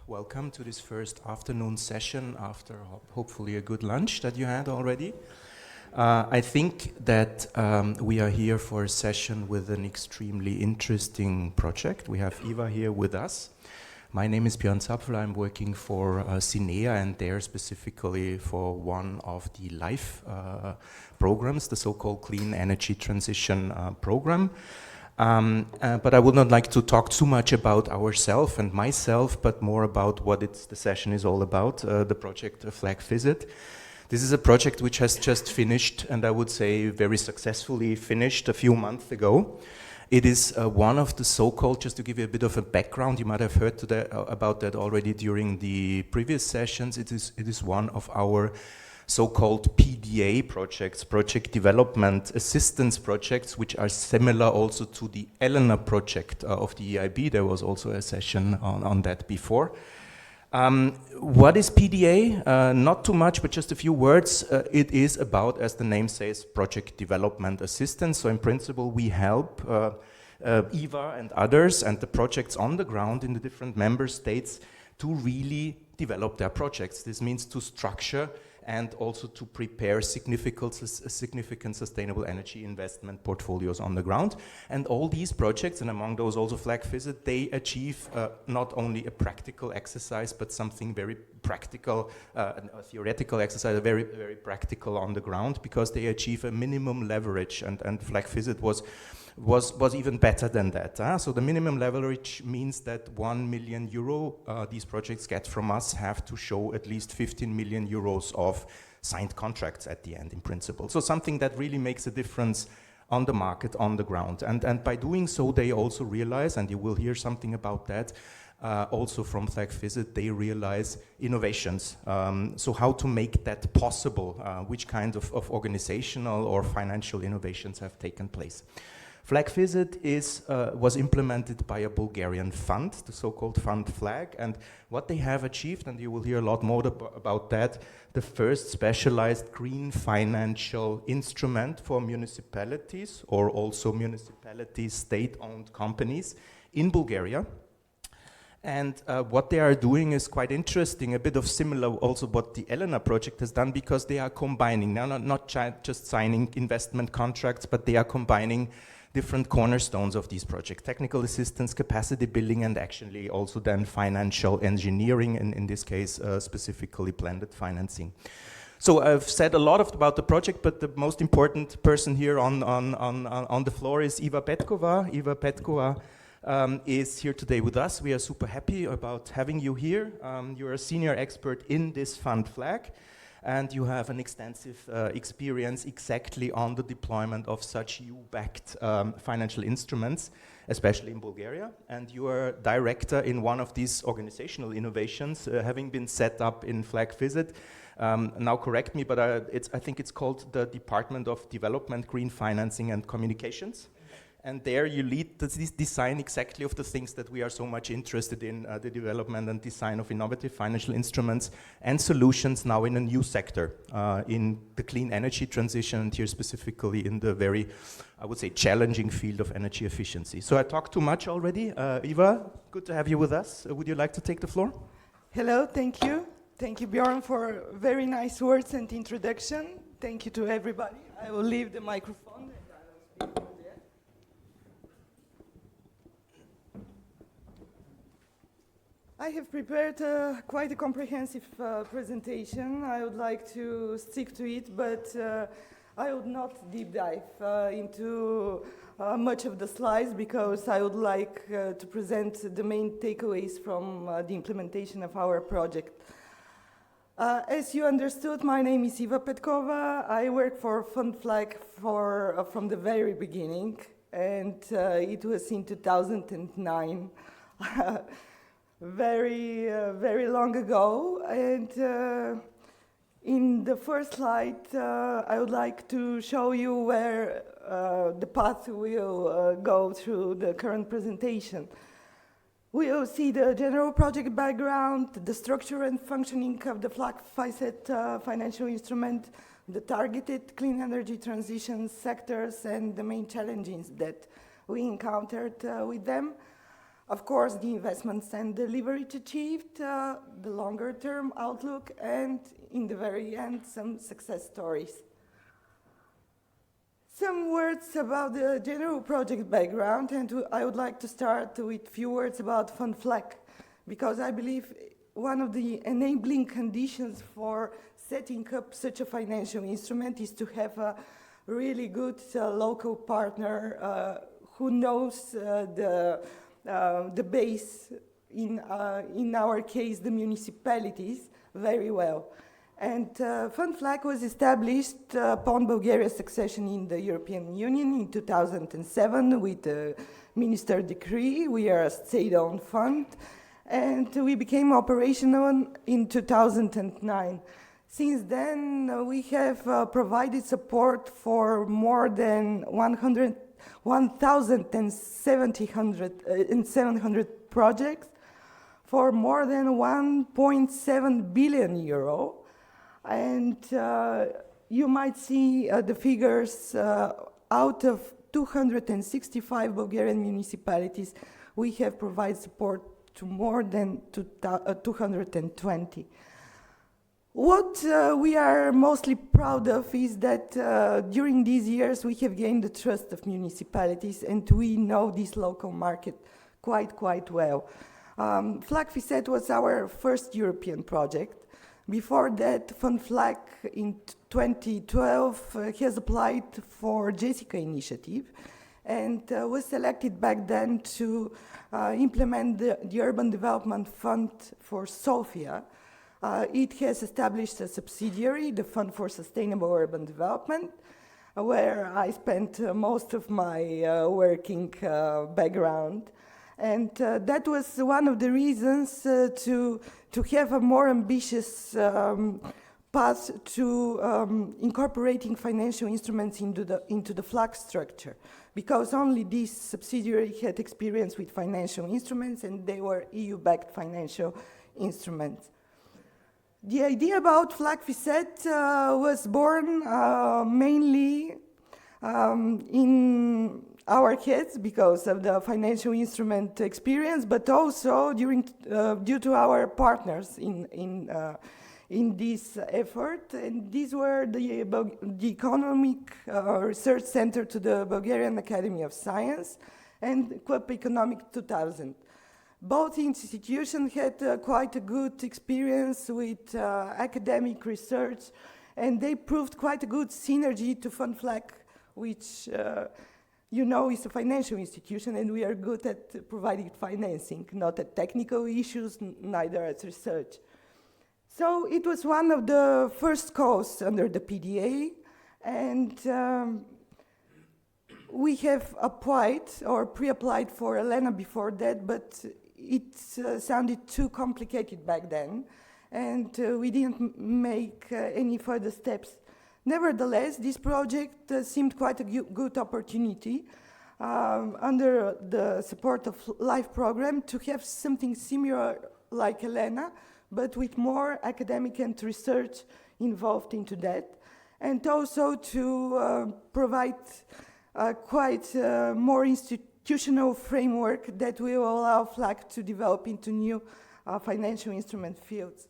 welcome to this first afternoon session after hopefully a good lunch that you had already. I think that we are here for a session with an extremely interesting project. We have Eva here with us. My name is Björn Zapfel. I'm working for CINEA and there specifically for one of the LIFE programs, the so-called Clean Energy Transition Program. But I would not like to talk too much about ourselves and myself, but more about what the session is all about, the project Flag Visit. This is a project which has just finished, and I would say very successfully finished a few months ago. It is one of the so-called, just to give you a bit of a background, you might have heard about that already during the previous sessions, it is one of our so-called PDA projects, project development assistance projects, which are similar also to the ELENA project of the EIB. There was also a session on that before. What is PDA? Not too much, but just a few words. It is about, as the name says, project development assistance. So in principle, we help Eva and others and the projects on the ground in the different member states to really develop their projects. This means to structure and also to prepare significant sustainable energy investment portfolios on the ground. And all these projects, and among those also Flag Visit, they achieve not only a practical exercise, but something very practical, a theoretical exercise, very, very practical on the ground, because they achieve a minimum leverage, and Flag Visit was even better than that. So the minimum leverage means that 1 million euro these projects get from us have to show at least 15 million euros of signed contracts at the end in principle. So something that really makes a difference on the market, on the ground. And by doing so, they also realize, and you will hear something about that, also from Flag Visit, they realize innovations. So how to make that possible, which kind of organizational or financial innovations have taken place. Flag Visit was implemented by a Bulgarian fund, the so-called Fund Flag, and what they have achieved, and you will hear a lot more about that, the first specialized green financial instrument for municipalities or also municipalities, state-owned companies in Bulgaria. And what they are doing is quite interesting, a bit of similar also what the ELENA project has done, because they are combining, now not just signing investment contracts, but they are combining different cornerstones of these projects: technical assistance, capacity building, and actually also then financial engineering, and in this case specifically blended financing. So I've said a lot about the project, but the most important person here on the floor is Eva Petkova. Eva Petkova is here today with us. We are super happy about having you here. You're a senior expert in this Fund Flag, and you have an extensive experience exactly on the deployment of such EU-backed financial instruments, especially in Bulgaria. And you are director in one of these organizational innovations, having been set up in Flag Visit. Now correct me, but I think it's called the Department of Development, Green Financing and Communications. And there you lead this design exactly of the things that we are so much interested in, the development and design of innovative financial instruments and solutions now in a new sector, in the clean energy transition, and here specifically in the very, I would say, challenging field of energy efficiency. So I talked too much already. Eva, good to have you with us. Would you like to take the floor? Hello, thank you. Thank you, Björn, for very nice words and introduction. Thank you to everybody. I will leave the microphone and I will speak. I have prepared quite a comprehensive presentation. I would like to stick to it, but I would not deep dive into much of the slides, because I would like to present the main takeaways from the implementation of our project. As you understood, my name is Eva Petkova. I work for Fund Flag from the very beginning, and it was in 2009. Very long ago, and in the first slide I would like to show you where the path will go through the current presentation. We will see the general project background, the structure and functioning of the Flag Visit financial instrument, the targeted clean energy transition sectors, and the main challenges that we encountered with them. Of course, the investments and the leverage achieved, the longer-term outlook, and in the very end, some success stories. Some words about the general project background, and I would like to start with a few words about Fund FLAC, because I believe one of the enabling conditions for setting up such a financial instrument is to have a really good local partner who knows the base, in our case, the municipalities, very well. And Fund FLAC was established upon Bulgaria's accession in the European Union in 2007 with the Minister Decree. We are a state-owned fund, and we became operational in 2009. Since then, we have provided support for more than 1,700 projects for more than 1.7 billion euro. And you might see the figures out of 265 Bulgarian municipalities. We have provided support to more than 220. What we are mostly proud of is that during these years we have gained the trust of municipalities, and we know this local market quite well. FLAC FICET was our first European project. Before that, Fund FLAC in 2012 has applied for Jessica initiative and was selected back then to implement the Urban Development Fund for Sofia. It has established a subsidiary, the Fund for Sustainable Urban Development, where I spent most of my working background. And that was one of the reasons to have a more ambitious path to incorporating financial instruments into the FLAC structure, because only this subsidiary had experience with financial instruments, and they were EU-backed financial instruments. The idea about FLAC FICET was born mainly in our heads because of the financial instrument experience, but also due to our partners in this effort. And these were the Economic Research Center to the Bulgarian Academy of Science and Club Economic 2000. Both institutions had quite a good experience with academic research, and they proved quite a good synergy to Fund FLAC, which you know is a financial institution, and we are good at providing financing, not at technical issues, neither at research. So it was one of the first calls under the PDA, and we have applied or pre-applied for ELENA before that, but it sounded too complicated back then, and we didn't make any further steps. Nevertheless, this project seemed quite a good opportunity under the support of LIFE program to have something similar like ELENA, but with more academic and research involved into that, and also to provide quite more institutional framework that will allow FLAC to develop into new financial instrument fields.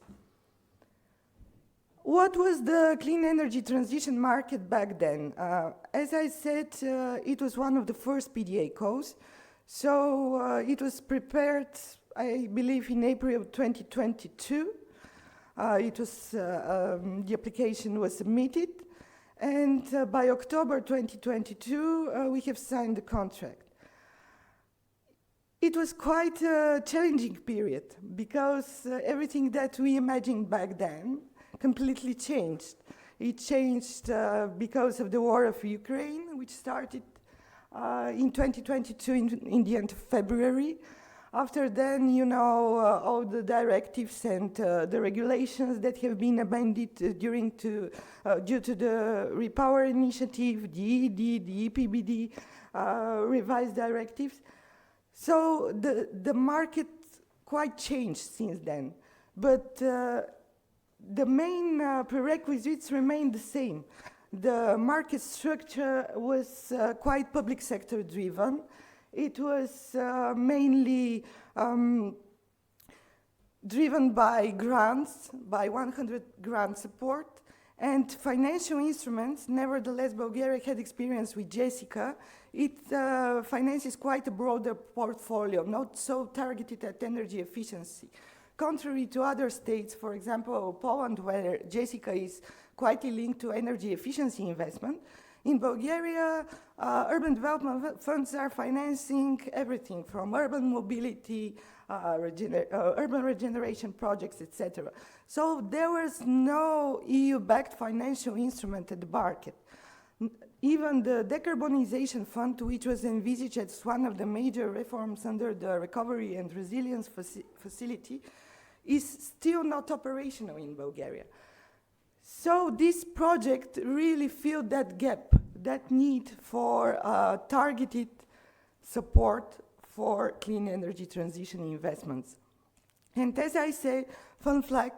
What was the clean energy transition market back then? As I said, it was one of the first PDA calls, so it was prepared, I believe, in April 2022. The application was submitted, and by October 2022, we have signed the contract. It was quite a challenging period because everything that we imagined back then completely changed. It changed because of the war of Ukraine, which started in 2022 in the end of February. After then, you know, all the directives and the regulations that have been amended due to the Repower Initiative, the EED, the EPBD, revised directives. So the market quite changed since then. But the main prerequisites remained the same. The market structure was quite public sector driven, It was mainly driven by grants, by 100 grant support, and financial instruments. Nevertheless, Bulgaria had experience with Jessica. It finances quite a broader portfolio, not so targeted at energy efficiency. Contrary to other states, for example, Poland, where Jessica is quite linked to energy efficiency investment, in Bulgaria, urban development funds are financing everything from urban mobility, urban regeneration projects, etc. So there was no EU-backed financial instrument at the market. Even the decarbonization fund, which was envisaged as one of the major reforms under the Recovery and Resilience Facility, is still not operational in Bulgaria. So this project really filled that gap, that need for targeted support for clean energy transition investments. And as I say, FunFlag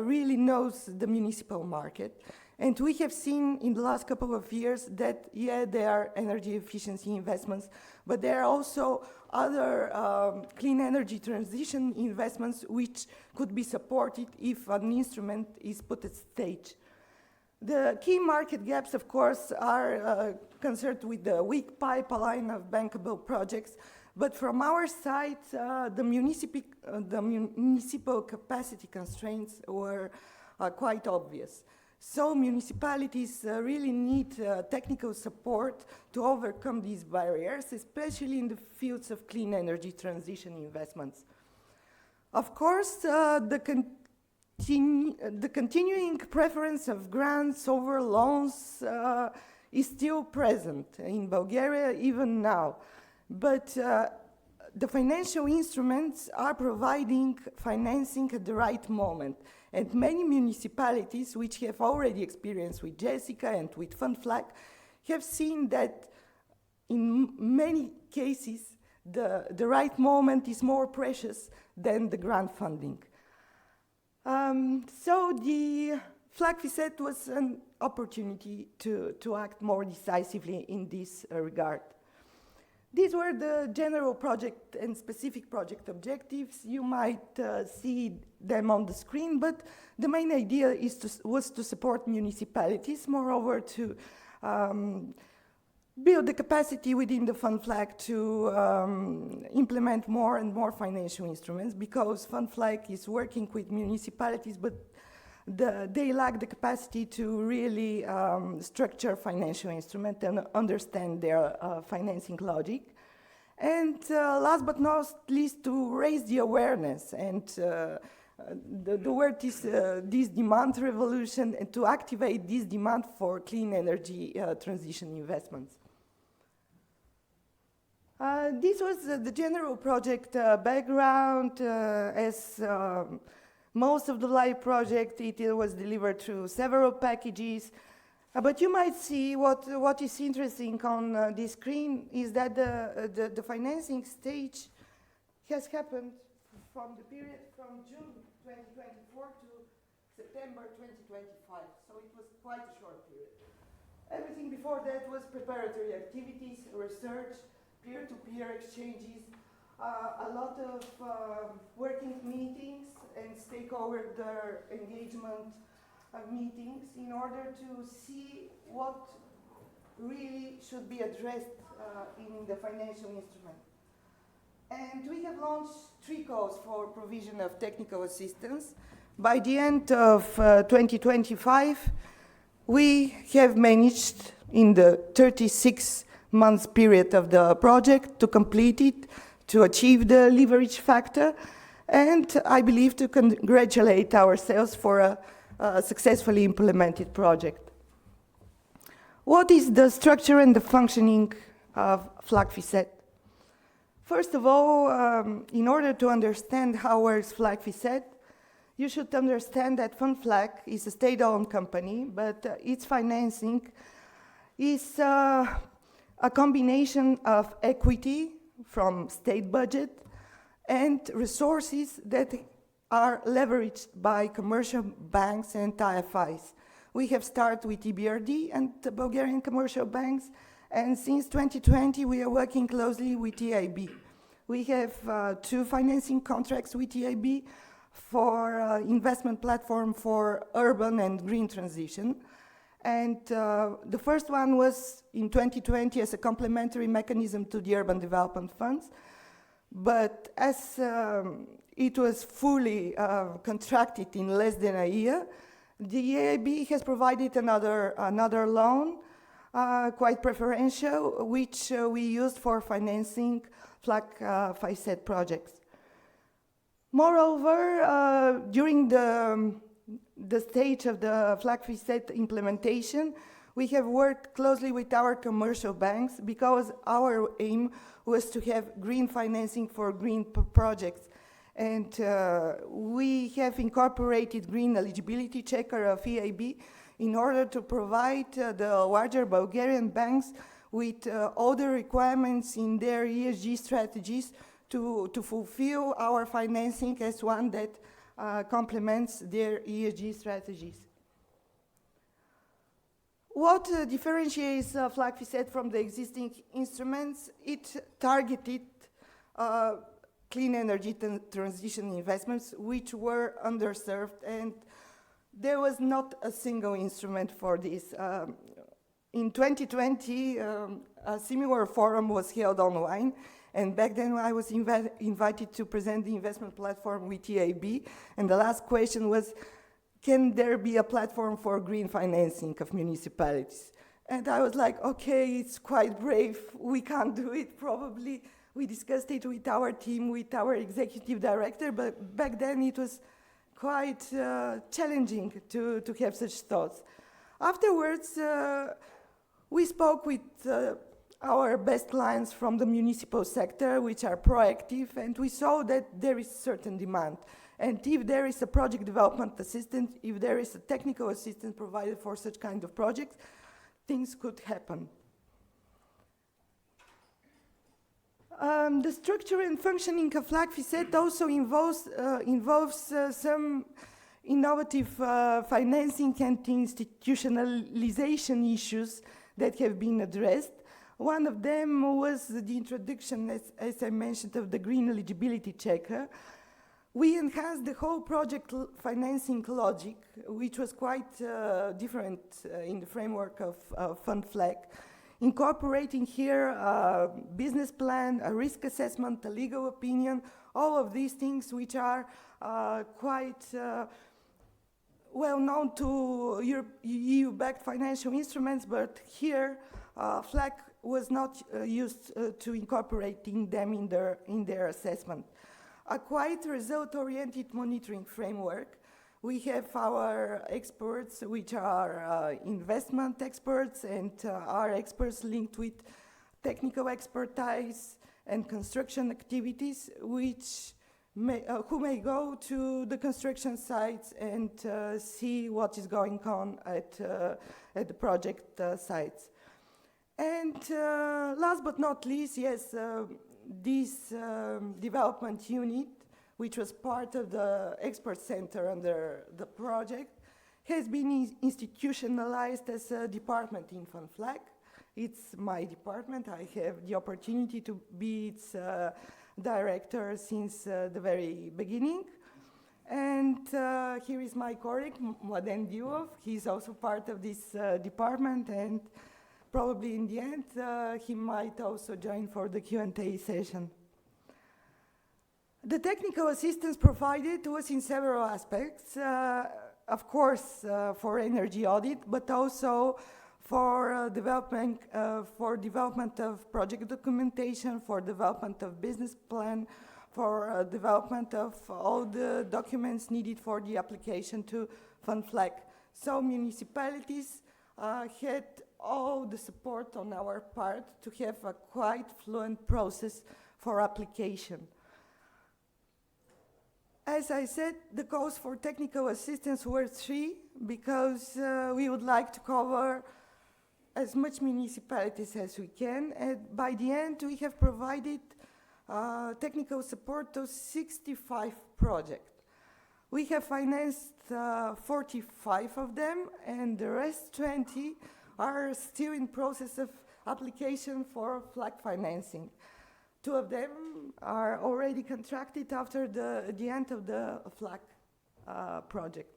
really knows the municipal market. And we have seen in the last couple of years that, yeah, there are energy efficiency investments, but there are also other clean energy transition investments which could be supported if an instrument is put at stage. The key market gaps, of course, are concerned with the weak pipeline of bankable projects, but from our side, the municipal capacity constraints were quite obvious. So municipalities really need technical support to overcome these barriers, especially in the fields of clean energy transition investments. Of course, the continuing preference of grants over loans is still present in Bulgaria even now. But the financial instruments are providing financing at the right moment. And many municipalities, which have already experienced with Jessica and with FunFlag, have seen that in many cases, the right moment is more precious than the grant funding. So the FLAG-FISET was an opportunity to act more decisively in this regard. These were the general project and specific project objectives. You might see them on the screen, but the main idea was to support municipalities, moreover to build the capacity within the FunFlag to implement more and more financial instruments, because FunFlag is working with municipalities, but they lack the capacity to really structure financial instruments and understand their financing logic. And last but not least, to raise the awareness, and the word is this demand revolution, and to activate this demand for clean energy transition investments. This was the general project background. As most of the live project, it was delivered through several packages. But you might see what is interesting on this screen is that the financing stage has happened from the period from June 2024 to September 2025. So it was quite a short period. Everything before that was preparatory activities, research, peer-to-peer exchanges, a lot of working meetings and stakeholder engagement meetings in order to see what really should be addressed in the financial instrument. And we have launched 3 calls for provision of technical assistance. By the end of 2025, we have managed in the 36 months period of the project to complete it, to achieve the leverage factor, and I believe to congratulate ourselves for a successfully implemented project. What is the structure and the functioning of FLAG-FISET? First of all, in order to understand how works FLAG-FISET, you should understand that FunFlag is a state-owned company, but its financing is a combination of equity from state budget and resources that are leveraged by commercial banks and IFIs. We have started with EBRD and the Bulgarian commercial banks, And since 2020, we are working closely with EIB. We have 2 financing contracts with EIB for investment platform for urban and green transition. And the first one was in 2020 as a complementary mechanism to the urban development funds. But as it was fully contracted in less than a year, the EIB has provided another loan, quite preferential, which we used for financing FLAC 5 projects. Moreover, during the stage of the FLAC 5 implementation, we have worked closely with our commercial banks because our aim was to have green financing for green projects. And we have incorporated green eligibility checker of EIB in order to provide the larger Bulgarian banks with all the requirements in their ESG strategies to fulfill our financing as one that complements their ESG strategies. What differentiates FLAC 5 from the existing instruments? It targeted clean energy transition investments which were underserved, and there was not a single instrument for this. In 2020, a similar forum was held online, and back then I was invited to present the investment platform with EIB, and the last question was, can there be a platform for green financing of municipalities? And I was like, okay, it's quite brave, we can't do it probably. We discussed it with our team, with our executive director, but back then it was quite challenging to have such thoughts. Afterwards, we spoke with our best clients from the municipal sector, which are proactive, and we saw that there is certain demand. And if there is a project development assistant, if there is a technical assistance provided for such kind of projects, things could happen. The structure and functioning of FLAC 5 also involves some innovative financing and institutionalization issues that have been addressed. One of them was the introduction, as I mentioned, of the green eligibility checker. We enhanced the whole project financing logic, which was quite different in the framework of Fund FLAC, incorporating here a business plan, a risk assessment, a legal opinion, all of these things which are quite well known to EU-backed financial instruments, but here FLAC was not used to incorporating them in their assessment. A quite result-oriented monitoring framework. We have our experts, which are investment experts, and our experts linked with technical expertise and construction activities, which who may go to the construction sites and see what is going on at the project sites. And last but not least, yes, this development unit, which was part of the expert center under the project, has been institutionalized as a department in Fund FLAC. It's my department. I have the opportunity to be its director since the very beginning. And here is my colleague, Mladen Dilov. He's also part of this department, and probably in the end, he might also join for the Q&A session. The technical assistance provided was in several aspects, of course, for energy audit, but also for development of project documentation, for development of business plan, for development of all the documents needed for the application to Fund FLAC. So municipalities had all the support on our part to have a quite fluent process for application. As I said, the calls for technical assistance were 3 because we would like to cover as much municipalities as we can. And by the end, we have provided technical support to 65 projects. We have financed 45 of them, and the rest 20 are still in process of application for FLAG financing. 2 of them are already contracted after the end of the FLAG project.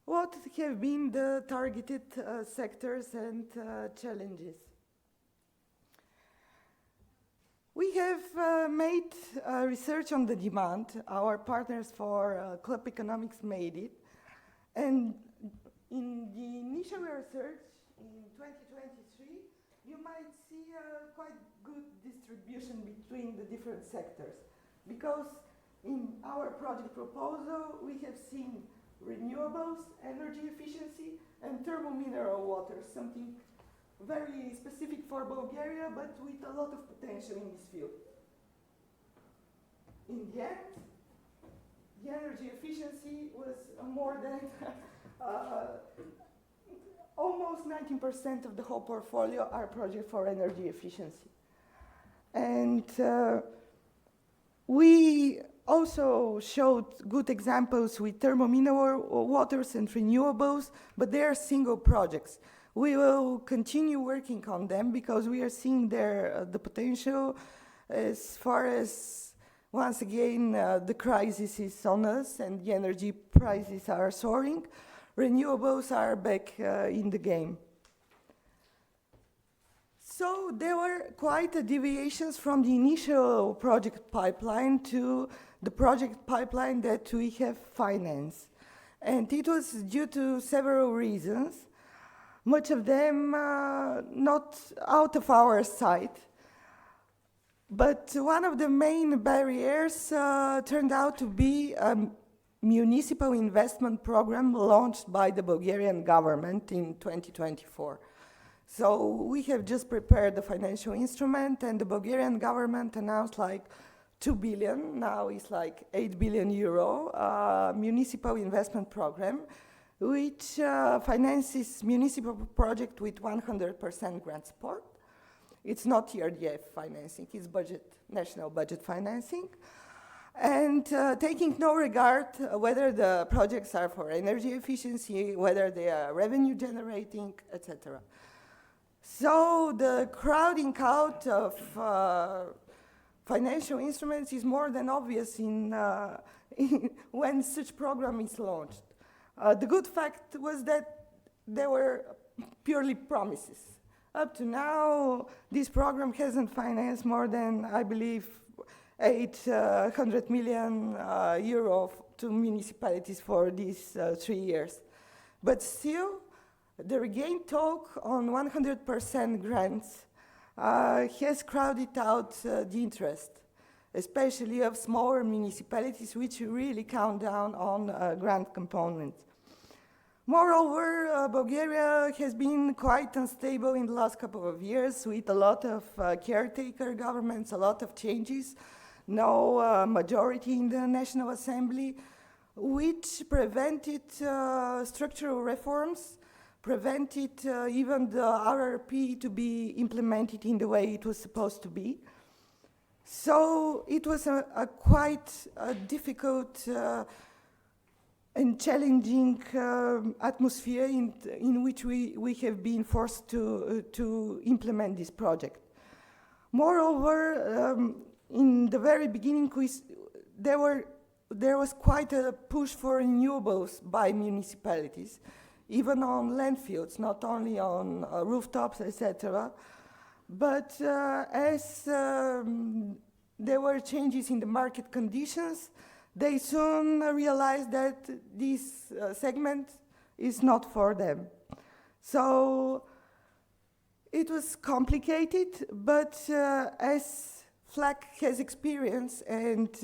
What have been the targeted sectors and challenges? We have made research on the demand. Our partners for Club Economics made it. And in the initial research in 2023, you might see a quite good distribution between the different sectors. Because in our project proposal, we have seen renewables, energy efficiency, and thermomineral water, something very specific for Bulgaria, but with a lot of potential in this field. In the end, the energy efficiency was more than almost 19% of the whole portfolio are projects for energy efficiency. And we also showed good examples with thermomineral waters and renewables, but they are single projects. We will continue working on them because we are seeing the potential as far as, once again, the crisis is on us and the energy prices are soaring. Renewables are back in the game. So there were quite deviations from the initial project pipeline to the project pipeline that we have financed. And it was due to several reasons, much of them not out of our sight. But one of the main barriers turned out to be a municipal investment program launched by the Bulgarian government in 2024. So we have just prepared the financial instrument, and the Bulgarian government announced like 2 billion, now it's like 8 billion euro municipal investment program, which finances municipal project with 100% grant support. It's not ERDF financing, it's national budget financing. And taking no regard whether the projects are for energy efficiency, whether they are revenue generating, etc. So the crowding out of financial instruments is more than obvious when such program is launched. The good fact was that there were purely promises. Up to now, this program hasn't financed more than, I believe, 800 million euro to municipalities for these 3 years. But still, the regained talk on 100% grants has crowded out the interest, especially of smaller municipalities which really count down on grant component. Moreover, Bulgaria has been quite unstable in the last couple of years with a lot of caretaker governments, a lot of changes, no majority in the National Assembly, which prevented structural reforms, prevented even the RRP to be implemented in the way it was supposed to be. So it was a quite difficult and challenging atmosphere in which we have been forced to implement this project. Moreover, in the very beginning, there was quite a push for renewables by municipalities, even on landfills, not only on rooftops, etc. But as there were changes in the market conditions, they soon realized that this segment is not for them. So it was complicated, but as FLAG has experience and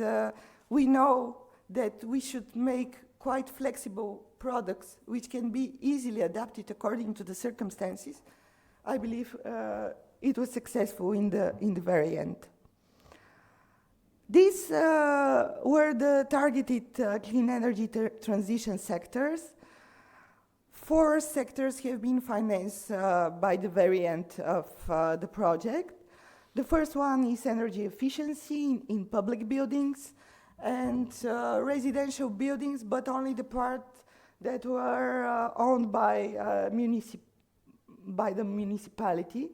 we know that we should make quite flexible products which can be easily adapted according to the circumstances, I believe it was successful in the very end. These were the targeted clean energy transition sectors. 4 sectors have been financed by the very end of the project. The first one is energy efficiency in public buildings and residential buildings, but only the part that were owned by by the municipality.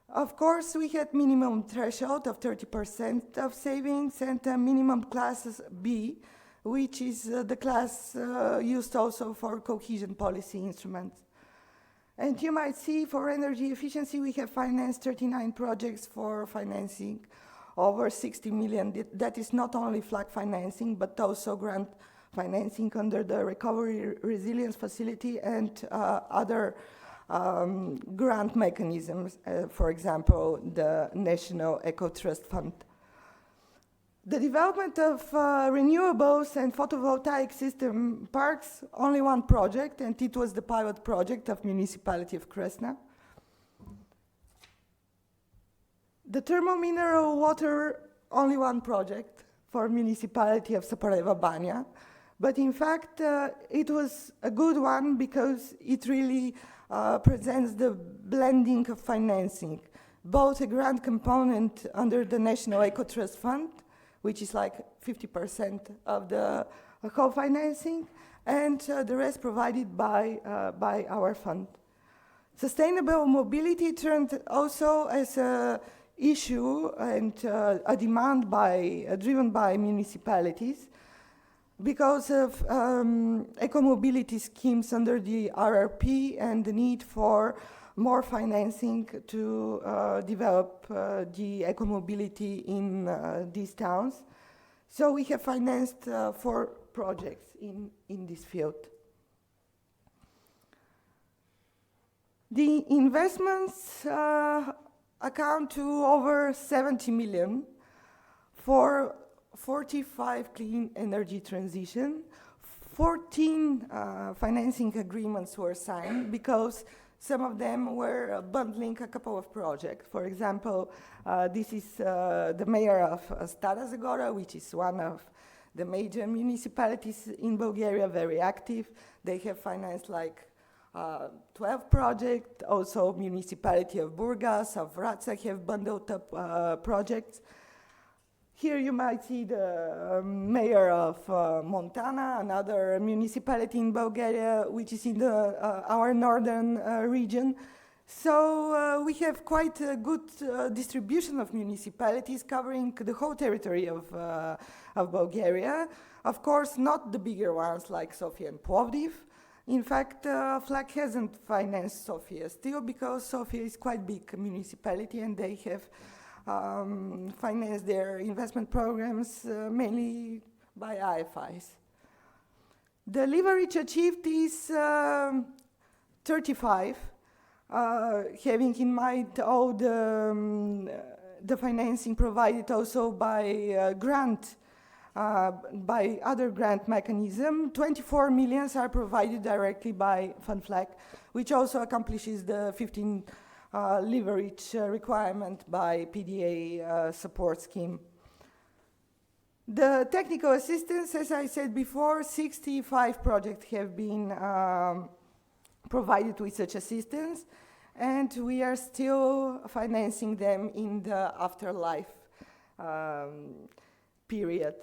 Of course, we had minimum threshold of 30% of savings and a minimum class B, which is the class used also for cohesion policy instruments. And you might see for energy efficiency, we have financed 39 projects for financing over 60 million. That is not only FLAG financing, but also grant financing under the Recovery Resilience Facility and other grant mechanisms, for example, the National Eco Trust Fund. The development of renewables and photovoltaic system parks, only one project, and it was the pilot project of Municipality of Kresna. The thermal mineral water, only one project for Municipality of Zaporeva Banja. But in fact, it was a good one because it really presents the blending of financing, both a grant component under the National Eco Trust Fund, which is like 50% of the co-financing, and the rest provided by our fund. Sustainable mobility turned also as a issue and a demand driven by municipalities because of eco-mobility schemes under the RRP and the need for more financing to develop the eco-mobility in these towns. So we have financed 4 projects in this field. The investments account to over 70 million for 45 clean energy transition. 14 financing agreements were signed because some of them were bundling a couple of projects. For example, this is the mayor of Stara Zagora, which is one of the major municipalities in Bulgaria, very active. They have financed like 12 projects. Also, municipality of Burgas, of Vratsa have bundled up projects. Here you might see the mayor of Montana, another municipality in Bulgaria, which is in our northern region. So we have quite a good distribution of municipalities covering the whole territory of Bulgaria. Of course, not the bigger ones like Sofia and Plovdiv. In fact, FLAG hasn't financed Sofia still because Sofia is quite big municipality and they have finance their investment programs mainly by IFIs. The leverage achieved is 35, having in mind all the financing provided also by by other grant mechanism. 24 millions are provided directly by FunFlag, which also accomplishes the 15 leverage requirement by PDA support scheme. The technical assistance, as I said before, 65 projects have been provided with such assistance, and we are still financing them in the afterlife period.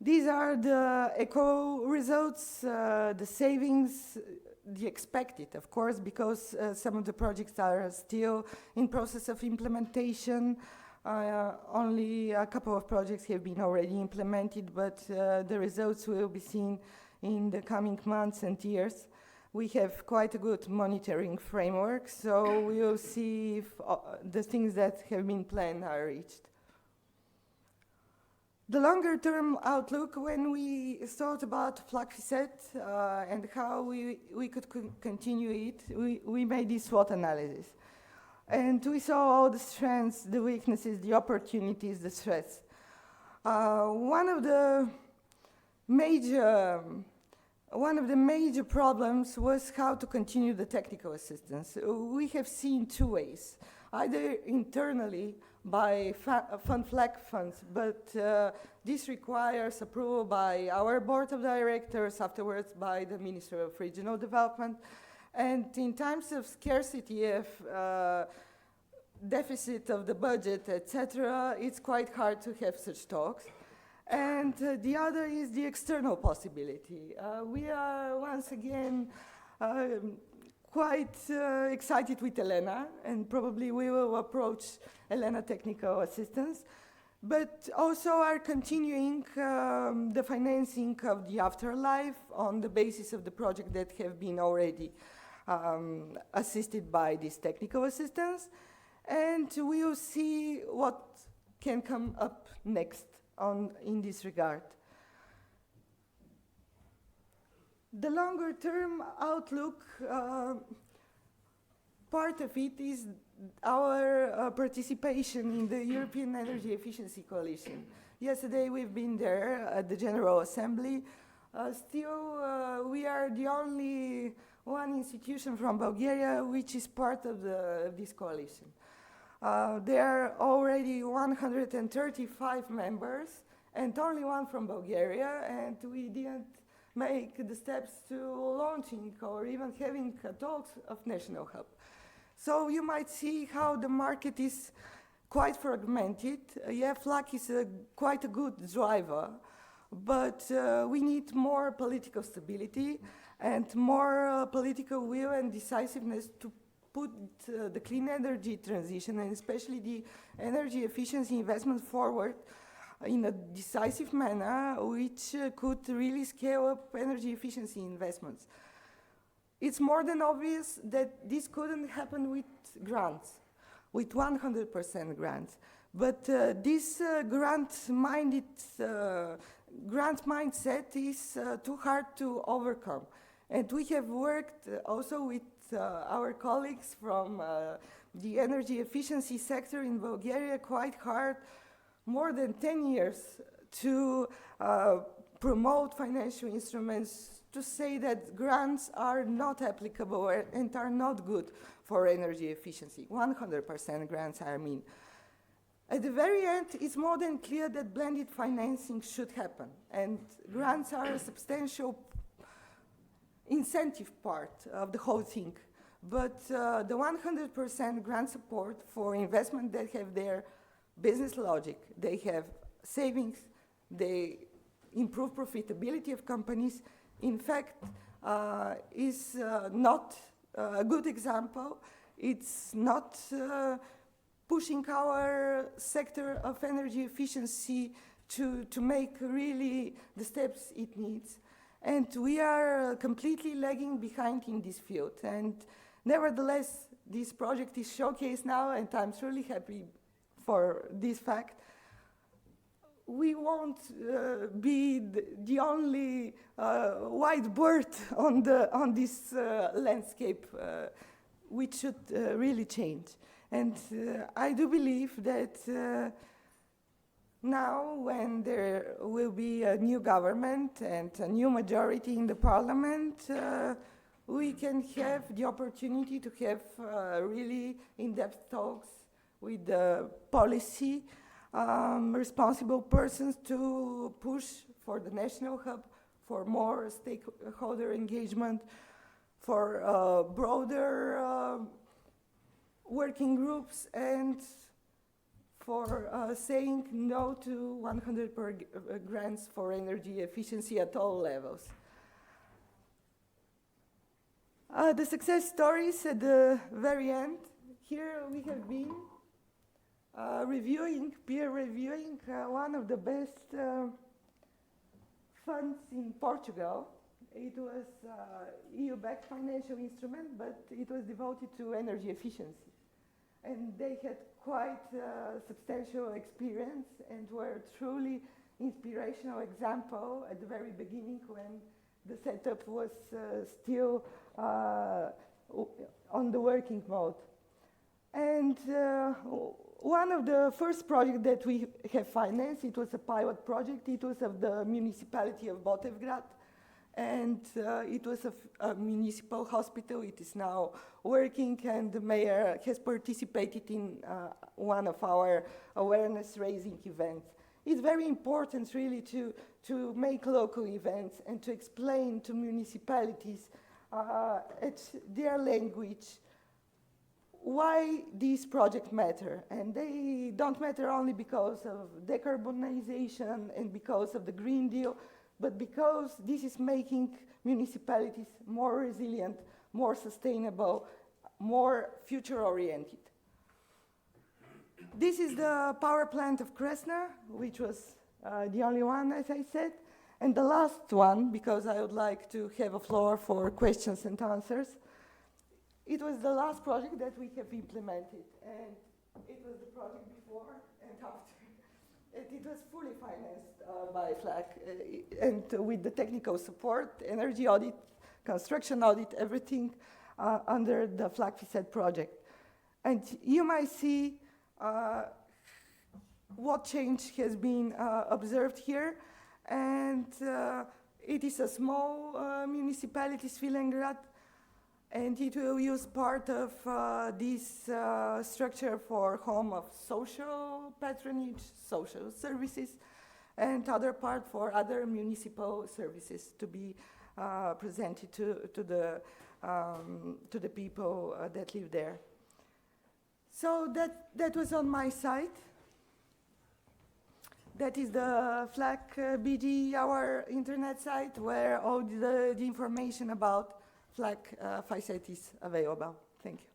These are the eco results, the savings, the expected, of course, because some of the projects are still in process of implementation. Only a couple of projects have been already implemented, but the results will be seen in the coming months and years. We have quite a good monitoring framework, so we will see if the things that have been planned are reached. The longer-term outlook, when we thought about FLAG-FISET and how we could continue it, we made this SWOT analysis. And we saw all the strengths, the weaknesses, the opportunities, the threats. One of the major problems was how to continue the technical assistance. We have seen 2 ways, either internally by FLAG funds, but this requires approval by our board of directors, afterwards by the Minister of Regional Development. And in times of scarcity, of deficit of the budget, etc., it's quite hard to have such talks. And the other is the external possibility. We are once again quite excited with Elena, and probably we will approach Elena technical assistance, but also are continuing the financing of the afterlife on the basis of the project that have been already assisted by this technical assistance, and we will see what can come up next in this regard. The longer term outlook, part of it is our participation in the European Energy Efficiency Coalition. Yesterday we've been there at the General Assembly. Still, we are the only one institution from Bulgaria which is part of this coalition. There are already 135 members and only one from Bulgaria, and we didn't make the steps to launching or even having talks of national hub. So you might see how the market is quite fragmented. Yeah, FLAC is quite a good driver, but we need more political stability and more political will and decisiveness to put the clean energy transition and especially the energy efficiency investment forward in a decisive manner, which could really scale up energy efficiency investments. It's more than obvious that this couldn't happen with grants, with 100% grants. But this grant mindset is too hard to overcome. And we have worked also with our colleagues from the energy efficiency sector in Bulgaria quite hard, more than 10 years, to promote financial instruments, to say that grants are not applicable and are not good for energy efficiency. 100% grants, I mean. At the very end, it's more than clear that blended financing should happen, and grants are a substantial incentive part of the whole thing. But the 100% grant support for investment that have their business logic, they have savings, they improve profitability of companies, in fact, is not a good example. It's not pushing our sector of energy efficiency to make really the steps it needs. And we are completely lagging behind in this field. And nevertheless, this project is showcased now, and I'm truly happy for this fact. We won't be the only white bird on this landscape, which should really change. And I do believe that now, when there will be a new government and a new majority in the parliament, we can have the opportunity to have really in-depth talks with the policy responsible persons to push for the national hub, for more stakeholder engagement, for broader working groups, and for saying no to 100% grants for energy efficiency at all levels. The success stories at the very end. Here we have been peer reviewing one of the best funds in Portugal. It was EU-backed financial instrument, but it was devoted to energy efficiency. And they had quite substantial experience and were truly inspirational example at the very beginning when the setup was still on the working mode. And one of the first projects that we have financed, it was a pilot project. It was of the municipality of Botevgrad, and it was a municipal hospital. It is now working, and the mayor has participated in one of our awareness-raising events. It's very important, really, to make local events and to explain to municipalities at their language why these projects matter. And they don't matter only because of decarbonization and because of the Green Deal, but because this is making municipalities more resilient, more sustainable, more future-oriented. This is the power plant of Kresna, which was the only one, as I said. And the last one, because I would like to have a floor for questions and answers, it was the last project that we have implemented. And it was the project before and after. And it was fully financed by FLAG, and with the technical support, energy audit, construction audit, everything under the FLAG FICED project. And you might see what change has been observed here. And it is a small municipality, Svilengrad, and it will use part of this structure for home of social patronage, social services, and other part for other municipal services to be presented to the people that live there. So that was on my side. That is the FLAG BG, our internet site, where all the information about FLAG FICED is available. Thank you.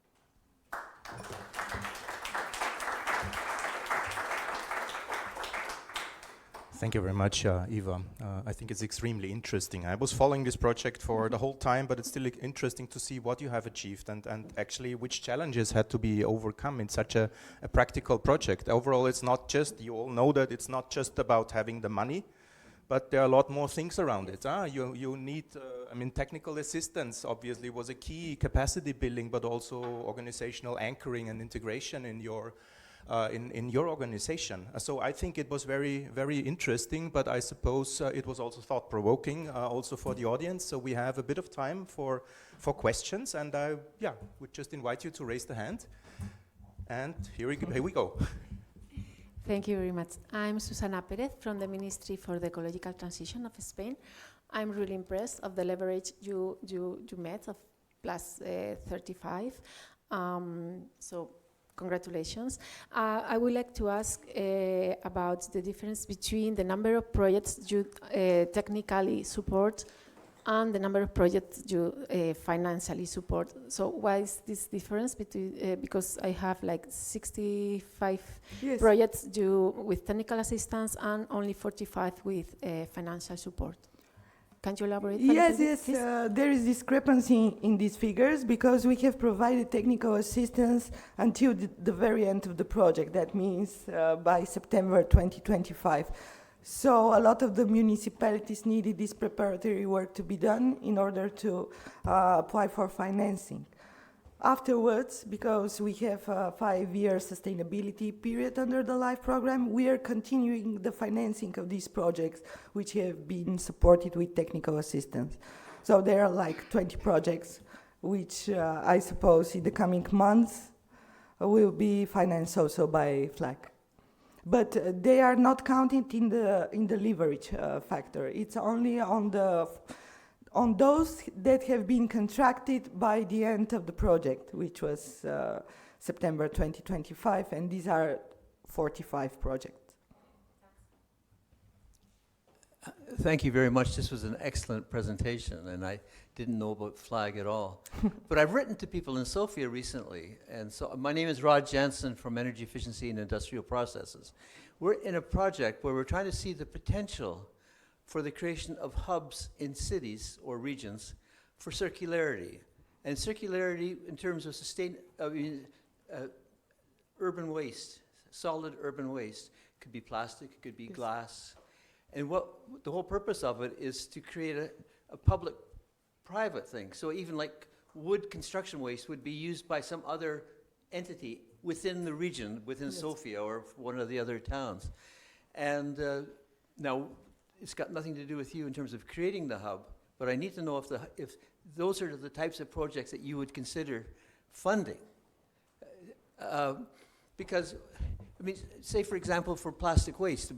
Thank you very much, Eva. I think it's extremely interesting. I was following this project for the whole time, but it's still interesting to see what you have achieved and actually which challenges had to be overcome in such a practical project. Overall, it's not just, you all know that it's not just about having the money, but there are a lot more things around it. You need, technical assistance obviously was a key, capacity building, but also organizational anchoring and integration in your organization. So I think it was very, very interesting, but I suppose it was also thought-provoking, also for the audience. So we have a bit of time for questions, and I would just invite you to raise the hand. And here we go. Thank you very much. I'm Susana Perez from the Ministry for the Ecological Transition of Spain. I'm really impressed of the leverage you met of plus 35. So congratulations. I would like to ask about the difference between the number of projects you technically support and the number of projects you financially support. So why is this difference between, because I have like 65 projects with technical assistance and only 45 with financial support. Can you elaborate? Yes, there is discrepancy in these figures because we have provided technical assistance until the very end of the project. That means by September 2025. So a lot of the municipalities needed this preparatory work to be done in order to apply for financing. Afterwards, because we have a 5-year sustainability period under the LIFE program, we are continuing the financing of these projects, which have been supported with technical assistance. So there are like 20 projects, which I suppose in the coming months will be financed also by FLAG. But they are not counted in the leverage factor. It's only on those that have been contracted by the end of the project, which was September 2025, and these are 45 projects. Thank you very much. This was an excellent presentation, and I didn't know about FLAG at all. But I've written to people in Sofia recently, and so my name is Rod Jansen from Energy Efficiency and Industrial Processes. We're in a project where we're trying to see the potential for the creation of hubs in cities or regions for circularity. And circularity in terms of urban waste, solid urban waste. It could be plastic, it could be glass. And what the whole purpose of it is to create a public-private thing. So even like wood construction waste would be used by some other entity within the region, within Sofia or one of the other towns. And now, it's got nothing to do with you in terms of creating the hub, but I need to know if those are the types of projects that you would consider funding. Because, I mean, say for example, for plastic waste,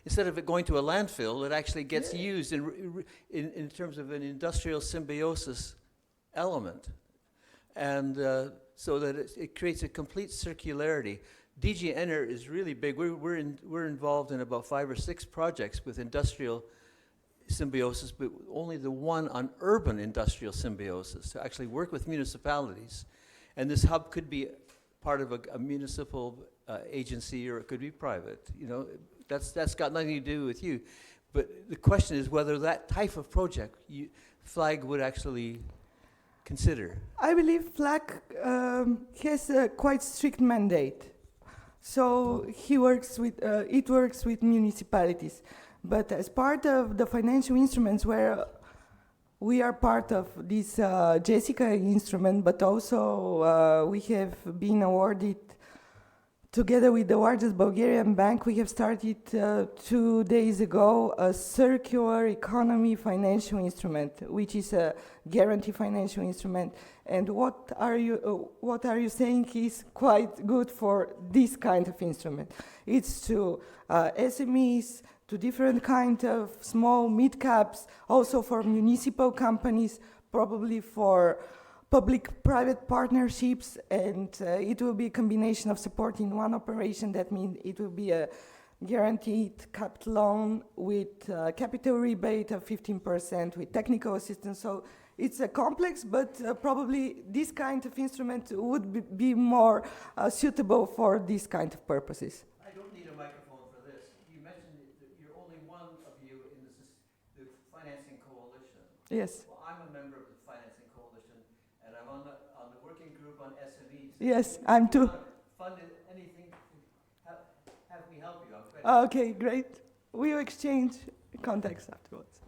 instead of it going to a landfill, it actually gets used in terms of an industrial symbiosis element. And so that it creates a complete circularity. DG Ener is really big. We're involved in about 5 or 6 projects with industrial symbiosis, but only the one on urban industrial symbiosis, to actually work with municipalities. And this hub could be part of a municipal agency, or it could be private. You know, that's got nothing to do with you. But the question is whether that type of project FLAG would actually consider. I believe FLAG has a quite strict mandate. So it works with municipalities. But as part of the financial instruments, where we are part of this Jessica instrument, but also we have been awarded, together with the largest Bulgarian bank, we have started 2 days ago a circular economy financial instrument, which is a guarantee financial instrument. And what are you saying is quite good for this kind of instrument? It's to SMEs, to different kind of small mid-caps, also for municipal companies, probably for public-private partnerships, and it will be a combination of support in one operation. That means it will be a guaranteed capped loan with capital rebate of 15%, with technical assistance. So it's a complex, but probably this kind of instrument would be more suitable for this kind of purposes. I don't need a microphone for this. You mentioned that you're only one of you in the financing coalition. Yes. Well, I'm a member of the financing coalition, and I'm on the working group on SMEs. Yes, I'm too. Fund anything to have me help you. I'm quite Okay, great. We'll exchange contacts afterwards.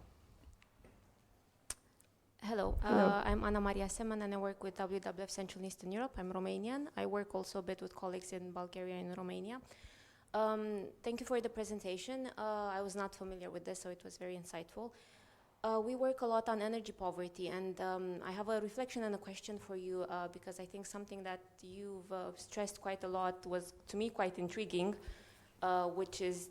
Hello, Hello. I'm Ana Maria Seman and I work with WWF Central and Eastern Europe. I'm Romanian. I work also a bit with colleagues in Bulgaria and Romania. Thank you for the presentation. I was not familiar with this, so it was very insightful. We work a lot on energy poverty, and I have a reflection and a question for you because I think something that you've stressed quite a lot was, to me, quite intriguing, which is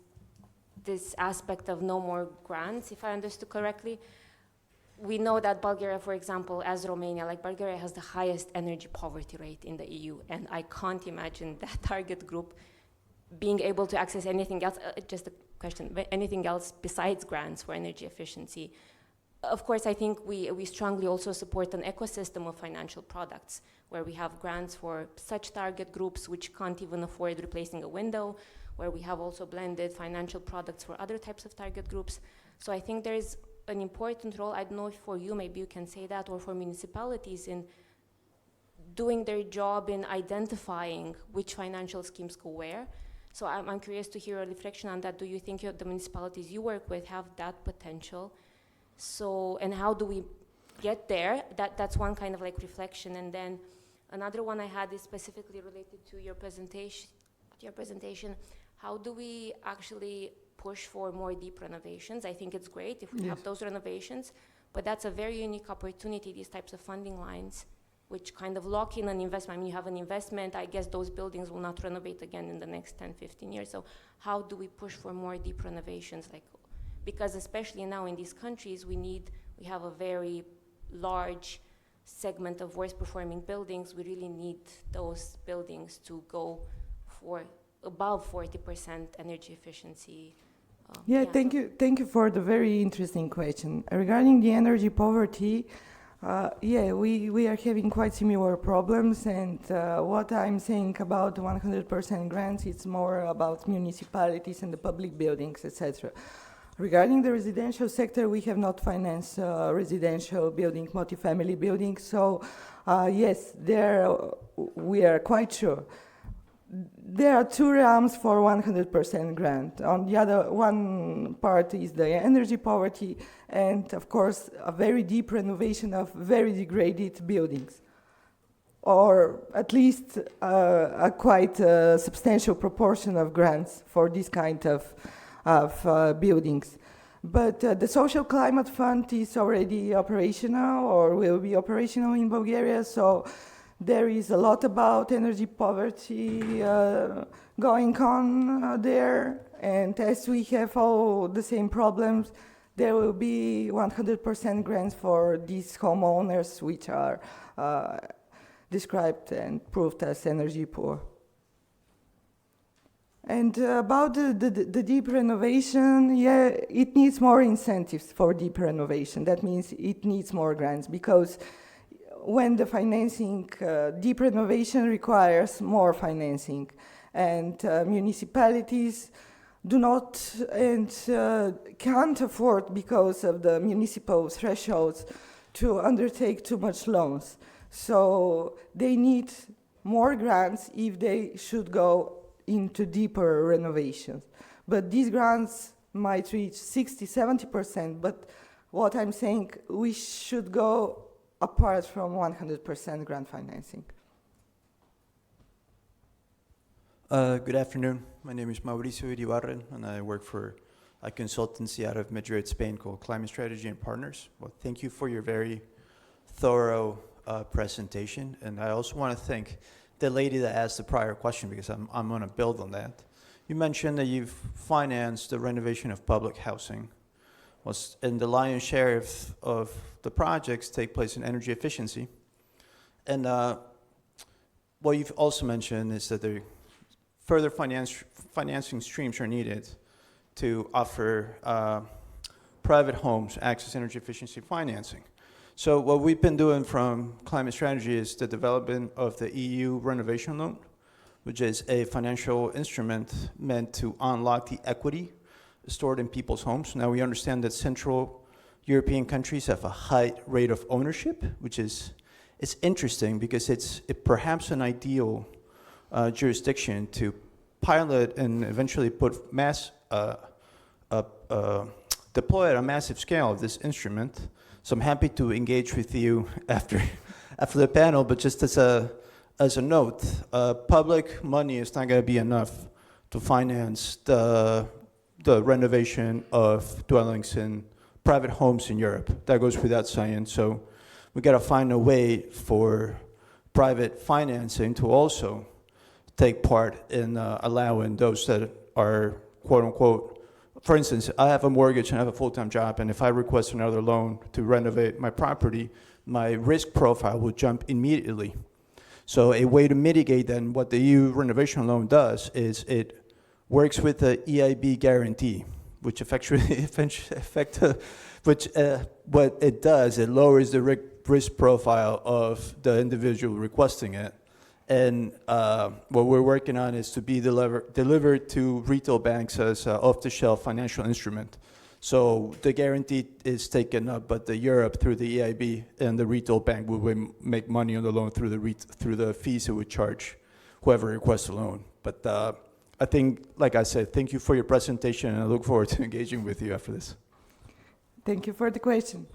this aspect of no more grants, if I understood correctly. We know that Bulgaria, for example, as Romania, like Bulgaria has the highest energy poverty rate in the EU, and I can't imagine that target group being able to access anything else, just a question, anything else besides grants for energy efficiency. Of course, I think we strongly also support an ecosystem of financial products where we have grants for such target groups which can't even afford replacing a window, where we have also blended financial products for other types of target groups. So I think there is an important role, I don't know if for you, maybe you can say that, or for municipalities in doing their job in identifying which financial schemes go where. So I'm curious to hear a reflection on that. Do you think the municipalities you work with have that potential? So, and how do we get there? That's one kind of like reflection. And then another one I had is specifically related to your presentation. How do we actually push for more deep renovations? I think it's great if we have those renovations, but that's a very unique opportunity, these types of funding lines, which kind of lock in an investment. I mean, you have an investment, I guess those buildings will not renovate again in the next 10, 15 years. So how do we push for more deep renovations? Like, because especially now in these countries, we have a very large segment of worst performing buildings. We really need those buildings to go for above 40% energy efficiency. Thank you for the very interesting question. Regarding the energy poverty, we are having quite similar problems, and what I'm saying about 100% grants, it's more about municipalities and the public buildings, etc. Regarding the residential sector, we have not financed residential building, multifamily buildings, so yes, there we are quite sure. There are two realms for 100% grant. On the other one part is the energy poverty, and of course a very deep renovation of very degraded buildings, or at least a quite substantial proportion of grants for this kind of buildings. But the Social Climate Fund is already operational, or will be operational in Bulgaria, so there is a lot about energy poverty going on there, and as we have all the same problems, there will be 100% grants for these homeowners which are described and proved as energy poor. And about the deep renovation, yeah, it needs more incentives for deep renovation. That means it needs more grants, because when the financing, deep renovation requires more financing, and municipalities do not and can't afford, because of the municipal thresholds, to undertake too much loans. So they need more grants if they should go into deeper renovations. But these grants might reach 60-70%, but what I'm saying, we should go apart from 100% grant financing. Good afternoon. My name is Mauricio Iribarren, and I work for a consultancy out of Madrid, Spain, called Climate Strategy and Partners. Well, thank you for your very thorough presentation, and I also want to thank the lady that asked the prior question, because I'm going to build on that. You mentioned that you've financed the renovation of public housing, and the lion's share of the projects take place in energy efficiency. And what you've also mentioned is that the further financing streams are needed to offer private homes access energy efficiency financing. So what we've been doing from Climate Strategy is the development of the EU renovation loan, which is a financial instrument meant to unlock the equity stored in people's homes. Now we understand that Central European countries have a high rate of ownership, which is, it's interesting because it's perhaps an ideal jurisdiction to pilot and eventually put deploy at a massive scale of this instrument. So I'm happy to engage with you after the panel, but just as a note, public money is not going to be enough to finance the renovation of dwellings in private homes in Europe. That goes without saying. So we got to find a way for private financing to also take part in allowing those that are, quote unquote, for instance, I have a mortgage and I have a full-time job, and if I request another loan to renovate my property, my risk profile will jump immediately. So a way to mitigate then what the EU renovation loan does is it works with the EIB guarantee, which what it does, it lowers the risk profile of the individual requesting it. And what we're working on is to be delivered to retail banks as an off-the-shelf financial instrument. So the guarantee is taken up, but the Europe through the EIB and the retail bank will make money on the loan through the fees it would charge whoever requests a loan. But I think, like I said, thank you for your presentation, and I look forward to engaging with you after this. Thank you for the question.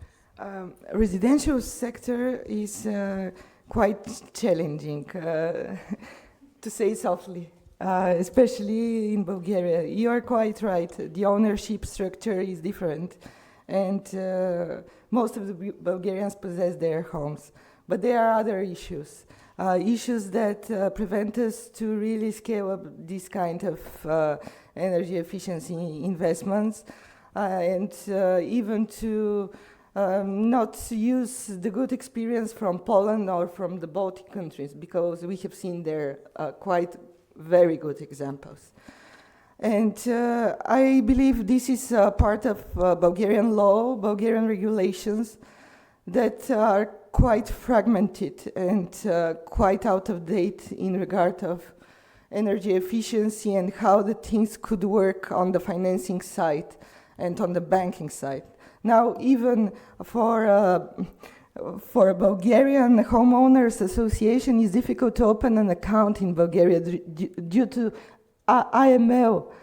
Residential sector is quite challenging, to say softly, especially in Bulgaria. You are quite right. The ownership structure is different, and most of the Bulgarians possess their homes. But there are other issues, issues that prevent us to really scale up this kind of energy efficiency investments, and even to not use the good experience from Poland or from the Baltic countries, because we have seen there quite very good examples. And I believe this is part of Bulgarian law, Bulgarian regulations that are quite fragmented and quite out of date in regard of energy efficiency and how the things could work on the financing side and on the banking side. Now, even for a Bulgarian homeowners association, it's difficult to open an account in Bulgaria due to IML,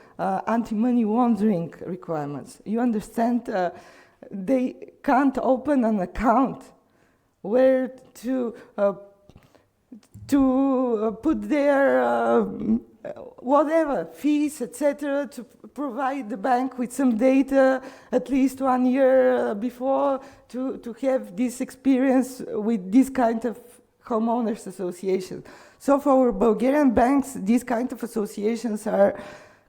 anti-money laundering requirements. You understand? They can't open an account where to put their whatever, fees, etc., to provide the bank with some data at least 1 year before to have this experience with this kind of homeowners association. So for Bulgarian banks, these kind of associations are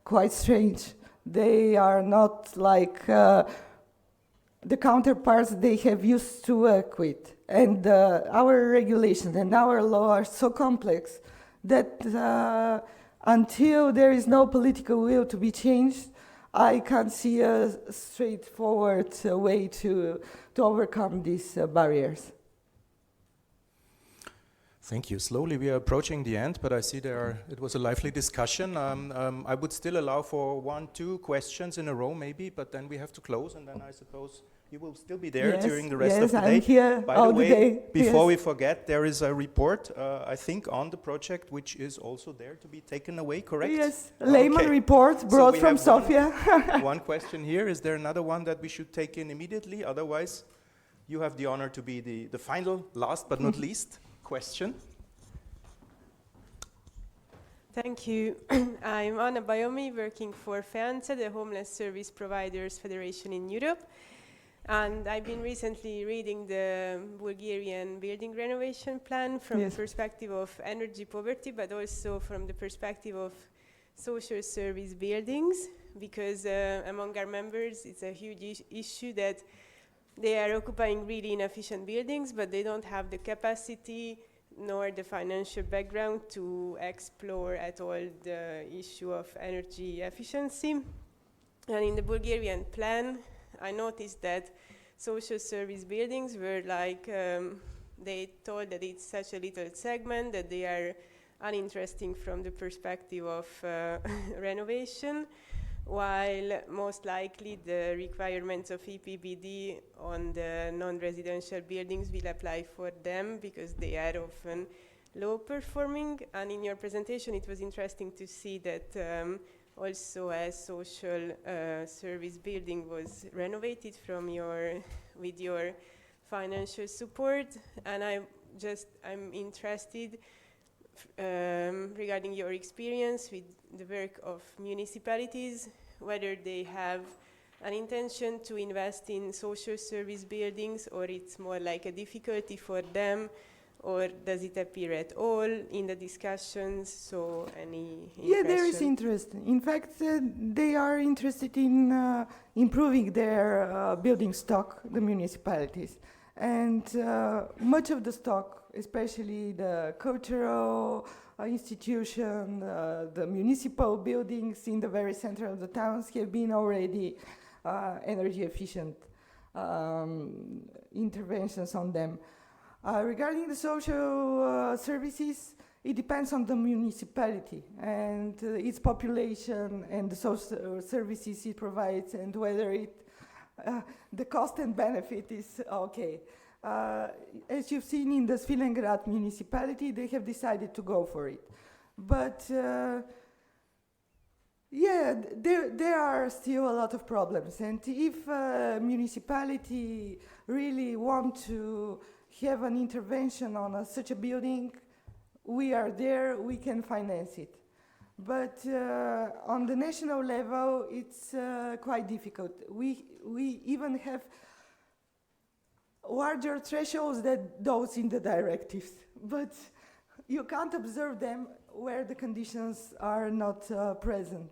quite strange. They are not like the counterparts they have used to work with. And our regulations and our law are so complex that until there is no political will to be changed, I can't see a straightforward way to overcome these barriers. Thank you. Slowly we are approaching the end, but I see it was a lively discussion. I would still allow for 1, 2 questions in a row maybe, but then we have to close, and then I suppose you will still be there during the rest of the day. Yes, I'm here By all the way, the day. before we Yes. forget, there is a report, I think, on the project, which is also there to be taken away, correct? Yes, layman Okay. report brought we from have Sofia. One question here. Is there another one that we should take in immediately? Otherwise, you have the honor to be the final, last but not least, question. Thank you. I'm Anna Bayomi, working for FEANSA, the Homeless Service Providers Federation in Europe. And I've been recently reading the Bulgarian building renovation plan from the perspective of energy poverty, but also from the perspective of social service buildings, because among our members, it's a huge issue that they are occupying really inefficient buildings, but they don't have the capacity nor the financial background to explore at all the issue of energy efficiency. And in the Bulgarian plan, I noticed that social service buildings were like, they told that it's such a little segment that they are uninteresting from the perspective of renovation, while most likely the requirements of EPBD on the non-residential buildings will apply for them because they are often low performing. And in your presentation, it was interesting to see that also a social service building was renovated with your financial support. And I'm interested regarding your experience with the work of municipalities, whether they have an intention to invest in social service buildings, or it's more like a difficulty for them, or does it appear at all in the discussions? So any impression? Yeah, there is interest. In fact, they are interested in improving their building stock, the municipalities. And much of the stock, especially the cultural institution, the municipal buildings in the very center of the towns have been already energy efficient interventions on them. Regarding the social services, it depends on the municipality and its population and the social services it provides, and whether the cost and benefit is okay. As you've seen in the Svilengrad municipality, they have decided to go for it. But yeah, there are still a lot of problems. And if a municipality really want to have an intervention on such a building, we are there, we can finance it. But on the national level, it's quite difficult. We even have larger thresholds than those in the directives, but you can't observe them where the conditions are not present.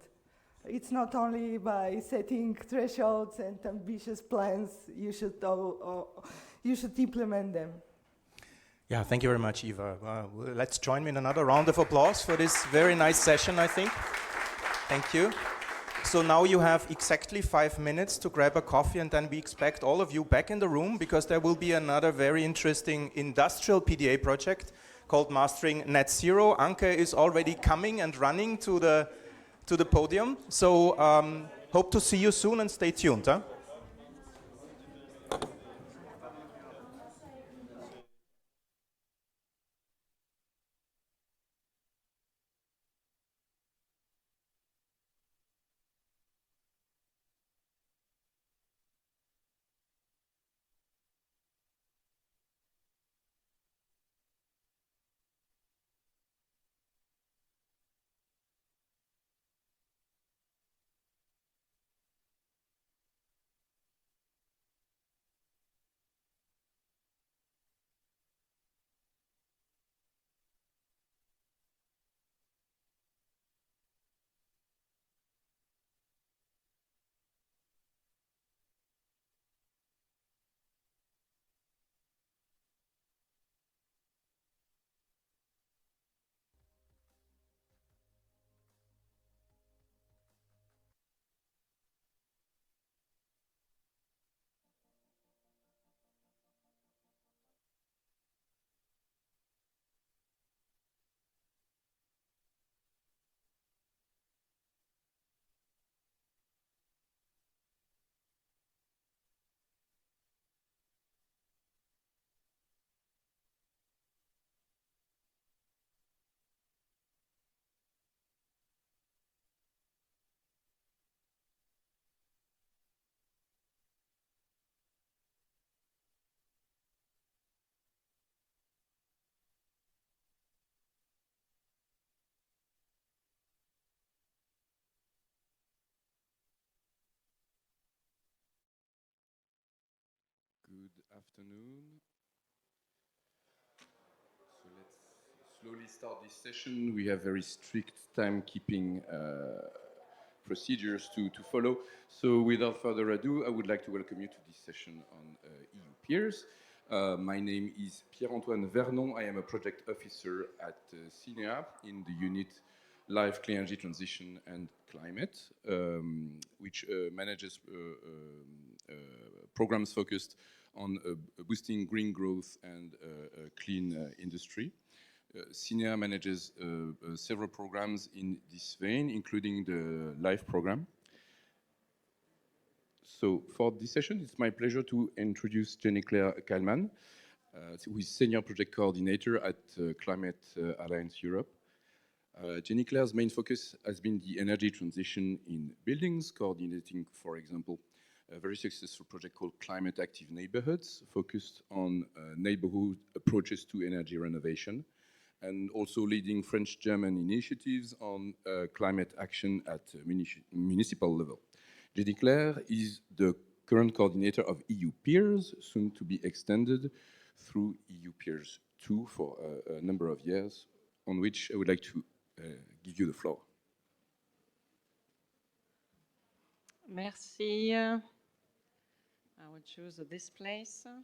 It's not only by setting thresholds and ambitious plans, you should implement them. Yeah, thank you very much, Eva. Let's join me in another round of applause for this very nice session, I think. Thank you. So now you have exactly 5 minutes to grab a coffee, and then we expect all of you back in the room, because there will be another very interesting industrial PDA project called Mastering Net Zero. Anke is already coming and running to the podium. So hope to see you soon, and stay tuned. Huh? afternoon. So let's slowly start this session. We have very strict timekeeping procedures to follow. So without further ado, I would like to welcome you to this session on EU peers. My name is Pierre-Antoine Vernon. I am a project officer at CINEA in the unit Life, Clean Energy Transition and Climate, which manages programs focused on boosting green growth and clean industry. CINEA manages several programs in this vein, including the LIFE program. So for this session, it's my pleasure to introduce Jenny-Claire Kalman, who is Senior Project Coordinator at Climate Alliance Europe. Jenny-Claire's main focus has been the energy transition in buildings, coordinating, for example, a very successful project called Climate Active Neighborhoods, focused on neighborhood approaches to energy renovation, and also leading French-German initiatives on climate action at municipal level. Jenny-Claire is the current coordinator of EU Peers, soon to be extended through EU Peers 2 for a number of years, on which I would like to give you the floor. Merci. I will choose this place. Okay.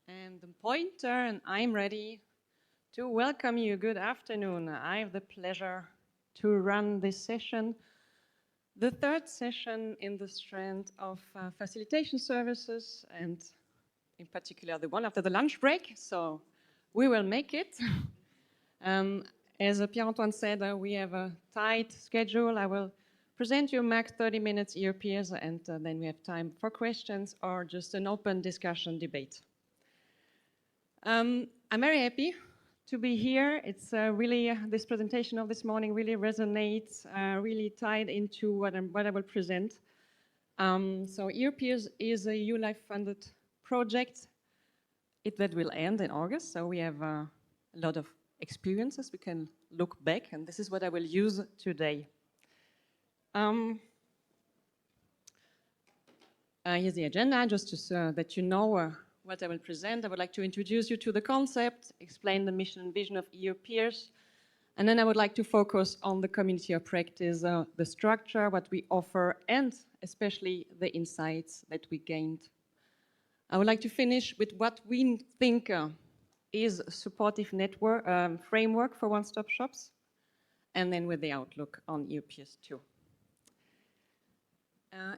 And the pointer, and I'm ready to welcome you. Good afternoon. I have the pleasure to run this session, the third session in the strand of facilitation services, and in particular the one after the lunch break, so we will make it. As Pierre-Antoine said, we have a tight schedule. I will present you max 30 minutes EU peers, and then we have time for questions or just an open discussion debate. I'm very happy to be here. It's really, this presentation of this morning really resonates, really tied into what I will present. So EU Peers is a EU Life funded project that will end in August. So we have a lot of experiences we can look back, and this is what I will use today. Here's the agenda, just to that you know what I will present. I would like to introduce you to the concept, explain the mission and vision of EU Peers, and then I would like to focus on the community of practice, the structure, what we offer, and especially the insights that we gained. I would like to finish with what we think is a supportive network framework for one-stop shops, and then with the outlook on EU Peers 2.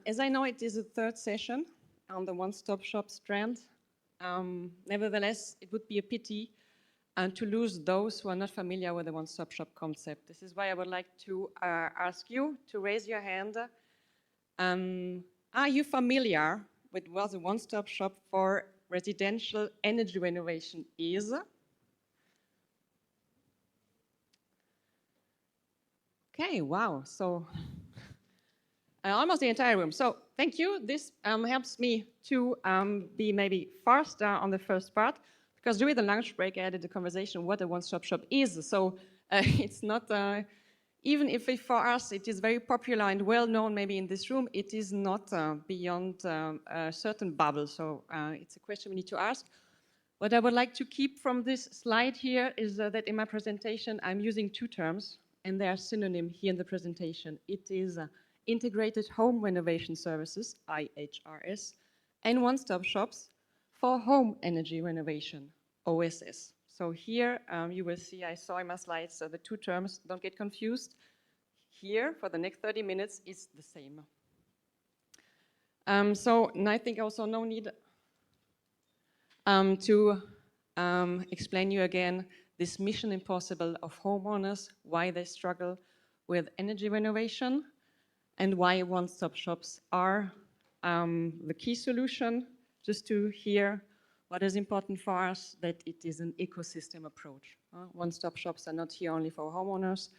As I know, it is the third session on the one-stop shop strand. Nevertheless, it would be a pity to lose those who are not familiar with the one-stop shop concept. This is why I would like to ask you to raise your hand. Are you familiar with what the one-stop shop for residential energy renovation is? Okay, wow, so almost the entire room. So thank you. This helps me to be maybe faster on the first part, because during the lunch break I added the conversation what a one-stop shop is. So it's not, even if for us it is very popular and well known maybe in this room, it is not beyond a certain bubble. So it's a question we need to ask. What I would like to keep from this slide here is that in my presentation I'm using two terms, and they are synonym here in the presentation. It is Integrated Home Renovation Services, IHRS, and one-stop shops for home energy renovation, OSS. So here you will see, I saw in my slides, the two terms, don't get confused. Here, for the next 30 minutes, it's the same. So and I think also no need to explain you again this mission impossible of homeowners, why they struggle with energy renovation, and why one-stop shops are the key solution. Just to hear what is important for us, that it is an ecosystem approach. One-stop shops are not here only for homeowners,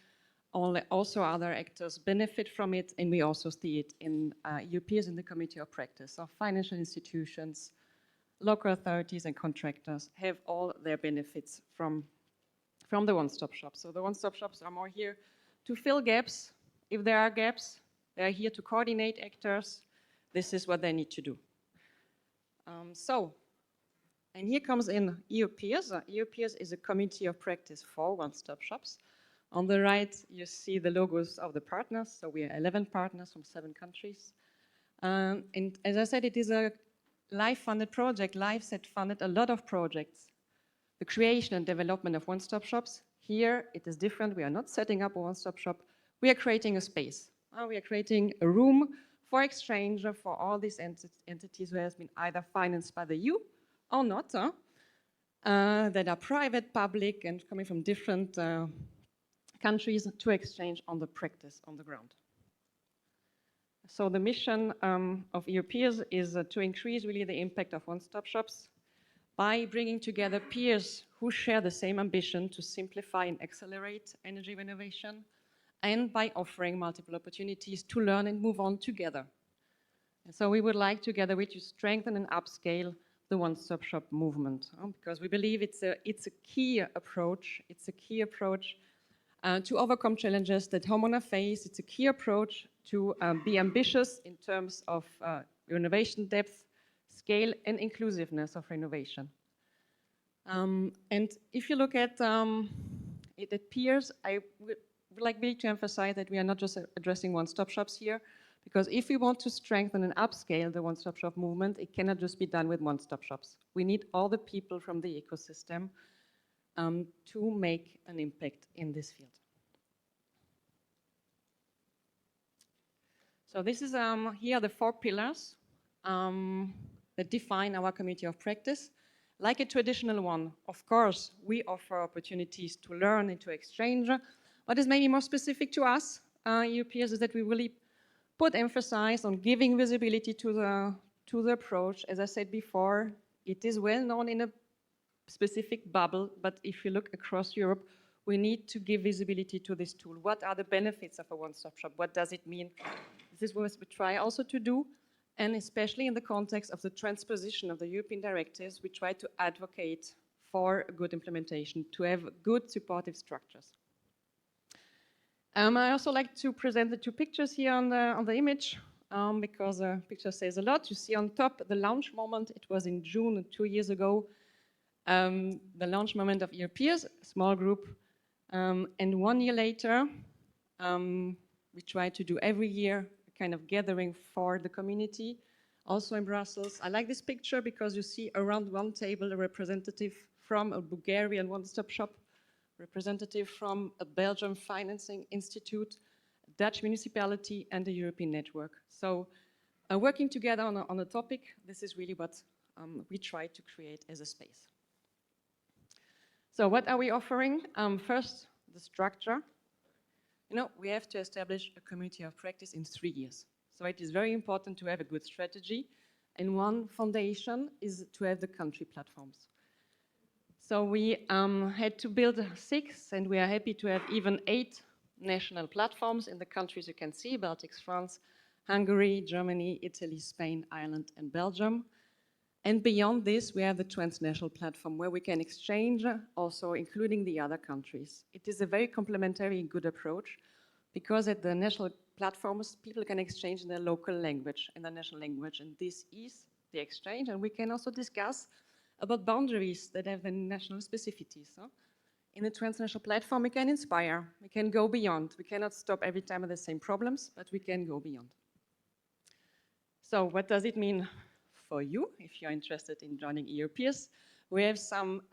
also other actors benefit from it, and we also see it in EU Peers in the community of practice. So financial institutions, local authorities and contractors have all their benefits from from the one-stop shop. So the one-stop shops are more here to fill gaps. If there are gaps, they are here to coordinate actors. This is what they need to do. And here comes in EU Peers. EU Peers is a community of practice for one-stop shops. On the right, you see the logos of the partners. So we are 11 partners from 7 countries. And as I said, it is a live-funded project. LiveSet funded a lot of projects. The creation and development of one-stop shops. Here, it is different. We are not setting up a one-stop shop. We are creating a space. We are creating a room for exchange for all these entities who has been either financed by the EU or not, that are private, public, and coming from different countries to exchange on the practice on the ground. So the mission of EU Peers is to increase really the impact of one-stop shops by bringing together peers who share the same ambition to simplify and accelerate energy renovation, and by offering multiple opportunities to learn and move on together. And so we would like together with you strengthen and upscale the one-stop shop movement, because we believe it's a key approach. It's a key approach to overcome challenges that homeowners face. It's a key approach to be ambitious in terms of renovation depth, scale, and inclusiveness of renovation. And if you look at it at peers, I would like really to emphasize that we are not just addressing one-stop shops here, because if we want to strengthen and upscale the one-stop shop movement, it cannot just be done with one-stop shops. We need all the people from the ecosystem to make an impact in this field. So this is here are the 4 pillars that define our community of practice. Like a traditional one, of course, we offer opportunities to learn and to exchange. What is maybe more specific to us, EU Peers, is that we really put emphasis on giving visibility to the approach. As I said before, it is well known in a specific bubble, but if you look across Europe, we need to give visibility to this tool. What are the benefits of a one-stop shop? What does it mean? This is what we try also to do, and especially in the context of the transposition of the European directives, we try to advocate for a good implementation, to have good supportive structures. I also like to present the 2 pictures here on the image, because the picture says a lot. You see on top the launch moment. It was in June 2 years ago, the launch moment of EU Peers, a small group. And 1 year later, we try to do every year a kind of gathering for the community, also in Brussels. I like this picture because you see around one table a representative from a Bulgarian one-stop shop, representative from a Belgian financing institute, a Dutch municipality, and the European network. So working together on a topic, this is really what we try to create as a space. So what are we offering? First, the structure. You know, we have to establish a community of practice in 3 years. So it is very important to have a good strategy. And one foundation is to have the country platforms. So we had to build 6, and we are happy to have even 8 national platforms in the countries you can see: Baltics, France, Hungary, Germany, Italy, Spain, Ireland, and Belgium. And beyond this, we have the transnational platform where we can exchange, also including the other countries. It is a very complementary and good approach, because at the national platforms, people can exchange in their local language, in their national language, and this is the exchange. And we can also discuss about boundaries that have the national specificities. So in the transnational platform, we can inspire, we can go beyond. We cannot stop every time with the same problems, but we can go beyond. So what does it mean for you, if you're interested in joining EU Peers? We have some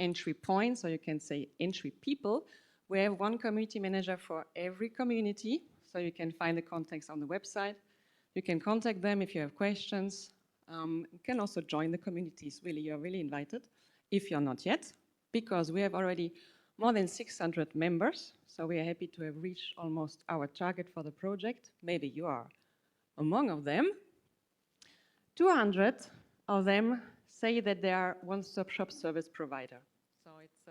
entry points, or you can say entry people. We have one community manager for every community, so you can find the contacts on the website. You can contact them if you have questions. You can also join the communities. Really, you're really invited if you're not yet, because we have already more than 600 members, so we are happy to have reached almost our target for the project. Maybe you are among of them. 200 of them say that they are one-stop shop service provider. So it's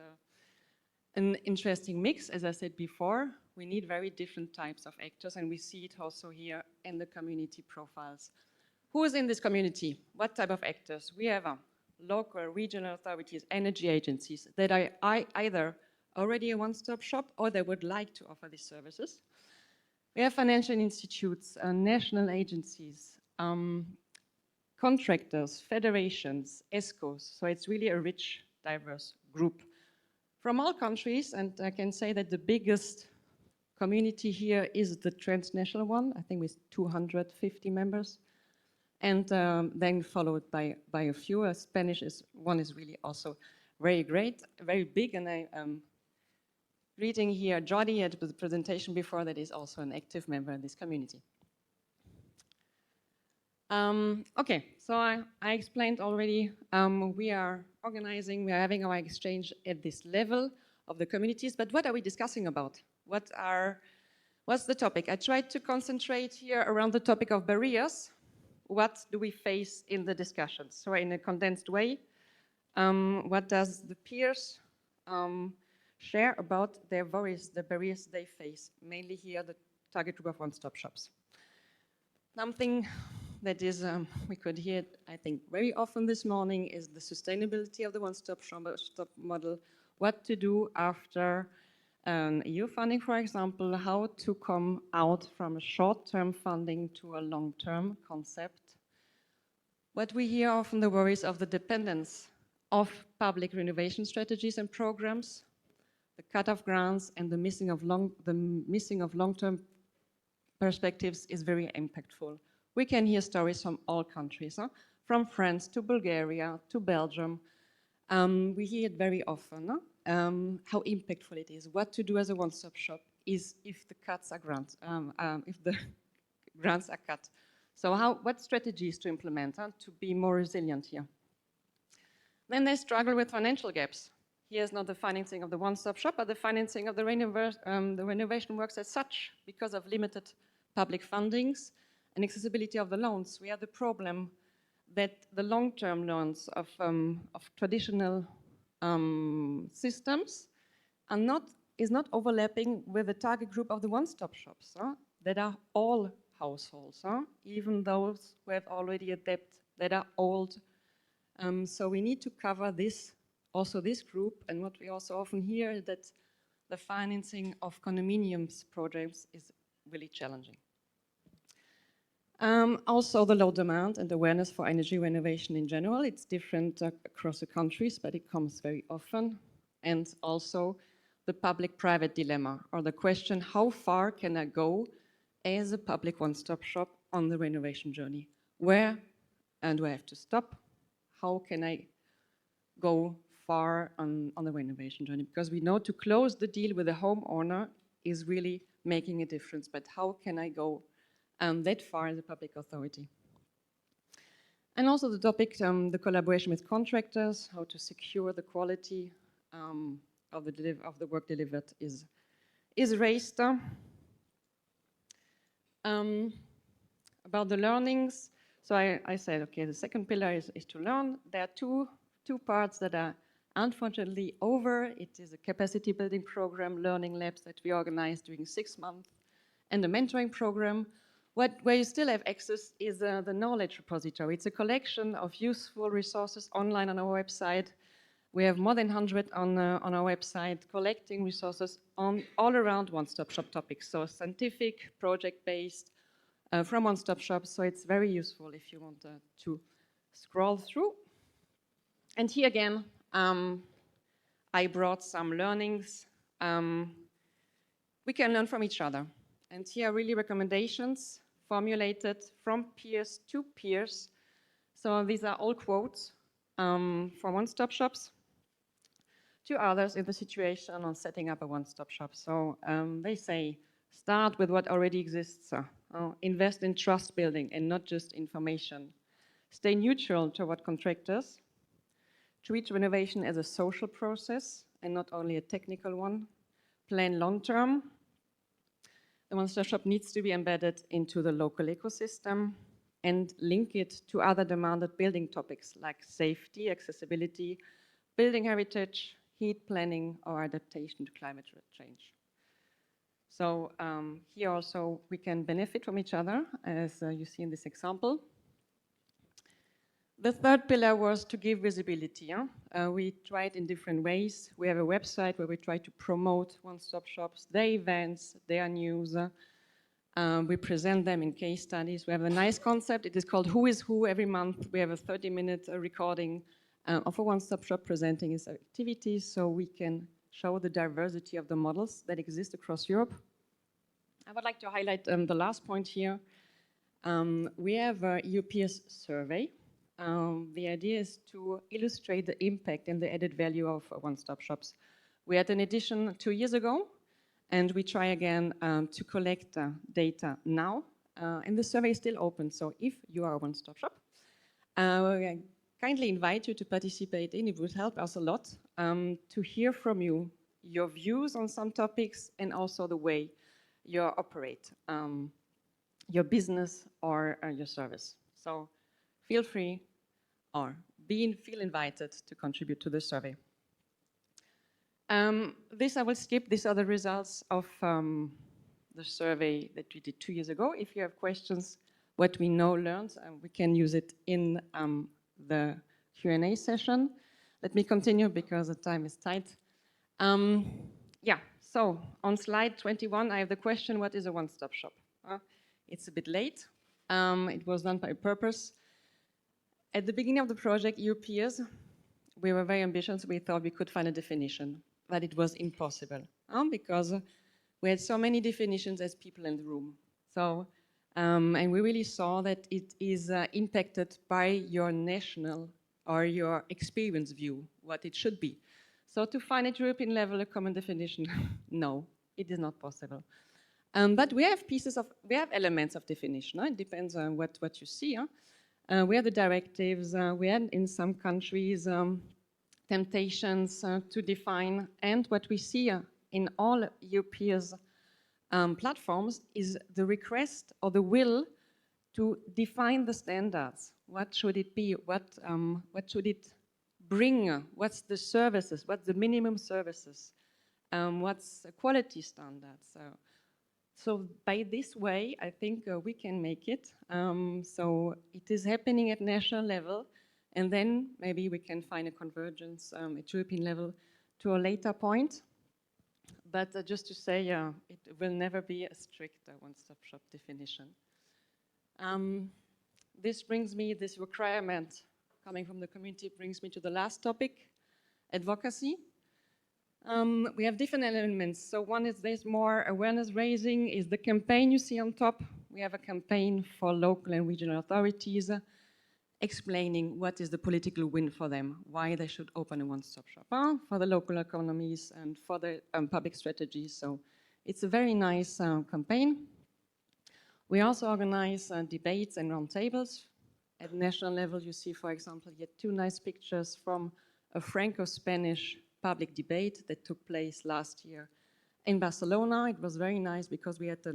an interesting mix. As I said before, we need very different types of actors, and we see it also here in the community profiles. Who is in this community? What type of actors? We have local, regional authorities, energy agencies that are either already a one-stop shop or they would like to offer these services. We have financial institutes, national agencies, contractors, federations, ESCOs, so it's really a rich, diverse group from all countries, and I can say that the biggest community here is the transnational one, I think with 250 members, and then followed by a few. Spanish one is really also very great, very big, and I reading here, Jordi had the presentation before that is also an active member in this community. Okay, so I explained already, we are organizing, we are having our exchange at this level of the communities, but what are we discussing about? What's the topic? I tried to concentrate here around the topic of barriers. What do we face in the discussions? So in a condensed way, what does the peers share about their worries, the barriers they face, mainly here the target group of one-stop shops. Something that is, we could hear, I think, very often this morning is the sustainability of the one-stop shop model, what to do after EU funding, for example, how to come out from a short-term funding to a long-term concept. What we hear often, the worries of the dependence of public renovation strategies and programs, the cut-off grants, and the missing of long-term perspectives is very impactful. We can hear stories from all countries, from France to Bulgaria to Belgium. We hear it very often, how impactful it is. What to do as a one-stop shop is if the cuts are if the grants are cut. So what strategies to implement to be more resilient here? Then they struggle with financial gaps. Here's not the financing of the one-stop shop, but the financing of the renovation works as such because of limited public fundings and accessibility of the loans. We have the problem that the long-term loans of traditional systems is not overlapping with the target group of the one-stop shops that are all households, even those who have already a debt that are old. So we need to cover this group, and what we also often hear is that the financing of condominiums projects is really challenging. Also the low demand and awareness for energy renovation in general. It's different across the countries, but it comes very often. And also the public-private dilemma, or the question, how far can I go as a public one-stop shop on the renovation journey? Where do I have to stop? How can I go far on the renovation journey? Because we know to close the deal with the homeowner is really making a difference, but how can I go that far as a public authority? And also the topic, the collaboration with contractors, how to secure the quality of the work delivered is raised. About the learnings, so I said, okay, the second pillar is to learn. There are two parts that are unfortunately over. It is a capacity building program, learning labs that we organized during 6 months, and a mentoring program. Where you still have access is the knowledge repository. It's a collection of useful resources online on our website. We have more than 100 on our website collecting resources on all around one-stop shop topics. So scientific, project-based, from one-stop shops. So it's very useful if you want to scroll through. And here again, I brought some learnings. We can learn from each other. And here are really recommendations formulated from peers to peers. So these are all quotes from one-stop shops to others in the situation on setting up a one-stop shop. So they say, start with what already exists. Invest in trust building and not just information. Stay neutral toward contractors. Treat renovation as a social process and not only a technical one. Plan long-term. The one-stop shop needs to be embedded into the local ecosystem and link it to other demanded building topics like safety, accessibility, building heritage, heat planning, or adaptation to climate change. So here also we can benefit from each other, as you see in this example. The third pillar was to give visibility. We tried in different ways. We have a website where we try to promote one-stop shops, their events, their news. We present them in case studies. We have a nice concept. It is called Who is Who. Every month we have a 30-minute recording of a one-stop shop presenting its activities so we can show the diversity of the models that exist across Europe. I would like to highlight the last point here. We have a EU peers survey. The idea is to illustrate the impact and the added value of one-stop shops. We had an edition 2 years ago, and we try again to collect data now. And the survey is still open, so if you are a one-stop shop, I kindly invite you to participate in. It would help us a lot to hear from you, your views on some topics, and also the way you operate your business or your service. So feel free or feel invited to contribute to the survey. This I will skip. These are the results of the survey that we did 2 years ago. If you have questions, what we now learned, we can use it in the Q&A session. Let me continue because the time is tight. Yeah, so on slide 21, I have the question, what is a one-stop shop? It's a bit late. It was done by purpose. At the beginning of the project, EU peers, we were very ambitious. We thought we could find a definition, but it was impossible because we had so many definitions as people in the room. So, and we really saw that it is impacted by your national or your experience view, what it should be. So to find at European level a common definition, no, it is not possible. But we have we have elements of definition. It depends on what you see. We have the directives. We had in some countries temptations to define. And what we see in all EU peers platforms is the request or the will to define the standards. What should it be? What should it bring? What's the services? What's the minimum services? What's the quality standards? So by this way, I think we can make it. So it is happening at national level, and then maybe we can find a convergence at European level to a later point. But just to say, it will never be a strict one-stop shop definition. This requirement coming from the community brings me to the last topic, advocacy. We have different elements. So one is there's more awareness raising, is the campaign you see on top. We have a campaign for local and regional authorities explaining what is the political win for them, why they should open a one-stop shop for the local economies and for the public strategies. So it's a very nice campaign. We also organize debates and roundtables. At national level, you see, for example, yet 2 nice pictures from a Franco-Spanish public debate that took place last year in Barcelona. It was very nice because we had a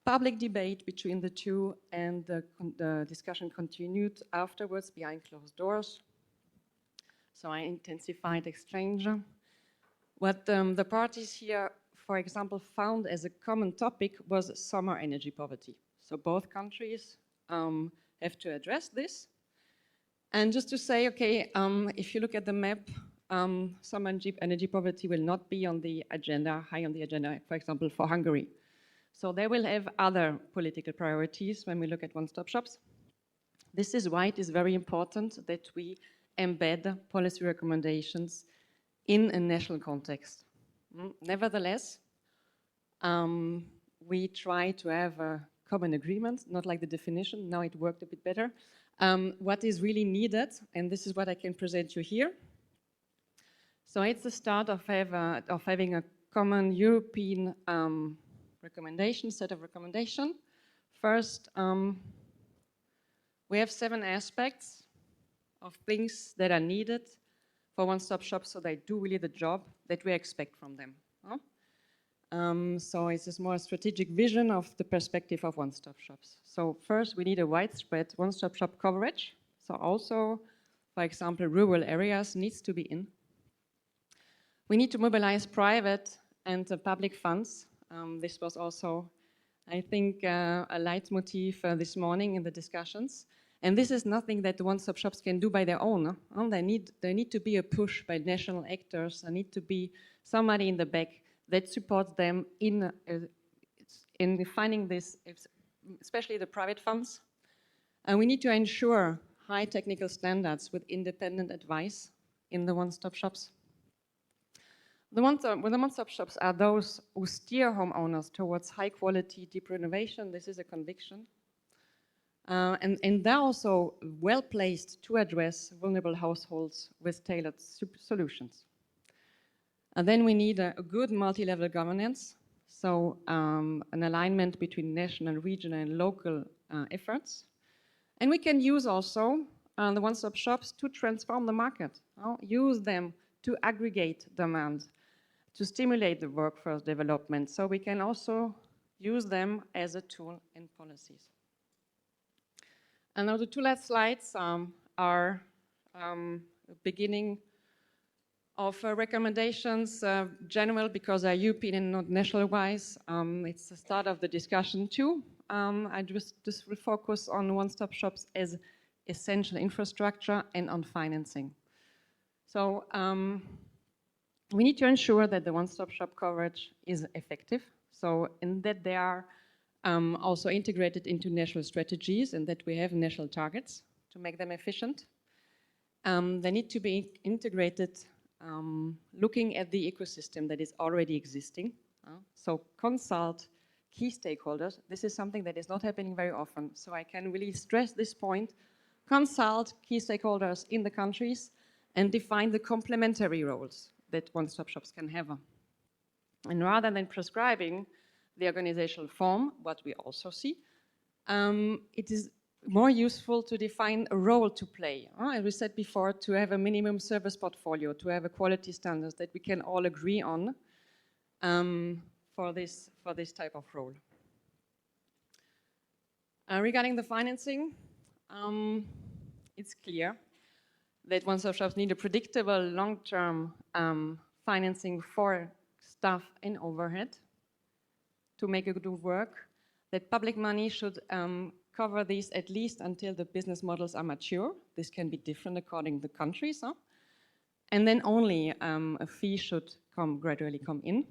public debate between the two, and the discussion continued afterwards behind closed doors. So I intensified exchange. What the parties here, for example, found as a common topic was summer energy poverty. So both countries have to address this. And just to say, okay, if you look at the map, summer energy poverty will not be on the agenda, high on the agenda, for example, for Hungary. So they will have other political priorities when we look at one-stop shops. This is why it is very important that we embed policy recommendations in a national context. Nevertheless, we try to have a common agreement, not like the definition. Now it worked a bit better. What is really needed, and this is what I can present you here. So it's the start of having a common European set of recommendation. First, we have 7 aspects of things that are needed for one-stop shops so they do really the job that we expect from them. So it's just more a strategic vision of the perspective of one-stop shops. So first, we need a widespread one-stop shop coverage. So also, for example, rural areas needs to be in. We need to mobilize private and public funds. This was also, I think, a leitmotif this morning in the discussions. And this is nothing that the one-stop shops can do by their own. There need to be a push by national actors. There need to be somebody in the back that supports them in defining this, especially the private funds. And we need to ensure high technical standards with independent advice in the one-stop shops. The one-stop shops are those who steer homeowners towards high quality, deep renovation. This is a conviction. And they're also well placed to address vulnerable households with tailored solutions. And then we need a good multi-level governance, so an alignment between national, regional, and local efforts. And we can use also the one-stop shops to transform the market, use them to aggregate demand, to stimulate the workforce development. So we can also use them as a tool in policies. And now the two last slides are beginning of recommendations, general because they're European and not national-wise. It's the start of the discussion too. I just will focus on one-stop shops as essential infrastructure and on financing. So we need to ensure that the one-stop shop coverage is effective. So in that they are also integrated into national strategies and that we have national targets to make them efficient. They need to be integrated looking at the ecosystem that is already existing. So consult key stakeholders. This is something that is not happening very often. So I can really stress this point. Consult key stakeholders in the countries and define the complementary roles that one-stop shops can have. And rather than prescribing the organizational form, what we also see, it is more useful to define a role to play. As we said before, to have a minimum service portfolio, to have a quality standards that we can all agree on for this type of role. Regarding the financing, it's clear that one-stop shops need a predictable long-term financing for staff and overhead to make it work, that public money should cover these at least until the business models are mature. This can be different according to the countries. And then only a fee should gradually come in.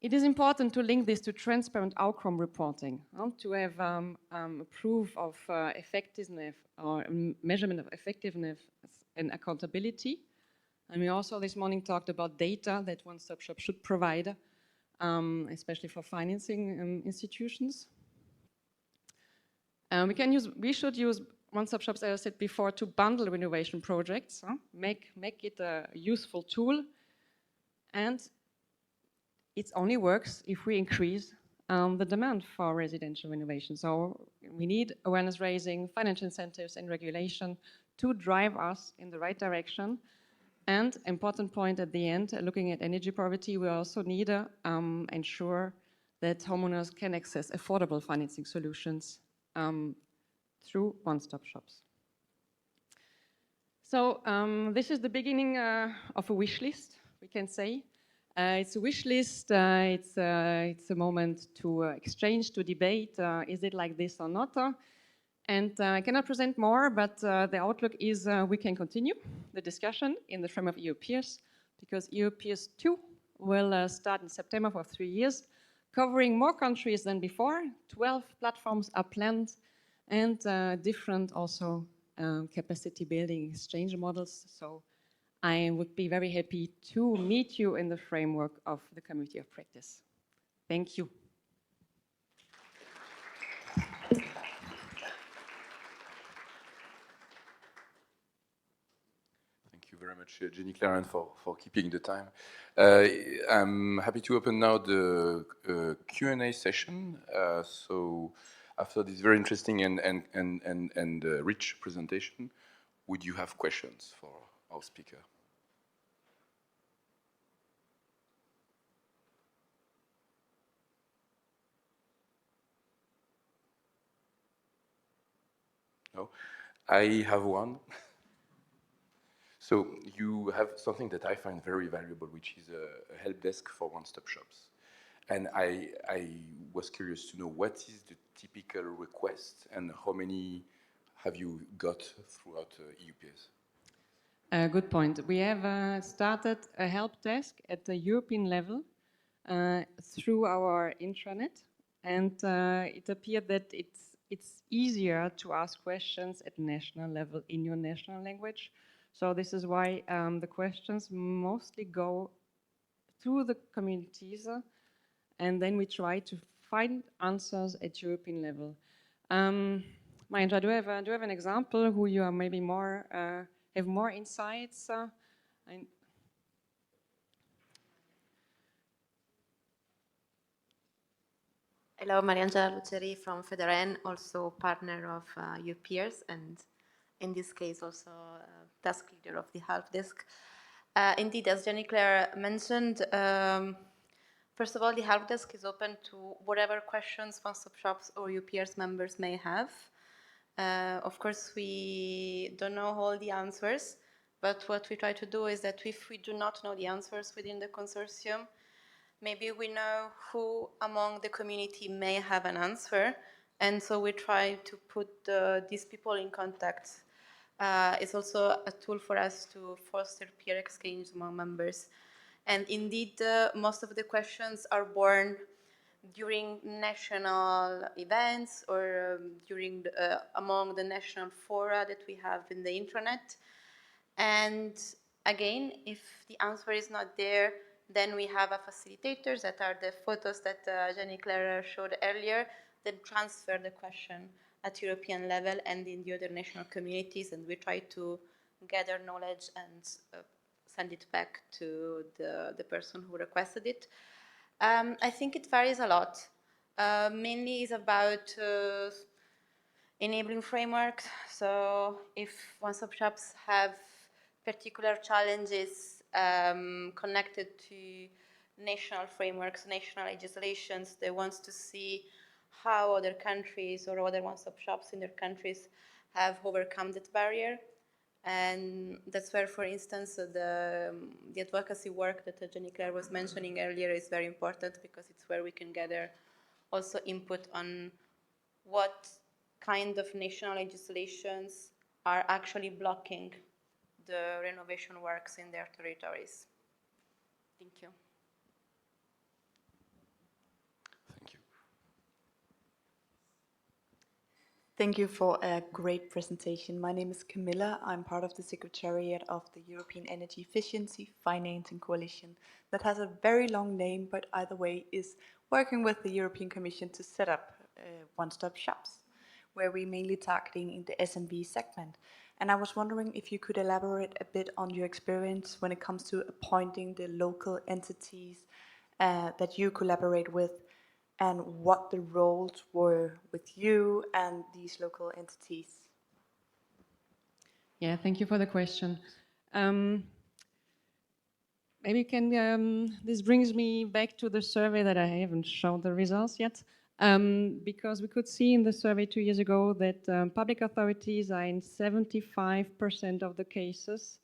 It is important to link this to transparent outcome reporting, to have proof of effectiveness or measurement of effectiveness and accountability. And we also this morning talked about data that one-stop shop should provide, especially for financing institutions. We should use one-stop shops, as I said before, to bundle renovation projects, make it a useful tool, and it only works if we increase the demand for residential renovation. So we need awareness raising, financial incentives, and regulation to drive us in the right direction. And important point at the end, looking at energy poverty, we also need to ensure that homeowners can access affordable financing solutions through one-stop shops. So this is the beginning of a wish list, we can say. It's a wish list, it's a moment to exchange, to debate, is it like this or not? And I cannot present more, but the outlook is we can continue the discussion in the frame of EU Peers, because EU Peers 2 will start in September for 3 years, covering more countries than before. 12 platforms are planned, and different also capacity building exchange models. So I would be very happy to meet you in the framework of the Community of Practice. Thank you. Thank you very much, Jenny Claren, for keeping the time. I'm happy to open now the Q&A session. So after this very interesting and rich presentation, would you have questions for our speaker? No? I have one. So you have something that I find very valuable, which is a help desk for one-stop shops. And I was curious to know what is the typical requests, and how many have you got throughout EUPS? Good point. We have started a help desk at the European level through our intranet, and it appeared that it's easier to ask questions at national level in your national language. So this is why the questions mostly go through the communities, and then we try to find answers at European level. Mahendra, do you have an example who you are maybe more have more insights? Hello, Mariangela Luceri from Federen, also partner of UPeers, and in this case also task leader of the help desk. Indeed, as Jenny Claire mentioned, first of all, the help desk is open to whatever questions one-stop shops or UPeers members may have. Of course, we don't know all the answers, but what we try to do is that if we do not know the answers within the consortium, maybe we know who among the community may have an answer, and so we try to put these people in contact. It's also a tool for us to foster peer exchange among members. And indeed, most of the questions are born during national events or during among the national fora that we have in the intranet. And again, if the answer is not there, then we have a facilitators that are the photos that Jenny Claire showed earlier, that transfer the question at European level and in the other national communities, and we try to gather knowledge and send it back to the person who requested it. I think it varies a lot. Mainly is about enabling frameworks. So if one-stop shops have particular challenges connected to national frameworks, national legislations, they want to see how other countries or other one-stop shops in their countries have overcome that barrier. And that's where, for instance, the advocacy work that Jenny Claire was mentioning earlier is very important, because it's where we can gather also input on what kind of national legislations are actually blocking the renovation works in their territories. Thank you. Thank you. Thank you for a great presentation. My name is Camilla. I'm part of the Secretariat of the European Energy Efficiency Financing Coalition that has a very long name, but either way is working with the European Commission to set up one-stop shops, where we're mainly targeting in the SMB segment. And I was wondering if you could elaborate a bit on your experience when it comes to appointing the local entities that you collaborate with, and what the roles were with you and these local entities. Yeah, thank you for the question. Maybe you can, this brings me back to the survey that I haven't shown the results yet, because we could see in the survey 2 years ago that public authorities are in 75% of the cases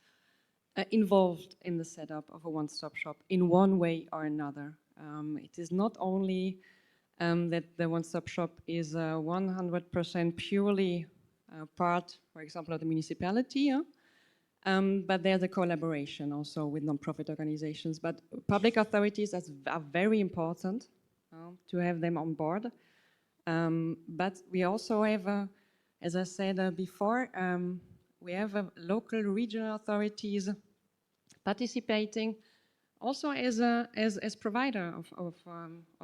involved in the setup of a one-stop shop in one way or another. It is not only that the one-stop shop is 100% purely part, for example, of the municipality, but there's a collaboration also with non-profit organizations. But public authorities are very important to have them on board. But we also have, as I said before, we have local regional authorities participating also as provider of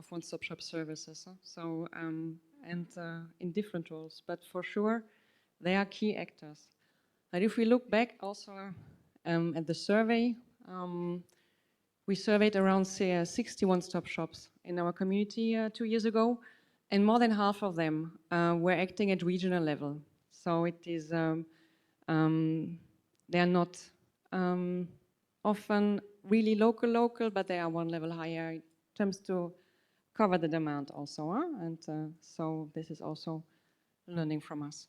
one-stop shop services. So and in different roles, but for sure they are key actors. But if we look back also at the survey, we surveyed around 60 one-stop shops in our community 2 years ago, and more than half of them were acting at regional level. So it is they are not often really local, but they are one level higher in terms to cover the demand also. And so this is also learning from us.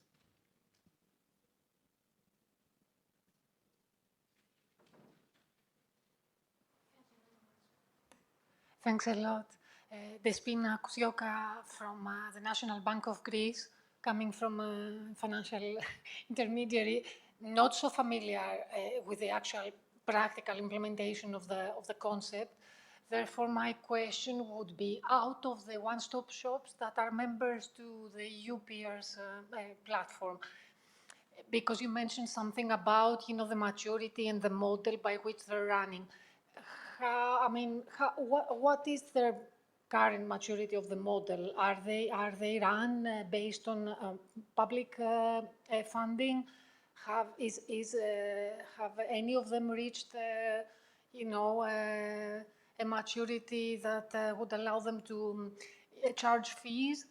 Thanks a lot. Despina Kusioka from the National Bank of Greece, coming from a financial intermediary, not so familiar with the actual practical implementation of the concept. Therefore, my question would be, out of the one-stop shops that are members to the EU peers platform, because you mentioned something about, the maturity and the model by which they're running. What is their current maturity of the model? Are they run based on public funding? Have any of them reached, a maturity that would allow them to charge fees?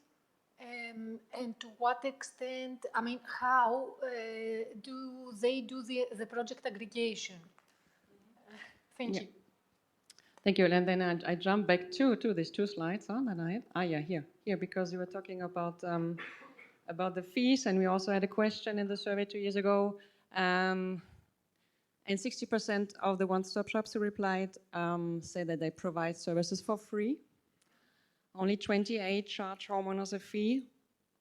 And to what extent, how do they do the project aggregation? Thank you. Thank you. And then I jump back to these two slides. Here, because you were talking about the fees, and we also had a question in the survey 2 years ago. And 60% of the one-stop shops who replied say that they provide services for free. Only 28 charge homeowners a fee,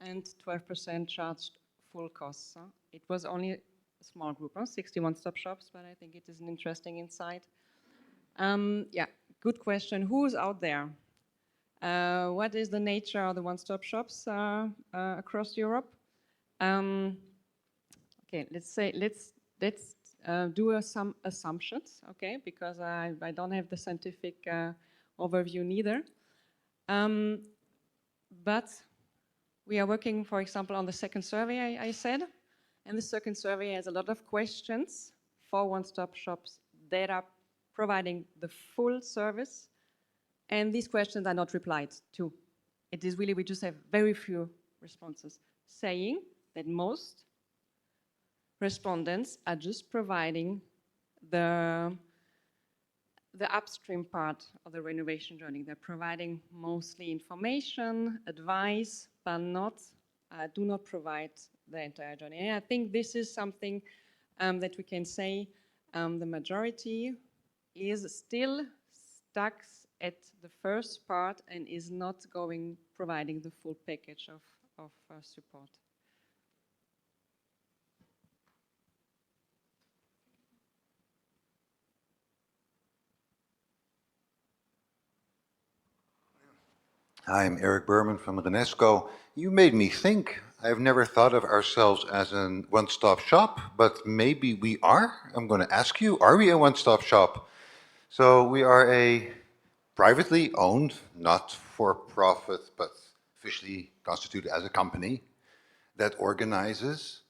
and 12% charged full costs. It was only a small group, 60 one-stop shops, but I think it is an interesting insight. Good question. Who's out there? What is the nature of the one-stop shops across Europe? Okay, let's do some assumptions, okay, because I don't have the scientific overview neither. But we are working, for example, on the second survey I said, and the second survey has a lot of questions for one-stop shops that are providing the full service, and these questions are not replied to. It is really, we just have very few responses saying that most respondents are just providing the upstream part of the renovation journey. They're providing mostly information, advice, but do not provide the entire journey. And I think this is something that we can say the majority is still stuck at the first part and is not providing the full package of support. Hi, I'm Eric Berman from Renesco. You made me think. I've never thought of ourselves as a one-stop shop, but maybe we are. I'm going to ask you, are we a one-stop shop? So we are a privately owned, not for profit, but officially constituted as a company that organizes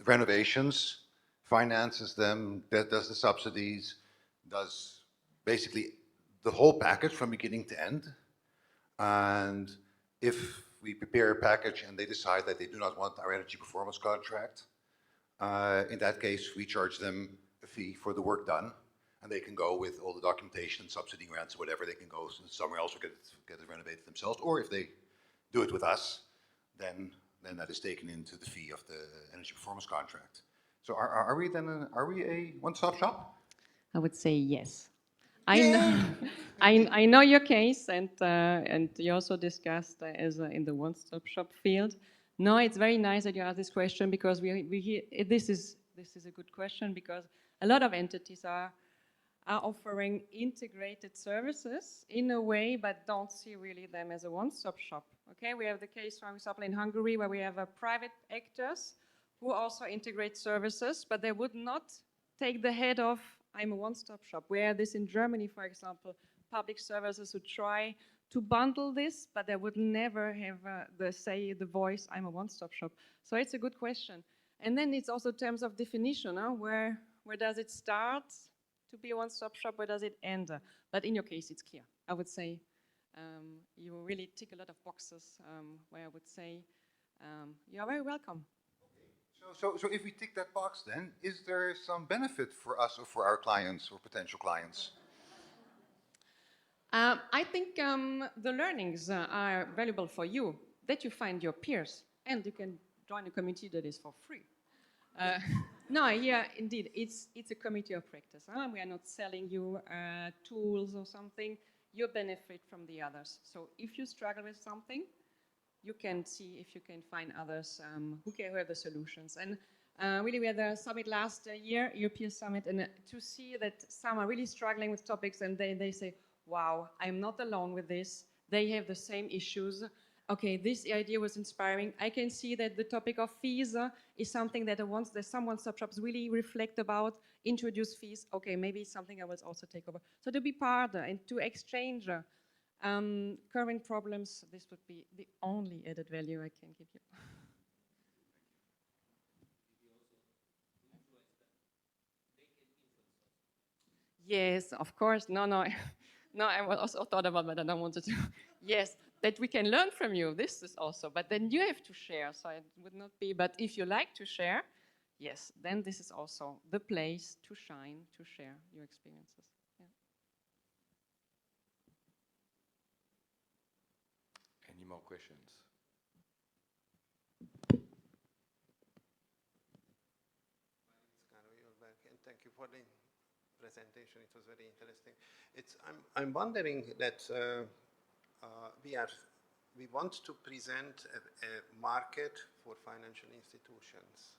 renovations, finances them, that does the subsidies, does basically the whole package from beginning to end. And if we prepare a package and they decide that they do not want our energy performance contract, in that case, we charge them a fee for the work done, and they can go with all the documentation, subsidy grants, or whatever. They can go somewhere else or get it renovated themselves. Or if they do it with us, then that is taken into the fee of the energy performance contract. So are we a one-stop shop? I would say yes. I know your case, and you also discussed in the one-stop shop field. No, it's very nice that you asked this question, because we hear this is a good question, because a lot of entities are offering integrated services in a way, but don't see really them as a one-stop shop. Okay, we have the case, for example, in Hungary, where we have private actors who also integrate services, but they would not take the head of I'm a one-stop shop. We have this in Germany, for example, public services who try to bundle this, but they would never have the voice, I'm a one-stop shop. So it's a good question. And then it's also in terms of definition, where does it start to be a one-stop shop, where does it end? But in your case, it's clear. I would say you really tick a lot of boxes, where I would say you are very welcome. So if we tick that box, then is there some benefit for us or for our clients or potential clients? I think the learnings are valuable for you, that you find your peers, and you can join a community that is for free. No, yeah, indeed, it's a community of practice. We are not selling you tools or something. you benefit from the others. So if you struggle with something, you can see if you can find others who have the solutions. And really, we had a summit last year, European Summit, and to see that some are really struggling with topics, and they say, wow, I'm not alone with this. They have the same issues. Okay, this idea was inspiring. I can see that the topic of fees is something that some one-stop shops really reflect about, introduce fees. Okay, maybe it's something I will also take over. So to be part and to exchange current problems, this would be the only added value I can give you. Yes, of course. No, no. No, I also thought about that and I wanted to. Yes, that we can learn from you. This is also, but then you have to share. So it would not be, but if you like to share, yes, then this is also the place to shine, to share your experiences. Yeah. Any more questions? And thank you for the presentation. It was very interesting. I'm wondering that we want to present a market for financial institutions.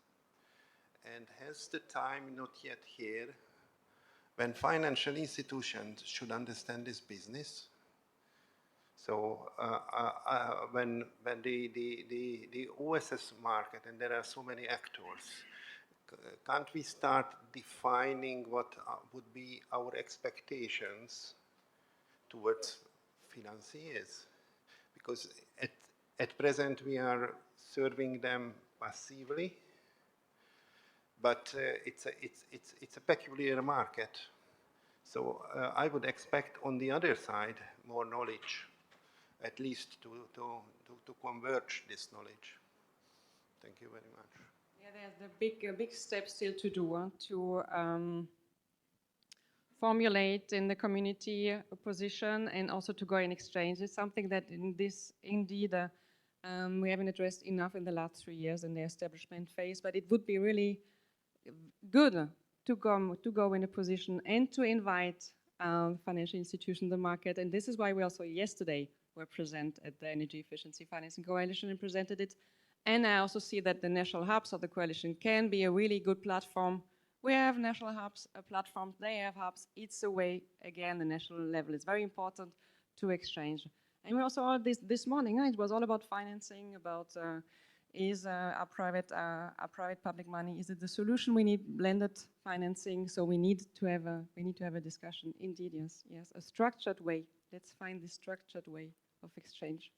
And has the time not yet here when financial institutions should understand this business? So when the OSS market, and there are so many actors, can't we start defining what would be our expectations towards financiers? Because at present we are serving them passively, but it's a peculiar market. So I would expect on the other side more knowledge, at least to converge this knowledge. Thank you very much. Yeah, there's the big step still to do, to formulate in the community a position and also to go in exchange. It's something that indeed we haven't addressed enough in the last 3 years in the establishment phase, but it would be really good to go in a position and to invite financial institutions in the market. And this is why we also yesterday were present at the Energy Efficiency Financing Coalition and presented it. And I also see that the national hubs of the coalition can be a really good platform. We have national hubs, platforms, they have hubs. It's a way, again, the national level is very important to exchange. And we also, this morning, it was all about financing, about is our private public money, is it the solution? We need blended financing, so we need to have a discussion. Indeed, yes, a structured way. Let's find the structured way of exchange.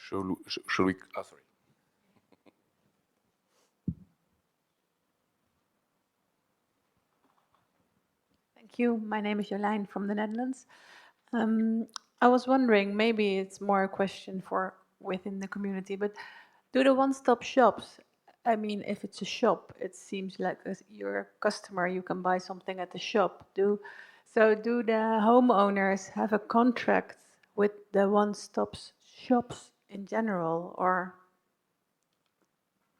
Should we? Oh, sorry. Thank you. My name is Jolijn from the Netherlands. I was wondering, maybe it's more a question for within the community, but do the one-stop shops, I mean, if it's a shop, it seems like you're a customer, you can buy something at the shop. Do the homeowners have a contract with the one-stop shops in general, or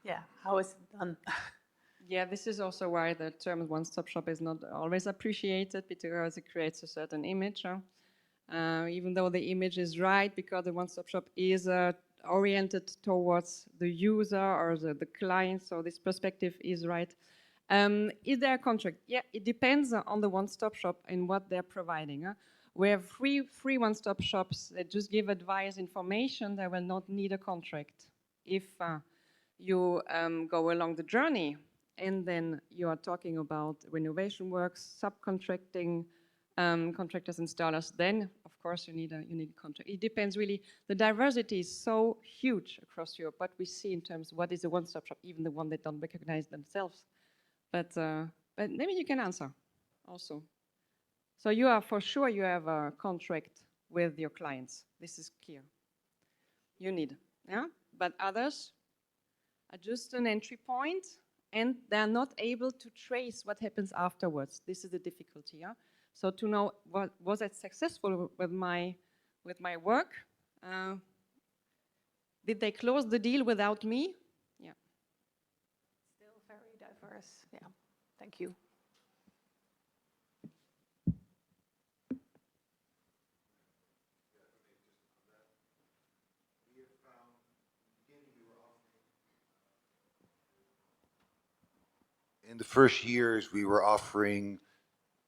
yeah, how is it done? Yeah, this is also why the term one-stop shop is not always appreciated, because it creates a certain image. Even though the image is right, because the one-stop shop is oriented towards the user or the client, so this perspective is right. Is there a contract? Yeah, it depends on the one-stop shop and what they're providing. We have free one-stop shops that just give advice, information. They will not need a contract. If you go along the journey and then you are talking about renovation works, subcontracting, contractors, installers, then of course you need a contract. It depends really. The diversity is so huge across Europe, but we see in terms of what is a one-stop shop, even the one that don't recognize themselves. But maybe you can answer also. So you are for sure you have a contract with your clients. This is clear. You need, yeah. But others are just an entry point, and they're not able to trace what happens afterwards. This is the difficulty, yeah. So to know was I successful with my work? Did they close the deal without me? Yeah. Thank you. In the first years, we were offering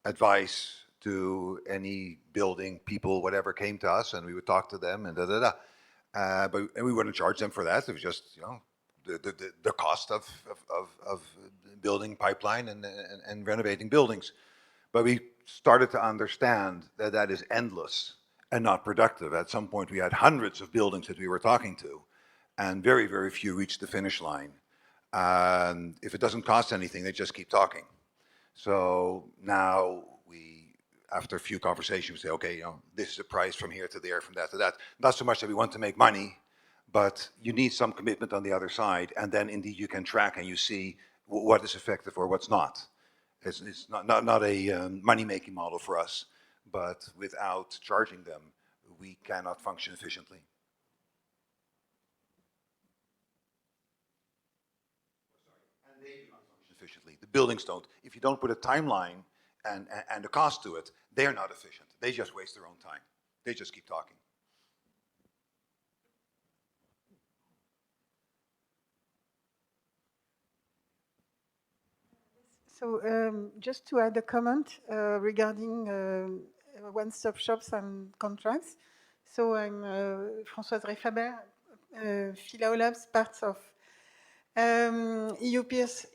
advice to any building people, whatever came to us, and we would talk to them and da da da. And we wouldn't charge them for that. It was just, you know, the cost of building pipeline and renovating buildings. But we started to understand that that is endless and not productive. At some point, we had hundreds of buildings that we were talking to, and very, very few reached the finish line. And if it doesn't cost anything, they just keep talking. So now we, after a few conversations, we say, okay, you know, this is a price from here to there, from that to that. Not so much that we want to make money, but you need some commitment on the other side, and then indeed you can track and you see what is effective or what's not. It's not a money-making model for us, but without charging them, we cannot function efficiently. And they do not function efficiently. The buildings don't. If you don't put a timeline and a cost to it, they're not efficient. They just waste their own time. They just keep talking. So just to add a comment regarding one-stop shops and contracts. So I'm Françoise Rey-Faber, Philao Labs, part of EU peers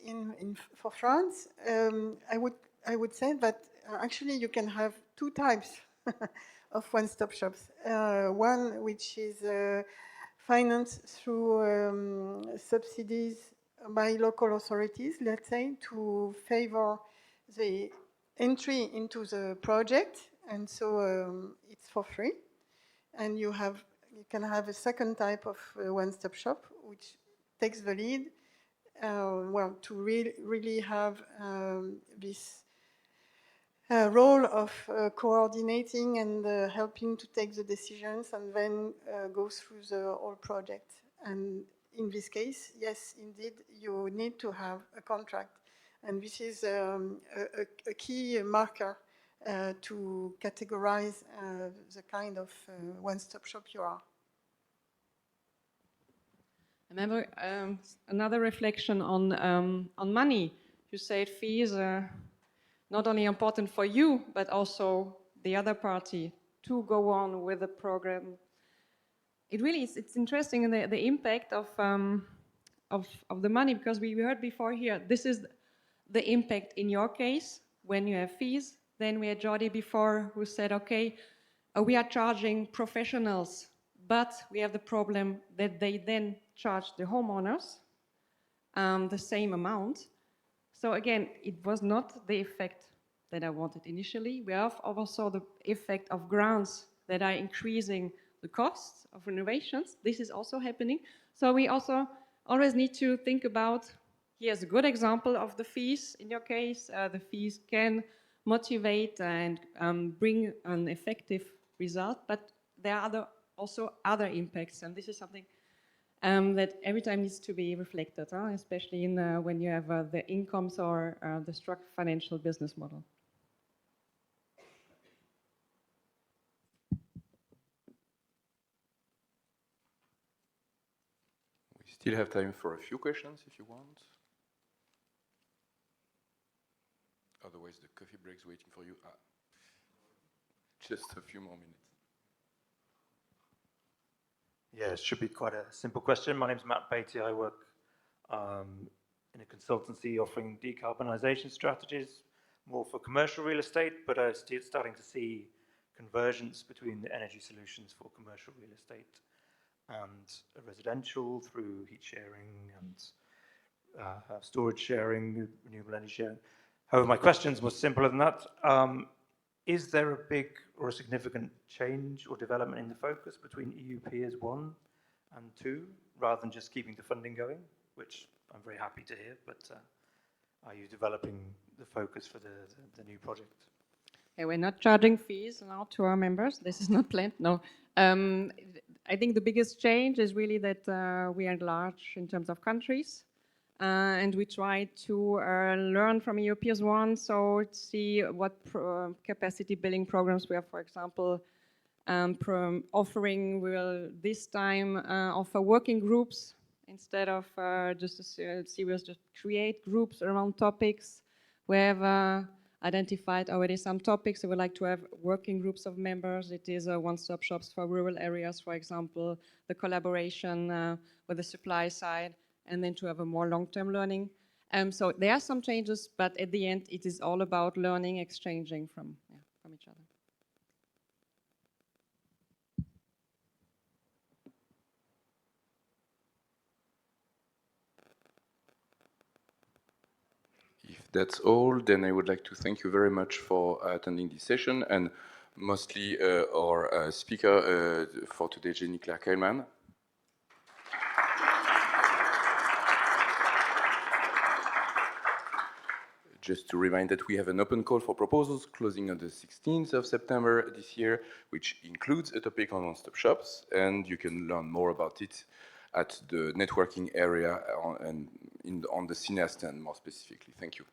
for France. I would say that actually you can have two types of one-stop shops. One which is financed through subsidies by local authorities, let's say, to favor the entry into the project, and so it's for free. And you can have a second type of one-stop shop, which takes the lead, well, to really have this role of coordinating and helping to take the decisions, and then go through the whole project. And in this case, yes, indeed, you need to have a contract. And this is a key marker to categorize the kind of one-stop shop you are. Remember, another reflection on money. You said fees are not only important for you, but also the other party to go on with the program. It really is, it's interesting, the impact of the money, because we heard before here, this is the impact in your case when you have fees. Then we had Jordi before who said, okay, we are charging professionals, but we have the problem that they then charge the homeowners the same amount. So again, it was not the effect that I wanted initially. We have also the effect of grants that are increasing the costs of renovations. This is also happening. So we also always need to think about, here's a good example of the fees. In your case, the fees can motivate and bring an effective result, but there are also other impacts, and this is something that every time needs to be reflected, especially in when you have the incomes or the structured financial business model. We still have time for a few questions if you want. Otherwise, the coffee break's waiting for you. Just a few more minutes. Yeah, it should be quite a simple question. My name is Matt Beatty. I work in a consultancy offering decarbonisation strategies, more for commercial real estate, but still starting to see convergence between the energy solutions for commercial real estate and residential through heat sharing and storage sharing, renewable energy sharing. However, my question's more simpler than that. Is there a big or a significant change or development in the focus between EU peers 1 and 2, rather than just keeping the funding going, which I'm very happy to hear, but are you developing the focus for the new project? Okay, we're not charging fees now to our members. This is not planned, no. I think the biggest change is really that we are large in terms of countries. and we try to learn from EU peers one, so to see what capacity building programs we have, for example, offering. We will this time offer working groups instead of just a series, just create groups around topics. We have identified already some topics. We would like to have working groups of members. It is one-stop shops for rural areas, for example, the collaboration with the supply side, and then to have a more long-term learning. So there are some changes, but at the end, it is all about learning, exchanging from each other. If that's all, then I would like to thank you very much for attending this session, and mostly our speaker for today, Jenny Claire Keilman. Just to remind that we have an open call for proposals closing on the 16th of September this year, which includes a topic on one-stop shops, and you can learn more about it at the networking area on the Cine stand more specifically. Thank you.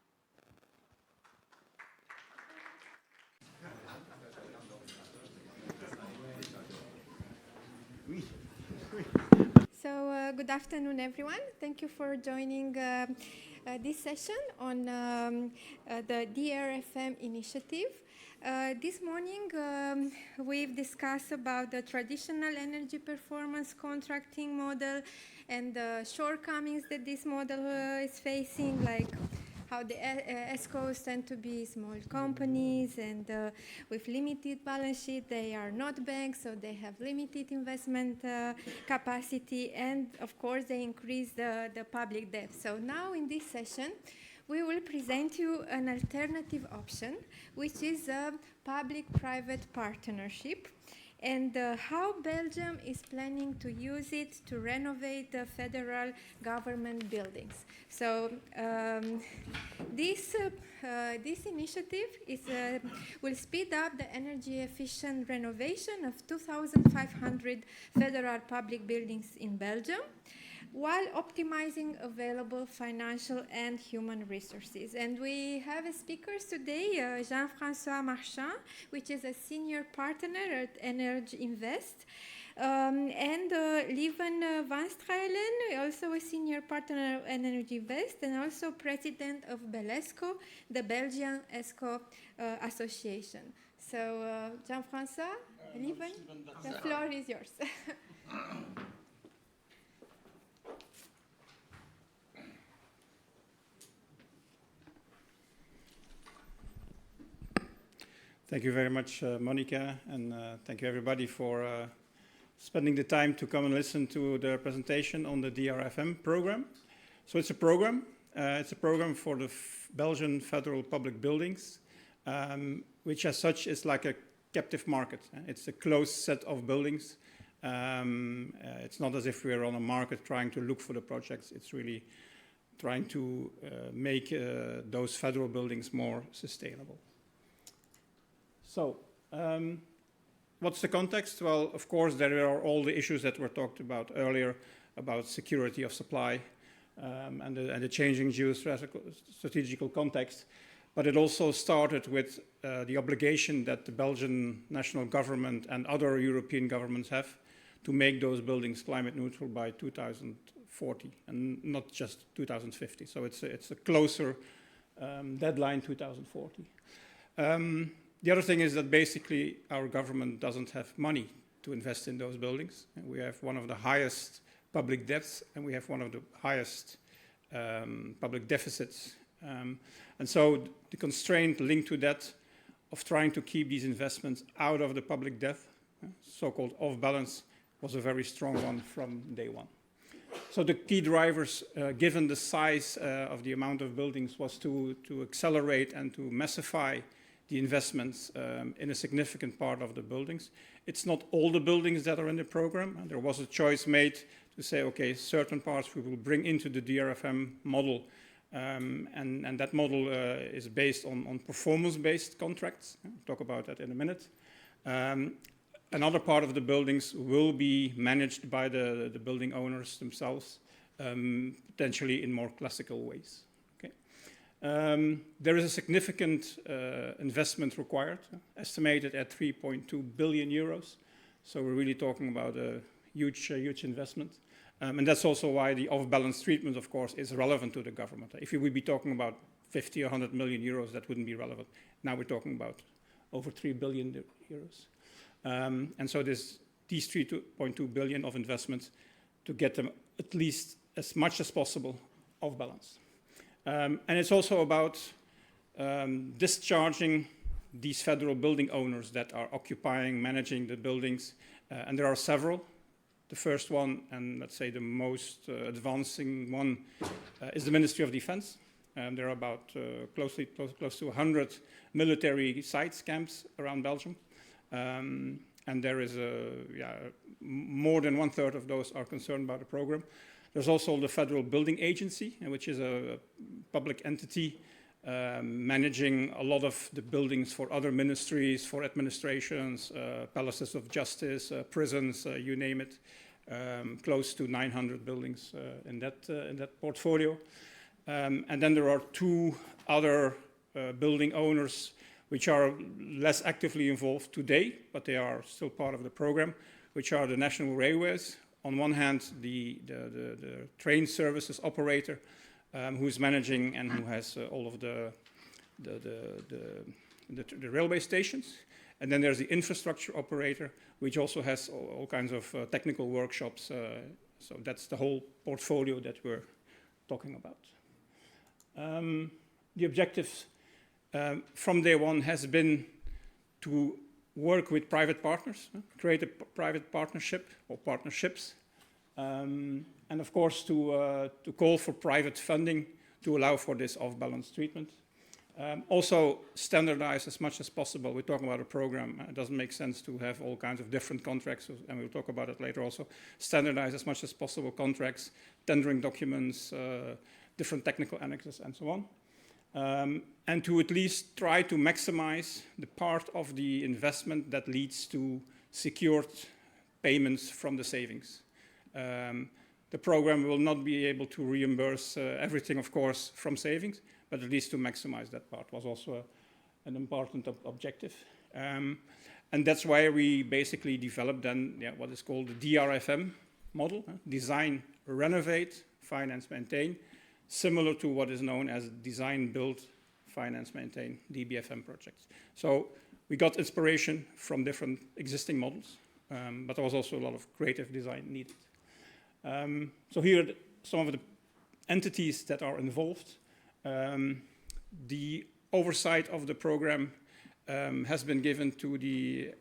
So good afternoon, everyone. Thank you for joining this session on the DRFM initiative. This morning we've discussed about the traditional energy performance contracting model and the shortcomings that this model is facing, like how the ESCOs tend to be small companies and with limited balance sheet. They are not banks, so they have limited investment capacity, and of course they increase the public debt. So now in this session we will present you an alternative option, which is a public-private partnership, and how Belgium is planning to use it to renovate the federal government buildings. So this initiative will speed up the energy-efficient renovation of 2,500 federal public buildings in Belgium, while optimizing available financial and human resources. And we have as speakers today Jean-François Marchand, which is a senior partner at Energy Invest, and Lieven Van Stralen, also a senior partner at Energy Invest, and also president of Belesco, the Belgian ESCO Association. So Jean-François, Lieven, the floor is yours. Thank you very much, Monica, and thank you everybody for spending the time to come and listen to the presentation on the DRFM program. So it's a program for the Belgian federal public buildings, which as such is like a captive market. It's a closed set of buildings. It's not as if we're on a market trying to look for the projects. It's really trying to make those federal buildings more sustainable. So, what's the context? Well, of course, there are all the issues that were talked about earlier about security of supply and the changing geostrategical context. But it also started with the obligation that the Belgian national government and other European governments have to make those buildings climate neutral by 2040 and not just 2050. So it's a closer deadline, 2040. The other thing is that basically our government doesn't have money to invest in those buildings. And we have one of the highest public debts, and we have one of the highest public deficits. And so the constraint linked to that of trying to keep these investments out of the public debt, so-called off-balance, was a very strong one from day one. So the key drivers, given the size of the amount of buildings, was to accelerate and to massify the investments in a significant part of the buildings. It's not all the buildings that are in the program. And there was a choice made to say, okay, certain parts we will bring into the DRFM model. And that model is based on performance-based contracts. I'll talk about that in a minute. Another part of the buildings will be managed by the building owners themselves potentially in more classical ways. Okay. There is a significant investment required, estimated at 3.2 billion euros. So we're really talking about a huge investment. And that's also why the off-balance treatment, of course, is relevant to the government. If you would be talking about 50 or 100 million euros, that wouldn't be relevant. Now we're talking about over 3 billion euros. And so these 3.2 billion of investments to get them at least as much as possible off balance. And it's also about discharging these federal building owners that are occupying, managing the buildings. And there are several. The first one, and let's say the most advancing one, is the Ministry of Defense. There are about close to 100 military sites, camps around Belgium. And there is more than 1/3 of those are concerned about the program. There's also the Federal Building Agency, which is a public entity managing a lot of the buildings for other ministries, for administrations, palaces of justice, prisons, you name it. Close to 900 buildings in that portfolio. And then there are 2 other building owners which are less actively involved today, but they are still part of the program, which are the National Railways. On one hand, the train services operator, who is managing and who has all of the railway stations. And then there's the infrastructure operator, which also has all kinds of technical workshops. So that's the whole portfolio that we're talking about. The objectives from day one has been to work with private partners, create a private partnership or partnerships, and of course to call for private funding to allow for this off-balance treatment. Also standardize as much as possible. We're talking about a program. It doesn't make sense to have all kinds of different contracts, and we'll talk about it later also. Standardize as much as possible contracts, tendering documents, different technical annexes, and so on. And to at least try to maximize the part of the investment that leads to secured payments from the savings. The program will not be able to reimburse everything, of course, from savings, but at least to maximize that part was also an important objective. And that's why we basically developed then what is called the DRFM model, design, renovate, finance, maintain, similar to what is known as design, build, finance, maintain, DBFM projects. So we got inspiration from different existing models, but there was also a lot of creative design needed. So here are some of the entities that are involved. The oversight of the program has been given to the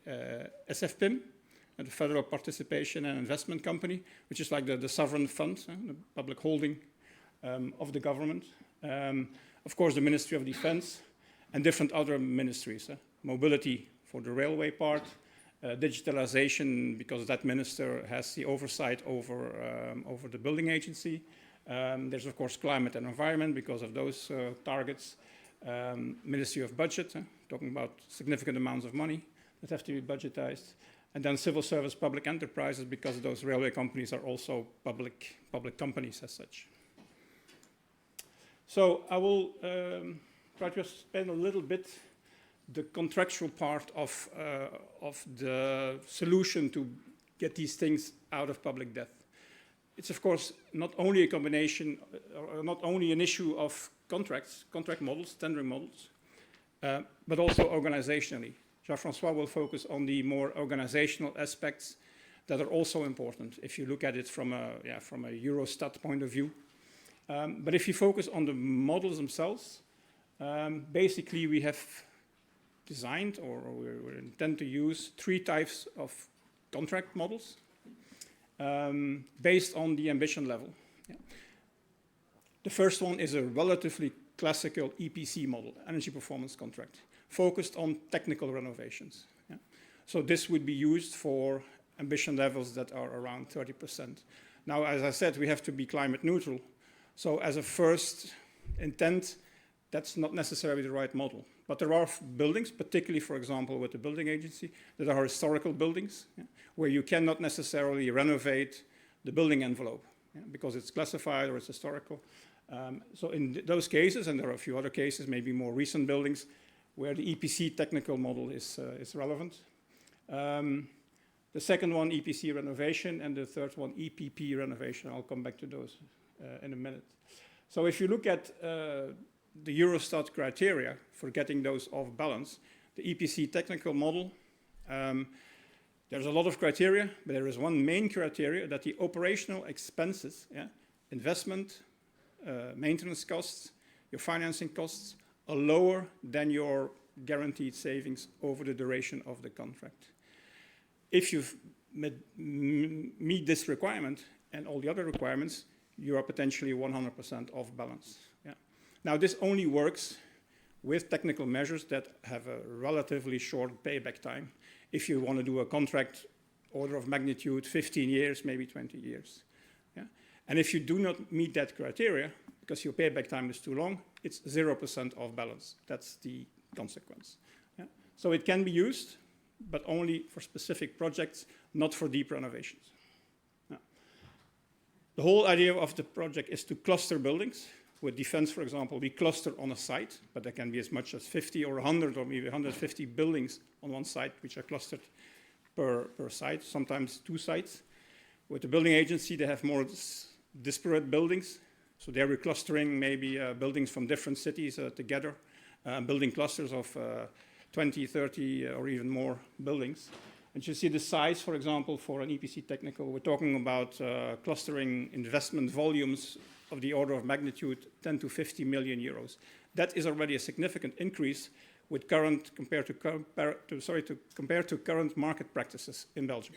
SFPIM, the Federal Participation and Investment Company, which is like the sovereign fund, the public holding of the government. Of course, the Ministry of Defense and different other ministries. Mobility for the railway part, digitalization, because that minister has the oversight over the building agency. There's, of course, climate and environment because of those targets. Ministry of Budget, talking about significant amounts of money that have to be budgetized. And then civil service public enterprises, because those railway companies are also public companies as such. So I will try to spend a little bit the contractual part of the solution to get these things out of public debt. It's, of course, not only a combination, or not only an issue of contract models, tendering models, but also organizationally. Jean-François will focus on the more organizational aspects that are also important if you look at it from a Eurostat point of view. But if you focus on the models themselves, basically we have designed, or we intend to use 3 types of contract models based on the ambition level. Yeah. The first one is a relatively classical EPC model, energy performance contract, focused on technical renovations. Yeah. So this would be used for ambition levels that are around 30%. Now, as I said, we have to be climate neutral. So as a first intent, that's not necessarily the right model. But there are buildings, particularly, for example, with the building agency, that are historical buildings, where you cannot necessarily renovate the building envelope. because it's classified or it's historical. So in those cases, and there are a few other cases, maybe more recent buildings, where the EPC technical model is relevant. The second one, EPC renovation, and the third one, EPP renovation. I'll come back to those in a minute. So if you look at the Eurostat criteria for getting those off balance, the EPC technical model, there's a lot of criteria, but there is one main criteria that the operational expenses, investment, maintenance costs, your financing costs, are lower than your guaranteed savings over the duration of the contract. If you meet this requirement and all the other requirements, you are potentially 100% off balance. Now, this only works with technical measures that have a relatively short payback time. If you want to do a contract order of magnitude, 15 years, maybe 20 years. And if you do not meet that criteria, because your payback time is too long, it's 0% off balance. That's the consequence. So it can be used, but only for specific projects, not for deep renovations. The whole idea of the project is to cluster buildings. With defense, for example, we cluster on a site, but there can be as much as 50 or 100 or maybe 150 buildings on one site, which are clustered per site, sometimes 2 sites. With the building agency, they have more disparate buildings. So they're reclustering maybe buildings from different cities together, building clusters of 20, 30, or even more buildings. And you see the size, for example, for an EPC technical, we're talking about clustering investment volumes of the order of magnitude 10 to 50 million euros. That is already a significant increase with compared to current market practices in Belgium.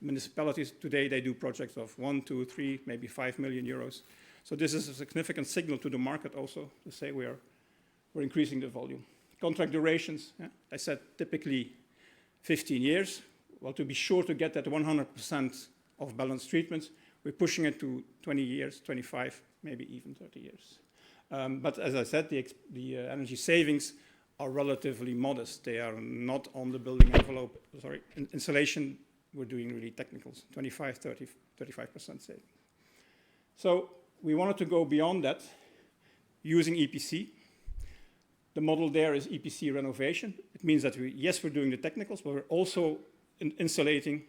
Municipalities today, they do projects of 1, 2, 3, maybe 5 million euros. So this is a significant signal to the market also to say we're increasing the volume. Contract durations, I said typically 15 years. Well, to be sure to get that 100% of balance treatment, we're pushing it to 20 years, 25, maybe even 30 years. But as I said, the energy savings are relatively modest. They are not on the building envelope. Sorry, insulation, we're doing really technicals, 25, 30, 35% saving. So we wanted to go beyond that using EPC. The model there is EPC renovation. It means that we're doing the technicals, but we're also insulating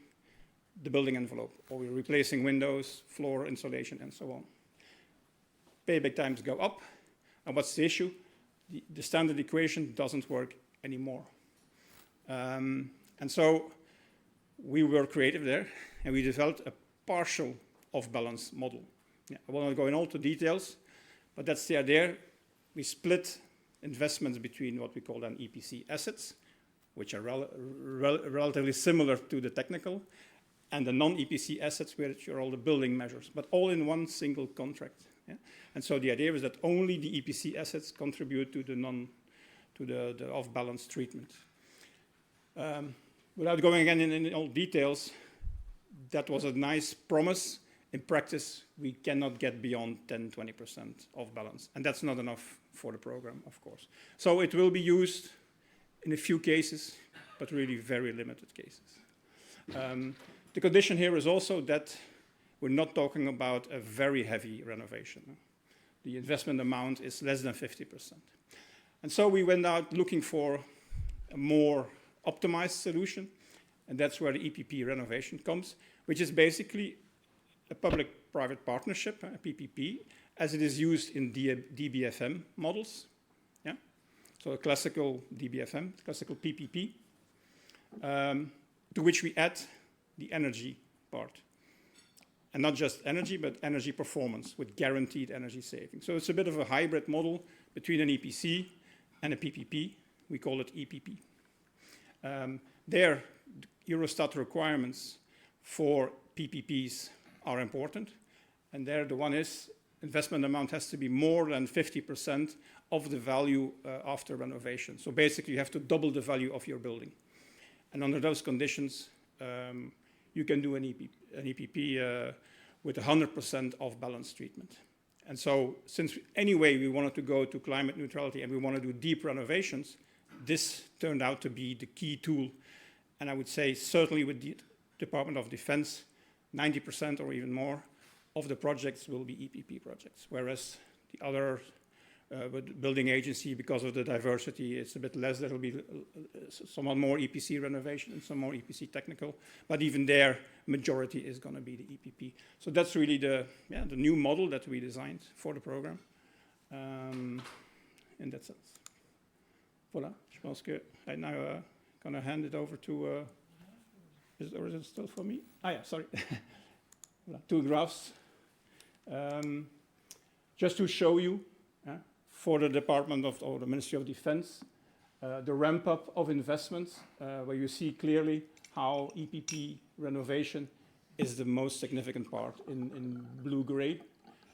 the building envelope, or we're replacing windows, floor insulation, and so on. Payback times go up, and what's the issue? The standard equation doesn't work anymore. And so we were creative there, and we developed a partial off-balance model. I will not go in all the details, but that's the idea. We split investments between what we call then EPC assets, which are relatively similar to the technical, and the non-EPC assets, which are all the building measures, but all in one single contract. And so the idea is that only the EPC assets contribute to the off-balance treatment. Without going again in all details, that was a nice promise. In practice, we cannot get beyond 10, 20% off balance. And that's not enough for the program, of course. So it will be used in a few cases, but really very limited cases. The condition here is also that we're not talking about a very heavy renovation. The investment amount is less than 50%. And so we went out looking for a more optimized solution, and that's where the EPP renovation comes, which is basically a public-private partnership, a PPP, as it is used in DBFM models. So a classical DBFM, classical PPP, to which we add the energy part. And not just energy, but energy performance with guaranteed energy savings. So it's a bit of a hybrid model between an EPC and a PPP. We call it EPP. There, Eurostat requirements for PPPs are important. And there, the one is investment amount has to be more than 50% of the value after renovation. So basically, you have to double the value of your building. And under those conditions, you can do an EPP with 100% of balance treatment. And so since anyway we wanted to go to climate neutrality and we want to do deep renovations, this turned out to be the key tool. And I would say certainly with the Department of Defense, 90% or even more of the projects will be EPP projects, whereas the other with building agency, because of the diversity, it's a bit less. There will be somewhat more EPC renovation and some more EPC technical, but even there, majority is going to be the EPP. So that's really the new model that we designed for the program in that sense. Voilà, je pense que I'm now going to hand it over to, is it still for me? Ah yeah, sorry. Voilà, 2 graphs. Just to show you, for the Department of, or the Ministry of Defense, the ramp up of investments, where you see clearly how EPP renovation is the most significant part in blue-gray.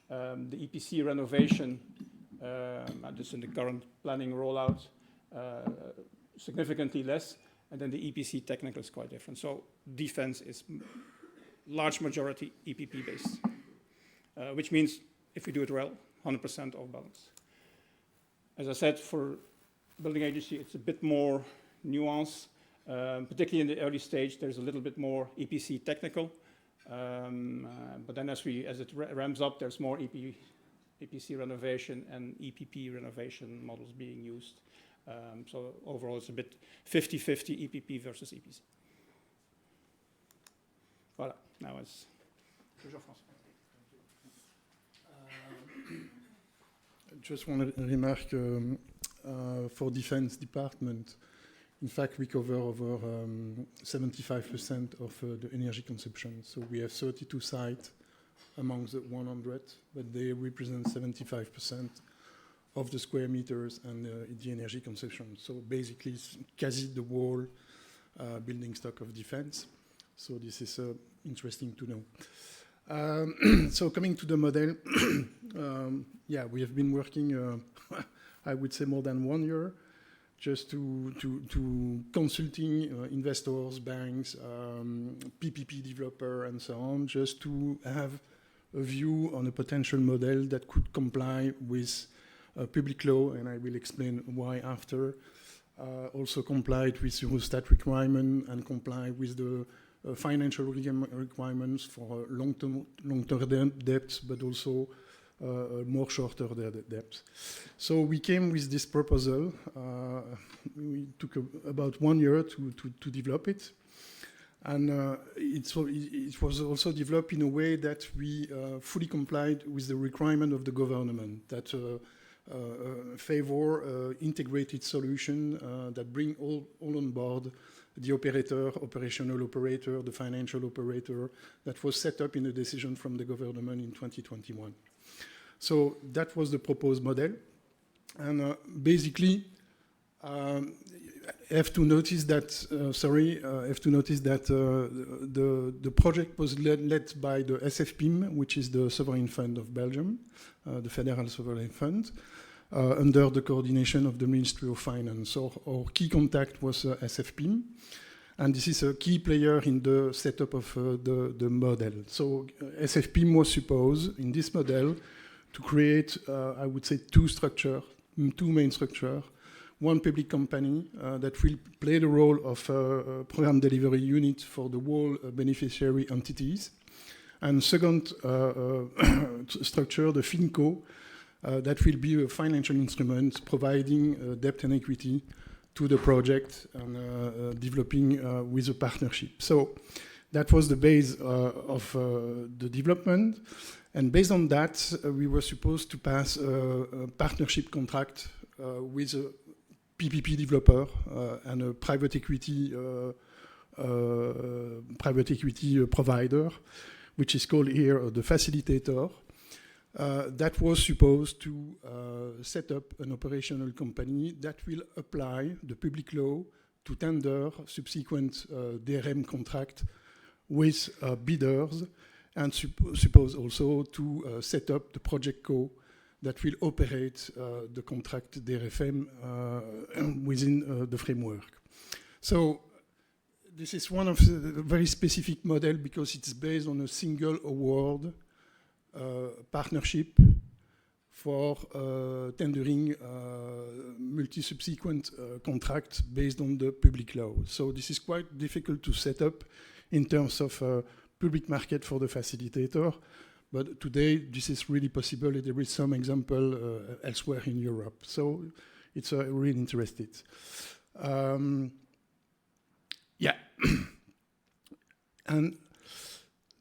The EPC renovation, just in the current planning rollout, significantly less, and then the EPC technical is quite different. So defense is large majority EPP based, which means if we do it well, 100% off balance. As I said, for building agency, it's a bit more nuance. Particularly in the early stage, there's a little bit more EPC technical. But then as it ramps up, there's more EPC renovation and EPP renovation models being used. So overall, it's a bit 50-50 EPP versus EPC. Voilà, now it's Jean-François. Just one remark for Defense Department. In fact, we cover over 75% of the energy consumption. So we have 32 sites among the 100, but they represent 75% of the square meters and the energy consumption. So basically, it's quasi the whole building stock of defense. So this is interesting to know. So coming to the model, we have been working, I would say more than 1 year, just to consulting investors, banks, PPP developer, and so on, just to have a view on a potential model that could comply with public law, and I will explain why after. Also complied with Eurostat requirement and comply with the financial requirements for long-term debts, but also more shorter debts. So we came with this proposal. We took about 1 year to develop it. And it was also developed in a way that we fully complied with the requirement of the government that favor integrated solution that bring all on board the operational operator, the financial operator, that was set up in a decision from the government in 2021. So that was the proposed model. And basically, I have to notice that, the project was led by the SFPIM, which is the Sovereign Fund of Belgium, the Federal Sovereign Fund, under the coordination of the Ministry of Finance. So our key contact was SFPIM, and this is a key player in the setup of the model. So SFPIM was supposed, in this model, to create, I would say, two main structures. One public company that will play the role of program delivery unit for the whole beneficiary entities. And second structure, the FinCo, that will be a financial instrument providing debt and equity to the project and developing with a partnership. So that was the base of the development. And based on that, we were supposed to pass a partnership contract with a PPP developer and a private equity provider, which is called here the facilitator. That was supposed to set up an operational company that will apply the public law to tender subsequent DRM contract with bidders, and suppose also to set up the project co that will operate the contract DRFM within the framework. So this is one of the very specific model because it's based on a single award partnership for tendering multi-subsequent contracts based on the public law. So this is quite difficult to set up in terms of public market for the facilitator, But today, this is really possible. There is some example elsewhere in Europe. So it's really interesting. Yeah. And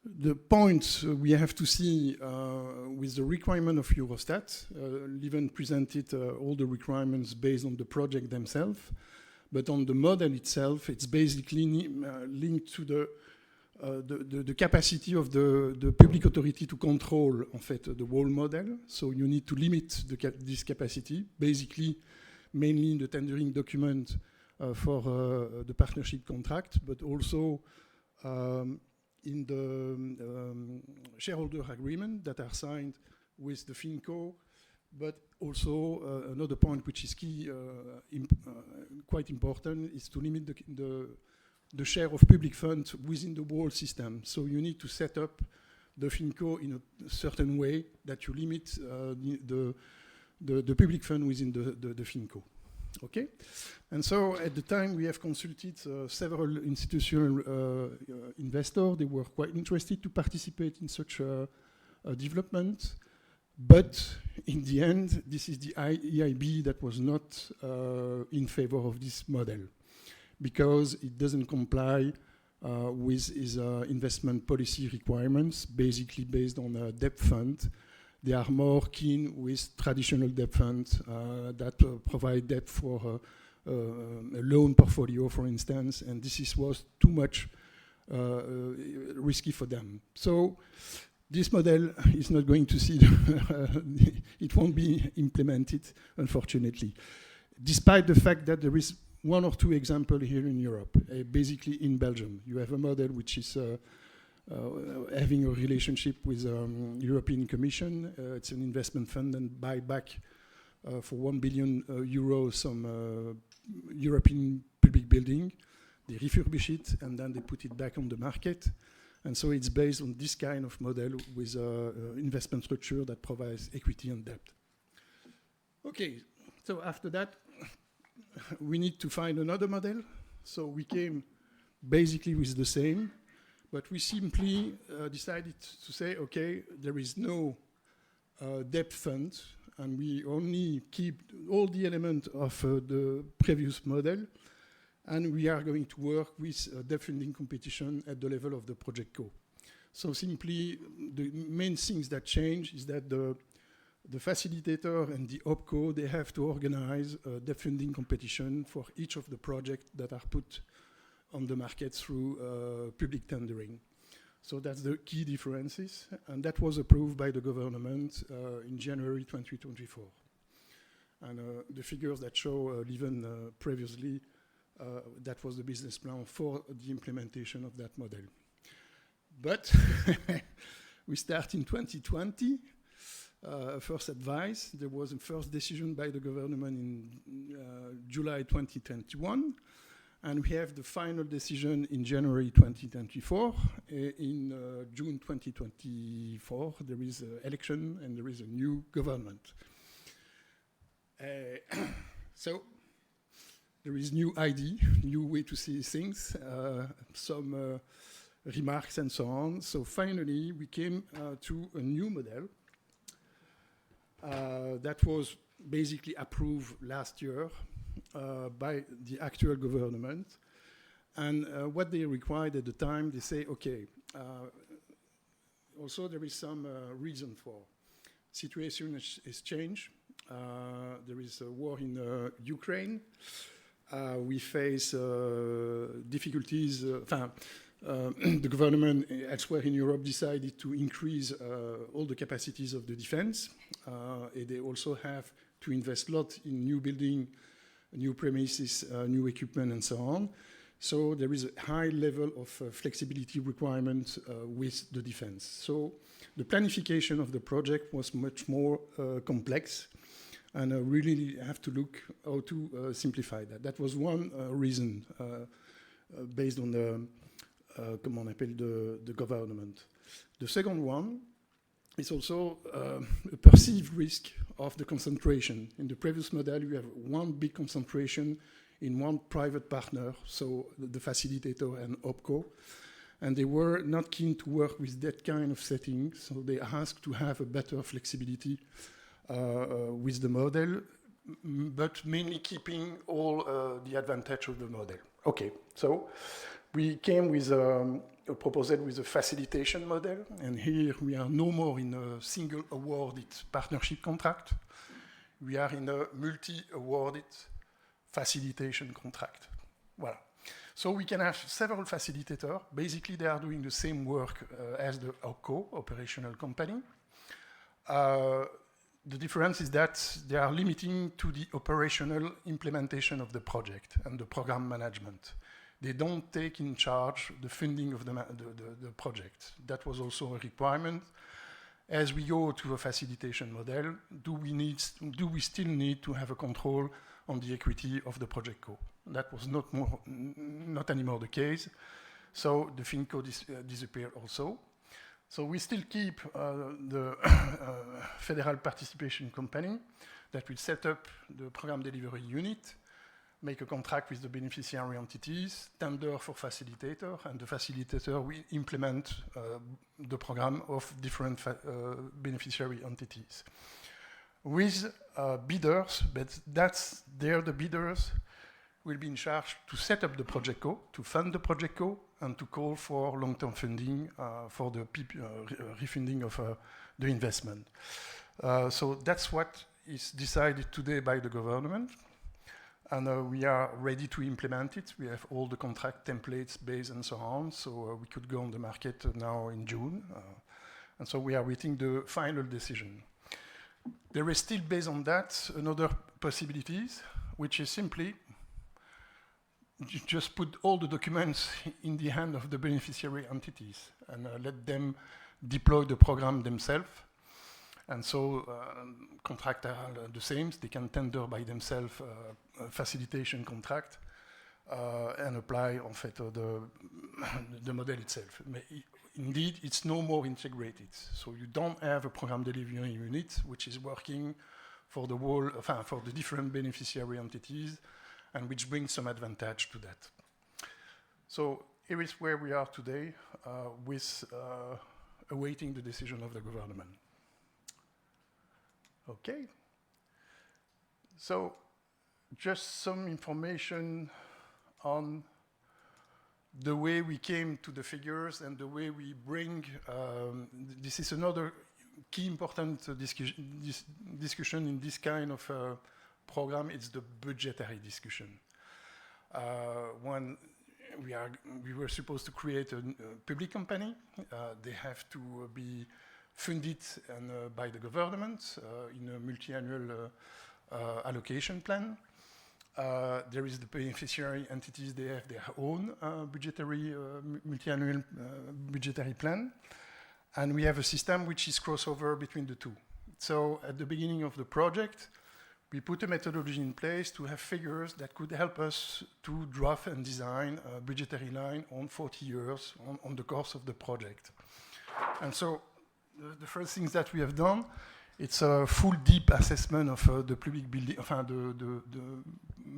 the point we have to see with the requirement of Eurostat, Lieven presented all the requirements based on the project themselves, but on the model itself, it's basically linked to the capacity of the public authority to control, en fait, the whole model. So you need to limit this capacity, basically, mainly in the tendering document for the partnership contract, but also in the shareholder agreement that are signed with the FinCo, but also another point which is key, quite important, is to limit the share of public funds within the whole system. So you need to set up the FinCo in a certain way that you limit the public fund within the FinCo. Okay, and so at the time we have consulted several institutional investors. They were quite interested to participate in such a development, but in the end, this is the EIB that was not in favor of this model because it doesn't comply with his investment policy requirements, basically based on a debt fund. They are more keen with traditional debt funds that provide debt for a loan portfolio, for instance, and this was too much risky for them. So this model is not going to see, it won't be implemented, unfortunately, despite the fact that there is one or two examples here in Europe, basically in Belgium. You have a model which is having a relationship with European Commission. It's an investment fund and buy back for 1 billion euros some European public building. They refurbish it and then they put it back on the market. And so it's based on this kind of model with investment structure that provides equity and debt. Okay, so after that, we need to find another model. So we came basically with the same, but we simply decided to say, okay, there is no debt fund, and we only keep all the elements of the previous model, and we are going to work with debt funding competition at the level of the project co. So simply, the main things that change is that the facilitator and the OPCO, they have to organize a debt funding competition for each of the projects that are put on the market through public tendering. So that's the key differences, and that was approved by the government in January 2024. And the figures that show Lieven previously, that was the business plan for the implementation of that model. But we start in 2020. First advice, there was a first decision by the government in July 2021, and we have the final decision in January 2024. In June 2024, there is an election and there is a new government. So there is new ID, new way to see things, some remarks and so on. So finally, we came to a new model that was basically approved last year by the actual government. And what they required at the time, they say, okay, also there is some reason for. Situation has changed. There is a war in Ukraine. We face difficulties. The government elsewhere in Europe decided to increase all the capacities of the defense. And they also have to invest a lot in new building, new premises, new equipment, and so on. So there is a high level of flexibility requirement with the defense. So the planification of the project was much more complex, and really have to look how to simplify that. That was one reason based on the comment on appelle the government. The second one is also a perceived risk of the concentration. In the previous model, you have one big concentration in one private partner, so the facilitator and OPCO. and they were not keen to work with that kind of setting, so they asked to have a better flexibility with the model, but mainly keeping all the advantage of the model. Okay, so we came with a proposal with a facilitation model, and here we are no more in a single awarded partnership contract. We are in a multi-awarded facilitation contract. Voilà. So we can have several facilitators. Basically, they are doing the same work as the OPCO, operational company. The difference is that they are limiting to the operational implementation of the project and the program management. They don't take in charge the funding of the project. That was also a requirement. As we go to a facilitation model, do we still need to have a control on the equity of the project co? That was not anymore the case. So the FinCo disappeared also. So we still keep the federal participation company that will set up the program delivery unit, make a contract with the beneficiary entities, tender for facilitator, and the facilitator will implement the program of different beneficiary entities. With bidders, but the bidders will be in charge to set up the project co, to fund the project co, and to call for long-term funding for the refunding of the investment. So that's what is decided today by the government. And we are ready to implement it. We have all the contract templates, base, and so on. So we could go on the market now in June. And so we are waiting the final decision. There is still, based on that, another possibilities, which is simply just put all the documents in the hand of the beneficiary entities and let them deploy the program themselves. And so contracts are the same. They can tender by themselves a facilitation contract and apply en fait, the model itself. But indeed, it's no more integrated. So you don't have a program delivery unit which is working for the whole, for the different beneficiary entities, and which brings some advantage to that. So here is where we are today with awaiting the decision of the government. Okay. So just some information on the way we came to the figures and the way we bring, this is another key important discussion in this kind of program, it's the budgetary discussion. When we were supposed to create a public company, they have to be funded by the government in a multi-annual allocation plan. There is the beneficiary entities, they have their own budgetary, multi-annual budgetary plan. And we have a system which is crossover between the two. So at the beginning of the project, we put a methodology in place to have figures that could help us to draft and design a budgetary line on 40 years on the course of the project. And so the first things that we have done, it's a full deep assessment of the public building, the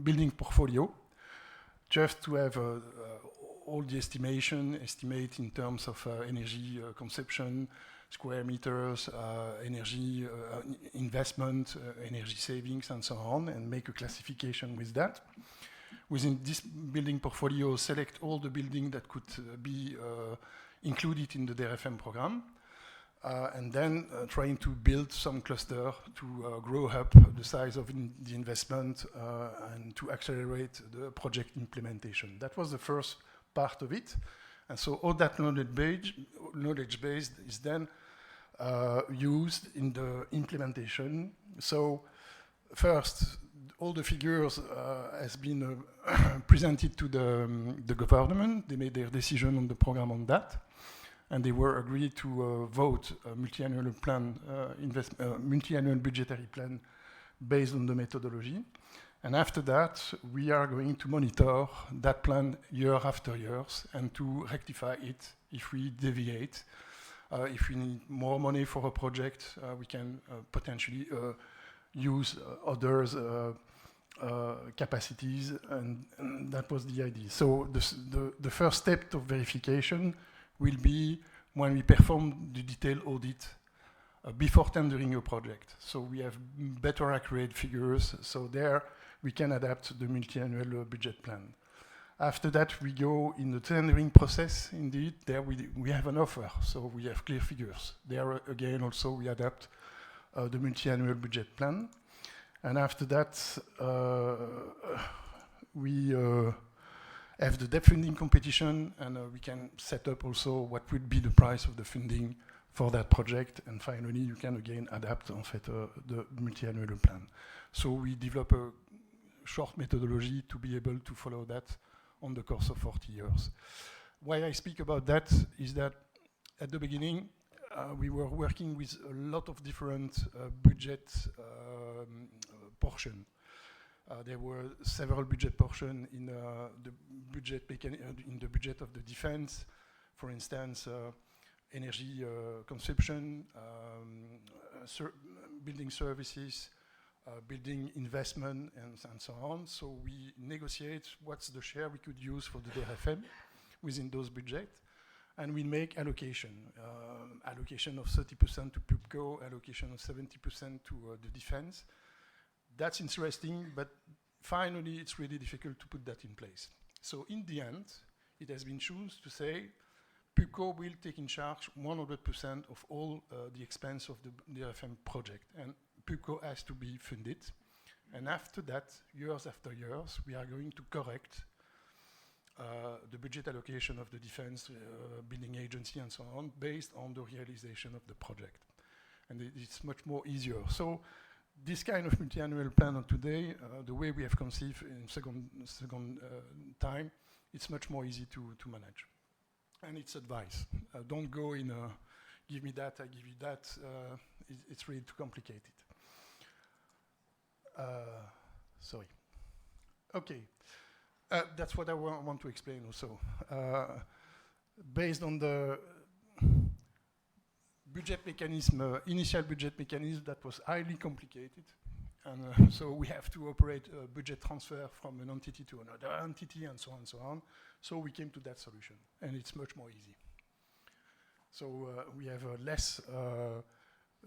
building portfolio, just to have all the estimate in terms of energy consumption, square meters, energy investment, energy savings, and so on, and make a classification with that. Within this building portfolio, select all the buildings that could be included in the DRFM program, and then trying to build some cluster to grow up the size of the investment and to accelerate the project implementation. That was the first part of it. And so all that knowledge base is then used in the implementation. So first, all the figures has been presented to the government. They made their decision on the program on that. And they were agreed to vote a multi-annual plan, multi-annual budgetary plan based on the methodology. And after that, we are going to monitor that plan year after year and to rectify it if we deviate. If we need more money for a project, we can potentially use others' capacities, and that was the idea. So the first step of verification will be when we perform the detailed audit before tendering a project. So we have better accurate figures, so there we can adapt the multi-annual budget plan. After that, we go in the tendering process. Indeed, there we have an offer, so we have clear figures. There again, also we adapt the multi-annual budget plan. And after that, we have the debt funding competition, and we can set up also what would be the price of the funding for that project. And finally, you can again adapt en fait, the multi-annual plan. So we develop a short methodology to be able to follow that on the course of 40 years. Why I speak about that is that at the beginning, we were working with a lot of different budget portions. There were several budget portions in the budget of the defense. For instance, energy consumption, building services, building investment, and so on. So we negotiate what's the share we could use for the DRFM within those budgets. And we make allocation of 30% to PUBCO, allocation of 70% to the defense. That's interesting, but finally it's really difficult to put that in place. So in the end, it has been chosen to say PUBCO will take in charge 100% of all the expense of the DRFM project, and PUBCO has to be funded. And after that, years after years, we are going to correct the budget allocation of the defense building agency and so on, based on the realization of the project. And it's much more easier. So this kind of multi-annual plan today, the way we have conceived in second time, it's much more easy to manage. And it's advice. Don't go in give me that, I give you that. It's really too complicated. Sorry. Okay. That's what I want to explain also. Based on the budget mechanism, initial budget mechanism that was highly complicated. And so we have to operate a budget transfer from an entity to another entity and so on and so on. So we came to that solution, and it's much more easy. So we have less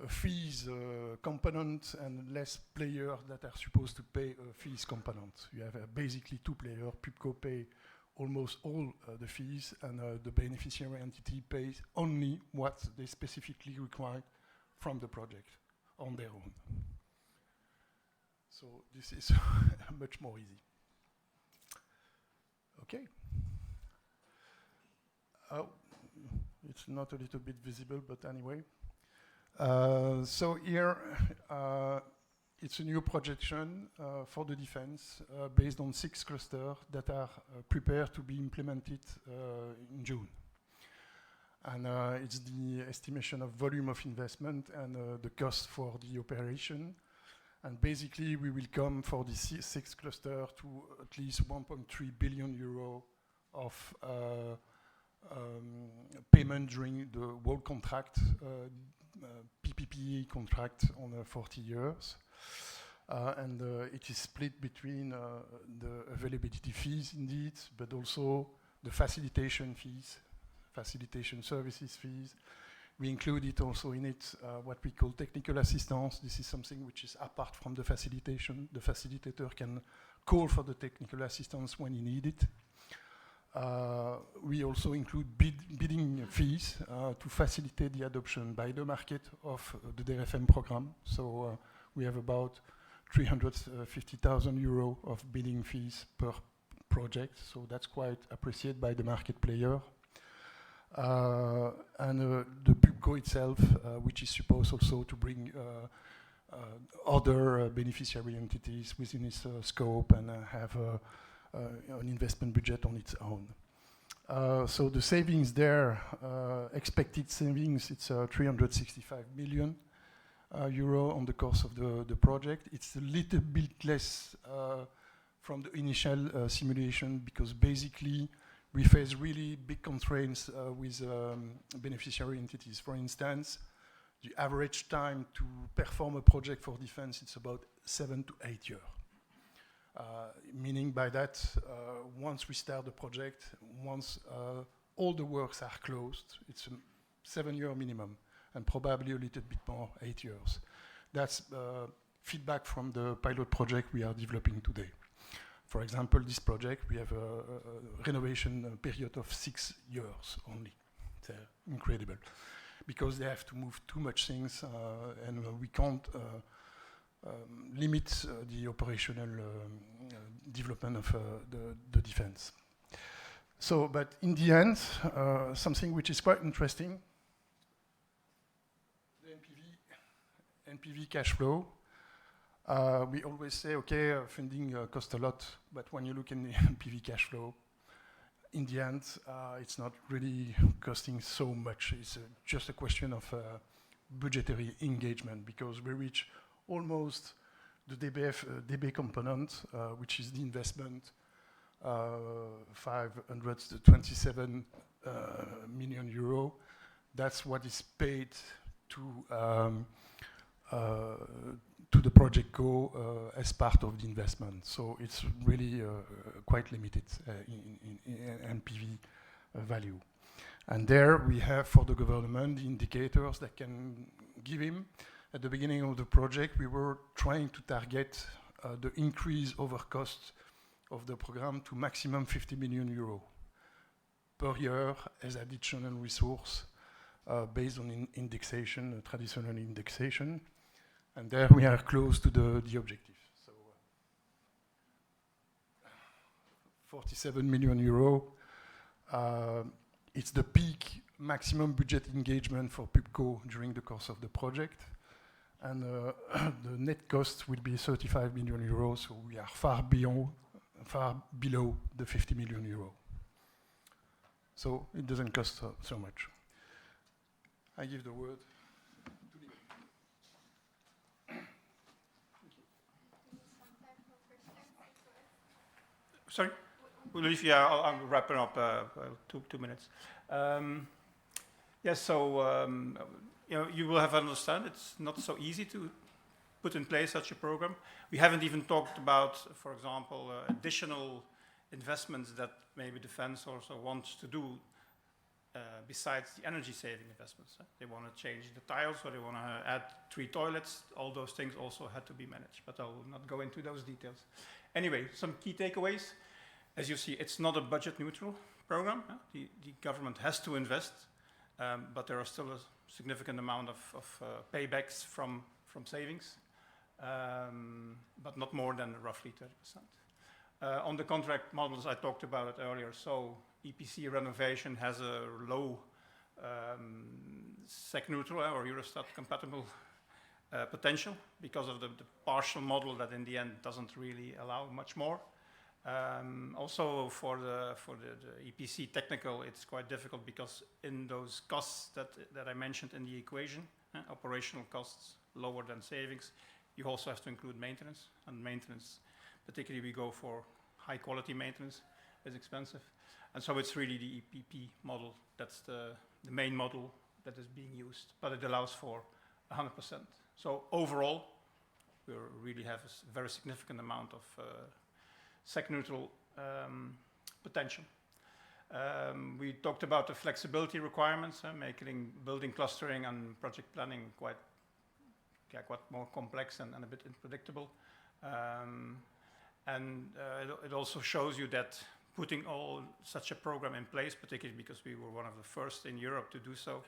fees component and less players that are supposed to pay a fees component. You have basically two players. PUBCO pay almost all the fees, and the beneficiary entity pays only what they specifically require from the project on their own. So this is much more easy. Okay. Oh, it's not a little bit visible, but anyway. So here, it's a new projection for the defense based on 6 clusters that are prepared to be implemented in June. And it's the estimation of volume of investment and the cost for the operation. And basically, we will come for the 6 clusters to at least 1.3 billion euro of payment during the whole contract, PPP contract on 40 years. And it is split between the availability fees, indeed, but also the facilitation fees, facilitation services fees. We included also in it what we call technical assistance. This is something which is apart from the facilitation. The facilitator can call for the technical assistance when he needs it. We also include bidding fees to facilitate the adoption by the market of the DRFM program. So we have about 350,000 euro of bidding fees per project. So that's quite appreciated by the market player. And the PUBCO itself, which is supposed also to bring other beneficiary entities within its scope and have an investment budget on its own. So the savings there, expected savings, it's 365 million euro on the course of the project. It's a little bit less from the initial simulation, because basically we face really big constraints with beneficiary entities. For instance, the average time to perform a project for defense, it's about 7 to 8 years. Meaning by that, once we start the project, once all the works are closed. It's a 7-year minimum, and probably a little bit more, 8 years. That's feedback from the pilot project we are developing today. For example, this project, we have a renovation period of 6 years only. It's incredible, because they have to move too much things, and we can't limit the operational development of the defense. So, but in the end, something which is quite interesting, the NPV cash flow. We always say, okay, funding costs a lot, but when you look in the NPV cash flow, in the end, it's not really costing so much. It's just a question of budgetary engagement, because we reach almost the DB component, which is the investment, 527 million euro. That's what is paid to the project go as part of the investment. So it's really quite limited in NPV value. And there we have for the government the indicators that can give him. At the beginning of the project, we were trying to target the increase over cost of the program to maximum 50 million euro per year as additional resource based on indexation, traditional indexation. And there we are close to the objective. So 47 million euro. It's the peak maximum budget engagement for PUBCO during the course of the project. And the net cost will be 35 million euros, so we are far below the 50 million euro. So it doesn't cost so much. I give the word to Lee. Sorry? Olivia, I'm wrapping up 2 minutes. Yes, so you will have to understand it's not so easy to put in place such a program. We haven't even talked about, for example, additional investments that maybe defense also wants to do besides the energy saving investments. They want to change the tiles, or they want to add 3 toilets. All those things also had to be managed, but I will not go into those details. Anyway, some key takeaways. As you see, it's not a budget neutral program. The government has to invest, but there are still a significant amount of paybacks from savings, but not more than roughly 30%. On the contract models, I talked about it earlier. So EPC renovation has a low SEC neutral or Eurostat compatible potential because of the partial model that in the end doesn't really allow much more. Also for the EPC technical, it's quite difficult because in those costs that I mentioned in the equation, operational costs lower than savings, you also have to include maintenance, and maintenance, particularly we go for high quality maintenance, is expensive. And so it's really the EPP model that's the main model that is being used, but it allows for 100%. So overall, we really have a very significant amount of SEC neutral potential. We talked about the flexibility requirements, making building clustering and project planning quite more complex and a bit unpredictable. It also shows you that putting such a program in place, particularly because we were one of the first in Europe to do so,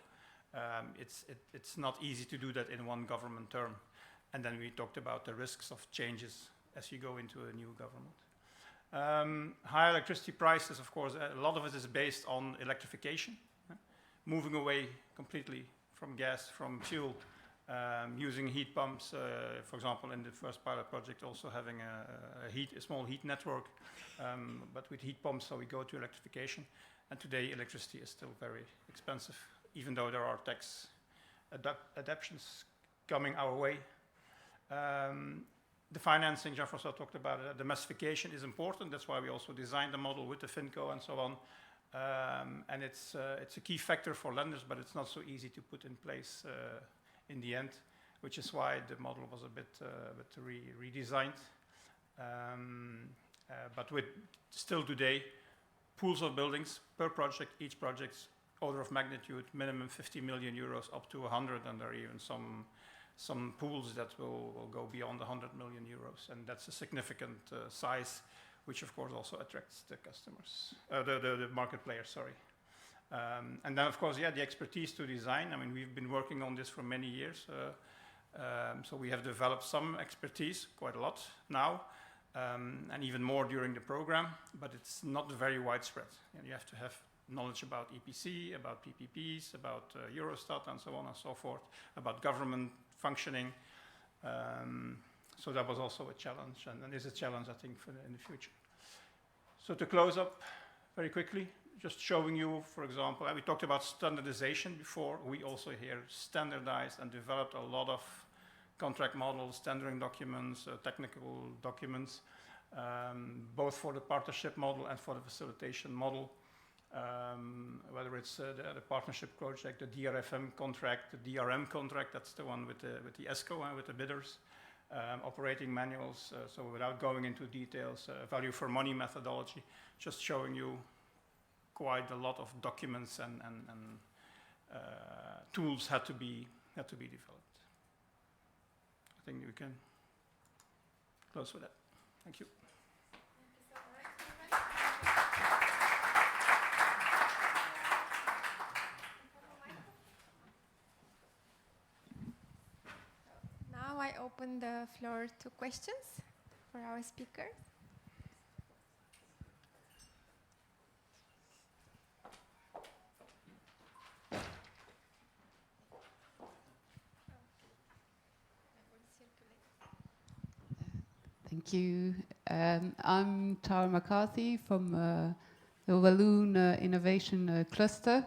it's not easy to do that in one government term. And then we talked about the risks of changes as you go into a new government. High electricity prices, of course, a lot of it is based on electrification, moving away completely from gas, from fuel, using heat pumps, for example, in the first pilot project, also having a small heat network, but with heat pumps, so we go to electrification. And today, electricity is still very expensive, even though there are tax adaptations coming our way. The financing, Jean-François talked about it, the massification is important. That's why we also designed the model with the FinCo and so on. And it's a key factor for lenders, but it's not so easy to put in place in the end, which is why the model was a bit redesigned. But with still today, pools of buildings per project. Each project's order of magnitude, minimum 50 million euros up to 100, and there are even some pools that will go beyond 100 million euros, and that's a significant size, which of course also attracts the customers, the market players, sorry. And then of course, yeah, the expertise to design. I mean, we've been working on this for many years, so we have developed some expertise, quite a lot now, and even more during the program, but it's not very widespread. You have to have knowledge about EPC, about PPPs, about Eurostat, and so on and so forth, about government functioning. So that was also a challenge, and is a challenge, I think, in the future. So to close up very quickly, just showing you, for example, we talked about standardization before. We also here standardized and developed a lot of contract models, tendering documents, technical documents, both for the partnership model and for the facilitation model. Whether it's the partnership project, the DRFM contract, the DRM contract, that's the one with the ESCO and with the bidders, operating manuals, so without going into details, value for money methodology, just showing you quite a lot of documents and tools had to be developed. I think we can close with that. Thank you. Now I open the floor to questions for our speakers. Thank you. I'm Tara McCarthy from the Walloon Innovation Cluster.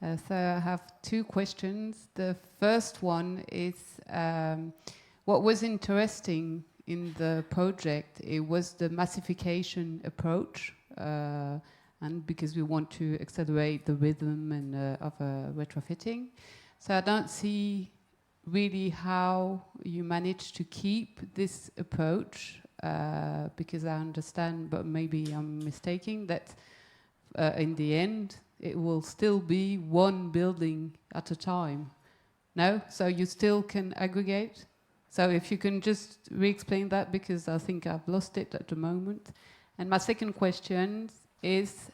So I have two questions. The first one is what was interesting in the project, it was the massification approach, and because we want to accelerate the rhythm and of retrofitting. So I don't see really how you manage to keep this approach, because I understand, but maybe I'm mistaken, that in the end it will still be one building at a time. No? So you still can aggregate? So if you can just re-explain that, because I think I've lost it at the moment. And my second question is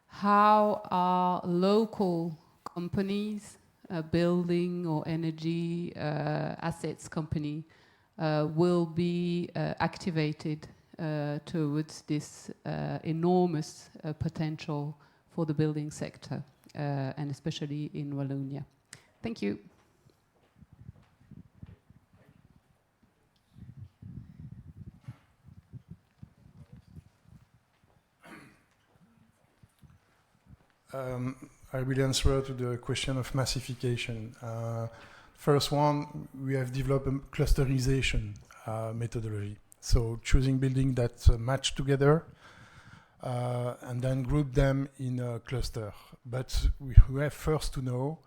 how are local companies, building or energy assets company will be activated towards this enormous potential for the building sector, and especially in Wallonia. Thank you. I will answer to the question of massification. First one, we have developed a clusterization methodology. So choosing buildings that match together and then group them in a cluster. But we have first to know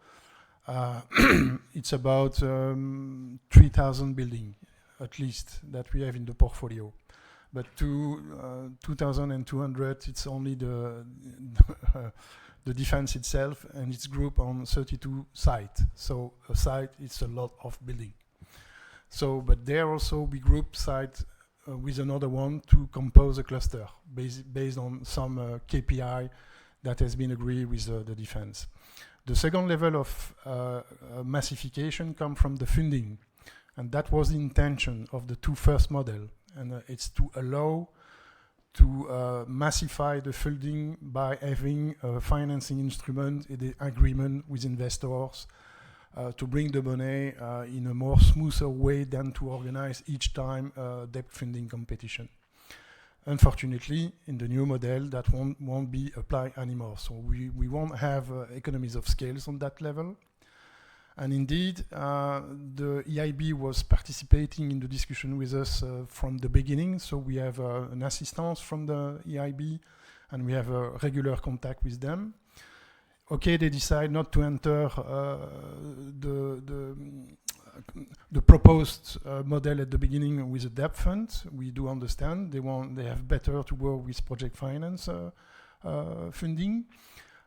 it's about 3,000 buildings at least that we have in the portfolio. But 2,200, it's only the defense itself, and it's grouped on 32 sites. So a site is a lot of building. So, but there also we group site with another one to compose a cluster based on some KPI that has been agreed with the defense. The second level of massification comes from the funding, and that was the intention of the two first models, and it's to allow to massify the funding by having a financing instrument, the agreement with investors, to bring the money in a more smoother way than to organize each time debt funding competition. Unfortunately, in the new model, that won't be applied anymore. So we won't have economies of scales on that level. And indeed, the EIB was participating in the discussion with us from the beginning. So we have an assistance from the EIB, and we have a regular contact with them. Okay, they decide not to enter the proposed model at the beginning with a debt fund. We do understand they have better to work with project finance funding,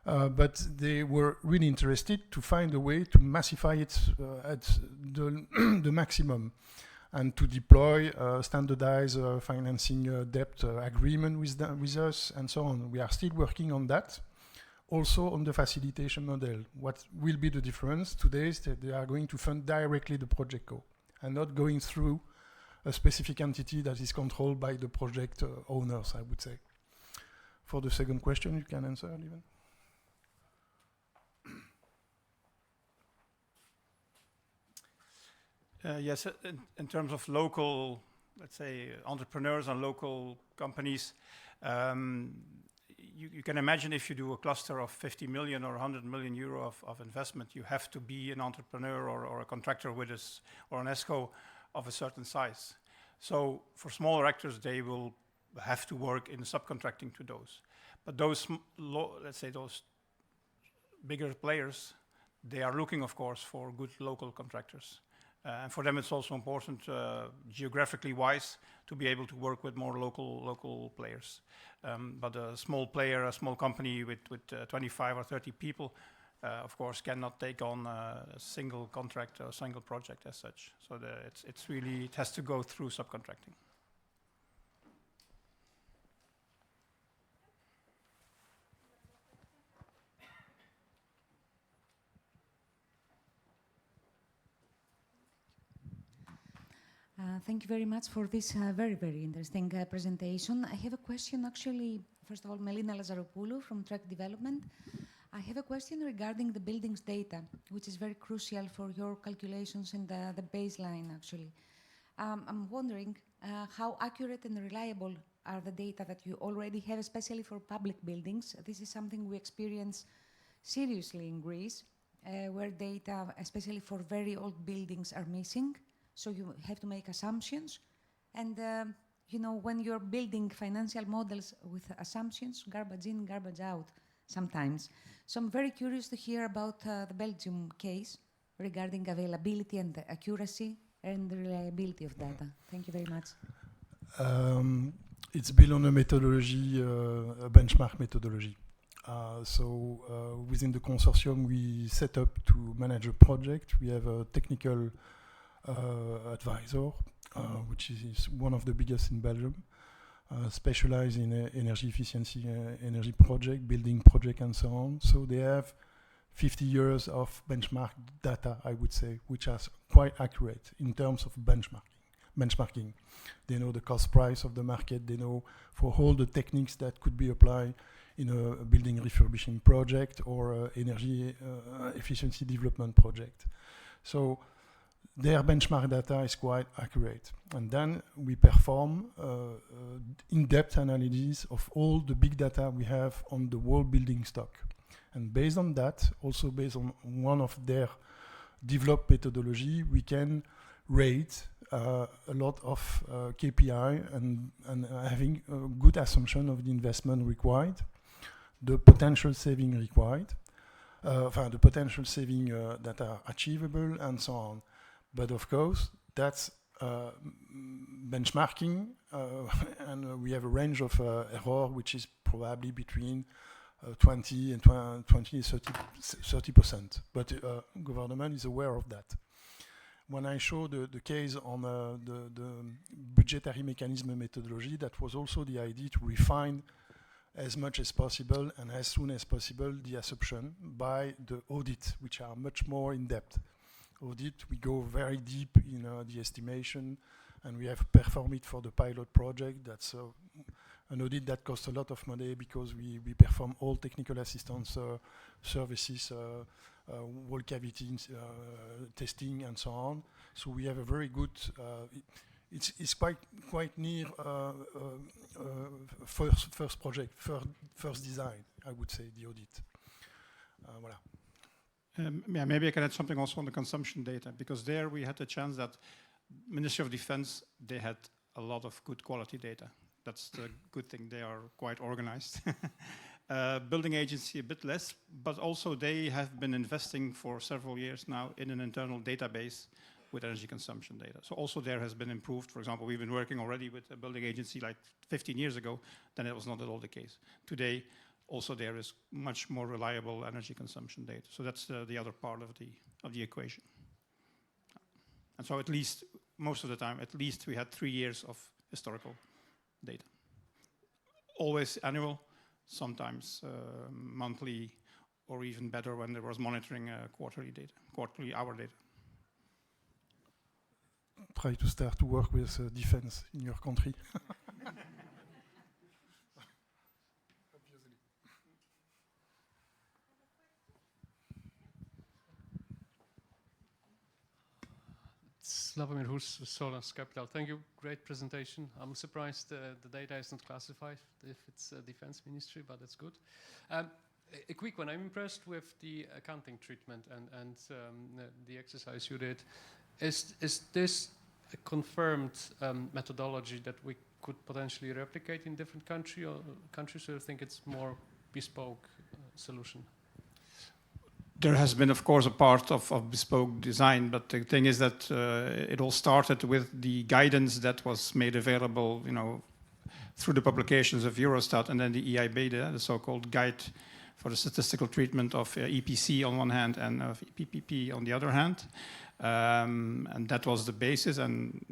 but they were really interested to find a way to massify it at the maximum, and to deploy standardized financing debt agreement with us, and so on. We are still working on that. Also on the facilitation model. What will be the difference today is that they are going to fund directly the project co, and not going through a specific entity that is controlled by the project owners, I would say. For the second question, you can answer, Lieven. Yes, in terms of local, let's say, entrepreneurs and local companies, you can imagine if you do a cluster of 50 million or 100 million euro of investment, you have to be an entrepreneur or a contractor with us, or an ESCO of a certain size. So for smaller actors, they will have to work in subcontracting to those. But those, let's say, those bigger players, they are looking, of course, for good local contractors. And for them, it's also important, geographically wise, to be able to work with more local players. But a small player, a small company with 25 or 30 people, of course, cannot take on a single contract or a single project as such. So it's really, it has to go through subcontracting. Thank you very much for this very, very interesting presentation. I have a question, actually, first of all, Melina Lazaropoulou from Track Development. I have a question regarding the buildings data, which is very crucial for your calculations and the baseline, actually. I'm wondering how accurate and reliable are the data that you already have, especially for public buildings. This is something we experience seriously in Greece, where data, especially for very old buildings, are missing. So you have to make assumptions. And, you know, when you're building financial models with assumptions, garbage in, garbage out sometimes. So I'm very curious to hear about the Belgium case regarding availability and the accuracy and the reliability of data. Thank you very much. It's built on a methodology, a benchmark methodology. Within the consortium, we set up to manage a project. We have a technical advisor, which is one of the biggest in Belgium, specialized in energy efficiency, energy project, building project, and so on. So they have 50 years of benchmark data, I would say, which are quite accurate in terms of benchmarking. They know the cost price of the market. They know for all the techniques that could be applied in a building refurbishing project or energy efficiency development project. So their benchmark data is quite accurate. And then we perform in-depth analysis of all the big data we have on the whole building stock. And based on that, also based on one of their developed methodology, we can rate a lot of KPI and having a good assumption of the investment required, the potential saving required, the potential saving that are achievable, and so on. But of course, that's benchmarking, and we have a range of error, which is probably between 20 and 30%. But government is aware of that. When I show the case on the budgetary mechanism methodology, that was also the idea to refine as much as possible and as soon as possible the assumption by the audit, which are much more in depth. Audit, we go very deep in the estimation, and we have performed it for the pilot project. That's an audit that costs a lot of money because we perform all technical assistance services, wall cavity testing, and so on. So we have a very good. It's quite near first project, first design, I would say, the audit. Voilà. Yeah, maybe I can add something also on the consumption data, because there we had the chance that Ministry of Defense, they had a lot of good quality data. That's the good thing. They are quite organized. Building agency a bit less, but also they have been investing for several years now in an internal database with energy consumption data. So also there has been improved. For example, we've been working already with a building agency like 15 years ago, then it was not at all the case. Today, also there is much more reliable energy consumption data. So that's the other part of the equation. And so at least, most of the time, at least we had 3 years of historical data. Always annual, sometimes monthly, or even better when there was monitoring quarterly data, quarterly hour data. Try to start to work with defense in your country. Slavomir Hus, Solans Capital. Thank you. Great presentation. I'm surprised the data is not classified if it's defense ministry, but it's good. A quick one. I'm impressed with the accounting treatment and the exercise you did. Is this a confirmed methodology that we could potentially replicate in different countries, or you think it's more bespoke solution? There has been, of course, a part of bespoke design, but the thing is that it all started with the guidance that was made available, through the publications of Eurostat and then the EIB, the so-called Guide for the Statistical Treatment of EPC on one hand and of PPP on the other hand. And that was the basis, and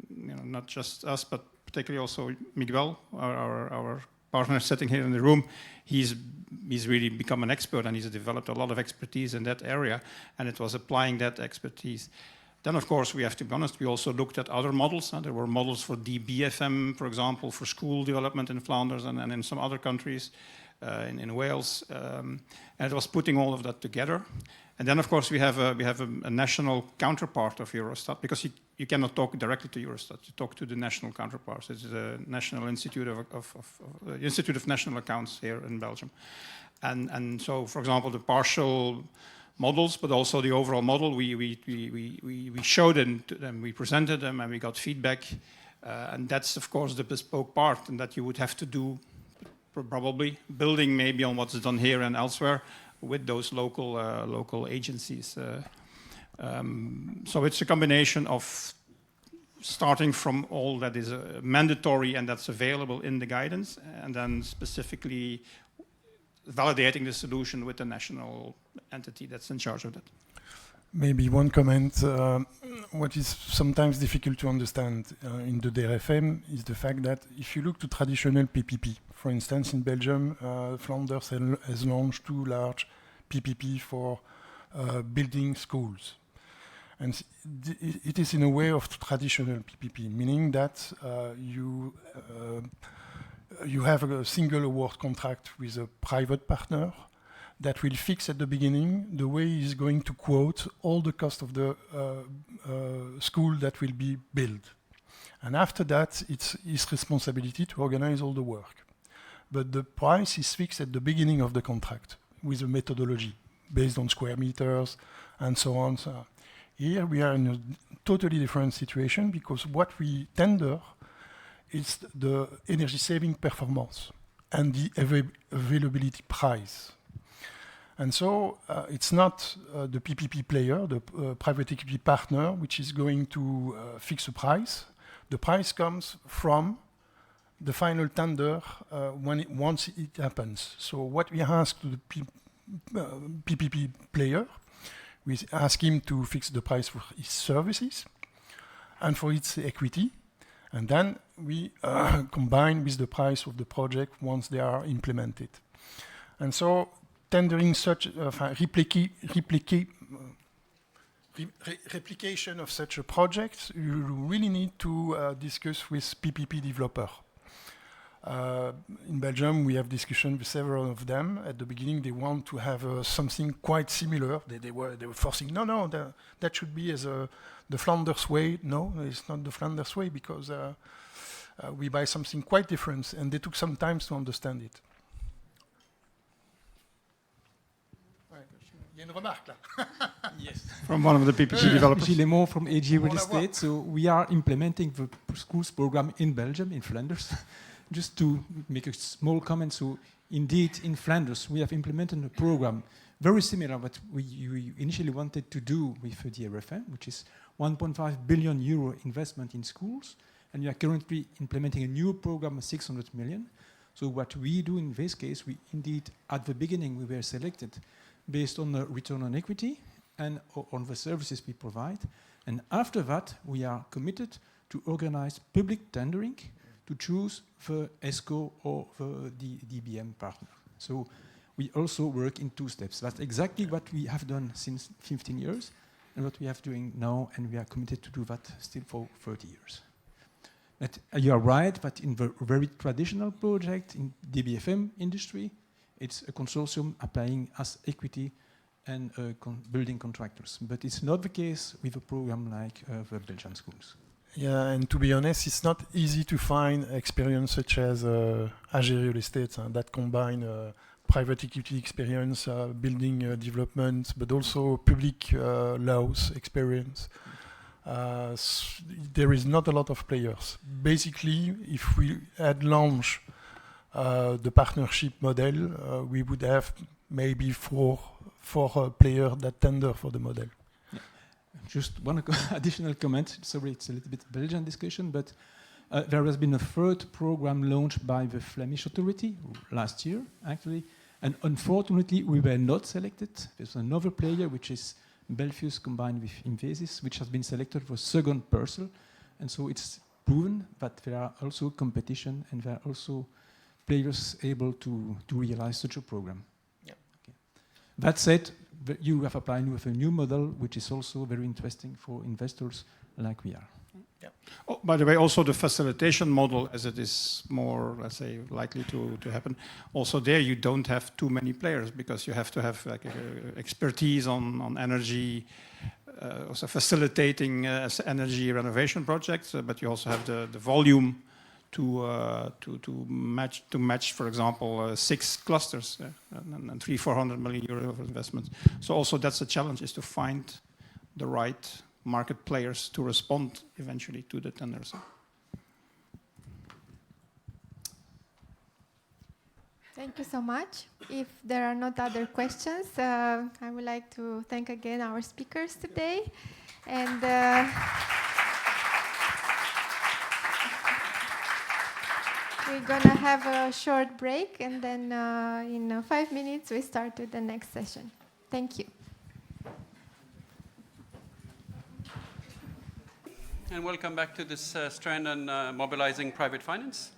not just us, but particularly also Miguel, our partner sitting here in the room. He's really become an expert, and he's developed a lot of expertise in that area, and it was applying that expertise. Then, of course, we have to be honest, we also looked at other models. There were models for DBFM, for example, for school development in Flanders and in some other countries, in Wales. And it was putting all of that together. And then, of course, we have a national counterpart of Eurostat, because you cannot talk directly to Eurostat. You talk to the national counterparts. It's the National Institute Institute of National Accounts here in Belgium. And so, for example, the partial models, but also the overall model, we showed them to them, we presented them, and we got feedback. And that's, of course, the bespoke part, and that you would have to do probably, building maybe on what's done here and elsewhere, with those local agencies. So it's a combination of starting from all that is mandatory and that's available in the guidance, and then specifically validating the solution with the national entity that's in charge of that. Maybe one comment. What is sometimes difficult to understand in the DRFM is the fact that if you look to traditional PPP, for instance, in Belgium, Flanders has launched 2 large PPP for building schools. And it is in a way of traditional PPP, meaning that you have a single award contract with a private partner that will fix at the beginning the way he's going to quote all the cost of the school that will be built. And after that, it's his responsibility to organize all the work. But the price is fixed at the beginning of the contract with a methodology based on square meters and so on. So here we are in a totally different situation, because what we tender is the energy saving performance and the availability price. And so it's not the PPP player, the private equity partner, which is going to fix a price. The price comes from the final tender once it happens. So what we ask to the PPP player, we ask him to fix the price for his services and for its equity. And then we combine with the price of the project once they are implemented. And so tendering such replication of such a project, you really need to discuss with PPP developer. In Belgium, we have discussion with several of them. At the beginning, they want to have something quite similar. They were forcing, no, that should be as the Flanders way. No, it's not the Flanders way, because we buy something quite different, and they took some time to understand it. Il y a une remarque là. Yes. From one of the PPP developers. Gilles Lemont from AG Real Estate. So we are implementing the schools program in Belgium, in Flanders. Just to make a small comment, so indeed in Flanders we have implemented a program very similar what we initially wanted to do with the DRFM, which is 1.5 billion euro investment in schools, and we are currently implementing a new program of 600 million. So what we do in this case, we indeed, at the beginning, we were selected based on the return on equity and on the services we provide. And after that, we are committed to organize public tendering to choose the ESCO or the DBM partner. So we also work in 2 steps. That's exactly what we have done since 15 years and what we are doing now, and we are committed to do that still for 30 years. But you are right, but in the very traditional project in DBFM industry, it's a consortium applying as equity and building contractors. But it's not the case with a program like the Belgian schools. Yeah, and to be honest, it's not easy to find experience such as AG Real Estate that combine private equity experience, building development, but also public laws experience. There is not a lot of players. Basically, if we had launched the partnership model, we would have maybe four players that tender for the model. Yeah. Just one additional comment. Sorry, it's a little bit Belgian discussion, but there has been a third program launched by the Flemish authority last year, actually, and unfortunately, we were not selected. There's another player, which is Belfius combined with Invesis, which has been selected for second parcel. And so it's proven that there are also competition and there are also players able to realize such a program. Yeah. Okay. That said, you have applied with a new model, which is also very interesting for investors like we are. Yeah. Oh, by the way, also the facilitation model, as it is more, let's say, likely to happen, also there you don't have too many players because you have to have like expertise on energy, also facilitating energy renovation projects, but you also have the volume to match, for example, 6 clusters and 300-400 million euro of investment. So also that's a challenge, is to find the right market players to respond eventually to the tenders. Thank you so much. If there are not other questions, I would like to thank again our speakers today. And we're going to have a short break, and then in 5 minutes we start with the next session. Thank you. And welcome back to this strand on mobilizing private finance.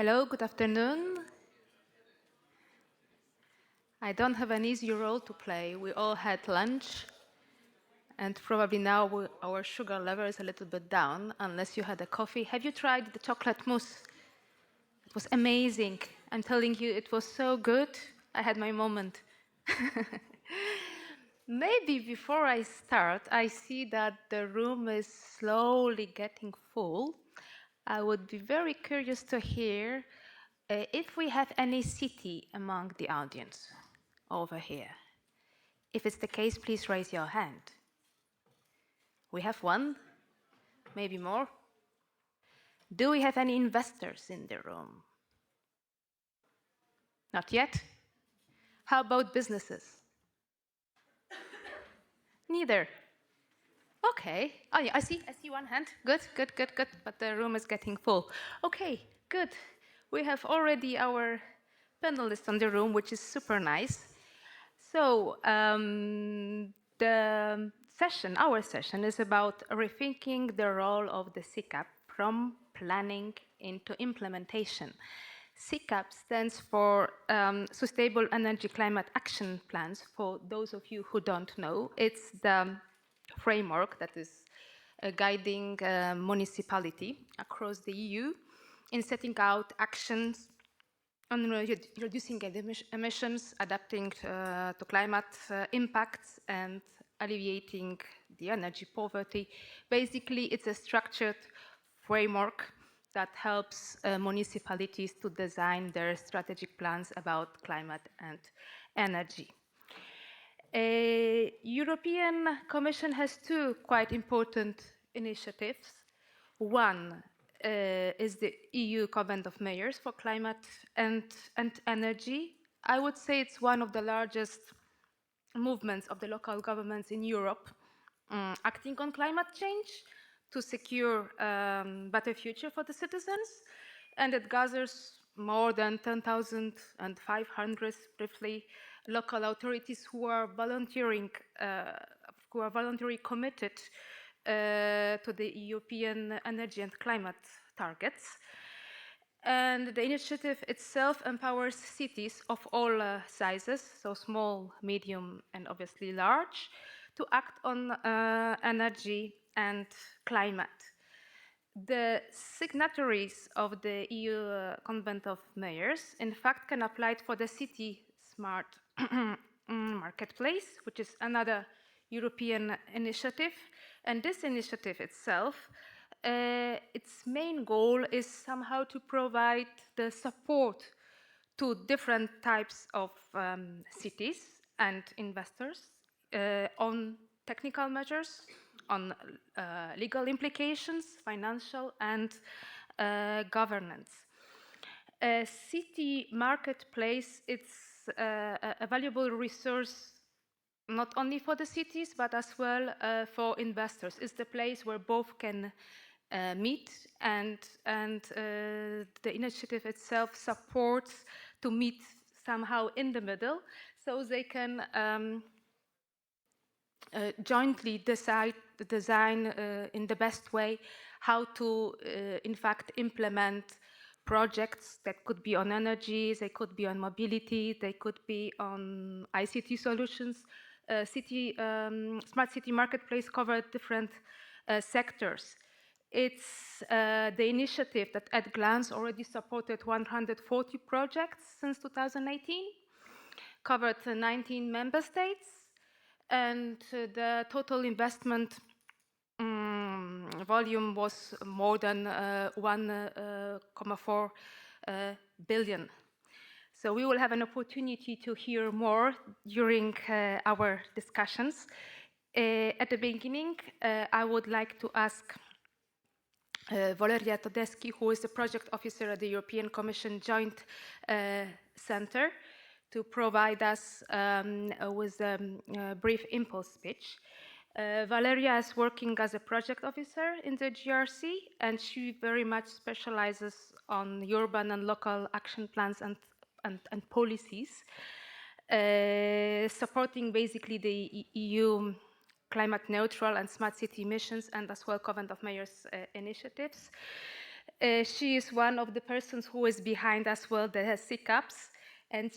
Hello, good afternoon. I don't have an easy role to play. We all had lunch, and probably now our sugar level is a little bit down, unless you had a coffee. Have you tried the chocolate mousse? It was amazing. I'm telling you, it was so good. I had my moment. Maybe before I start, I see that the room is slowly getting full. I would be very curious to hear if we have any city among the audience over here. If it's the case, please raise your hand. We have one, maybe more. Do we have any investors in the room? Not yet? How about businesses? Neither. Okay. Oh, yeah, I see one hand. Good. But the room is getting full. Okay, good. We have already our panelists in the room, which is super nice. So our session is about rethinking the role of the SICAP from planning into implementation. SICAP stands for Sustainable Energy Climate Action Plans. For those of you who don't know, it's the framework that is guiding municipality across the EU in setting out actions on reducing emissions, adapting to climate impacts, and alleviating the energy poverty. Basically, it's a structured framework that helps municipalities to design their strategic plans about climate and energy. European Commission has two quite important initiatives. One is the EU Convent of Mayors for Climate and Energy. I would say it's one of the largest movements of the local governments in Europe acting on climate change to secure better future for the citizens. And it gathers more than 10,500 briefly local authorities who are voluntarily committed to the European energy and climate targets. And the initiative itself empowers cities of all sizes, so small, medium, and obviously large, to act on energy and climate. The signatories of the EU Convent of Mayors, in fact, can apply for the City Smart Marketplace, which is another European initiative. And this initiative itself, its main goal is somehow to provide the support to different types of cities and investors on technical measures, on legal implications, financial, and governance. A city marketplace, it's a valuable resource not only for the cities, but as well for investors. It's the place where both can meet, and the initiative itself supports to meet somehow in the middle, so they can jointly design in the best way how to, in fact, implement projects that could be on energy, they could be on mobility, they could be on ICT solutions. Smart City Marketplace covered different sectors. It's the initiative that at glance already supported 140 projects since 2018, covered 19 member states, and the total investment volume was more than 1.4 billion. So we will have an opportunity to hear more during our discussions. At the beginning, I would like to ask Valeria Todeschi, who is the project officer at the European Commission Joint Center, to provide us with a brief impulse speech. Valeria is working as a project officer in the GRC, and she very much specializes on urban and local action plans and policies, supporting basically the EU climate neutral and smart city missions, and as well Convent of Mayors initiatives. She is one of the persons who is behind as well the SICAPs, and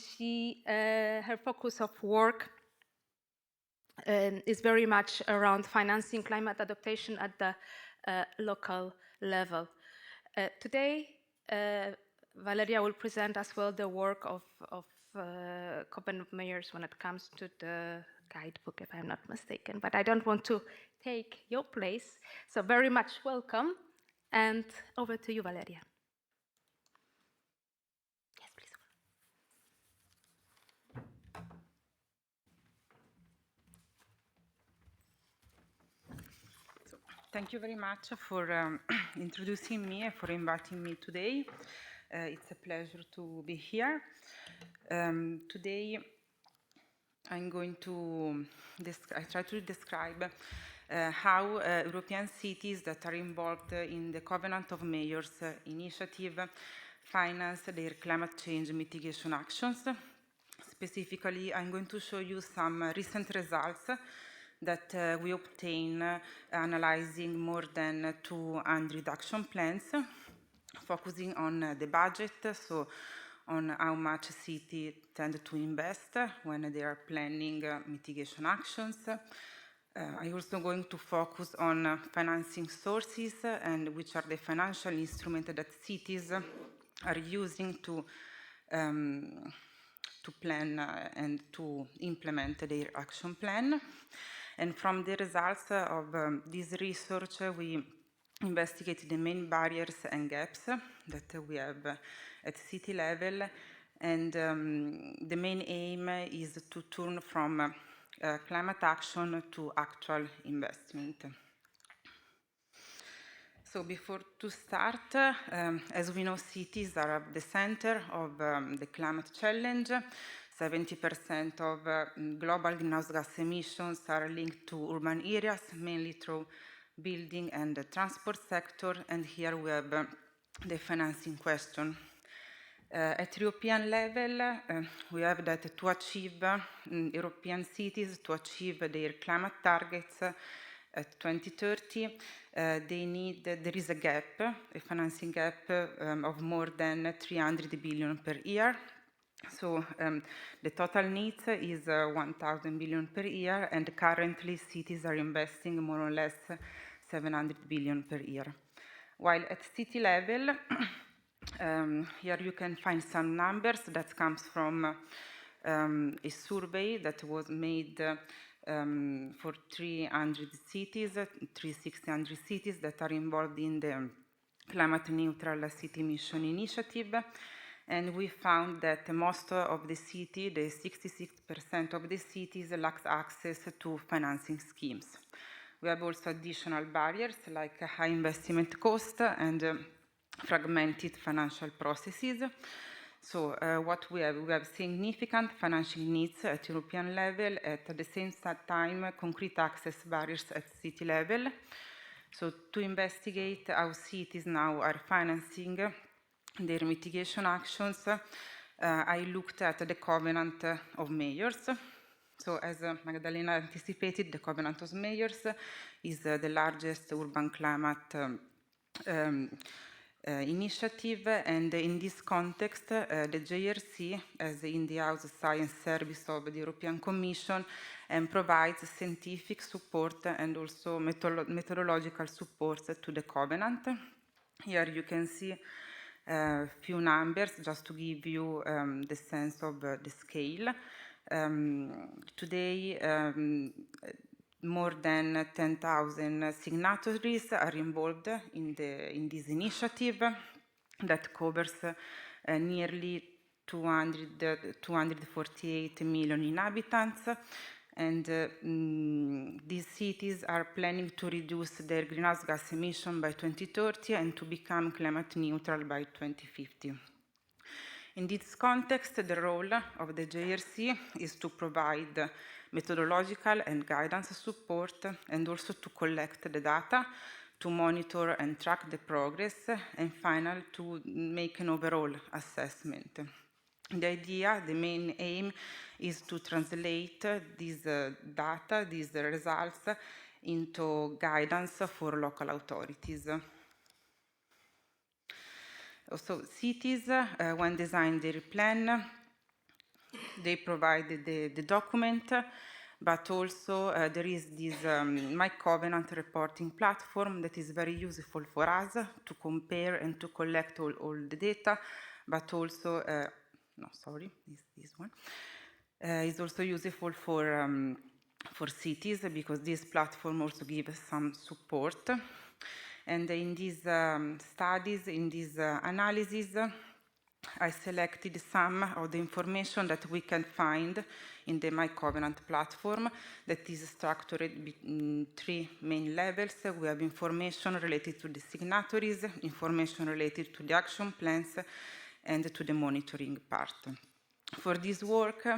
her focus of work is very much around financing climate adaptation at the local level. Today, Valeria will present as well the work of Copenhagen mayors when it comes to the guidebook, if I'm not mistaken. But I don't want to take your place. So very much welcome. And over to you, Valeria. Yes, please. Thank you very much for introducing me and for inviting me today. It's a pleasure to be here. Today, I'm going to try to describe how European cities that are involved in the Covenant of Mayors initiative finance their climate change mitigation actions. Specifically, I'm going to show you some recent results that we obtained analyzing more than 200 action plans, focusing on the budget, so on how much cities tend to invest when they are planning mitigation actions. I'm also going to focus on financing sources and which are the financial instruments that cities are using to plan and to implement their action plan. And from the results of this research, we investigated the main barriers and gaps that we have at city level. And the main aim is to turn from climate action to actual investment. So before to start, as we know, cities are at the center of the climate challenge. 70% of global greenhouse gas emissions are linked to urban areas, mainly through building and the transport sector. And here we have the financing question. At European level, we have that to achieve European cities to achieve their climate targets at 2030, there is a gap, a financing gap of more than 300 billion per year. So the total needs is 1,000 billion per year, and currently cities are investing more or less 700 billion per year. While at city level, here you can find some numbers that comes from a survey that was made for 300 cities, 300 cities that are involved in the climate neutral city mission initiative. And we found that most of the city, the 66% of the cities lacks access to financing schemes. We have also additional barriers like high investment cost and fragmented financial processes. So what we have significant financial needs at European level, at the same time concrete access barriers at city level. So to investigate how cities now are financing their mitigation actions, I looked at the Covenant of Mayors. So as Magdalena anticipated, the Covenant of Mayors is the largest urban climate initiative, and in this context, the JRC, as in the House Science Service of the European Commission, provides scientific support and also methodological support to the Covenant. Here you can see a few numbers just to give you the sense of the scale. Today, more than 10,000 signatories are involved in this initiative that covers nearly 248 million inhabitants. And these cities are planning to reduce their greenhouse gas emission by 2030 and to become climate neutral by 2050. In this context, the role of the JRC is to provide methodological and guidance support, and also to collect the data, to monitor and track the progress, and finally to make an overall assessment. The idea, the main aim, is to translate these data, these results, into guidance for local authorities. So cities, when design their plan, they provided the document, but also there is this My Covenant reporting platform that is very useful for us to compare and to collect all the data, but also, no, sorry, this one, is also useful for cities because this platform also gives some support. And in these studies, in these analysis, I selected some of the information that we can find in the My Covenant platform that is structured in 3 main levels. We have information related to the signatories, information related to the action plans, and to the monitoring part. For this work,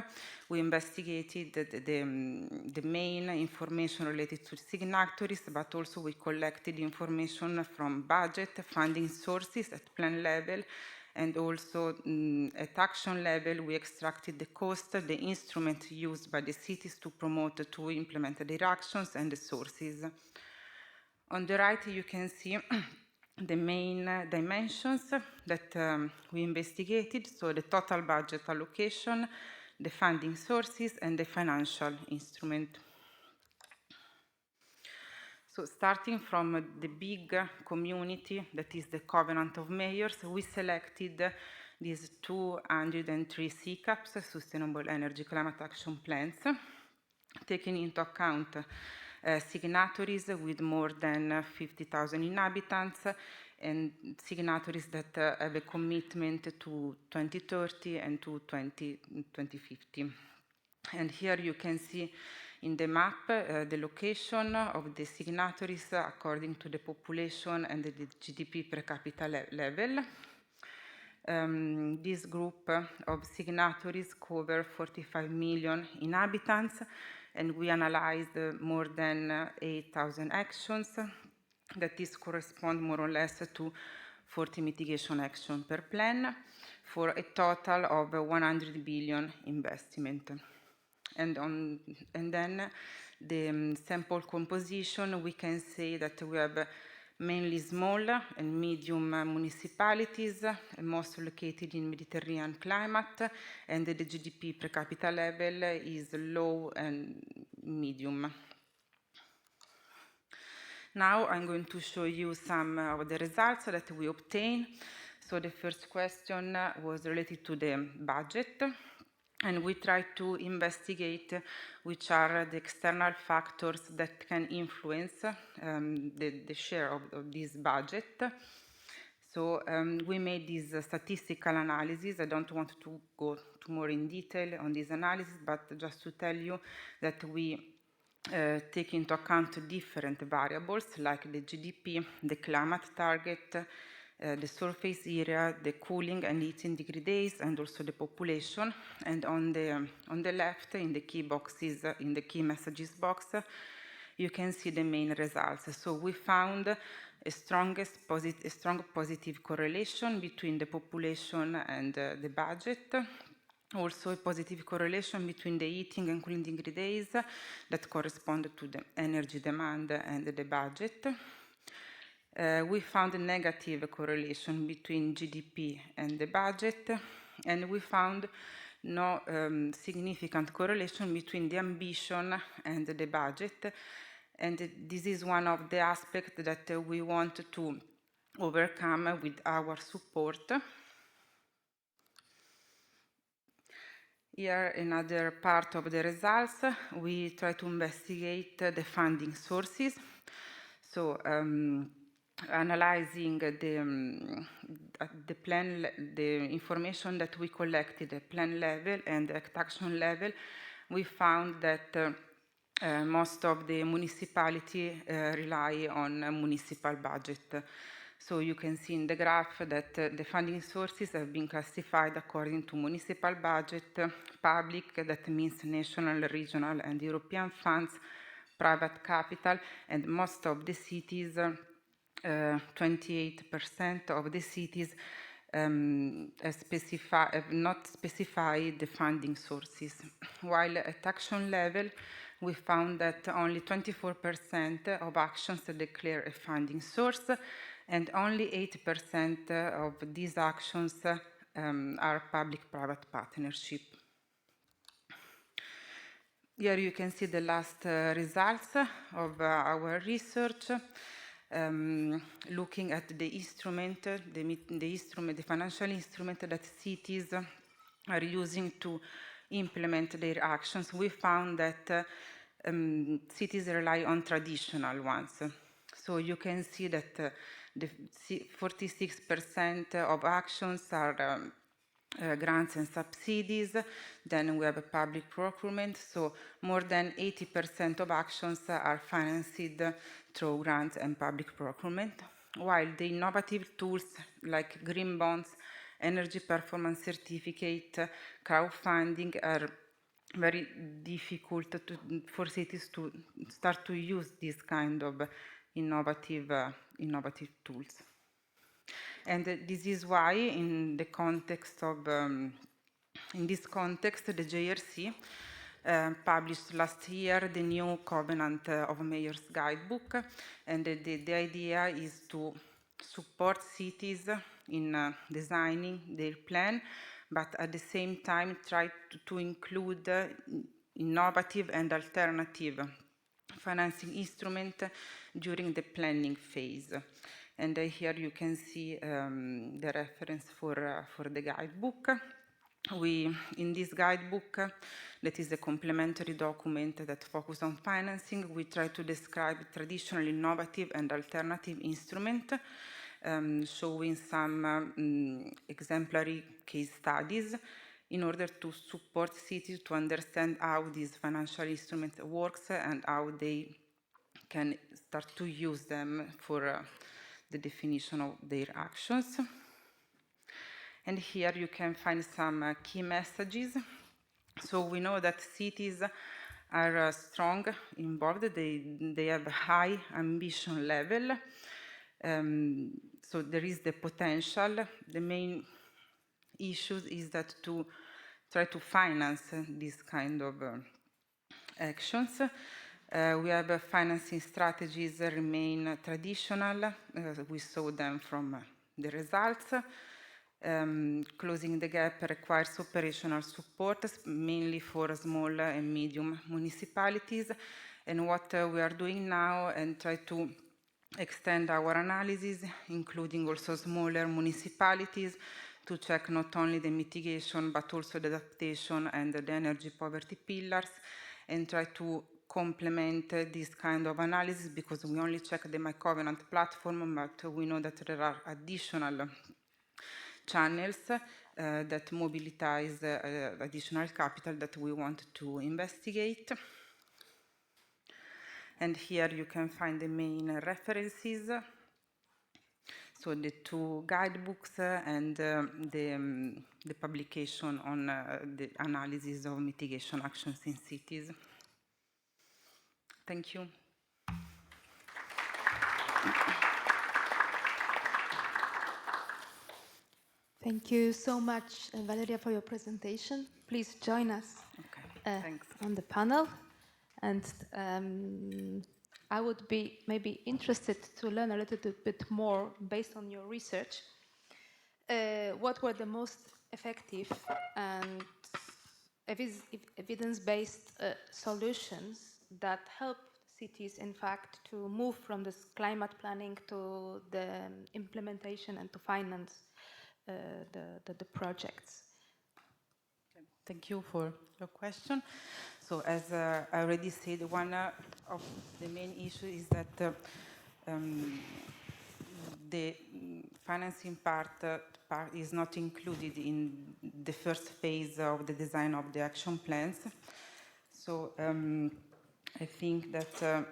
we investigated the main information related to signatories, but also we collected information from budget, funding sources at plan level, and also at action level, we extracted the cost, the instrument used by the cities to promote, to implement their actions, and the sources. On the right, you can see the main dimensions that we investigated, so the total budget allocation, the funding sources, and the financial instrument. So starting from the big community, that is the Covenant of Mayors, we selected these 203 CCAPs, Sustainable Energy Climate Action Plans, taking into account signatories with more than 50,000 inhabitants and signatories that have a commitment to 2030 and to 2050. And here you can see in the map the location of the signatories according to the population and the GDP per capita level. This group of signatories cover 45 million inhabitants, and we analyzed more than 8,000 actions that is correspond more or less to 40 mitigation action per plan for a total of 100 billion investment. And then the sample composition, we can say that we have mainly small and medium municipalities, most located in Mediterranean climate, and the GDP per capita level is low and medium. Now I'm going to show you some of the results that we obtained. So the first question was related to the budget, and we tried to investigate which are the external factors that can influence the share of this budget. So we made this statistical analysis. I don't want to go too more in detail on this analysis, but just to tell you that we take into account different variables like the GDP, the climate target, the surface area, the cooling and heating degree days, and also the population. And on the left, in the key boxes, in the key messages box, you can see the main results. So we found a strong positive correlation between the population and the budget. Also a positive correlation between the heating and cooling degree days that correspond to the energy demand and the budget. We found a negative correlation between GDP and the budget, and we found no significant correlation between the ambition and the budget. And this is one of the aspects that we want to overcome with our support. Here, another part of the results, we try to investigate the funding sources. So, analyzing the information that we collected at plan level and at action level, we found that most of the municipality rely on a municipal budget. So you can see in the graph that the funding sources have been classified according to municipal budget, public, that means national, regional, and European funds, private capital, and most of the cities, 28% of the cities have not specified the funding sources. While at action level, we found that only 24% of actions declare a funding source, and only 8% of these actions are public-private partnership. Here you can see the last results of our research, looking at the instrument, the financial instrument that cities are using to implement their actions. We found that cities rely on traditional ones. So you can see that the 46% of actions are grants and subsidies. Then we have a public procurement, so more than 80% of actions are financed through grants and public procurement, while the innovative tools like green bonds, energy performance certificate, crowdfunding are very difficult for cities to start to use this kind of innovative tools. And this is why, in the context of, in this context, the JRC published last year the new Covenant of Mayors Guidebook, and the idea is to support cities in designing their plan, but at the same time try to include innovative and alternative financing instrument during the planning phase. And here you can see the reference for the guidebook. In this guidebook, that is a complementary document that focuses on financing, we try to describe traditional, innovative, and alternative instruments, showing some exemplary case studies in order to support cities to understand how these financial instruments works and how they can start to use them for the definition of their actions. And here you can find some key messages. So we know that cities are strong, involved, they have a high ambition level. So there is the potential. The main issue is that to try to finance these kind of actions. We have financing strategies remain traditional. We saw them from the results. Closing the gap requires operational support, mainly for small and medium municipalities. And what we are doing now and try to extend our analysis, including also smaller municipalities, to check not only the mitigation but also the adaptation and the energy poverty pillars, and try to complement this kind of analysis, because we only check the My Covenant platform, but we know that there are additional channels that mobilize additional capital that we want to investigate. And here you can find the main references. So the two guidebooks and the publication on the analysis of mitigation actions in cities. Thank you. Thank you so much, Valeria, for your presentation. Please join us on the panel. And I would be maybe interested to learn a little bit more, based on your research, what were the most effective and evidence-based solutions that help cities, in fact, to move from this climate planning to the implementation and to finance the projects. Thank you for your question. So as I already said, one of the main issues is that the financing part is not included in the first phase of the design of the action plans. So I think that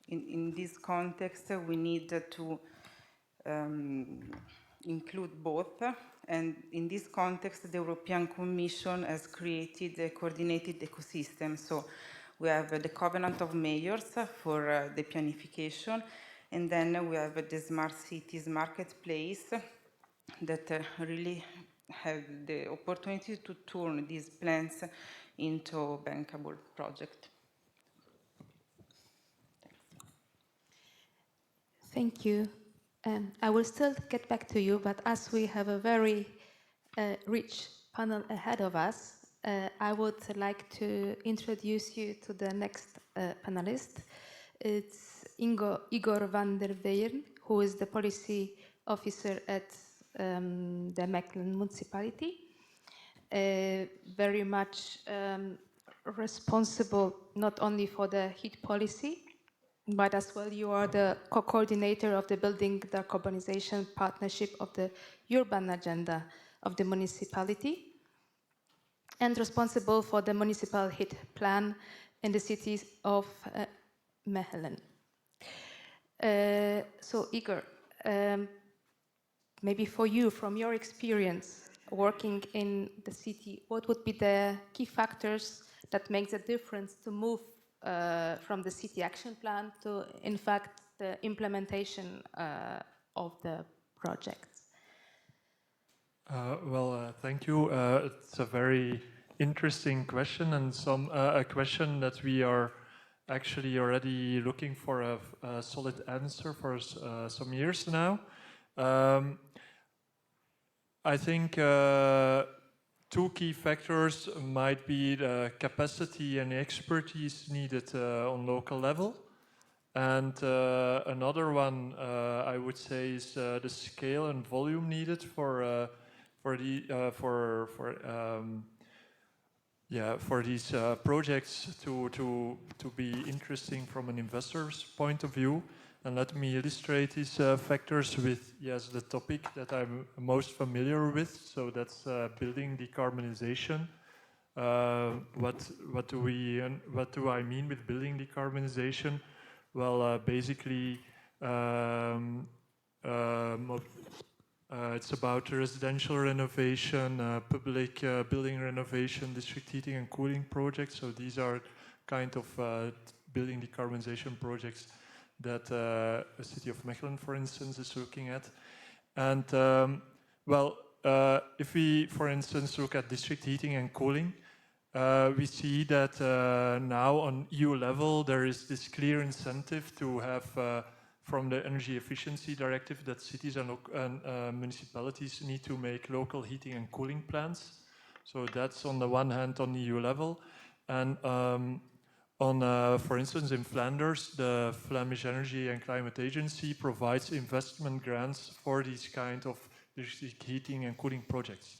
in this context, we need to include both. And in this context, the European Commission has created a coordinated ecosystem. So we have the Covenant of Mayors for the planification, and then we have the Smart Cities Marketplace that really have the opportunity to turn these plans into bankable projects. Thank you. I will still get back to you, but as we have a very rich panel ahead of us, I would like to introduce you to the next panelist. It's Igor van der Weyen, who is the policy officer at the Mechelen municipality. Very much responsible not only for the heat policy, but as well you are the co-coordinator of the Building Decarbonization Partnership of the Urban Agenda of the municipality, and responsible for the municipal heat plan in the cities of Mechelen. So Igor, maybe for you, from your experience working in the city, what would be the key factors that make the difference to move from the city action plan to, in fact, the implementation of the projects? Thank you. It's a very interesting question, and a question that we are actually already looking for a solid answer for some years now. I think two key factors might be the capacity and expertise needed on local level. And another one, I would say, is the scale and volume needed for these projects to be interesting from an investor's point of view. And let me illustrate these factors with the topic that I'm most familiar with. So that's building decarbonization. What do I mean with building decarbonization? Well, basically, it's about residential renovation, public building renovation, district heating and cooling projects. So these are kind of building decarbonization projects that the city of Mechelen, for instance, is looking at. And if we, for instance, look at district heating and cooling, we see that now on EU level there is this clear incentive to have from the Energy Efficiency Directive that cities and municipalities need to make local heating and cooling plans. So that's on the one hand on EU level. And for instance, in Flanders, the Flemish Energy and Climate Agency provides investment grants for these kind of district heating and cooling projects.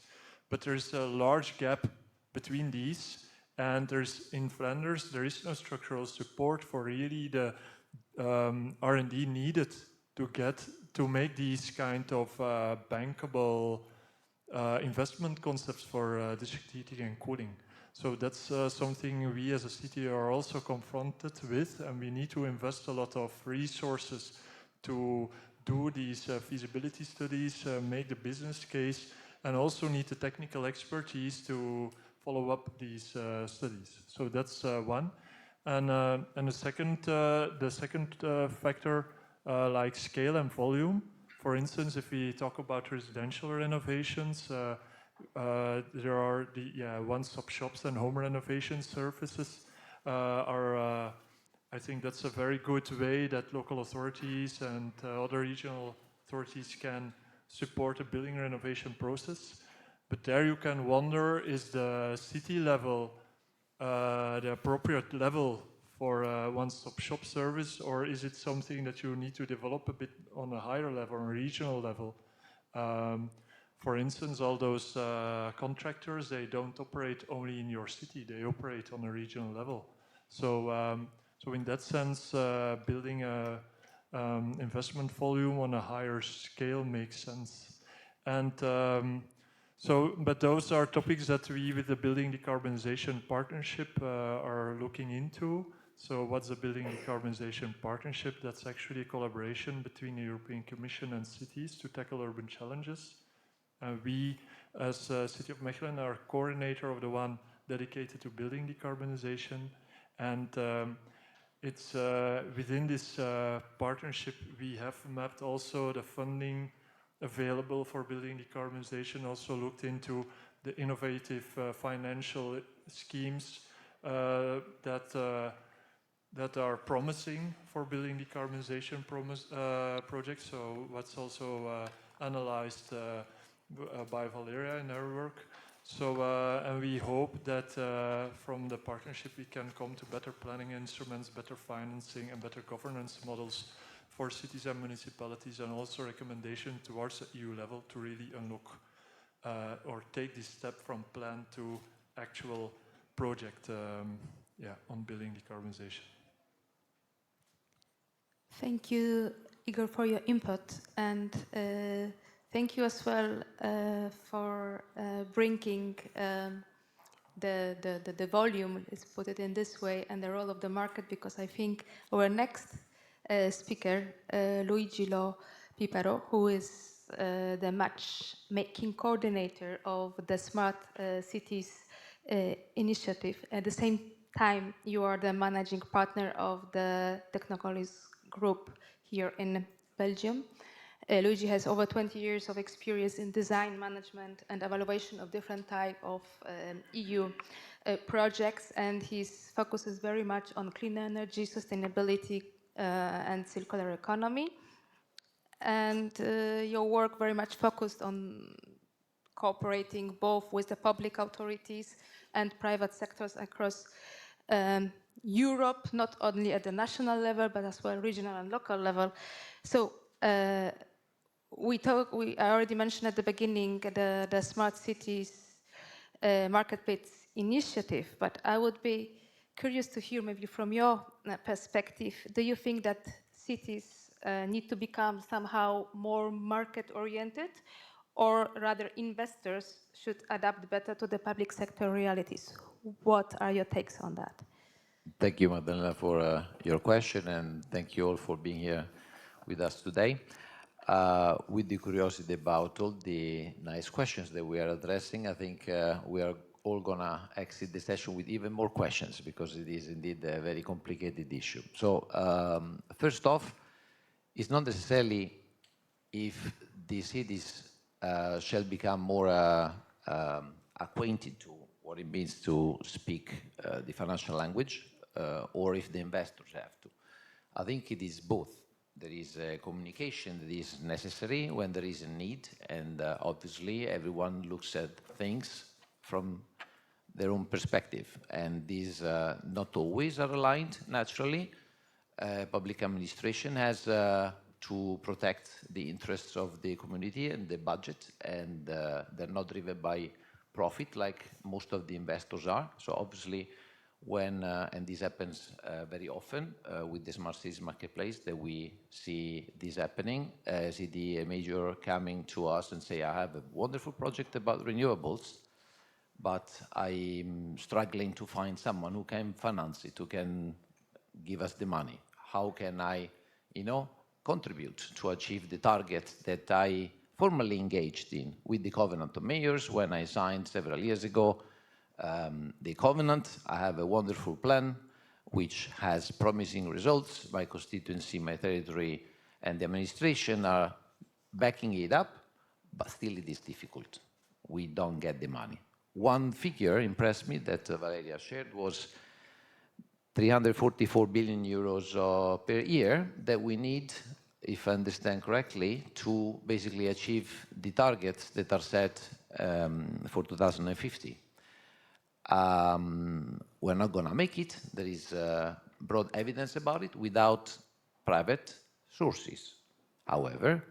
But there's a large gap between these, and in Flanders, there is no structural support for really the R&D needed to make these kind of bankable investment concepts for district heating and cooling. So that's something we as a city are also confronted with, and we need to invest a lot of resources to do these feasibility studies, make the business case, and also need the technical expertise to follow up these studies. So that's one. And the second factor, like scale and volume. For instance, if we talk about residential renovations, there are the one-stop shops and home renovation services I think that's a very good way that local authorities and other regional authorities can support a building renovation process. But there you can wonder, is the city level the appropriate level for a one-stop shop service, or is it something that you need to develop a bit on a higher level, on a regional level? For instance, all those contractors, they don't operate only in your city, they operate on a regional level. So, so in that sense, building a investment volume on a higher scale makes sense. And but those are topics that we, with the Building Decarbonization Partnership, are looking into. So what's the Building Decarbonization Partnership? That's actually a collaboration between the European Commission and cities to tackle urban challenges. We, as City of Mechelen, are coordinator of the one dedicated to building decarbonization. And it's within this partnership, we have mapped also the funding available for building decarbonization, also looked into the innovative financial schemes that that are promising for building decarbonization projects. So what's also analyzed by Valeria in her work. So, and we hope that from the partnership we can come to better planning instruments, better financing and better governance models for cities and municipalities, and also recommendation towards the EU level to really unlock or take this step from plan to actual project on building decarbonization. Thank you, Igor, for your input, and thank you as well for bringing the volume, let's put it in this way, and the role of the market, because I think our next speaker, Luigi Lo Pipero, who is the matchmaking coordinator of the Smart Cities initiative. At the same time, you are the managing partner of the Technopolis group here in Belgium. Luigi has over 20 years of experience in design, management, and evaluation of different types of EU projects, and his focus is very much on clean energy, sustainability, and circular economy. And your work very much focused on cooperating both with the public authorities and private sectors across Europe, not only at the national level, but as well regional and local level. So I already mentioned at the beginning the Smart Cities Marketplace initiative, but I would be curious to hear maybe from your perspective, do you think that cities need to become somehow more market-oriented, or rather investors should adapt better to the public sector realities? What are your takes on that? Thank you, Magdalena, for your question, and thank you all for being here with us today. With the curiosity about all the nice questions that we are addressing, I think we are all gonna exit the session with even more questions, because it is indeed a very complicated issue. So first off, it's not necessarily if the cities shall become more acquainted to what it means to speak the financial language, or if the investors have to. I think it is both. There is communication that is necessary when there is a need, and obviously everyone looks at things from their own perspective, and these not always are aligned naturally. Public administration has to protect the interests of the community and the budget, and they're not driven by profit like most of the investors are. So obviously when, and this happens very often with the Smart Cities Marketplace, that we see this happening, see a major coming to us and say, I have a wonderful project about renewables, but I'm struggling to find someone who can finance it, who can give us the money. How can I, contribute to achieve the targets that I formally engaged in with the Covenant of Mayors when I signed several years ago the Covenant? I have a wonderful plan which has promising results. My constituency, my territory, and the administration are backing it up, but still it is difficult. We don't get the money. One figure impressed me that Valeria shared was 344 billion euros per year that we need, if I understand correctly, to basically achieve the targets that are set for 2050. We're not going to make it. There is broad evidence about it without private sources. However,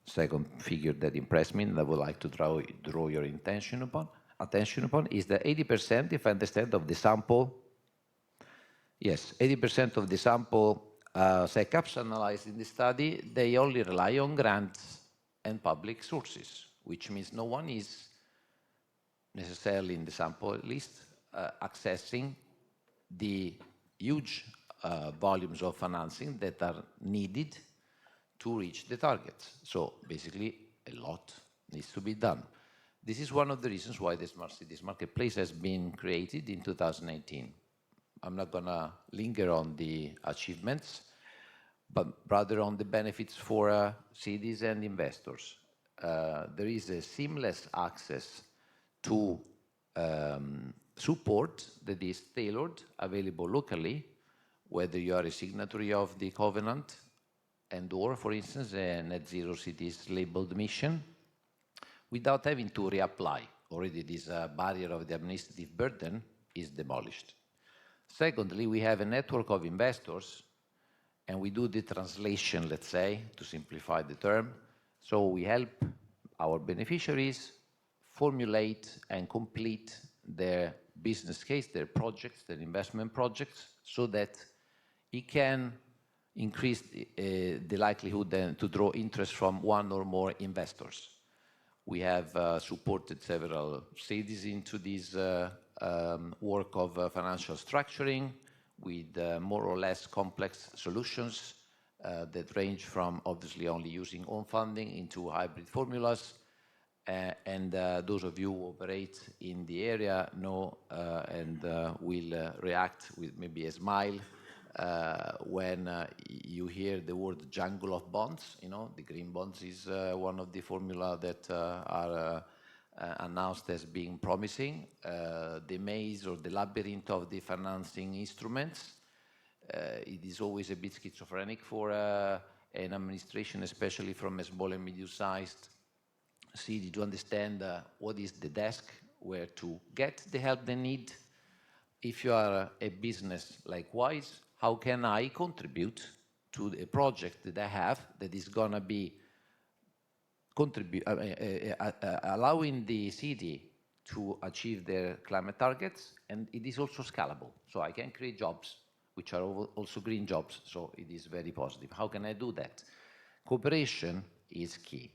second figure that impressed me and I would like to draw your attention upon is that 80%, if I understand, of the sample, yes, 80% of the sample SECAPs analyzed in the study, they only rely on grants and public sources, which means no one is necessarily, in the sample at least, accessing the huge volumes of financing that are needed to reach the targets. So basically, a lot needs to be done. This is one of the reasons why the Smart Cities Marketplace has been created in 2018. I'm not going to linger on the achievements, but rather on the benefits for cities and investors. There is a seamless access to support that is tailored, available locally, whether you are a signatory of the covenant and or, for instance, a net zero cities labeled mission, without having to reapply. Already this barrier of the administrative burden is demolished. Secondly, we have a network of investors, and we do the translation, let's say, to simplify the term. So we help our beneficiaries formulate and complete their business case, their projects, their investment projects, so that it can increase the likelihood then to draw interest from one or more investors. We have supported several cities into this work of financial structuring with more or less complex solutions that range from obviously only using own funding into hybrid formulas. And those of you who operate in the area know and will react with maybe a smile when you hear the word jungle of bonds. You know, the green bonds is one of the formula that are announced as being promising. The maze or the labyrinth of the financing instruments, it is always a bit schizophrenic for an administration, especially from a small and medium-sized city, to understand what is the desk, where to get the help they need. If you are a business likewise, how can I contribute to a project that I have that is going to be allowing the city to achieve their climate targets, and it is also scalable. So I can create jobs, which are also green jobs, so it is very positive. How can I do that? Cooperation is key.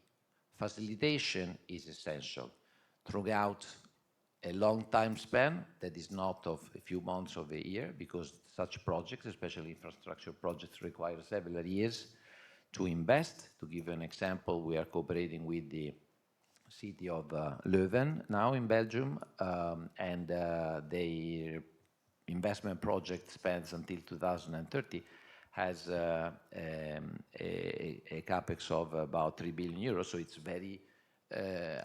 Facilitation is essential. Throughout a long time span that is not of a few months of a year, because such projects, especially infrastructure projects, require several years to invest. To give an example, we are cooperating with the city of Leuven now in Belgium, and their investment project spans until 2030, has a capex of about 3 billion euros, so it's very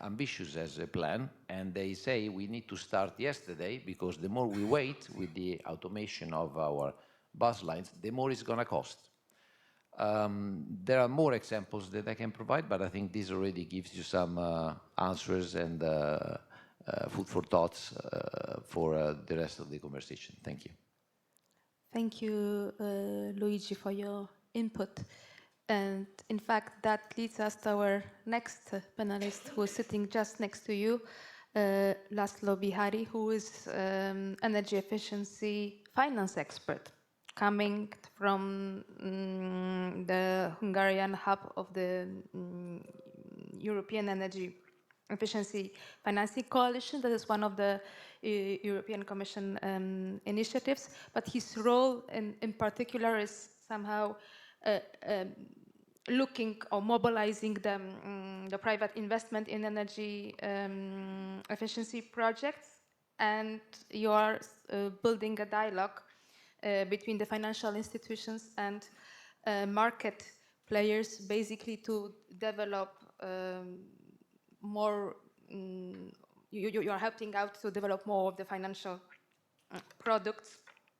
ambitious as a plan, and they say we need to start yesterday, because the more we wait with the automation of our bus lines, the more it's going to cost. There are more examples that I can provide, but I think this already gives you some answers and food for thoughts for the rest of the conversation. Thank you. Thank you, Luigi, for your input. And in fact, that leads us to our next panelist, who is sitting just next to you, Laszlo Bihari, who is energy efficiency finance expert, coming from the Hungarian hub of the European Energy Efficiency Financing Coalition. That is one of the European Commission initiatives, but his role in particular is somehow looking or mobilizing the private investment in energy efficiency projects, and you are building a dialogue between the financial institutions and market players, basically to develop more, you are helping out to develop more of the financial products,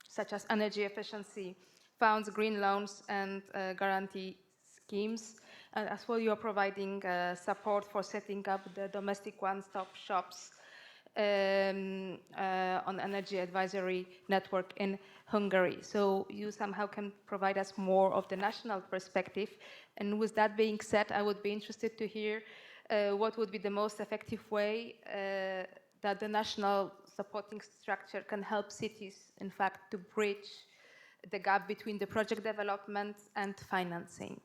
such as energy efficiency funds, green loans, and guarantee schemes. And as well, you are providing support for setting up the domestic one-stop shops on energy advisory network in Hungary. So you somehow can provide us more of the national perspective. And with that being said, I would be interested to hear what would be the most effective way that the national supporting structure can help cities, in fact, to bridge the gap between the project development and financing.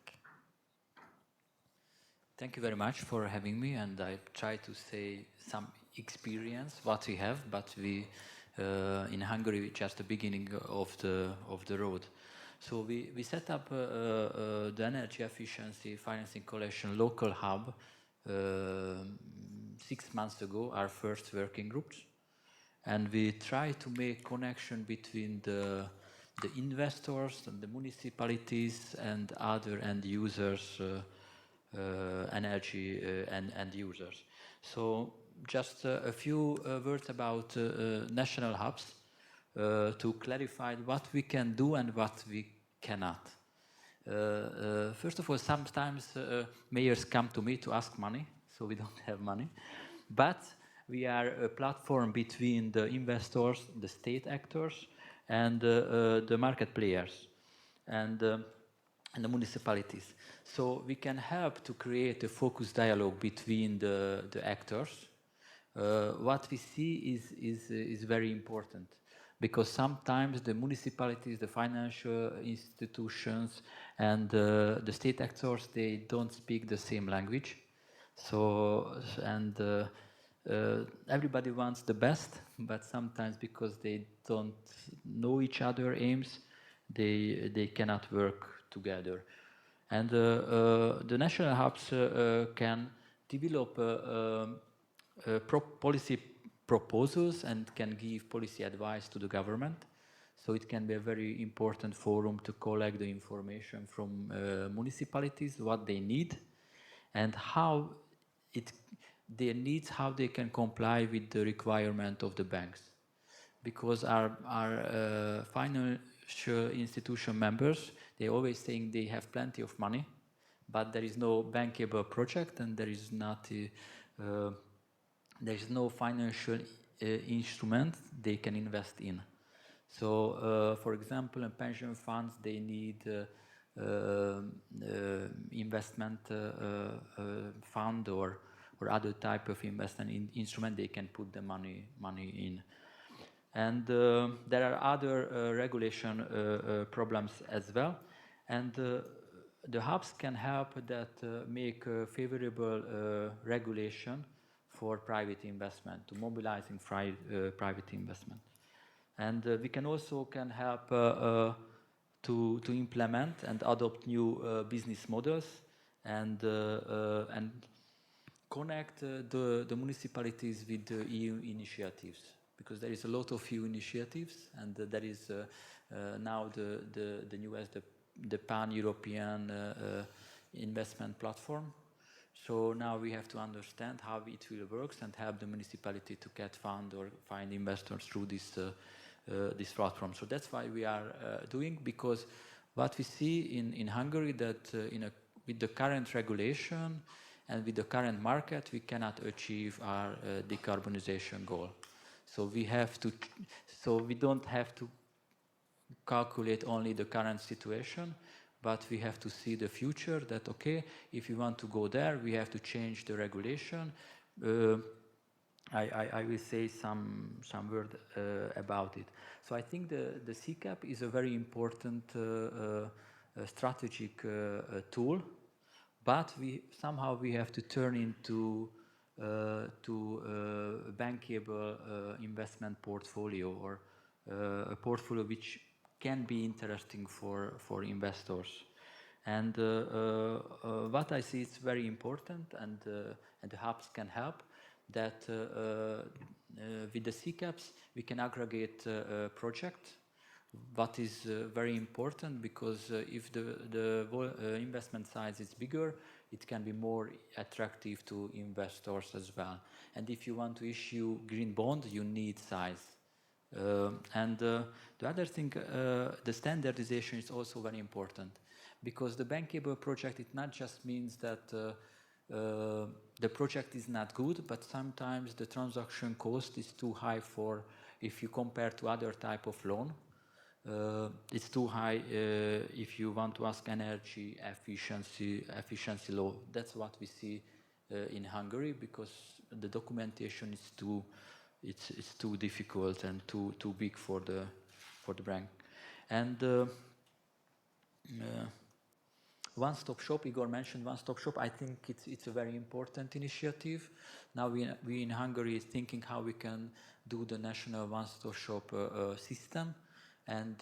Thank you very much for having me, and I try to say some experience what we have, but we in Hungary just the beginning of the road. So we set up the energy efficiency financing coalition local hub 6 months ago, our first working groups, and we try to make connection between the investors and the municipalities and other end users, energy end users. So just a few words about national hubs. to clarify what we can do and what we cannot. First of all, sometimes mayors come to me to ask money, so we don't have money. But we are a platform between the investors, the state actors, and the market players, and the municipalities. So we can help to create a focused dialogue between the actors. What we see is very important, because sometimes the municipalities, the financial institutions, and the state actors, they don't speak the same language. So, and everybody wants the best, but sometimes because they don't know each other aims, they cannot work together. And the national hubs can develop policy proposals and can give policy advice to the government. So it can be a very important forum to collect the information from municipalities, what they need, and how their needs, how they can comply with the requirement of the banks. Because our financial institution members, they always saying they have plenty of money, but there is no bankable project, and there is no financial instrument they can invest in. So, for example, in pension funds, they need investment fund or other type of investment instrument they can put the money in. And there are other regulation problems as well. And the hubs can help that make favorable regulation for private investment, to mobilizing private investment. And we can also help to implement and adopt new business models and connect the municipalities with the EU initiatives, because there is a lot of EU initiatives, and there is now the newest, the pan-European investment platform. So now we have to understand how it will work and help the municipality to get fund or find investors through this platform. So that's why we are doing, because what we see in Hungary, that with the current regulation and with the current market, we cannot achieve our decarbonization goal. So we don't have to calculate only the current situation, but we have to see the future, that, okay, if we want to go there, we have to change the regulation. I will say some word about it. So I think the CCAP is a very important strategic tool, but somehow we have to turn into a bankable investment portfolio, or a portfolio which can be interesting for investors. And what I see is very important, and the hubs can help, that with the CCAPs we can aggregate projects. What is very important, because if the investment size is bigger, it can be more attractive to investors as well. And if you want to issue green bond, you need size. And the other thing, the standardization is also very important, because the bankable project, it not just means that the project is not good, but sometimes the transaction cost is too high for, if you compare to other type of loan. It's too high if you want to ask energy efficiency law. That's what we see in Hungary, because the documentation is it's too difficult and too big for the bank. And one-stop shop, Igor mentioned one-stop shop. I think it's a very important initiative. Now we in Hungary is thinking how we can do the national one-stop shop system, and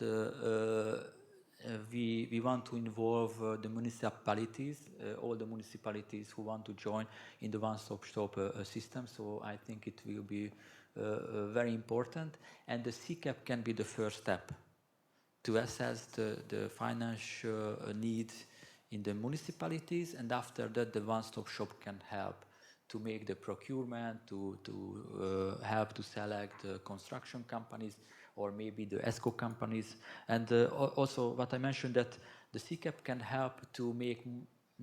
we want to involve the municipalities, all the municipalities who want to join in the one-stop shop system. So I think it will be very important, and the CCAP can be the first step to assess the financial needs in the municipalities, and after that the one-stop shop can help to make the procurement, to help to select construction companies, or maybe the ESCO companies. And also what I mentioned, that the CCAP can help to make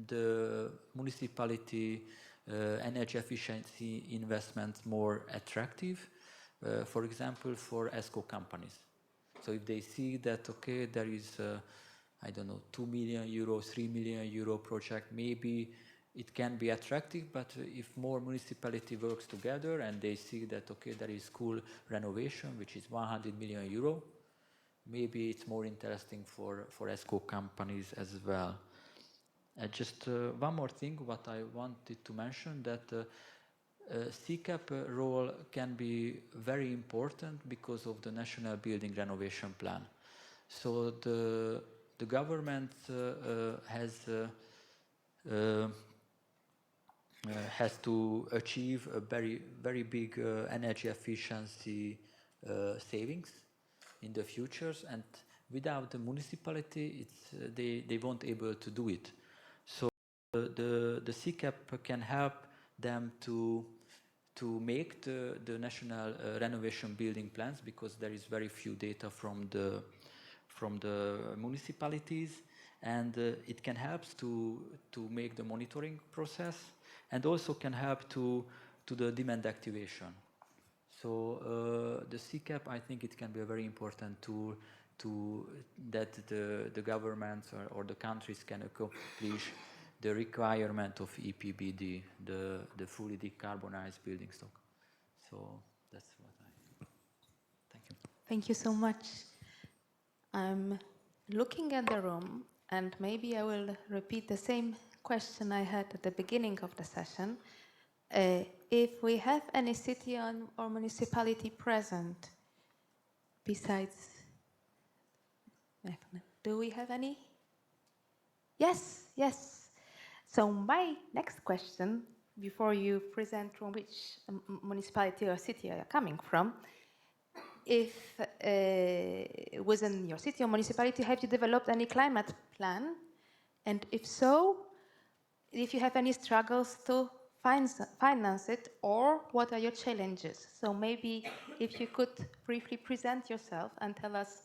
the municipality energy efficiency investments more attractive, for example, for ESCO companies. So if they see that, okay, there is, I don't know, 2 million euro, 3 million euro project, maybe it can be attractive, but if more municipality works together and they see that, okay, there is school renovation, which is 100 million euro, maybe it's more interesting for ESCO companies as well. Just one more thing, what I wanted to mention, that CCAP role can be very important because of the National Building Renovation Plan. So the government has to achieve a very big energy efficiency savings in the futures, and without the municipality, they won't able to do it. So the CCAP can help them to make the national renovation building plans, because there is very few data from the municipalities, and it can help to make the monitoring process, and also can help to the demand activation. So the CCAP, I think it can be a very important tool that the governments or the countries can accomplish the requirement of EPBD, the fully decarbonized building stock. So that's what thank you. Thank you so much. I'm looking at the room, and maybe I will repeat the same question I had at the beginning of the session. If we have any city or municipality present besides, do we have any? Yes, yes. So my next question, before you present from which municipality or city you are coming from, if within your city or municipality, have you developed any climate plan? And if so, if you have any struggles to finance it, or what are your challenges? So maybe if you could briefly present yourself and tell us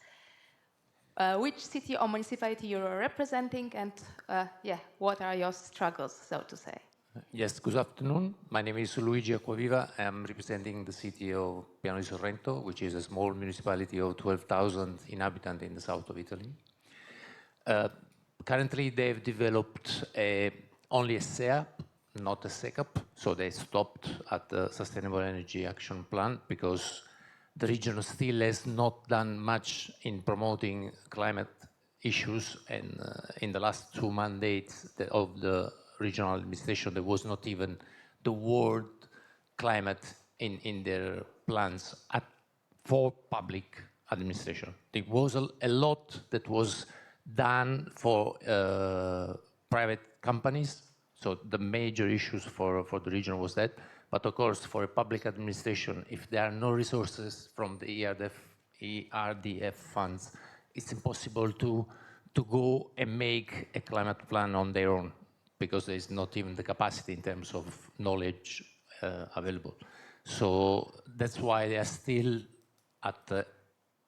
which city or municipality you are representing, and what are your struggles, so to say. Yes, good afternoon. My name is Luigi Acquaviva. I'm representing the city of Piano di Sorrento, which is a small municipality of 12,000 inhabitants in the south of Italy. Currently, they've developed only a SEAP, not a SECAP, so they stopped at the Sustainable Energy Action Plan because the region still has not done much in promoting climate issues, and in the last 2 mandates of the regional administration, there was not even the word climate in their plans for public administration. There was a lot that was done for private companies, so the major issues for the region was that. But of course, for a public administration, if there are no resources from the ERDF funds, it's impossible to go and make a climate plan on their own, because there is not even the capacity in terms of knowledge available. So that's why they are still at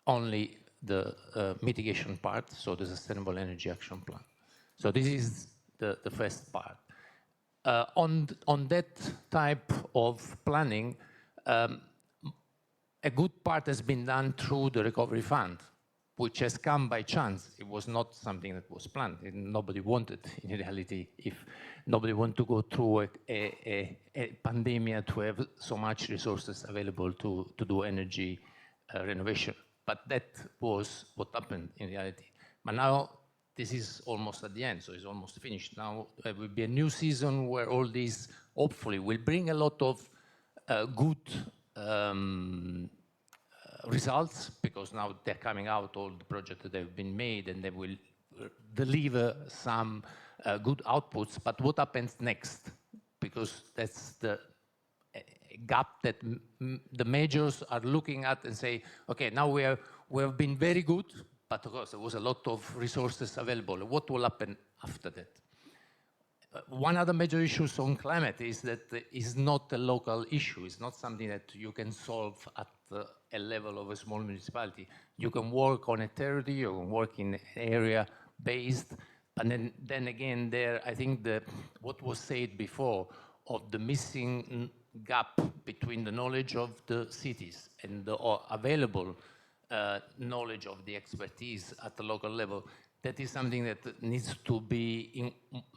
only the mitigation part, so the Sustainable Energy Action Plan. So this is the first part. On that type of planning, a good part has been done through the Recovery Fund, which has come by chance. It was not something that was planned. Nobody wanted, in reality, if nobody wanted to go through a pandemic to have so much resources available to do energy renovation. But that was what happened in reality. But now this is almost at the end, so it's almost finished. Now there will be a new season where all these hopefully will bring a lot of good results, because now they're coming out, all the projects that have been made, and they will deliver some good outputs. But what happens next? Because that's the gap that the majors are looking at and say, okay, now we have been very good, but of course there was a lot of resources available. What will happen after that? one other major issue on climate is that it's not a local issue. It's not something that you can solve at a level of a small municipality. You can work on a territory, you can work in an area based, and then again there, I think what was said before of the missing gap between the knowledge of the cities and the available knowledge of the expertise at the local level, that is something that needs to be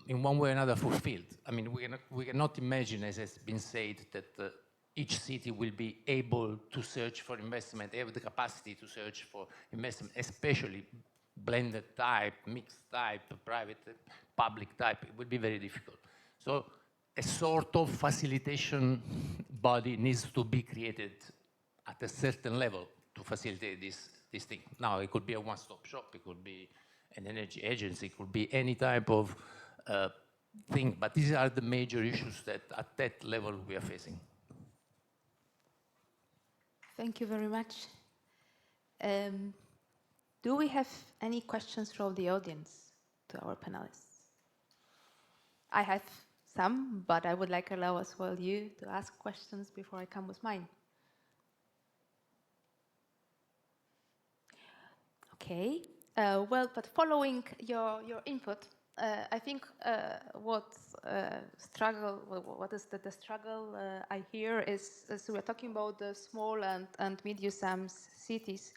in one way or another fulfilled. I mean, we cannot imagine, as has been said, that each city will be able to search for investment, have the capacity to search for investment, especially blended type, mixed type, private, public type. It will be very difficult. So a sort of facilitation body needs to be created at a certain level to facilitate this thing. Now, it could be a one-stop shop, it could be an energy agency, it could be any type of thing, but these are the major issues that at that level we are facing. Thank you very much. Do we have any questions from the audience to our panelists? I have some, but I would like to allow as well you to ask questions before I come with mine. Okay. Well, but following your input, I think what is the struggle I hear is, so we're talking about the small and medium-sized cities.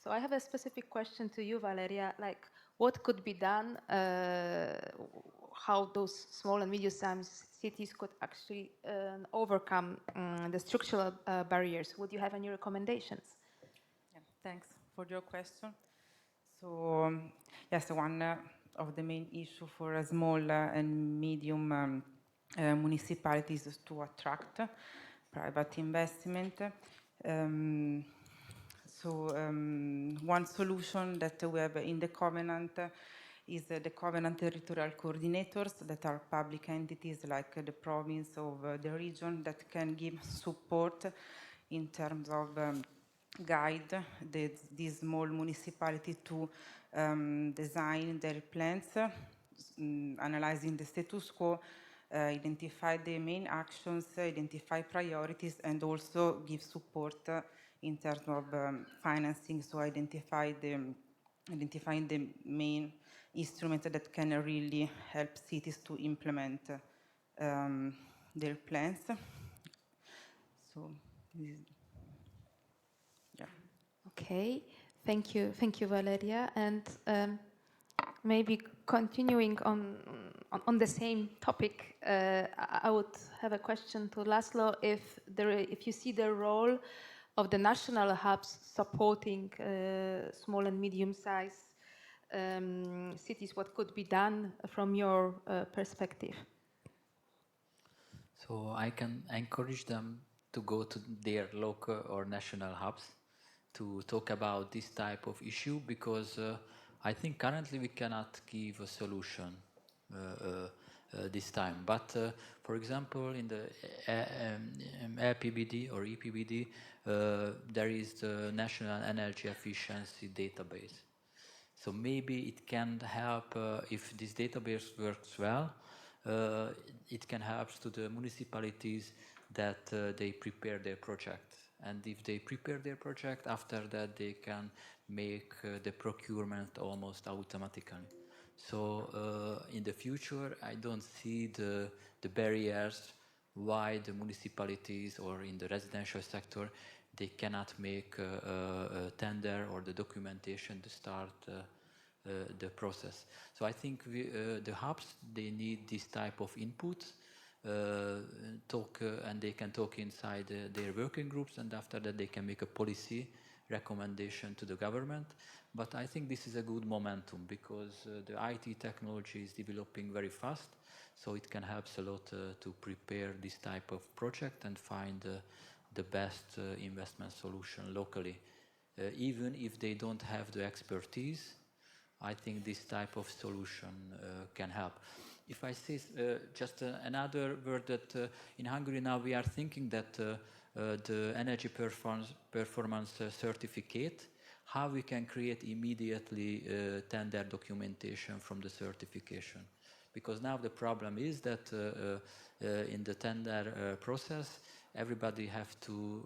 So I have a specific question to you, Valeria, like what could be done, how those small and medium-sized cities could actually overcome the structural barriers. Would you have any recommendations? Yeah, thanks for your question. So yes, one of the main issue for small and medium municipalities is to attract private investment. One solution that we have in the covenant is the covenant territorial coordinators that are public entities like the province of the region that can give support in terms of guide these small municipalities to design their plans, analyzing the status quo, identify the main actions, identify priorities, and also give support in terms of financing, so identifying the main instruments that can really help cities to implement their plans. So, yeah. Okay, thank you, Valeria. And maybe continuing on the same topic, I would have a question to Laszlo. If you see the role of the national hubs supporting small and medium-sized cities, what could be done from your perspective? So I can encourage them to go to their local or national hubs to talk about this type of issue, because I think currently we cannot give a solution this time. But for example, in the EPBD or EPBD, there is the National Energy Efficiency Database. So maybe it can help, if this database works well, it can help to the municipalities that they prepare their project. And if they prepare their project, after that they can make the procurement almost automatically. So in the future, I don't see the barriers why the municipalities or in the residential sector, they cannot make a tender or the documentation to start the process. So I think the hubs, they need this type of input, and they can talk inside their working groups, and after that they can make a policy recommendation to the government. But I think this is a good momentum, because the IT technology is developing very fast, so it can help a lot to prepare this type of project and find the best investment solution locally. Even if they don't have the expertise, I think this type of solution can help. If I say just another word, that in Hungary now we are thinking that the energy performance certificate, how we can create immediately tender documentation from the certification. Because now the problem is that in the tender process, everybody have to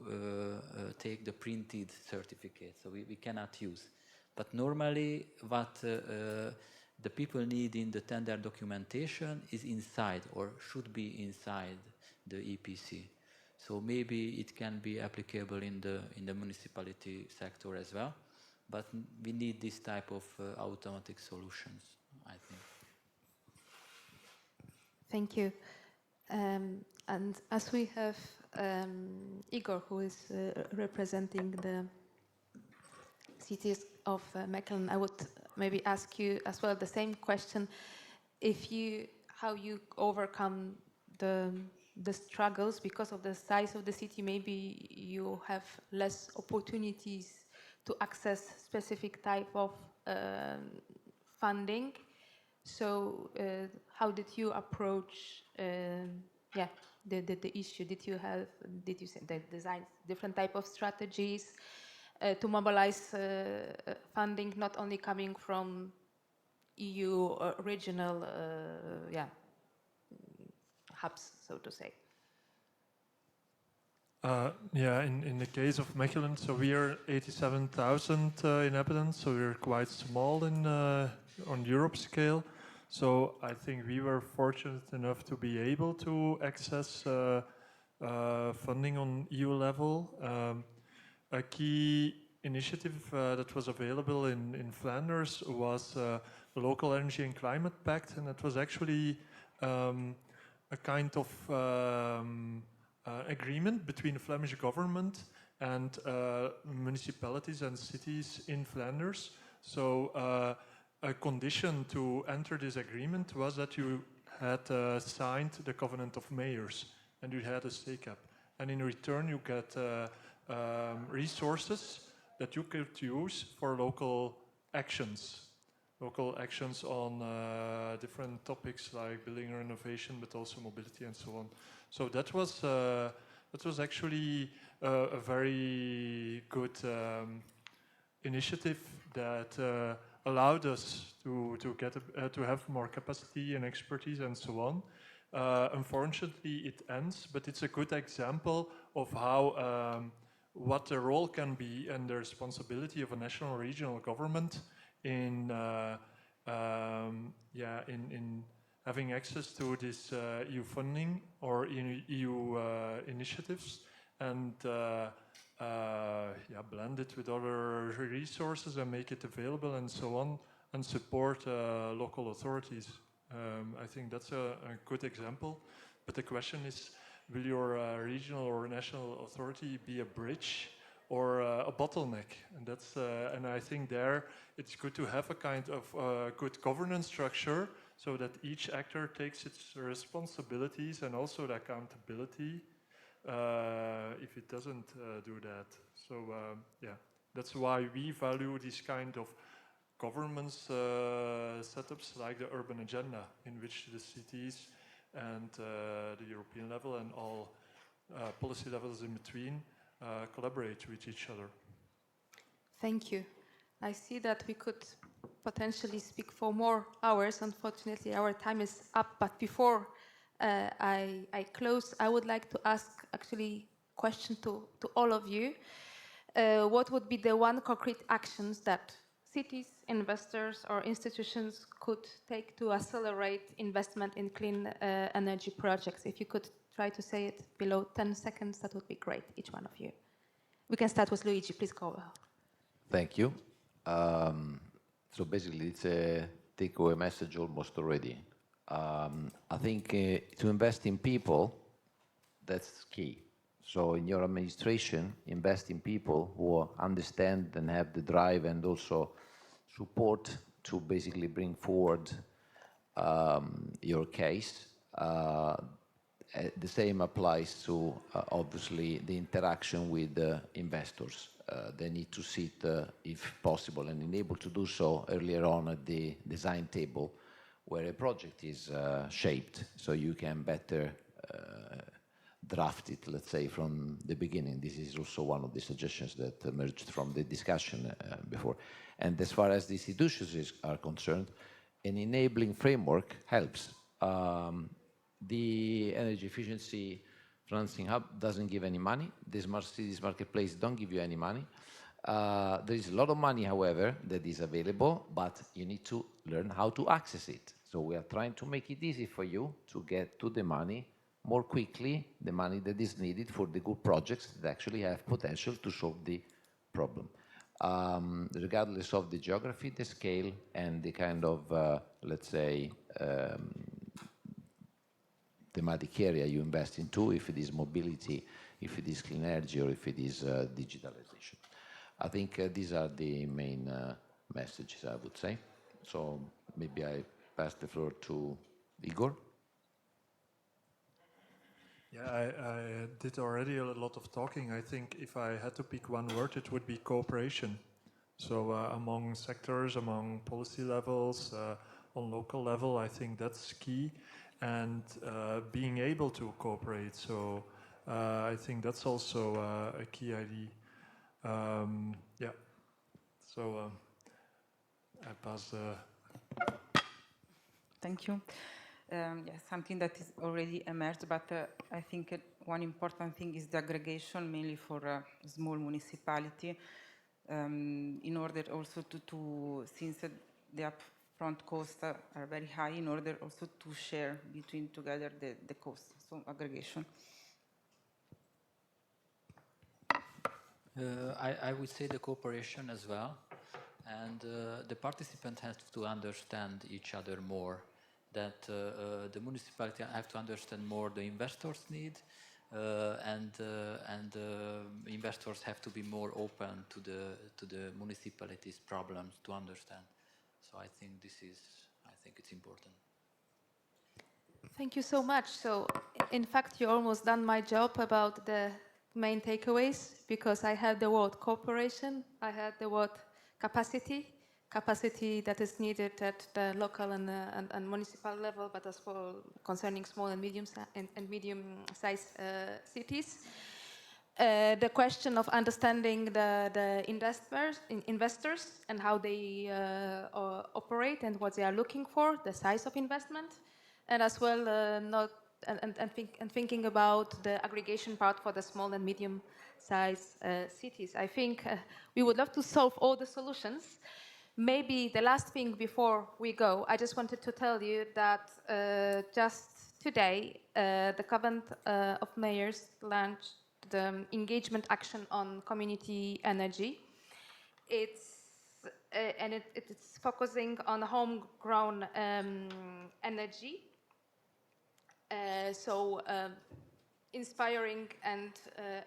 take the printed certificate, so we cannot use. But normally what the people need in the tender documentation is inside, or should be inside, the EPC. So maybe it can be applicable in the municipality sector as well, but we need this type of automatic solutions, I think. Thank you. And as we have Igor, who is representing the cities of Mechelen, I would maybe ask you as well the same question: how you overcome the struggles because of the size of the city. Maybe you have less opportunities to access specific type of funding. So how did you approach the issue? Did you design different type of strategies to mobilize funding, not only coming from EU regional hubs, so to say? In the case of Mechelen, so we are 87,000 inhabitants, so we're quite small on Europe scale. So I think we were fortunate enough to be able to access funding on EU level. A key initiative that was available in Flanders was the Local Energy and Climate Pact, and it was actually a kind of agreement between the Flemish government and municipalities and cities in Flanders. So a condition to enter this agreement was that you had signed the Covenant of Mayors and you had a stake cap. And in return you get resources that you could use for local actions on different topics like building renovation, but also mobility and so on. So that was actually a very good initiative that allowed us to have more capacity and expertise and so on. Unfortunately, it ends, but it's a good example of how what the role can be and the responsibility of a national regional government in having access to this EU funding or EU initiatives, and blend it with other resources and make it available and so on, and support local authorities. I think that's a good example. But the question is, will your regional or national authority be a bridge or a bottleneck? And that's and I think there it's good to have a kind of good governance structure, so that each actor takes its responsibilities and also the accountability if it doesn't do that. So that's why we value this kind of governance setups like the urban agenda, in which the cities and the European level and all policy levels in between collaborate with each other. Thank you. I see that we could potentially speak for more hours. Unfortunately, our time is up. But before I close, I would like to ask actually a question to all of you. What would be the one concrete actions that cities, investors, or institutions could take to accelerate investment in clean energy projects? If you could try to say it below 10 seconds, that would be great, each one of you. We can start with Luigi, please go. Thank you. So basically, it's a takeaway message almost already. I think to invest in people, that's key. So in your administration, invest in people who understand and have the drive and also support to basically bring forward your case. The same applies to, obviously, the interaction with investors. They need to sit, if possible, and enable to do so earlier on at the design table where a project is shaped, so you can better draft it, let's say, from the beginning. This is also one of the suggestions that emerged from the discussion before. And as far as the institutions are concerned, an enabling framework helps. The energy efficiency financing hub doesn't give any money. The smart cities marketplace don't give you any money. There is a lot of money, however, that is available, but you need to learn how to access it. So we are trying to make it easy for you to get to the money more quickly, the money that is needed for the good projects that actually have potential to solve the problem. Regardless of the geography, the scale, and the kind of, let's say, thematic area you invest into, if it is mobility, if it is clean energy, or if it is digitalization. I think these are the main messages, I would say. So maybe I pass the floor to Igor. Yeah, I did already a lot of talking. I think if I had to pick one word, it would be cooperation. So among sectors, among policy levels, on local level, I think that's key. And being able to cooperate. So I think that's also a key idea. Yeah. So I pass. Thank you. Yeah, something that is already emerged, but I think one important thing is the aggregation, mainly for small municipality, in order also since the upfront costs are very high, in order also to share between together the costs, so aggregation. I would say the cooperation as well, and the participants have to understand each other more, that the municipality have to understand more the investors' need, and investors have to be more open to the municipalities' problems to understand. So I think it's important. Thank you so much. So, in fact, you almost done my job about the main takeaways, because I had the word cooperation, I had the word capacity that is needed at the local and municipal level, but as well concerning small and medium-sized cities. The question of understanding the investors and how they operate and what they are looking for, the size of investment, and as well thinking about the aggregation part for the small and medium-sized cities. I think we would love to solve all the solutions. Maybe the last thing before we go, I just wanted to tell you that just today, the Convent of Mayors launched the engagement action on community energy. It's focusing on homegrown energy. Inspiring and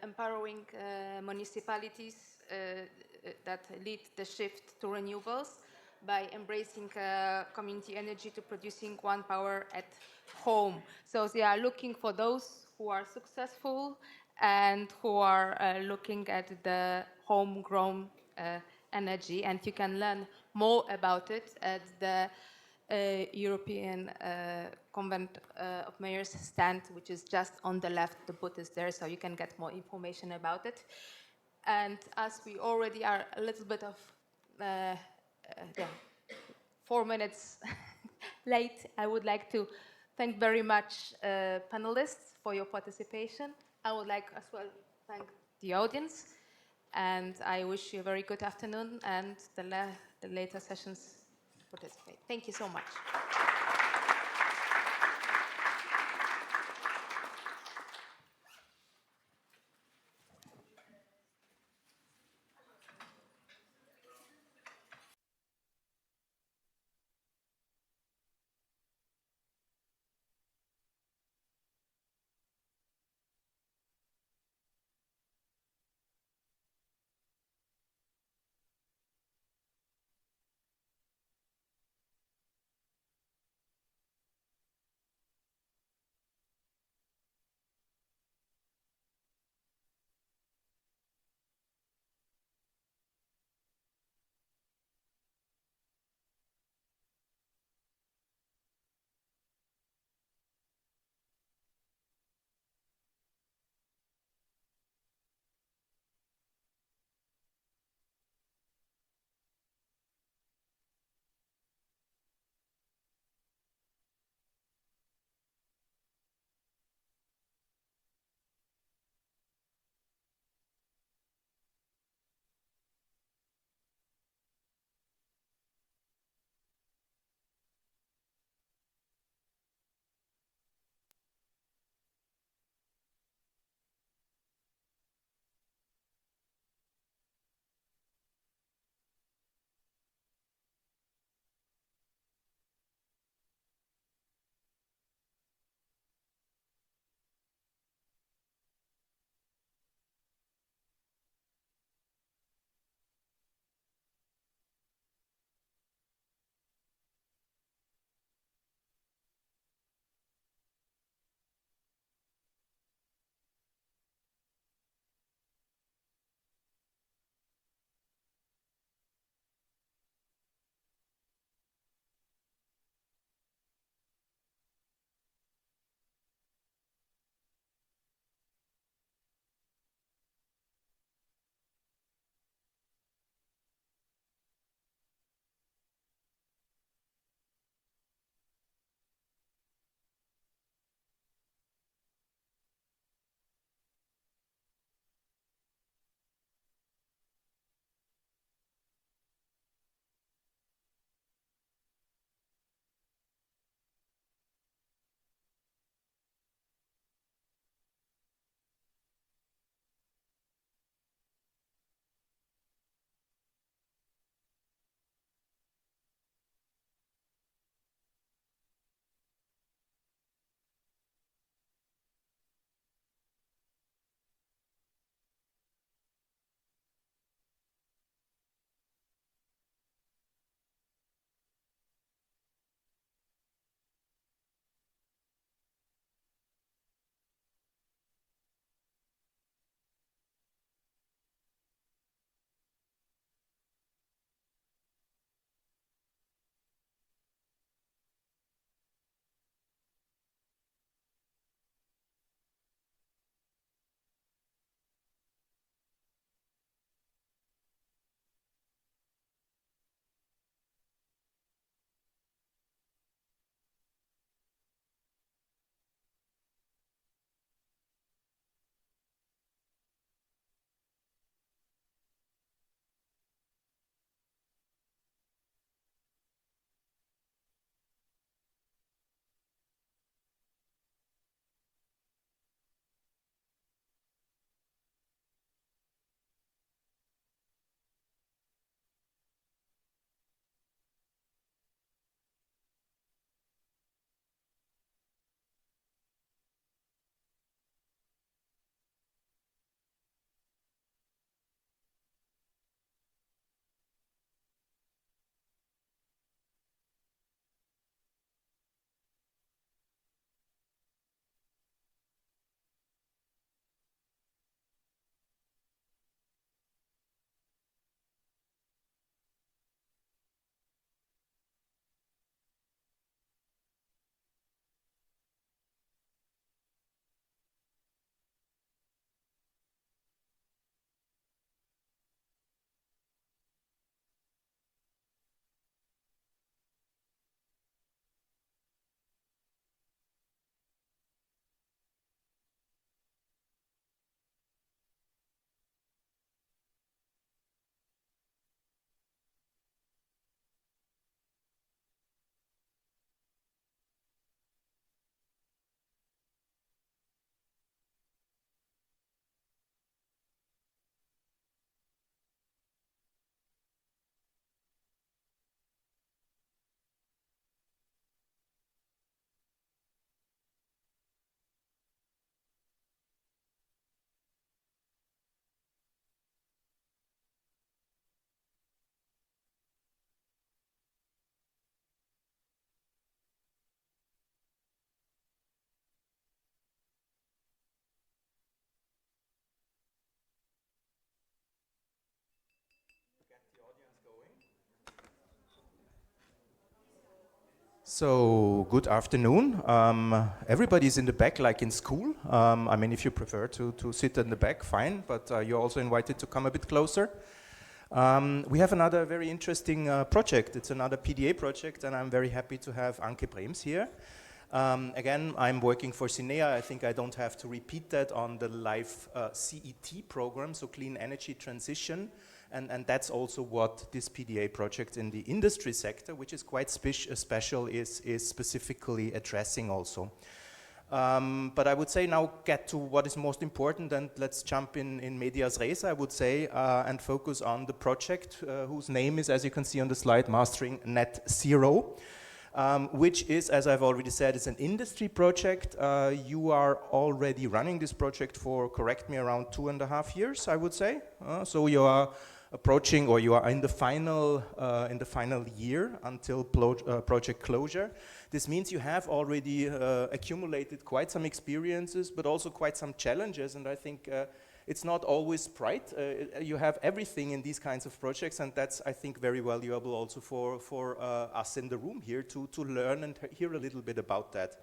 empowering municipalities that lead the shift to renewables by embracing community energy to producing one power at home. So they are looking for those who are successful and who are looking at the homegrown energy. And you can learn more about it at the European Convent of Mayors stand, which is just on the left. The booth is there, so you can get more information about it. And as we already are a little bit of 4 minutes late, I would like to thank very much panelists for your participation. I would like as well thank the audience, and I wish you a very good afternoon and the later sessions participate. Thank you so much. So, good afternoon. Everybody's in the back like in school. I mean, if you prefer to sit in the back, fine, but you're also invited to come a bit closer. We have another very interesting project. It's another PDA project, and I'm very happy to have Anke Brems here. Again, I'm working for CINEA. I think I don't have to repeat that on the live CET program, so Clean Energy Transition. And that's also what this PDA project in the industry sector, which is quite special, is specifically addressing also. But I would say now get to what is most important, and let's jump in medias res, I would say, and focus on the project whose name is, as you can see on the slide, Mastering Net Zero, which is, as I've already said, is an industry project. You are already running this project for, correct me, around 2.5 years, I would say. So you are approaching, or you are in the final year until project closure. This means you have already accumulated quite some experiences, but also quite some challenges, and I think it's not always bright. You have everything in these kinds of projects, and that's, I think, very valuable also for us in the room here to learn and hear a little bit about that.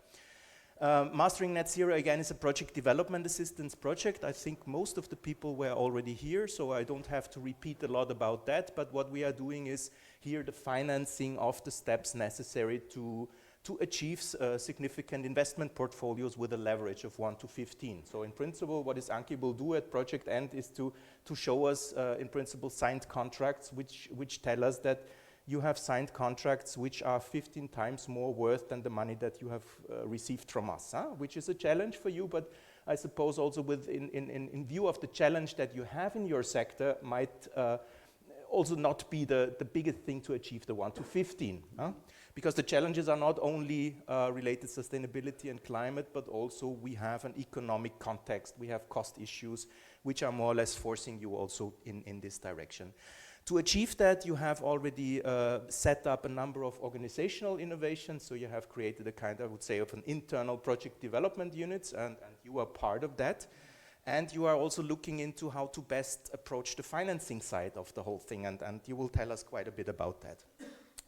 Mastering Net Zero, again, is a project development assistance project. I think most of the people were already here, so I don't have to repeat a lot about that, but what we are doing is here the financing of the steps necessary to achieve significant investment portfolios with a leverage of 1 to 15. So in principle, what Anke will do at project end is to show us, in principle, signed contracts which tell us that you have signed contracts which are 15 times more worth than the money that you have received from us, which is a challenge for you, but I suppose also in view of the challenge that you have in your sector might also not be the biggest thing to achieve the 1 to 15. Because the challenges are not only related to sustainability and climate, but also we have an economic context, we have cost issues, which are more or less forcing you also in this direction. To achieve that, you have already set up a number of organizational innovations, so you have created a kind, I would say, of an internal project development units, and you are part of that. And you are also looking into how to best approach the financing side of the whole thing, and you will tell us quite a bit about that.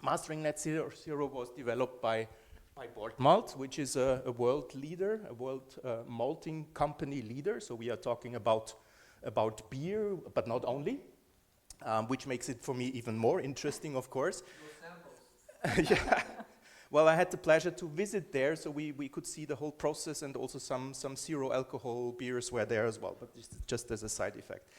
Mastering Net Zero was developed by Boortmalt, which is a world leader, a world malting company leader, so we are talking about beer, but not only. Which makes it for me even more interesting, of course. Yeah. Well, I had the pleasure to visit there, so we could see the whole process, and also some zero alcohol beers were there as well, but just as a side effect.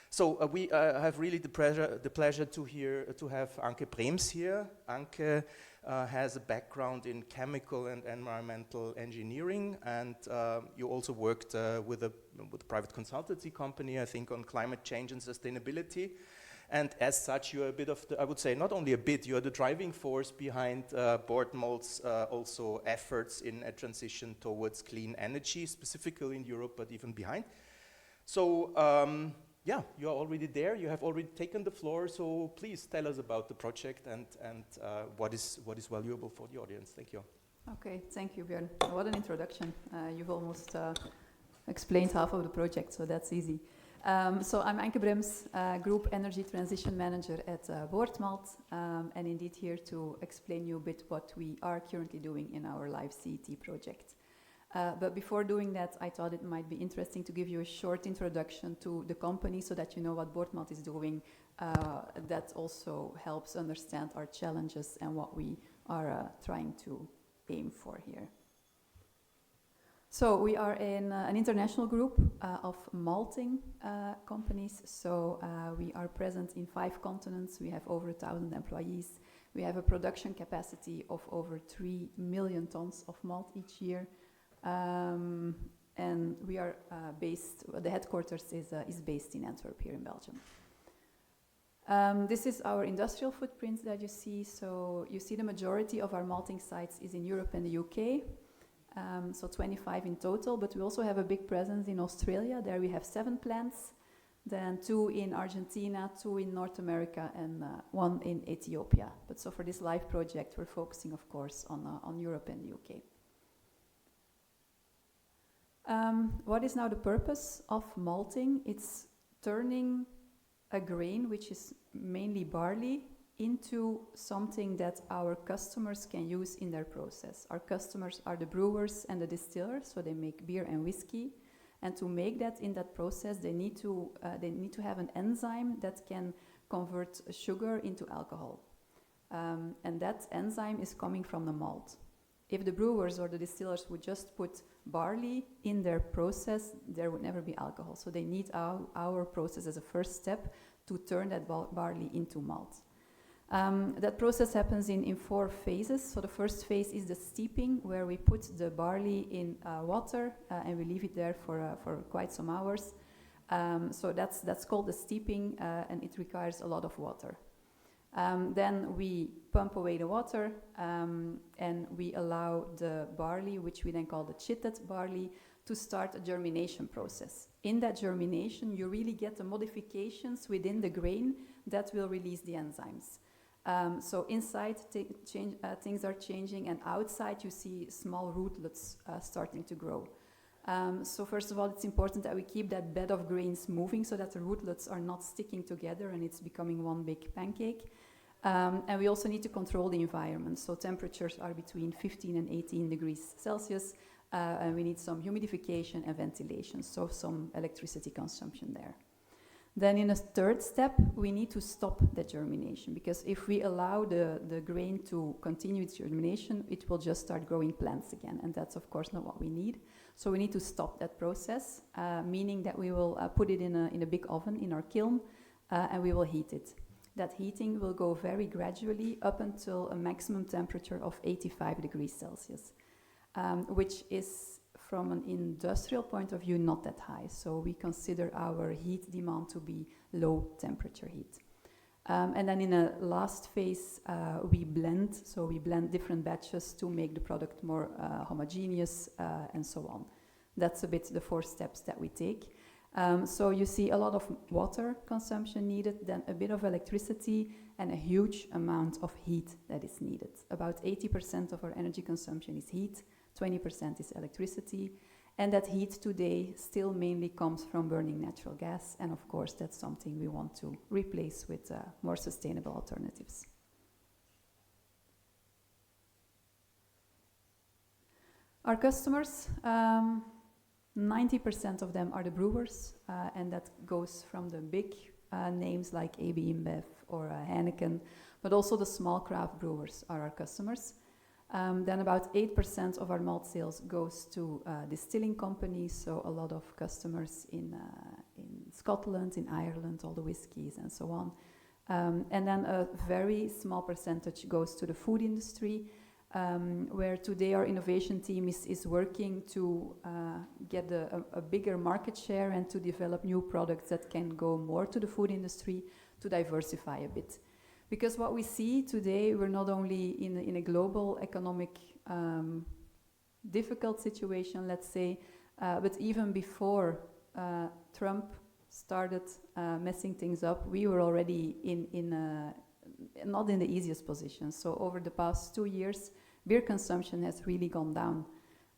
So we have really the pleasure to have Anke Brems here. Anke has a background in chemical and environmental engineering, and you also worked with a private consultancy company, I think, on climate change and sustainability. And as such, you're a bit of the, I would say, not only a bit, you're the driving force behind Boortmalt's also efforts in a transition towards clean energy, specifically in Europe, but even behind. So, yeah, you're already there. You have already taken the floor. So please tell us about the project and what is valuable for the audience. Thank you. Okay, thank you, Björn. What an introduction. You've almost explained half of the project, so that's easy. So I'm Anke Brems, Group Energy Transition Manager at Boortmalt, and indeed here to explain you a bit what we are currently doing in our live CET project. But before doing that, I thought it might be interesting to give you a short introduction to the company so that you know what Boortmalt is doing. That also helps understand our challenges and what we are trying to aim for here. So we are in an international group of malting companies. So we are present in 5 continents. We have over 1,000 employees. We have a production capacity of over 3 million tons of malt each year. And we are the headquarters is based in Antwerp here in Belgium. This is our industrial footprint that you see. So you see the majority of our malting sites is in Europe and the UK. So 25 in total, but we also have a big presence in Australia. There we have 7 plants, then 2 in Argentina, 2 in North America, and 1 in Ethiopia. But so for this live project, we're focusing, of course, on Europe and the UK. What is now the purpose of malting? It's turning a grain, which is mainly barley, into something that our customers can use in their process. Our customers are the brewers and the distillers, so they make beer and whiskey. And to make that in that process, they need to have an enzyme that can convert sugar into alcohol. And that enzyme is coming from the malt. If the brewers or the distillers would just put barley in their process, there would never be alcohol. So they need our process as a first step to turn that barley into malt. That process happens in 4 phases. So the first phase is the steeping, where we put the barley in water and we leave it there for quite some hours. So that's called the steeping, and it requires a lot of water. Then we pump away the water and we allow the barley, which we then call the chitted barley, to start a germination process. In that germination, you really get the modifications within the grain that will release the enzymes. So inside things are changing, and outside you see small rootlets starting to grow. So first of all, it's important that we keep that bed of grains moving so that the rootlets are not sticking together and it's becoming one big pancake. And we also need to control the environment. So temperatures are between 15 and 18 degrees Celsius, and we need some humidification and ventilation, so some electricity consumption there. Then in a third step, we need to stop the germination, because if we allow the grain to continue its germination, it will just start growing plants again, and that's of course not what we need. So we need to stop that process, meaning that we will put it in a big oven in our kiln, and we will heat it. That heating will go very gradually up until a maximum temperature of 85 degrees Celsius, which is, from an industrial point of view, not that high. So we consider our heat demand to be low temperature heat. And then in a last phase, we blend. So we blend different batches to make the product more homogeneous and so on. That's a bit the 4 steps that we take. So you see a lot of water consumption needed, then a bit of electricity, and a huge amount of heat that is needed. About 80% of our energy consumption is heat, 20% is electricity, and that heat today still mainly comes from burning natural gas, and of course that's something we want to replace with more sustainable alternatives. Our customers, 90% of them are the brewers, and that goes from the big names like AB InBev or Heineken, but also the small craft brewers are our customers. Then about 8% of our malt sales goes to distilling companies, so a lot of customers in Scotland, in Ireland, all the whiskies and so on. And then a very small percentage goes to the food industry, where today our innovation team is working to get a bigger market share and to develop new products that can go more to the food industry to diversify a bit. Because what we see today, we're not only in a global economic difficult situation, let's say, but even before Trump started messing things up, we were already not in the easiest position. So over the past 2 years, beer consumption has really gone down.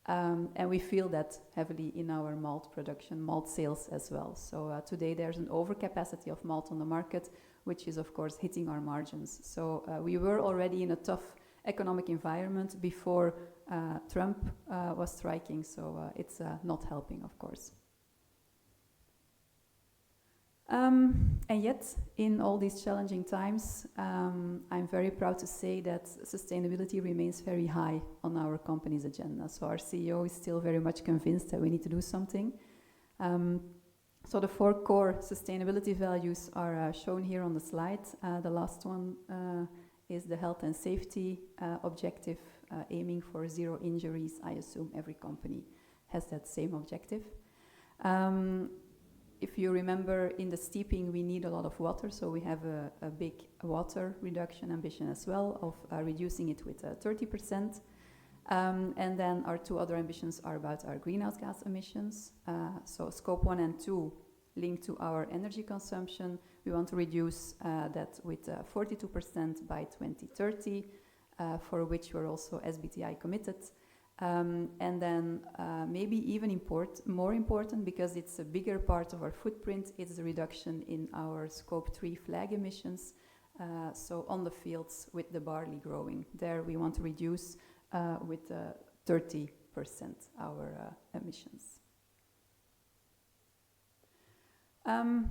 And we feel that heavily in our malt production, malt sales as well. So today there's an overcapacity of malt on the market, which is of course hitting our margins. So we were already in a tough economic environment before Trump was striking, so it's not helping, of course. And yet, in all these challenging times, I'm very proud to say that sustainability remains very high on our company's agenda. So our CEO is still very much convinced that we need to do something. So the 4 core sustainability values are shown here on the slide. The last one is the health and safety objective, aiming for 0 injuries. I assume every company has that same objective. If you remember, in the steeping, we need a lot of water, so we have a big water reduction ambition as well of reducing it with 30%. And then our 2 other ambitions are about our greenhouse gas emissions. So scope 1 and 2 linked to our energy consumption. We want to reduce that with 42% by 2030, for which we're also SBTi committed. And then maybe even more important, because it's a bigger part of our footprint, it's the reduction in our scope 3 flag emissions, so on the fields with the barley growing. There we want to reduce with 30% our emissions.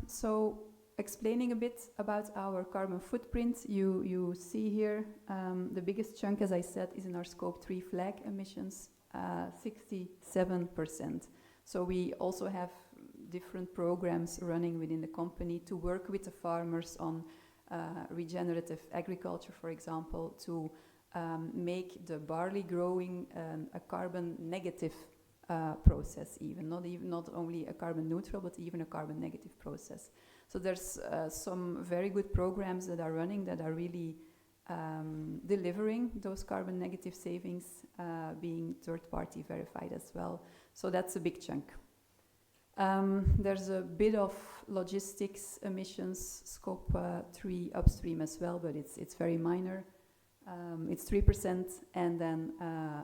So explaining a bit about our carbon footprint, you see here the biggest chunk, as I said, is in our scope 3 flag emissions, 67%. So we also have different programs running within the company to work with the farmers on regenerative agriculture, for example, to make the barley growing a carbon negative process, not only a carbon neutral, but even a carbon negative process. So there's some very good programs that are running that are really delivering those carbon negative savings, being third-party verified as well. So that's a big chunk. There's a bit of logistics emissions, scope 3 upstream as well, but it's very minor. It's 3%, and then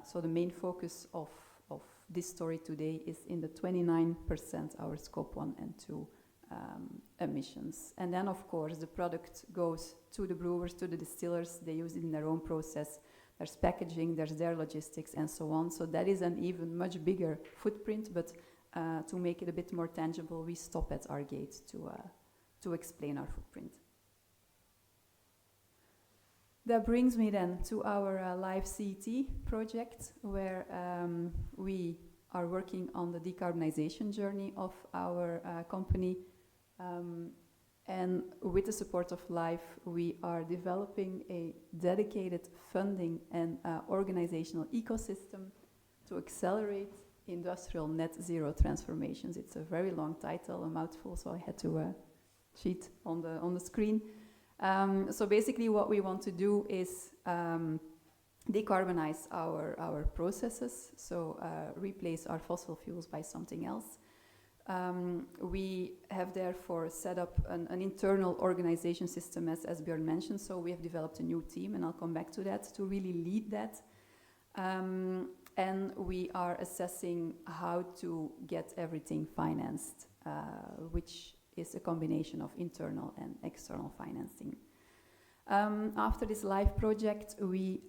so the main focus of this story today is in the 29%, our scope 1 and 2 emissions. And then, of course, the product goes to the brewers, to the distillers. They use it in their own process. There's packaging, there's their logistics, and so on. So that is an even much bigger footprint, but to make it a bit more tangible, we stop at our gate to explain our footprint. That brings me then to our Live CET project, where we are working on the decarbonization journey of our company. And with the support of Live, we are developing a dedicated funding and organizational ecosystem to accelerate industrial net zero transformations. It's a very long title, a mouthful, so I had to cheat on the screen. So basically what we want to do is decarbonize our processes, so replace our fossil fuels by something else. We have therefore set up an internal organization system, as Björn mentioned, so we have developed a new team, and I'll come back to that, to really lead that. And we are assessing how to get everything financed, which is a combination of internal and external financing. After this Live project, we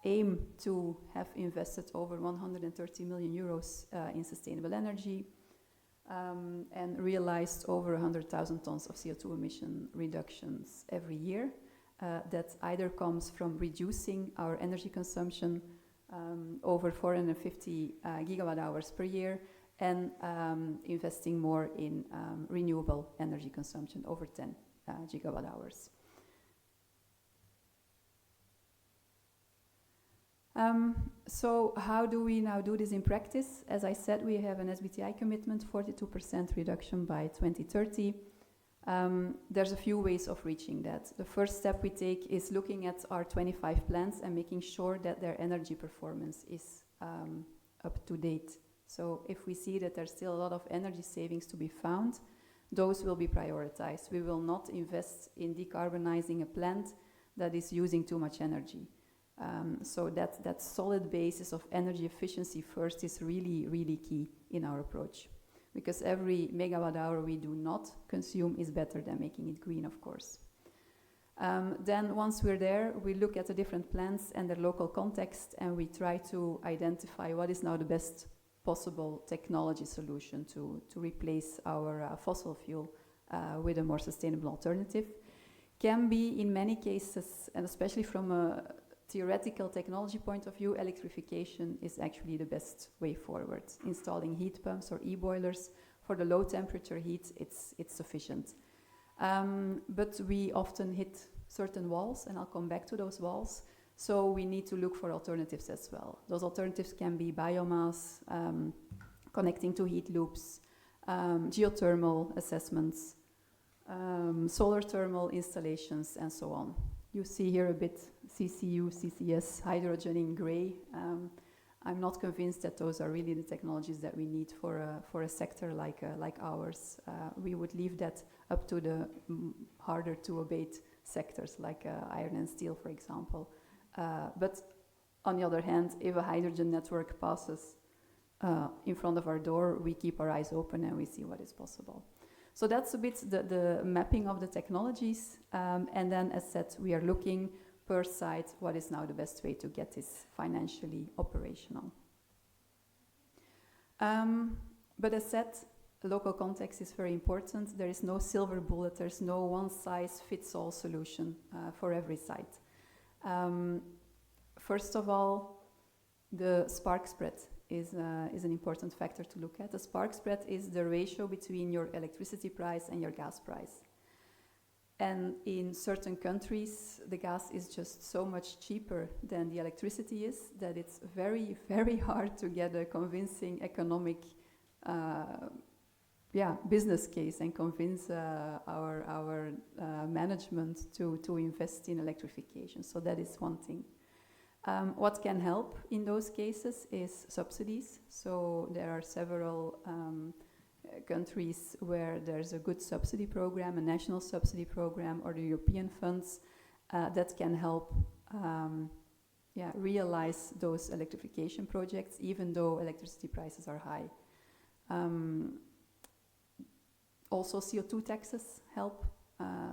aim to have invested over 130 million euros in sustainable energy and realized over 100,000 tons of CO2 emission reductions every year. That either comes from reducing our energy consumption over 450 gigawatt hours per year, and investing more in renewable energy consumption, over 10 gigawatt hours. So how do we now do this in practice? As I said, we have an SBTi commitment, 42% reduction by 2030. There's a few ways of reaching that. The first step we take is looking at our 25 plants and making sure that their energy performance is up to date. So if we see that there's still a lot of energy savings to be found, those will be prioritized. We will not invest in decarbonizing a plant that is using too much energy. So that solid basis of energy efficiency first is really, really key in our approach. Because every megawatt hour we do not consume is better than making it green, of course. Then once we're there, we look at the different plants and their local context, and we try to identify what is now the best possible technology solution to replace our fossil fuel with a more sustainable alternative. Can be, in many cases, and especially from a theoretical technology point of view, electrification is actually the best way forward. Installing heat pumps or e-boilers for the low temperature heat, it's sufficient. But we often hit certain walls, and I'll come back to those walls. So we need to look for alternatives as well. Those alternatives can be biomass, connecting to heat loops, geothermal assessments, solar thermal installations, and so on. You see here a bit CCU, CCS, hydrogen in gray. I'm not convinced that those are really the technologies that we need for a sector like ours. We would leave that up to the harder to abate sectors like iron and steel, for example. But on the other hand, if a hydrogen network passes in front of our door, we keep our eyes open and we see what is possible. So that's a bit the mapping of the technologies. And then, as said, we are looking per site what is now the best way to get this financially operational. But as said, local context is very important. There is no silver bullet. There's no one-size-fits-all solution for every site. First of all, the spark spread is an important factor to look at. The spark spread is the ratio between your electricity price and your gas price. And in certain countries, the gas is just so much cheaper than the electricity is that it's very, very hard to get a convincing economic business case and convince our management to invest in electrification. So that is one thing. What can help in those cases is subsidies. So there are several countries where there's a good subsidy program, a national subsidy program, or the European funds that can help realize those electrification projects, even though electricity prices are high. Also, CO2 taxes help.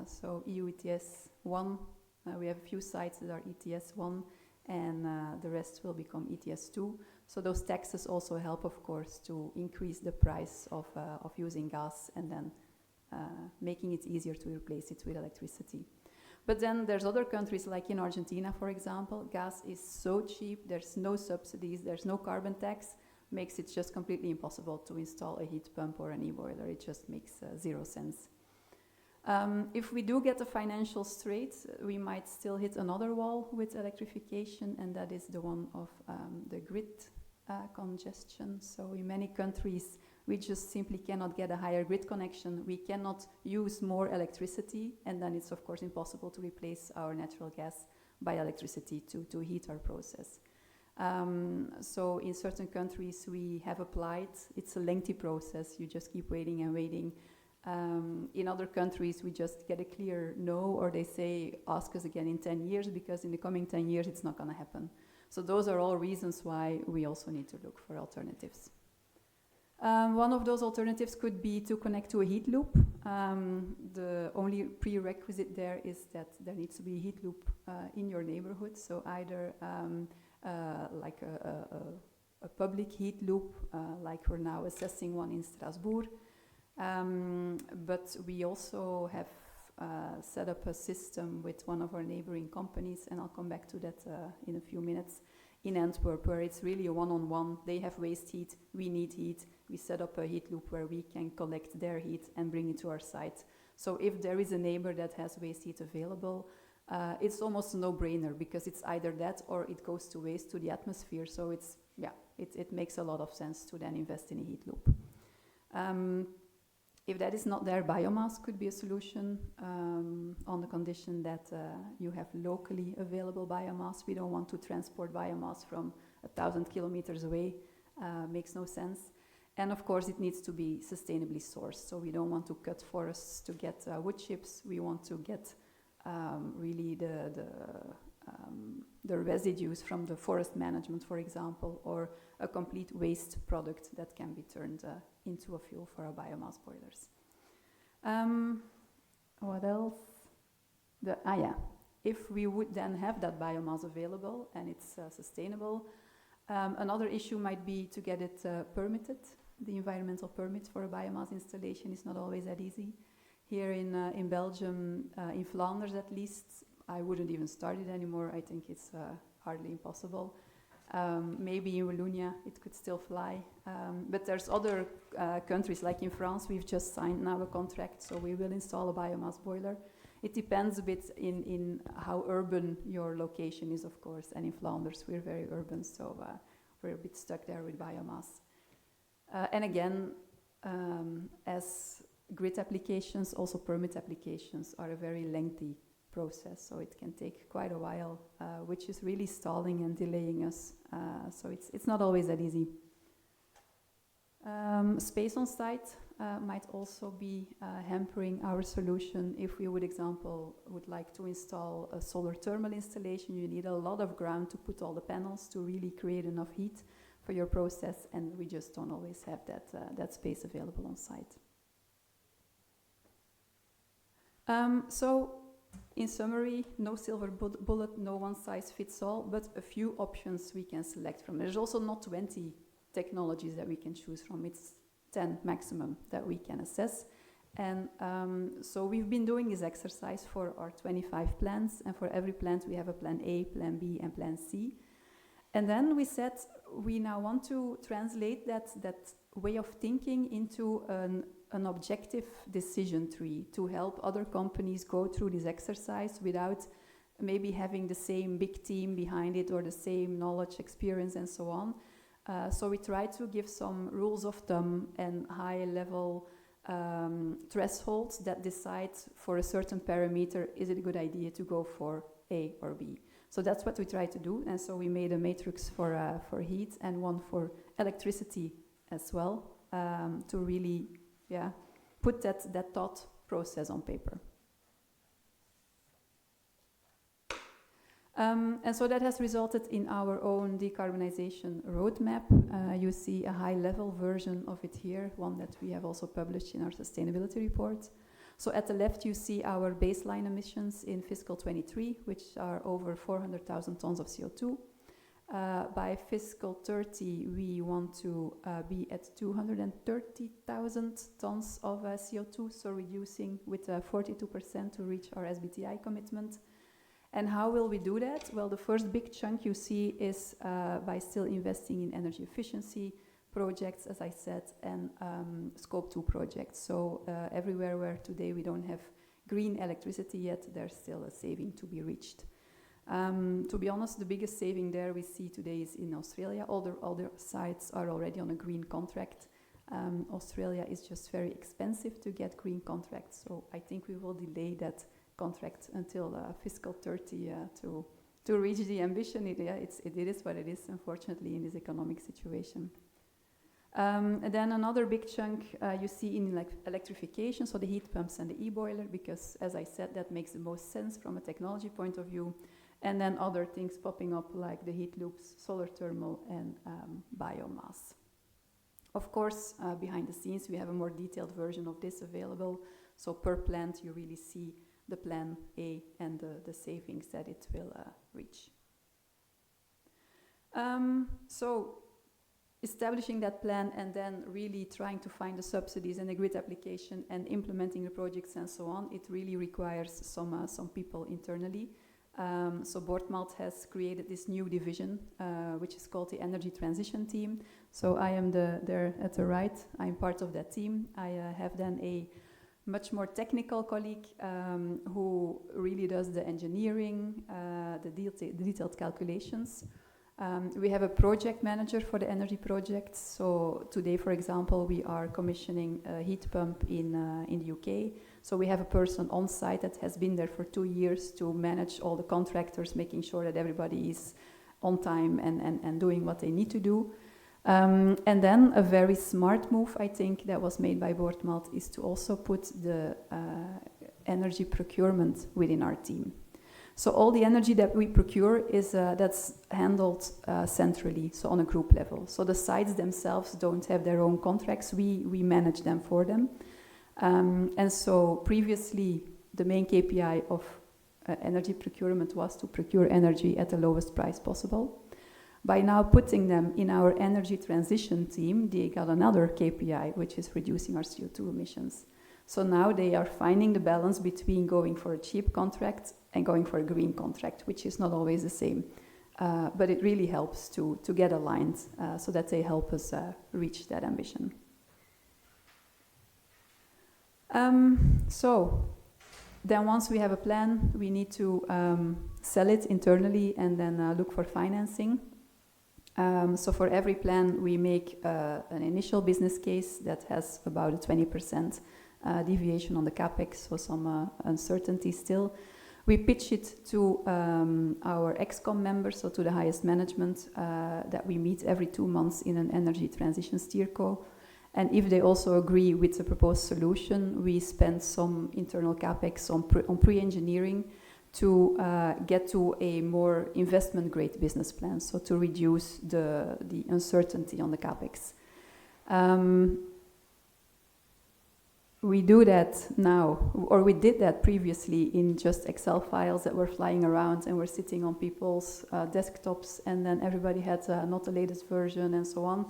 So EU ETS 1, we have a few sites that are ETS 1, and the rest will become ETS 2. So those taxes also help, of course, to increase the price of using gas and then making it easier to replace it with electricity. But then there's other countries, like in Argentina, for example, gas is so cheap, there's no subsidies, there's no carbon tax, makes it just completely impossible to install a heat pump or an e-boiler. It just makes zero sense. If we do get the financial straight, we might still hit another wall with electrification, and that is the one of the grid congestion. So in many countries, we just simply cannot get a higher grid connection. We cannot use more electricity, and then it's of course impossible to replace our natural gas by electricity to heat our process. So in certain countries we have applied, it's a lengthy process, you just keep waiting and waiting. In other countries we just get a clear no, or they say ask us again in 10 years, because in the coming 10 years it's not going to happen. So those are all reasons why we also need to look for alternatives. One of those alternatives could be to connect to a heat loop. The only prerequisite there is that there needs to be a heat loop in your neighborhood, so either like a public heat loop, like we're now assessing one in Strasbourg. But we also have set up a system with one of our neighboring companies, and I'll come back to that in a few minutes, in Antwerp, where it's really a one-on-one. They have waste heat, we need heat. We set up a heat loop where we can collect their heat and bring it to our site. So if there is a neighbor that has waste heat available, it's almost a no-brainer, because it's either that or it goes to waste to the atmosphere. So it's, it makes a lot of sense to then invest in a heat loop. If that is not there, biomass could be a solution, on the condition that you have locally available biomass. We don't want to transport biomass from 1,000 kilometers away, makes no sense. And of course it needs to be sustainably sourced. So we don't want to cut forests to get wood chips. We want to get really the residues from the forest management, for example, or a complete waste product that can be turned into a fuel for our biomass boilers. What else? If we would then have that biomass available and it's sustainable, another issue might be to get it permitted. The environmental permit for a biomass installation is not always that easy. Here in Belgium, in Flanders at least, I wouldn't even start it anymore. I think it's hardly impossible. Maybe in Wallonia it could still fly. But there's other countries, like in France, we've just signed now a contract, so we will install a biomass boiler. It depends a bit in how urban your location is, of course, and in Flanders we're very urban, so we're a bit stuck there with biomass. And again, as grid applications, also permit applications are a very lengthy process, so it can take quite a while, which is really stalling and delaying us. So it's not always that easy. Space on site might also be hampering our solution. If we would like to install a solar thermal installation, you need a lot of ground to put all the panels to really create enough heat for your process, and we just don't always have that space available on site. So, in summary, no silver bullet, no one size fits all, but a few options we can select from. There's also not 20 technologies that we can choose from. It's 10 maximum that we can assess. And so we've been doing this exercise for our 25 plans, and for every plant we have a plan A, plan B, and plan C. And then we said we now want to translate that way of thinking into an objective decision tree to help other companies go through this exercise without maybe having the same big team behind it or the same knowledge, experience, and so on. So we try to give some rules of thumb and high-level thresholds that decide for a certain parameter, is it a good idea to go for A or B? So that's what we try to do, and so we made a matrix for heat and one for electricity as well, to really put that thought process on paper. And so that has resulted in our own decarbonization roadmap. You see a high-level version of it here, one that we have also published in our sustainability report. So at the left you see our baseline emissions in fiscal 23, which are over 400,000 tons of CO2. By fiscal 30 we want to be at 230,000 tons of CO2, so reducing with 42% to reach our SBTi commitment. And how will we do that? Well, the first big chunk you see is by still investing in energy efficiency projects, as I said, and scope 2 projects. So everywhere where today we don't have green electricity yet, there's still a saving to be reached. To be honest, the biggest saving there we see today is in Australia. All the other sites are already on a green contract. Australia is just very expensive to get green contracts, so I think we will delay that contract until fiscal 30 to reach the ambition. It is what it is, unfortunately, in this economic situation. And then another big chunk you see in electrification, so the heat pumps and the e-boiler, because, as I said, that makes the most sense from a technology point of view. And then other things popping up like the heat loops, solar thermal, and biomass. Of course, behind the scenes, we have a more detailed version of this available. So per plant, you really see the plan A and the savings that it will reach. So establishing that plan and then really trying to find the subsidies and the grid application and implementing the projects and so on, it really requires some people internally. So Boortmalt has created this new division, which is called the Energy Transition Team. So I am there at the right. I'm part of that team. I have then a much more technical colleague who really does the engineering, the detailed calculations. We have a project manager for the energy projects. So today, for example, we are commissioning a heat pump in the UK. So we have a person on site that has been there for 2 years to manage all the contractors, making sure that everybody is on time and doing what they need to do. And then a very smart move, I think, that was made by Boortmalt is to also put the energy procurement within our team. So all the energy that we procure is that's handled centrally, so on a group level. So the sites themselves don't have their own contracts. We manage them for them. And so previously, the main KPI of energy procurement was to procure energy at the lowest price possible. By now putting them in our energy transition team, they got another KPI, which is reducing our CO2 emissions. So now they are finding the balance between going for a cheap contract and going for a green contract, which is not always the same. But it really helps to get aligned so that they help us reach that ambition. So then once we have a plan, we need to sell it internally and then look for financing. So for every plan, we make an initial business case that has about a 20% deviation on the capex, so some uncertainty still. We pitch it to our ExCom members, so to the highest management that we meet every 2 months in an energy transition steerco. And if they also agree with the proposed solution, we spend some internal capex on pre-engineering to get to a more investment-grade business plan, so to reduce the uncertainty on the capex. we do that now, or we did that previously in just Excel files that were flying around and were sitting on people's desktops, and then everybody had not the latest version and so on.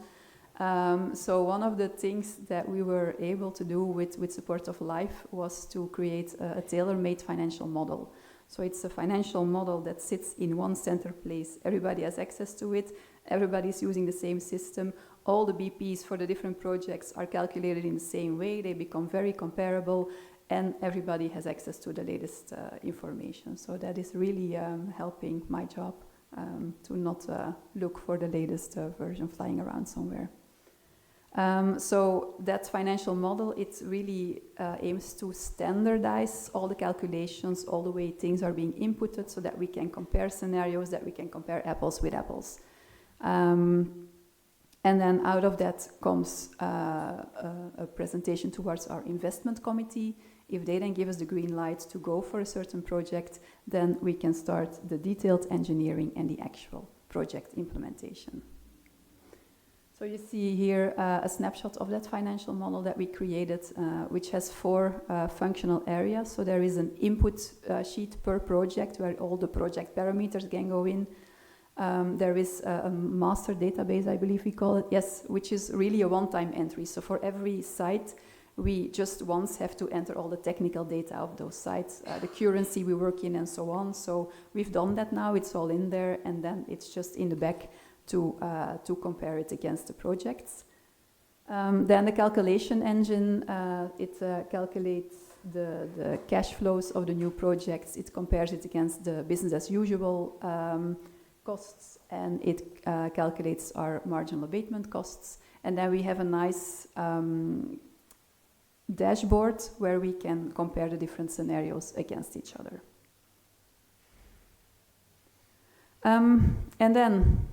So one of the things that we were able to do with support of LIFE was to create a tailor-made financial model. So it's a financial model that sits in one center place. Everybody has access to it. Everybody's using the same system. All the BPs for the different projects are calculated in the same way. They become very comparable, and everybody has access to the latest information. So that is really helping my job to not look for the latest version flying around somewhere. So that financial model, it really aims to standardize all the calculations, all the way things are being inputted, so that we can compare scenarios, that we can compare apples with apples. And then out of that comes a presentation towards our investment committee. If they then give us the green light to go for a certain project, then we can start the detailed engineering and the actual project implementation. So you see here a snapshot of that financial model that we created, which has 4 functional areas. So there is an input sheet per project where all the project parameters can go in. There is a master database, I believe we call it, yes, which is really a one-time entry. So for every site, we just once have to enter all the technical data of those sites, the currency we work in and so on. So we've done that now, it's all in there, and then it's just in the back to compare it against the projects. Then the calculation engine, it calculates the cash flows of the new projects. It compares it against the business as usual costs, and it calculates our marginal abatement costs. And then we have a nice dashboard where we can compare the different scenarios against each other. And then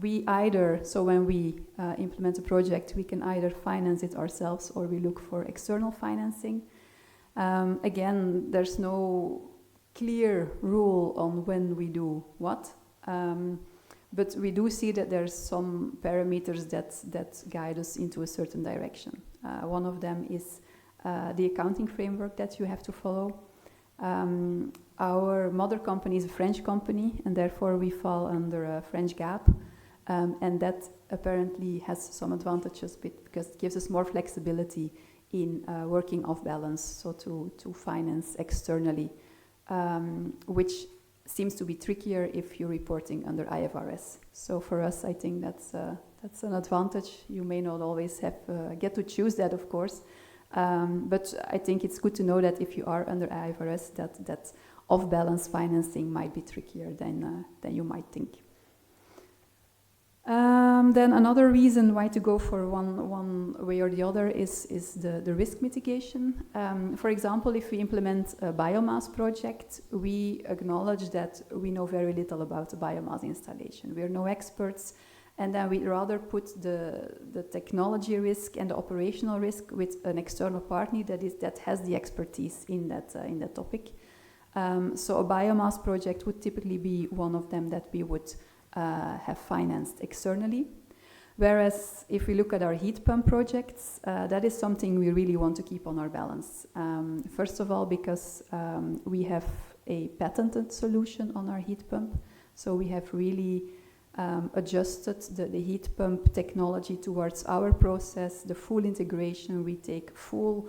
we either, so when we implement a project, we can either finance it ourselves or we look for external financing. Again, there's no clear rule on when we do what. But we do see that there's some parameters that guide us into a certain direction. One of them is the accounting framework that you have to follow. Our mother company is a French company, and therefore we fall under a French GAAP. And that apparently has some advantages because it gives us more flexibility in working off balance, so to finance externally, which seems to be trickier if you're reporting under IFRS. So for us, I think that's an advantage. You may not always get to choose that, of course, but I think it's good to know that if you are under IFRS, that off-balance financing might be trickier than you might think. Then another reason why to go for one way or the other is the risk mitigation. For example, if we implement a biomass project, we acknowledge that we know very little about the biomass installation. We are no experts, and then we'd rather put the technology risk and the operational risk with an external partner that has the expertise in that topic. So a biomass project would typically be one of them that we would have financed externally. Whereas if we look at our heat pump projects, that is something we really want to keep on our balance. First of all, because we have a patented solution on our heat pump. So we have really adjusted the heat pump technology towards our process, the full integration. We take full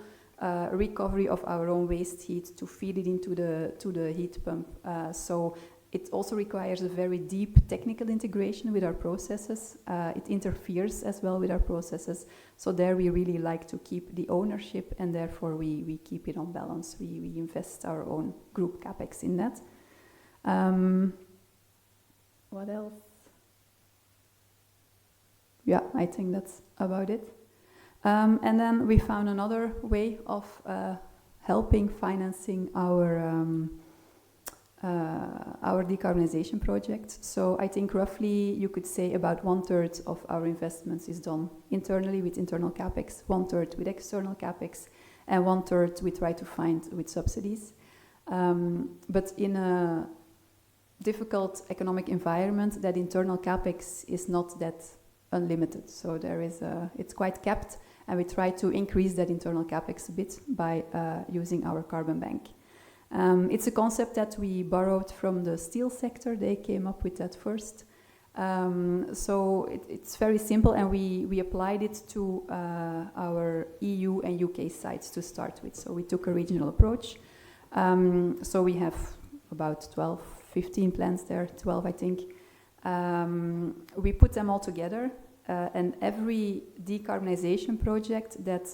recovery of our own waste heat to feed it into the heat pump. So it also requires a very deep technical integration with our processes. It interferes as well with our processes. So there we really like to keep the ownership, and therefore we keep it on balance. We invest our own group capex in that. What else? Yeah, I think that's about it. And then we found another way of helping financing our decarbonization projects. So I think roughly you could say about 1/3 of our investments is done internally with internal capex, 1/3 with external capex, and 1/3 we try to find with subsidies. But in a difficult economic environment, that internal capex is not that unlimited. So there is it's quite capped, and we try to increase that internal capex a bit by using our carbon bank. It's a concept that we borrowed from the steel sector. They came up with that first. So it's very simple, and we applied it to our EU and UK sites to start with. So we took a regional approach. So we have about 12, 15 plants there, 12 I think. We put them all together, and every decarbonization project that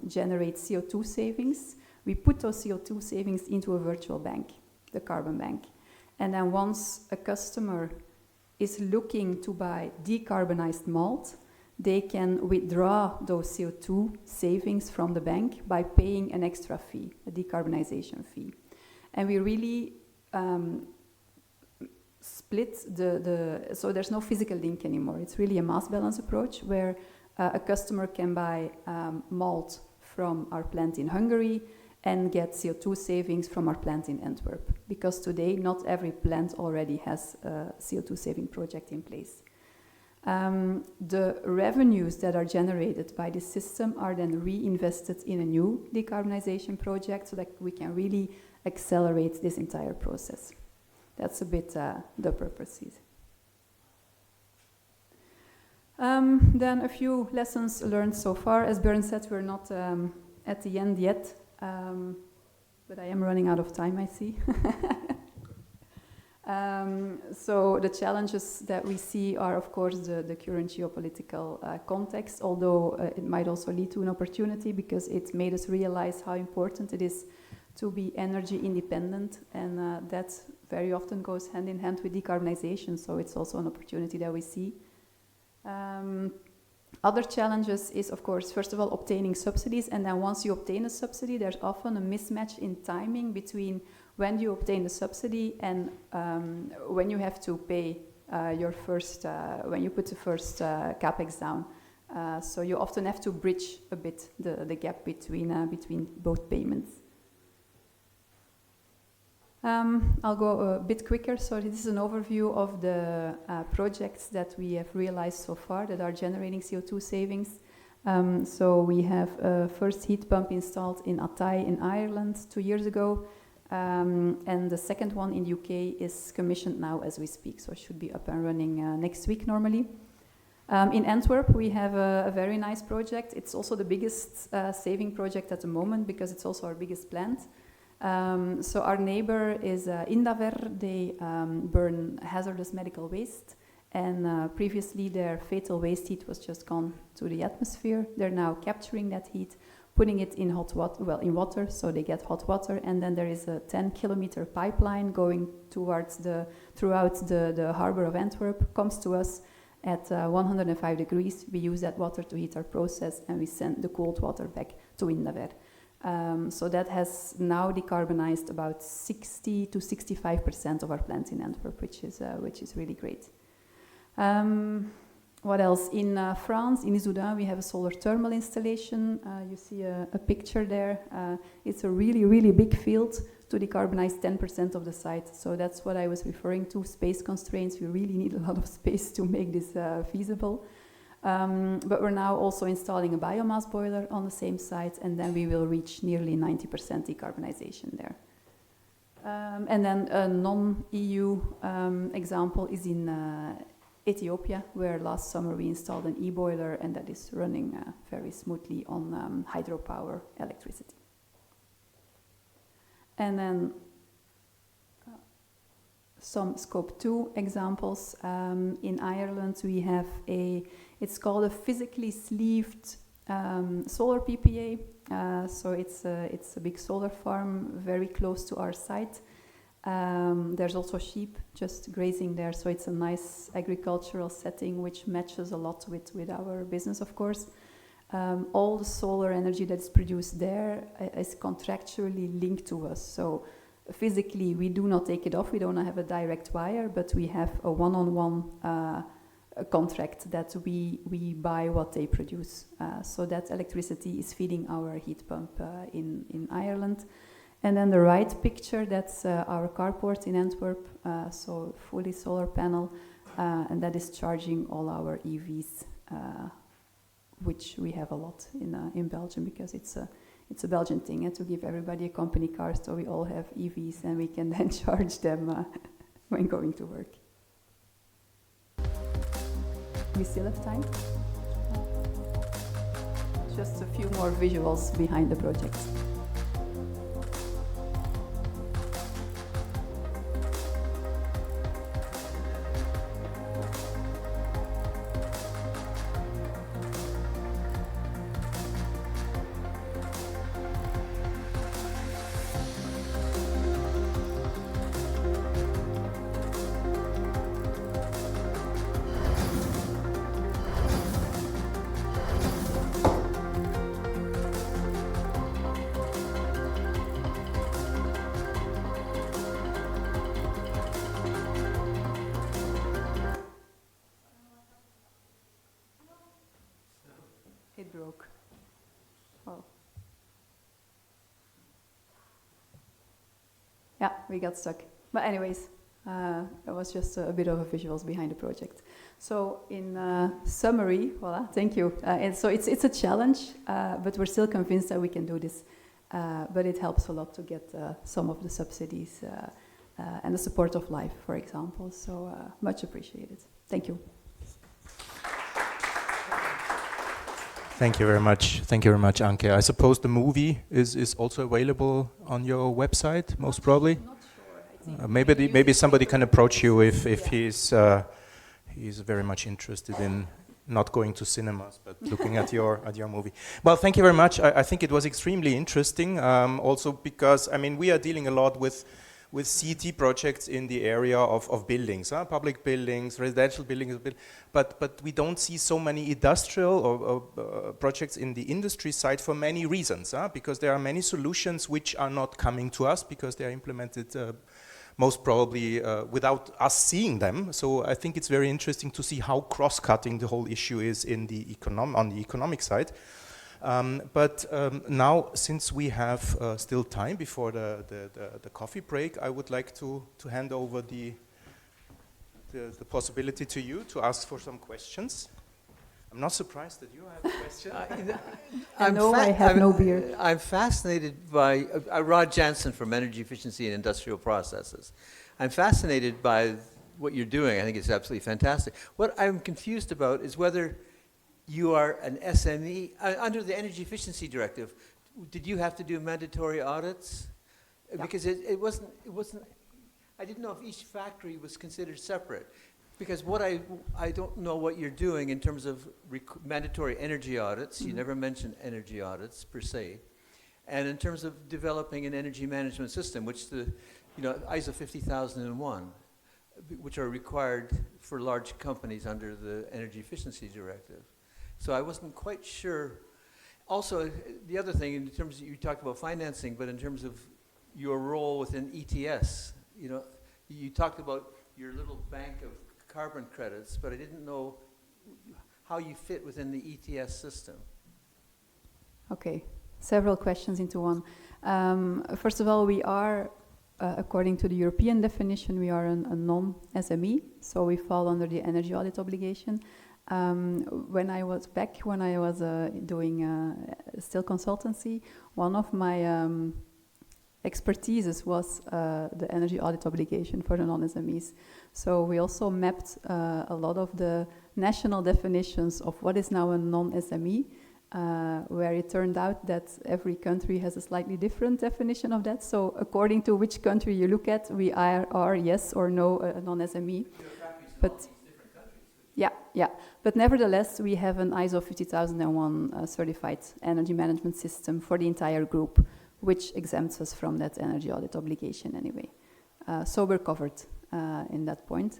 generates CO2 savings, we put those CO2 savings into a virtual bank, the carbon bank. And then once a customer is looking to buy decarbonized malt, they can withdraw those CO2 savings from the bank by paying an extra fee, a decarbonization fee. And we really split so there's no physical link anymore. It's really a mass balance approach where a customer can buy malt from our plant in Hungary and get CO2 savings from our plant in Antwerp. Because today, not every plant already has a CO2 saving project in place. The revenues that are generated by this system are then reinvested in a new decarbonization project so that we can really accelerate this entire process. That's a bit the purposes. Then a few lessons learned so far. As Björn said, we're not at the end yet. But I am running out of time, I see. So the challenges that we see are, of course, the current geopolitical context, although it might also lead to an opportunity because it made us realize how important it is to be energy independent, and that very often goes hand in hand with decarbonization, so it's also an opportunity that we see. Other challenges is, of course, first of all, obtaining subsidies, and then once you obtain a subsidy, there's often a mismatch in timing between when you obtain the subsidy and when you have to pay your first, when you put the first capex down. So you often have to bridge a bit the gap between both payments. I'll go a bit quicker. So this is an overview of the projects that we have realized so far that are generating CO2 savings. So we have a first heat pump installed in Athy in Ireland 2 years ago. And the second one in UK is commissioned now as we speak. So it should be up and running next week normally. In Antwerp, we have a very nice project. It's also the biggest saving project at the moment because it's also our biggest plant. So our neighbor is Indaver. They burn hazardous medical waste, and previously their fatal waste heat was just gone to the atmosphere. They're now capturing that heat, putting it in hot water, well, in water, so they get hot water, and then there is a 10-kilometer pipeline going towards throughout the harbor of Antwerp, comes to us at 105 degrees. We use that water to heat our process, and we send the cold water back to Indaver. So that has now decarbonized about 60 to 65% of our plants in Antwerp, which is really great. What else? In France, in Issoudun, we have a solar thermal installation. You see a picture there. It's a really, really big field to decarbonize 10% of the site. So that's what I was referring to, space constraints. We really need a lot of space to make this feasible. But we're now also installing a biomass boiler on the same site, and then we will reach nearly 90% decarbonization there. And then a non-EU example is in Ethiopia, where last summer we installed an e-boiler, and that is running very smoothly on hydropower electricity. And then some Scope 2 examples. In Ireland, we have it's called a physically sleeved solar PPA. So it's a big solar farm very close to our site. There's also sheep just grazing there, so it's a nice agricultural setting which matches a lot with our business, of course. All the solar energy that's produced there is contractually linked to us. So physically, we do not take it off. We don't have a direct wire, but we have a one-on-one contract that we buy what they produce. So that electricity is feeding our heat pump in Ireland. And then the right picture, that's our carport in Antwerp, so fully solar panel. and that is charging all our EVs, which we have a lot in Belgium, because it's a Belgian thing to give everybody a company car, so we all have EVs and we can then charge them when going to work. We still have time? Just a few more visuals behind the project. It broke. Oh. Yeah, we got stuck. But anyways, it was just a bit of a visuals behind the project. So in summary, voila, thank you. And so it's a challenge, but we're still convinced that we can do this. But it helps a lot to get some of the subsidies and the support of LIFE, for example. So much appreciated. Thank you. Thank you very much. Thank you very much, Anke. I suppose the movie is also available on your website, most probably. Not sure. Maybe somebody can approach you if he's very much interested in not going to cinemas, but looking at your movie. Well, thank you very much. I think it was extremely interesting. Also because we are dealing a lot with CET projects in the area of buildings, public buildings, residential buildings, but we don't see so many industrial or projects in the industry side for many reasons, because there are many solutions which are not coming to us because they are implemented most probably without us seeing them. So I think it's very interesting to see how cross-cutting the whole issue is in the on the economic side. But now, since we have still time before the coffee break, I would like to hand over the possibility to you to ask for some questions. I'm not surprised that you have a question. I have no beer. I'm fascinated by Rod Jansen from Energy Efficiency and Industrial Processes. I'm fascinated by what you're doing. I think it's absolutely fantastic. What I'm confused about is whether you are an SME. Under the Energy Efficiency Directive, did you have to do mandatory audits? Yeah. Because it wasn't, I didn't know if each factory was considered separate. Because what I don't know what you're doing in terms of mandatory energy audits. You never mentioned energy audits per se. And in terms of developing an energy management system, which the ISO 50001, which are required for large companies under the Energy Efficiency Directive. So I wasn't quite sure. Also, the other thing, in terms of, you talked about financing, but in terms of your role within ETS, you talked about your little bank of carbon credits, but I didn't know how you fit within the ETS system. Okay, several questions into one. First of all, we are, according to the European definition, we are a non-SME, so we fall under the energy audit obligation. When I was doing still consultancy, one of my expertises was the energy audit obligation for the non-SMEs. So we also mapped a lot of the national definitions of what is now a non-SME, where it turned out that every country has a slightly different definition of that. So according to which country you look at, we are yes or no a non-SME. But yeah. But nevertheless, we have an ISO 50001 certified energy management system for the entire group, which exempts us from that energy audit obligation anyway. So we're covered in that point.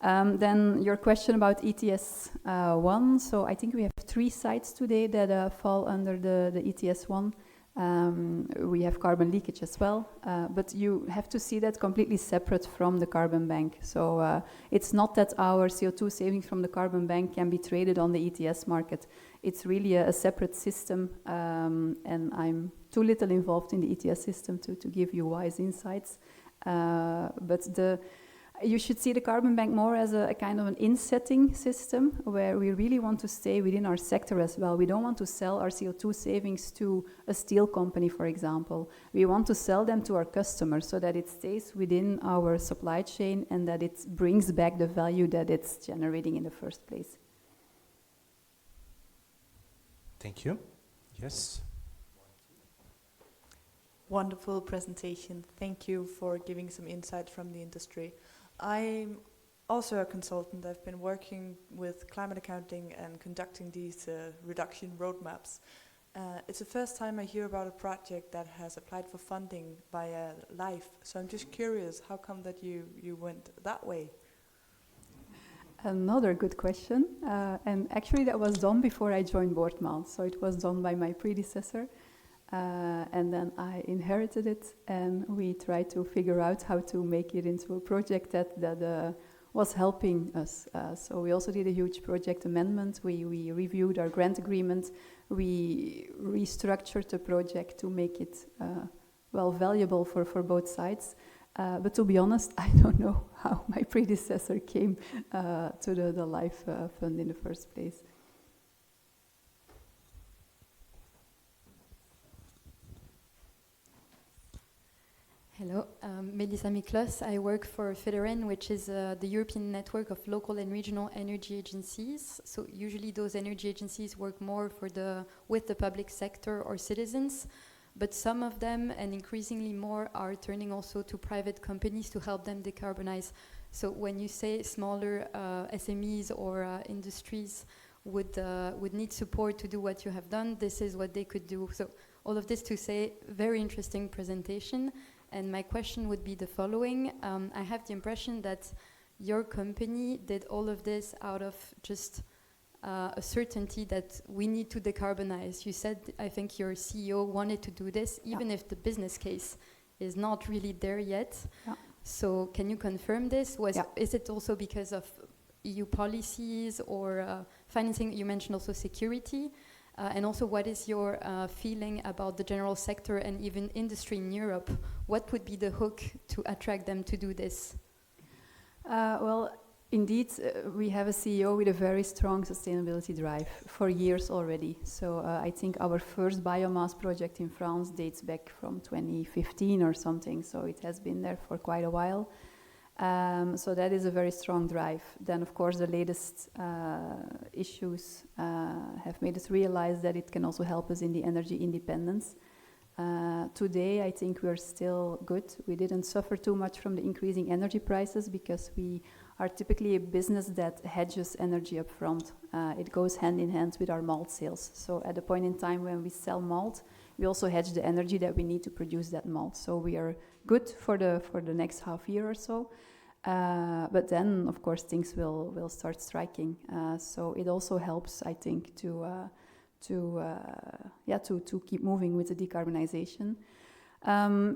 Then your question about ETS 1. So I think we have 3 sites today that fall under the ETS 1. We have carbon leakage as well, but you have to see that completely separate from the carbon bank. So it's not that our CO2 savings from the carbon bank can be traded on the ETS market. It's really a separate system, and I'm too little involved in the ETS system to give you wise insights. But You should see the carbon bank more as a kind of an insetting system where we really want to stay within our sector as well. We don't want to sell our CO2 savings to a steel company, for example. We want to sell them to our customers so that it stays within our supply chain and that it brings back the value that it's generating in the first place. Thank you. Yes. Wonderful presentation. Thank you for giving some insight from the industry. I'm also a consultant. I've been working with climate accounting and conducting these reduction roadmaps. It's the first time I hear about a project that has applied for funding via LIFE. So I'm just curious, how come that you went that way? Another good question. And actually that was done before I joined Boortmaal. So it was done by my predecessor. And then I inherited it, and we tried to figure out how to make it into a project that was helping us. So we also did a huge project amendment. We reviewed our grant agreement. We restructured the project to make it valuable for both sides. But to be honest, I don't know how my predecessor came to the LIFE fund in the first place. Hello, Melissa Miklos. I work for FEDEREN, which is the European network of local and regional energy agencies. So usually those energy agencies work more with the public sector or citizens, but some of them, and increasingly more, are turning also to private companies to help them decarbonize. So when you say smaller SMEs or industries would need support to do what you have done, this is what they could do. So all of this to say, very interesting presentation. And my question would be the following. I have the impression that your company did all of this out of just a certainty that we need to decarbonize. You said, I think your CEO wanted to do this, even if the business case is not really there yet. Yeah. So can you confirm this? Is it also because of EU policies or financing? You mentioned also security. And also, what is your feeling about the general sector and even industry in Europe? What would be the hook to attract them to do this? Well, indeed, we have a CEO with a very strong sustainability drive for years already. So I think our first biomass project in France dates back from 2015 or something. So it has been there for quite a while. So that is a very strong drive. Then, of course, the latest issues have made us realize that it can also help us in the energy independence. Today, I think we're still good. We didn't suffer too much from the increasing energy prices because we are typically a business that hedges energy up front. It goes hand in hand with our malt sales. So at the point in time when we sell malt, we also hedge the energy that we need to produce that malt. So we are good for the next half year or so. But then, of course, things will start striking. So it also helps, I think, to keep moving with the decarbonization.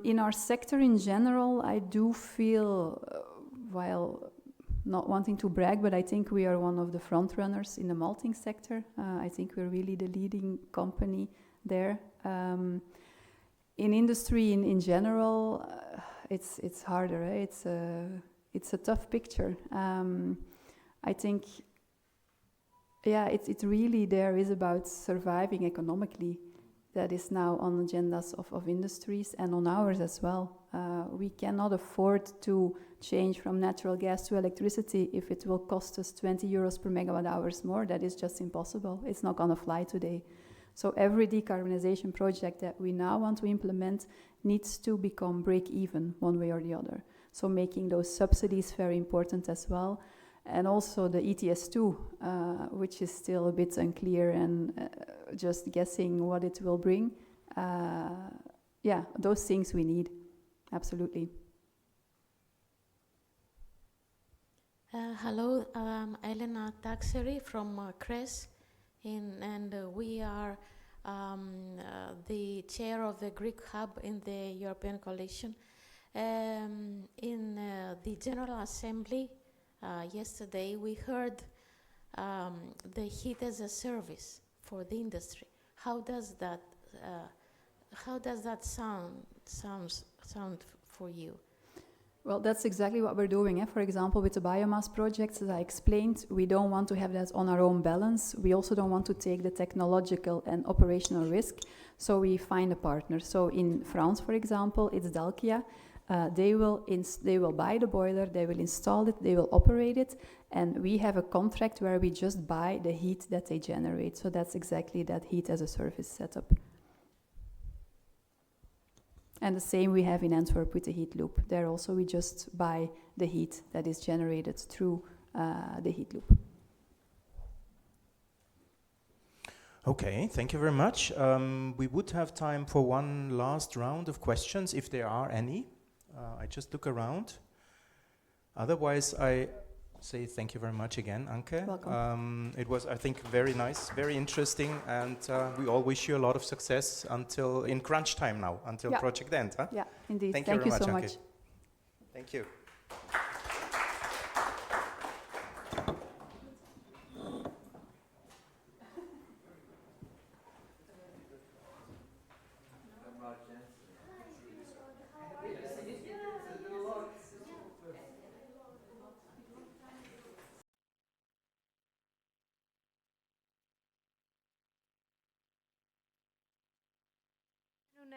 In our sector in general, I do feel, while not wanting to brag, but I think we are one of the front runners in the malting sector. I think we're really the leading company there. In industry in general, it's harder. It's a tough picture. I think, it really there is about surviving economically. That is now on agendas of industries and on ours as well. We cannot afford to change from natural gas to electricity if it will cost us 20 euros per megawatt hours more. That is just impossible. It's not going to fly today. So every decarbonization project that we now want to implement needs to become break-even one way or the other. So making those subsidies very important as well. And also the ETS2, which is still a bit unclear and just guessing what it will bring. Those things we need, absolutely. Hello, I'm Elena Taxeri from CRES, and we are the chair of the Greek hub in the European Coalition. In the General Assembly yesterday, we heard the heat as a service for the industry. How does that sound for you? Well, that's exactly what we're doing. For example, with the biomass projects, as I explained, we don't want to have that on our own balance. We also don't want to take the technological and operational risk, so we find a partner. So in France, for example, it's Dalkia. They will buy the boiler, they will install it, they will operate it, and we have a contract where we just buy the heat that they generate. So that's exactly that heat as a service setup. And the same we have in Antwerp with the heat loop. There also we just buy the heat that is generated through the heat loop. Okay, thank you very much. We would have time for one last round of questions, if there are any. I just look around. Otherwise, I say thank you very much again, Anke. Welcome. It was, I think, very nice, very interesting, and we all wish you a lot of success until in crunch time now, until project end. Huh? Yeah, indeed. Thank you very so Anke. much. Thank you.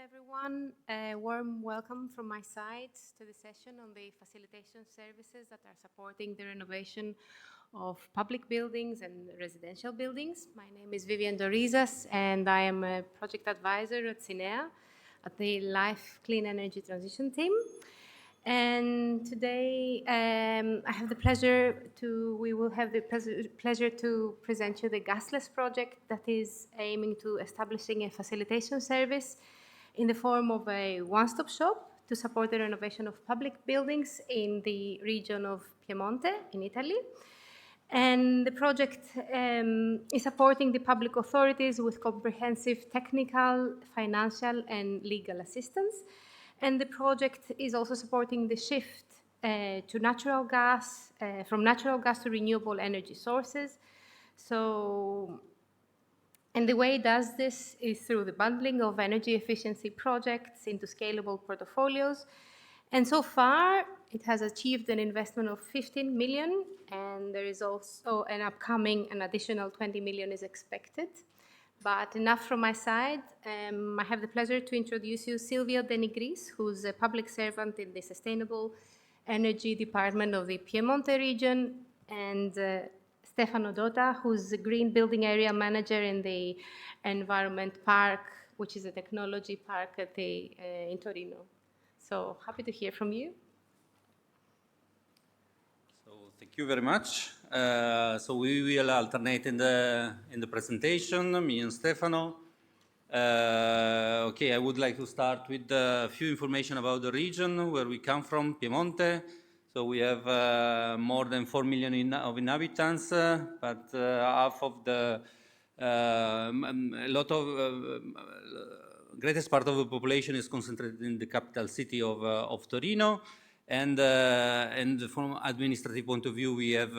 Everyone, a warm welcome from my side to the session on the facilitation services that are supporting the renovation of public buildings and residential buildings. My name is Vivian Dorizas, and I am a project advisor at CINEA at the Life Clean Energy Transition team. And today we will have the pleasure to present you the gasless project that is aiming to establishing a facilitation service in the form of a one-stop shop to support the renovation of public buildings in the region of Piemonte in Italy. And the project is supporting the public authorities with comprehensive technical, financial, and legal assistance. And the project is also supporting the shift to natural gas, from natural gas to renewable energy sources. And the way it does this is through the bundling of energy efficiency projects into scalable portfolios. And so far, it has achieved an investment of 15 million, and there is also an additional 20 million is expected. But enough from my side. I have the pleasure to introduce you Silvio Denigris, who's a public servant in the Sustainable Energy Department of the Piemonte region, and Stefano Dota, who's the Green Building Area Manager in the Environment Park, which is a technology park in Torino. So happy to hear from you. So thank you very much. So we will alternate in the presentation, me and Stefano. Okay, I would like to start with a few information about the region where we come from, Piemonte. So we have more than 4 million of inhabitants, but half of the greatest part of the population is concentrated in the capital city of Torino. And from administrative point of view, we have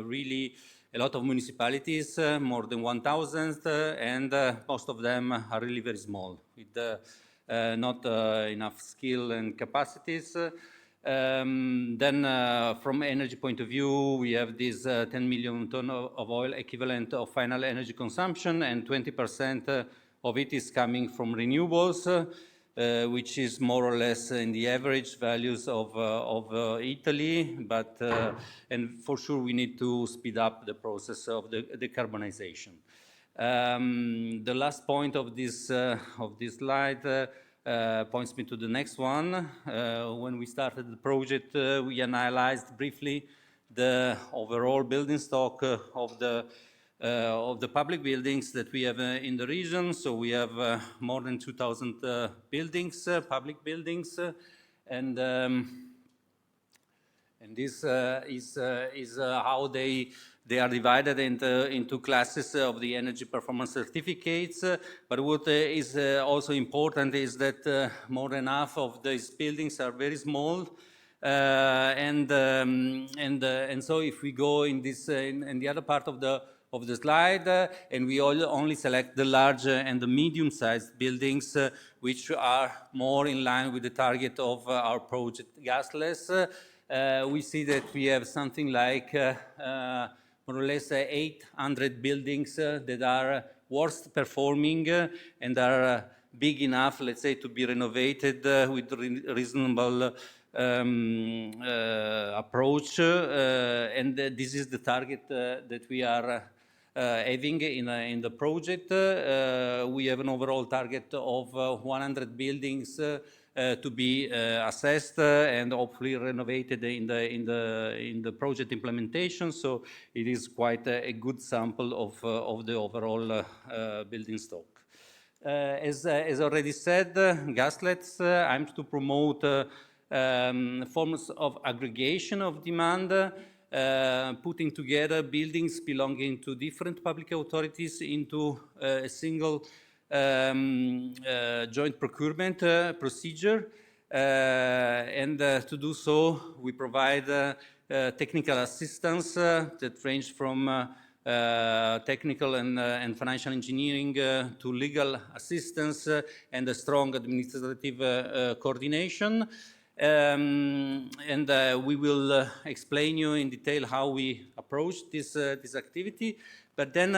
really a lot of municipalities, more than 1,000, and most of them are really very small, with not enough skill and capacities. Then from energy point of view, we have this 10 million ton of oil equivalent of final energy consumption, and 20% of it is coming from renewables, which is more or less in the average values of Italy, but and for sure we need to speed up the process of the decarbonization. The last point of this slide points me to the next one. When we started the project, we analyzed briefly the overall building stock of the public buildings that we have in the region. So we have more than 2,000 buildings, public buildings, and this is how they are divided into classes of the energy performance certificates. But what is also important is that more than half of these buildings are very small. And so if we go in this in the other part of of the slide, and we only select the large and the medium-sized buildings, which are more in line with the target of our project gasless. We see that we have something like more or less 800 buildings that are worst performing and are big enough, let's say, to be renovated with reasonable approach. And this is the target that we are having in the project. We have an overall target of 100 buildings to be assessed and hopefully renovated in the project implementation. So it is quite a good sample of the overall building stock. As already said, gaslets aims to promote forms of aggregation of demand, putting together buildings belonging to different public authorities into a single joint procurement procedure. And to do so, we provide technical assistance that range from technical and financial engineering to legal assistance and a strong administrative coordination. And we will explain you in detail how we approach this activity. But then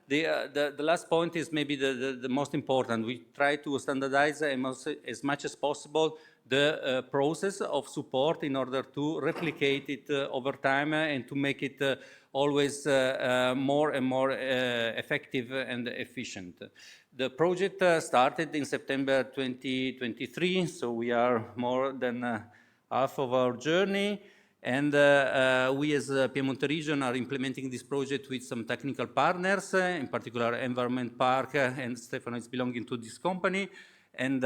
the last point is maybe the most important. We try to standardize as much as possible the process of support in order to replicate it over time and to make it always more and more effective and efficient. The project started in September 2023, so we are more than half of our journey. And we as Piemonte region are implementing this project with some technical partners, in particular Environment Park, and Stefano is belonging to this company, and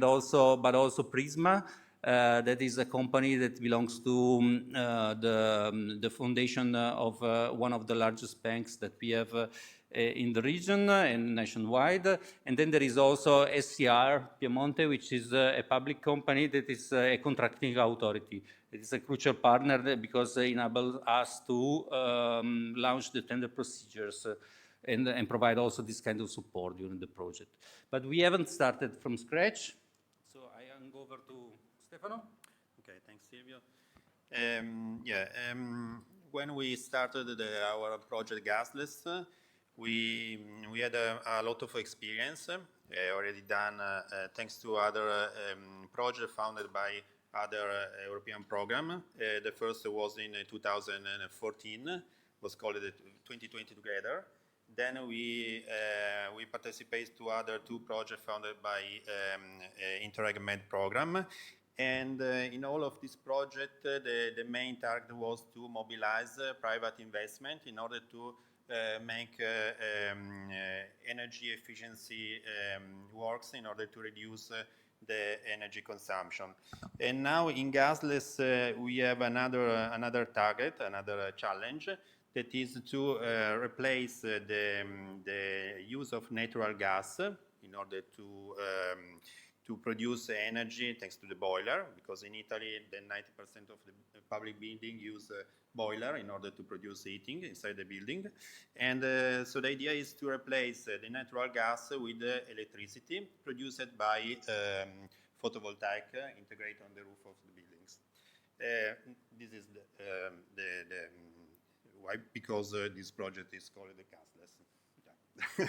also Prisma, that is a company that belongs to the foundation of one of the largest banks that we have in the region and nationwide. And then there is also SCR Piemonte, which is a public company that is a contracting authority. It is a crucial partner because it enables us to launch the tender procedures and provide also this kind of support during the project. But we haven't started from scratch, so I hand over to Stefano. Okay, thanks, Silvio. When we started our project Gasless, we had a lot of experience already done thanks to other projects funded by other European program. The first was in 2014, was called 2020 Together. Then we participated to other two projects funded by Interreg Med program. And in all of this project, the main target was to mobilize private investment in order to make energy efficiency works in order to reduce the energy consumption. And now in gasless, we have another target, another challenge, that is to replace the use of natural gas in order to produce energy thanks to the boiler, because in Italy, the 90% of the public building use boiler in order to produce heating inside the building. And so the idea is to replace the natural gas with electricity produced by photovoltaic integrated on the roof of the buildings. This is why, because this project is called the gasless. Yeah.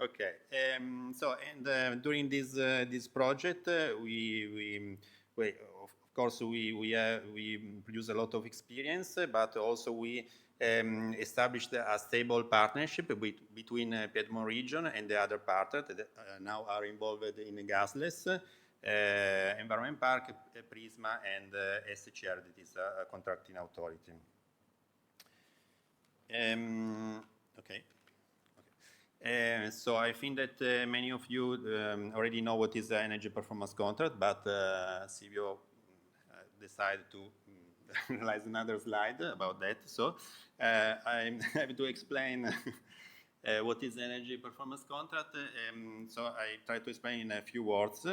Okay, so and during this project, we of course we produce a lot of experience, but also we established a stable partnership between Piedmont region and the other partners that now are involved in the gasless, Environment Park, Prisma, and SCR, that is a contracting authority. Okay. So I think that many of you already know what is the energy performance contract, but Silvio decided to analyze another slide about that. So I have to explain what is energy performance contract. So I try to explain in a few words.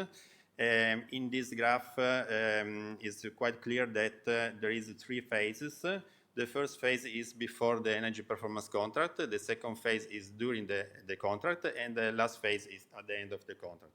In this graph, it's quite clear that there is 3 phases. The first phase is before the energy performance contract, the second phase is during the contract, and the last phase is at the end of the contract.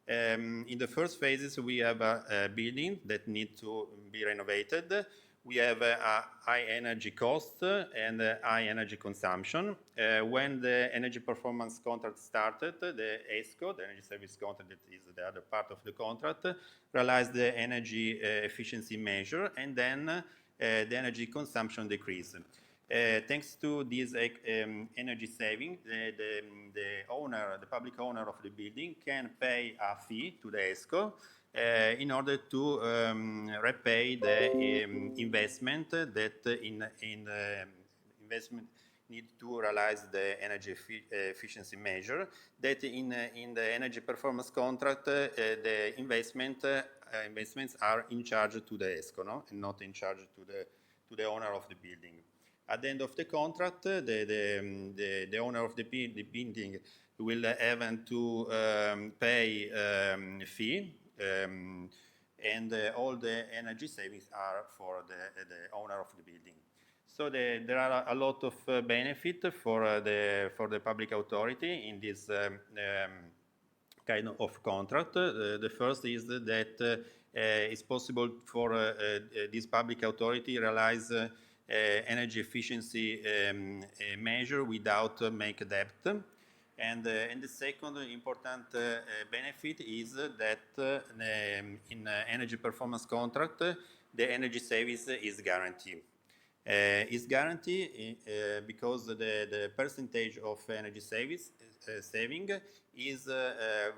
In the first phases, we have a building that needs to be renovated. We have a high energy cost and a high energy consumption. When the energy performance contract started, the ESCO, the energy service contract, that is the other part of the contract, realized the energy efficiency measure, and then the energy consumption decreased. Thanks to this energy saving, the public owner of the building can pay a fee to the ESCO in order to repay the investment that investment need to realize the energy efficiency measure. That in the energy performance contract, the investments are in charge to the ESCO, no? And not in charge to the owner of the building. At the end of the contract, the owner of the building will have to pay fee, and all the energy savings are for the owner of the building. So there are a lot of benefit for the public authority in this kind of contract. The first is that it's possible for this public authority realize energy efficiency measure without make debt. And the second important benefit is that in energy performance contract, the energy savings is guaranteed. Is guaranteed because the percentage of energy saving is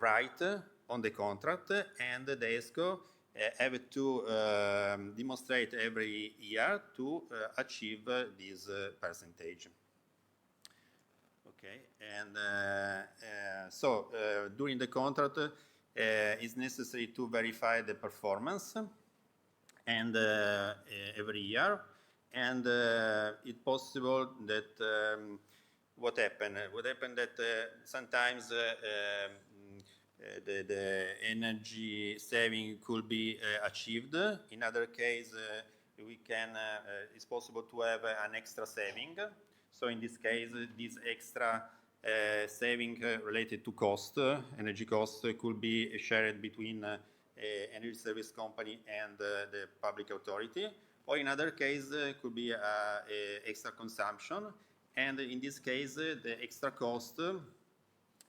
right on the contract, and the ESCO have to demonstrate every year to achieve this percentage. Okay, and so during the contract, it's necessary to verify the performance, and every year, and it's possible that what happened that sometimes the energy saving could be achieved. In other case, it's possible to have an extra saving. So in this case, this extra saving related to cost, energy cost, could be shared between energy service company and the public authority. Or in other case, could be extra consumption. And in this case, the extra costs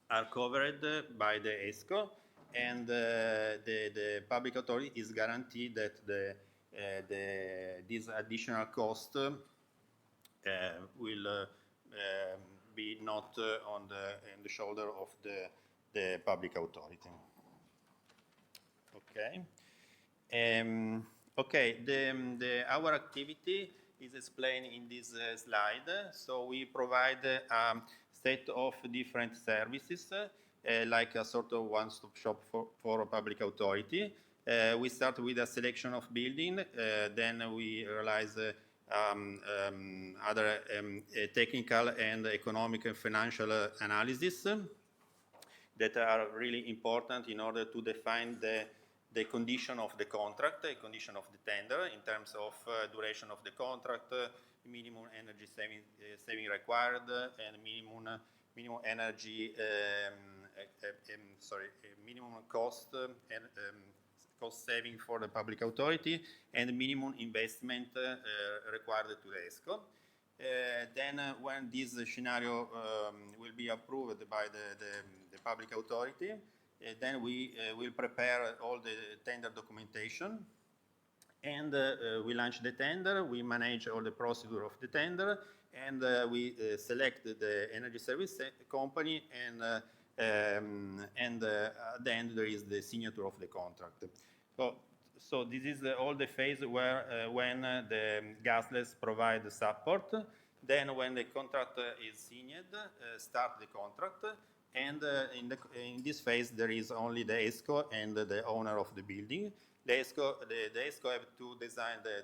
are covered by the ESCO, and the public authority is guaranteed that this additional cost will be not on the shoulder of the public authority. Okay. Okay. Our activity is explained in this slide. So we provide a set of different services, like a sort of one-stop shop for a public authority. We start with a selection of building, then we realize other technical and economic and financial analysis that are really important in order to define the condition of the contract, the condition of the tender in terms of duration of the contract, minimum energy saving required, and minimum energy minimum cost and cost saving for the public authority, and minimum investment required to the ESCO. Then when this scenario will be approved by the public authority, then we will prepare all the tender documentation, and we launch the tender, we manage all the procedure of the tender, and we select the energy service company, and at the end there is the signature of the contract. So this is all the phase where when the gasless provide the support. Then when the contract is signed, start the contract, and in this phase there is only the ESCO and the owner of the building. The ESCO have to design the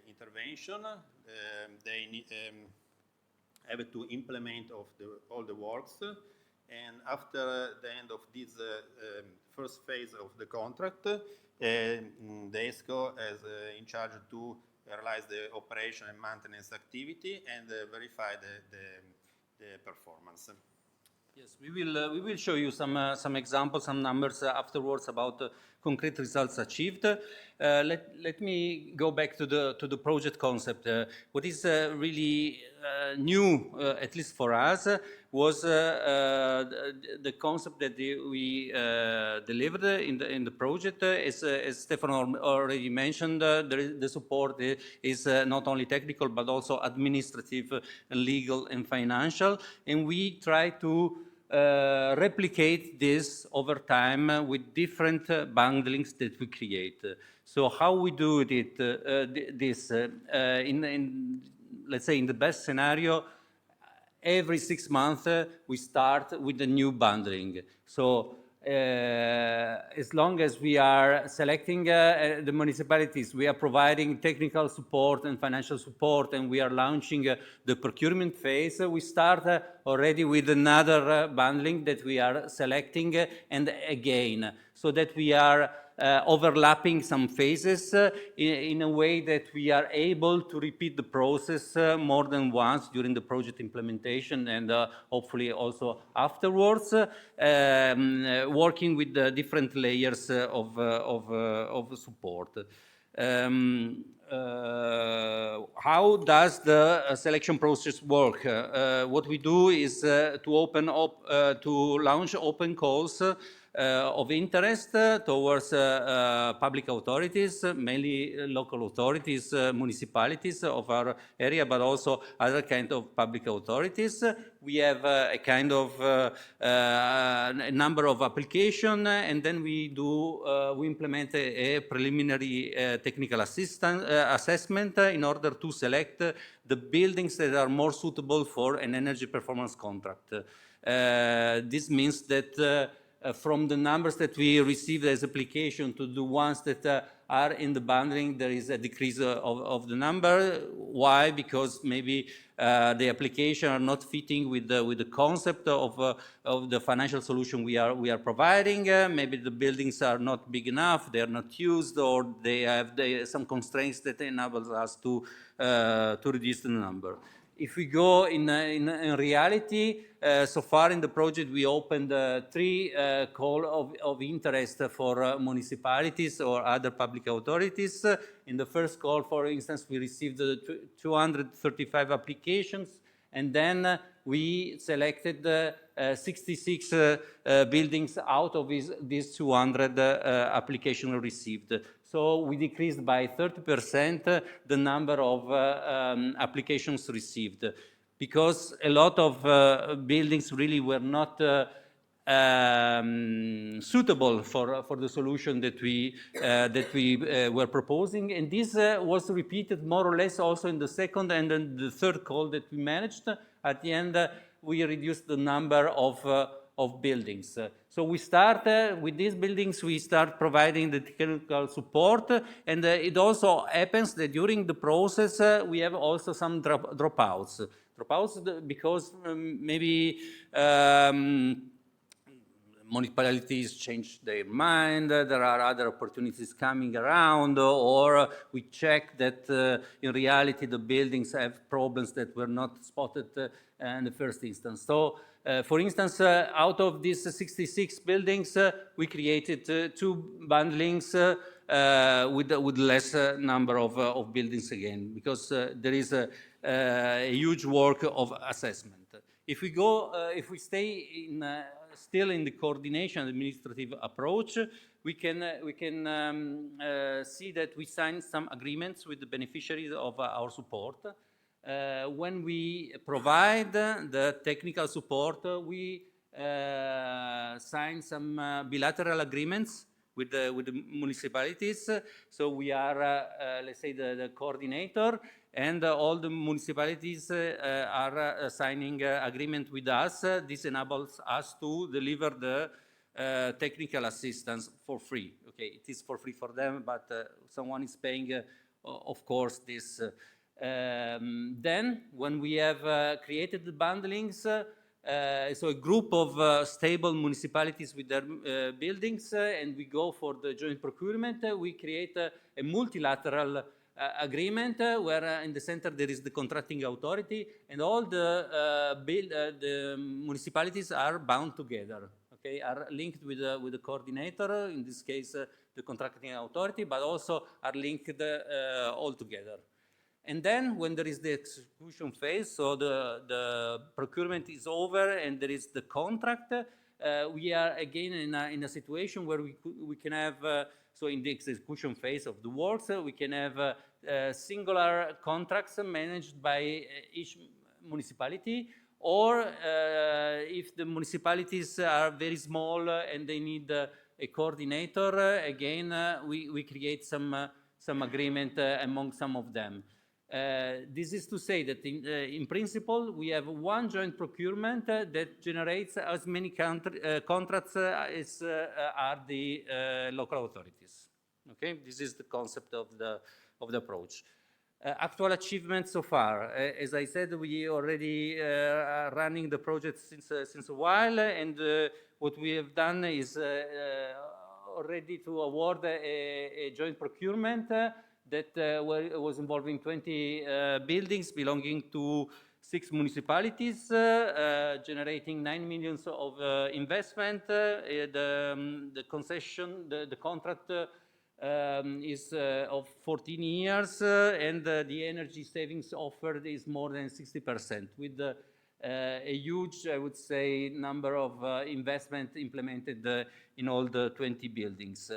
intervention. They have to implement all the works, and after the end of this first phase of the contract, the ESCO is in charge to realize the operation and maintenance activity and verify the performance. Yes, we will show you some examples, some numbers afterwards about concrete results achieved. Let me go back to the project concept. What is really new, at least for us, was the concept that we delivered in the project. As Stefano already mentioned, the support is not only technical but also administrative, legal, and financial, and we try to replicate this over time with different bundlings that we create. So how we do it, let's say in the best scenario, every 6 months we start with a new bundling. So as long as we are selecting the municipalities, we are providing technical support and financial support, and we are launching the procurement phase, we start already with another bundling that we are selecting and again, so that we are overlapping some phases in a way that we are able to repeat the process more than once during the project implementation and hopefully also afterwards, working with the different layers of support. How does the selection process work? What we do is to launch open calls of interest towards public authorities, mainly local authorities, municipalities of our area, but also other kind of public authorities. We have a kind of a number of applications, and then we implement a preliminary technical assessment in order to select the buildings that are more suitable for an energy performance contract. This means that from the numbers that we received as application to the ones that are in the bundling, there is a decrease of the number. Why? Because maybe the application are not fitting with the concept of the financial solution we are providing. Maybe the buildings are not big enough, they are not used, or they have some constraints that enable us to reduce the number. If we go in reality, so far in the project we opened 3 calls of interest for municipalities or other public authorities. In the first call, for instance, we received 235 applications, and then we selected 66 buildings out of these 200 applications received. So we decreased by 30% the number of applications received, because a lot of buildings really were not suitable for the solution that we were proposing, and this was repeated more or less also in the second and then the third call that we managed. At the end, we reduced the number of buildings. So we start with these buildings, we start providing the technical support, and it also happens that during the process we have also some dropouts. Dropouts because maybe municipalities change their mind, there are other opportunities coming around, or we check that in reality the buildings have problems that were not spotted in the first instance. So, for instance, out of these 66 buildings, we created 2 bundlings with less number of buildings again, because there is a huge work of assessment. If we stay still in the coordination administrative approach, we can see that we sign some agreements with the beneficiaries of our support. When we provide the technical support, we sign some bilateral agreements with the municipalities. So we are, let's say, the coordinator, and all the municipalities are signing agreement with us. This enables us to deliver the technical assistance for free. Okay, it is for free for them, but someone is paying, of course, this. Then, when we have created the bundlings, so a group of stable municipalities with their buildings, and we go for the joint procurement, we create a multilateral agreement where in the center there is the contracting authority, and all the municipalities are bound together. Okay, are linked with the coordinator, in this case the contracting authority, but also are linked all together. And then when there is the execution phase, so the procurement is over and there is the contract, we are again in a situation where we can have, so in the execution phase of the works, we can have singular contracts managed by each municipality, or if the municipalities are very small and they need a coordinator, again, we create some agreement among some of them. This is to say that in principle, we have one joint procurement that generates as many contracts as are the local authorities. Okay, this is the concept of the approach. Actual achievements so far. As I said, we already are running the project since a while, and what we have done is already to award a joint procurement that was involving 20 buildings belonging to 6 municipalities, generating 9 million of investment. The concession, the contract is of 14 years, and the energy savings offered is more than 60%, with a huge, I would say, number of investment implemented in all the 20 buildings.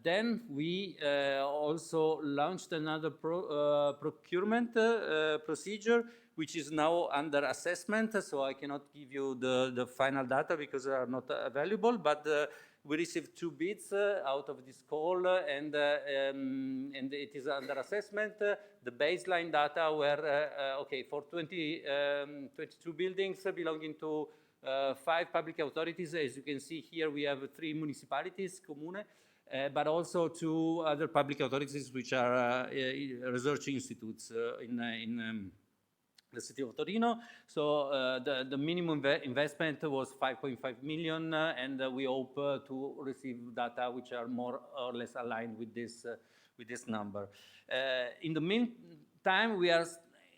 Then we also launched another procurement procedure, which is now under assessment, so I cannot give you the final data because they are not available, but we received 2 bids out of this call, and it is under assessment. The baseline data were, okay, for 22 buildings belonging to 5 public authorities. As you can see here, we have 3 municipalities, comune, but also 2 other public authorities, which are research institutes in the city of Torino. So the minimum investment was 5.5 million, and we hope to receive data which are more or less aligned with this number. In the meantime, we are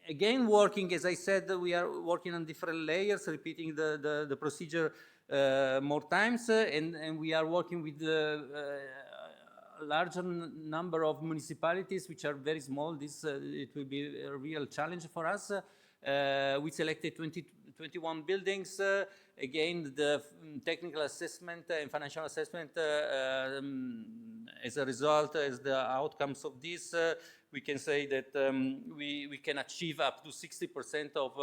again working, as I said, we are working on different layers, repeating the procedure more times, and we are working with a larger number of municipalities which are very small. It will be a real challenge for us. We selected 21 buildings. Again, the technical assessment and financial assessment, as a result, as the outcomes of this, we can say that we can achieve up to 60% of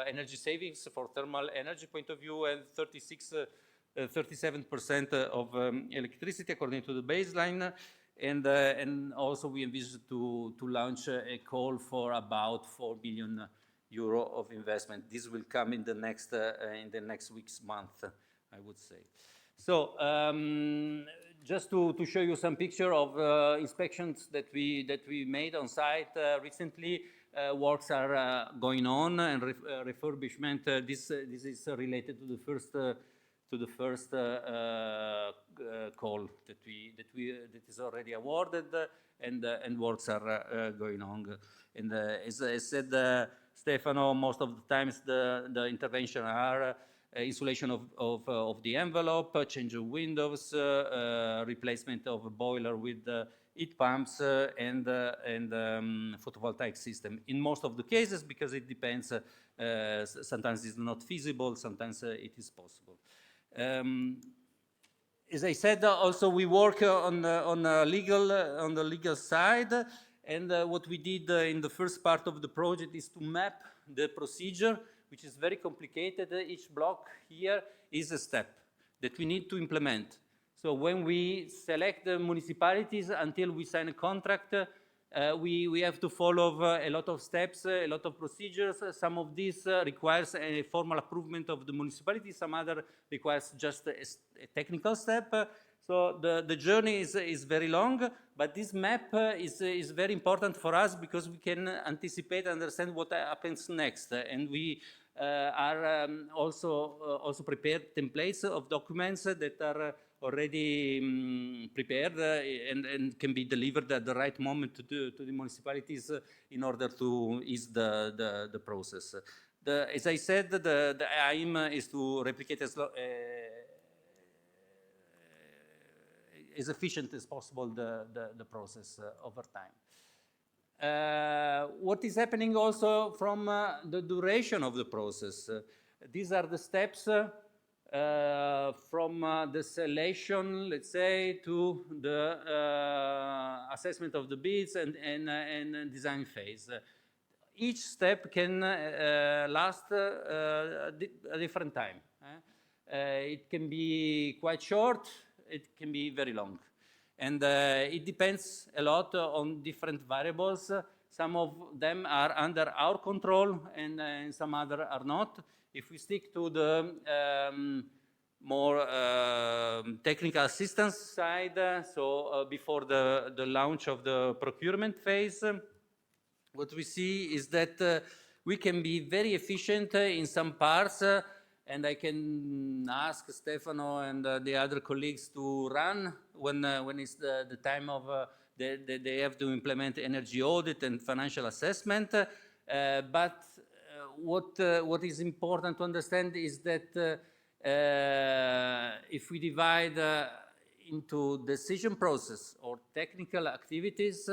energy savings for thermal energy point of view, and 37% of electricity according to the baseline. And also we envisage to launch a call for about 4 billion euro of investment. This will come in the next week's month, I would say. So just to show you some picture of inspections that we made on site recently. Works are going on, and refurbishment. This is related to the first call that is already awarded, and works are going on. And as I said, Stefano, most of the times the intervention are insulation of the envelope, change of windows, replacement of a boiler with heat pumps, and photovoltaic system. In most of the cases, because it depends, sometimes it's not feasible, sometimes it is possible. As I said, also we work on the legal side, and what we did in the first part of the project is to map the procedure, which is very complicated. Each block here is a step that we need to implement. So when we select the municipalities until we sign a contract, we have to follow a lot of steps, a lot of procedures. Some of these requires a formal approval of the municipality. Some other requires just a technical step. So the journey is very long, but this map is very important for us because we can anticipate and understand what happens next. And we are also prepared templates of documents that are already prepared and can be delivered at the right moment to the municipalities in order to ease the process. As I said, the aim is to replicate as efficient as possible the process over time. What is happening also from the duration of the process? These are the steps from the selection, let's say, to the assessment of the bids and design phase. Each step can last a different time. It can be quite short, it can be very long. And it depends a lot on different variables. Some of them are under our control and some other are not. If we stick to the more technical assistance side, so before the launch of the procurement phase, what we see is that we can be very efficient in some parts, and I can ask Stefano and the other colleagues to run when it's the time of they have to implement energy audit and financial assessment. But what is important to understand is that if we divide into decision process or technical activities,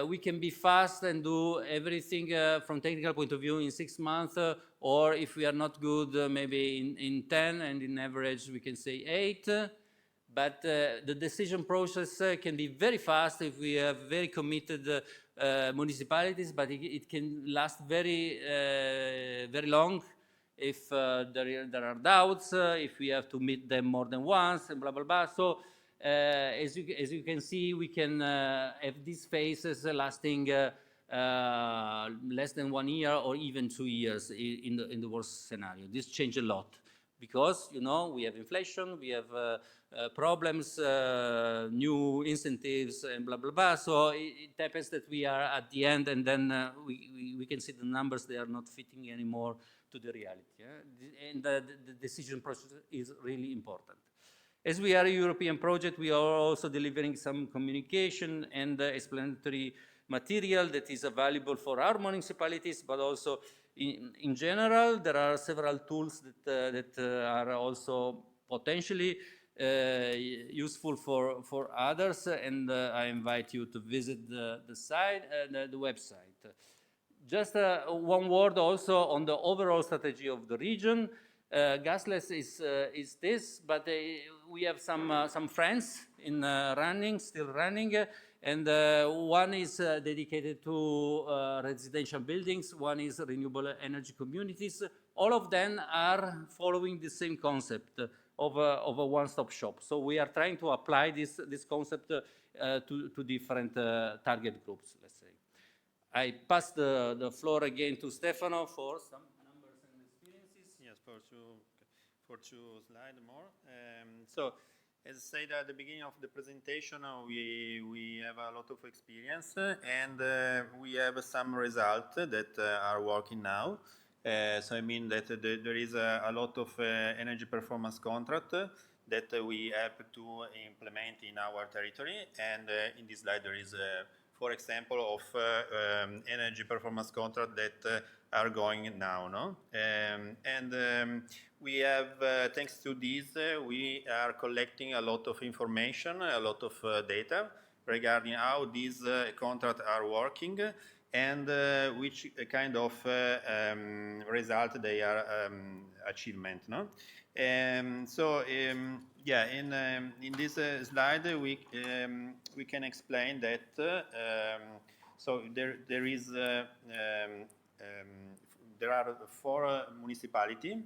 we can be fast and do everything from technical point of view in 6 months, or if we are not good, maybe in 10, and in average we can say 8. But the decision process can be very fast if we have very committed municipalities, but it can last very long if there are doubts, if we have to meet them more than once, and blah, blah, blah. So as you can see, we can have these phases lasting less than 1 year or even 2 years in the worst scenario. This changes a lot because, you know, we have inflation, we have problems, new incentives, and blah, blah, blah. So it happens that we are at the end, and then we can see the numbers, they are not fitting anymore to the reality. Yeah? And the decision process is really important. As we are a European project, we are also delivering some communication and explanatory material that is available for our municipalities, but also in general. There are several tools that are also potentially useful for others, and I invite you to visit the site, the website. Just one word also on the overall strategy of the region. Gasless is this, but we have some friends in still running, and one is dedicated to residential buildings, one is renewable energy communities. All of them are following the same concept of a one-stop shop. So we are trying to apply this concept to different target groups, let's say. I pass the floor again to Stefano for some numbers and experiences. Yes, for two slides more. So, as I said at the beginning of the presentation, we have a lot of experience and we have some results that are working now. So I mean that there is a lot of energy performance contract that we have to implement in our territory, and in this slide there is for example, of energy performance contract that are going now, no? We have, thanks to this, we are collecting a lot of information, a lot of data regarding how these contracts are working and which kind of result they are achievement, no? Yeah, in this slide we can explain that so there are 4 municipalities.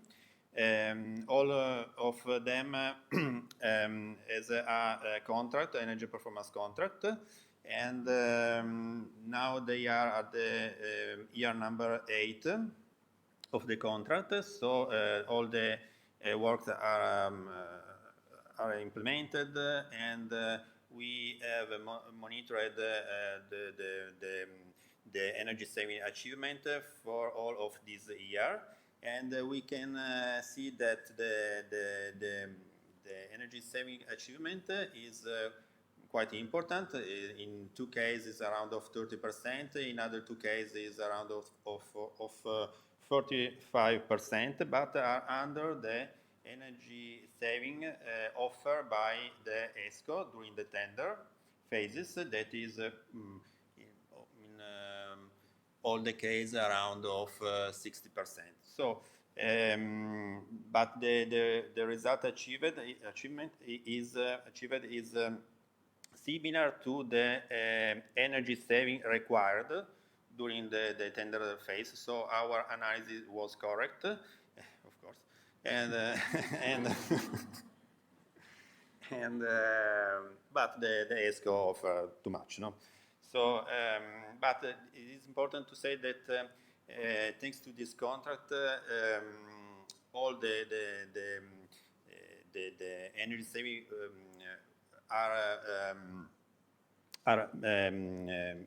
All of them has a contract, energy performance contract, and now they are at the year number 8 of the contract. So all the works are implemented, and we have monitored the energy saving achievement for all of this year, and we can see that the energy saving achievement is quite important. In 2 cases, around of 30%. In other 2 cases, around of 45%, but are under the energy saving offered by the ESCO during the tender phases. That is in all the cases around of 60%. So, but the result achievement is similar to the energy saving required during the tender phase. So our analysis was correct, of course, and but the ESCO offer too much, no? So, but it is important to say that thanks to this contract, all the energy saving are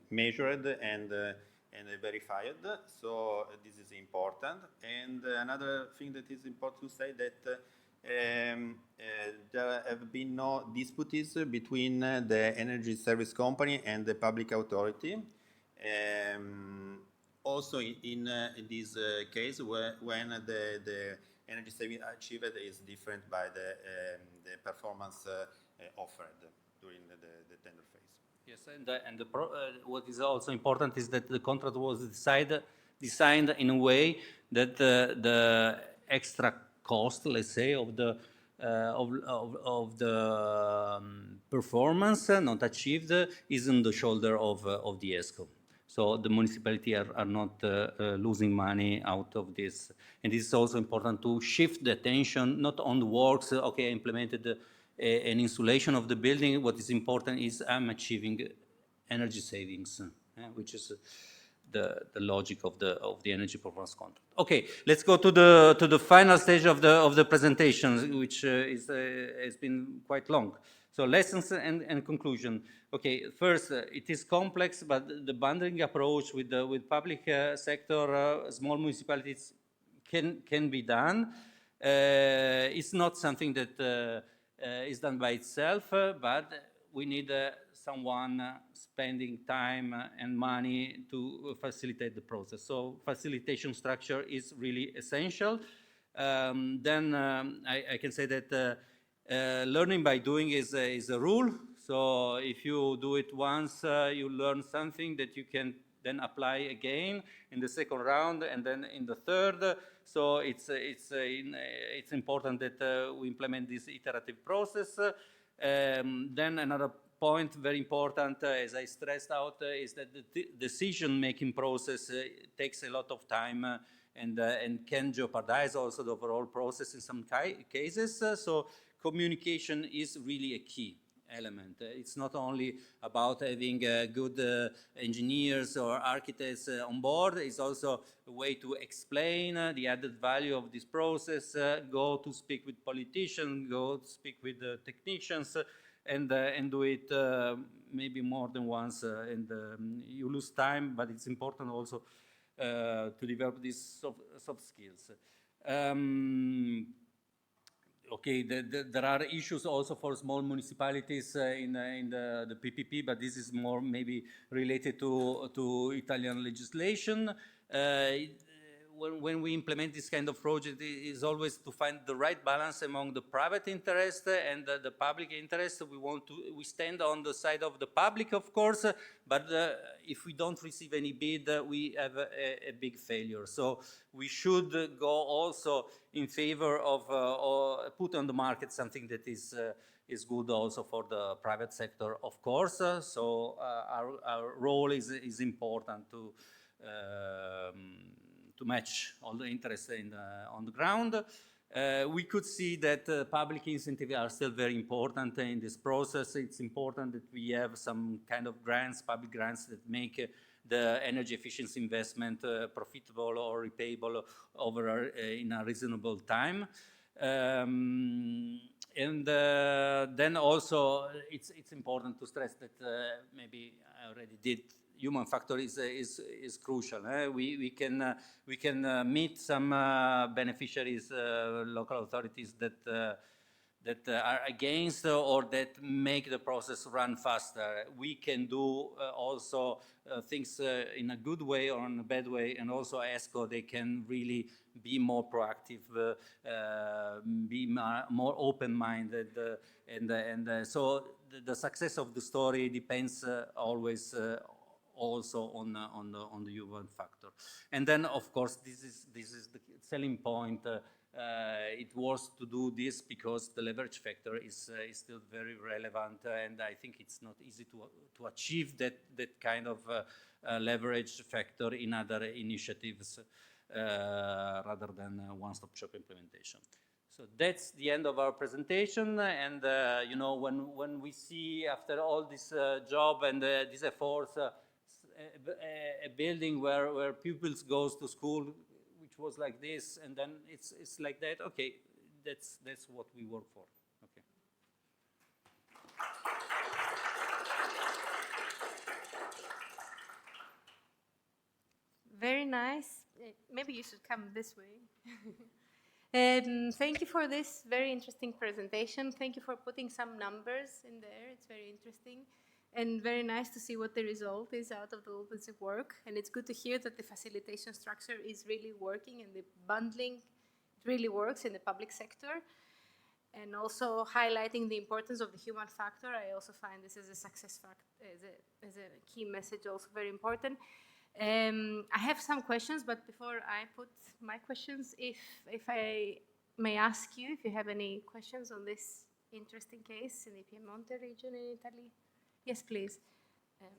measured and verified. So this is important. And another thing that is important to say that there have been no disputes between the energy service company and the public authority. Also in this case, when the energy saving achieved is different by the performance offered during the tender phase. Yes, and what is also important is that the contract was designed in a way that the extra cost, let's say, of the performance not achieved is on the shoulder of the ESCO. So the municipality are not losing money out of this. And this is also important to shift the attention not on the works, okay, I implemented an insulation of the building. What is important is I'm achieving energy savings, which is the logic of the energy performance contract. Okay, let's go to the final stage of the presentation, which has been quite long. So lessons and conclusion. Okay, first, it is complex, but the bundling approach with public sector, small municipalities can be done. It's not something that is done by itself, but we need someone spending time and money to facilitate the process. So facilitation structure is really essential. Then I can say that learning by doing is a rule. So if you do it once, you learn something that you can then apply again in the second round and then in the third. So it's important that we implement this iterative process. Then another point, very important, as I stressed out, is that the decision-making process takes a lot of time and can jeopardize also the overall process in some cases. So communication is really a key element. It's not only about having good engineers or architects on board, it's also a way to explain the added value of this process, go to speak with politicians, go to speak with technicians, and do it maybe more than once, and you lose time, but it's important also to develop these soft skills. Okay, there are issues also for small municipalities in the PPP, but this is more maybe related to Italian legislation. When we implement this kind of project, it is always to find the right balance among the private interest and the public interest. We stand on the side of the public, of course, but if we don't receive any bid, we have a big failure. So we should go also in favor of or put on the market something that is good also for the private sector, of course. So our role is important to match all the interests on the ground. We could see that public incentives are still very important in this process. It's important that we have some kind of grants, public grants, that make the energy efficiency investment profitable or repayable over in a reasonable time. And then also it's important to stress that maybe I already did. Human factor is crucial. We can meet some beneficiaries, local authorities that are against or that make the process run faster. We can do also things in a good way or in a bad way, and also ESCO, they can really be more proactive, be more open-minded, and so the success of the story depends always also on the human factor. And then, of course, this is the selling point. It was to do this because the leverage factor is still very relevant, and I think it's not easy to achieve that kind of leverage factor in other initiatives rather than one-stop shop implementation. So that's the end of our presentation, and you know, when we see after all this job and these efforts, a building where pupils goes to school, which was like this, and then it's like that. Okay, that's what we work for. Okay. Very nice. Maybe you should come this way. Thank you for this very interesting presentation. Thank you for putting some numbers in there. It's very interesting and very nice to see what the result is out of all this work. And it's good to hear that the facilitation structure is really working and the bundling really works in the public sector. And also highlighting the importance of the human factor. I also find this as a success factor, as a key message, also very important. I have some questions, but before I put my questions, if I may ask you if you have any questions on this interesting case in the Piemonte region in Italy. Yes, please. Thanks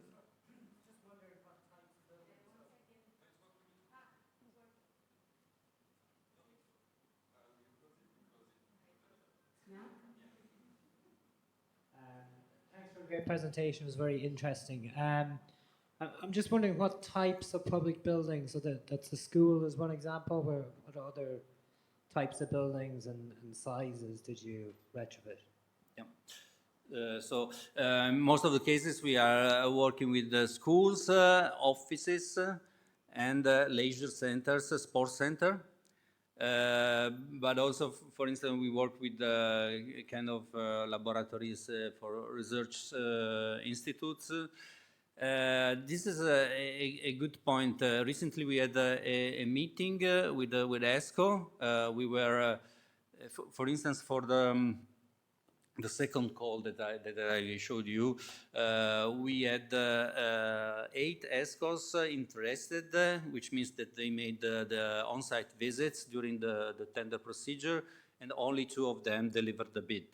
for the great presentation. It was very interesting. I'm just wondering what types of public buildings, so that's the school is one example, what other types of buildings and sizes did you retrofit? Yeah. So most of the cases we are working with schools, offices, and leisure centers, sports center. But also, for instance, we work with kind of laboratories for research institutes. This is a good point. Recently, we had a meeting with ESCO. We were, for instance, for the second call that I showed you, we had 8 ESCOs interested, which means that they made the on-site visits during the tender procedure, and only 2 of them delivered the bid.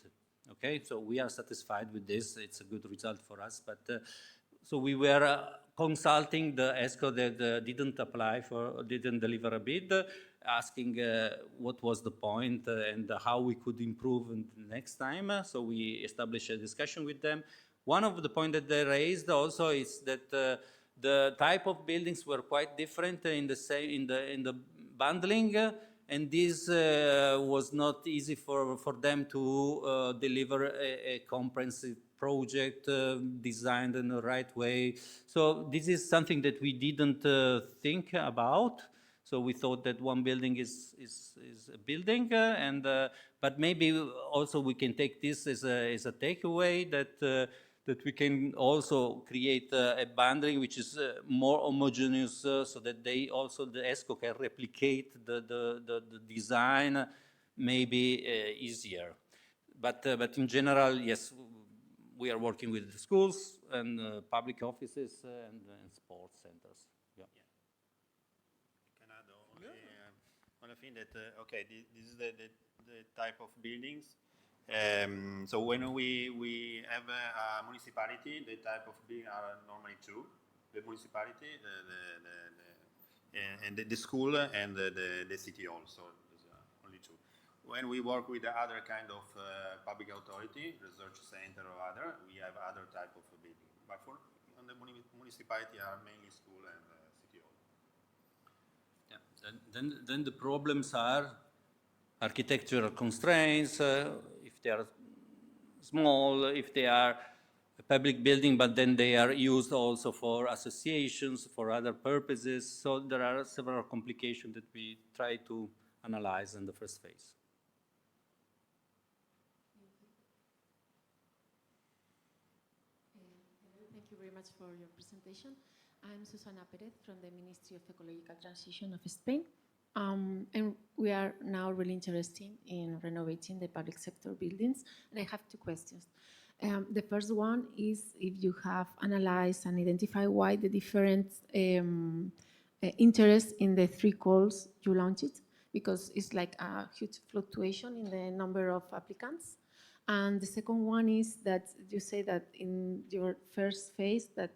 Okay, so we are satisfied with this. It's a good result for us. But so we were consulting the ESCO that didn't deliver a bid, asking what was the point and how we could improve next time. So we established a discussion with them. One of the points that they raised also is that the type of buildings were quite different in the bundling, and this was not easy for them to deliver a comprehensive project designed in the right way. So this is something that we didn't think about. So we thought that one building is a building, but maybe also we can take this as a takeaway that we can also create a bundling which is more homogeneous, so that the ESCO can replicate the design maybe easier. But in general, yes, we are working with the schools and public offices and sports centers. Yeah. Can I add only one thing that okay, this is the type of buildings. So when we have a municipality, the type of building are normally 2: the municipality, the school, and the city also. There's only 2. When we work with the other kind of public authority, research center or other, we have other type of building. But on the municipality are mainly school and city hall. Yeah. Then the problems are architectural constraints, if they are small, if they are a public building, but then they are used also for associations, for other purposes. So there are several complications that we try to analyze in the first phase. Thank you very much for your presentation. I'm Susana Perez from the Ministry of Ecological Transition of Spain. And we are now really interested in renovating the public sector buildings. And I have two questions. The first one is if you have analyzed and identified why the different interest in the three calls you launched, because it's like a huge fluctuation in the number of applicants. And the second one is that you say that in your first phase that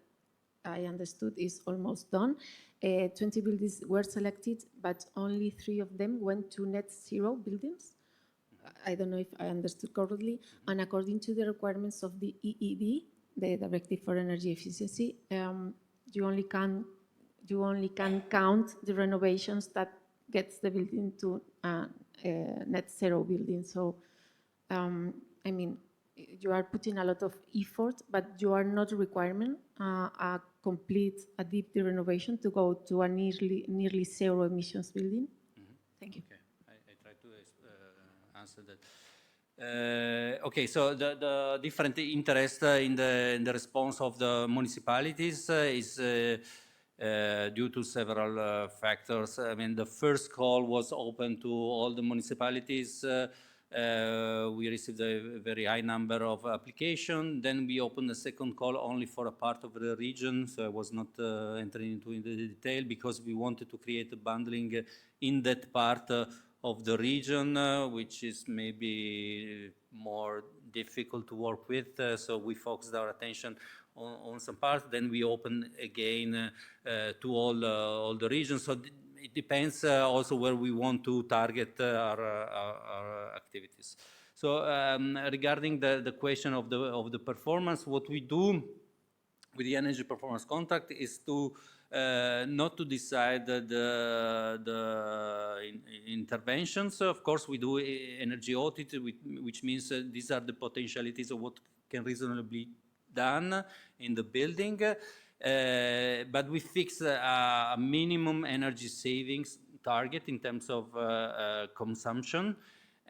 I understood is almost done. 20 buildings were selected, but only 3 of them went to net zero buildings. I don't know if I understood correctly. And according to the requirements of the EED, the Directive for Energy Efficiency, you only can count the renovations that gets the building to net zero building. So, I mean, you are putting a lot of effort, but you are not requiring a deep renovation to go to a nearly zero emissions building. Thank you. Okay, I try to answer that. Okay, so the different interest in the response of the municipalities is due to several factors. I mean, the first call was open to all the municipalities. We received a very high number of applications. Then we opened a second call only for a part of the region, so I was not entering into the detail because we wanted to create a bundling in that part of the region, which is maybe more difficult to work with. So we focused our attention on some parts. Then we opened again to all the regions. So it depends also where we want to target our activities. So regarding the question of the performance, what we do with the energy performance contract is to not to decide the interventions. Of course, we do energy audit, which means these are the potentialities of what can reasonably be done in the building. But we fix a minimum energy savings target in terms of consumption.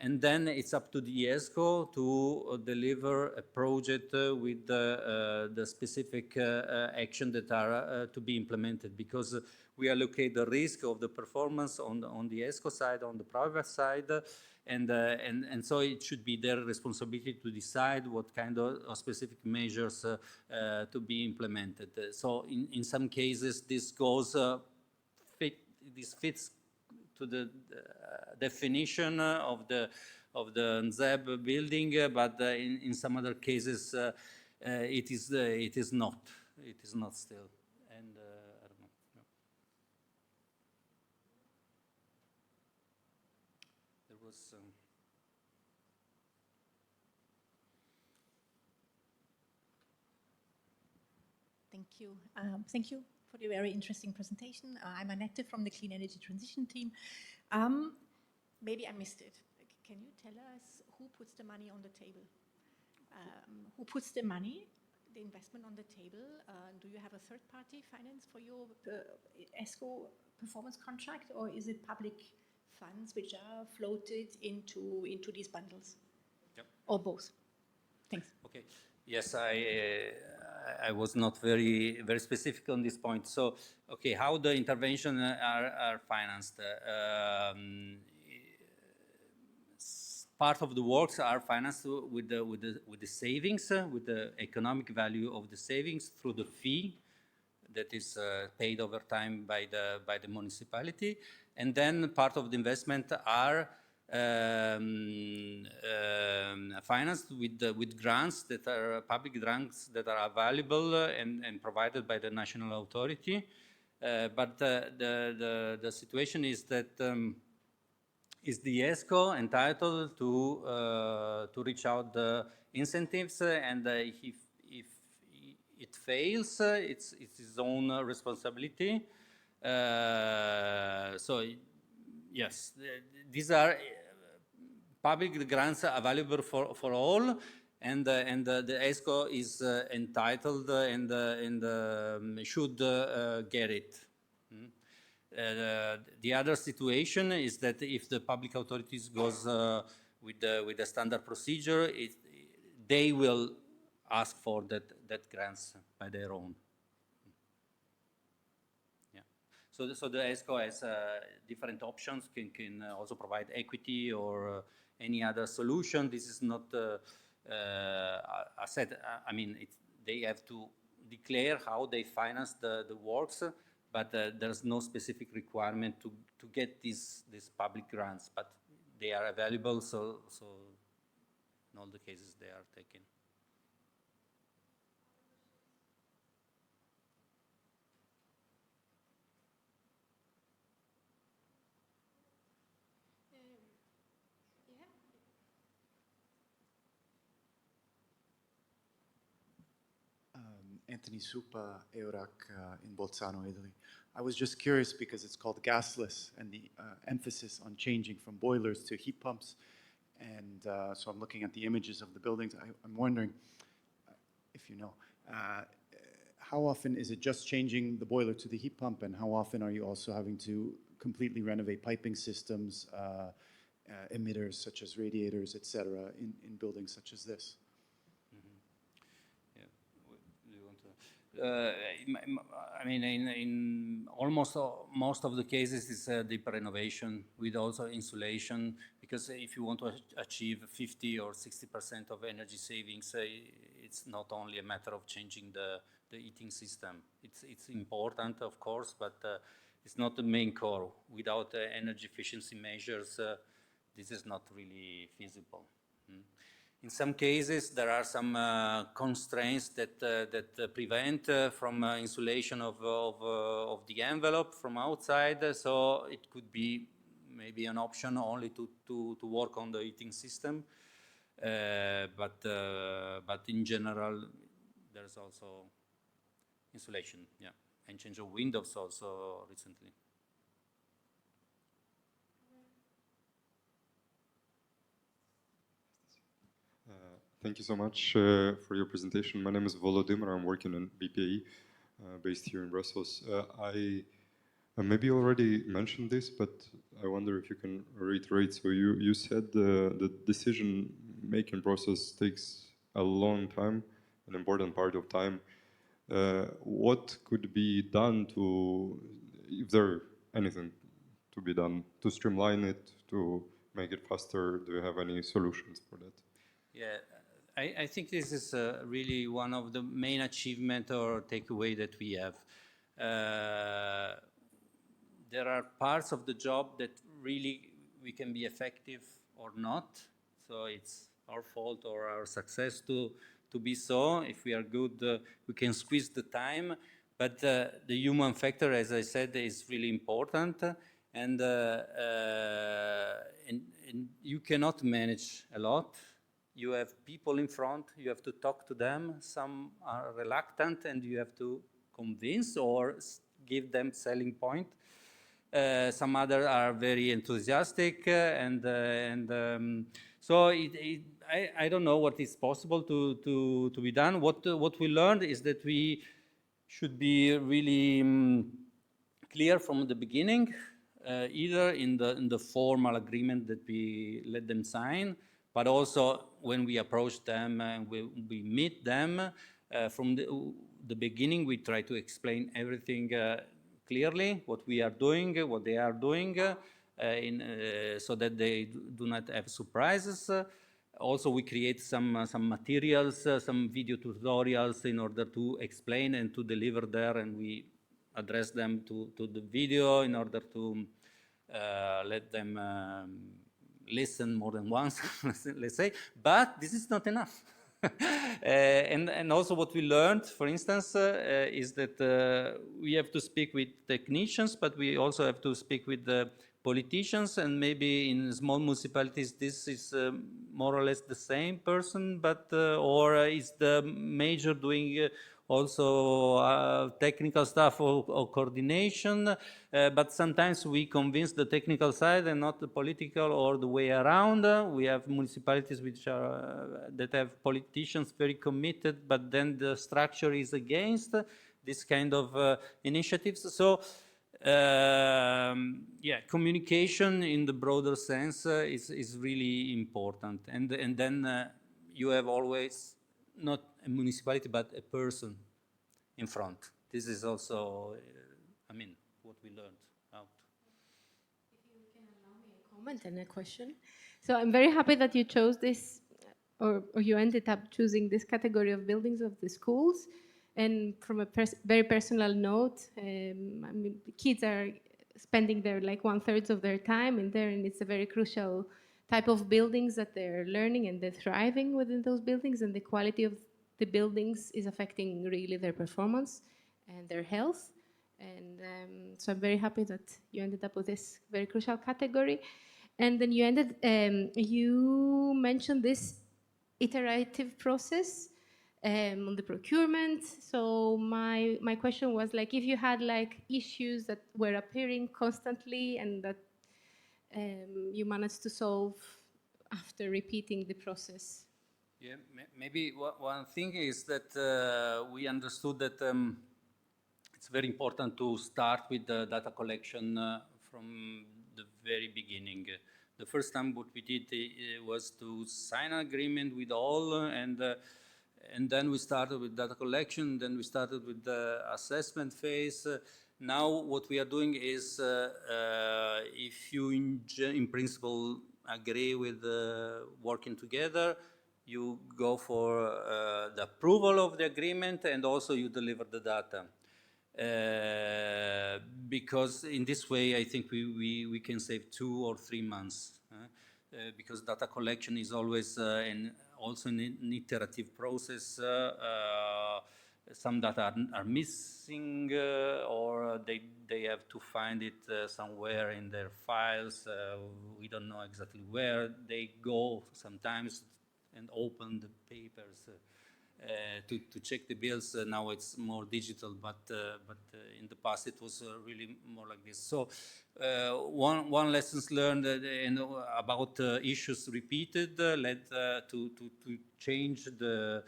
And then it's up to the ESCO to deliver a project with the specific action that are to be implemented, because we allocate the risk of the performance on the ESCO side, on the private side, and so it should be their responsibility to decide what kind of specific measures to be implemented. So in some cases, this goes this fits to the definition of the NZEB building, but in some other cases it is not. It is not still, and I don't know. No. There was. Thank you. Thank you for the very interesting presentation. I'm Annette from the Clean Energy Transition team. Maybe I missed it. Can you tell us who puts the money on the table? Who puts the money, the investment on the table? Do you have a third-party finance for your ESCO performance contract, or is it public funds which are floated into these bundles? Yep. Or both? Thanks. Okay. Yes, I was not very specific on this point. So, okay, how the intervention are financed? Part of the works are financed with the savings, with the economic value of the savings through the fee that is paid over time by the municipality, and then part of the investment are financed with grants that are public grants that are available and provided by the national authority. But the situation is that is the ESCO entitled to reach out the incentives, and if it fails, it's his own responsibility. So yes, these are public grants are available for all, and the ESCO is entitled and should get it. The other situation is that if the public authorities goes with the standard procedure, they will ask for that grants by their own. Yeah. So the ESCO has different options. Can also provide equity or any other solution. This is not I said. I mean, they have to declare how they finance the works. But there's no specific requirement to get these public grants, but they are available, so in all the cases they are taken. Anthony Supa, EURAC in Bolzano, Italy. I was just curious because it's called gasless and the emphasis on changing from boilers to heat pumps. And so I'm looking at the images of the buildings. I'm wondering if you know, how often is it just changing the boiler to the heat pump, and how often are you also having to completely renovate piping systems, emitters such as radiators, etc., in buildings such as this? I mean, in almost most of the cases, it's deep renovation with also insulation, because if you want to achieve 50 or 60% of energy savings, it's not only a matter of changing the heating system. It's important, of course, but it's not the main core. Without energy efficiency measures, this is not really feasible. In some cases, there are some constraints that prevent from insulation of the envelope from outside. So it could be maybe an option only to work on the heating system. But in general, there's also insulation, yeah, and change of windows also recently. Thank you so much for your presentation. My name is Volodymyr. I'm working in BPAE, based here in Brussels. I maybe already mentioned this, but I wonder if you can reiterate. So you said the decision-making process takes a long time, an important part of time. What could be done if there anything to be done to streamline it, to make it faster? Do you have any solutions for that? Yeah. I think this is really one of the main achievements or takeaway that we have. There are parts of the job that really we can be effective or not. So it's our fault or our success to be so. If we are good, we can squeeze the time. But the human factor, as I said, is really important. And you cannot manage a lot. You have people in front, you have to talk to them. Some are reluctant and you have to convince or give them selling point. Some others are very enthusiastic so I don't know what is possible to be done. What we learned is that we should be really clear from the beginning, either in the formal agreement that we let them sign, but also when we approach them and we meet them, from the beginning we try to explain everything clearly, what we are doing, what they are doing, so that they do not have surprises. Also, we create some materials, some video tutorials in order to explain and to deliver there, and we address them to the video in order to let them listen more than once, let's say, but this is not enough. And also what we learned, for instance, is that we have to speak with technicians, but we also have to speak with the politicians, and maybe in small municipalities this is more or less the same person, but or is the major doing also technical stuff or coordination, but sometimes we convince the technical side and not the political or the way around. We have municipalities which are that have politicians very committed, but then the structure is against this kind of initiatives. So yeah, communication in the broader sense is really important, and then you have always not a municipality but a person in front. This is also, I mean, what we learned out. If you can allow me a comment and a question. So I'm very happy that you chose this, or you ended up choosing this category of buildings of the schools. And from a very personal note, I mean, kids are spending their like 1/3 of their time in there, and it's a very crucial type of buildings that they're learning, and they're thriving within those buildings, and the quality of the buildings is affecting really their performance and their health. And so I'm very happy that you ended up with this very crucial category. And then you mentioned this iterative process on the procurement. So my question was like, if you had like issues that were appearing constantly and that you managed to solve after repeating the process. Yeah, maybe one thing is that we understood that it's very important to start with the data collection from the very beginning. The first time what we did was to sign an agreement with all, and then we started with data collection, then we started with the assessment phase. Now what we are doing is, if you in principle agree with working together, you go for the approval of the agreement, and also you deliver the data. Because in this way, I think we can save 2 or 3 months, because data collection is always also an iterative process. Some data are missing, or they have to find it somewhere in their files. We don't know exactly where they go sometimes and open the papers to check the bills. Now it's more digital, but in the past it was really more like this. So one lessons learned about issues repeated led to change the.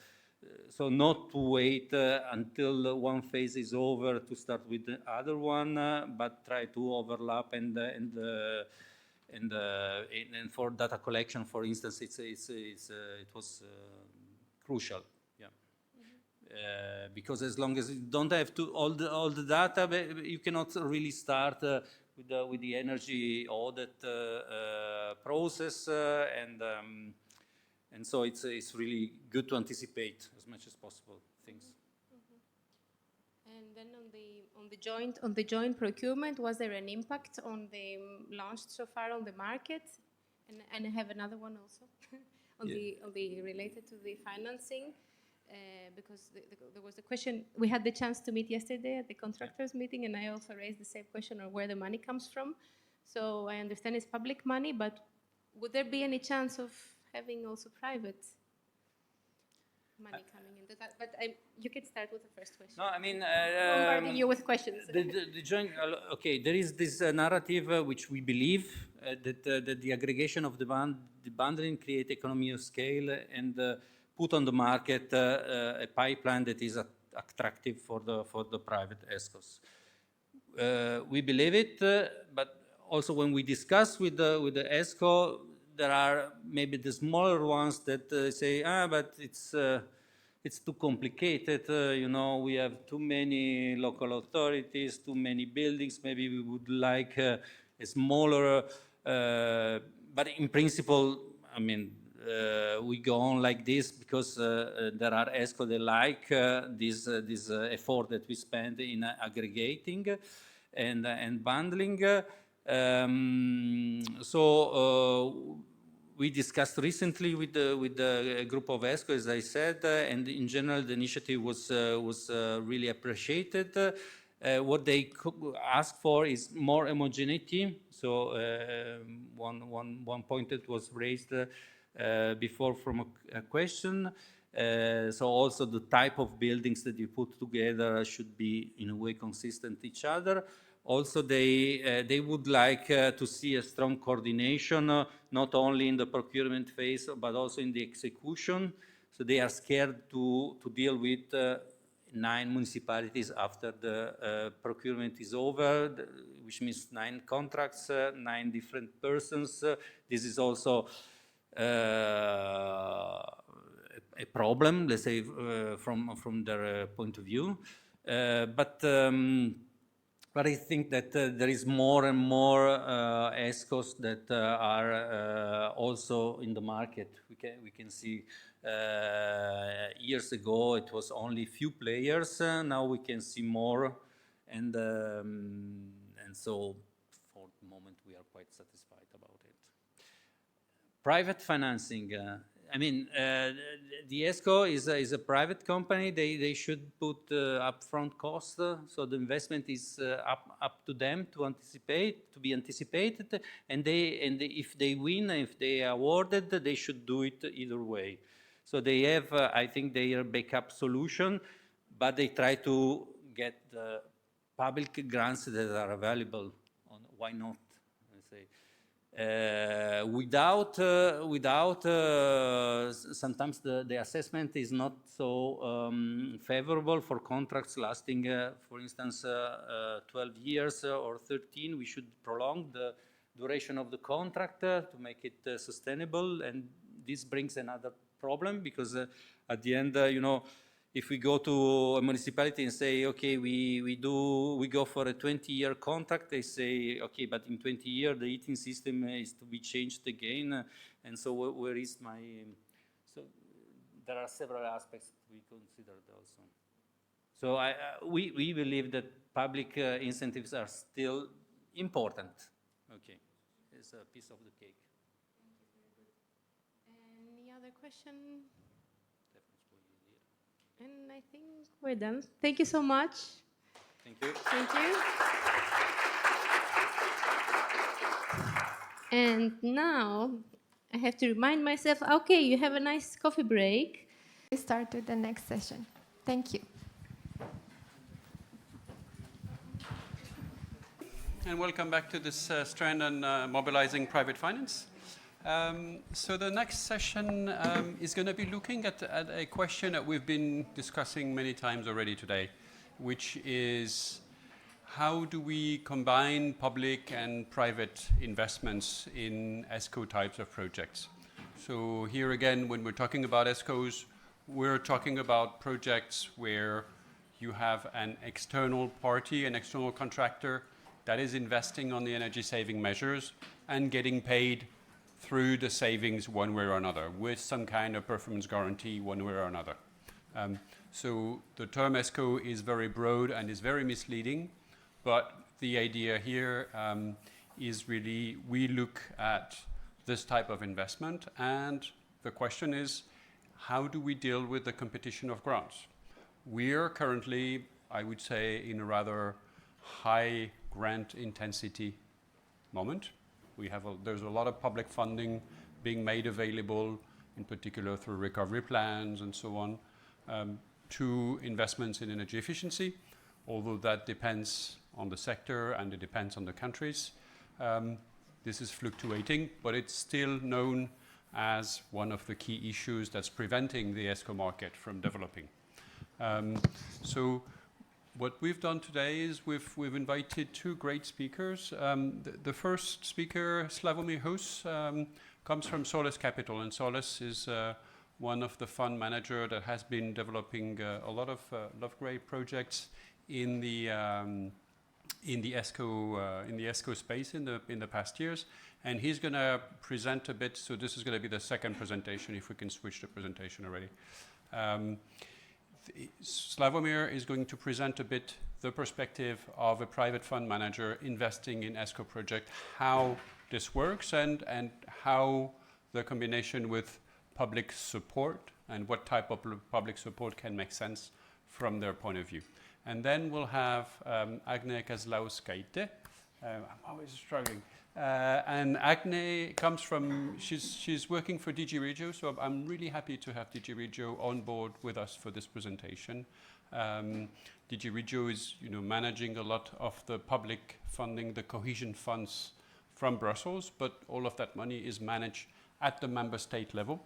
So not to wait until one phase is over to start with the other one, but try to overlap and for data collection, for instance, it was crucial. Because as long as you don't have all the data, you cannot really start with the energy audit process, and so it's really good to anticipate as much as possible things. And then on the joint procurement, was there an impact on the launched so far on the market? And I have another one also on the related to the financing. Because there was a question, we had the chance to meet yesterday at the contractors meeting, and I also raised the same question of where the money comes from. So I understand it's public money, but would there be any chance of having also private money coming into that? But you can start with the first question. No, I mean, bombarding you with questions. The joint, okay, there is this narrative which we believe that the aggregation of the bundling create economy of scale and put on the market a pipeline that is attractive for the private ESCOs. We believe it, but also when we discuss with the ESCO, there are maybe the smaller ones that say, but it's too complicated. You know, we have too many local authorities, too many buildings. Maybe we would like a smaller. But in principle, I mean, we go on like this because there are ESCO that like this effort that we spend in aggregating and bundling. We discussed recently with the group of ESCO, as I said, and in general the initiative was really appreciated. What they asked for is more homogeneity. So one point that was raised before from a question So also the type of buildings that you put together should be in a way consistent each other. Also, they would like to see a strong coordination, not only in the procurement phase, but also in the execution. So they are scared to deal with 9 municipalities after the procurement is over, which means 9 contracts, 9 different persons. This is also a problem, let's say, from their point of view. But I think that there is more and more ESCOs that are also in the market. We can see years ago it was only few players. Now we can see more, and so for the moment we are quite satisfied about it. Private financing. I mean, the ESCO is a private company. They should put upfront costs, so the investment is up to them to be anticipated, and if they win, if they are awarded, they should do it either way. So they have, I think, their backup solution, but they try to get the public grants that are available. Why not? Let's say. Sometimes the assessment is not so favorable for contracts lasting, for instance, 12 years or 13. We should prolong the duration of the contract to make it sustainable, and this brings another problem because at the end, if we go to a municipality and say, okay, we go for a 20-year contract, they say, okay, but in 20 years the heating system is to be changed again, and so where is my? So there are several aspects we considered also. So we believe that public incentives are still important. Okay, it's a piece of the cake. Any other question? And I think we're done. Thank you so much. Thank you. Thank you. And now I have to remind myself, okay, you have a nice coffee break. We start with the next session. Thank you. And welcome back to this strand on mobilizing private finance. So the next session is going to be looking at a question that we've been discussing many times already today, which is how do we combine public and private investments in ESCO types of projects? So here again, when we're talking about ESCOs, we're talking about projects where you have an external party, an external contractor that is investing on the energy saving measures and getting paid through the savings one way or another, with some kind of performance guarantee one way or another. So the term ESCO is very broad and is very misleading, but the idea here is really we look at this type of investment, and the question is, how do we deal with the competition of grants? We are currently, I would say, in a rather high grant intensity moment. There's a lot of public funding being made available, in particular through recovery plans and so on, to investments in energy efficiency, although that depends on the sector and it depends on the countries. This is fluctuating, but it's still known as one of the key issues that's preventing the ESCO market from developing. So what we've done today is we've invited 2 great speakers. The first speaker, Slavomir Hus, comes from Solis Capital, and Solis is one of the fund manager that has been developing a lot of great projects in the ESCO space in the past years, and he's going to present a bit. So this is going to be the second presentation, if we can switch the presentation already. Slavomir is going to present a bit the perspective of a private fund manager investing in ESCO project, how this works and how the combination with public support and what type of public support can make sense from their point of view. And then we'll have Agne Kazlauskaite. I'm always struggling. And Agne comes from, she's working for DG Regio, so I'm really happy to have DG Regio on board with us for this presentation. DG Regio is, managing a lot of the public funding, the cohesion funds from Brussels, but all of that money is managed at the member state level.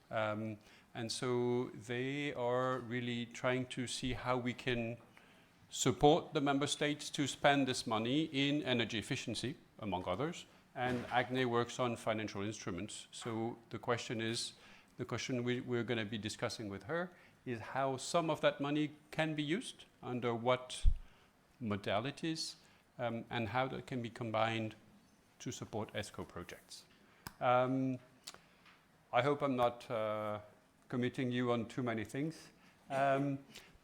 And so they are really trying to see how we can support the member states to spend this money in energy efficiency, among others, and Agne works on financial instruments. So the question we're going to be discussing with her is how some of that money can be used, under what modalities, and how that can be combined to support ESCO projects. I hope I'm not committing you on too many things.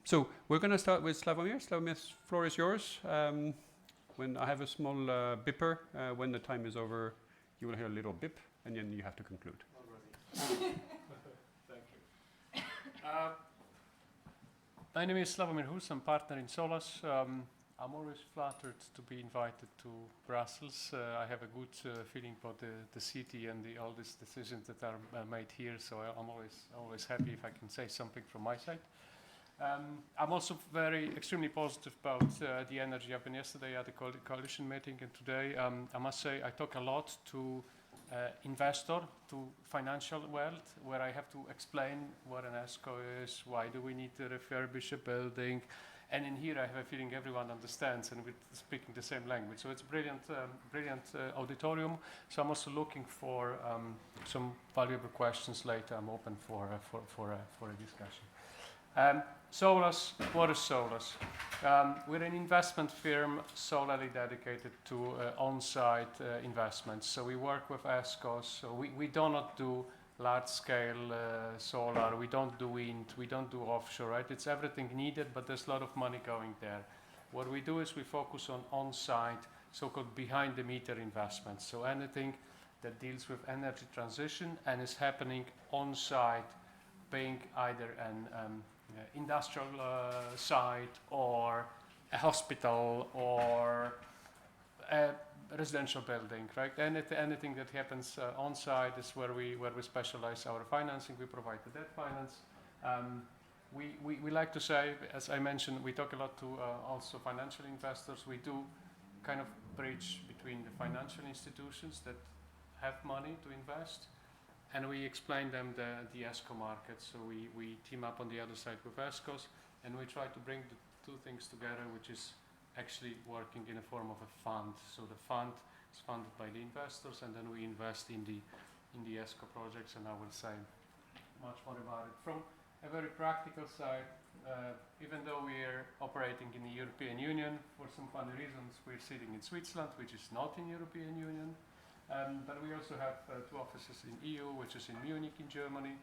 So we're going to start with Slavomir. Slavomir, floor is yours. When I have a small beeper, when the time is over, you will hear a little beep, and then you have to conclude. Thank you. My name is Slavomir Hus. I'm partner in Solas. I'm always flattered to be invited to Brussels. I have a good feeling about the city and all these decisions that are made here, so I'm always happy if I can say something from my side. I'm also extremely positive about the energy. I've been yesterday at the coalition meeting, and today I must say I talk a lot to investor, to financial world, where I have to explain what an ESCO is, why do we need to refurbish a building, and in here I have a feeling everyone understands and we're speaking the same language. So it's brilliant auditorium. So I'm also looking for some valuable questions later. I'm open for a discussion. Solas, what is Solas? We're an investment firm solely dedicated to on-site investments. So we work with ESCOs. So we do not do large-scale solar. We don't do wind. We don't do offshore. Right? It's everything needed, but there's a lot of money going there. What we do is we focus on-site, so-called behind-the-meter investments. So anything that deals with energy transition and is happening on-site, being either an industrial site or a hospital or a residential building, right? Anything that happens on site is where we specialize our financing. We provide the debt finance. We like to say, as I mentioned, we talk a lot to also financial investors. We do kind of bridge between the financial institutions that have money to invest, and we explain them the ESCO market. So we team up on the other side with ESCOs, and we try to bring the two things together, which is actually working in a form of a fund. So the fund is funded by the investors, and then we invest in the ESCO projects, and I will say much more about it. From a very practical side, even though we are operating in the European Union, for some funny reasons, we're sitting in Switzerland, which is not in European Union. But we also have two offices in EU, which is in Munich in Germany,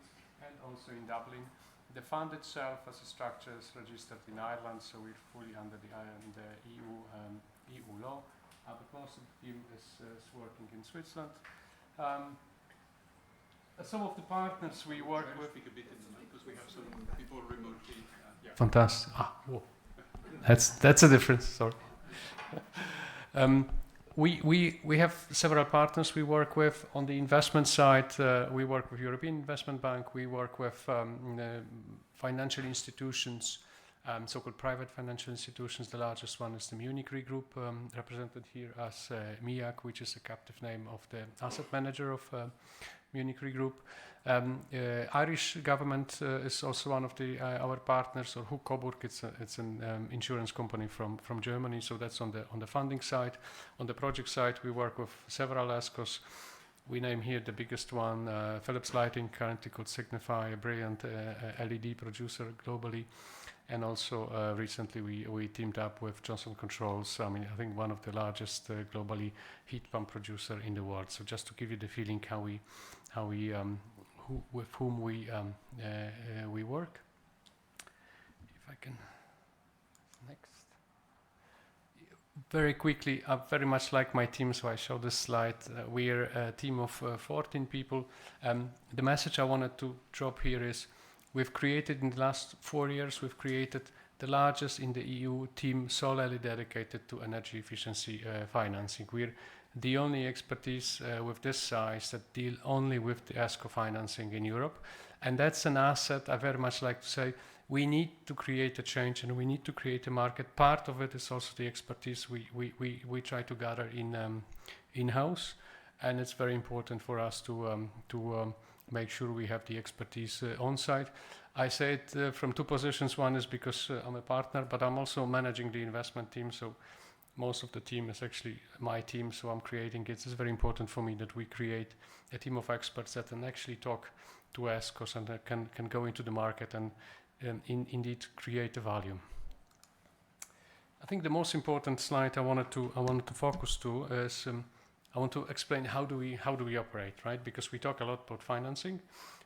and also in Dublin. The fund itself as a structure is registered in Ireland, so we're fully under the EU law. But most of the team is working in Switzerland. Some of the partners we work with. Speak a bit in the mic because we have some people remotely. Yeah. Fantastic. Whoa. That's a difference. Sorry. We have several partners we work with. On the investment side, we work with European Investment Bank. We work with financial institutions, so-called private financial institutions. The largest one is the Munich Re Group, represented here as MIAG, which is a captive name of the asset manager of Munich Re Group. Irish government is also one of our partners, or Huk Coburg. It's an insurance company from Germany, so that's on the funding side. On the project side, we work with several ESCOs. We name here the biggest one, Philips Lighting, currently called Signify, a brilliant LED producer globally. And also recently we teamed up with Johnson Controls. I think one of the largest globally heat pump producer in the world. So just to give you the feeling with whom we work. If I can, next. Very quickly, I very much like my team, so I show this slide. We're a team of 14 people. The message I wanted to drop here is we've created, in the last 4 years, we've created the largest in the EU team solely dedicated to energy efficiency financing. We're the only expertise with this size that deal only with the ESCO financing in Europe. And that's an asset I very much like to say. We need to create a change and we need to create a market. Part of it is also the expertise we try to gather in-house. And it's very important for us to make sure we have the expertise on site. I say it from two positions. One is because I'm a partner, but I'm also managing the investment team. So most of the team is actually my team, so I'm creating it. It's very important for me that we create a team of experts that can actually talk to ESCOs and can go into the market and indeed create the value. I think the most important slide I wanted to focus to is I want to explain how do we operate, right? Because we talk a lot about financing,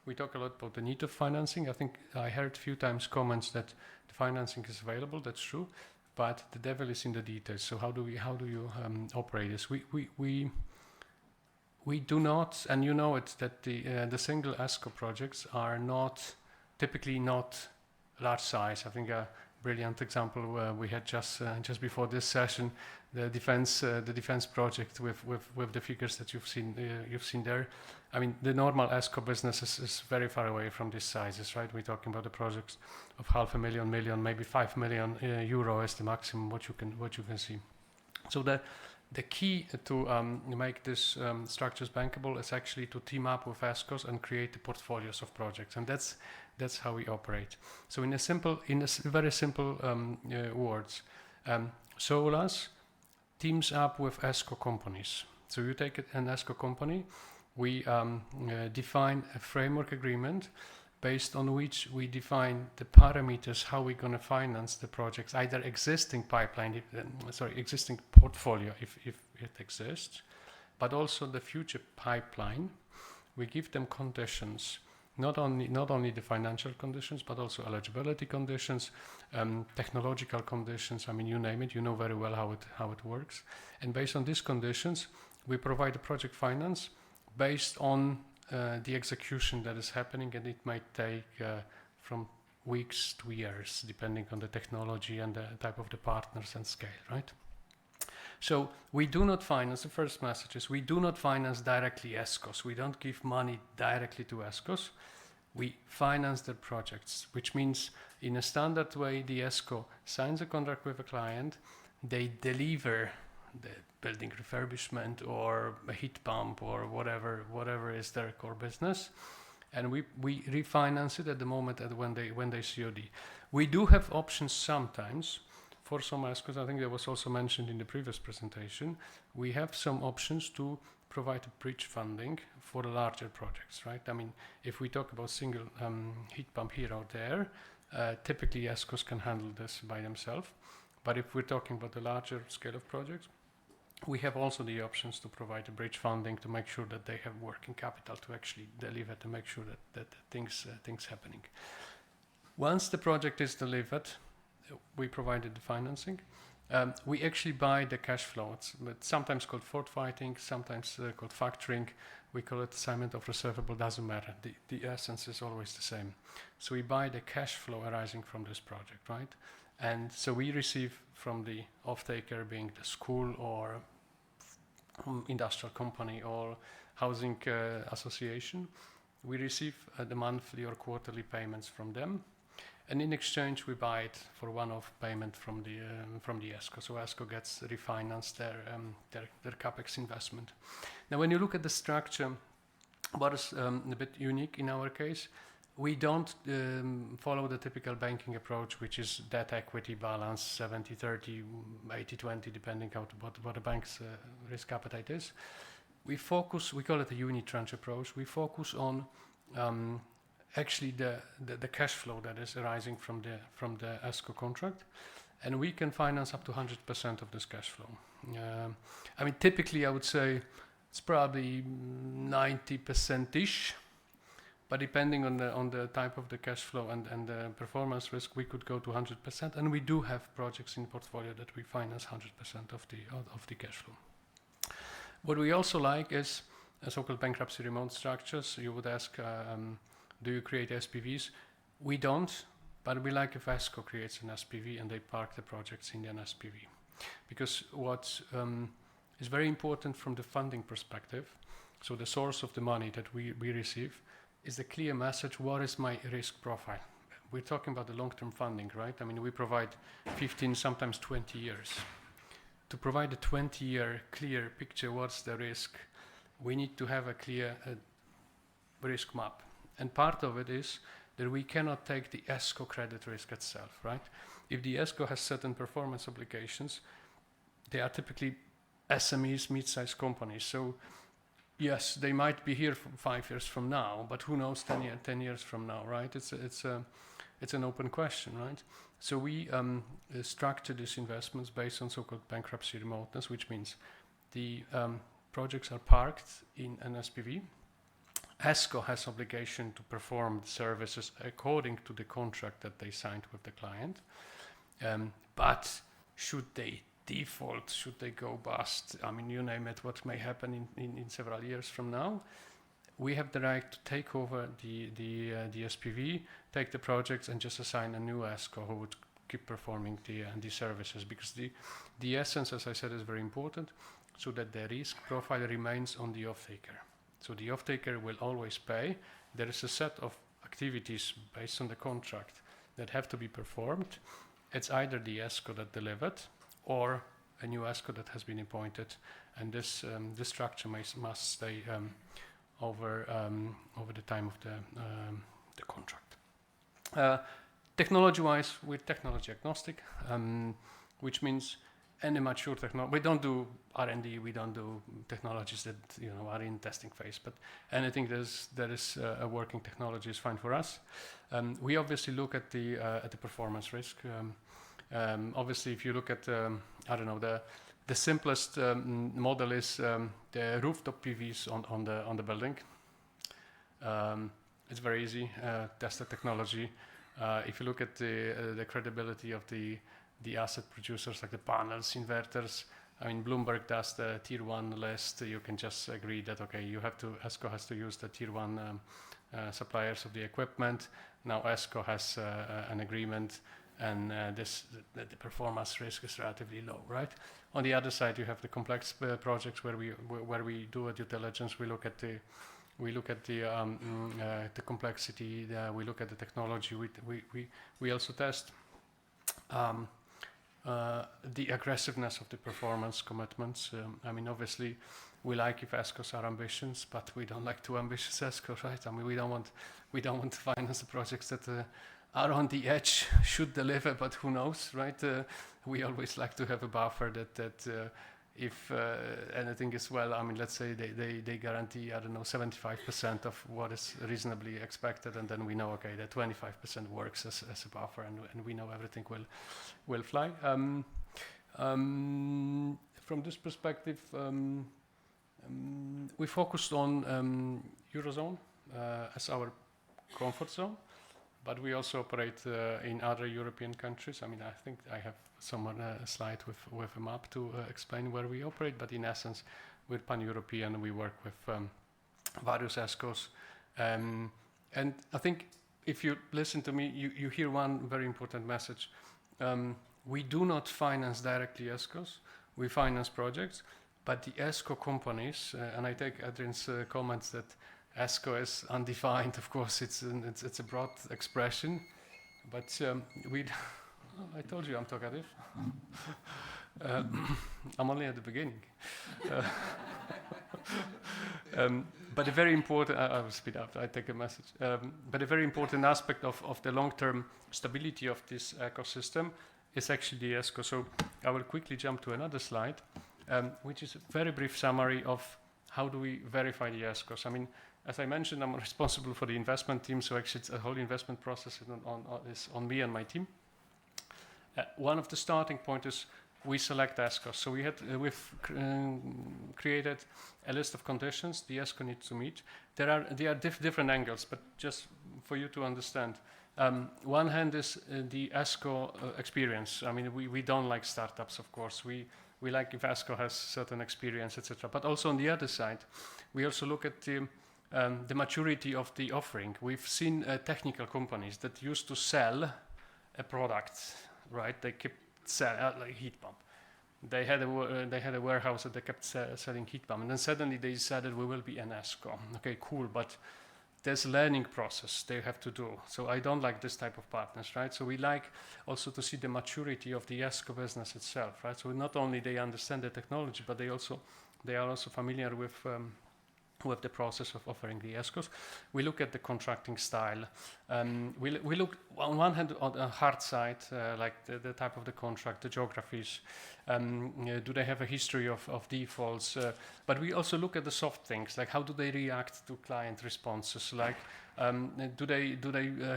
we talk a lot about the need of financing. I think I heard a few times comments that the financing is available. That's true, but the devil is in the details. So how do you operate this? We do not, and you know it, that the single ESCO projects are typically not large size. I think a brilliant example we had just before this session, the defense project with the figures that you've seen there. I mean, the normal ESCO business is very far away from these sizes, right? We're talking about the projects of 500,000, million, maybe 5 million euro is the maximum what you can see. So the key to make this structures bankable is actually to team up with ESCOs and create the portfolios of projects, and that's how we operate. So in very simple words, SOLAS teams up with ESCO companies. So you take an ESCO company, we define a framework agreement based on which we define the parameters how we're going to finance the projects, either existing pipeline, existing portfolio if it exists, but also the future pipeline. We give them conditions, not only the financial conditions, but also eligibility conditions, technological conditions. I mean, you name it, you know very well how it works. And based on these conditions, we provide a project finance based on the execution that is happening, and it might take from weeks to years, depending on the technology and the type of the partners and scale, right? So we do not finance, the first message is we do not finance directly ESCOs. We don't give money directly to ESCOs. We finance their projects, which means in a standard way, the ESCO signs a contract with a client, they deliver the building refurbishment or a heat pump or whatever is their core business, and we refinance it at the moment when they COD. We do have options sometimes for some ESCOs. I think that was also mentioned in the previous presentation. We have some options to provide a bridge funding for the larger projects, right? I mean, if we talk about single heat pump here or there, typically ESCOs can handle this by themselves. But if we're talking about the larger scale of projects, we have also the options to provide a bridge funding to make sure that they have working capital to actually deliver, to make sure that things happening. Once the project is delivered, we provided the financing. We actually buy the cash flow. It's sometimes called forward fighting, sometimes called factoring. We call it assignment of receivable, doesn't matter. The essence is always the same. So we buy the cash flow arising from this project, right? And so we receive from the off-taker, being the school or industrial company or housing association, we receive the monthly or quarterly payments from them. And in exchange, we buy it for one-off payment from the ESCO. So ESCO gets refinanced their capex investment. Now, when you look at the structure, what is a bit unique in our case, we don't follow the typical banking approach, which is debt equity balance 70-30, 80-20, depending on what a bank's risk appetite is. We call it a unitranche approach. We focus on actually the cash flow that is arising from the ESCO contract, and we can finance up to 100% of this cash flow. I mean, typically I would say it's probably 90%-ish, but depending on the type of the cash flow and the performance risk, we could go to 100%, and we do have projects in portfolio that we finance 100% of the cash flow. What we also like is so-called bankruptcy remote structures. You would ask, do you create SPVs? We don't, but we like if ESCO creates an SPV and they park the projects in an SPV. Because what is very important from the funding perspective. So the source of the money that we receive is the clear message, what is my risk profile? We're talking about the long-term funding, right? I mean, we provide 15, sometimes 20 years. To provide a 20-year clear picture, what's the risk, we need to have a clear risk map. And part of it is that we cannot take the ESCO credit risk itself, right? If the ESCO has certain performance obligations, they are typically SMEs, mid-sized companies. So yes, they might be here 5 years from now, but who knows 10 years from now, right? It's an open question, right? So we structure these investments based on so-called bankruptcy remoteness, which means the projects are parked in an SPV. ESCO has obligation to perform the services according to the contract that they signed with the client. But should they default, should they go bust, I mean, you name it, what may happen in several years from now, we have the right to take over the SPV, take the projects and just assign a new ESCO who would keep performing the services, because the essence, as I said, is very important, so that the risk profile remains on the off-taker. So the off-taker will always pay. There is a set of activities based on the contract that have to be performed. It's either the ESCO that delivered or a new ESCO that has been appointed, and this structure must stay over the time of the contract. Technology-wise, we're technology agnostic, which means any mature technology. We don't do R&D. We don't do technologies that are in testing phase. But anything that is a working technology is fine for us. We obviously look at the performance risk. Obviously, if you look at I don't know, the simplest model is the rooftop PVs on the building. It's very easy. Test the technology. If you look at the credibility of the asset producers, like the panels, inverters, I mean, Bloomberg does the tier 1 list. You can just agree that, okay, ESCO has to use the tier 1 suppliers of the equipment. Now ESCO has an agreement, and the performance risk is relatively low, right? On the other side, you have the complex projects where we do a due diligence. We look at the complexity. We look at the technology. We also test the aggressiveness of the performance commitments. I mean, obviously, we like if ESCOs are ambitious, but we don't like too ambitious ESCOs, right? I mean, we don't want to finance the projects that are on the edge, should deliver, but who knows, right? We always like to have a buffer that if anything is well, I mean, let's say they guarantee, I don't know, 75% of what is reasonably expected, and then we know, okay, that 25% works as a buffer, and we know everything will fly. From this perspective, we focused on Eurozone as our comfort zone, but we also operate in other European countries. I mean, I think I have somewhere a slide with a map to explain where we operate, but in essence, we're pan-European. We work with various ESCOs. And I think if you listen to me, you hear one very important message. We do not finance directly ESCOs. We finance projects, but the ESCO companies, and I take Adrian's comments that ESCO is undefined. Of course, it's a broad expression, but I told you I'm talkative. I'm only at the beginning. But a very important, I will speed up, I take a message. But a very important aspect of the long-term stability of this ecosystem is actually the ESCO. So I will quickly jump to another slide, which is a very brief summary of how do we verify the ESCOs. I mean, as I mentioned, I'm responsible for the investment team, so actually the whole investment process is on me and my team. One of the starting points is we select ESCOs. So we've created a list of conditions the ESCO needs to meet. There are different angles, but just for you to understand. One hand is the ESCO experience. I mean, we don't like startups, of course. We like if ESCO has certain experience, etc. But also on the other side, we also look at the maturity of the offering. We've seen technical companies that used to sell a product, right? They kept selling like heat pump. they had a warehouse that they kept selling heat pump, and then suddenly they decided we will be an ESCO. Okay, cool, but there's a learning process they have to do. So I don't like this type of partners, right? So we like also to see the maturity of the ESCO business itself, right? So not only they understand the technology, but they are also familiar with the process of offering the ESCOs. We look at the contracting style. We look on one hand on the hard side, like the type of the contract, the geographies. Do they have a history of defaults? But we also look at the soft things, like how do they react to client responses? Like do they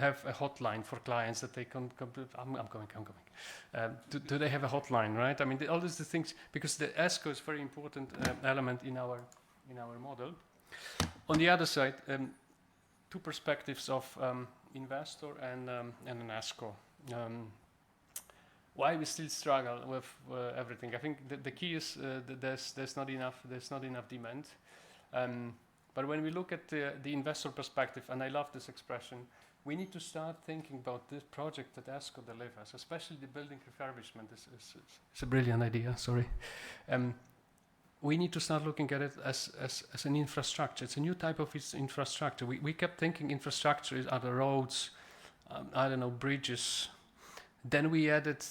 have a hotline for clients that they can come to? I'm going. Do they have a hotline, right? I mean, all these things, because the ESCO is a very important element in our model. On the other side, two perspectives of investor and an ESCO. Why we still struggle with everything? I think the key is that there's not enough demand. But when we look at the investor perspective, and I love this expression, we need to start thinking about this project that ESCO delivers, especially the building refurbishment. It's a brilliant idea. Sorry. We need to start looking at it as an infrastructure. It's a new type of infrastructure. We kept thinking infrastructure are the roads, bridges. Then we added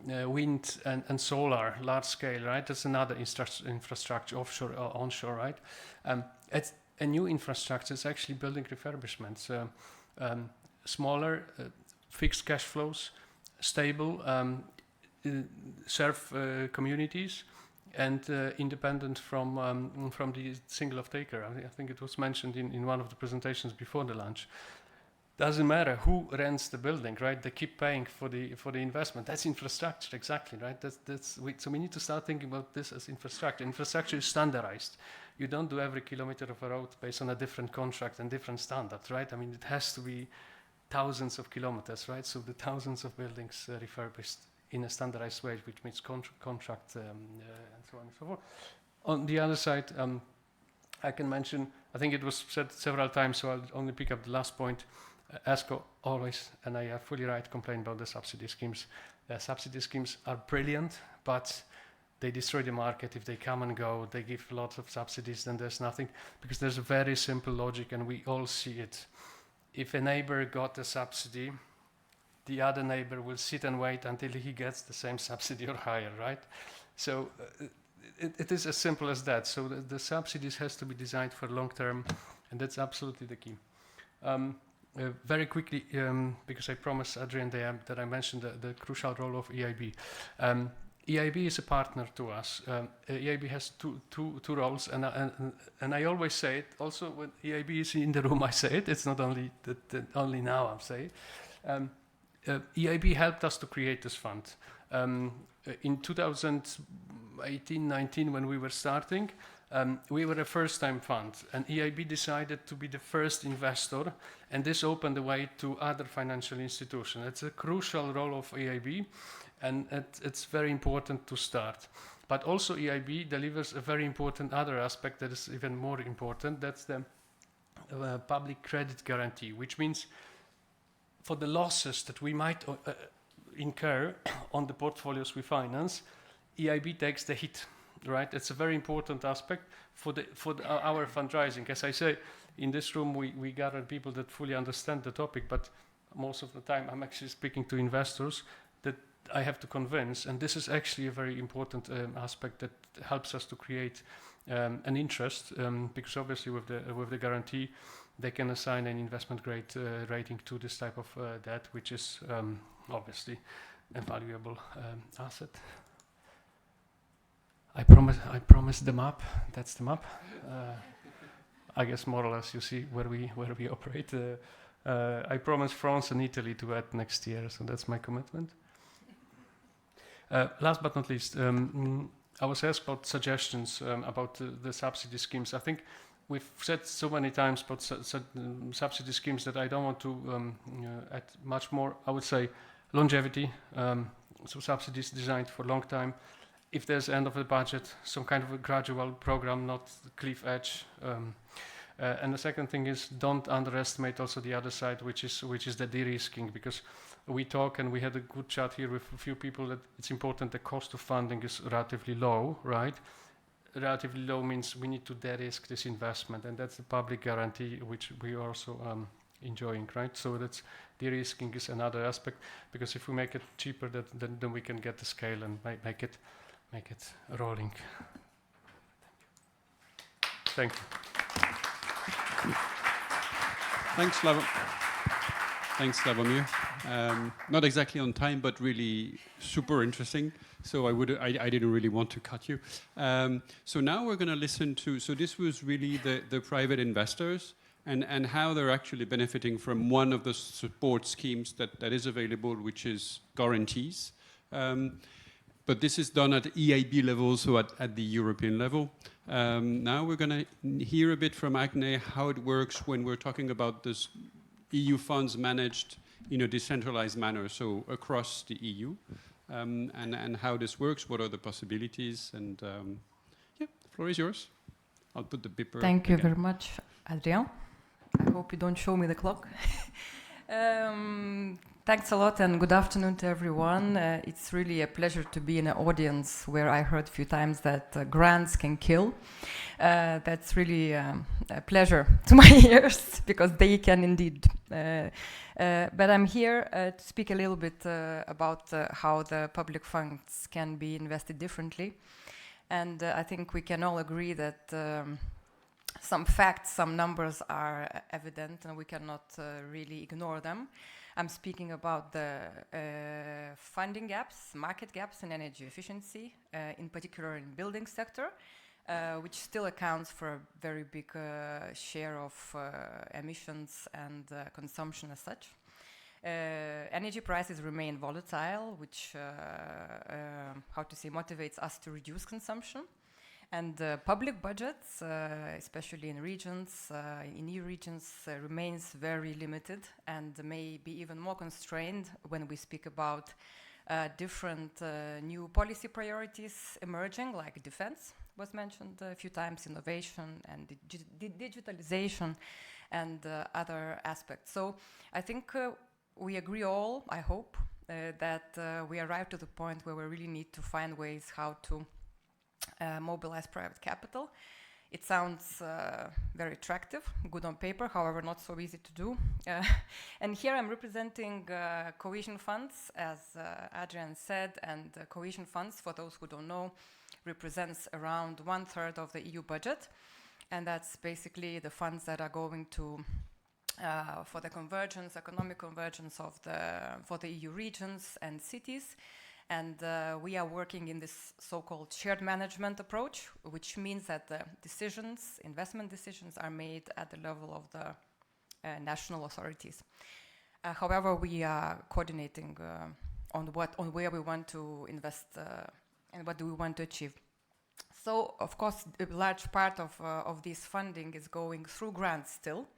wind and solar, large scale, right? That's another infrastructure, offshore or onshore, right? It's a new infrastructure. It's actually building refurbishments, smaller, fixed cash flows, stable, serve communities, and independent from the single off-taker. I think it was mentioned in one of the presentations before the lunch. Doesn't matter who rents the building, right? They keep paying for the investment. That's infrastructure, exactly, right? So we need to start thinking about this as infrastructure. Infrastructure is standardized. You don't do every kilometer of a road based on a different contract and different standards, right? I mean, it has to be thousands of kilometers, right? So the thousands of buildings refurbished in a standardized way, which means contract and so on and so forth. On the other side, I can mention, I think it was said several times, so I'll only pick up the last point. ESCO always, and I are fully right, complain about the subsidy schemes. Subsidy schemes are brilliant, but they destroy the market if they come and go. They give lots of subsidies, then there's nothing, because there's a very simple logic, and we all see it. If a neighbor got a subsidy, the other neighbor will sit and wait until he gets the same subsidy or higher, right? So it is as simple as that. So the subsidies has to be designed for long term, and that's absolutely the key. Very quickly, because I promised Adrian that I mentioned the crucial role of EIB. EIB is a partner to us. EIB has two roles, and I always say it. Also, when EIB is in the room, I say it. It's not only only now I'm saying. EIB helped us to create this fund. In 2018-19, when we were starting, we were a first-time fund, and EIB decided to be the first investor, and this opened the way to other financial institutions. It's a crucial role of EIB, and it's very important to start. But also EIB delivers a very important other aspect that is even more important. That's the public credit guarantee, which means for the losses that we might incur on the portfolios we finance, EIB takes the hit, right? It's a very important aspect for our fundraising. As I say, in this room we gather people that fully understand the topic, but most of the time I'm actually speaking to investors that I have to convince, and this is actually a very important aspect that helps us to create an interest, because obviously with the guarantee, they can assign an investment grade rating to this type of debt, which is obviously a valuable asset. I promise the map. That's the map. I guess more or less you see where we operate. I promise France and Italy to add next year, so that's my commitment. Last but not least, I was asked about suggestions about the subsidy schemes. I think we've said so many times about subsidy schemes that I don't want to add much more. I would say longevity, so subsidies designed for a long time. If there's end of the budget, some kind of a gradual program, not cliff edge. And the second thing is, don't underestimate also the other side, which is the de-risking, because we talk and we had a good chat here with a few people that it's important the cost of funding is relatively low, right? Relatively low means we need to de-risk this investment, and that's the public guarantee which we are also enjoying, right? So that's de-risking is another aspect, because if we make it cheaper, then we can get the scale and make it rolling. Thank you. Thanks, Slavomir. Not exactly on time, but really super interesting. So I didn't really want to cut you. So now we're going to listen to, so this was really the private investors and how they're actually benefiting from one of the support schemes that is available, which is guarantees. But this is done at EIB level, so at the European level. Now we're going to hear a bit from Agne how it works when we're talking about this EU funds managed in a decentralized manner, so across the EU, and how this works, what are the possibilities, and yeah, the floor is yours. I'll put the beeper. Thank you again. very much, Adrien. I hope you don't show me the clock. Thanks a lot and good afternoon to everyone. It's really a pleasure to be in an audience where I heard a few times that grants can kill. That's really a pleasure to my ears because they can indeed. But I'm here to speak a little bit about how the public funds can be invested differently. And I think we can all agree that some facts, some numbers are evident and we cannot really ignore them. I'm speaking about the funding gaps, market gaps in energy efficiency, in particular in building sector, which still accounts for a very big share of emissions and consumption as such. Energy prices remain volatile, which, motivates us to reduce consumption. And public budgets, especially in regions, in EU regions, remains very limited and may be even more constrained when we speak about different new policy priorities emerging, like defense was mentioned a few times, innovation and digitalization and other aspects. So I think we agree all, I hope, that we arrive to the point where we really need to find ways how to mobilize private capital. It sounds very attractive, good on paper, however not so easy to do. And here I'm representing cohesion funds, as Adrian said, and cohesion funds, for those who don't know, represents around 1/3 of the EU budget. And that's basically the funds that are going to for the convergence, economic convergence for the EU regions and cities. And we are working in this so-called shared management approach, which means that the decisions, investment decisions, are made at the level of the national authorities. However, we are coordinating on where we want to invest and what do we want to achieve. So, of course, a large part of this funding is going through grants still.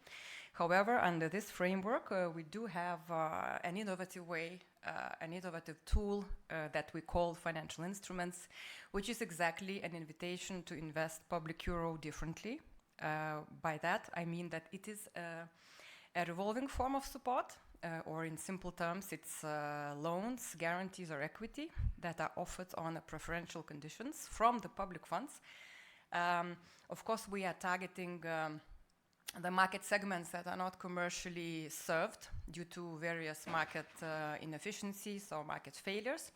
However, under this framework, we do have an innovative way, an innovative tool that we call financial instruments, which is exactly an invitation to invest public euro differently. By that, I mean that it is a revolving form of support, or in simple terms, it's loans, guarantees, or equity that are offered on preferential conditions from the public funds. Of course, we are targeting the market segments that are not commercially served due to various market inefficiencies or market failures.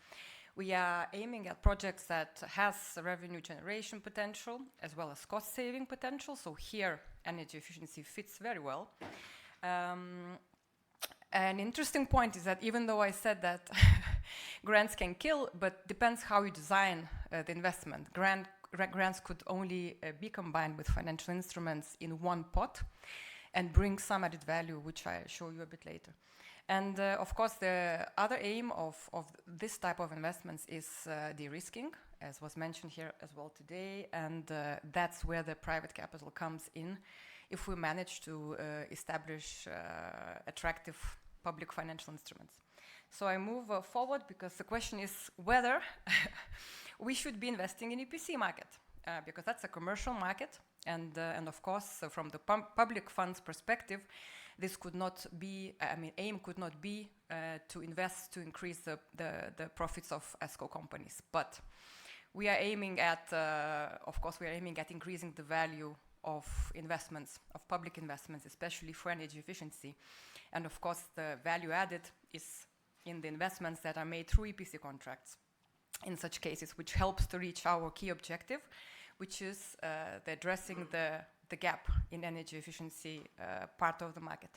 We are aiming at projects that has revenue generation potential as well as cost saving potential. So here energy efficiency fits very well. An interesting point is that even though I said that grants can kill, but depends how you design the investment. Grants could only be combined with financial instruments in one pot and bring some added value, which I'll show you a bit later. And of course, the other aim of this type of investments is de-risking, as was mentioned here as well today. And that's where the private capital comes in if we manage to establish attractive public financial instruments. So I move forward because the question is whether we should be investing in EPC market, because that's a commercial market And of course, from the public funds perspective, this could not be, aim could not be to invest to increase the profits of ESCO companies. But we are aiming at, of course, we are aiming at increasing the value of investments, of public investments, especially for energy efficiency. And of course, the value added is in the investments that are made through EPC contracts in such cases, which helps to reach our key objective, which is the addressing the gap in energy efficiency part of the market.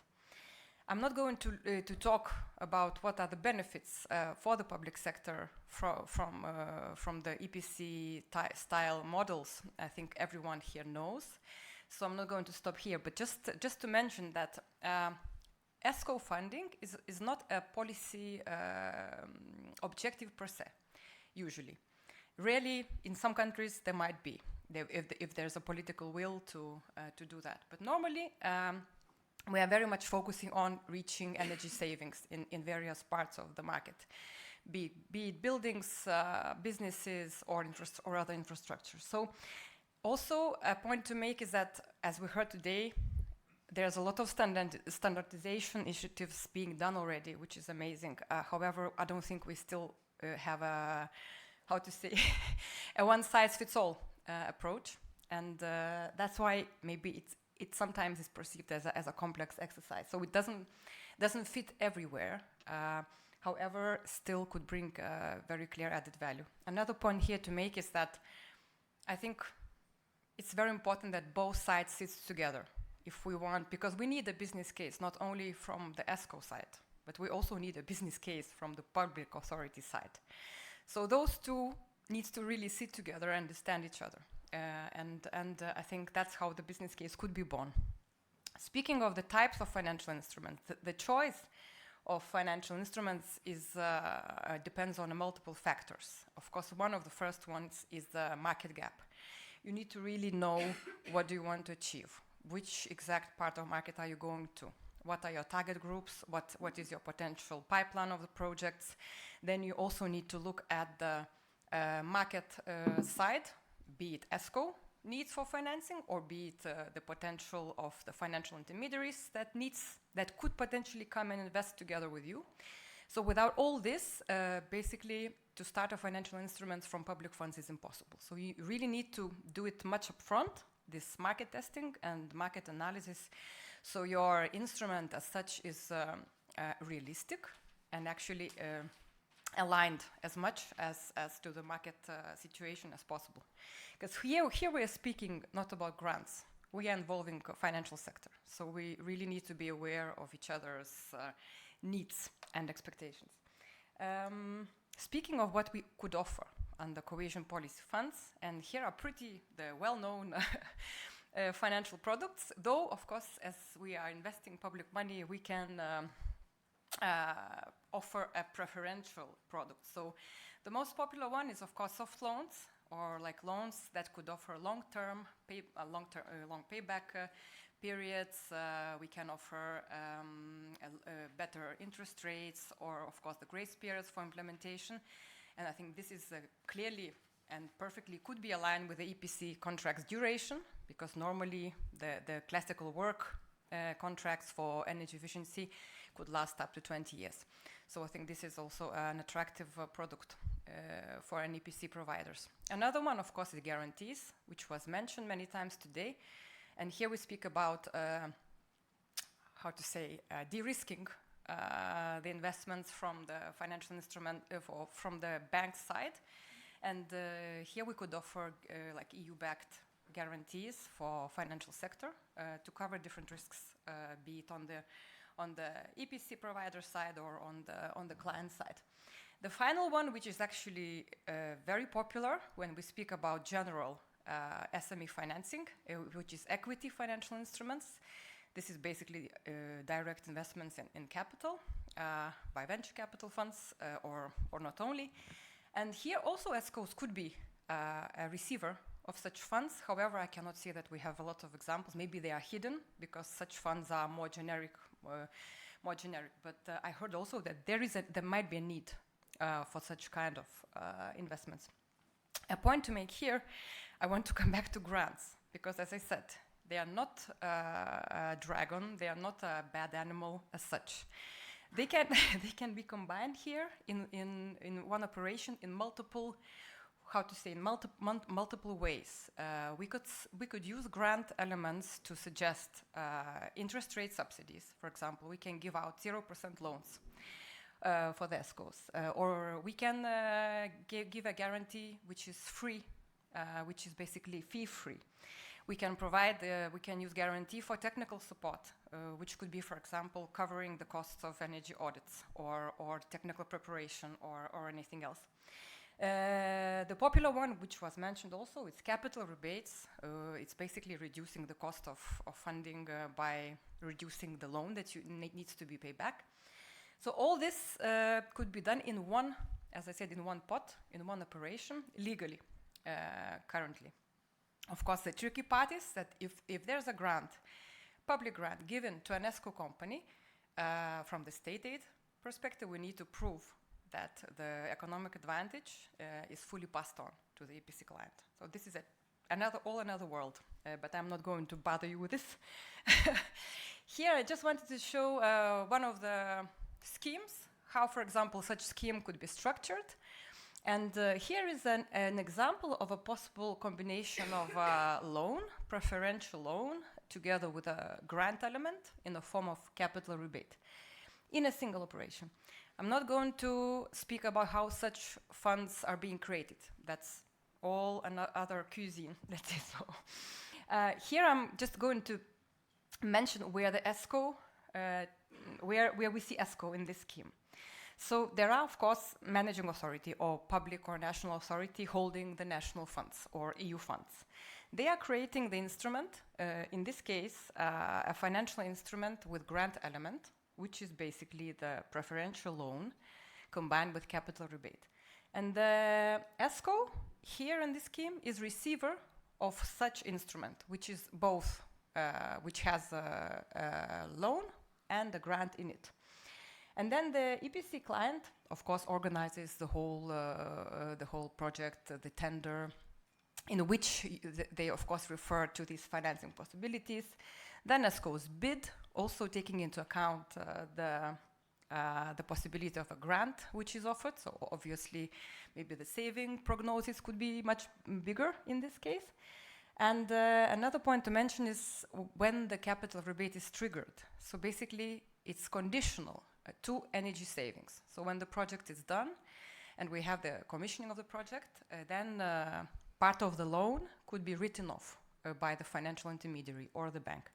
I'm not going to talk about what are the benefits for the public sector from the EPC style models. I think everyone here knows, so I'm not going to stop here. But just to mention that ESCO funding is not a policy objective per se. Usually, rarely in some countries there might be if there's a political will to do that. But normally, we are very much focusing on reaching energy savings in various parts of the market, be it buildings, businesses, or other infrastructure. So also a point to make is that, as we heard today, there's a lot of standardization initiatives being done already, which is amazing. However, I don't think we still have a, how to say, a one-size-fits-all approach. And that's why maybe it sometimes is perceived as a complex exercise. So it doesn't fit everywhere. However, still could bring very clear added value. Another point here to make is that I think it's very important that both sides sit together if we want, because we need a business case, not only from the ESCO side, but we also need a business case from the public authority side. So those two needs to really sit together and understand each other. And I think that's how the business case could be born. Speaking of the types of financial instruments, the choice of financial instruments depends on multiple factors. Of course, one of the first ones is the market gap. You need to really know what do you want to achieve. Which exact part of market are you going to? What are your target groups? What is your potential pipeline of the projects? Then you also need to look at the market side, be it ESCO needs for financing, or be it the potential of the financial intermediaries that could potentially come and invest together with you. So without all this, basically, to start a financial instruments from public funds is impossible. So you really need to do it much upfront, this market testing and market analysis, so your instrument as such is realistic and actually aligned as much as to the market situation as possible. Because here we are speaking not about grants. We are involving financial sector. So we really need to be aware of each other's needs and expectations. Speaking of what we could offer under cohesion policy funds, and here are the well-known financial products, though, of course, as we are investing public money, we can offer a preferential product. So the most popular one is, of course, soft loans, or like loans that could offer long payback periods. We can offer better interest rates, or, of course, the grace periods for implementation. And I think this is clearly and perfectly could be aligned with the EPC contract's duration, because normally the classical work contracts for energy efficiency could last up to 20 years. So I think this is also an attractive product for an EPC providers. Another one, of course, is guarantees, which was mentioned many times today. And here we speak about, de-risking the investments from the financial instrument, from the bank side. And here we could offer like EU-backed guarantees for financial sector to cover different risks, be it on the EPC provider side or on the client side. The final one, which is actually very popular when we speak about general SME financing, which is equity financial instruments. This is basically direct investments in capital by venture capital funds or not only. And here also ESCOs could be a receiver of such funds. However, I cannot say that we have a lot of examples. Maybe they are hidden because such funds are more generic. But I heard also that there might be a need for such kind of investments. A point to make here, I want to come back to grants, because as I said, they are not a dragon, they are not a bad animal as such. They can, they can be combined here in one operation in multiple, how to say, in multiple ways. We could use grant elements to suggest interest rate subsidies. For example, we can give out 0% loans for the ESCOs. Or we can give a guarantee which is free, which is basically fee-free. We can provide, we can use guarantee for technical support, which could be, for example, covering the costs of energy audits or technical preparation or anything else. The popular one, which was mentioned also, is capital rebates. It's basically reducing the cost of funding by reducing the loan that needs to be paid back. So all this could be done in one, as I said, in one pot, in one operation, legally, currently. Of course, the tricky part is that if there's a grant, public grant given to an ESCO company, from the state aid perspective, we need to prove that the economic advantage is fully passed on to the EPC client. So this is another world, but I'm not going to bother you with this. Here, I just wanted to show one of the schemes, how, for example, such scheme could be structured. And here is an example of a possible combination of a loan, preferential loan, together with a grant element in the form of capital rebate in a single operation. I'm not going to speak about how such funds are being created. That's all another cuisine, let's say so. Here I'm just going to mention where the ESCO, where we see ESCO in this scheme. So there are, of course, managing authority or public or national authority holding the national funds or EU funds. They are creating the instrument, in this case, a financial instrument with grant element, which is basically the preferential loan combined with capital rebate. And the ESCO here in this scheme is receiver of such instrument, which is both, which has a loan and a grant in it. And then the EPC client, of course, organizes the whole project, the tender, in which they, of course, refer to these financing possibilities. Then ESCO's bid, also taking into account the possibility of a grant which is offered. So obviously, maybe the saving prognosis could be much bigger in this case. And another point to mention is when the capital rebate is triggered. So basically, it's conditional to energy savings. So when the project is done and we have the commissioning of the project, then part of the loan could be written off by the financial intermediary or the bank,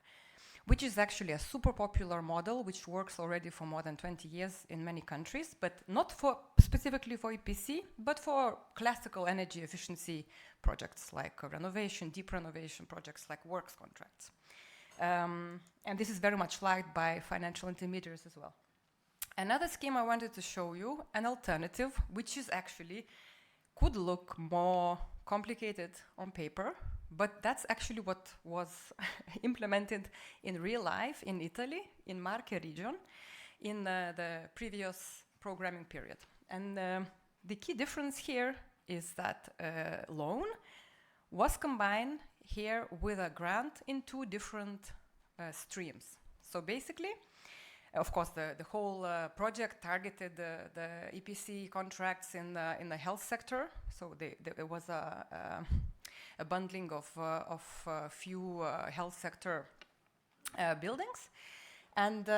which is actually a super popular model which works already for more than 20 years in many countries, but not for specifically for EPC, but for classical energy efficiency projects like renovation, deep renovation projects like works contracts. And this is very much liked by financial intermediaries as well. Another scheme I wanted to show you, an alternative, which is actually could look more complicated on paper, but that's actually what was implemented in real life in Italy, in Marche region, in the previous programming period. And the key difference here is that loan was combined here with a grant in two different streams. So basically, of course, the whole project targeted the EPC contracts in the health sector. So there was a bundling of few health sector buildings. And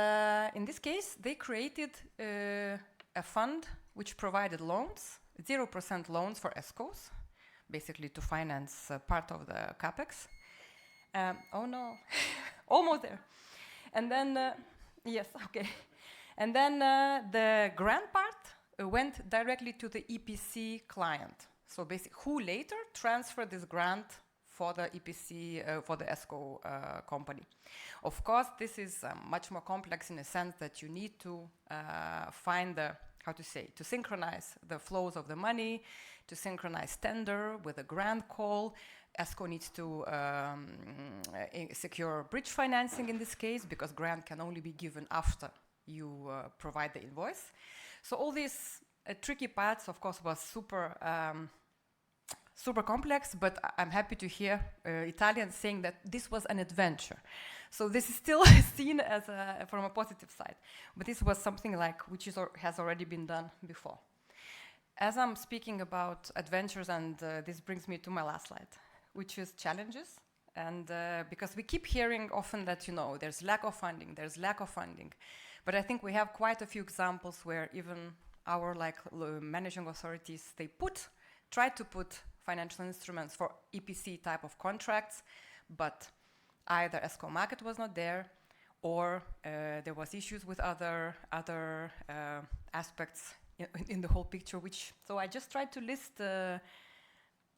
in this case, they created a fund which provided loans, 0% loans for ESCOs, basically to finance part of the CapEx. Oh no, almost there. And then, yes, okay. And then the grant part went directly to the EPC client. So basically, who later transferred this grant for the EPC, for the ESCO company. Of course, this is much more complex in the sense that you need to find the, how to say, to synchronize the flows of the money, to synchronize tender with a grant call. ESCO needs to secure bridge financing in this case, because grant can only be given after you provide the invoice. So all these tricky parts, of course, was super super complex, but I'm happy to hear Italians saying that this was an adventure. So this is still seen as from a positive side, but this was something like which has already been done before. As I'm speaking about adventures, and this brings me to my last slide, which is challenges. And because we keep hearing often that, you know, there's lack of funding, but I think we have quite a few examples where even our managing authorities, they try to put financial instruments for EPC type of contracts, but either ESCO market was not there, or there was issues with other aspects in the whole picture. So I just tried to list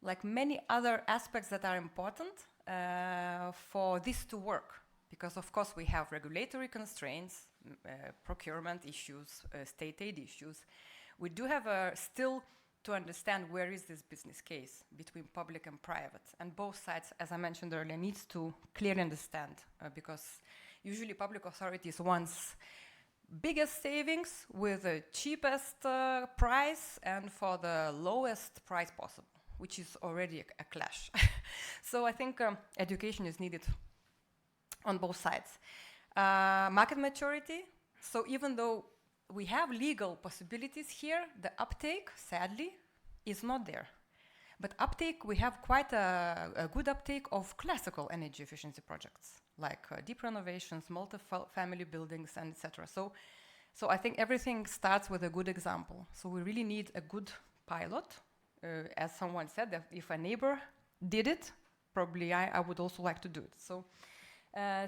like many other aspects that are important for this to work, because of course we have regulatory constraints, procurement issues, state aid issues. We do have still to understand where is this business case between public and private, and both sides, as I mentioned earlier, needs to clearly understand, because usually public authorities want biggest savings with the cheapest price and for the lowest price possible, which is already a clash. So I think education is needed on both sides. Market maturity. So even though we have legal possibilities here, the uptake, sadly, is not there. But uptake, we have quite a good uptake of classical energy efficiency projects, like deep renovations, multi-family buildings, and etc. So I think everything starts with a good example. So we really need a good pilot. As someone said, that if a neighbor did it, probably I would also like to do it. So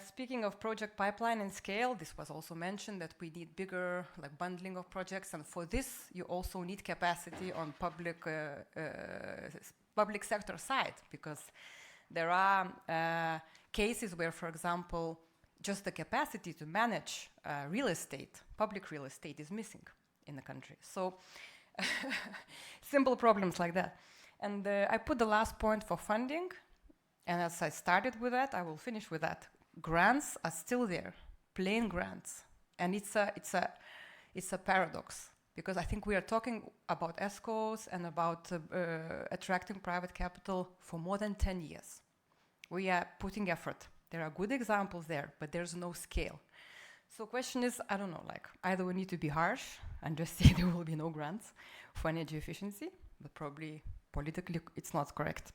speaking of project pipeline and scale, this was also mentioned that we need bigger bundling of projects, and for this you also need capacity on public sector side, because there are cases where, for example, just the capacity to manage real estate, public real estate, is missing in the country. So simple problems like that. And I put the last point for funding, and as I started with that, I will finish with that. Grants are still there, plain grants, and it's a paradox, because I think we are talking about ESCOs and about attracting private capital for more than 10 years. We are putting effort. There are good examples there, but there's no scale. So question is, I don't know, either we need to be harsh and just say there will be no grants for energy efficiency, but probably politically it's not correct.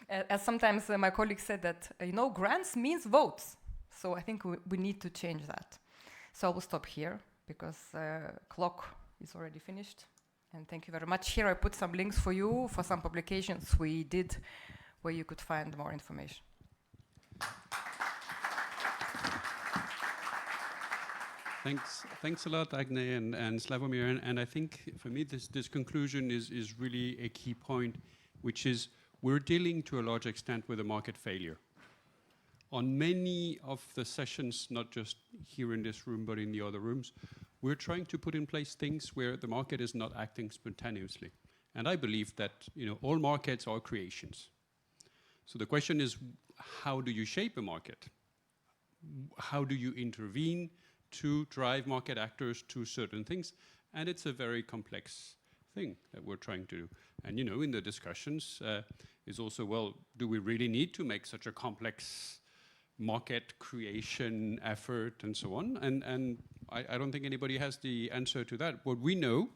As sometimes my colleagues said that, grants means votes. So I think we need to change that. So I will stop here, because clock is already finished. And thank you very much. Here I put some links for you for some publications we did where you could find more information. Thanks a lot, Agne and Slavomir. And I think for me this conclusion is really a key point, which is we're dealing to a large extent with a market failure. On many of the sessions, not just here in this room, but in the other rooms, we're trying to put in place things where the market is not acting spontaneously. And I believe that all markets are creations. So the question is, how do you shape a market? How do you intervene to drive market actors to certain things? And it's a very complex thing that we're trying to do. And in the discussions is also, well, do we really need to make such a complex market creation effort and so on? And I don't think anybody has the answer to that. What we know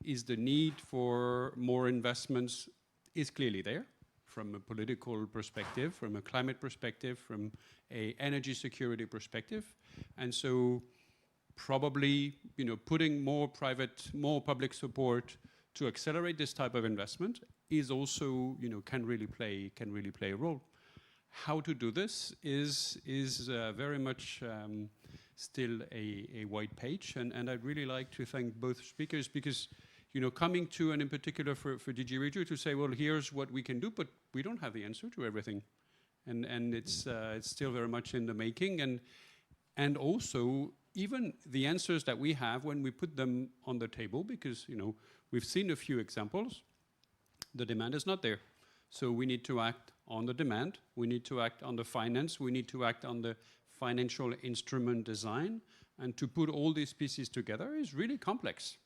is the need for more investments is clearly there, from a political perspective, from a climate perspective, from an energy security perspective. And so probably, putting more public support to accelerate this type of investment is also, can really play a role. How to do this is very much still a white page, and I'd really like to thank both speakers, because coming to, and in particular for DG Regio, to say, well, here's what we can do, but we don't have the answer to everything, and it's still very much in the making, and also even the answers that we have when we put them on the table, because we've seen a few examples, the demand is not there. So we need to act on the demand, we need to act on the finance, we need to act on the financial instrument design, and to put all these pieces together is really complex.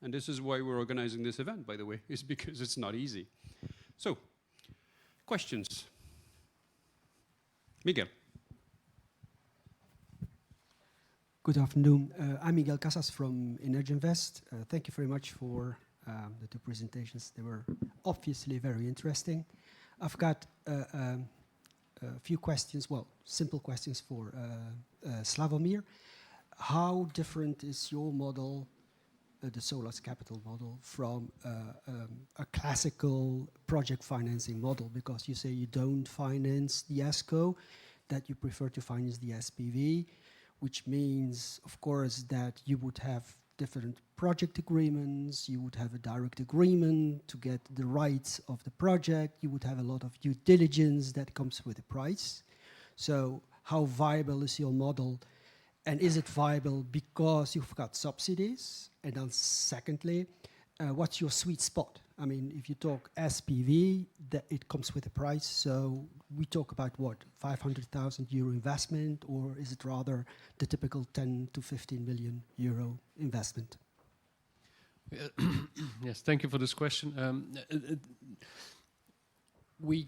And this is why we're organizing this event, by the way, is because it's not easy. So, questions? Miguel. Good afternoon. I'm Miguel Casas from Energy Invest. Thank you very much for the two presentations. They were obviously very interesting. I've got a few questions, well, simple questions for Slavomir. How different is your model, the Solas Capital model, from a classical project financing model? Because you say you don't finance the ESCO, that you prefer to finance the SPV, which means, of course, that you would have different project agreements, you would have a direct agreement to get the rights of the project, you would have a lot of due diligence that comes with the price. So how viable is your model? And is it viable because you've got subsidies? And then secondly, what's your sweet spot? I mean, if you talk SPV, that it comes with a price. So we talk about what, 500,000 euro investment, or is it rather the typical 10 to 15 million euro investment? Yes, thank you for this question. We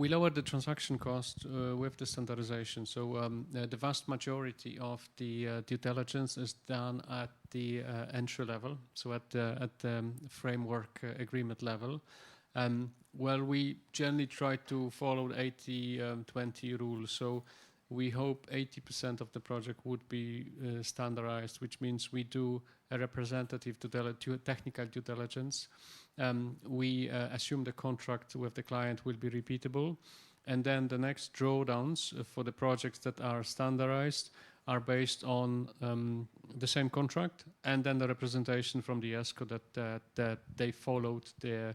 lower the transaction cost with the standardization. So the vast majority of the due diligence is done at the entry level, so at the framework agreement level. Well, we generally try to follow 80-20 rule. So we hope 80% of the project would be standardized, which means we do a representative technical due diligence. We assume the contract with the client will be repeatable. And then the next drawdowns for the projects that are standardized are based on the same contract, and then the representation from the ESCO that they followed the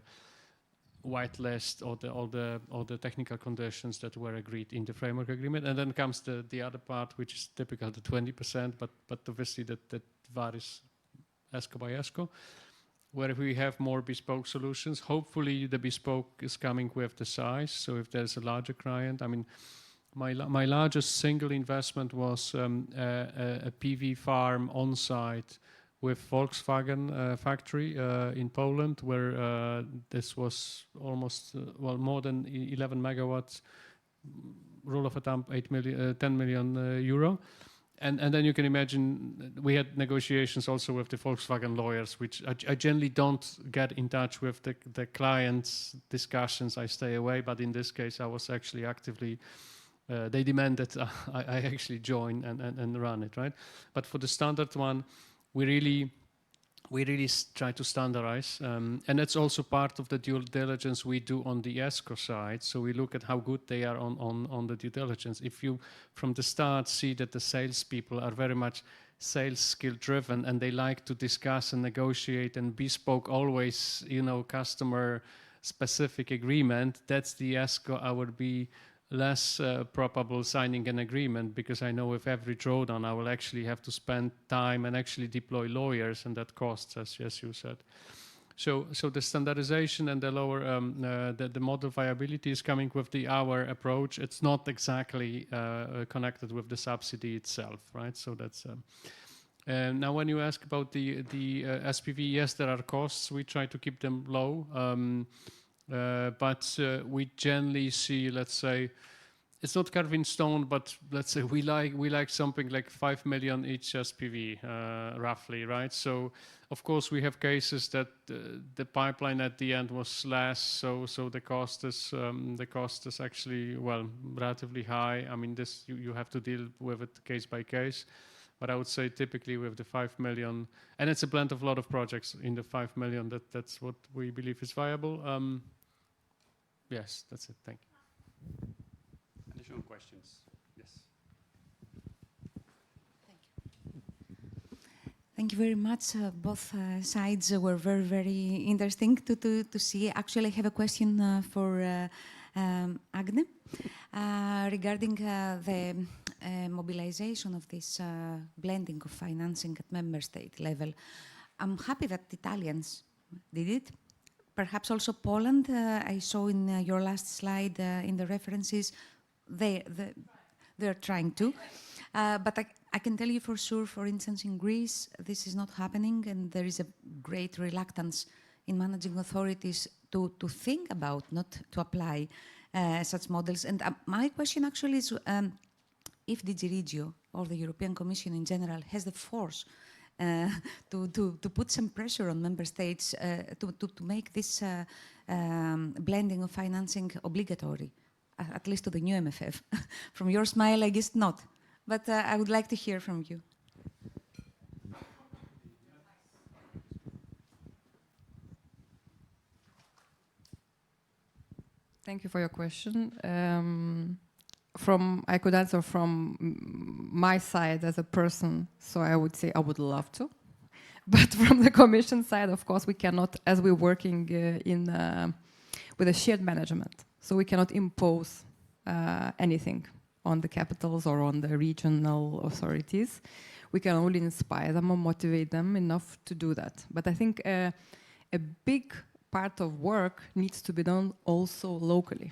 white list or all the technical conditions that were agreed in the framework agreement. And then comes the other part, which is typical, the 20%, but obviously that varies ESCO by ESCO, where we have more bespoke solutions. Hopefully the bespoke is coming with the size. So if there's a larger client, I mean, my largest single investment was a PV farm on site with Volkswagen factory in Poland, where this was almost, more than 11 megawatts, rule of a thumb, 10 million euro. And then you can imagine we had negotiations also with the Volkswagen lawyers, which I generally don't get in touch with the clients' discussions. I stay away, but in this case, I was actually actively, they demanded I actually join and run it, right? But for the standard one, we really try to standardize, and that's also part of the due diligence we do on the ESCO side. So we look at how good they are on the due diligence. If you from the start see that the salespeople are very much sales skill driven and they like to discuss and negotiate and bespoke always, customer specific agreement, that's the ESCO I would be less probable signing an agreement, because I know with every drawdown I will actually have to spend time and actually deploy lawyers, and that costs, as you said. So the standardization and the lower the model viability is coming with our approach. It's not exactly connected with the subsidy itself, right? So that's. Now, when you ask about the SPV, yes, there are costs. We try to keep them low. But we generally see, let's say, it's not carved in stone, but let's say we like something like 5 million each SPV, roughly, right? So, of course, we have cases that the pipeline at the end was less, so the cost is actually relatively high. I mean, this you have to deal with it case by case. But I would say typically with the 5 million, and it's a blend of a lot of projects in the 5 million, that's what we believe is viable. Yes, that's it. Thank you. Additional questions? Yes. Thank you very much. Both sides were very, very interesting to see. Actually, I have a question for Agne regarding the mobilization of this blending of financing at member state level. I'm happy that the Italians did it. Perhaps also Poland. I saw in your last slide in the references, they're trying to. But I can tell you for sure, for instance, in Greece, this is not happening, and there is a great reluctance in managing authorities to think about, not to apply such models. And my question actually is if DG Regio or the European Commission in general has the force to put some pressure on member states to make this blending of financing obligatory, at least to the new MFF. From your smile, I guess not. But I would like to hear from you. Thank you for your question. I could answer from my side as a person, so I would say I would love to. But from the Commission side, of course, we cannot, as we're working with a shared management, so we cannot impose anything on the capitals or on the regional authorities. We can only inspire them or motivate them enough to do that. But I think a big part of work needs to be done also locally.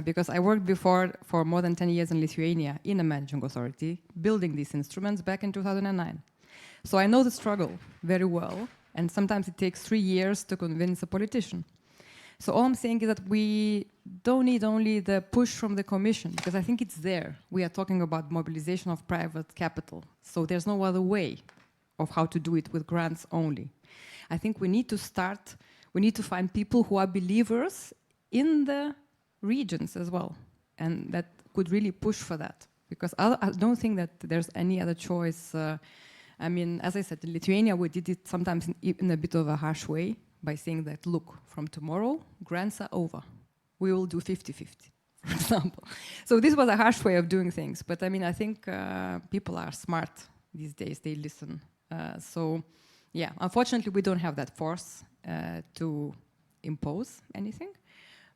Because I worked before for more than 10 years in Lithuania in a managing authority, building these instruments back in 2009. So I know the struggle very well, and sometimes it takes 3 years to convince a politician. So all I'm saying is that we don't need only the push from the Commission, because I think it's there. We are talking about mobilization of private capital. So there's no other way of how to do it with grants only. I think we need to start, we need to find people who are believers in the regions as well, and that could really push for that, because I don't think that there's any other choice. I mean, as I said, in Lithuania we did it sometimes in a bit of a harsh way by saying that, look, from tomorrow grants are over, we will do 50-50, for example. So this was a harsh way of doing things, but I mean, I think people are smart these days, they listen. So yeah, unfortunately we don't have that force to impose anything,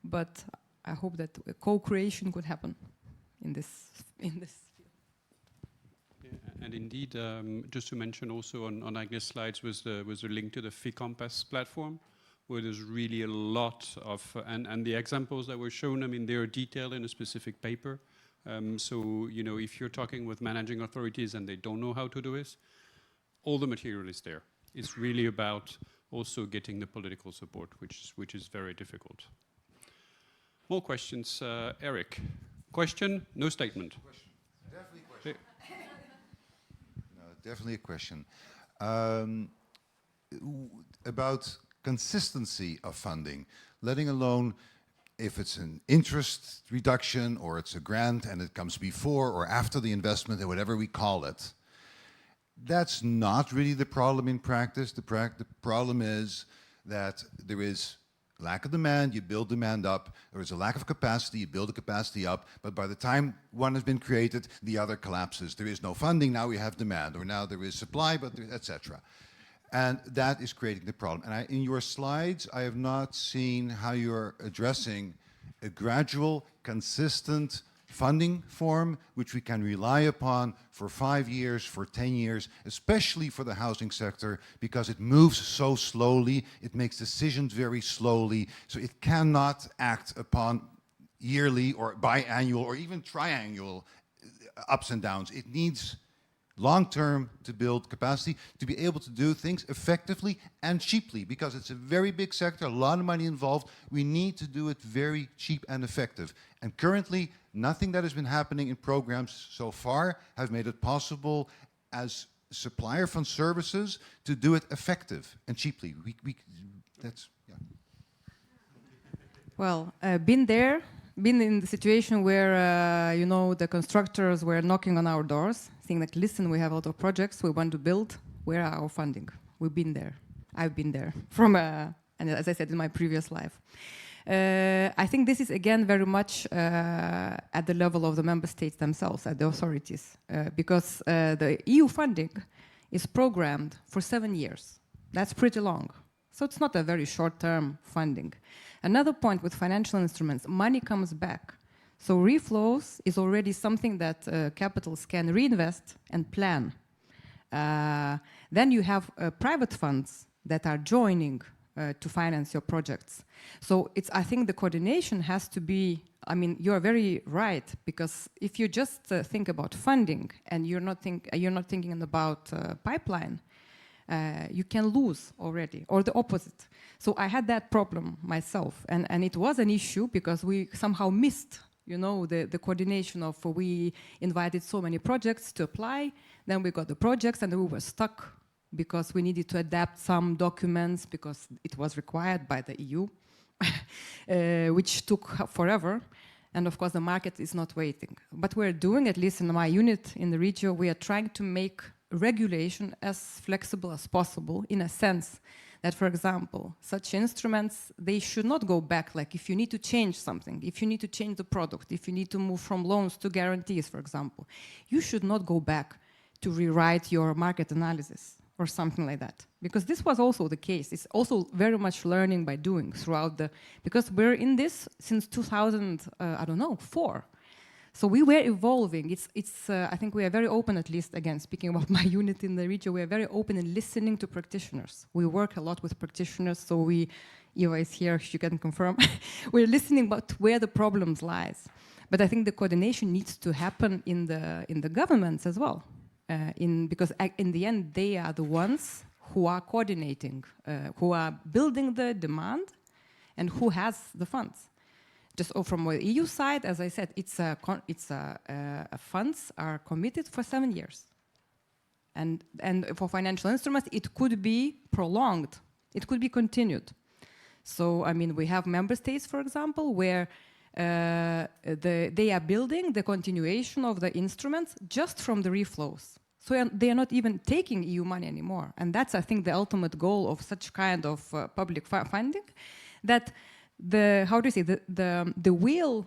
but I hope that co-creation could happen in this field. Yeah, and indeed, just to mention also on Agnes' slides was the link to the FICOMPAS platform, where there's really a lot of, and the examples that were shown, I mean, they are detailed in a specific paper. So, you know, if you're talking with managing authorities and they don't know how to do this, all the material is there. It's really about also getting the political support, which is very difficult. More questions, Eric. Question, no statement. Question. Definitely a question. No, definitely a question. About consistency of funding, letting alone if it's an interest reduction or it's a grant and it comes before or after the investment or whatever we call it. That's not really the problem in practice. The problem is that there is lack of demand, you build demand up. There is a lack of capacity, you build the capacity up. But by the time one has been created, the other collapses. There is no funding, now we have demand. Or now there is supply, but etc. And that is creating the problem. And in your slides, I have not seen how you're addressing a gradual, consistent funding form which we can rely upon for 5 years, for 10 years, especially for the housing sector, because it moves so slowly, it makes decisions very slowly, so it cannot act upon yearly or biannual or even triannual ups and downs. It needs long-term to build capacity, to be able to do things effectively and cheaply, because it's a very big sector, a lot of money involved. We need to do it very cheap and effective. And currently, nothing that has been happening in programs so far have made it possible as supplier fund services to do it effective and cheaply. That's, yeah. Well, been in the situation where, you know, the constructors were knocking on our doors, saying like, listen, we have a lot of projects we want to build, where are our funding? We've been there. I've been there from, and as I said in my previous life. I think this is again very much at the level of the member states themselves, at the authorities, because the EU funding is programmed for 7 years. That's pretty long. So it's not a very short-term funding. Another point with financial instruments, money comes back. So reflows is already something that capitals can reinvest and plan. Then you have private funds that are joining to finance your projects. So I think the coordination has to be, I mean, you are very right, because if you just think about funding and you're not thinking about pipeline, you can lose already, or the opposite. So I had that problem myself, and it was an issue because we somehow missed, you know, the coordination of, we invited so many projects to apply, then we got the projects and we were stuck because we needed to adapt some documents because it was required by the EU, which took forever. And of course, the market is not waiting. But we're doing, at least in my unit in the region, we are trying to make regulation as flexible as possible, in a sense that, for example, such instruments, they should not go back. Like if you need to change something, if you need to change the product, if you need to move from loans to guarantees, for example, you should not go back to rewrite your market analysis or something like that. Because this was also the case. It's also very much learning by doing throughout because we're in this since 2004. So we were evolving. I think we are very open, at least, again, speaking about my unit in the region, we are very open in listening to practitioners. We work a lot with practitioners, so Eva is here, she can confirm. We're listening about where the problems lies. But I think the coordination needs to happen in the governments as well. Because in the end, they are the ones who are coordinating, who are building the demand, and who has the funds. Just from the EU side, as I said, funds are committed for 7 years. And for financial instruments, it could be prolonged. It could be continued. So, I mean, we have member states, for example, where they are building the continuation of the instruments just from the reflows. So they are not even taking EU money anymore. And that's, I think, the ultimate goal of such kind of public funding, that the wheel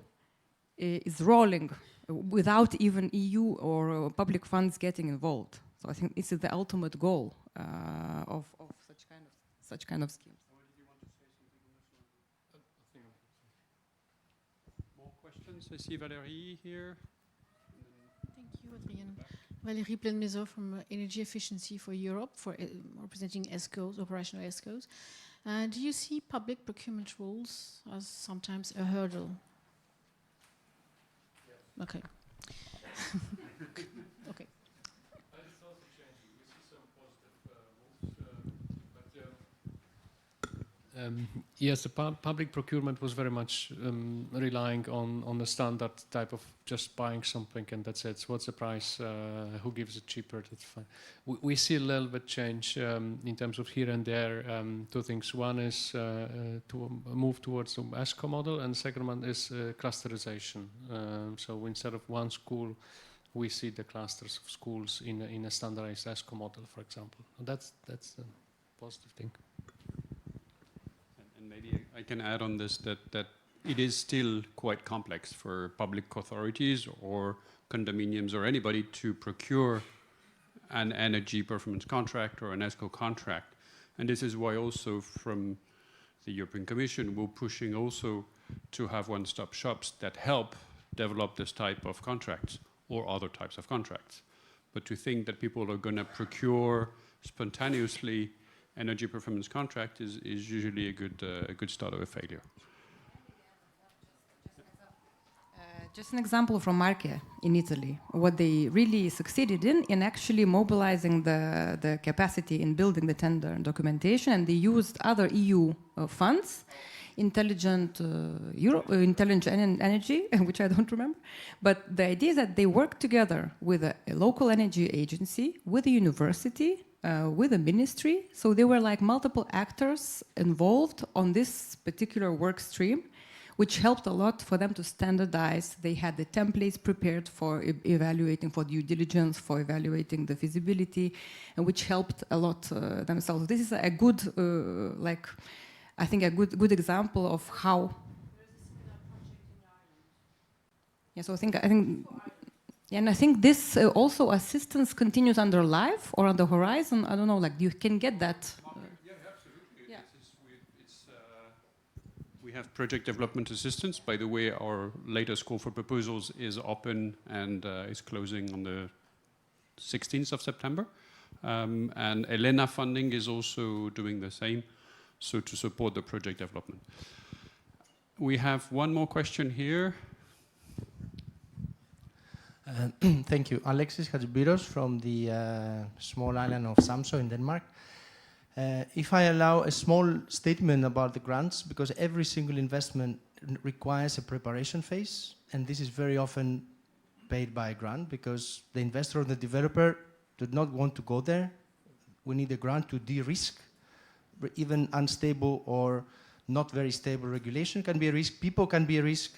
is rolling without even EU or public funds getting involved. So I think this is the ultimate goal of such kind of schemes. More questions? I see Valérie here. Thank you, Adrien. Valérie Plenmaison from Energy Efficiency for Europe, representing ESCOs, operational ESCOs. Do you see public procurement rules as sometimes a hurdle? Yes. Okay. Okay. It's also changing. We see some positive moves, yes, the public procurement was very much relying on the standard type of just buying something and that's it. So what's the price? Who gives it cheaper? That's fine. We see a little bit change in terms of here and there. Two things. One is to move towards the ESCO model, and the second one is clusterization. So instead of one school, we see the clusters of schools in a standardized ESCO model, for example. That's a positive thing. Maybe I can add on this that it is still quite complex for public authorities or condominiums or anybody to procure an energy performance contract or an ESCO contract. And this is why also from the European Commission, we're pushing also to have one-stop shops that help develop this type of contracts or other types of contracts. But to think that people are going to procure spontaneously energy performance contract is usually a good start of a failure. Just an example from Marche in Italy, what they really succeeded in actually mobilizing the capacity in building the tender and documentation, and they used other EU funds, intelligent energy, which I don't remember. But the idea is that they work together with a local energy agency, with a university, with a ministry. So there were like multiple actors involved on this particular work stream, which helped a lot for them to standardize. They had the templates prepared for evaluating, for due diligence, for evaluating the feasibility, and which helped a lot themselves. This is a good, I think a good example of how. Yeah, so I think. And I think this also assistance continues under life or on the horizon. I don't know, like you can get that. Yeah, absolutely. Yeah. We have project development assistance. By the way, our latest call for proposals is open and is closing on the 16th of September. And ELENA funding is also doing the same. so to support the project development. We have one more question here. Thank you. Alexis Hadjibiros from the small island of Samso in Denmark. If I allow a small statement about the grants, because every single investment requires a preparation phase, and this is very often paid by a grant because the investor or the developer did not want to go there. We need a grant to de-risk. Even unstable or not very stable regulation can be a risk. People can be a risk.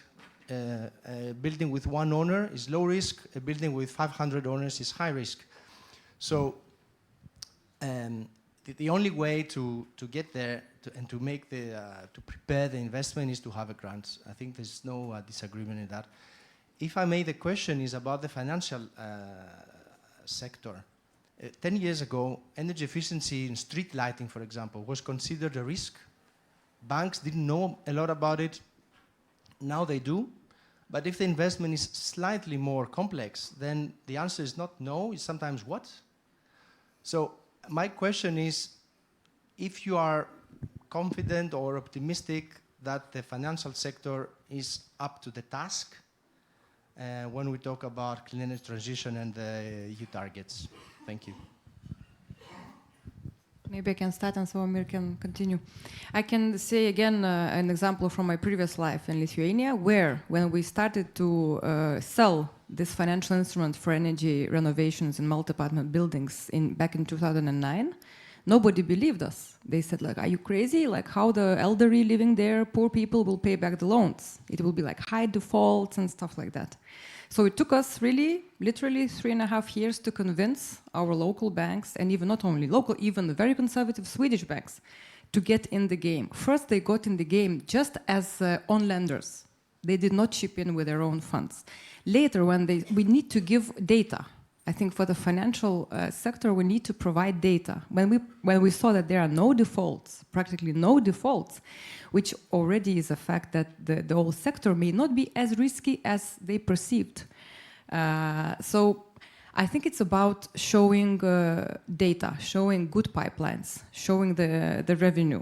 A building with one owner is low risk. A building with 500 owners is high risk. So the only way to get there and to make to prepare the investment is to have a grant. I think there's no disagreement in that. If I may, the question is about the financial sector. 10 years ago, energy efficiency in street lighting, for example, was considered a risk. Banks didn't know a lot about it. Now they do. But if the investment is slightly more complex, then the answer is not no, it's sometimes what? So my question is, if you are confident or optimistic that the financial sector is up to the task when we talk about clean energy transition and the EU targets. Thank you. Maybe I can start and so Amir can continue. I can say again an example from my previous life in Lithuania, where when we started to sell this financial instrument for energy renovations in multi-apartment buildings back in 2009, nobody believed us. They said, like, are you crazy? Like, how the elderly living there, poor people will pay back the loans? It will be like high defaults and stuff like that. So it took us really, literally 3.5 years to convince our local banks, and even not only local, even the very conservative Swedish banks, to get in the game. First, they got in the game just as on lenders. They did not chip in with their own funds. Later, when we need to give data. I think for the financial sector, we need to provide data. When we saw that there are no defaults, practically no defaults, which already is a fact that the whole sector may not be as risky as they perceived. So I think it's about showing data, showing good pipelines, showing the revenue.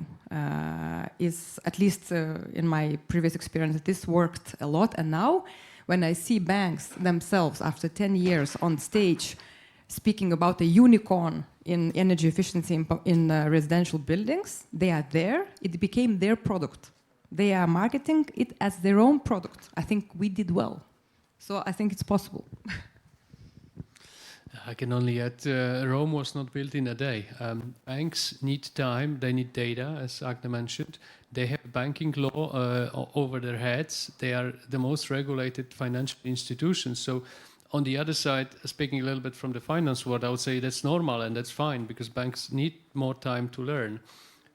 Is at least in my previous experience, this worked a lot. And now, when I see banks themselves, after 10 years on stage, speaking about a unicorn in energy efficiency in residential buildings, they are there. It became their product. They are marketing it as their own product. I think we did well. So I think it's possible. I can only add, Rome was not built in a day. Banks need time, they need data, as Agne mentioned. They have banking law over their heads. They are the most regulated financial institutions. So on the other side, speaking a little bit from the finance world, I would say that's normal and that's fine because banks need more time to learn.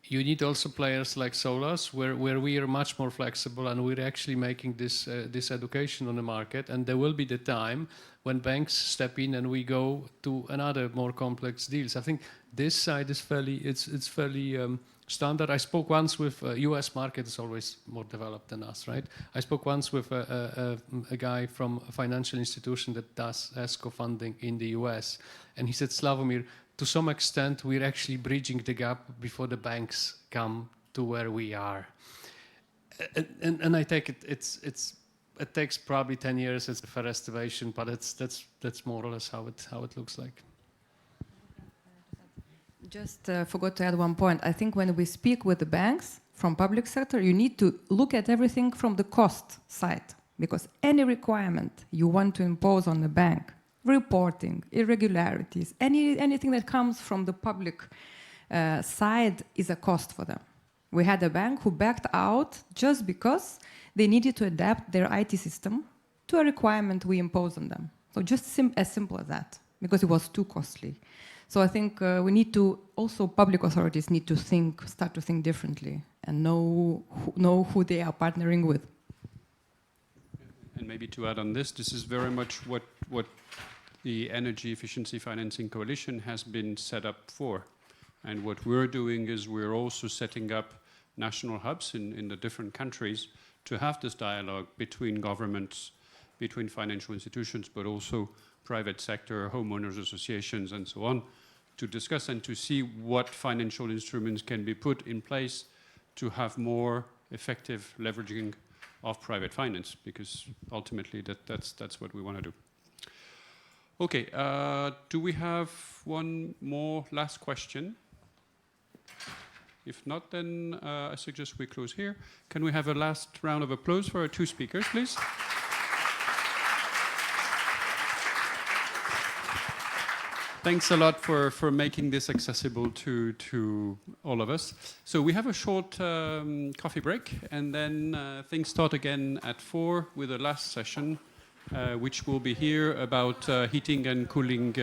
You need also players like Solas, where we are much more flexible and we're actually making this education on the market. And there will be the time when banks step in and we go to another more complex deals. I think this side is fairly standard. I spoke once with US market is always more developed than us, right? I spoke once with a guy from a financial institution that does ESCO funding in the US, and he said, Slavomir, to some extent we're actually bridging the gap before the banks come to where we are. And I take it takes probably 10 years. It's a fair estimation, but that's more or less how it looks like. Just forgot to add one point. I think when we speak with the banks from public sector, you need to look at everything from the cost side, because any requirement you want to impose on the bank, reporting, irregularities, anything that comes from the public side is a cost for them. We had a bank who backed out just because they needed to adapt their IT system to a requirement we imposed on them. So just as simple as that, because it was too costly. So I think we need to, also public authorities need to start to think differently and know who they are partnering with. And maybe to add on this is very much what the Energy Efficiency Financing Coalition has been set up for. And what we're doing is we're also setting up national hubs in the different countries to have this dialogue between governments, between financial institutions, but also private sector, homeowners associations, and so on, to discuss and to see what financial instruments can be put in place to have more effective leveraging of private finance, because ultimately that's what we want to do. Okay, do we have one more last question? If not, then I suggest we close here. Can we have a last round of applause for our two speakers, please? Thanks a lot for making this accessible to all of us. So we have a short coffee break, and then things start again at 4 with the last session, which will be here about heating and cooling.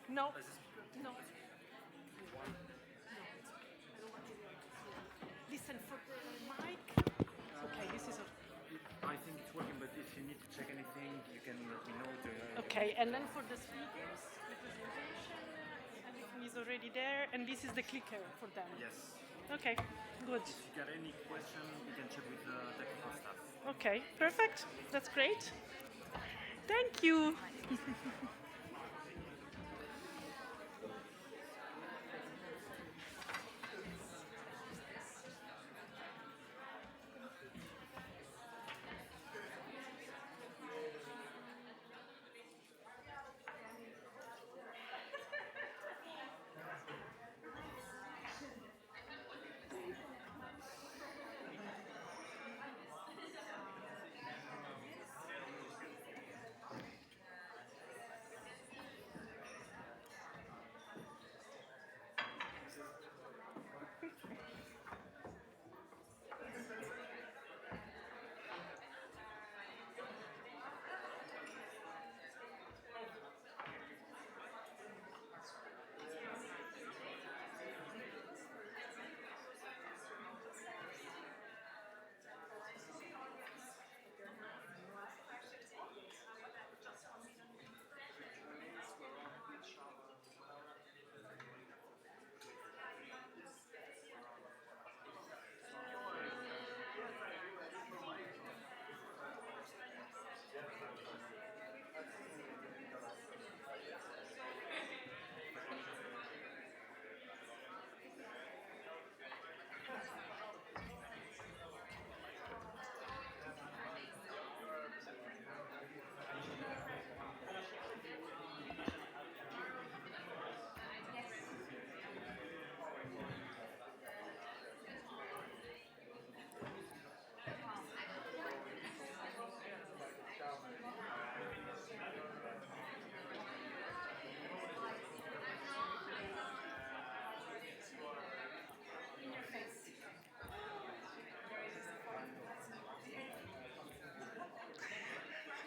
No, no. Listen for the mic. Okay, this is. I think it's working, but if you need to check anything, you can let me know. Okay, and then for the speakers, the presentation, everything is already there, and this is the clicker for them. Yes. Okay, good. If you got any question, you can check with the technical staff. Okay, perfect. That's great. Thank you.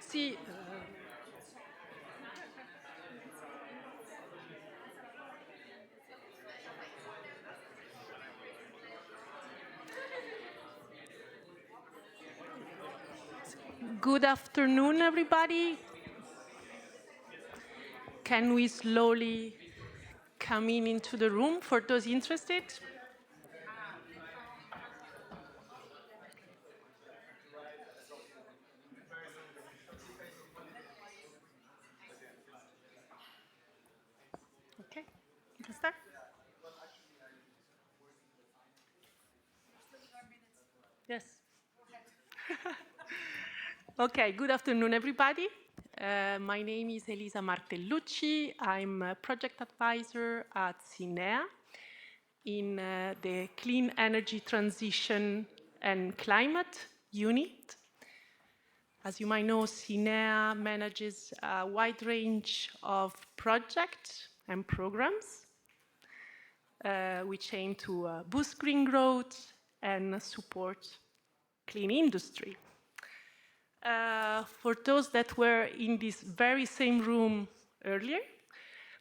See. Good afternoon, everybody. can we slowly come into the room for those interested? Okay, you can start. Yes. Okay, good afternoon, everybody. My name is Elisa Martellucci. I'm a project advisor at CINEA in the Clean Energy Transition and Climate Unit. As you might know, CINEA manages a wide range of projects and programs which aim to boost green growth and support clean industry. For those that were in this very same room earlier,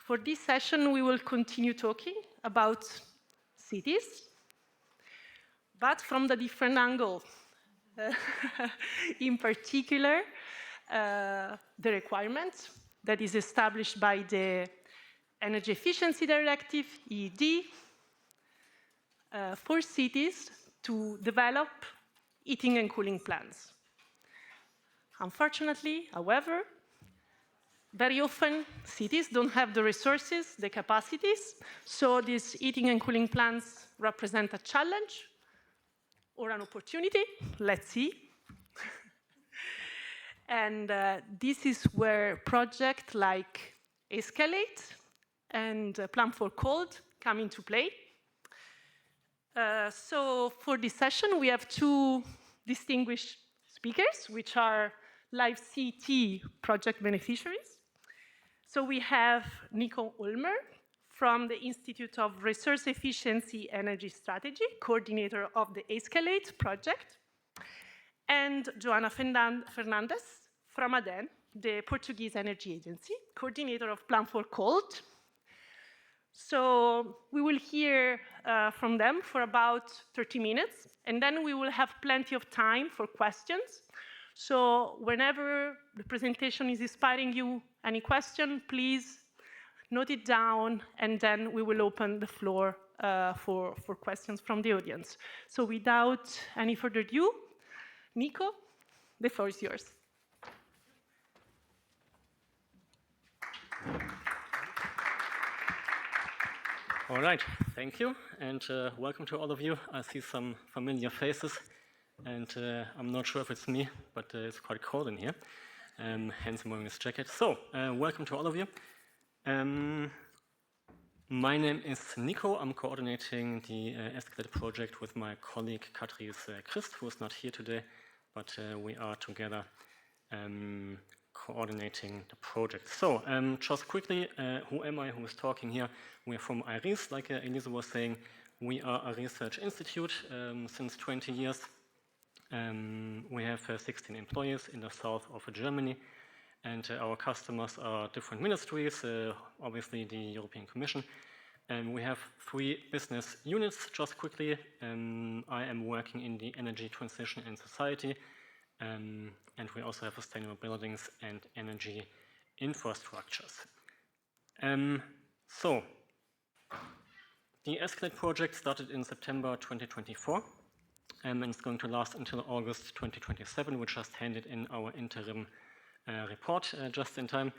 for this session we will continue talking about cities, but from the different angle. In particular, the requirement that is established by the Energy Efficiency Directive, EED, for cities to develop heating and cooling plans. Unfortunately, however, very often cities don't have the resources, the capacities, so these heating and cooling plans represent a challenge or an opportunity, let's see. And this is where projects like Escalate and Plan for Cold come into play. So for this session, we have two distinguished speakers, which are Live CT project beneficiaries. So we have Nico Ulmer from the Institute of Resource Efficiency Energy Strategy, coordinator of the Escalate project, and Joana Fernandes from ADEN, the Portuguese Energy Agency, coordinator of Plan for Cold. So we will hear from them for about 30 minutes, and then we will have plenty of time for questions. So whenever the presentation is inspiring you, any question, please note it down, and then we will open the floor for questions from the audience. So without any further ado, Nico, the floor is yours. All right, thank you, and welcome to all of you. I see some familiar faces, and I'm not sure if it's me, but it's quite cold in here, hence I'm wearing this jacket. So, welcome to all of you. My name is Nico. I'm coordinating the Escalate project with my colleague Catrice Christ, who is not here today, but we are together coordinating the project. So, just quickly, who am I, who is talking here? We're from IRIS, like Elisa was saying. We are a research institute since 20 years. We have 16 employees in the south of Germany, and our customers are different ministries, obviously the European Commission. And we have 3 business units, just quickly. I am working in the energy transition and society, and we also have sustainable buildings and energy infrastructures. So, the Escalate project started in September 2024, and it's going to last until August 2027. We just handed in our interim report just in time.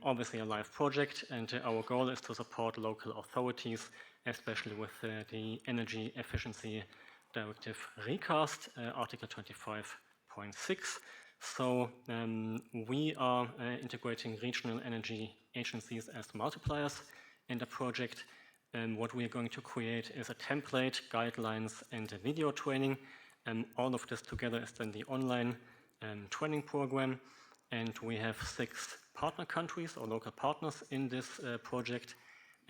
Obviously a live project, and our goal is to support local authorities, especially with the Energy Efficiency Directive recast, Article 25.6. So we are integrating regional energy agencies as multipliers in the project. What we are going to create is a template, guidelines, and a video training. All of this together is then the online training program. And we have 6 partner countries or local partners in this project.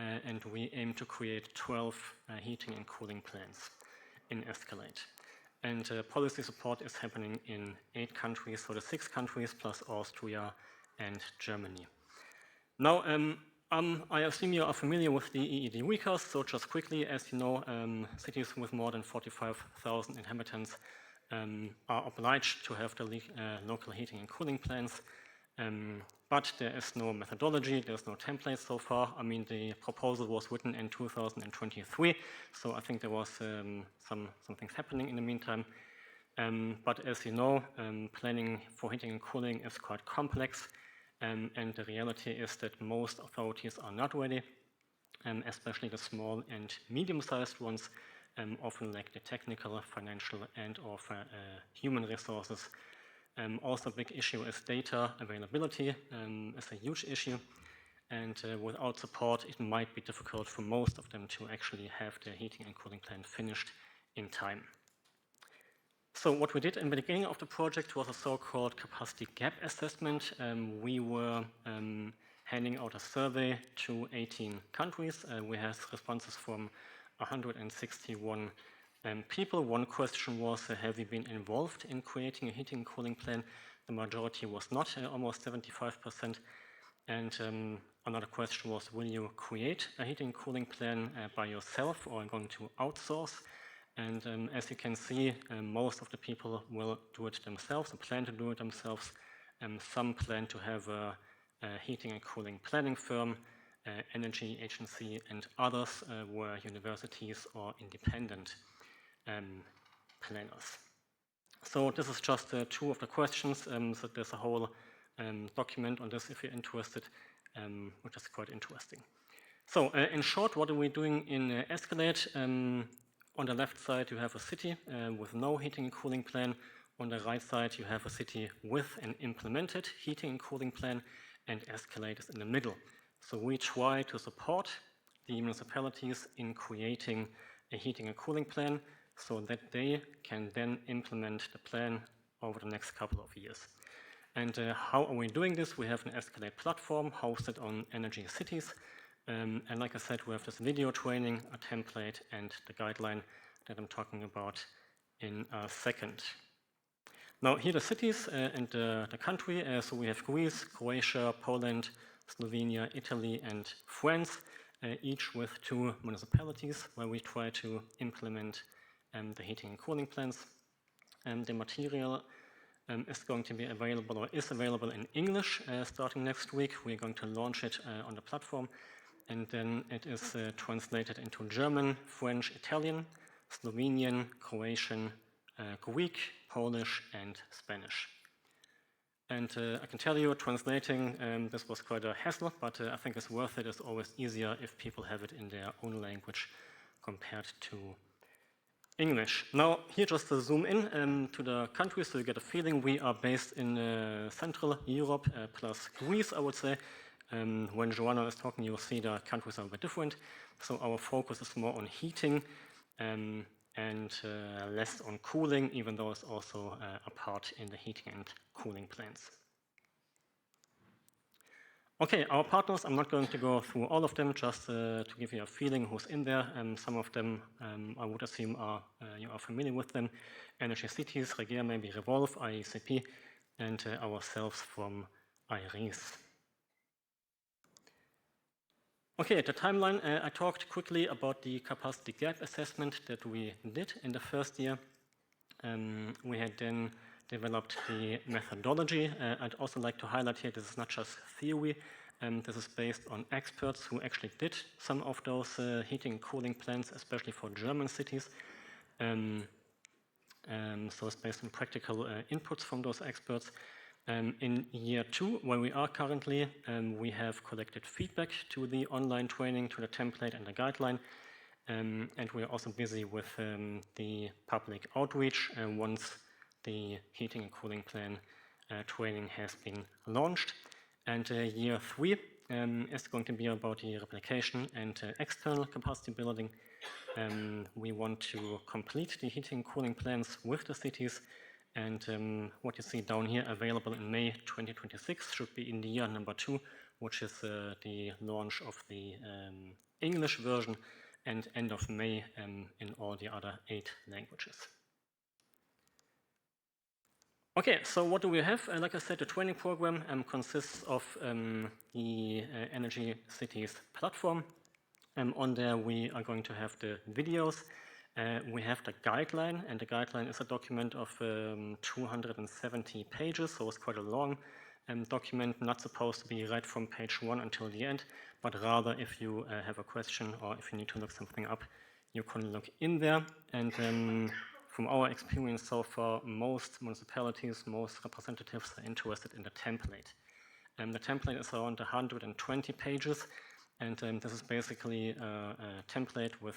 And we aim to create 12 heating and cooling plans in Escalate. And policy support is happening in 8 countries, so the 6 countries plus Austria and Germany. Now, I assume you are familiar with the EED recast, so just quickly, as you know, cities with more than 45,000 inhabitants are obliged to have the local heating and cooling plans. But there is no methodology, there's no template so far. I mean, the proposal was written in 2023, so I think there was some things happening in the meantime. But as you know, planning for heating and cooling is quite complex, and the reality is that most authorities are not ready, especially the small and medium-sized ones often lack the technical, financial, and or human resources. Also a big issue is data availability, is a huge issue, and without support it might be difficult for most of them to actually have their heating and cooling plan finished in time. So what we did in the beginning of the project was a so-called capacity gap assessment. We were handing out a survey to 18 countries. We had responses from 161 people. One question was, have you been involved in creating a heating and cooling plan? The majority was not, almost 75%. And another question was, will you create a heating and cooling plan by yourself or going to outsource? And as you can see, most of the people will do it themselves, or plan to do it themselves. Some plan to have a heating and cooling planning firm, energy agency, and others were universities or independent planners. So this is just two of the questions. So there's a whole document on this if you're interested, which is quite interesting. So in short, what are we doing in Escalate? On the left side, you have a city with no heating and cooling plan. On the right side, you have a city with an implemented heating and cooling plan, and Escalate is in the middle. So we try to support the municipalities in creating a heating and cooling plan so that they can then implement the plan over the next couple of years. And how are we doing this? We have an Escalate platform hosted on Energy Cities. And like I said, we have this video training, a template, and the guideline that I'm talking about in a second. Now, here are the cities and the country. So we have Greece, Croatia, Poland, Slovenia, Italy, and France, each with 2 municipalities where we try to implement the heating and cooling plans. The material is going to be available, or is available in English starting next week. We're going to launch it on the platform. And then it is translated into German, French, Italian, Slovenian, Croatian, Greek, Polish, and Spanish. And I can tell you, translating, this was quite a hassle, but I think it's worth it. It's always easier if people have it in their own language compared to English. Now, here just to zoom in to the countries so you get a feeling. We are based in Central Europe plus Greece, I would say. When Joanna is talking, you'll see the countries are a bit different. So our focus is more on heating and less on cooling, even though it's also a part in the heating and cooling plans. Okay, our partners, I'm not going to go through all of them, just to give you a feeling who's in there. Some of them, I would assume, you are familiar with them. Energy Cities, Regia, maybe Revolve, IECP, and ourselves from IRIS. Okay, the timeline, I talked quickly about the capacity gap assessment that we did in the first year. We had then developed the methodology. I'd also like to highlight here, this is not just theory. This is based on experts who actually did some of those heating and cooling plans, especially for German cities. So it's based on practical inputs from those experts. In year 2, where we are currently, we have collected feedback to the online training, to the template and the guideline, and we are also busy with the public outreach once the heating and cooling plan training has been launched. And year 3 is going to be about the replication and external capacity building. We want to complete the heating and cooling plans with the cities. And what you see down here, available in May 2026, should be in the year number 2, which is the launch of the English version, and end of May in all the other 8 languages. Okay, so what do we have? Like I said, the training program consists of the Energy Cities platform. On there, we are going to have the videos. We have the guideline, and the guideline is a document of 270 pages, so it's quite a long document, not supposed to be read from page 1 until the end, but rather if you have a question or if you need to look something up, you can look in there. And from our experience so far, most municipalities, most representatives are interested in the template. The template is around 120 pages, and this is basically a template with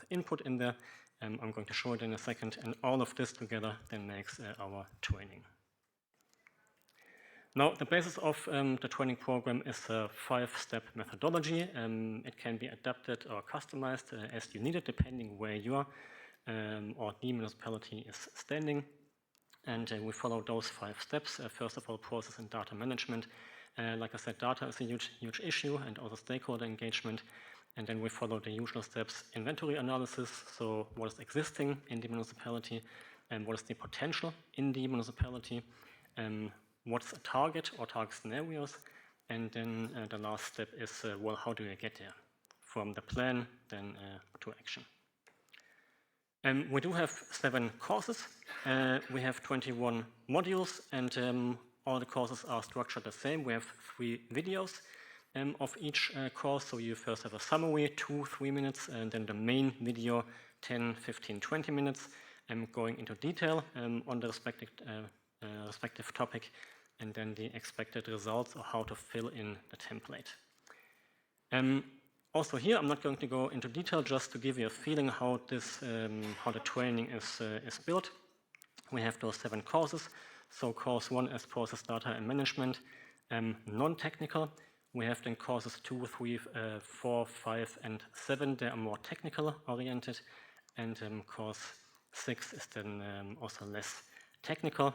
input in there. I'm going to show it in a second, and all of this together then makes our training. Now, the basis of the training program is a 5-step methodology. It can be adapted or customized as you need it, depending where you are or the municipality is standing. And we follow those 5 steps. First of all, process and data management. Like I said, data is a huge issue, and also stakeholder engagement. And then we follow the usual steps: inventory analysis, so what is existing in the municipality, and what is the potential in the municipality, what's a target or target scenarios, and then the last step is, well, how do you get there? From the plan, then to action. We do have 7 courses. We have 21 modules, and all the courses are structured the same. We have 3 videos of each course. So you first have a summary, 2-3 minutes, and then the main video, 10, 15, 20 minutes, going into detail on the respective topic, and then the expected results or how to fill in the template. Also here, I'm not going to go into detail, just to give you a feeling how the training is built. We have those 7 courses. So course 1 is process, data, and management, non-technical. We have then courses 2, 3, 4, 5, and 7. They are more technical oriented, and course 6 is then also less technical.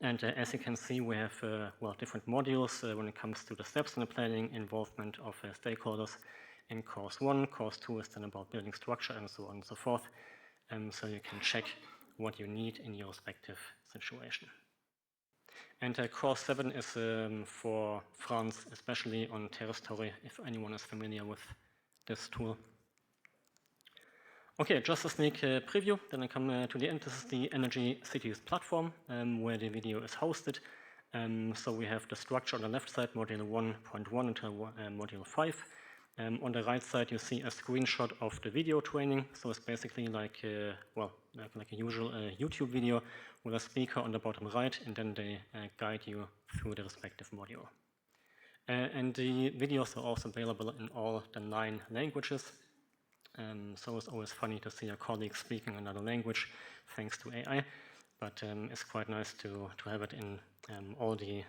And as you can see, we have well, different modules when it comes to the steps in the planning, involvement of stakeholders in course 1. Course 2 is then about building structure, and so on and so forth. So you can check what you need in your respective situation. And course 7 is for France, especially on territory, if anyone is familiar with this tool. Okay, just a sneak preview, then I come to the end. This is the Energy Cities platform, where the video is hosted. So we have the structure on the left side, module 1.1 until module 5. On the right side, you see a screenshot of the video training. So it's basically like, well, like a usual YouTube video with a speaker on the bottom right, and then they guide you through the respective module. And the videos are also available in all the 9 languages. So it's always funny to see a colleague speaking another language thanks to AI, but it's quite nice to have it in all the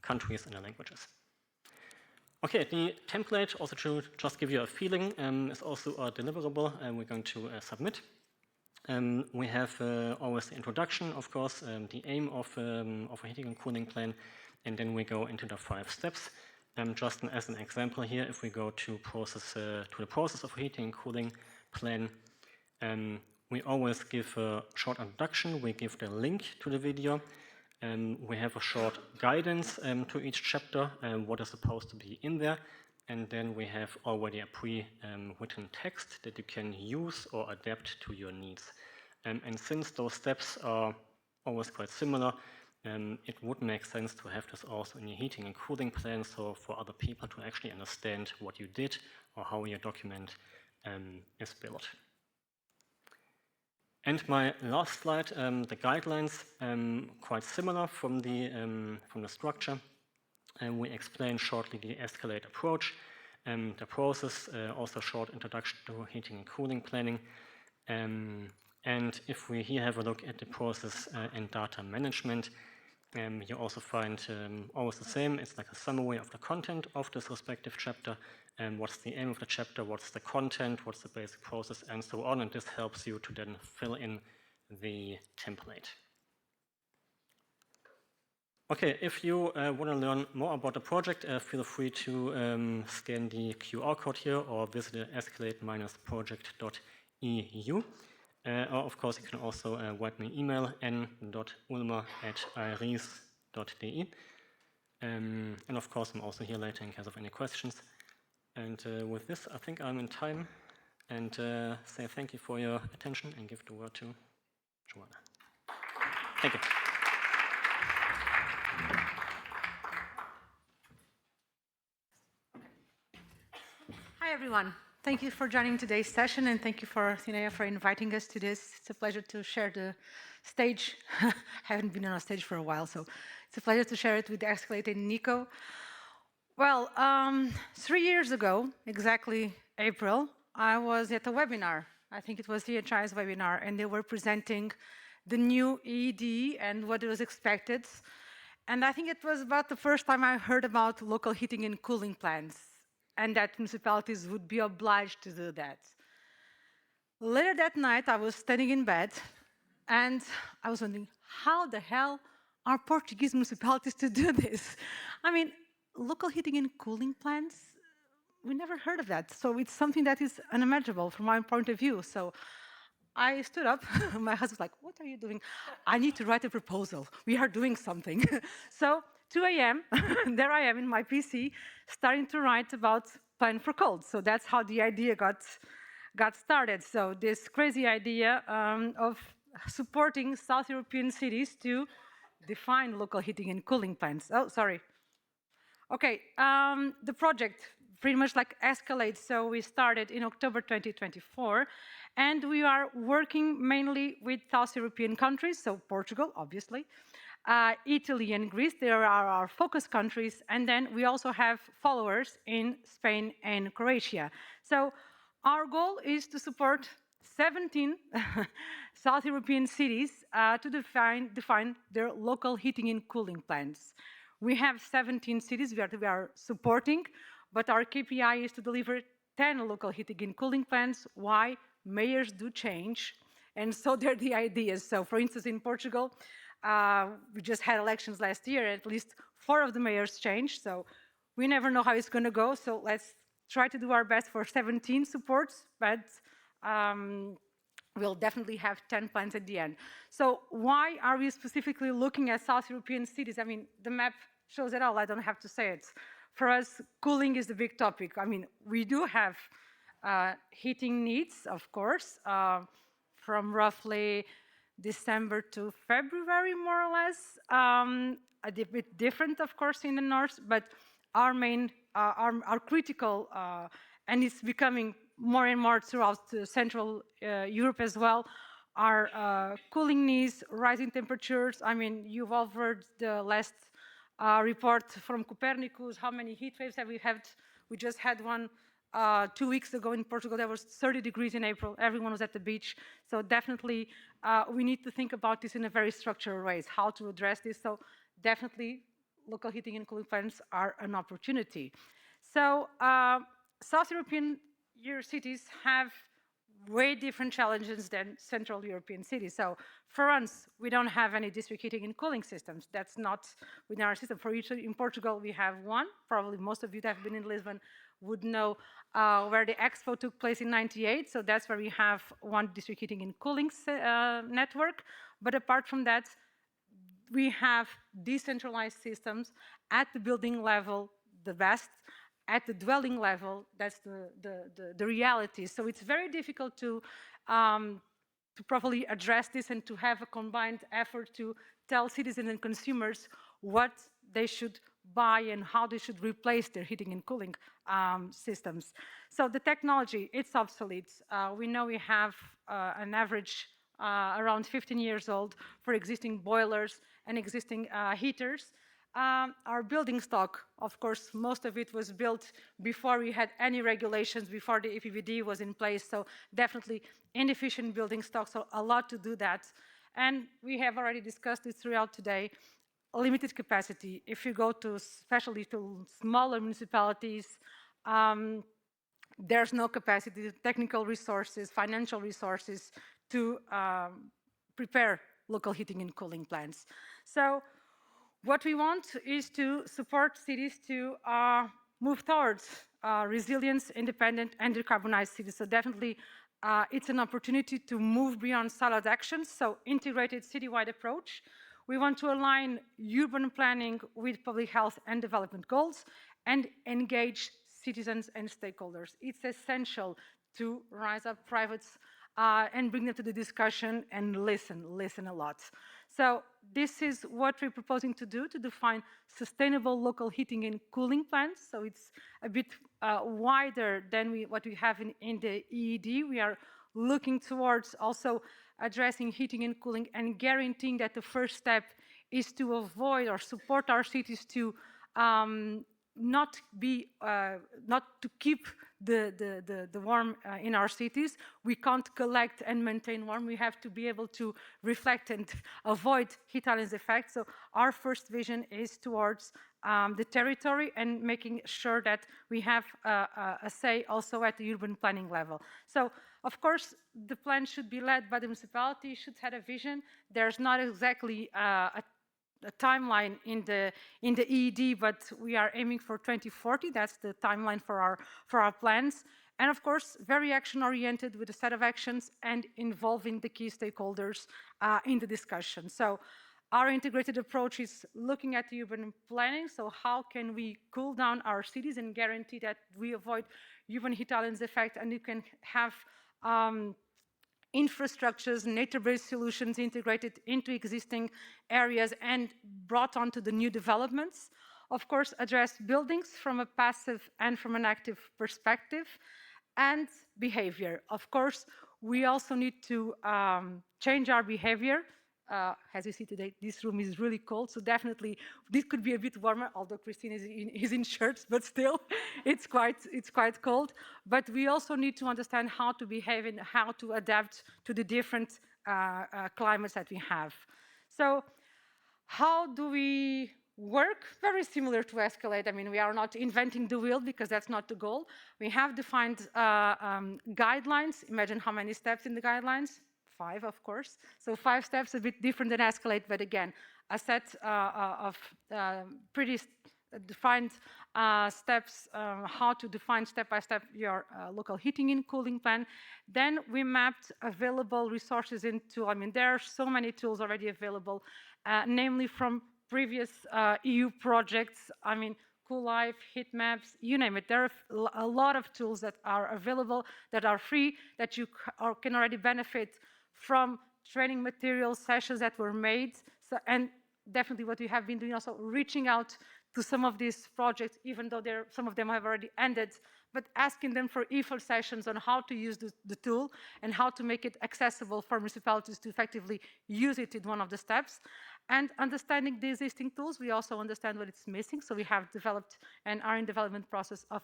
countries and the languages. Okay, the template, also to just give you a feeling, is also a deliverable we're going to submit. We have always the introduction, of course, the aim of a heating and cooling plan, and then we go into the 5 steps. Just as an example here, if we go to the process of heating and cooling plan, we always give a short introduction. We give the link to the video. We have a short guidance to each chapter, what is supposed to be in there. And then we have already a pre-written text that you can use or adapt to your needs. And since those steps are always quite similar, it would make sense to have this also in your heating and cooling plan, so for other people to actually understand what you did or how your document is built. And my last slide, the guidelines, quite similar from the structure. We explain shortly the escalate approach, the process, also short introduction to heating and cooling planning. And if we here have a look at the process and data management, you also find always the same. It's like a summary of the content of this respective chapter, and what's the aim of the chapter, what's the content, what's the basic process, and so on. And this helps you to then fill in the template. Okay, if you want to learn more about the project, feel free to scan the QR code here or visit escalate-project.eu. Or of course, you can also write me an email, n.ulmer@iris.de. And of course, I'm also here later in case of any questions. And with this, I think I'm in time, and say thank you for your attention and give the word to Joanna. Thank you. everyone. Thank you for joining today's session, and thank you for Sinea for inviting us to this. It's a pleasure to share the stage. I haven't been on a stage for a while, so it's a pleasure to share it with Escalate and Nico. Well, 3 years ago, exactly April, I was at a webinar. I think it was CHI's webinar, and they were presenting the new EED and what was expected. And I think it was about the first time I heard about local heating and cooling plants, and that municipalities would be obliged to do that. Later that night, I was standing in bed, and I was wondering, how the hell are Portuguese municipalities to do this? I mean, local heating and cooling plants, we never heard of that. So it's something that is unimaginable from my point of view. So I stood up. My husband was like, what are you doing? I need to write a proposal. We are doing something. So 2 a.m., there I am in my PC, starting to write about Plan for Cold. So that's how the idea got started. So this crazy idea of supporting South European cities to define local heating and cooling plants. Oh, sorry. Okay, the project pretty much like escalates. So we started in October 2024, and we are working mainly with South European countries, so Portugal, obviously, Italy and Greece, there are our focus countries, and then we also have followers in Spain and Croatia. So our goal is to support 17 South European cities to define their local heating and cooling plans. We have 17 cities we are supporting, but our KPI is to deliver 10 local heating and cooling plans. Why? Mayors do change, and so they're the ideas. So for instance, in Portugal, we just had elections last year, and at least 4 of the mayors changed, so we never know how it's going to go, so let's try to do our best for 17 supports, but we'll definitely have 10 plans at the end. So why are we specifically looking at South European cities? I mean, the map shows it all, I don't have to say it. For us, cooling is the big topic. I mean, we do have heating needs, of course, from roughly December to February, more or less. A bit different, of course, in the north, but our main, our critical, and it's becoming more and more throughout Central Europe as well, are cooling needs, rising temperatures. I mean, you've all heard the last report from Copernicus, how many heat waves have we had? We just had one 2 weeks ago in Portugal. There was 30 degrees in April. Everyone was at the beach. So definitely we need to think about this in a very structured way, how to address this. So definitely local heating and cooling plants are an opportunity. So South European cities have way different challenges than Central European cities. So for us, we don't have any district heating and cooling systems. That's not within our system. For each, in Portugal, we have one. Probably most of you that have been in Lisbon would know where the expo took place in '98. So that's where we have one district heating and cooling network. But apart from that, we have decentralized systems at the building level, the best. At the dwelling level, that's the reality. So it's very difficult to properly address this and to have a combined effort to tell citizens and consumers what they should buy and how they should replace their heating and cooling systems. So the technology, it's obsolete. We know we have an average around 15 years old for existing boilers and existing heaters. Our building stock, of course, most of it was built before we had any regulations, before the EPBD was in place, so definitely inefficient building stock, so a lot to do that. And we have already discussed this throughout today, limited capacity. If you go to, especially to smaller municipalities, there's no capacity, technical resources, financial resources to prepare local heating and cooling plants. So what we want is to support cities to move towards resilience, independent, and decarbonized cities. So definitely, it's an opportunity to move beyond siloed actions, so integrated citywide approach. We want to align urban planning with public health and development goals and engage citizens and stakeholders. It's essential to rise up privates and bring them to the discussion and listen a lot. So this is what we're proposing to do, to define sustainable local heating and cooling plans. So it's a bit wider than what we have in the EED. We are looking towards also addressing heating and cooling and guaranteeing that the first step is to avoid or support our cities to not to keep the warm in our cities. We can't collect and maintain warm. We have to be able to reflect and avoid heat islands effect. So our first vision is towards the territory and making sure that we have a say also at the urban planning level. So of course, the plan should be led by the municipality, should have a vision. There's not exactly a timeline in the EED, but we are aiming for 2040. That's the timeline for our plans. And of course, very action-oriented with a set of actions and involving the key stakeholders in the discussion. So our integrated approach is looking at the urban planning. So how can we cool down our cities and guarantee that we avoid urban heat islands effect, and you can have infrastructures, nature-based solutions integrated into existing areas and brought onto the new developments. Of course, address buildings from a passive and from an active perspective, and behavior. Of course, we also need to change our behavior. As you see today, this room is really cold, so definitely this could be a bit warmer, although Christine is in shirts, but still, it's quite cold. But we also need to understand how to behave and how to adapt to the different climates that we have. So how do we work? Very similar to Escalate. I mean, we are not inventing the wheel because that's not the goal. We have defined guidelines. Imagine how many steps in the guidelines. 5, of course. So 5 steps, a bit different than Escalate, but again, a set of pretty defined steps, how to define step by step your local heating and cooling plan. Then we mapped available resources into, I mean, there are so many tools already available, namely from previous EU projects. I mean, Cool Life, heat maps, you name it. There are a lot of tools that are available, that are free, that you can already benefit from training material sessions that were made. So, and definitely what we have been doing also, reaching out to some of these projects, even though some of them have already ended, but asking them for e-full sessions on how to use the tool and how to make it accessible for municipalities to effectively use it in one of the steps. And understanding the existing tools, we also understand what it's missing. So we have developed and are in development process of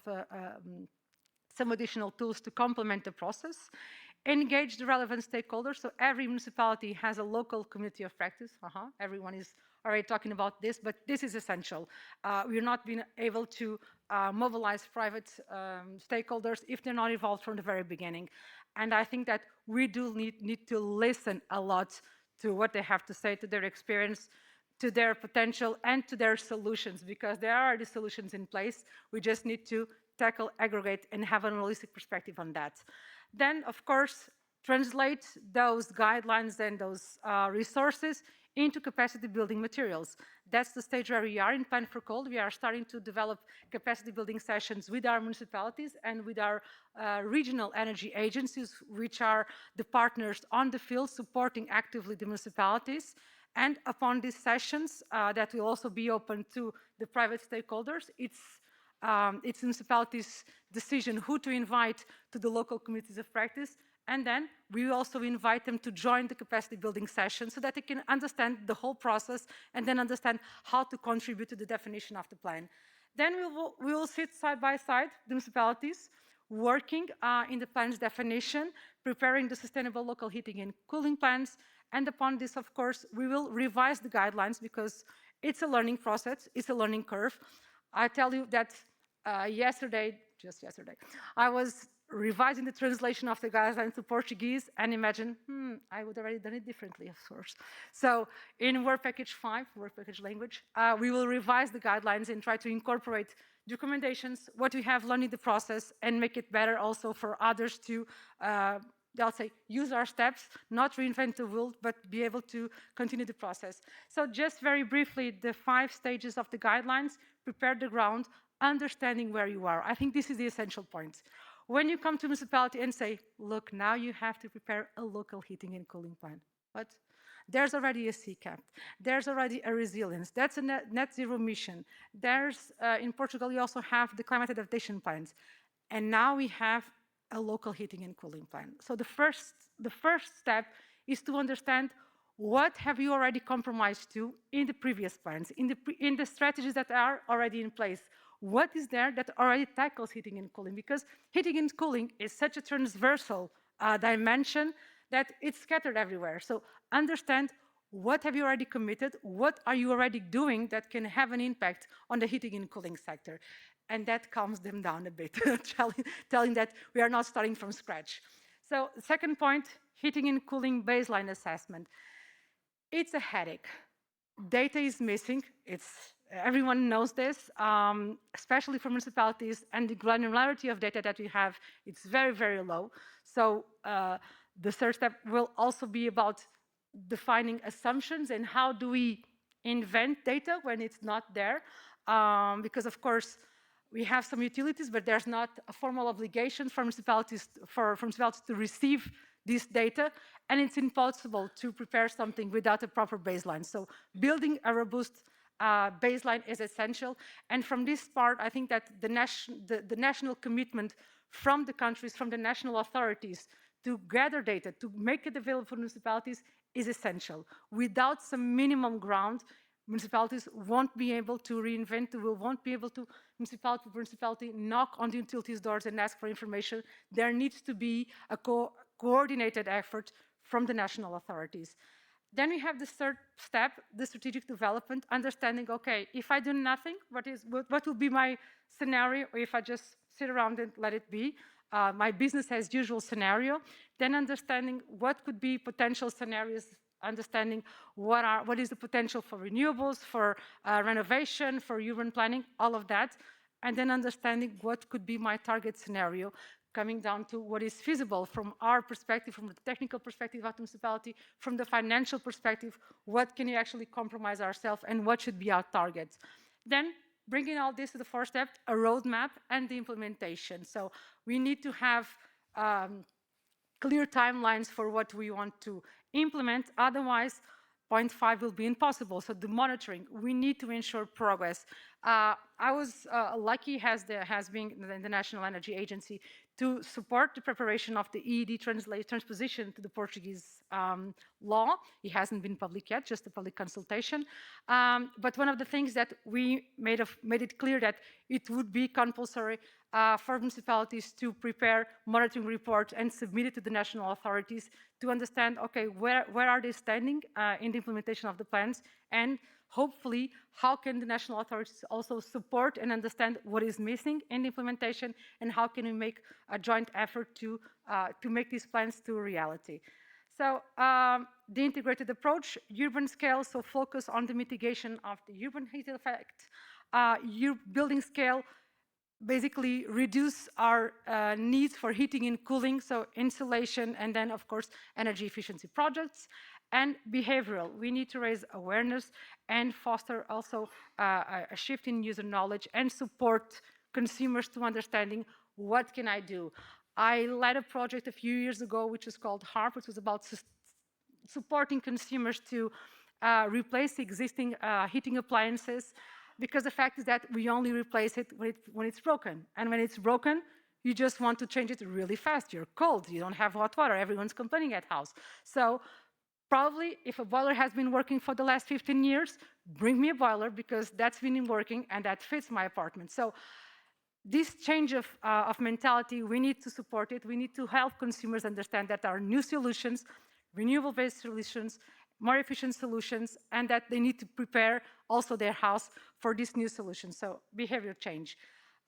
some additional tools to complement the process. Engage the relevant stakeholders. So every municipality has a local community of practice. Everyone is already talking about this, but this is essential. We're not being able to mobilize private stakeholders if they're not involved from the very beginning. And I think that we do need to listen a lot to what they have to say, to their experience, to their potential, and to their solutions, because there are already solutions in place. We just need to tackle, aggregate, and have an holistic perspective on that. Then, of course, translate those guidelines and those resources into capacity building materials. That's the stage where we are in Plan for Cold. We are starting to develop capacity building sessions with our municipalities and with our regional energy agencies, which are the partners on the field supporting actively the municipalities. And upon these sessions, that will also be open to the private stakeholders, it's municipalities' decision who to invite to the local communities of practice. And then we also invite them to join the capacity building session so that they can understand the whole process and then understand how to contribute to the definition of the plan. Then we will sit side by side, the municipalities, working in the plan's definition, preparing the sustainable local heating and cooling plans. And upon this, of course, we will revise the guidelines because it's a learning process, it's a learning curve. I tell you that just yesterday, I was revising the translation of the guidelines to Portuguese and imagine, I would have already done it differently, of course. So in Work Package 5, Work Package Language, we will revise the guidelines and try to incorporate recommendations, what we have learned in the process, and make it better also for others to, I'll say, use our steps, not reinvent the wheel, but be able to continue the process. So just very briefly, the 5 stages of the guidelines: prepare the ground, understanding where you are. I think this is the essential point. When you come to a municipality and say, look, now you have to prepare a local heating and cooling plan. But There's already a CCAP. There's already a resilience. That's a net zero mission. There's, in Portugal, you also have the climate adaptation plans. And now we have a local heating and cooling plan. So the first step is to understand what have you already compromised to in the previous plans, in the strategies that are already in place. What is there that already tackles heating and cooling? Because heating and cooling is such a transversal dimension that it's scattered everywhere. So understand what have you already committed, what are you already doing that can have an impact on the heating and cooling sector. And that calms them down a bit, telling that we are not starting from scratch. So the second point, heating and cooling baseline assessment. It's a headache. Data is missing. Everyone knows this, especially for municipalities, and the granularity of data that we have, it's very, very low. So the third step will also be about defining assumptions and how do we invent data when it's not there. Because of course, we have some utilities, but there's not a formal obligation for municipalities to receive this data, and it's impossible to prepare something without a proper baseline. So building a robust baseline is essential. And from this part, I think that the national commitment from the countries, from the national authorities to gather data, to make it available for municipalities is essential. Without some minimum ground, municipalities won't be able to reinvent, won't be able to, municipality knock on the utilities doors and ask for information. There needs to be a coordinated effort from the national authorities. Then we have the third step, the strategic development, understanding, okay, if I do nothing, what will be my scenario, or if I just sit around and let it be, my business as usual scenario, then understanding what could be potential scenarios, understanding what is the potential for renewables, for renovation, for urban planning, all of that, and then understanding what could be my target scenario, coming down to what is feasible from our perspective, from the technical perspective of the municipality, from the financial perspective, what can we actually compromise ourselves and what should be our targets. Then bringing all this to the fourth step, a roadmap and the implementation. So we need to have clear timelines for what we want to implement, otherwise point 5 will be impossible. So the monitoring, we need to ensure progress. I was lucky as being in the National Energy Agency to support the preparation of the EED transposition to the Portuguese law. It hasn't been public yet, just a public consultation. But one of the things that we made it clear that it would be compulsory for municipalities to prepare monitoring reports and submit it to the national authorities to understand, okay, where are they standing in the implementation of the plans, and hopefully how can the national authorities also support and understand what is missing in the implementation, and how can we make a joint effort to make these plans to reality. So the integrated approach, urban scale, so focus on the mitigation of the urban heat effect, building scale, basically reduce our needs for heating and cooling, so insulation, and then of course energy efficiency projects. And behavioral, we need to raise awareness and foster also a shift in user knowledge and support consumers to understanding what can I do. I led a project a few years ago which is called HARP, which was about supporting consumers to replace existing heating appliances, because the fact is that we only replace it when it's broken. And when it's broken, you just want to change it really fast. You're cold, you don't have hot water, everyone's complaining at house. So probably if a boiler has been working for the last 15 years, bring me a boiler because that's been working and that fits my apartment. So this change of mentality, we need to support it. We need to help consumers understand that there are new solutions, renewable-based solutions, more efficient solutions, and that they need to prepare also their house for these new solutions, so behavior change.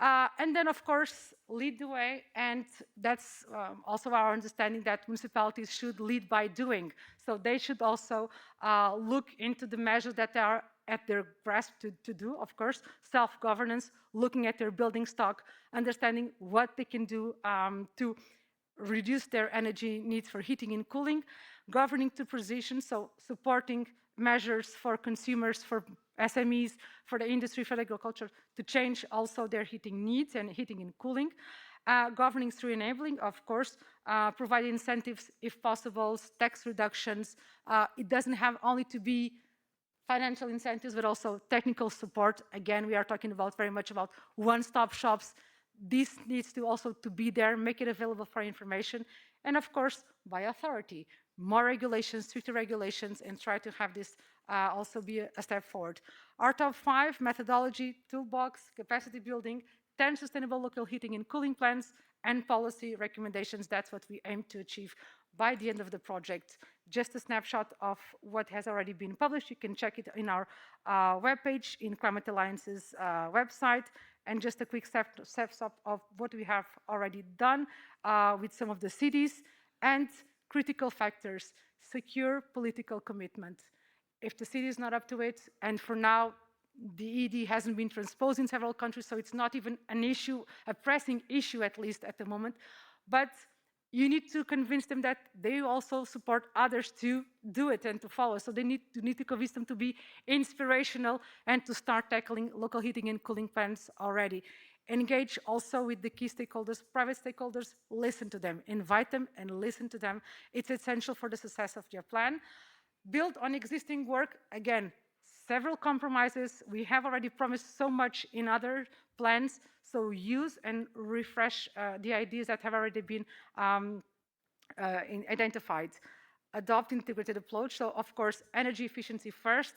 And then, of course, lead the way, and that's also our understanding that municipalities should lead by doing. So they should also look into the measures that are at their grasp to do, of course, self-governance, looking at their building stock, understanding what they can do to reduce their energy needs for heating and cooling, governing to precision, so supporting measures for consumers, for SMEs, for the industry, for agriculture, to change also their heating needs and heating and cooling. Governing through enabling, of course, provide incentives if possible, tax reductions. It doesn't have only to be financial incentives, but also technical support. Again, we are talking about very much about one-stop shops. This needs to also to be there, make it available for information. And of course, by authority, more regulations, stricter regulations, and try to have this also be a step forward. Our top 5, methodology, toolbox, capacity building, 10 sustainable local heating and cooling plans, and policy recommendations. That's what we aim to achieve by the end of the project. Just a snapshot of what has already been published. You can check it in our webpage, in Climate Alliance's website, and just a quick snapshot of what we have already done with some of the cities, and critical factors, secure political commitment. If the city is not up to it, and for now, the ED hasn't been transposed in several countries, so it's not even an issue, a pressing issue at least at the moment, but you need to convince them that they also support others to do it and to follow. So they need to convince them to be inspirational and to start tackling local heating and cooling plans already. Engage also with the key stakeholders, private stakeholders, listen to them, invite them and listen to them. It's essential for the success of your plan. Build on existing work, again, several compromises. We have already promised so much in other plans, so use and refresh the ideas that have already been identified. Adopt integrated approach, so of course, energy efficiency first.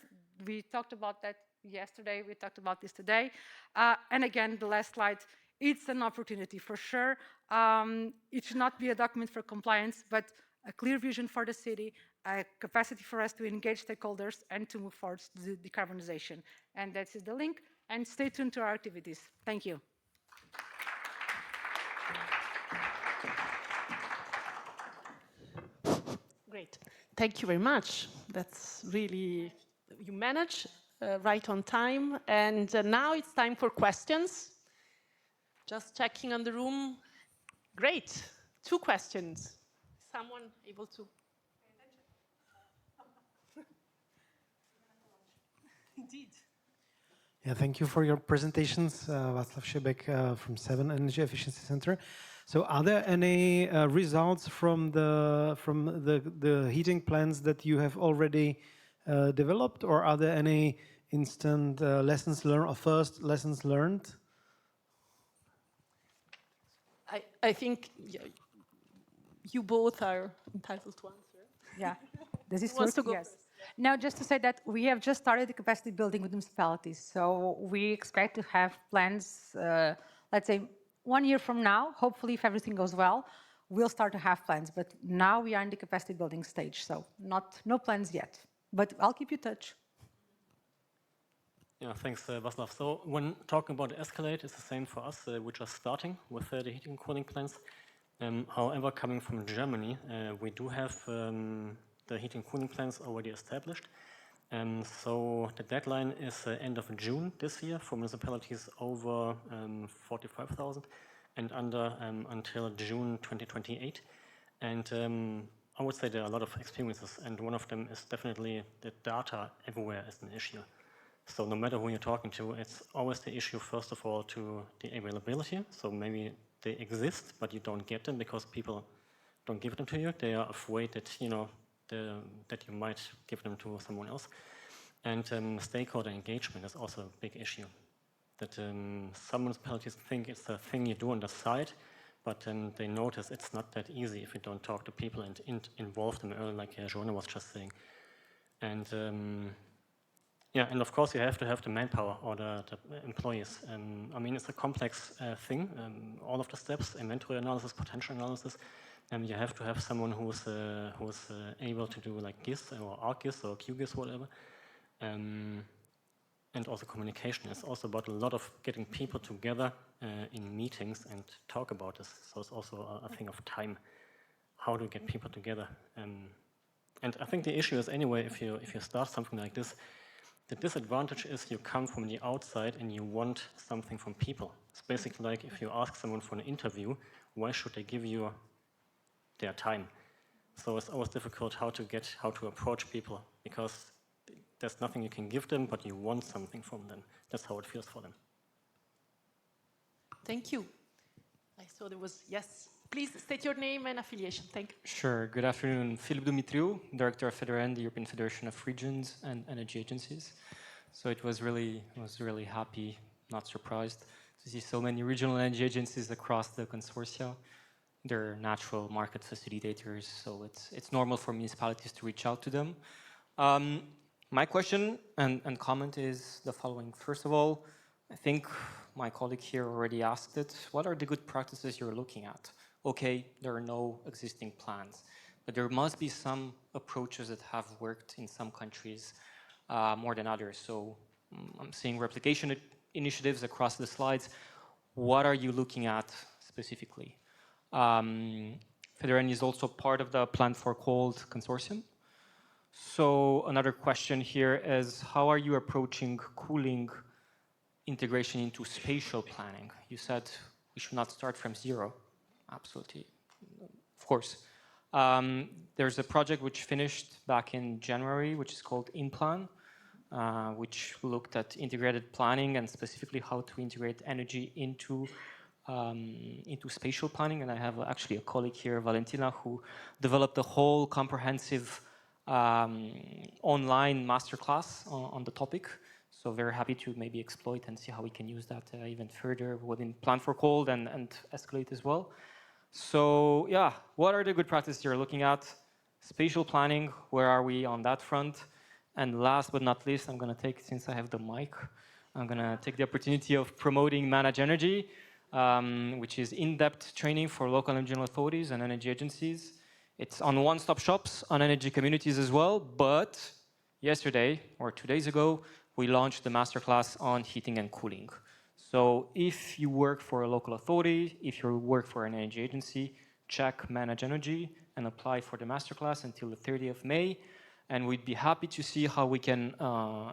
We talked about that yesterday, we talked about this today. And again, the last slide, it's an opportunity for sure. It should not be a document for compliance, but a clear vision for the city, a capacity for us to engage stakeholders and to move forward to the decarbonization. And that is the link. And stay tuned to our activities. Thank you. Great. Thank you very much. That's really, you manage right on time. And now it's time for questions. Just checking on the room. Great. 2 questions. Someone able to pay attention? Indeed. Yeah, thank you for your presentations. Václav Šebek from 7 Energy Efficiency Center. So are there any results from the heating plans that you have already developed, or are there any instant lessons learned or first lessons learned? I think you both are entitled to answer. Yeah. Does this Who wants work? to go Yes. first? Now, just to say that we have just started the capacity building with municipalities. So we expect to have plans, let's say 1 year from now, hopefully if everything goes well, we'll start to have plans. But now we are in the capacity building stage, so no plans yet. But I'll keep you in touch. Yeah, thanks, Václav. So when talking about Escalate, it's the same for us. We're just starting with the heating and cooling plans. However, coming from Germany, we do have the heating and cooling plans already established. So the deadline is end of June this year for municipalities over 45,000 and under until June 2028. And I would say there are a lot of experiences, and one of them is definitely that data everywhere is an issue. So no matter who you're talking to, it's always the issue, first of all, to the availability. So maybe they exist, but you don't get them because people don't give them to you. They are afraid that, that you might give them to someone else. And stakeholder engagement is also a big issue. That some municipalities think it's a thing you do on the side, but they notice it's not that easy if you don't talk to people and involve them early, like Joanna was just saying. And yeah, and of course you have to have the manpower or the employees. I mean, it's a complex thing. All of the steps, inventory analysis, potential analysis, and you have to have someone who's able to do like GIS or ArcGIS or QGIS, whatever. And also communication. It's also about a lot of getting people together in meetings and talk about this. So it's also a thing of time, how to get people together. And I think the issue is anyway, if you start something like this, the disadvantage is you come from the outside and you want something from people. It's basically like if you ask someone for an interview, why should they give you their time? So it's always difficult how to approach people, because there's nothing you can give them, but you want something from them. That's how it feels for them. Thank you. I saw there was, yes. Please state your name and affiliation. Thank you. Sure. Good afternoon. Philippe Dumitriou, Director of FEDEREN, the European Federation of Regions and Energy Agencies. So I was really happy, not surprised, to see so many regional energy agencies across the consortia. They're natural market facilitators, so it's normal for municipalities to reach out to them. My question and comment is the following. First of all, I think my colleague here already asked it. What are the good practices you're looking at? Okay, there are no existing plans, but there must be some approaches that have worked in some countries more than others. So I'm seeing replication initiatives across the slides. What are you looking at specifically? FEDEREN is also part of the Plan for Cold consortium. So another question here is, how are you approaching cooling integration into spatial planning? You said we should not start from zero. Absolutely, of course. There's a project which finished back in January, which is called InPlan, which looked at integrated planning and specifically how to integrate energy into spatial planning. And I have actually a colleague here, Valentina, who developed a whole comprehensive online masterclass on the topic. So very happy to maybe exploit and see how we can use that even further within Plan for Cold and escalate as well. So yeah, what are the good practices you're looking at? Spatial planning, where are we on that front? And last but not least, I'm going to take, since I have the mic, I'm going to take the opportunity of promoting Manage Energy, which is in-depth training for local and regional authorities and energy agencies. It's on one-stop shops, on energy communities as well, but yesterday, or 2 days ago, we launched the masterclass on heating and cooling. So if you work for a local authority, if you work for an energy agency, check Manage Energy and apply for the masterclass until the 30th of May. And we'd be happy to see how we can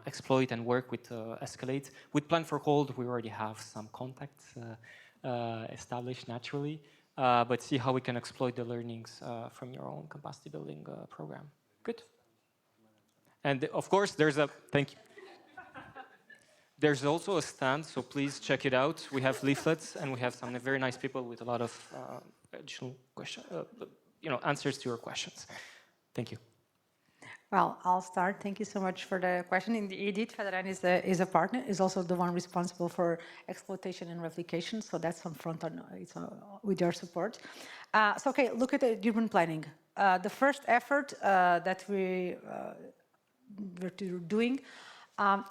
exploit and work with Escalate. With Plan for Cold, we already have some contacts established naturally, but see how we can exploit the learnings from your own capacity building program. Good. And of course, thank you. There's also a stand, so please check it out. We have leaflets, and we have some very nice people with a lot of additional answers to your questions. Thank you. Well, I'll start. Thank you so much for the question. Indeed, FEDEREN is a partner, is also the one responsible for exploitation and replication. So that's on front on with your support. So okay, look at the urban planning. The first effort that we're doing,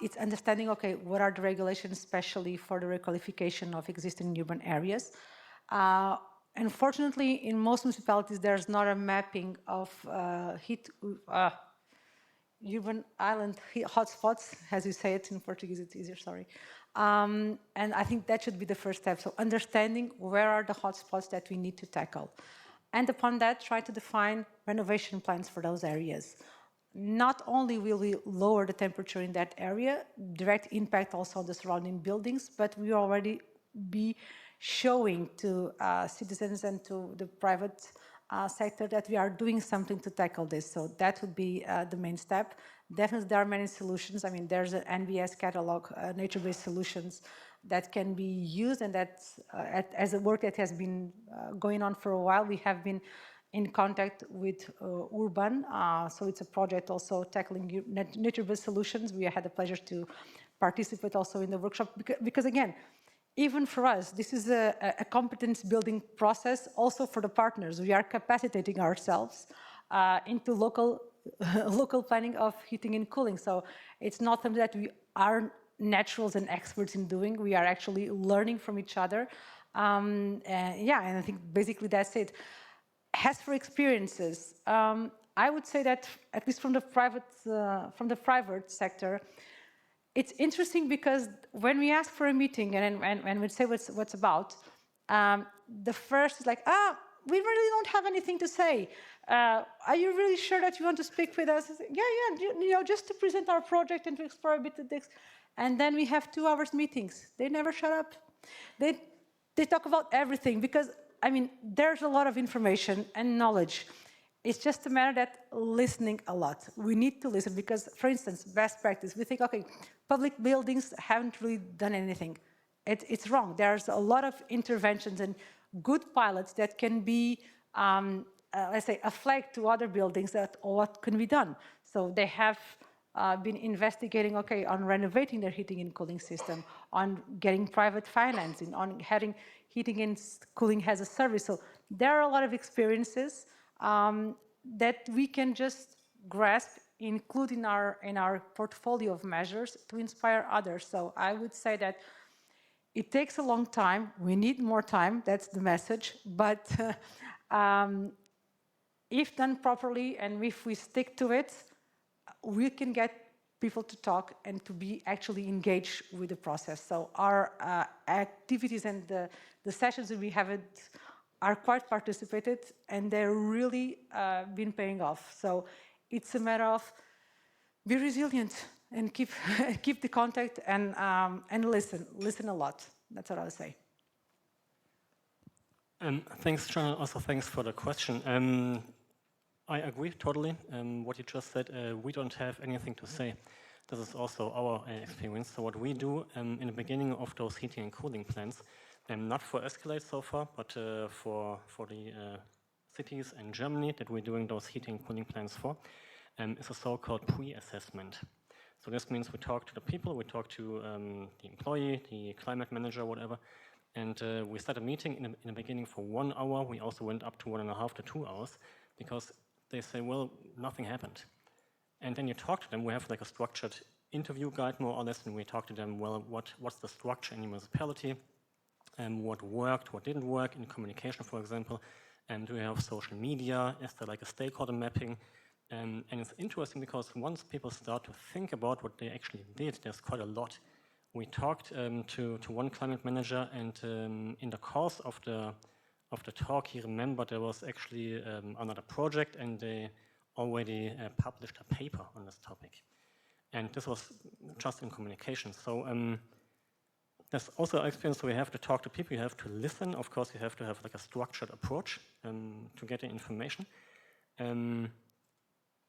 it's understanding, okay, what are the regulations, especially for the requalification of existing urban areas. Unfortunately, in most municipalities, there's not a mapping of urban island hotspots, as you say it in Portuguese, it's easier, sorry. And I think that should be the first step. So understanding where are the hotspots that we need to tackle. And upon that, try to define renovation plans for those areas. Not only will we lower the temperature in that area, direct impact also on the surrounding buildings, but we already be showing to citizens and to the private sector that we are doing something to tackle this. So that would be the main step. Definitely there are many solutions. I mean, there's an NBS catalog, nature-based solutions that can be used, and that's as a work that has been going on for a while. We have been in contact with Urban, so it's a project also tackling nature-based solutions. We had the pleasure to participate also in the workshop because again, even for us, this is a competence building process also for the partners. We are capacitating ourselves into local planning of heating and cooling. So it's not something that we are naturals and experts in doing. We are actually learning from each other. And I think basically that's it. As for experiences, I would say that at least from the private sector, it's interesting because when we ask for a meeting and we say what's about, the first is like, we really don't have anything to say. Are you really sure that you want to speak with us? Yeah, just to present our project and to explore a bit of this. And then we have 2 hours meetings. They never shut up. They talk about everything because, I mean, there's a lot of information and knowledge. It's just a matter that listening a lot. We need to listen because, for instance, best practice, we think, okay, public buildings haven't really done anything. It's wrong. There's a lot of interventions and good pilots that can be, let's say, a flag to other buildings that what can be done. So they have been investigating, okay, on renovating their heating and cooling system, on getting private financing, on having heating and cooling as a service. So there are a lot of experiences that we can just grasp, include in our portfolio of measures to inspire others. So I would say that it takes a long time. We need more time. That's the message. But if done properly and if we stick to it, we can get people to talk and to be actually engaged with the process. So our activities and the sessions that we have are quite participated, and they're really been paying off. So it's a matter of be resilient and keep the contact and listen a lot. That's what I would say. Thanks, John. Also, thanks for the question. I agree totally. What you just said, we don't have anything to say. This is also our experience. So what we do in the beginning of those heating and cooling plans, not for Escalate so far, but for the cities in Germany that we're doing those heating and cooling plans for, is a so-called pre-assessment. So this means we talk to the people, we talk to the employee, the climate manager, whatever, and we start a meeting in the beginning for 1 hour. We also went up to 1.5 to 2 hours because they say, well, nothing happened. And then you talk to them. We have like a structured interview guide, more or less, and we talk to them, well, what's the structure in your municipality, and what worked, what didn't work in communication, for example, and do we have social media, is there like a stakeholder mapping? And it's interesting because once people start to think about what they actually did, there's quite a lot. We talked to one climate manager, and in the course of the talk, he remembered there was actually another project, and they already published a paper on this topic. And this was just in communication. So there's also an experience where you have to talk to people, you have to listen. Of course, you have to have like a structured approach to get the information.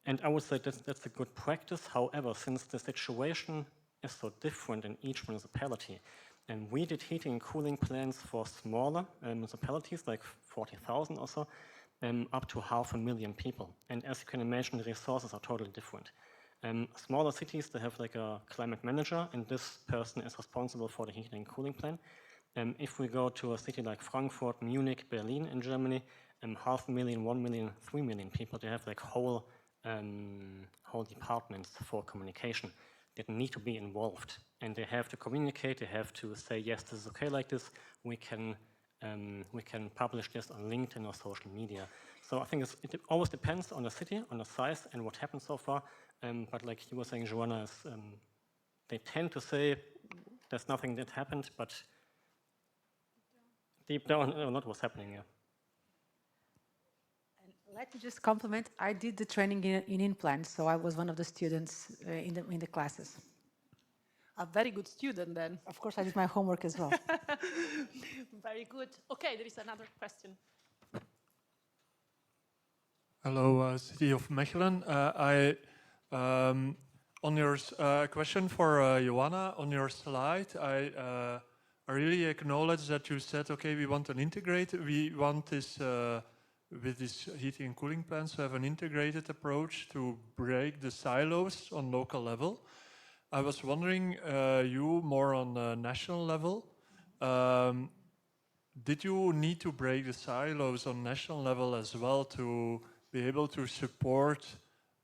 And I would say that's a good practice. However, since the situation is so different in each municipality, and we did heating and cooling plans for smaller municipalities, like 40,000 or so, up to 500,000 people. And as you can imagine, the resources are totally different. Smaller cities, they have like a climate manager, and this person is responsible for the heating and cooling plan. If we go to a city like Frankfurt, Munich, Berlin in Germany, 500,000, 1 million, 3 million people, they have like whole departments for communication that need to be involved, and they have to communicate. They have to say, yes, this is okay like this. We can publish this on LinkedIn or social media. So I think it always depends on the city, on the size, and what happened so far. But like you were saying, Joanna, they tend to say there's nothing that happened, but deep down, a lot was happening. Yeah. Let me just compliment. I did the training in InPlan, so I was one of the students in the classes. A very good student then. Of course, I did my homework as well. Very good. Okay, there is another question. Hello, City of Mechelen. On your question for Joanna, on your slide, I really acknowledge that you said, okay, we want this with this heating and cooling plans to have an integrated approach to break the silos on local level. I was wondering, you more on a national level, did you need to break the silos on national level as well to be able to support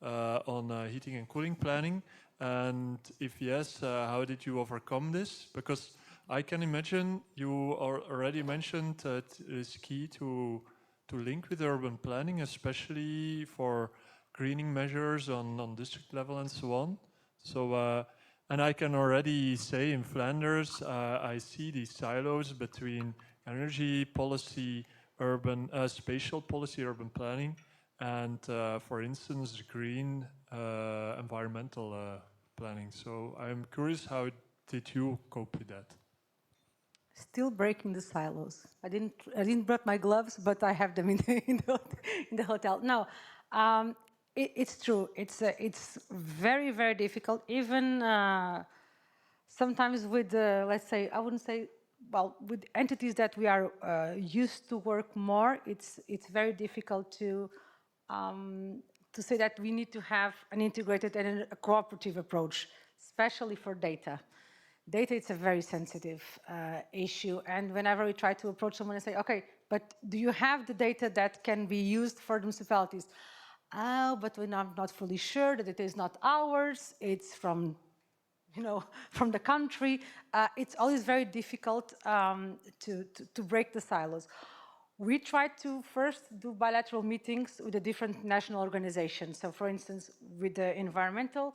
on heating and cooling planning? And if yes, how did you overcome this? Because I can imagine you already mentioned that it's key to link with urban planning, especially for greening measures on district level and so on. So, and I can already say in Flanders, I see these silos between energy policy, urban, spatial policy, urban planning, and for instance, green environmental planning. So I'm curious, how did you cope with that? Still breaking the silos. I didn't bring my gloves, but I have them in the hotel. No, it's true. It's very, very difficult. Even sometimes with let's say, I wouldn't say well, with entities that we are used to work more, it's very difficult to say that we need to have an integrated and a cooperative approach, especially for data. Data is a very sensitive issue, and whenever we try to approach someone and say, okay, but do you have the data that can be used for the municipalities? Oh, but we're not fully sure that it is not ours, it's from, you know, from the country. It's always very difficult to break the silos. We try to first do bilateral meetings with the different national organizations. So for instance, with the environmental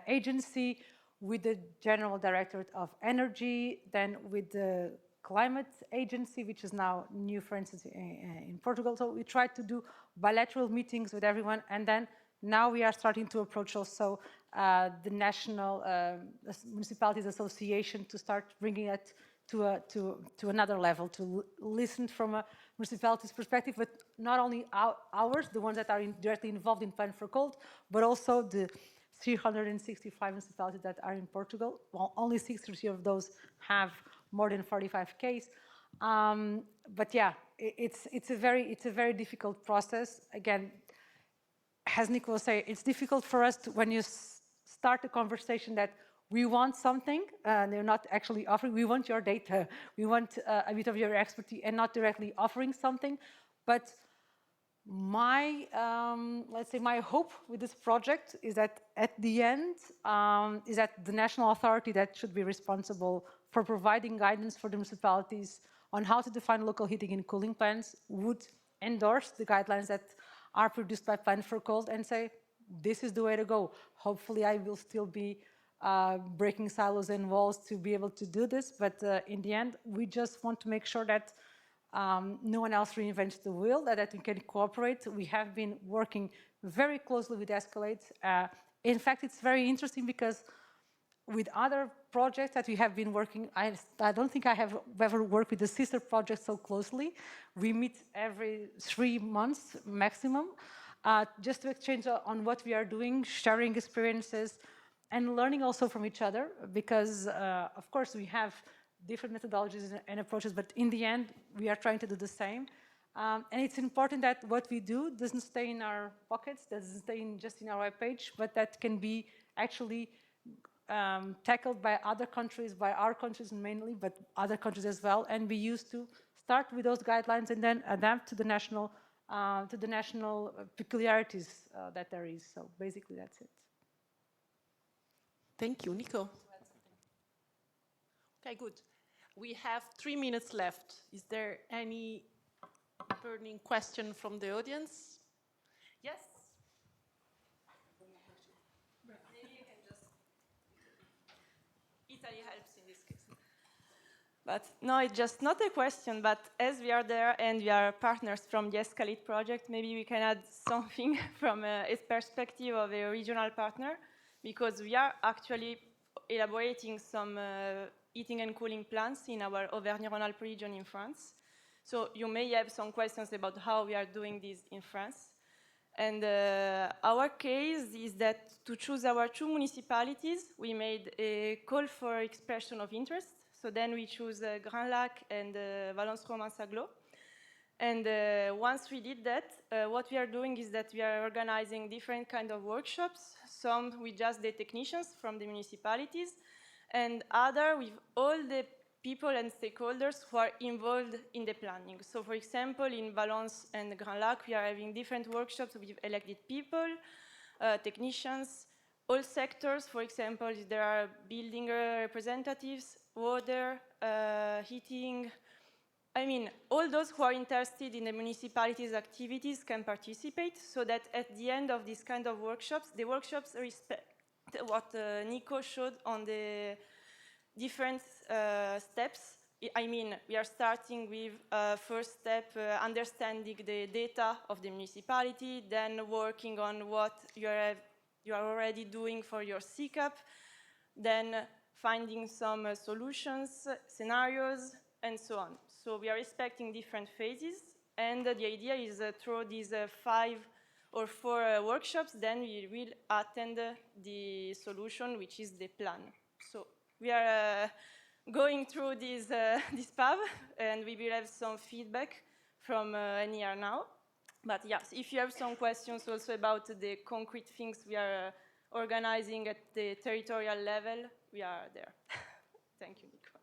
agency, with the General Directorate of Energy, then with the Climate Agency, which is now new, for instance, in Portugal. So we try to do bilateral meetings with everyone, and then now we are starting to approach also the National Municipalities Association to start bringing it to another level, to listen from a municipality's perspective, but not only ours, the ones that are directly involved in Plan for Cold, but also the 365 municipalities that are in Portugal. Well, only 60 of those have more than 45 Ks. But yeah, it's a very difficult process. Again, as Nico was saying, it's difficult for us to, when you start a conversation that we want something, and they're not actually offering, we want your data, we want a bit of your expertise, and not directly offering something. But my, let's say, my hope with this project is that at the end, is that the national authority that should be responsible for providing guidance for the municipalities on how to define local heating and cooling plans would endorse the guidelines that are produced by Plan for Cold and say, this is the way to go. Hopefully I will still be breaking silos and walls to be able to do this, but in the end, we just want to make sure that no one else reinvents the wheel, that we can cooperate. We have been working very closely with Escalate. In fact, it's very interesting because with other projects that we have been working, I don't think I have ever worked with a sister project so closely. We meet every 3 months maximum, just to exchange on what we are doing, sharing experiences, and learning also from each other, because of course we have different methodologies and approaches, but in the end, we are trying to do the same. And it's important that what we do doesn't stay in our pockets, doesn't stay just in our webpage, but that can be actually tackled by other countries, by our countries mainly, but other countries as well, and be used to start with those guidelines and then adapt to the national peculiarities that there is. So basically, that's it. Thank you, Nico. Okay, good. We have 3 minutes left. Is there any burning question from the audience? Yes? Maybe you can just... Italy helps in this case. But no, it's just not a question, but as we are there and we are partners from the Escalate project, maybe we can add something from a perspective of a regional partner, because we are actually elaborating some heating and cooling plans in our Auvergne-Rhône-Alpes region in France. So you may have some questions about how we are doing this in France. And our case is that to choose our 2 municipalities, we made a call for expression of interest. So then we choose Grand Lac and Valence-Romain-Saglot. And once we did that, what we are doing is that we are organizing different kind of workshops, some with just the technicians from the municipalities, and other with all the people and stakeholders who are involved in the planning. So for example, in Valence and Grand Lac, we are having different workshops with elected people, technicians, all sectors. For example, there are building representatives, water, heating. I mean, all those who are interested in the municipality's activities can participate, so that at the end of this kind of workshops, the workshops respect what Nico showed on the different steps. I mean, we are starting with first step, understanding the data of the municipality, then working on what you are already doing for your CCAP, then finding some solutions, scenarios, and so on. So we are respecting different phases, and the idea is through these 5 or 4 workshops, then we will attend the solution, which is the plan. So we are going through this path, and we will have some feedback from NER now. But yes, if you have some questions also about the concrete things we are organizing at the territorial level, we are there. Thank you, Nico.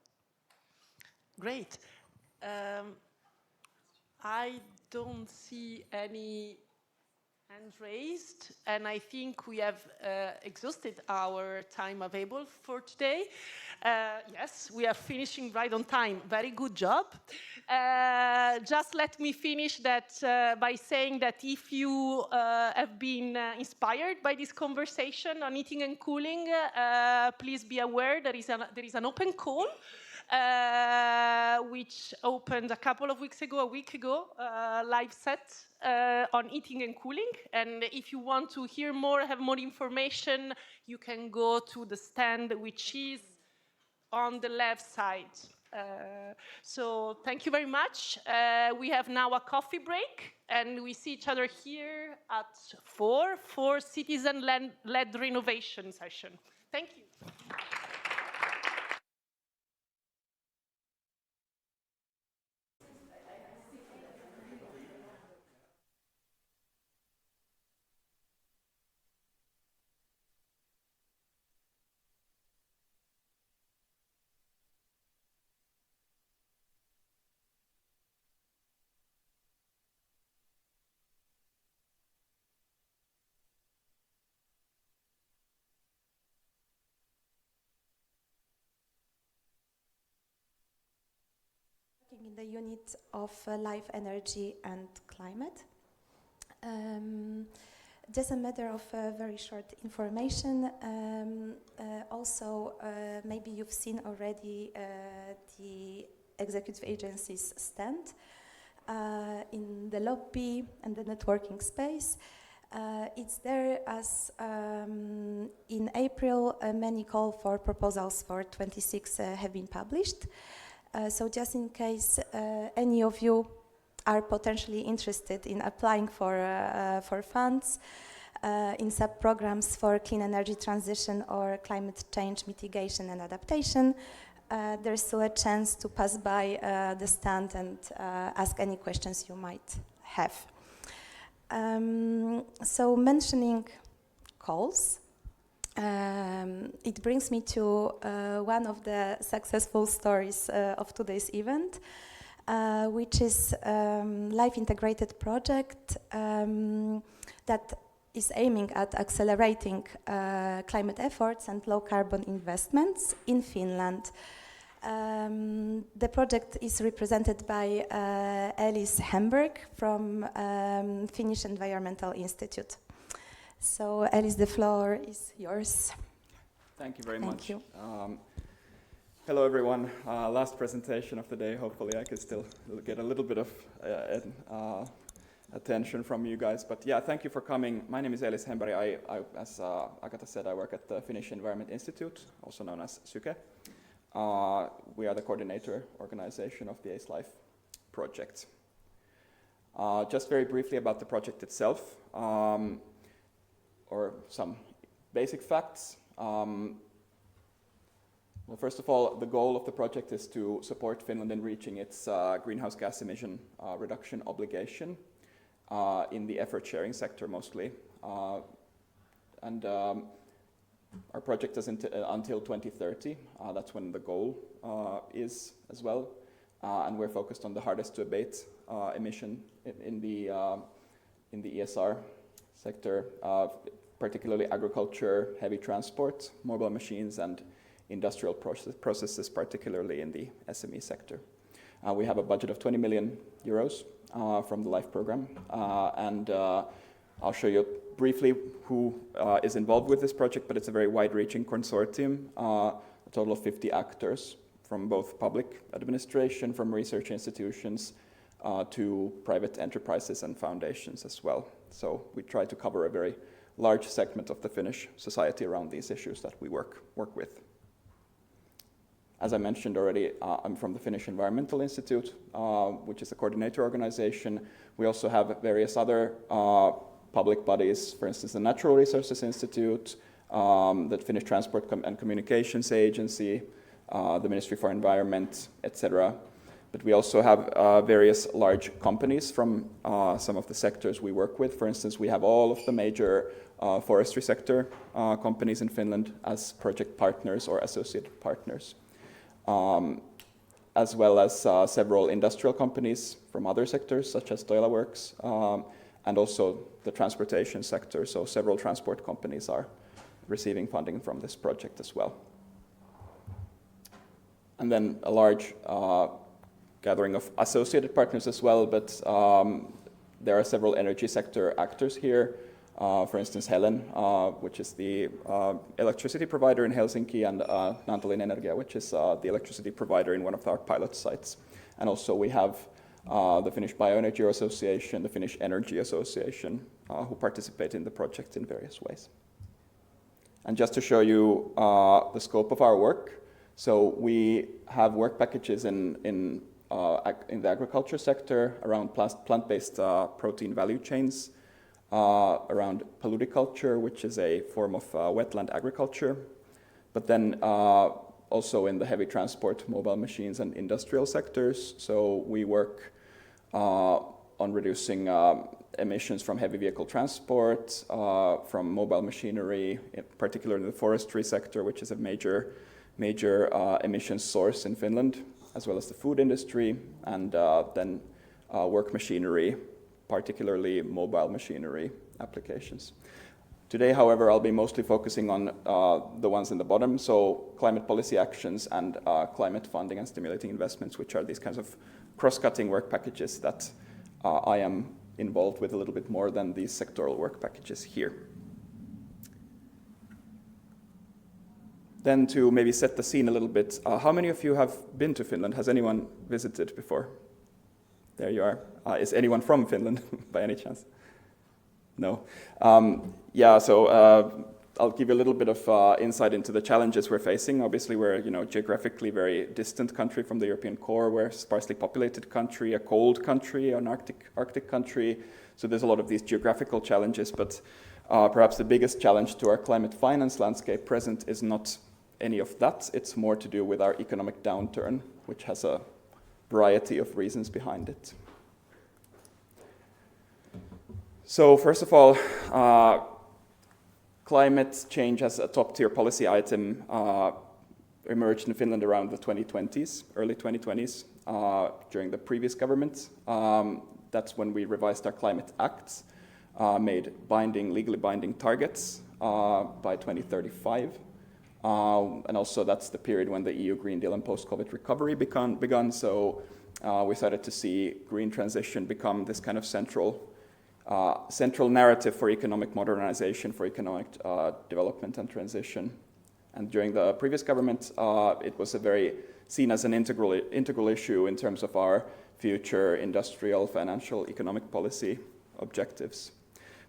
Great. I don't see any hands raised, and I think we have exhausted our time available for today. Yes, we are finishing right on time. Very good job. Just let me finish that by saying that if you have been inspired by this conversation on heating and cooling, please be aware there is an open call which opened a week ago, live set on heating and cooling. And if you want to hear more, have more information, you can go to the stand, which is on the left side. So thank you very much. We have now a coffee break, and we see each other here at 4 for citizen-led renovation session. Thank you. In the unit of life, energy and climate. Just a matter of very short information. Also, maybe you've seen already the executive agency's stand in the lobby and the networking space. It's there as in April, many call for proposals for 26 have been published. So just in case any of you are potentially interested in applying for funds in sub-programs for clean energy transition or climate change mitigation and adaptation, there's still a chance to pass by the stand and ask any questions you might have. So mentioning calls, it brings me to one of the successful stories of today's event, which is Life Integrated project that is aiming at accelerating climate efforts and low carbon investments in Finland. The project is represented by Elise Hemberg from Finnish Environmental Institute. So, Alice, the floor is yours. Thank you very Thank much. You. Hello, everyone. Last presentation of the day. Hopefully, I can still get a little bit of attention from you guys. But yeah, thank you for coming. My name is Elise Hemberg. As Agata said, I work at the Finnish Environment Institute, also known as SYKE. We are the coordinator organization of the ACE Life project. Just very briefly about the project itself. Or some basic facts. Well, first of all, the goal of the project is to support Finland in reaching its greenhouse gas emission reduction obligation in the effort sharing sector mostly. And our project is until 2030. That's when the goal is as well. And we're focused on the hardest to abate emission in the ESR sector, particularly agriculture, heavy transport, mobile machines, and industrial processes, particularly in the SME sector. We have a budget of 20 million euros from the LIFE program, and I'll show you briefly who is involved with this project, but it's a very wide-reaching consortium, a total of 50 actors from both public administration, from research institutions, to private enterprises and foundations as well. So we try to cover a very large segment of the Finnish society around these issues that we work with. As I mentioned already, I'm from the Finnish Environmental Institute, which is a coordinator organization. We also have various other public bodies, for instance, the Natural Resources Institute, the Finnish Transport and Communications Agency, the Ministry for Environment, etc. But we also have various large companies from some of the sectors we work with. For instance, we have all of the major forestry sector companies in Finland as project partners or associated partners, as well as several industrial companies from other sectors, such as Toila Works, and also the transportation sector. So several transport companies are receiving funding from this project as well. And then a large gathering of associated partners as well, but there are several energy sector actors here. For instance, Helen, which is the electricity provider in Helsinki, and Naantalin Energia, which is the electricity provider in one of our pilot sites. And also we have the Finnish Bioenergy Association, the Finnish Energy Association, who participate in the project in various ways. And just to show you the scope of our work, so we have work packages in the agriculture sector around plant-based protein value chains, around paludiculture, which is a form of wetland agriculture, but then also in the heavy transport, mobile machines and industrial sectors. So we work on reducing emissions from heavy vehicle transport, from mobile machinery, particularly in the forestry sector, which is a major emissions source in Finland, as well as the food industry, and then work machinery, particularly mobile machinery applications. Today, however, I'll be mostly focusing on the ones in the bottom, so climate policy actions and climate funding and stimulating investments, which are these kinds of cross-cutting work packages that I am involved with a little bit more than these sectoral work packages here. Then to maybe set the scene a little bit, how many of you have been to Finland? Has anyone visited before? There you are. Is anyone from Finland by any chance? No. Yeah, so I'll give you a little bit of insight into the challenges we're facing. Obviously, we're geographically very distant country from the European core. We're a sparsely populated country, a cold country, an Arctic country. So there's a lot of these geographical challenges, but perhaps the biggest challenge to our climate finance landscape present is not any of that. It's more to do with our economic downturn, which has a variety of reasons behind it. So first of all, climate change as a top-tier policy item emerged in Finland around the 2020s, early 2020s, during the previous government. That's when we revised our climate acts, made legally binding targets by 2035. And also that's the period when the EU Green Deal and post-COVID recovery begun. So we started to see green transition become this kind of central narrative for economic modernization, for economic development and transition. And during the previous government, it was seen as an integral issue in terms of our future industrial, financial, economic policy objectives.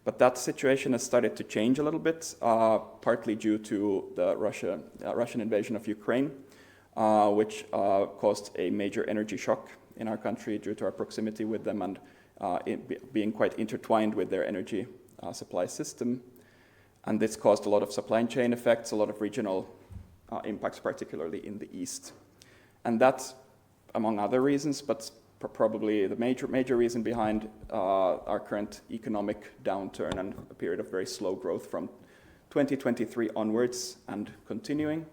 But that situation has started to change a little bit, partly due to the Russian invasion of Ukraine, which caused a major energy shock in our country due to our proximity with them and being quite intertwined with their energy supply system. And this caused a lot of supply chain effects, a lot of regional impacts, particularly in the east. And that, among other reasons, but probably the major reason behind our current economic downturn and a period of very slow growth from 2023 onwards and continuing.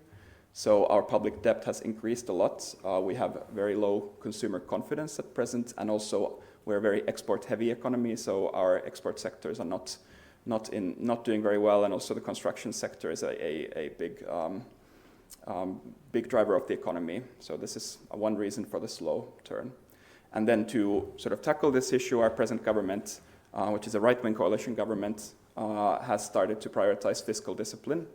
So our public debt has increased a lot. We have very low consumer confidence at present, and also we're a very export-heavy economy, so our export sectors are not doing very well, and also the construction sector is a big driver of the economy. So this is one reason for the slow turn. And then to sort of tackle this issue, our present government, which is a right-wing coalition government, has started to prioritize fiscal discipline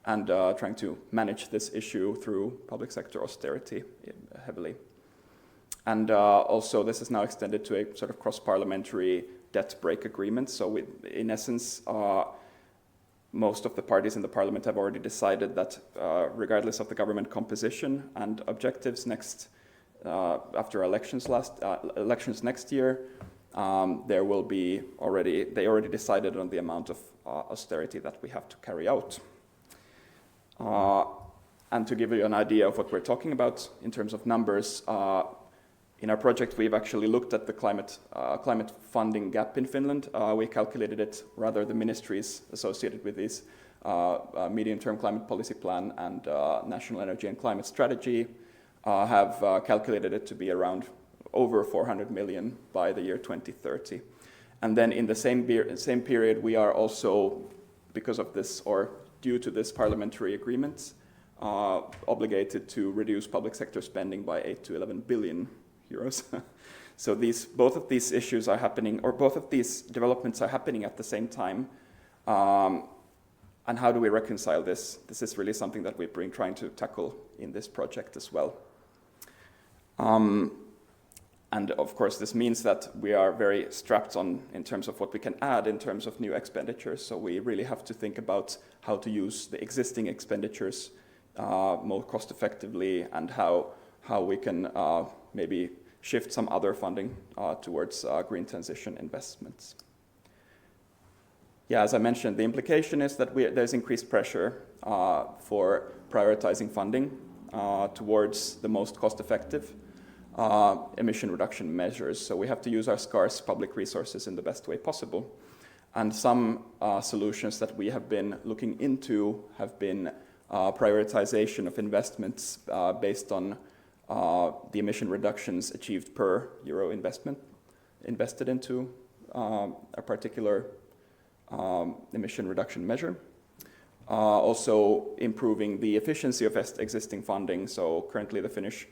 and trying to manage this issue through public sector austerity heavily. And also this is now extended to a sort of cross-parliamentary debt break agreement. So in essence, most of the parties in the parliament have already decided that regardless of the government composition and objectives after elections next year, they already decided on the amount of austerity that we have to carry out. And to give you an idea of what we're talking about in terms of numbers, in our project, we've actually looked at the climate funding gap in Finland. We calculated it, rather the ministries associated with this medium-term climate policy plan and national energy and climate strategy have calculated it to be around over 400 million by the year 2030. And then in the same period, we are also, because of this, or due to this parliamentary agreement, obligated to reduce public sector spending by 8 to 11 billion euros. So both of these issues are happening, or both of these developments are happening at the same time. And how do we reconcile this? This is really something that we've been trying to tackle in this project as well. And of course, this means that we are very strapped on in terms of what we can add in terms of new expenditures. So we really have to think about how to use the existing expenditures more cost effectively, and how we can maybe shift some other funding towards green transition investments. Yeah, as I mentioned, the implication is that there's increased pressure for prioritizing funding towards the most cost-effective emission reduction measures. So we have to use our scarce public resources in the best way possible. And some solutions that we have been looking into have been prioritization of investments based on the emission reductions achieved per euro invested into a particular emission reduction measure. Also improving the efficiency of existing funding. So currently the Finnish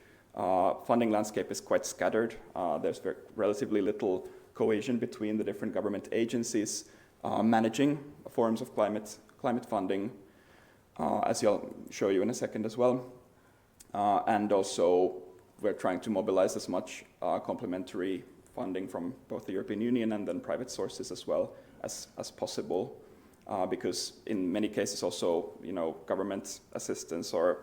funding landscape is quite scattered. There's relatively little cohesion between the different government agencies managing forms of climate funding, as I'll show you in a second as well. And also we're trying to mobilize as much complementary funding from both the European Union and then private sources as well as possible, because in many cases also, government assistance or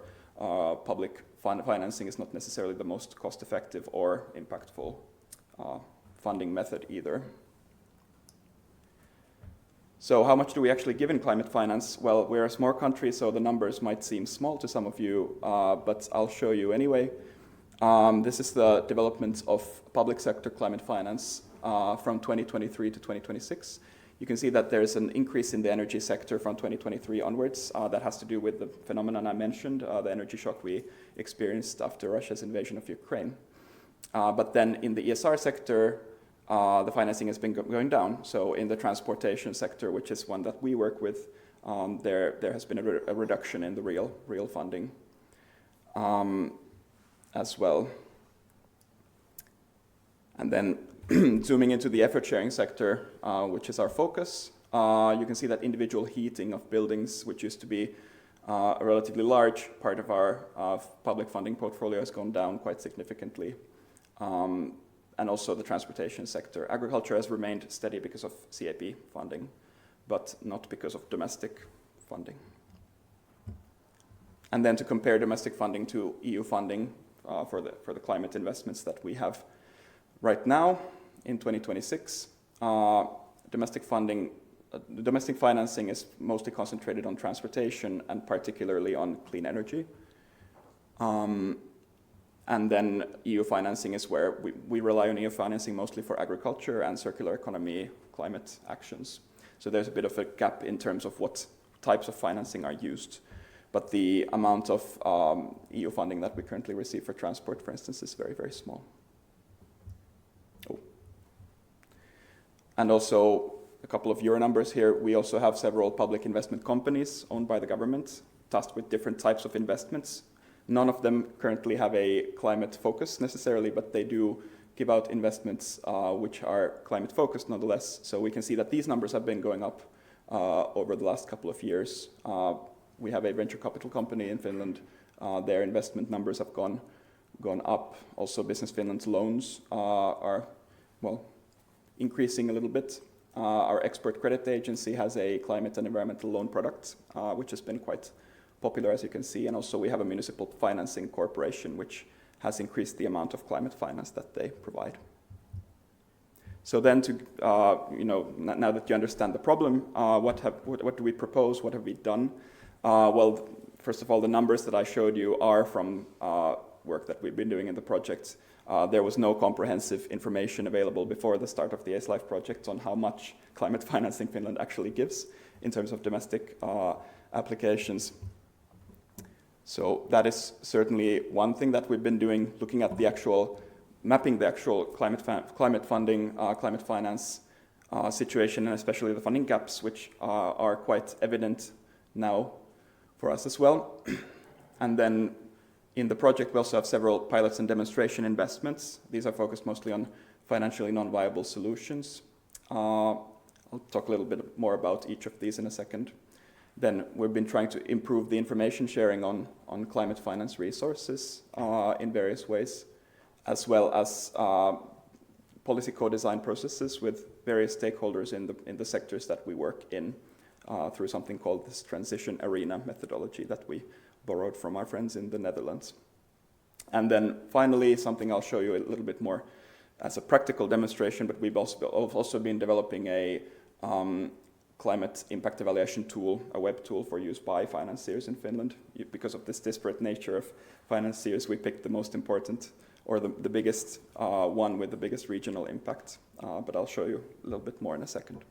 public financing is not necessarily the most cost-effective or impactful funding method either. So how much do we actually give in climate finance? Well, we're a small country, so the numbers might seem small to some of you, but I'll show you anyway. This is the development of public sector climate finance from 2023 to 2026. You can see that there's an increase in the energy sector from 2023 onwards. That has to do with the phenomenon I mentioned, the energy shock we experienced after Russia's invasion of Ukraine. But then in the ESR sector, the financing has been going down. So in the transportation sector, which is one that we work with, there has been a reduction in the real funding as well. And then zooming into the effort sharing sector, which is our focus, you can see that individual heating of buildings, which used to be a relatively large part of our public funding portfolio, has gone down quite significantly. And also the transportation sector. Agriculture has remained steady because of CAP funding, but not because of domestic funding. And then to compare domestic funding to EU funding for the climate investments that we have right now in 2026, domestic financing is mostly concentrated on transportation and particularly on clean energy. And then EU financing is where we rely on EU financing mostly for agriculture and circular economy climate actions. So there's a bit of a gap in terms of what types of financing are used. But the amount of EU funding that we currently receive for transport, for instance, is very, very small. Oh. And also a couple of euro numbers here. We also have several public investment companies owned by the government, tasked with different types of investments. None of them currently have a climate focus necessarily, but they do give out investments which are climate focused nonetheless. So we can see that these numbers have been going up over the last couple of years. We have a venture capital company in Finland. Their investment numbers have gone up. Also Business Finland's loans are, increasing a little bit. Our export credit agency has a climate and environmental loan product, which has been quite popular, as you can see, and also we have a municipal financing corporation which has increased the amount of climate finance that they provide. So then, now that you understand the problem, what do we propose? What have we done? Well, first of all, the numbers that I showed you are from work that we've been doing in the project. There was no comprehensive information available before the start of the ACE Life project on how much climate financing Finland actually gives in terms of domestic applications. So that is certainly one thing that we've been doing, looking at the actual, mapping the actual climate funding, climate finance situation, and especially the funding gaps, which are quite evident now for us as well. And then in the project, we also have several pilots and demonstration investments. These are focused mostly on financially non-viable solutions. I'll talk a little bit more about each of these in a second. Then we've been trying to improve the information sharing on climate finance resources in various ways, as well as policy co-design processes with various stakeholders in the sectors that we work in through something called this transition arena methodology that we borrowed from our friends in the Netherlands. And then finally, something I'll show you a little bit more as a practical demonstration, but we've also been developing a climate impact evaluation tool, a web tool for use by financiers in Finland. Because of this disparate nature of financiers, we picked the most important or the biggest one with the biggest regional impact, but I'll show you a little bit more in a second.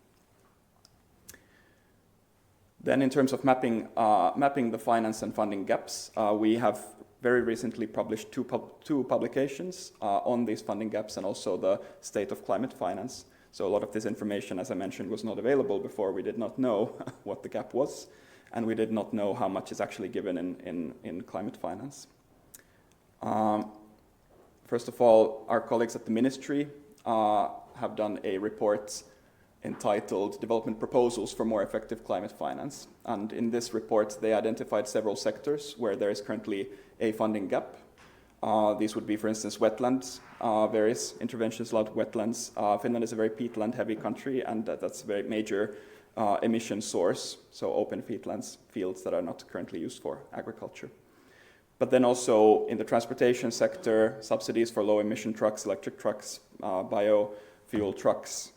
Then in terms of mapping the finance and funding gaps, we have very recently published two publications on these funding gaps and also the state of climate finance. So a lot of this information, as I mentioned, was not available before. We did not know what the gap was, and we did not know how much is actually given in climate finance. First of all, our colleagues at the ministry have done a report entitled Development Proposals for More Effective Climate Finance. And in this report, they identified several sectors where there is currently a funding gap. These would be, for instance, wetlands, various interventions allowed wetlands. Finland is a very peatland-heavy country, and that's a very major emission source, so open peatlands, fields that are not currently used for agriculture. But then also in the transportation sector, subsidies for low-emission trucks, electric trucks, biofuel trucks.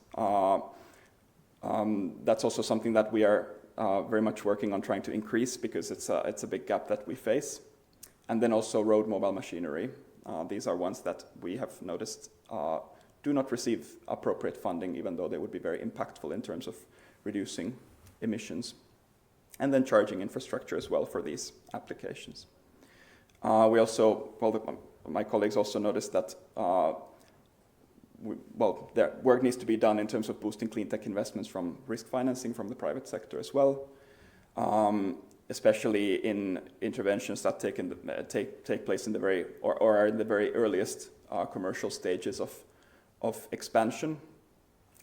That's also something that we are very much working on trying to increase because it's a big gap that we face. And then also road mobile machinery. These are ones that we have noticed do not receive appropriate funding, even though they would be very impactful in terms of reducing emissions. And then charging infrastructure as well for these applications. We also, my colleagues also noticed that their work needs to be done in terms of boosting clean tech investments from risk financing from the private sector as well, especially in interventions that take place in the very or are in the very earliest commercial stages of expansion.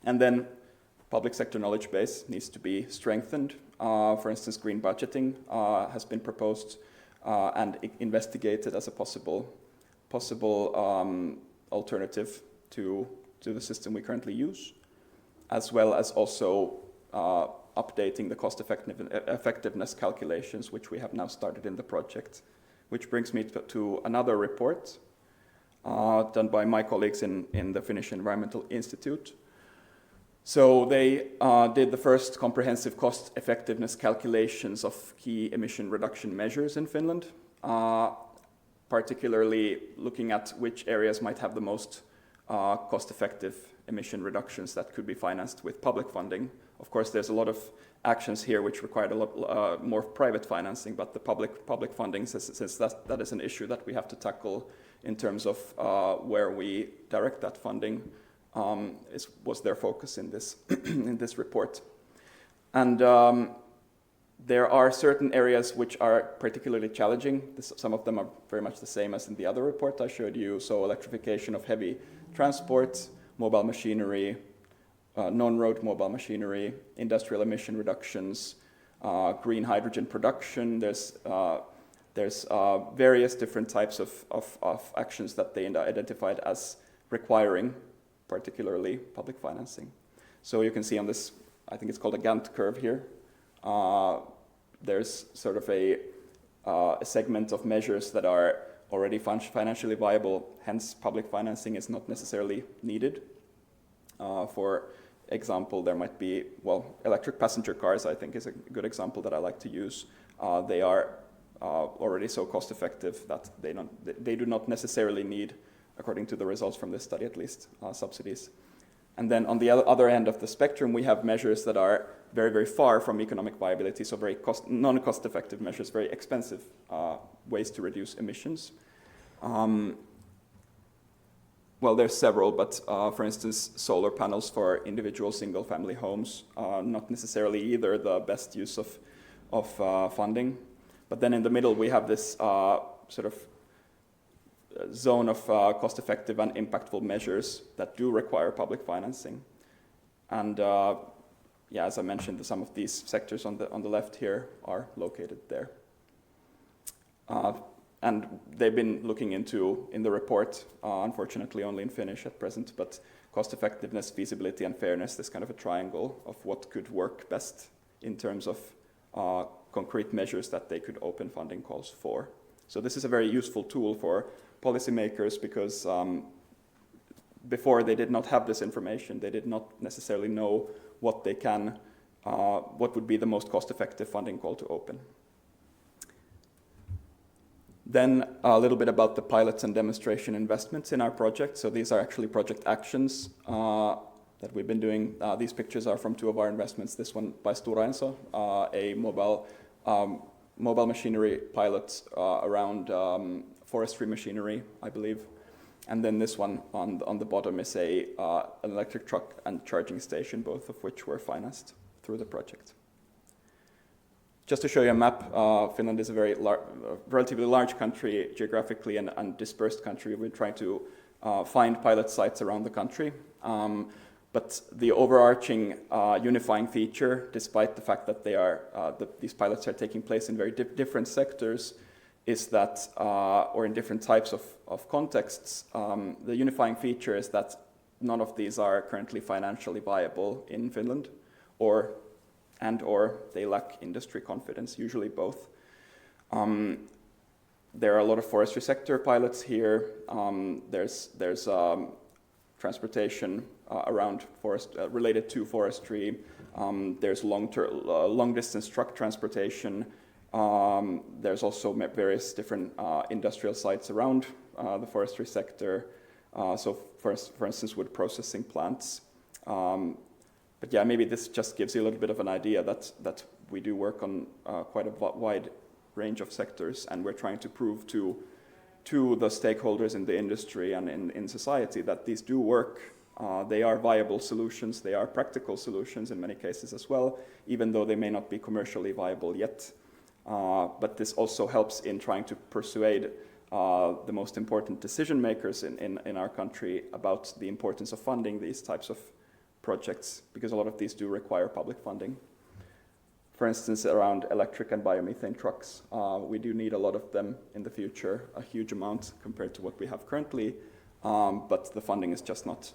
And then public sector knowledge base needs to be strengthened. For instance, green budgeting has been proposed and investigated as a possible alternative to the system we currently use, as well as also updating the cost effectiveness calculations, which we have now started in the project, which brings me to another report done by my colleagues in the Finnish Environmental Institute. So they did the first comprehensive cost effectiveness calculations of key emission reduction measures in Finland, particularly looking at which areas might have the most cost-effective emission reductions that could be financed with public funding. Of course, there's a lot of actions here which require a lot more private financing, but the public funding, since that is an issue that we have to tackle in terms of where we direct that funding, was their focus in this in this report. And there are certain areas which are particularly challenging. Some of them are very much the same as in the other report I showed you. So electrification of heavy transport, mobile machinery, non-road mobile machinery, industrial emission reductions, green hydrogen production. There's various different types of actions that they identified as requiring particularly public financing. So you can see on this, I think it's called a Gantt curve here. There's sort of a segment of measures that are already financially viable, hence public financing is not necessarily needed. For example, there might be, electric passenger cars I think is a good example that I like to use. They are already so cost effective that they do not necessarily need, according to the results from this study at least, subsidies. And then on the other end of the spectrum, we have measures that are very, very far from economic viability, so very non-cost effective measures, very expensive ways to reduce emissions. Well, there's several, but for instance, solar panels for individual single-family homes, not necessarily either the best use of funding. But then in the middle, we have this sort of zone of cost-effective and impactful measures that do require public financing. And yeah, as I mentioned, some of these sectors on the left here are located there. And they've been looking into, in the report, unfortunately only in Finnish at present, but cost effectiveness, feasibility, and fairness, this kind of a triangle of what could work best in terms of concrete measures that they could open funding calls for. So this is a very useful tool for policymakers because before they did not have this information, they did not necessarily know what they can, what would be the most cost-effective funding call to open. Then a little bit about the pilots and demonstration investments in our project. So these are actually project actions that we've been doing. These pictures are from two of our investments. This one by Stora Enso, a mobile machinery pilot around forestry machinery, I believe. And then this one on the bottom is an electric truck and charging station, both of which were financed through the project. Just to show you a map, Finland is a very relatively large country geographically and dispersed country. We're trying to find pilot sites around the country. But the overarching unifying feature, despite the fact that these pilots are taking place in very different sectors, is that, or in different types of contexts, the unifying feature is that none of these are currently financially viable in Finland, or they lack industry confidence, usually both. There are a lot of forestry sector pilots here. There's transportation around forest related to forestry. There's long-distance truck transportation. There's also various different industrial sites around the forestry sector. So, for instance, wood processing plants. But yeah, maybe this just gives you a little bit of an idea that we do work on quite a wide range of sectors, and we're trying to prove to the stakeholders in the industry and in society that these do work. They are viable solutions. They are practical solutions in many cases as well, even though they may not be commercially viable yet. But this also helps in trying to persuade the most important decision makers in our country about the importance of funding these types of projects, because a lot of these do require public funding. For instance, around electric and biomethane trucks, we do need a lot of them in the future, a huge amount compared to what we have currently, but the funding is just not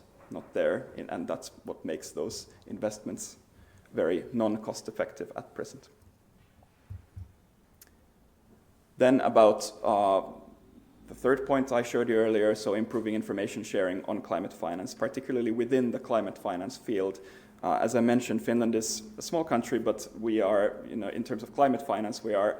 there, and that's what makes those investments very non-cost effective at present. Then about the third point I showed you earlier, so improving information sharing on climate finance, particularly within the climate finance field. As I mentioned, Finland is a small country, but we are, in terms of climate finance, we are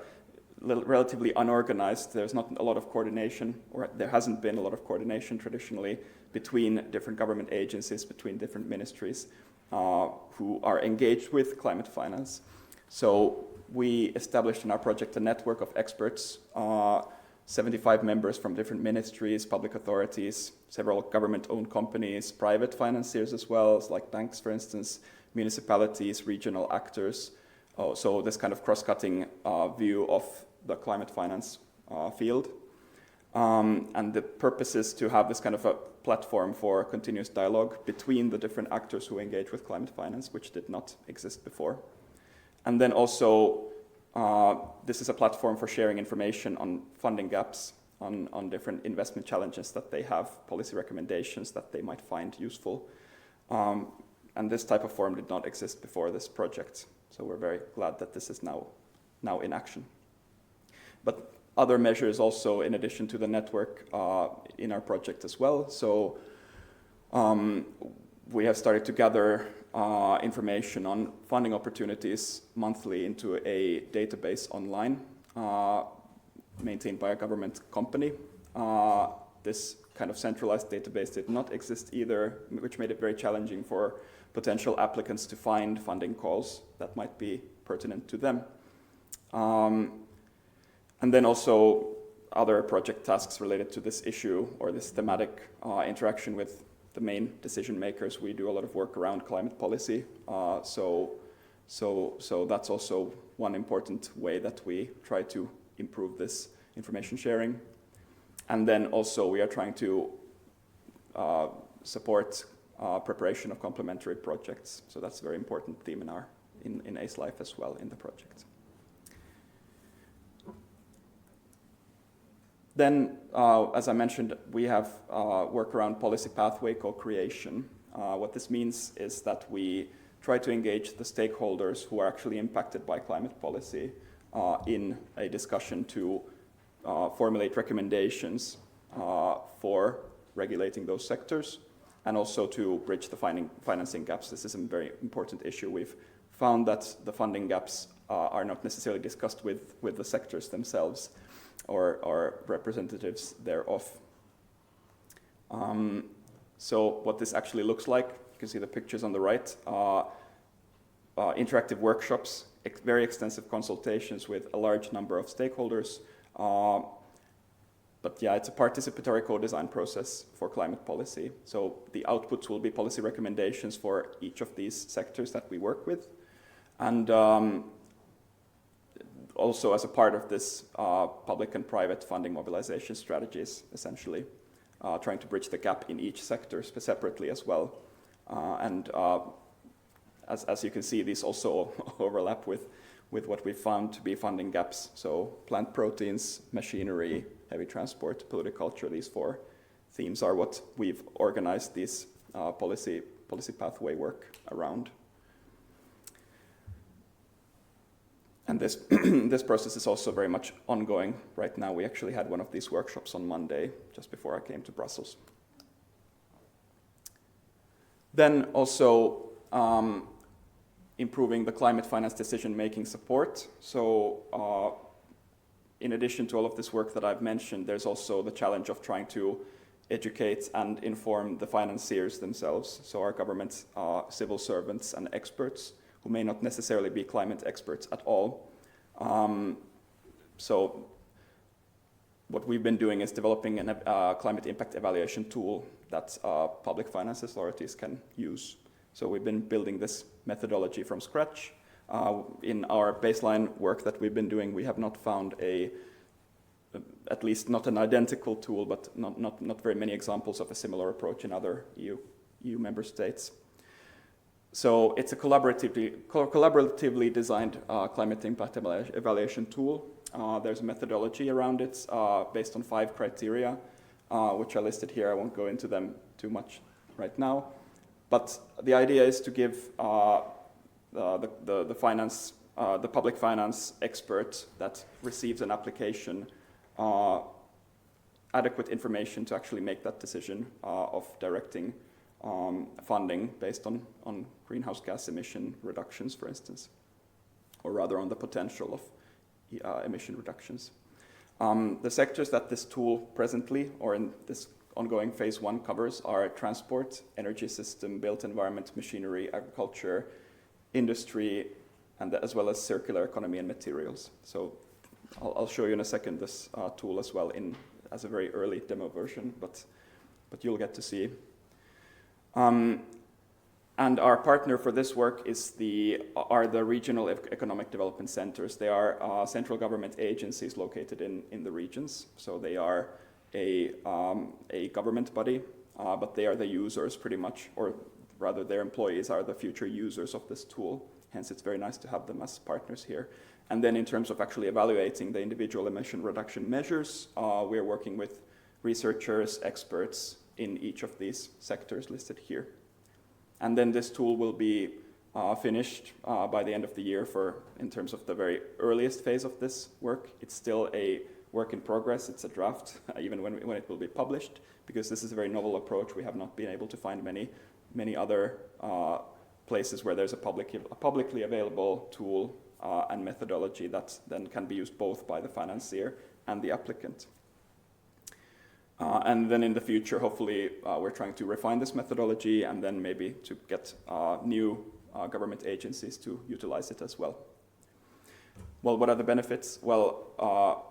relatively unorganized. There's not a lot of coordination, or there hasn't been a lot of coordination traditionally between different government agencies, between different ministries who are engaged with climate finance. So we established in our project a network of experts, 75 members from different ministries, public authorities, several government-owned companies, private financiers as well, like banks, for instance, municipalities, regional actors. So this kind of cross-cutting view of the climate finance field. And the purpose is to have this kind of a platform for continuous dialogue between the different actors who engage with climate finance, which did not exist before. And then also, this is a platform for sharing information on funding gaps, on different investment challenges that they have, policy recommendations that they might find useful. And this type of forum did not exist before this project. So we're very glad that this is now in action. But other measures also, in addition to the network, in our project as well. So we have started to gather information on funding opportunities monthly into a database online. maintained by a government company. This kind of centralized database did not exist either, which made it very challenging for potential applicants to find funding calls that might be pertinent to them. And then also other project tasks related to this issue or this thematic interaction with the main decision makers. We do a lot of work around climate policy, so that's also one important way that we try to improve this information sharing. And then also we are trying to support preparation of complementary projects. So that's a very important theme in ACE Life as well in the project. Then, as I mentioned, we have work around policy pathway co-creation. What this means is that we try to engage the stakeholders who are actually impacted by climate policy in a discussion to formulate recommendations for regulating those sectors and also to bridge the financing gaps. This is a very important issue. We've found that the funding gaps are not necessarily discussed with the sectors themselves or representatives thereof. So what this actually looks like, you can see the pictures on the right, interactive workshops, very extensive consultations with a large number of stakeholders. But yeah, it's a participatory co-design process for climate policy. So the outputs will be policy recommendations for each of these sectors that we work with. And also as a part of this public and private funding mobilization strategies, essentially, trying to bridge the gap in each sector separately as well. And as you can see, these also overlap with what we found to be funding gaps. So plant proteins, machinery, heavy transport, politiculture, these four themes are what we've organized this policy pathway work around. And this, this process is also very much ongoing right now. We actually had one of these workshops on Monday, just before I came to Brussels. Then also improving the climate finance decision-making support. So in addition to all of this work that I've mentioned, there's also the challenge of trying to educate and inform the financiers themselves. So our government, civil servants and experts who may not necessarily be climate experts at all. So what we've been doing is developing a climate impact evaluation tool that public finance authorities can use. So we've been building this methodology from scratch. In our baseline work that we've been doing, we have not found at least not an identical tool, but not very many examples of a similar approach in other EU member states. So it's a collaboratively designed climate impact evaluation tool. There's a methodology around it based on 5 criteria, which are listed here. I won't go into them too much right now. But the idea is to give the public finance expert that receives an application adequate information to actually make that decision of directing funding based on greenhouse gas emission reductions, for instance, or rather on the potential of emission reductions. The sectors that this tool presently, or in this ongoing phase 1 covers, are transport, energy system, built environment, machinery, agriculture, industry, and as well as circular economy and materials. So I'll show you in a second this tool as well as a very early demo version, but you'll get to see. And our partner for this work are the regional economic development centers. They are central government agencies located in the regions. So they are a government body, but they are the users pretty much, or rather their employees are the future users of this tool. Hence, it's very nice to have them as partners here. And then in terms of actually evaluating the individual emission reduction measures, we're working with researchers, experts in each of these sectors listed here. And then this tool will be finished by the end of the year in terms of the very earliest phase of this work. It's still a work in progress. It's a draft, even when it will be published, because this is a very novel approach. We have not been able to find many other places where there's a publicly available tool and methodology that then can be used both by the financier and the applicant. And then in the future, hopefully, we're trying to refine this methodology and then maybe to get new government agencies to utilize it as well. Well, what are the benefits? Well,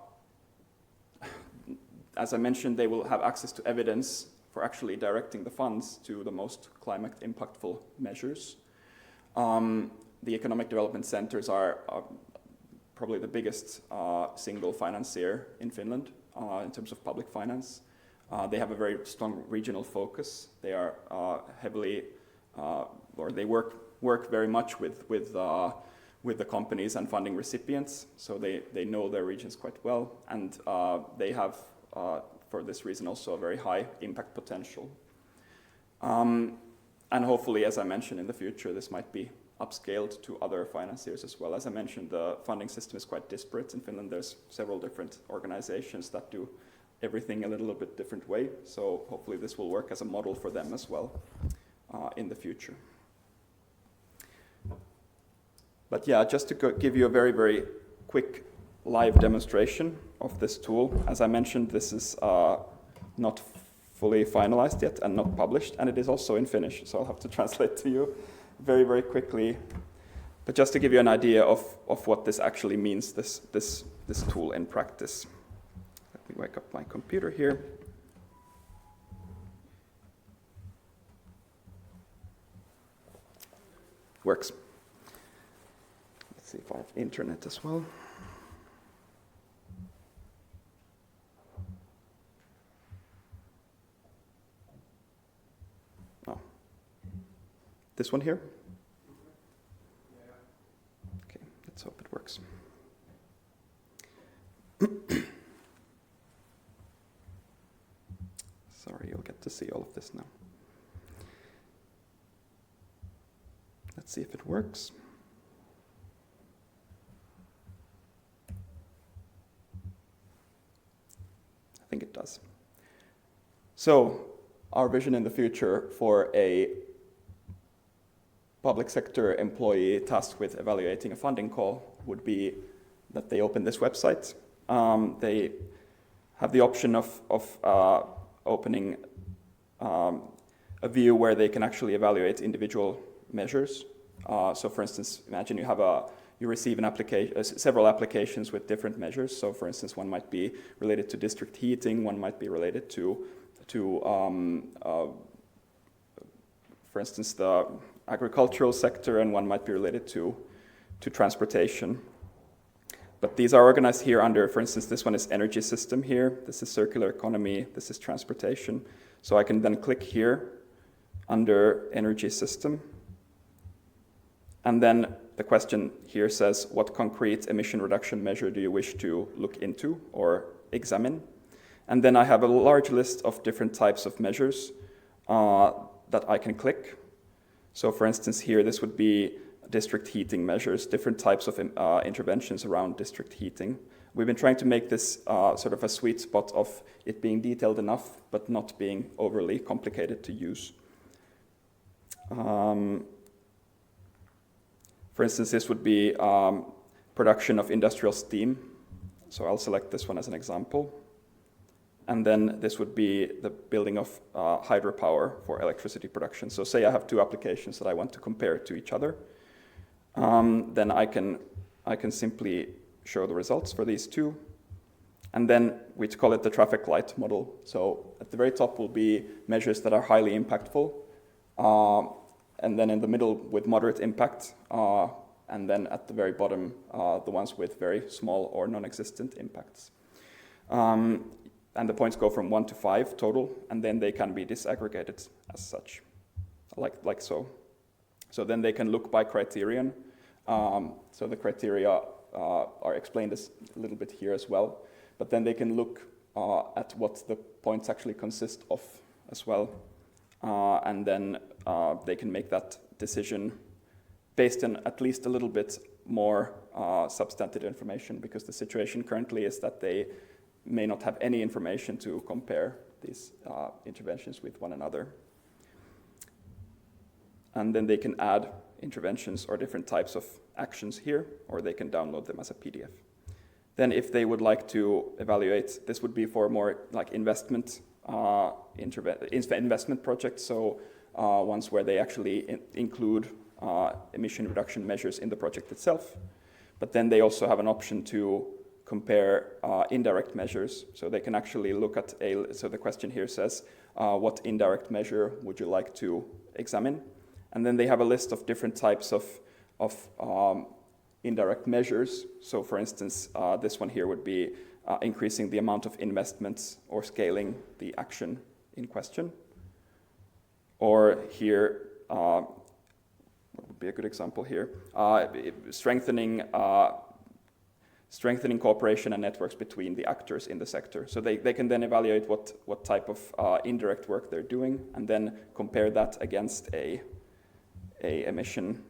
as I mentioned, they will have access to evidence for actually directing the funds to the most climate impactful measures. The economic development centers are probably the biggest single financier in Finland in terms of public finance. They have a very strong regional focus. They are heavily, or they work very much with the companies and funding recipients, so they know their regions quite well, and they have, for this reason, also a very high impact potential. And hopefully, as I mentioned, in the future, this might be upscaled to other financiers as well. As I mentioned, the funding system is quite disparate. In Finland, there's several different organizations that do everything a little bit different way, so hopefully this will work as a model for them as well in the future. But yeah, just to give you a very, very quick live demonstration of this tool. As I mentioned, this is not fully finalized yet and not published, and it is also in Finnish, so I'll have to translate to you very, very quickly. But just to give you an idea of what this actually means, this tool in practice. Let me wake up my computer here. Works. Let's see if I have internet as well. Oh. This one here? Okay, let's hope it works. Sorry, you'll get to see all of this now. Let's see if it works. I think it does. So, our vision in the future for a public sector employee tasked with evaluating a funding call would be that they open this website. They have the option of opening a view where they can actually evaluate individual measures. So, for instance, imagine you receive several applications with different measures. So, for instance, one might be related to district heating, one might be related to for instance, the agricultural sector, and one might be related to transportation. But these are organized here under, for instance, this one is energy system here, this is circular economy, this is transportation. So I can then click here under energy system. And then the question here says, what concrete emission reduction measure do you wish to look into or examine? And then I have a large list of different types of measures that I can click. So for instance, here, this would be district heating measures, different types of interventions around district heating. We've been trying to make this sort of a sweet spot of it being detailed enough, but not being overly complicated to use. For instance, this would be production of industrial steam. So I'll select this one as an example. And then this would be the building of hydropower for electricity production. So say I have two applications that I want to compare to each other. Then I can simply show the results for these two. And then we call it the traffic light model. So at the very top will be measures that are highly impactful. And then in the middle with moderate impact. And then at the very bottom, the ones with very small or non-existent impacts. And the points go from 1 to 5 total, and then they can be disaggregated as such, like so. So then they can look by criterion. So the criteria are explained a little bit here as well. But then they can look at what the points actually consist of as well. And then they can make that decision based on at least a little bit more substantive information, because the situation currently is that they may not have any information to compare these interventions with one another. And then they can add interventions or different types of actions here, or they can download them as a PDF. Then if they would like to evaluate, this would be for more like investment investment projects, so ones where they actually include emission reduction measures in the project itself. But then they also have an option to compare indirect measures, so they can actually look at so the question here says, what indirect measure would you like to examine? And then they have a list of different types of indirect measures. So for instance, this one here would be increasing the amount of investments or scaling the action in question. Or here, what would be a good example here? Strengthening cooperation and networks between the actors in the sector. So they can then evaluate what type of indirect work they're doing and then compare that against a emission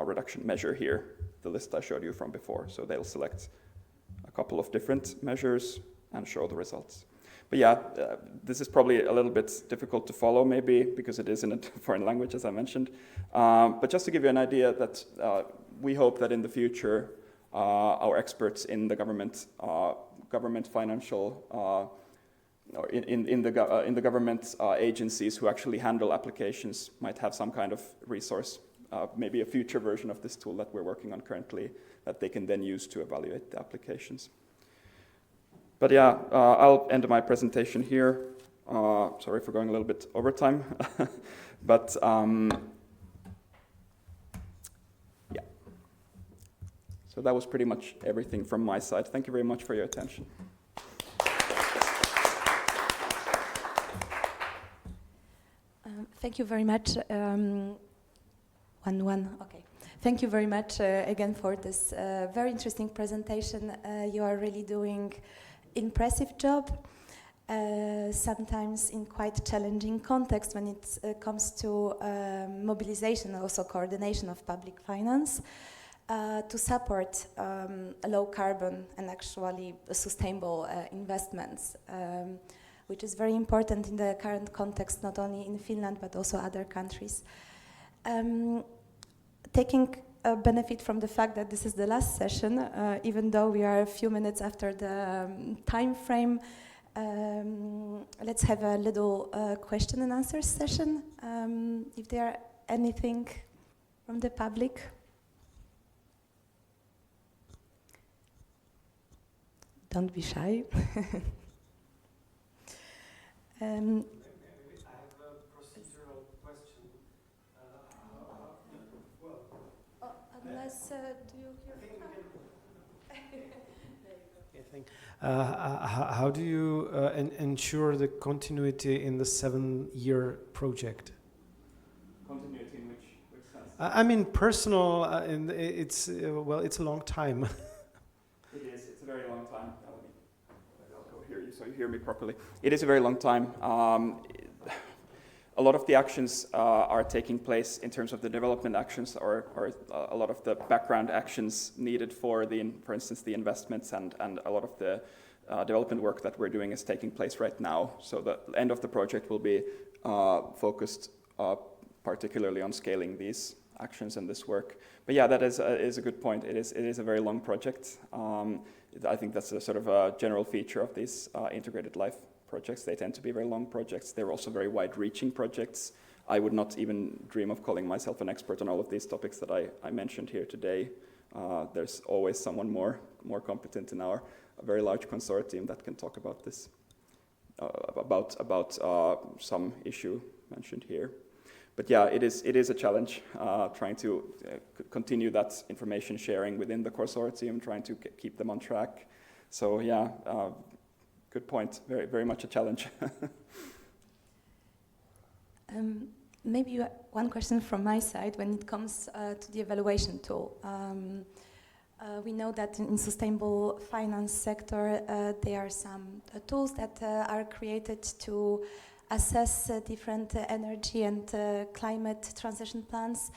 reduction measure here, the list I showed you from before. So they'll select a couple of different measures and show the results. But yeah, this is probably a little bit difficult to follow maybe because it is in a foreign language, as I mentioned. But just to give you an idea that we hope that in the future, our experts in the government financial, or in the government agencies who actually handle applications might have some kind of resource, maybe a future version of this tool that we're working on currently that they can then use to evaluate the applications. But yeah, I'll end my presentation here. Sorry for going a little bit over time, but yeah. So that was pretty much everything from my side. Thank you very much for your attention. Thank you very much. Okay. Thank you very much again for this very interesting presentation. You are really doing impressive job, sometimes in quite challenging context when it comes to mobilization and also coordination of public finance to support low carbon and actually sustainable investments, which is very important in the current context, not only in Finland but also other countries. Taking a benefit from the fact that this is the last session, even though we are a few minutes after the time frame, let's have a little question and answer session. If there are anything from the public. Don't be shy. Do you hear? How do you ensure the continuity in the 7-year project? Continuity in which sense? I mean, personal. It's well, it's a long time. It is. It's a very long time. I'll go here so you hear me properly. It is a very long time. A lot of the actions are taking place in terms of the development actions, or a lot of the background actions needed for instance, the investments and a lot of the development work that we're doing is taking place right now. So the end of the project will be focused particularly on scaling these actions and this work. But yeah, that is a good point. It is a very long project. I think that's a sort of a general feature of these integrated life projects. They tend to be very long projects. They're also very wide-reaching projects. I would not even dream of calling myself an expert on all of these topics that I mentioned here today. There's always someone more competent in our very large consortium that can talk about this, about some issue mentioned here. But yeah, it is a challenge trying to continue that information sharing within the consortium, trying to keep them on track. So yeah. Good point. Very, very much a challenge. Maybe one question from my side when it comes to the evaluation tool. We know that in sustainable finance sector, there are some tools that are created to assess different energy and climate transition plans.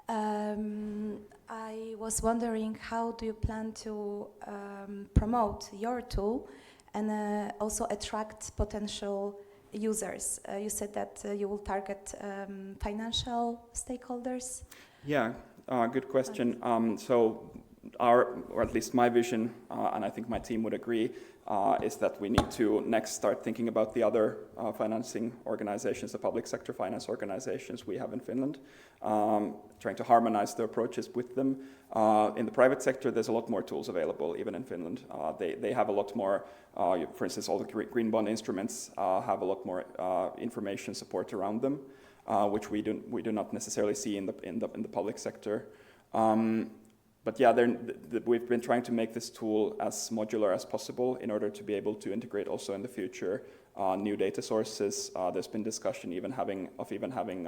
I was wondering, how do you plan to promote your tool and also attract potential users? You said that you will target financial stakeholders. Yeah, good question. So or at least my vision, and I think my team would agree, is that we need to next start thinking about the other financing organizations, the public sector finance organizations we have in Finland, trying to harmonize the approaches with them. In the private sector, there's a lot more tools available, even in Finland. They have a lot more, for instance, all the green bond instruments have a lot more information support around them, which we do not necessarily see in the public sector. But yeah, we've been trying to make this tool as modular as possible in order to be able to integrate also in the future new data sources. There's been discussion of even having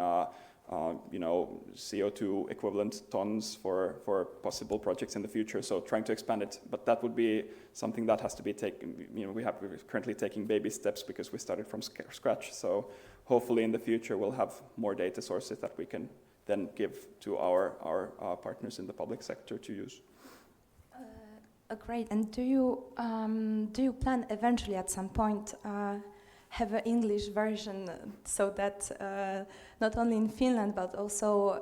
CO2 equivalent tons for possible projects in the future. So trying to expand it, but that would be something that has to be taken. We're currently taking baby steps because we started from scratch. So hopefully in the future we'll have more data sources that we can then give to our partners in the public sector to use. Great. And do you plan eventually at some point have an English version so that not only in Finland but also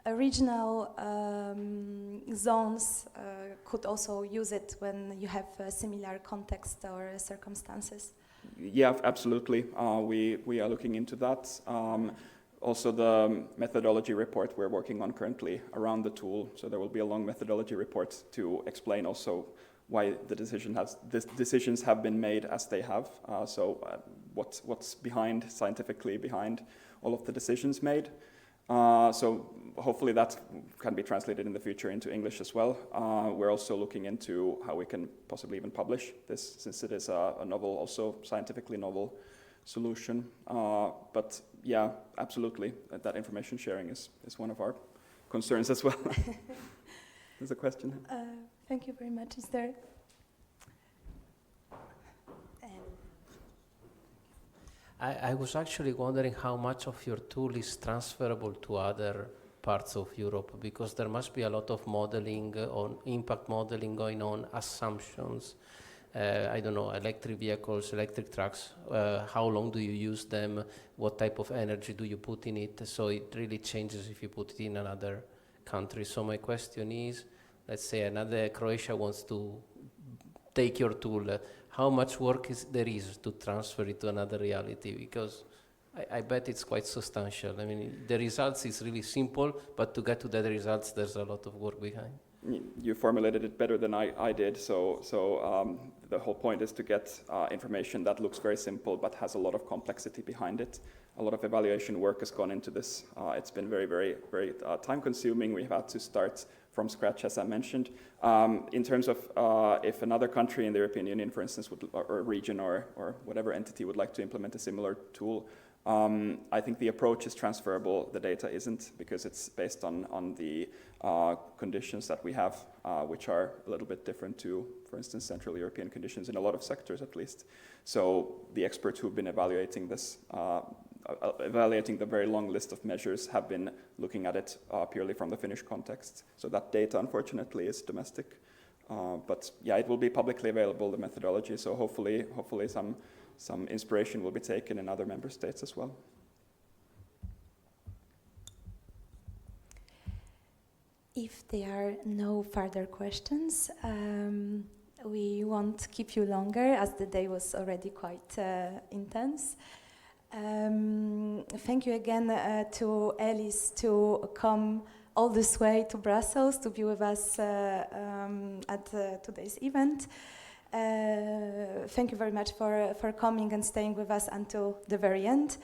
regional zones could also use it when you have a similar context or circumstances? Yeah, absolutely. We are looking into that. Also, the methodology report we're working on currently around the tool. So there will be a long methodology report to explain also why the decisions have been made as they have. What's scientifically behind all of the decisions made. So hopefully that can be translated in the future into English as well. We're also looking into how we can possibly even publish this, since it is a novel, also scientifically novel solution. But yeah, absolutely, that information sharing is one of our concerns as well. There's a question. Thank you very much. Is there? I was actually wondering how much of your tool is transferable to other parts of Europe, because there must be a lot of modeling on impact modeling going on, assumptions. I don't know, electric vehicles, electric trucks, how long do you use them, what type of energy do you put in it, so it really changes if you put it in another country. So my question is, let's say another Croatia wants to take your tool, how much work there is to transfer it to another reality, because I bet it's quite substantial. I mean, the results is really simple, but to get to the results, there's a lot of work behind. You formulated it better than I did. So the whole point is to get information that looks very simple but has a lot of complexity behind it. A lot of evaluation work has gone into this. It's been very, very, very time-consuming. We've had to start from scratch, as I mentioned. In terms of if another country in the European Union, for instance, or a region or whatever entity would like to implement a similar tool, I think the approach is transferable. The data isn't, because it's based on the conditions that we have, which are a little bit different to, for instance, Central European conditions in a lot of sectors at least. So the experts who've been evaluating this, evaluating the very long list of measures, have been looking at it purely from the Finnish context. So that data, unfortunately, is domestic. But yeah, it will be publicly available, the methodology. So hopefully some inspiration will be taken in other member states as well. If there are no further questions, we won't keep you longer, as the day was already quite intense. Thank you again to Alice to come all this way to Brussels to be with us at today's event. Thank you very much for coming and staying with us until the very end.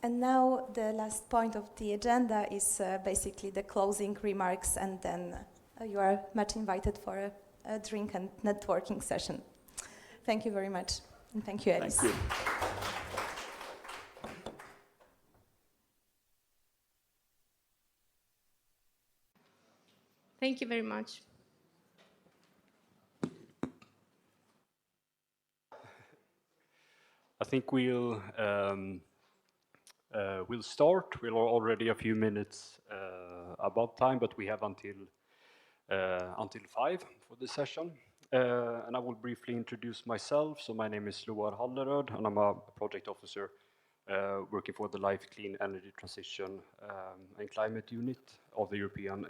And now the last point of the agenda is basically the closing remarks, and then you are much invited for a drink and networking session. Thank you very much, and thank you, Alice. Thank you. Thank you very much. I think we'll start. We're already a few minutes above time, but we have until 5 for the session. And I will briefly introduce myself. So my name is Loar Halleröd, and I'm a project officer working for the Life Clean Energy Transition and Climate Unit of the European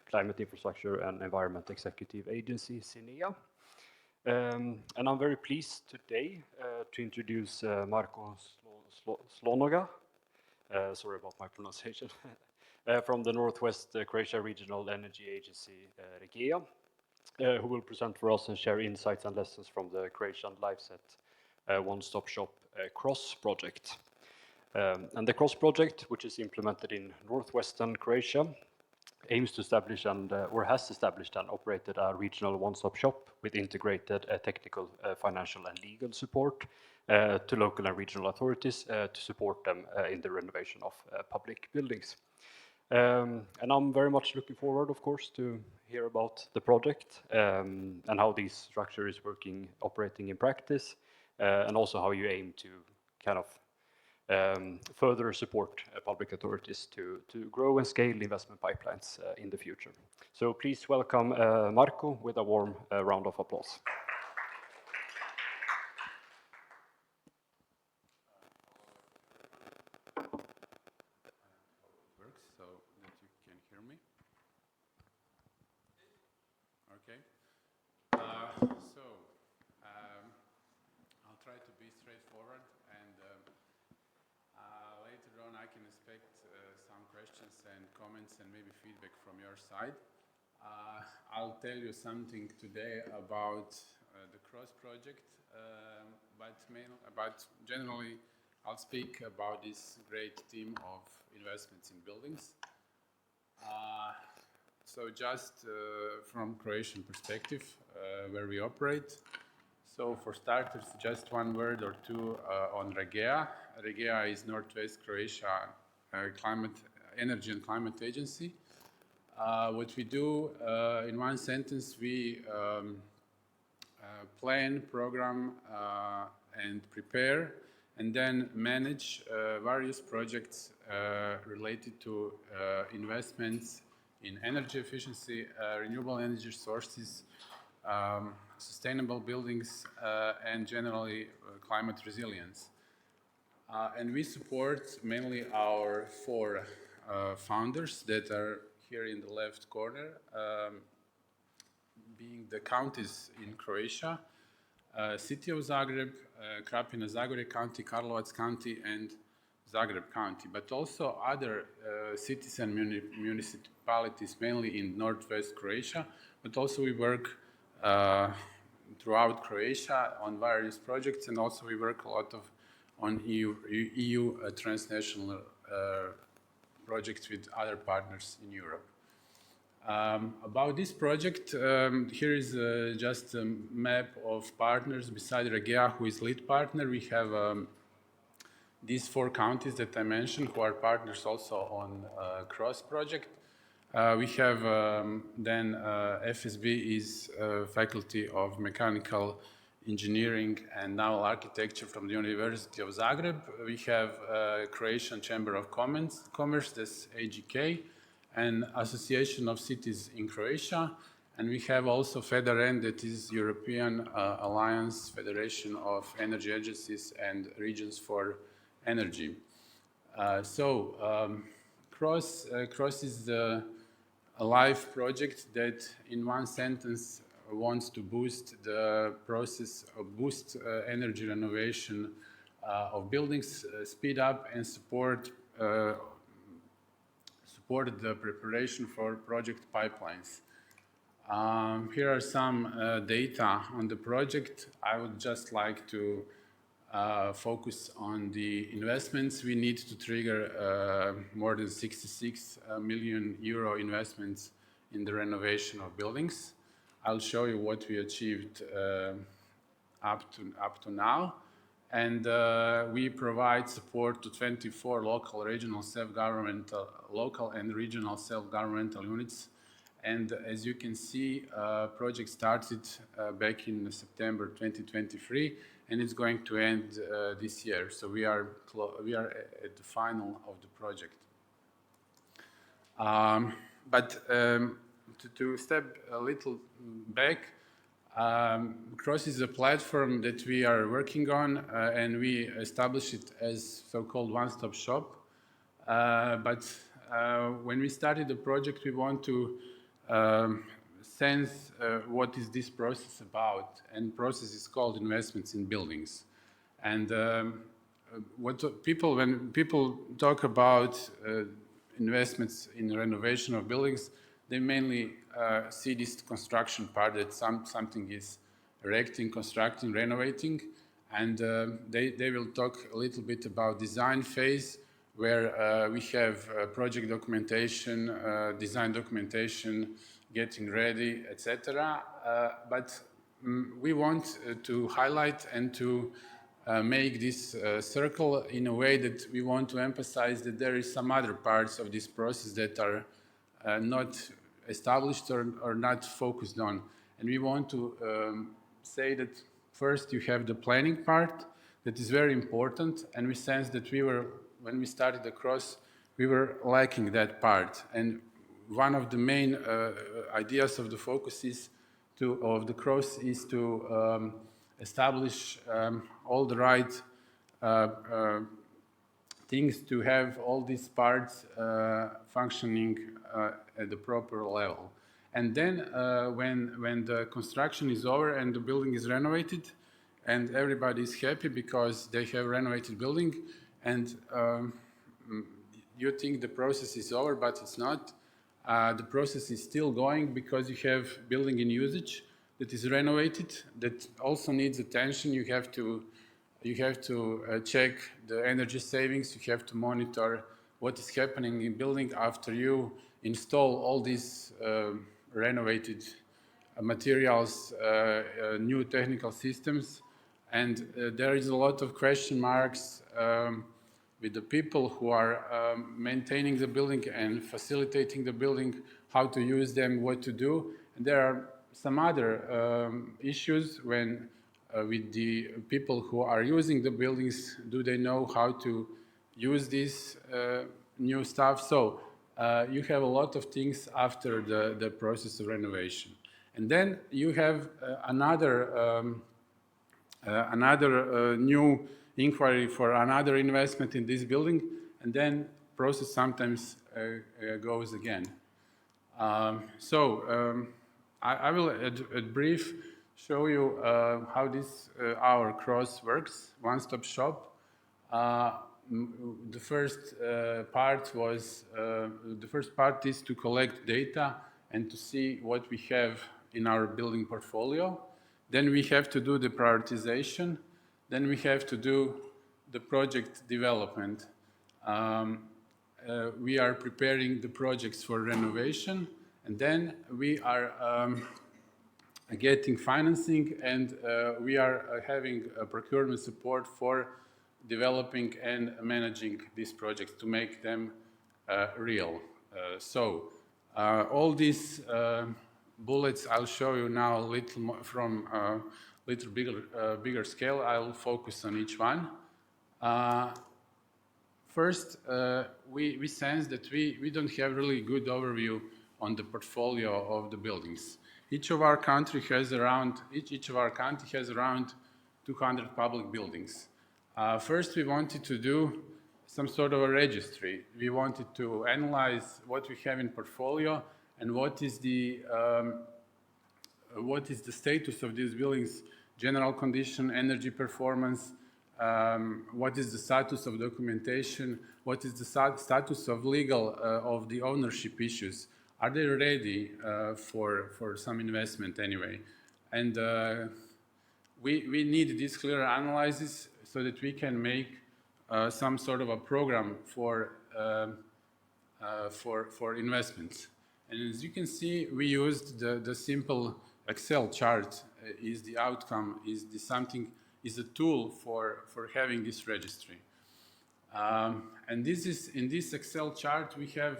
Climate Infrastructure and Environment Executive Agency, CINEA. And I'm very pleased today to introduce Marko Slonoga, sorry about my pronunciation, from the Northwest Croatia Regional Energy Agency, REGEA, who will present for us and share insights and lessons from the Croatian LifeSet one-stop shop CROSS project. And the CROSS project, which is implemented in northwestern Croatia, aims to establish or has established and operated a regional one-stop shop with integrated technical, financial and legal support to local and regional authorities to support them in the renovation of public buildings. And I'm very much looking forward, of course, to hear about the project and how this structure is operating in practice, and also how you aim to kind of further support public authorities to grow and scale investment pipelines in the future. So please welcome Marko with a warm round of applause. Works so that you can hear me. Okay. I'll try to be straightforward, and later on I can expect some questions and comments and maybe feedback from your side. I'll tell you something today about the CROSS project, but generally I'll speak about this great team of investments in buildings. So just from Croatian perspective, where we operate. So for starters, just one word or two on REGEA. REGEA is Northwest Croatia Energy and Climate Agency. What we do, in one sentence, we plan, program, and prepare, and then manage various projects related to investments in energy efficiency, renewable energy sources, sustainable buildings, and generally climate resilience. And we support mainly our four founders that are here in the left corner, being the counties in Croatia, City of Zagreb, Krapina-Zagorje County, Karlovac County, and Zagreb County, but also other cities and municipalities, mainly in northwest Croatia, but also we work throughout Croatia on various projects, and also we work a lot on EU transnational projects with other partners in Europe. About this project, here is just a map of partners beside REGEA, who is lead partner. We have these four counties that I mentioned, who are partners also on CROSS project. We have then FSB is Faculty of Mechanical Engineering and Naval Architecture from the University of Zagreb. We have Croatian Chamber of Commerce, that's AGK, and Association of Cities in Croatia. And we have also FEDEREN, that is European Alliance Federation of Energy Agencies and Regions for Energy. CROSS is a live project that, in one sentence, wants to boost the process of energy renovation of buildings, speed up and support the preparation for project pipelines. Here are some data on the project. I would just like to focus on the investments. We need to trigger more than 66 million euro investments in the renovation of buildings. I'll show you what we achieved up to now. And we provide support to 24 local and regional self-governmental units. And as you can see, project started back in September 2023, and it's going to end this year. So we are at the final of the project. To step a little back, CROSS is a platform that we are working on, and we established it as so-called one-stop shop. But when we started the project, we want to sense what is this process about, and process is called investments in buildings. And when people talk about investments in renovation of buildings, they mainly see this construction part, that something is erecting, constructing, renovating, and they will talk a little bit about design phase, where we have project documentation, design documentation, getting ready, etc. But we want to highlight and to make this circle in a way that we want to emphasize that there is some other parts of this process that are not established or not focused on. And we want to say that first you have the planning part that is very important, and we sense that when we started the CROSS, we were lacking that part. And one of the main ideas of the focus of the CROSS is to establish all the right things to have all these parts functioning at the proper level. And then when the construction is over and the building is renovated, and everybody is happy because they have renovated building, and you think the process is over, but it's not. The process is still going because you have building in usage that is renovated, that also needs attention. You have to check the energy savings. You have to monitor what is happening in building after you install all these renovated materials, new technical systems. And there is a lot of question marks with the people who are maintaining the building and facilitating the building, how to use them, what to do. And there are some other issues when with the people who are using the buildings, do they know how to use this new stuff? So you have a lot of things after the process of renovation. And then you have another new inquiry for another investment in this building, and then process sometimes goes again. I will at brief show you how this our CROSS works, one-stop shop. The first part is to collect data and to see what we have in our building portfolio. Then we have to do the prioritization. Then we have to do the project development. We are preparing the projects for renovation, and then we are getting financing, and we are having procurement support for developing and managing these projects to make them real. All these bullets I'll show you now a little more from a little bigger scale. I'll focus on each one. First, we sense that we don't have really good overview on the portfolio of the buildings. Each of our country has around 200 public buildings. First, we wanted to do some sort of a registry. We wanted to analyze what we have in portfolio and what is the status of these buildings, general condition, energy performance, what is the status of documentation, what is the status of legal of the ownership issues. Are they ready for some investment anyway? And we need this clear analysis so that we can make some sort of a program for investments. And as you can see, we used the simple Excel chart is the outcome, is a tool for having this registry. And this is in this Excel chart we have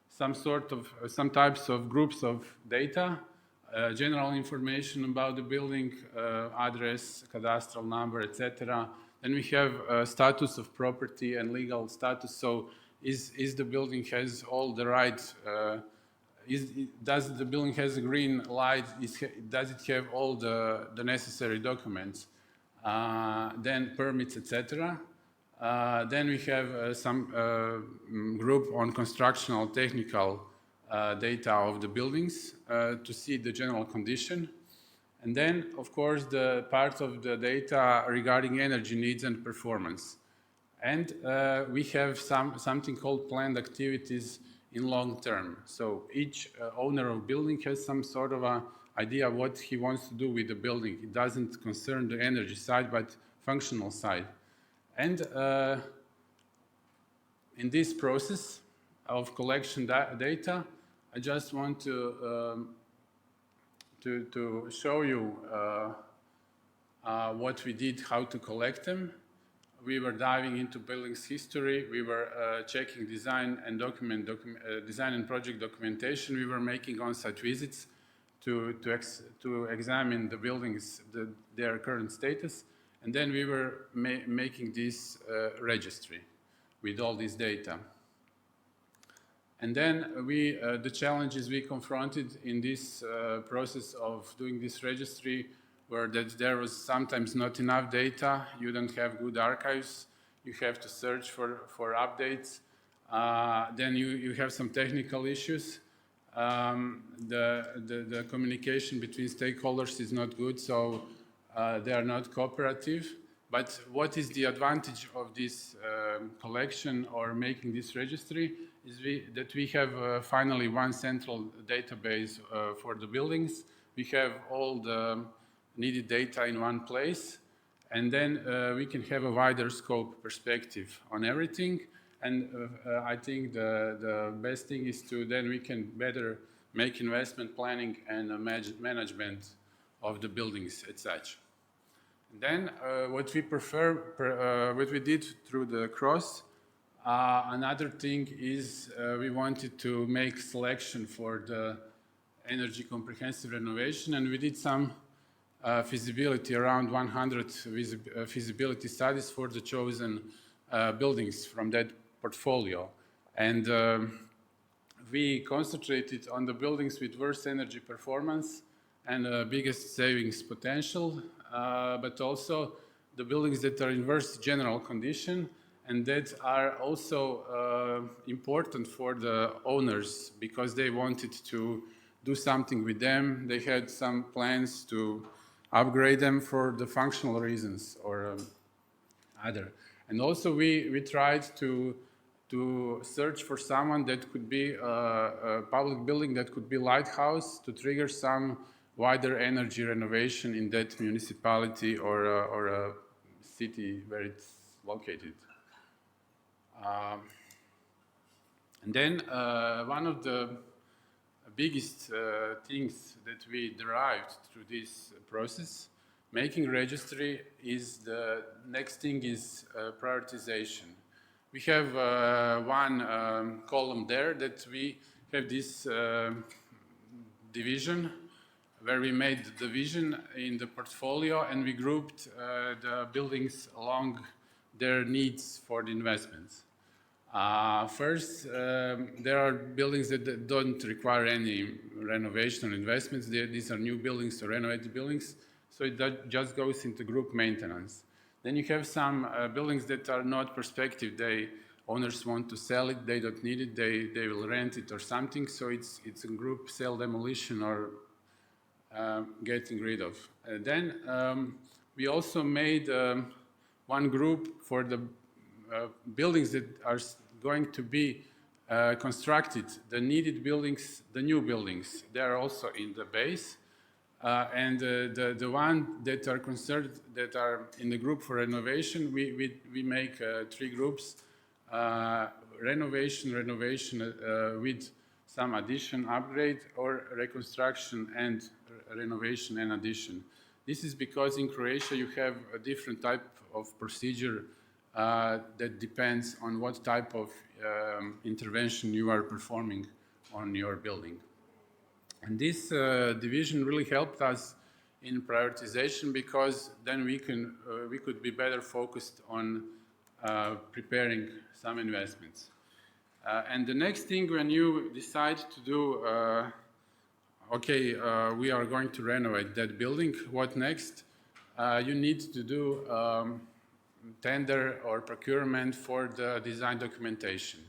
some types of groups of data, general information about the building, address, cadastral number, etc. Then we have status of property and legal status. So is the building has all the right does the building has a green light? Does it have all the necessary documents? Then permits, etc. Then we have some group on constructional technical data of the buildings to see the general condition. And then, of course, the part of the data regarding energy needs and performance. And we have something called planned activities in long term. So each owner of building has some sort of a idea of what he wants to do with the building. It doesn't concern the energy side, but functional side. And in this process of collection data, I just want to show you what we did, how to collect them. We were diving into buildings history. We were checking design and design and project documentation. We were making on-site visits to examine the buildings, their current status, and then we were making this registry with all this data. And then the challenges we confronted in this process of doing this registry were that there was sometimes not enough data, you don't have good archives, you have to search for updates, then you have some technical issues. The communication between stakeholders is not good, so they are not cooperative. But what is the advantage of this collection or making this registry is that we have finally one central database for the buildings. We have all the needed data in one place, and then we can have a wider scope perspective on everything. And I think the best thing is then we can better make investment planning and management of the buildings as such. Then what we what we did through the cross, another thing is we wanted to make selection for the energy comprehensive renovation, and we did some feasibility, around 100 feasibility studies for the chosen buildings from that portfolio. And we concentrated on the buildings with worst energy performance and biggest savings potential, but also the buildings that are in worst general condition and that are also important for the owners because they wanted to do something with them. They had some plans to upgrade them for the functional reasons or other. And also we tried to search for someone that could be a public building that could be lighthouse to trigger some wider energy renovation in that municipality or a city where it's located. And then one of the biggest things that we derived through this process, making registry, is the next thing is prioritization. We have one column there that we have this division where we made the division in the portfolio and we grouped the buildings along their needs for the investments. First, there are buildings that don't require any renovation or investments. These are new buildings or renovated buildings, so it just goes into group maintenance. Then you have some buildings that are not prospective. Owners want to sell it, they don't need it, they will rent it or something, so it's a group sale demolition or getting rid of. Then we also made one group for the buildings that are going to be constructed, the needed buildings, the new buildings, they are also in the base. And the one that are concerned, that are in the group for renovation, we make 3 groups, renovation with some addition, upgrade, or reconstruction and renovation and addition. This is because in Croatia you have a different type of procedure that depends on what type of intervention you are performing on your building. And this division really helped us in prioritization because then we could be better focused on preparing some investments. And the next thing when you decide to do, we are going to renovate that building, what next? You need to do tender or procurement for the design documentation.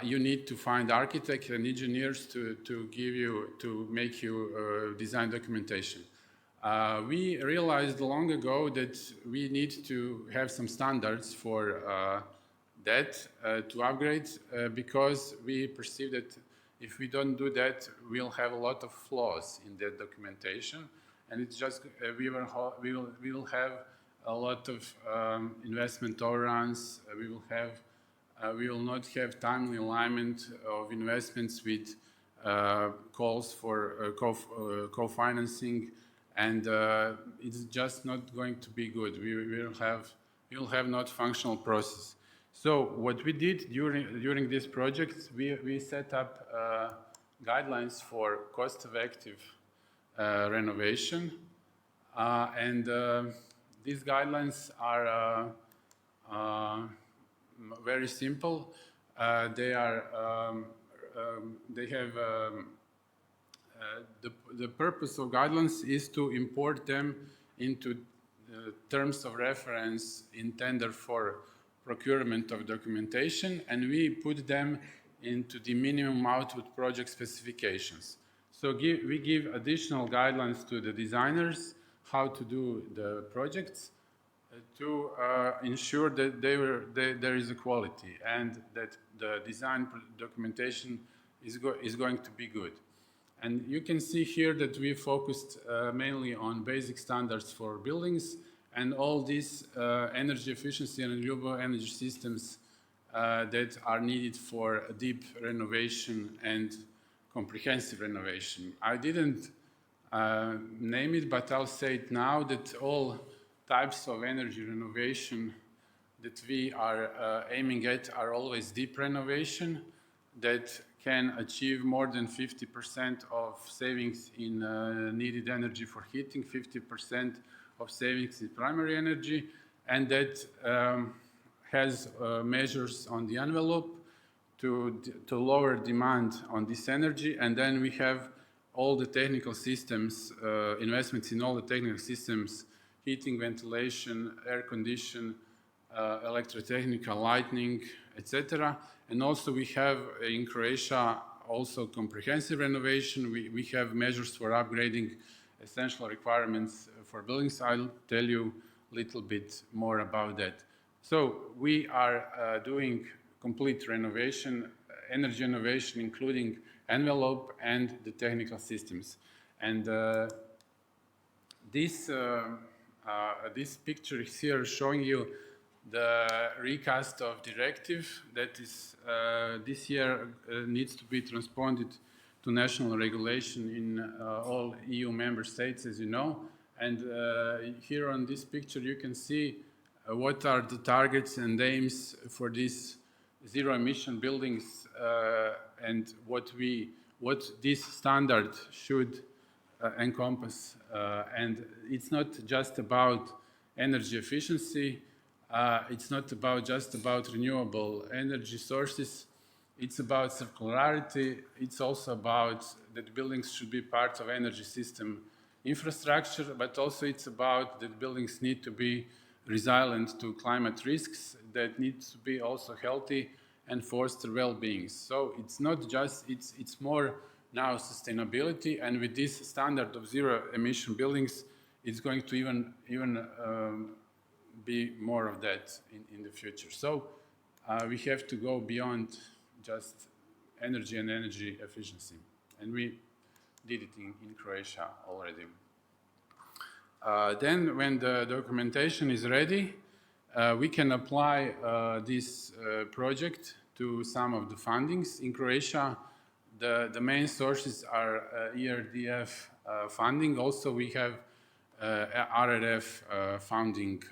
You need to find architects and engineers to make you design documentation. We realized long ago that we need to have some standards for that to upgrade because we perceive that if we don't do that, we'll have a lot of flaws in that documentation, and it's just we will have a lot of investment overruns. We will not have timely alignment of investments with calls for co-financing, and it's just not going to be good. We will have not functional process. So what we did during this project, we set up guidelines for cost-effective renovation, and these guidelines are very simple. They have the purpose of guidelines is to import them into terms of reference in tender for procurement of documentation, and we put them into the minimum output project specifications. So we give additional guidelines to the designers how to do the projects to ensure that there is a quality and that the design documentation is going to be good. And you can see here that we focused mainly on basic standards for buildings and all these energy efficiency and renewable energy systems that are needed for a deep renovation and comprehensive renovation. I didn't name it, but I'll say it now that all types of energy renovation that we are aiming at are always deep renovation that can achieve more than 50% of savings in needed energy for heating, 50% of savings in primary energy, and that has measures on the envelope to lower demand on this energy. And then we have all the technical systems, investments in all the technical systems, heating, ventilation, air condition, electrotechnical, lighting, etc. And also we have in Croatia also comprehensive renovation. We have measures for upgrading essential requirements for buildings. I'll tell you a little bit more about that. So we are doing complete renovation, energy renovation, including envelope and the technical systems. And this picture is here showing you the recast of directive that is this year needs to be transponded to national regulation in all EU member states, as you know. And here on this picture you can see what are the targets and aims for these zero emission buildings and what this standard should encompass. And it's not just about energy efficiency. It's not just about renewable energy sources. It's about circularity. It's also about that buildings should be part of energy system infrastructure, but also it's about that buildings need to be resilient to climate risks, that needs to be also healthy and foster well-being. So it's not just, it's more now sustainability, and with this standard of zero emission buildings, it's going to even be more of that in the future. So we have to go beyond just energy and energy efficiency. And we did it in Croatia already. Then when the documentation is ready, we can apply this project to some of the fundings. In Croatia, the main sources are ERDF funding. Also, we have RRF funding.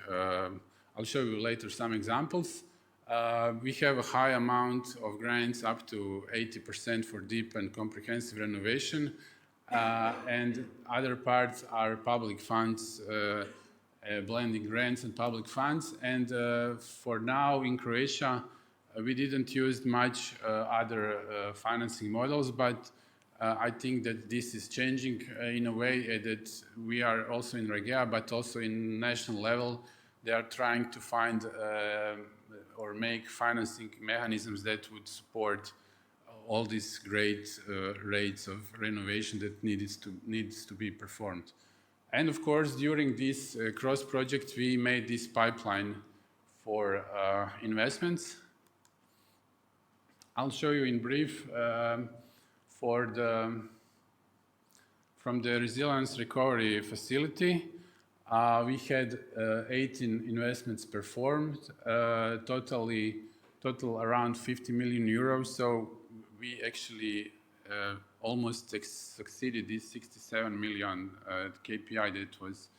I'll show you later some examples. We have a high amount of grants, up to 80% for deep and comprehensive renovation. And other parts are public funds, blending grants and public funds. And for now in Croatia, We didn't use much other financing models, but I think that this is changing in a way that we are also in REGEA, but also in national level, they are trying to find or make financing mechanisms that would support all these great rates of renovation that needs to be performed. And of course, during this cross project, we made this pipeline for investments. I'll show you in brief from the resilience recovery facility. We had 18 investments performed, total around 50 million euros. So we actually almost succeeded this 67 million KPI that was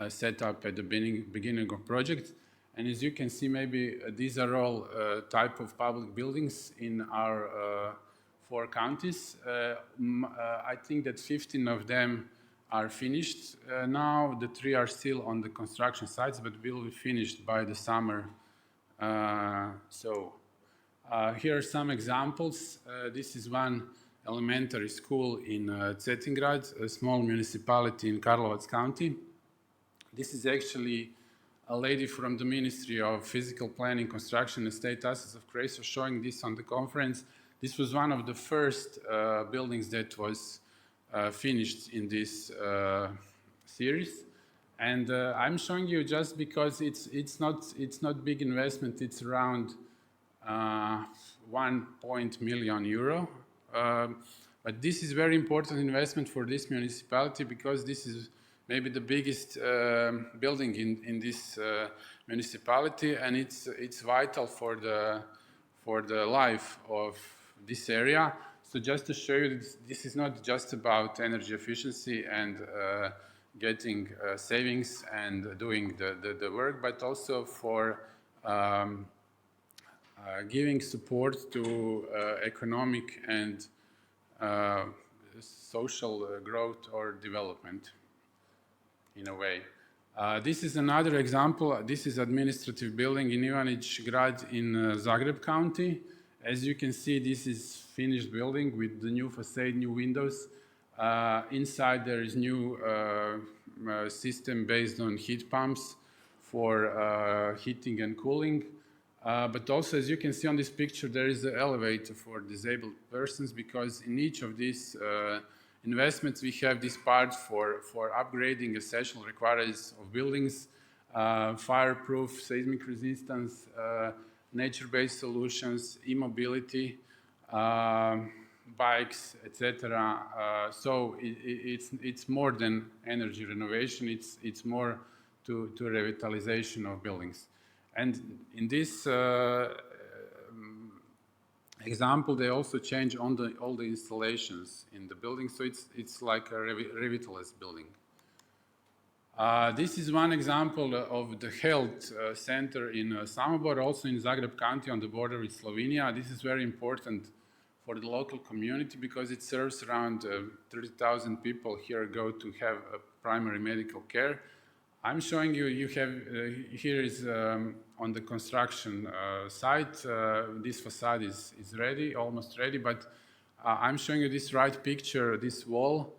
set up at the beginning of project. And as you can see, maybe these are all type of public buildings in our 4 counties. I think that 15 of them are finished now. The 3 are still on the construction sites, but will be finished by the summer. Here are some examples. This is one elementary school in Cetingrad, a small municipality in Karlovac County. This is actually a lady from the Ministry of Physical Planning, Construction and State Assets of Croatia showing this on the conference. This was one of the first buildings that was finished in this series. And I'm showing you just because it's not big investment. It's around 1 million euro. But this is very important investment for this municipality because this is maybe the biggest building in this municipality, and it's vital for the life of this area. So just to show you, this is not just about energy efficiency and getting savings and doing the work, but also for giving support to economic and social growth or development in a way. This is another example. This is administrative building in Ivanić Grad in Zagreb County. As you can see, this is finished building with the new facade, new windows. Inside there is new system based on heat pumps for heating and cooling. But also, as you can see on this picture, there is an elevator for disabled persons because in each of these investments, we have this part for upgrading essential requirements of buildings, fireproof, seismic resistance, nature-based solutions, e-mobility, bikes, etc. So it's more than energy renovation. It's more to revitalization of buildings. And in this example, they also change all the installations in the building, so it's like a revitalized building. This is one example of the health center in Samobor, also in Zagreb County on the border with Slovenia. This is very important for the local community because it serves around 30,000 people here go to have primary medical care. I'm showing you, here is on the construction site, this facade is ready, almost ready, but I'm showing you this right picture, this wall,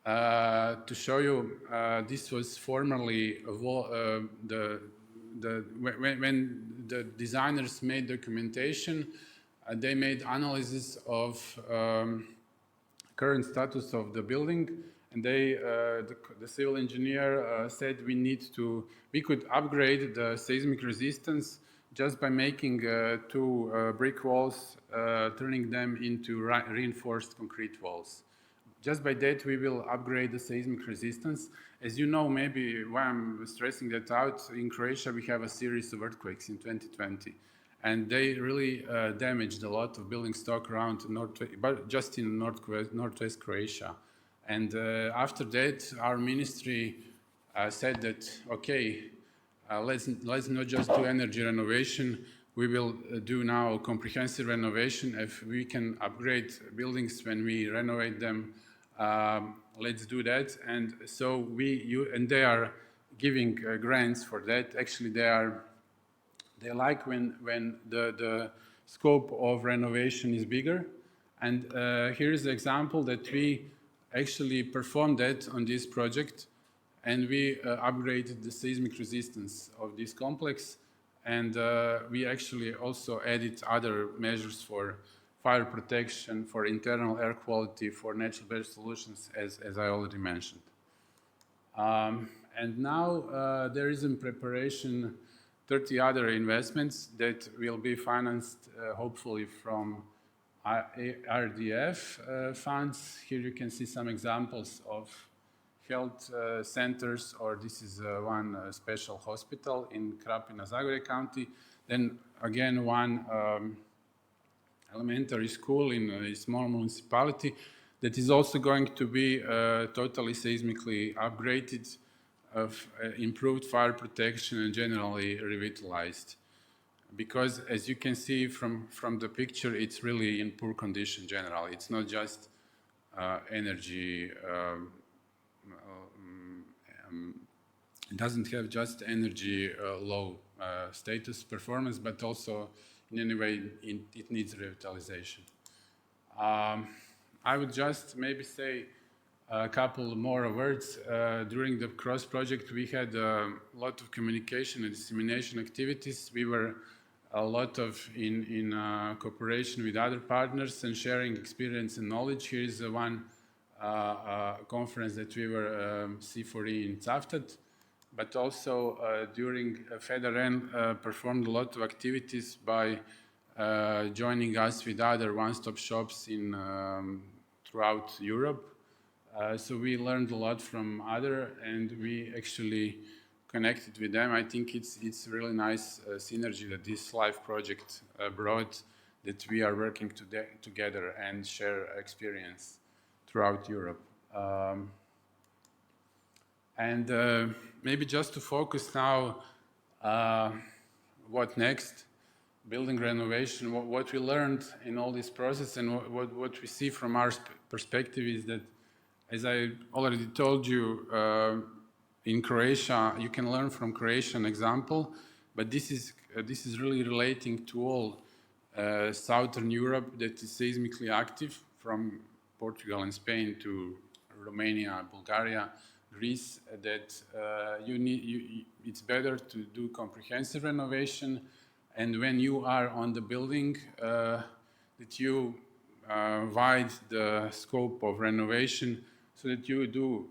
to show you this was formerly a wall, when the designers made documentation, they made analysis of current status of the building. And the civil engineer said we could upgrade the seismic resistance just by making 2 brick walls, turning them into reinforced concrete walls. Just by that, we will upgrade the seismic resistance. As you know, maybe why I'm stressing that out, in Croatia, we have a series of earthquakes in 2020. And they really damaged a lot of building stock around but just in northwest Croatia. And after that, our ministry said that, okay, let's not just do energy renovation. We will do now comprehensive renovation. If we can upgrade buildings when we renovate them, let's do that. And so and they are giving grants for that. Actually, they like when the scope of renovation is bigger. And here is the example that we actually performed that on this project, and we upgraded the seismic resistance of this complex, and we actually also added other measures for fire protection, for internal air quality, for natural barrier solutions, as I already mentioned. And now there is in preparation 30 other investments that will be financed hopefully from RDF funds. Here you can see some examples of health centers, or this is one special hospital in Krapina-Zagorje County. Then again, one elementary school in a small municipality that is also going to be totally seismically upgraded, of improved fire protection and generally revitalized. Because as you can see from the picture, it's really in poor condition generally. It's not just energy, it doesn't have just energy low status performance, but also in any way it needs revitalization. I would just maybe say a couple more words. During the CROSS project, we had a lot of communication and dissemination activities. We were a lot of in cooperation with other partners and sharing experience and knowledge. Here is one conference that we were C4E in Cavtat, but also during FEDERN performed a lot of activities by joining us with other one-stop shops in throughout Europe. So we learned a lot from other, and we actually connected with them. I think it's really nice synergy that this LIFE project brought, that we are working together and share experience throughout Europe. And maybe just to focus now, what next? Building renovation, what we learned in all this process, and what we see from our perspective is that, as I already told you, in Croatia, you can learn from Croatian example, but this is really relating to all Southern Europe that is seismically active, from Portugal and Spain to Romania, Bulgaria, Greece, that it's better to do comprehensive renovation, and when you are on the building, that you wide the scope of renovation so that you do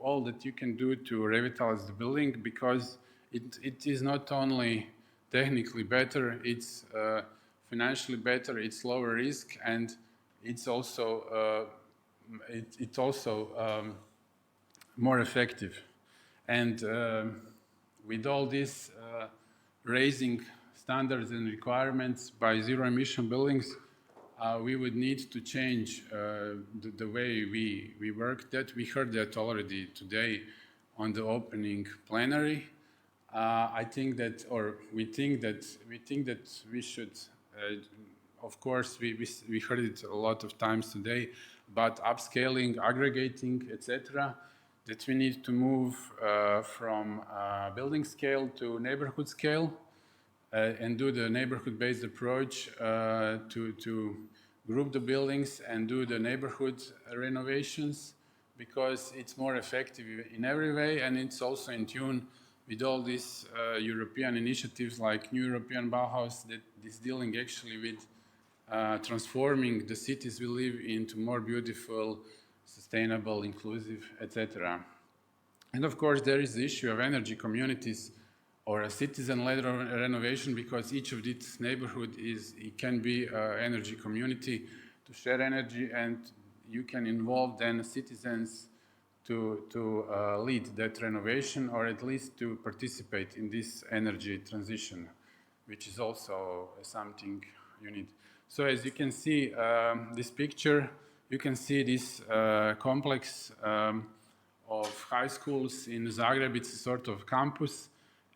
all that you can do to revitalize the building, because it is not only technically better, it's financially better, it's lower risk, and it's also more effective. And with all this raising standards and requirements by zero emission buildings, we would need to change the way we work. That we heard that already today on the opening plenary. I think that, or we think that we should, of course, we heard it a lot of times today, but upscaling, aggregating, etc., that we need to move from building scale to neighborhood scale, and do the neighborhood-based approach to group the buildings and do the neighborhood renovations, because it's more effective in every way, and it's also in tune with all these European initiatives like New European Bauhaus, that is dealing actually with transforming the cities we live into more beautiful, sustainable, inclusive, etc. And of course, there is the issue of energy communities or a citizen-led renovation, because each of these neighborhood can be an energy community to share energy, and you can involve then citizens to lead that renovation, or at least to participate in this energy transition, which is also something you need. So as you can see, this picture, you can see this complex of high schools in Zagreb. It's a sort of campus,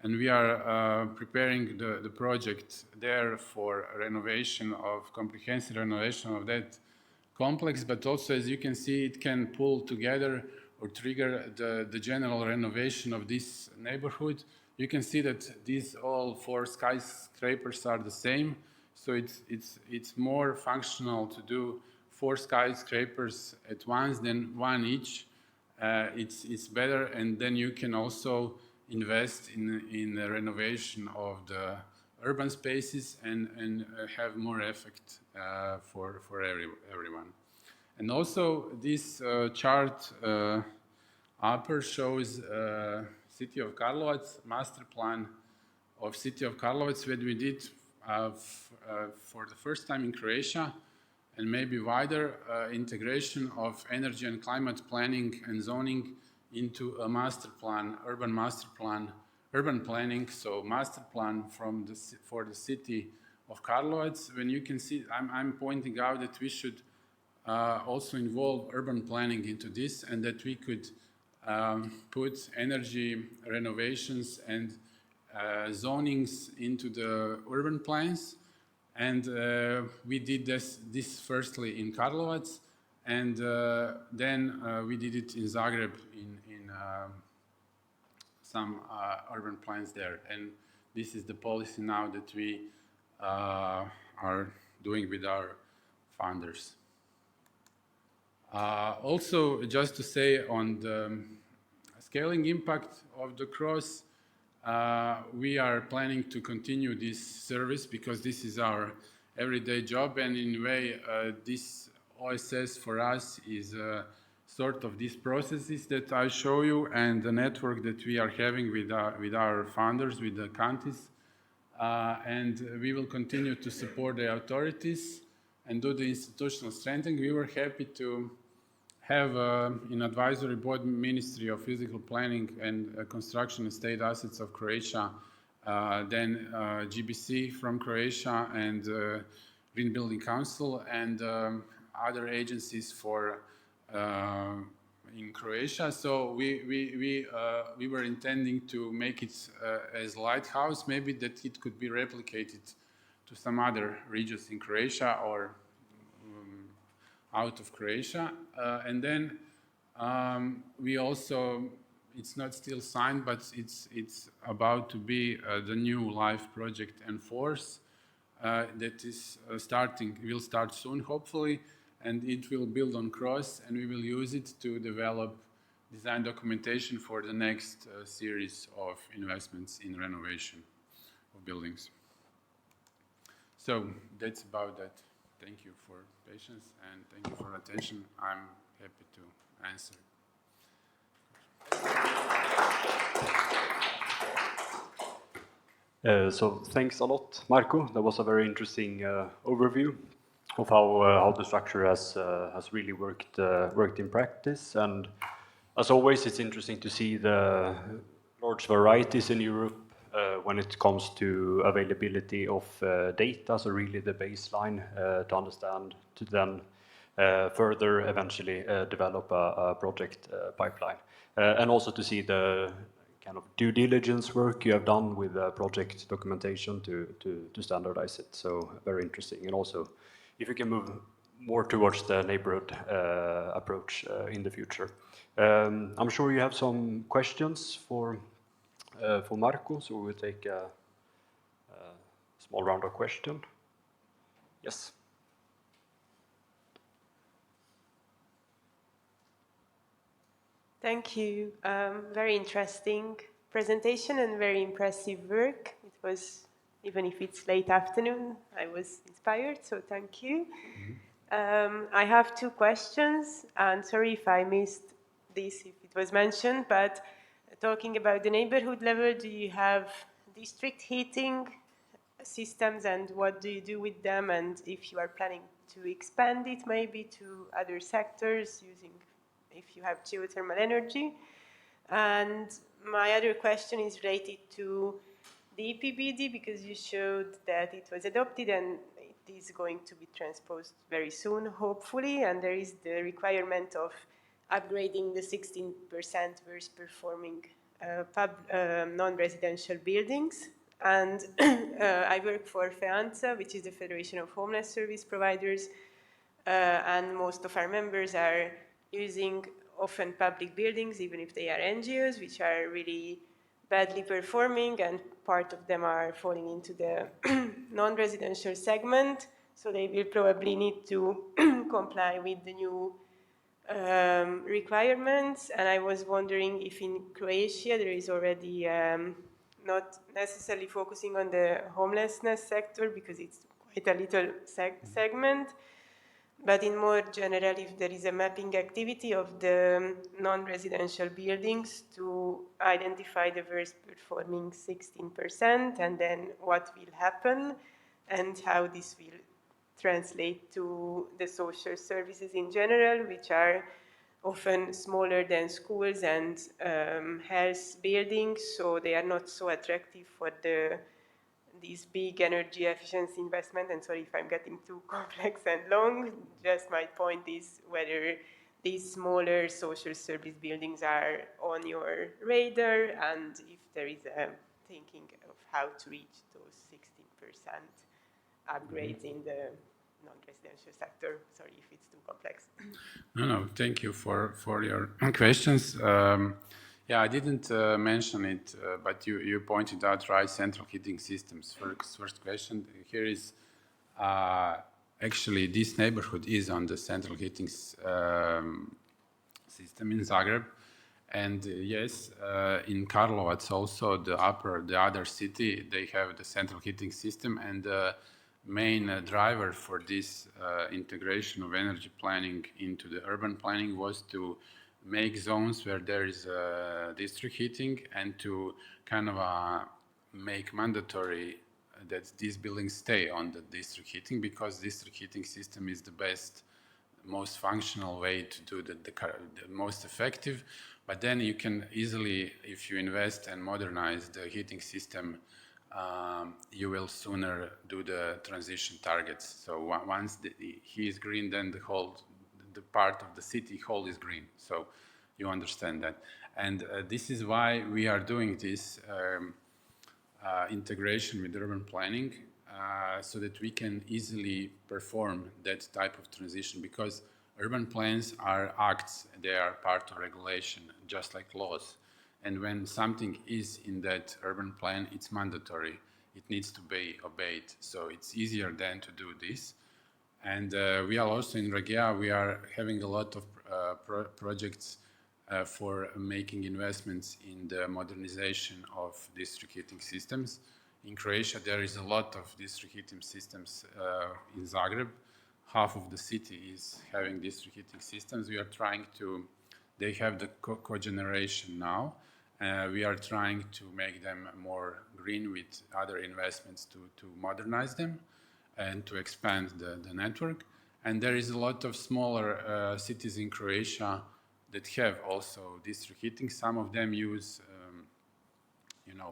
and we are preparing the project there for renovation of comprehensive renovation of that complex. But also, as you can see, it can pull together or trigger the general renovation of this neighborhood. You can see that these all four skyscrapers are the same. So it's more functional to do 4 skyscrapers at once than 1 each. It's better, and then you can also invest in the renovation of the urban spaces and have more effect for everyone. And also this chart upper shows City of Karlovac master plan of City of Karlovac, what we did for the first time in Croatia, and maybe wider integration of energy and climate planning and zoning into a master plan, urban planning, so master plan for the city of Karlovac. When you can see, I'm pointing out that we should also involve urban planning into this, and that we could put energy renovations and zonings into the urban plans. And we did this firstly in Karlovac, and then we did it in Zagreb in some urban plans there. And this is the policy now that we are doing with our founders. Also, just to say on the scaling impact of the cross, we are planning to continue this service because this is our everyday job, and in a way this OSS for us is sort of these processes that I show you and the network that we are having with our founders, with the counties, and we will continue to support the authorities and do the institutional strengthening. We were happy to have in advisory board Ministry of Physical Planning and Construction and State Assets of Croatia, then GBC from Croatia and Green Building Council and other agencies for in Croatia. So we were intending to make it as lighthouse, maybe that it could be replicated to some other regions in Croatia or out of Croatia. And then we also, it's not still signed, but it's about to be the new live project Enforce that is will start soon, hopefully, and it will build on Cross, and we will use it to develop design documentation for the next series of investments in renovation of buildings. So that's about that. Thank you for patience and thank you for attention. I'm happy to answer. So thanks a lot, Marco. That was a very interesting overview of how the structure has really worked in practice. And as always, it's interesting to see the large varieties in Europe when it comes to availability of data, so really the baseline to understand, to then further eventually develop a project pipeline. And also to see the kind of due diligence work you have done with project documentation to standardize it. So very interesting. And also, if you can move more towards the neighborhood approach in the future. I'm sure you have some questions for Marco, so we will take a small round of questions. Yes. Thank you. Very interesting presentation and very impressive work. It was, even if it's late afternoon, I was inspired, so thank you. I have 2 questions, and sorry if I missed this, if it was mentioned, but talking about the neighborhood level, do you have district heating systems and what do you do with them, and if you are planning to expand it maybe to other sectors using, if you have geothermal energy? And my other question is related to the EPBD, because you showed that it was adopted and it is going to be transposed very soon, hopefully, and there is the requirement of upgrading the 16% worst performing non-residential buildings. And I work for FEANSA, which is the Federation of Homeless Service Providers, and most of our members are using often public buildings, even if they are NGOs, which are really badly performing, and part of them are falling into the non-residential segment. So they will probably need to comply with the new requirements. And I was wondering if in Croatia there is already not necessarily focusing on the homelessness sector, because it's quite a little segment, but in more general, if there is a mapping activity of the non-residential buildings to identify the worst performing 16%, and then what will happen and how this will translate to the social services in general, which are often smaller than schools and health buildings, so they are not so attractive for these big energy efficiency investment. And sorry if I'm getting too complex and long, just my point is whether these smaller social service buildings are on your radar, and if there is a thinking of how to reach those 16% upgrades in the non-residential sector. Sorry if it's too complex. No, thank you for your questions. Yeah, I didn't mention it, but you pointed out, right, central heating systems. First question here is, actually this neighborhood is on the central heating system in Zagreb. And yes, in Karlovac also, the other city, they have the central heating system, and the main driver for this integration of energy planning into the urban planning was to make zones where there is district heating, and to kind of make mandatory that these buildings stay on the district heating, because district heating system is the best, most functional way to do the most effective. But then you can easily, if you invest and modernize the heating system, you will sooner do the transition targets. So once he is green, then the part of the city whole is green. So you understand that. And this is why we are doing this integration with urban planning, so that we can easily perform that type of transition, because urban plans are acts, they are part of regulation, just like laws. And when something is in that urban plan, it's mandatory. It needs to be obeyed. So it's easier then to do this. And we are also in Regia, we are having a lot of projects for making investments in the modernization of district heating systems. In Croatia, there is a lot of district heating systems in Zagreb. Half of the city is having district heating systems. We are trying to, they have the cogeneration now. We are trying to make them more green with other investments to modernize them and to expand the network. And there is a lot of smaller cities in Croatia that have also district heating. Some of them use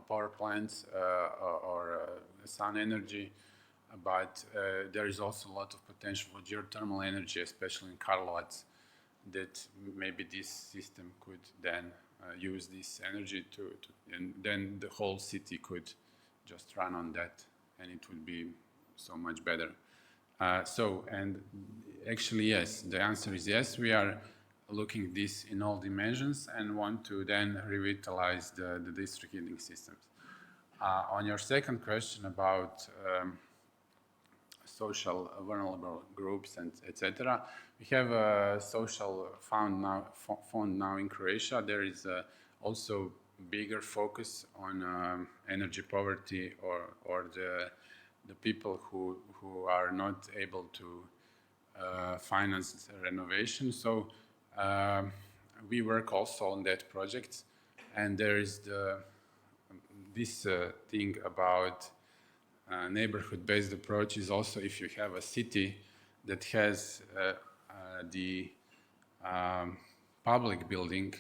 power plants or sun energy, but there is also a lot of potential for geothermal energy, especially in Karlovac, that maybe this system could then use this energy and then the whole city could just run on that, and it would be so much better. And actually, yes, the answer is yes. We are looking this in all dimensions and want to then revitalize the district heating systems. On your second question about social vulnerable groups and etc., we have a social fund now in Croatia. There is also bigger focus on energy poverty or the people who are not able to finance renovation. So we work also on that project, and there is this thing about neighborhood-based approach is also, if you have a city that has the public building,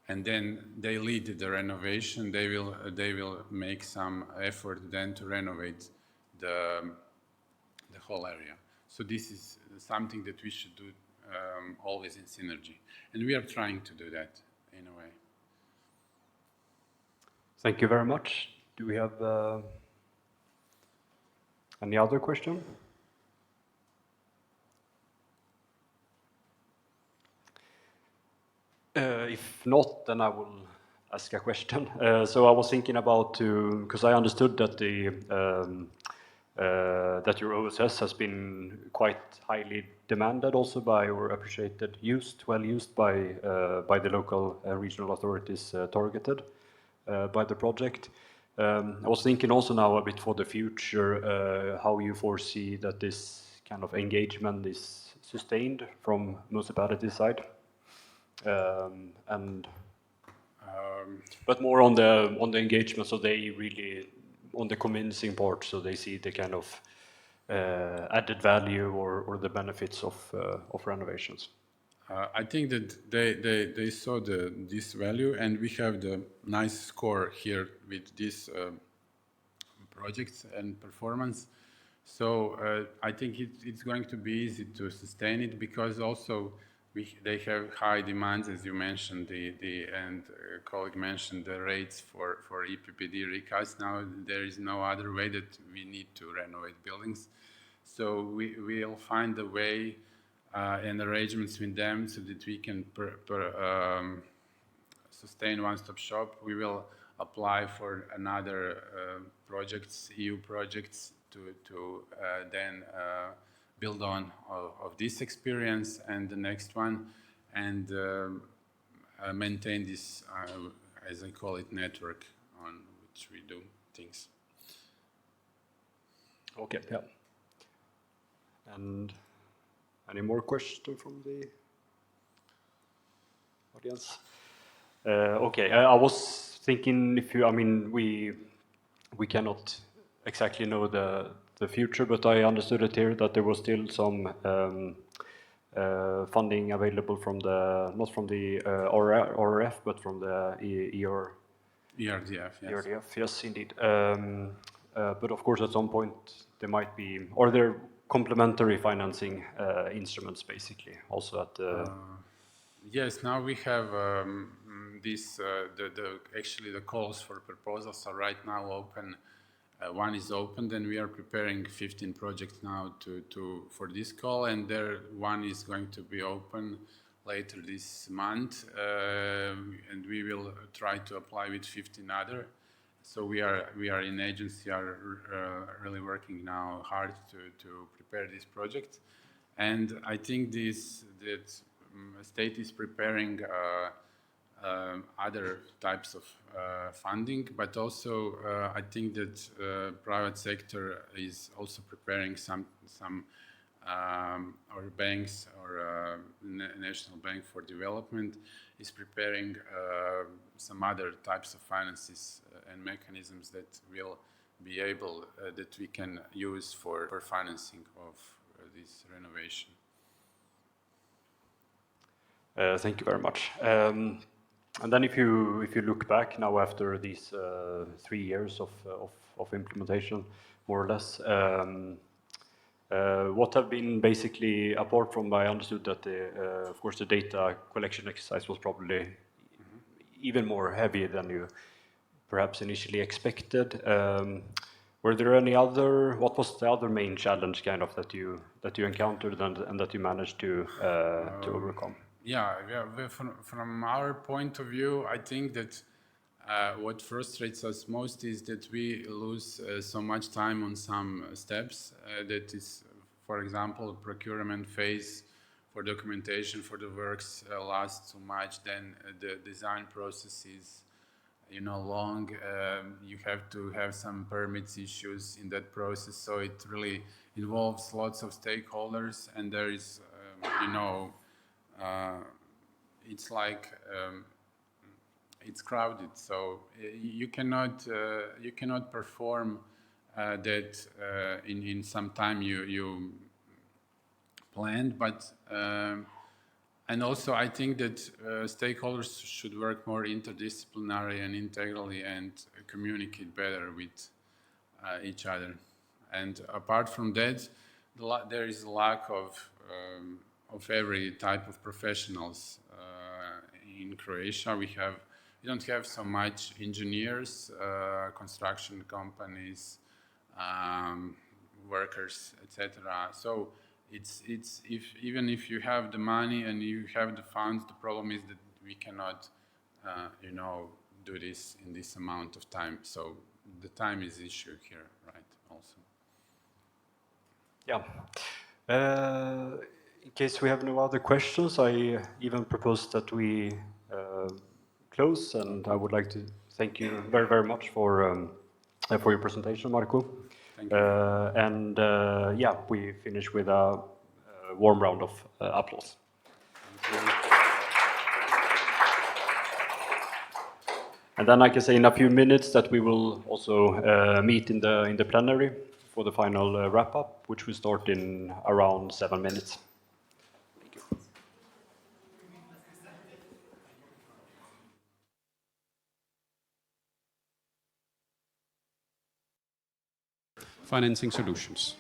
and then they lead the renovation, they will make some effort then to renovate the whole area. So this is something that we should do always in synergy, and we are trying to do that in a way. Thank you very much. Do we have any other question? If not, then I will ask a question. So I was thinking about because I understood that that your OSS has been quite highly demanded also by, or appreciated, well used by the local regional authorities targeted by the project. I was thinking also now a bit for the future, how you foresee that this kind of engagement is sustained from municipality side, but more on the engagement, so they really on the convincing part, so they see the kind of added value or the benefits of renovations. I think that they saw this value, and we have the nice score here with this projects and performance. So I think it's going to be easy to sustain it, because also they have high demands, as you mentioned, and colleague mentioned the rates for EPPD recast. Now there is no other way that we need to renovate buildings. So we'll find a way and arrangements with them so that we can sustain one-stop shop. We will apply for another projects, EU projects, to then build on of this experience and the next one, and maintain this, as I call it, network on which we do things. Okay, yeah. And any more questions from the audience? Okay, I was thinking if you, I mean, we cannot exactly know the future, but I understood it here that there was still some funding available from not from the RRF, but from the ERDF, yes. ERDF, yes, indeed. But of course, at some point, there might be, or there complementary financing instruments, basically, also at the... Yes, now we have this, actually the calls for proposals are right now open. One is opened, and we are preparing 15 projects now for this call, and one is going to be open later this month, and we will try to apply with 15 other. So we are in agency, are really working now hard to prepare this project, and I think that state is preparing other types of funding, but also I think that private sector is also preparing some or banks or National Bank for Development is preparing some other types of finances and mechanisms that will be able that we can use for financing of this renovation. Thank you very much. And then if you look back now after these 3 years of implementation, more or less, what have been basically, apart from, I understood that of course the data collection exercise was probably even more heavy than you perhaps initially expected. Were there any other, what was the other main challenge kind of that you encountered and that you managed to overcome? Yeah, from our point of view, I think that what frustrates us most is that we lose so much time on some steps. That is, for example, procurement phase for documentation for the works lasts too much. Then the design process is, long. You have to have some permits issues in that process. So it really involves lots of stakeholders, and there is, it's like it's crowded, so you cannot perform that in some time you planned. But and also I think that stakeholders should work more interdisciplinary and integrally and communicate better with each other. And apart from that, there is a lack of every type of professionals in Croatia. We don't have so much engineers, construction companies, workers, etc. So even if you have the money and you have the funds, the problem is that we cannot, do this in this amount of time. So the time is issue here, right? Also. Yeah. In case we have no other questions, I even propose that we close, and I would like to thank you very, very much for your presentation, Marco. Thank you. And yeah, we finish with a warm round of applause. And then I can say in a few minutes that we will also meet in the plenary for the final wrap-up, which will start in around 7 minutes. Thank you. Financing solutions.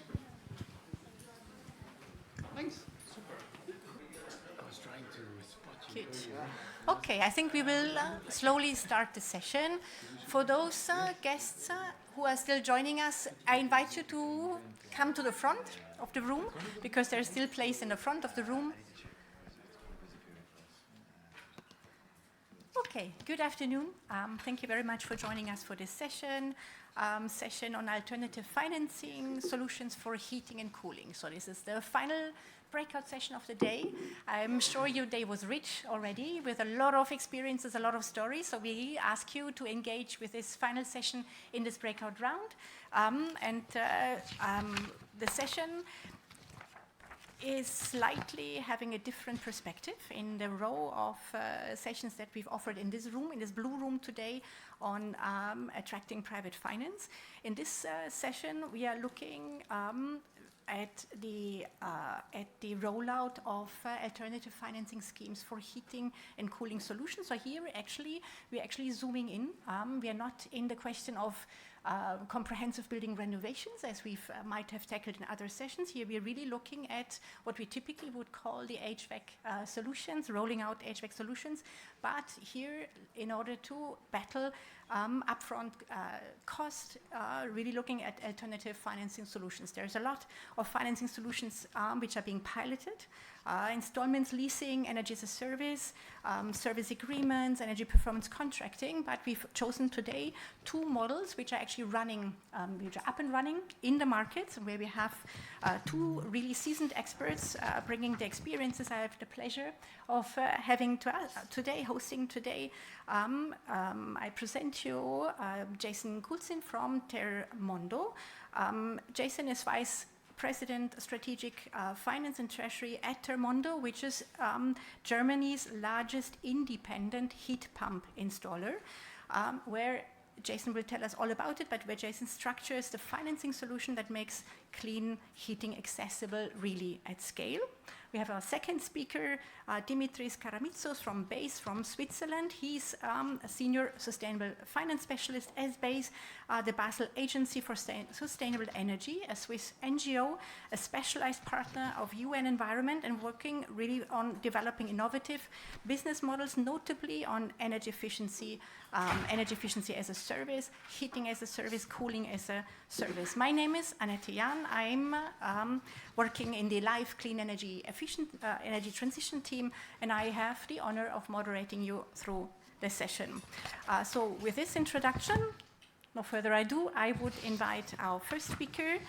Thanks. Super. I was trying to spot you. Okay, I think we will slowly start the session. For those guests who are still joining us, I invite you to come to the front of the room, because there's still place in the front of the room. Okay, good afternoon. Thank you very much for joining us for this session on alternative financing solutions for heating and cooling. So this is the final breakout session of the day. I'm sure your day was rich already with a lot of experiences, a lot of stories. So we ask you to engage with this final session in this breakout round. The session is slightly having a different perspective in the row of sessions that we've offered in this room, in this blue room today, on attracting private finance. In this session, we are looking at the rollout of alternative financing schemes for heating and cooling solutions. So here, we're actually zooming in. We are not in the question of comprehensive building renovations, as we might have tackled in other sessions. Here we're really looking at what we typically would call the HVAC solutions, rolling out HVAC solutions. But here, in order to battle upfront cost, really looking at alternative financing solutions. There's a lot of financing solutions which are being piloted. Installments, leasing, energy as a service, service agreements, energy performance contracting, but we've chosen today 2 models which are actually running, which are up and running in the markets, where we have 2 really seasoned experts bringing the experiences. I have the pleasure of hosting today. I present you Jason Kulzin from Termondo. Jason is Vice President, Strategic Finance and Treasury at Termondo, which is Germany's largest independent heat pump installer, where Jason will tell us all about it, but where Jason structures the financing solution that makes clean heating accessible really at scale. We have our second speaker, Dimitris Karamitsos from BASE from Switzerland. He's a senior sustainable finance specialist at BASE, the Basel Agency for Sustainable Energy, a Swiss NGO, a specialized partner of UN Environment, and working really on developing innovative business models, notably on energy efficiency as a service, heating as a service, cooling as a service. My name is Annette Jan. I'm working in the Live Clean Energy Energy Transition team, and I have the honor of moderating you through the session. So with this introduction, no further ado, I would invite our first speaker,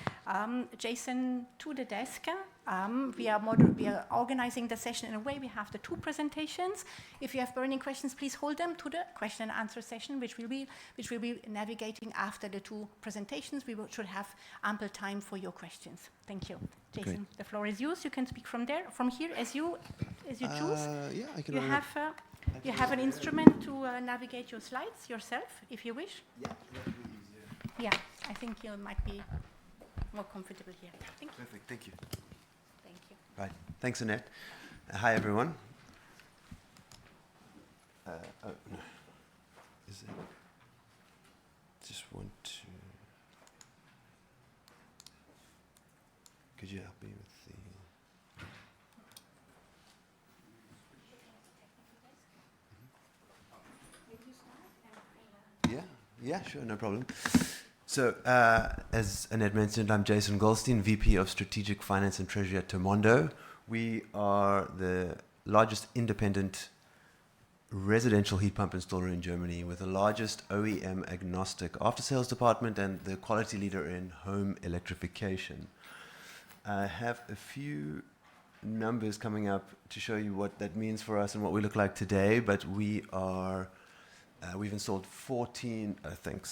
Jason, to the desk. We are organizing the session in a way. We have the 2 presentations. If you have burning questions, please hold them to the question and answer session, which will be navigating after the 2 presentations. We should have ample time for your questions. Thank you. Jason, great. The floor is yours. You can speak from here as you choose. Yeah, I can. You have an instrument to navigate your slides yourself, if you wish. Yeah, that would be easier. Yeah, I think you might be more comfortable here. Thank you. Perfect, thank you. Thank you. Right, thanks Annette. Hi everyone. Oh, no. Is it? Just want to. Could you help me with the? Yeah, sure, no problem. So, as Annette mentioned, I'm Jason Goldstein, VP of Strategic Finance and Treasury at Termondo. We are the largest independent residential heat pump installer in Germany with the largest OEM agnostic after-sales department and the quality leader in home electrification. I have a few numbers coming up to show you what that means for us and what we look like today, but we've installed 14, I think,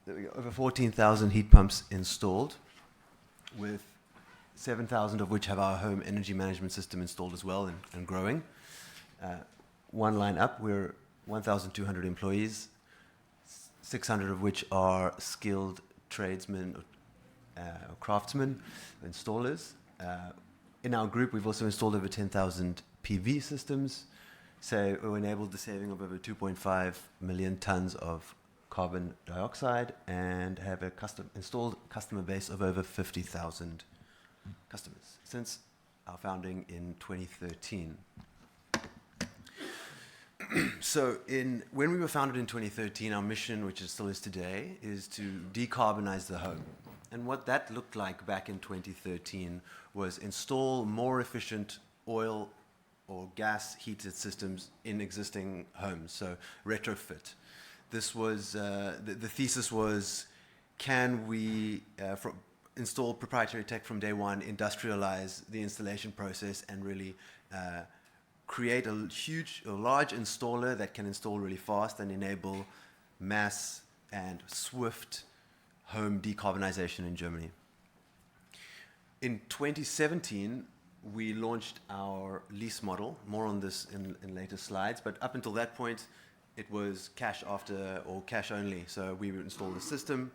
there we go, over 14,000 heat pumps installed, with 7,000 of which have our home energy management system installed as well and growing. One line up, we're 1,200 employees, 600 of which are skilled tradesmen or craftsmen, installers. In our group, we've also installed over 10,000 PV systems, so we enabled the saving of over 2.5 million tons of carbon dioxide and have a installed customer base of over 50,000 customers since our founding in 2013. So when we were founded in 2013, our mission, which it still is today, is to decarbonize the home. And what that looked like back in 2013 was install more efficient oil or gas heated systems in existing homes, so retrofit. This was, the thesis was, can we install proprietary tech from day one, industrialize the installation process, and really create a large installer that can install really fast and enable mass and swift home decarbonization in Germany. In 2017, we launched our lease model, more on this in later slides, but up until that point, it was cash after or cash only. So we would install the system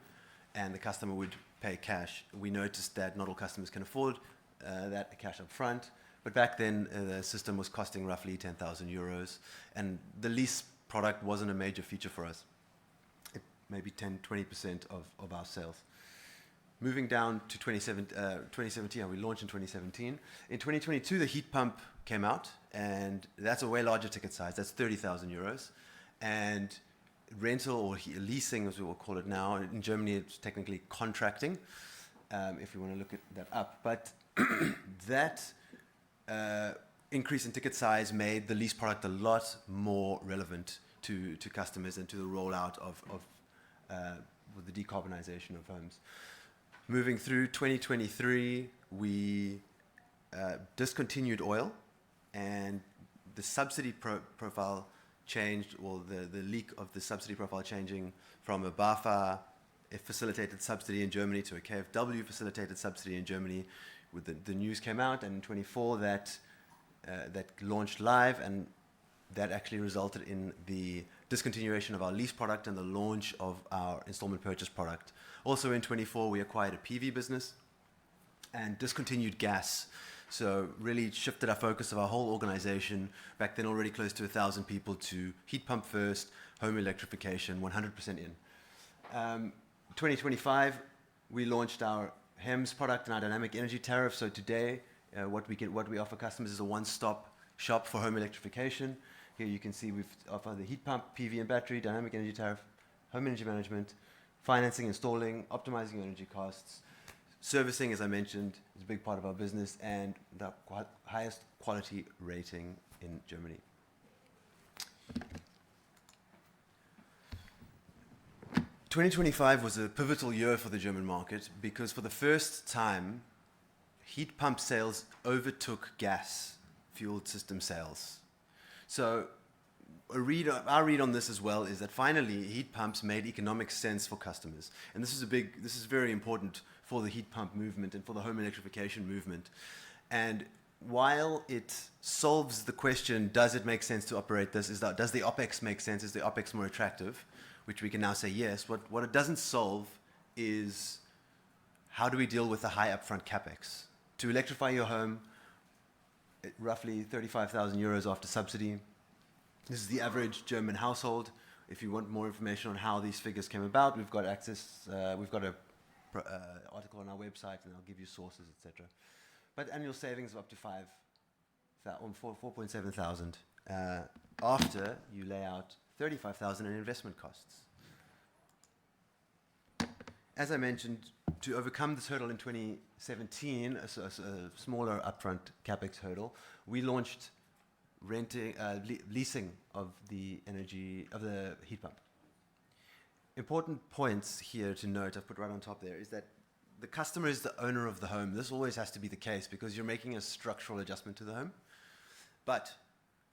and the customer would pay cash. We noticed that not all customers can afford that cash up front, but back then the system was costing roughly 10,000 euros and the lease product wasn't a major feature for us. Maybe 10-20% of our sales. Moving down to 2017, we launched in 2017. In 2022, the heat pump came out, and that's a way larger ticket size. That's 30,000 euros. And rental or leasing, as we will call it now, in Germany it's technically contracting, if you want to look at that up. But that increase in ticket size made the lease product a lot more relevant to customers and to the rollout of with the decarbonization of homes. Moving through 2023, we discontinued oil, and the subsidy profile changed, or the leak of the subsidy profile changing from a BAFA facilitated subsidy in Germany to a KfW facilitated subsidy in Germany. With the news came out, and in 24 that launched live, and that actually resulted in the discontinuation of our lease product and the launch of our installment purchase product. Also in 24, we acquired a PV business and discontinued gas. So really shifted our focus of our whole organization, back then already close to 1,000 people, to heat pump first, home electrification, 100% in. 2025, we launched our HEMS product and our dynamic energy tariff. So today, what we offer customers is a one-stop shop for home electrification. Here you can see we've offered the heat pump, PV and battery, dynamic energy tariff, home energy management, financing, installing, optimizing your energy costs. Servicing, as I mentioned, is a big part of our business, and the highest quality rating in Germany. '2025 was a pivotal year for the German market because for the first time, heat pump sales overtook gas-fueled system sales. So our read on this as well is that finally heat pumps made economic sense for customers. And this is very important for the heat pump movement and for the home electrification movement. And while it solves the question, does it make sense to operate this? Does the OpEx make sense? Is the OpEx more attractive? Which we can now say yes. What it doesn't solve is how do we deal with the high upfront capex? To electrify your home, roughly 35,000 euros after subsidy. This is the average German household. If you want more information on how these figures came about, we've got access, we've got an article on our website, and I'll give you sources, etc. But annual savings of up to 4.7 thousand after you lay out 35,000 in investment costs. As I mentioned, to overcome this hurdle in 2017, a smaller upfront capex hurdle, we launched leasing of the energy, of the heat pump. Important points here to note, I've put right on top there, is that the customer is the owner of the home. This always has to be the case because you're making a structural adjustment to the home. But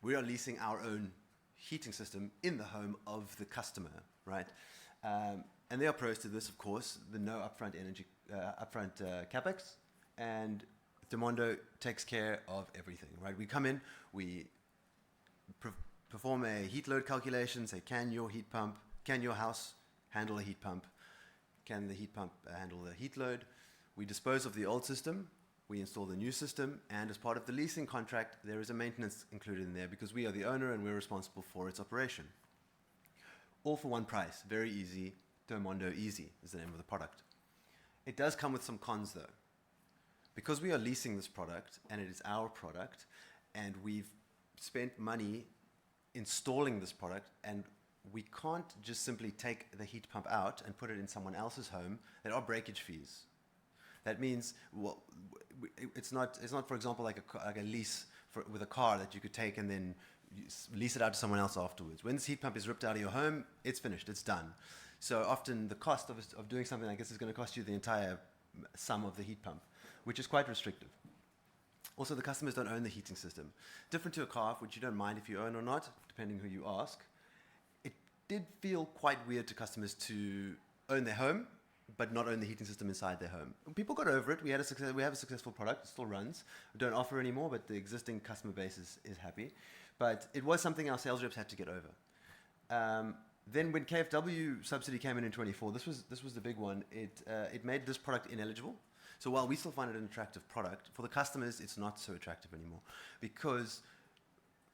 we are leasing our own heating system in the home of the customer, right? And there are pros to this, of course, the no upfront capex, and Demondo takes care of everything, right? We come in, we perform a heat load calculation, say, can your house handle a heat pump? Can the heat pump handle the heat load? We dispose of the old system, we install the new system, and as part of the leasing contract, there is a maintenance included in there because we are the owner and we're responsible for its operation. All for one price, very easy. Demondo Easy is the name of the product. It does come with some cons though. Because we are leasing this product and it is our product and we've spent money installing this product and we can't just simply take the heat pump out and put it in someone else's home. There are breakage fees. That means, well, it's not, for example, like a lease with a car that you could take and then lease it out to someone else afterwards. When this heat pump is ripped out of your home, it's finished, it's done. So often the cost of doing something like this is going to cost you the entire sum of the heat pump, which is quite restrictive. Also, the customers don't own the heating system. Different to a car, which you don't mind if you own or not, depending who you ask. It did feel quite weird to customers to own their home, but not own the heating system inside their home. People got over it. We have a successful product. It still runs. We don't offer anymore, but the existing customer base is happy. But it was something our sales reps had to get over. Then when KfW subsidy came in 24, this was the big one. It made this product ineligible. So while we still find it an attractive product, for the customers it's not so attractive anymore because,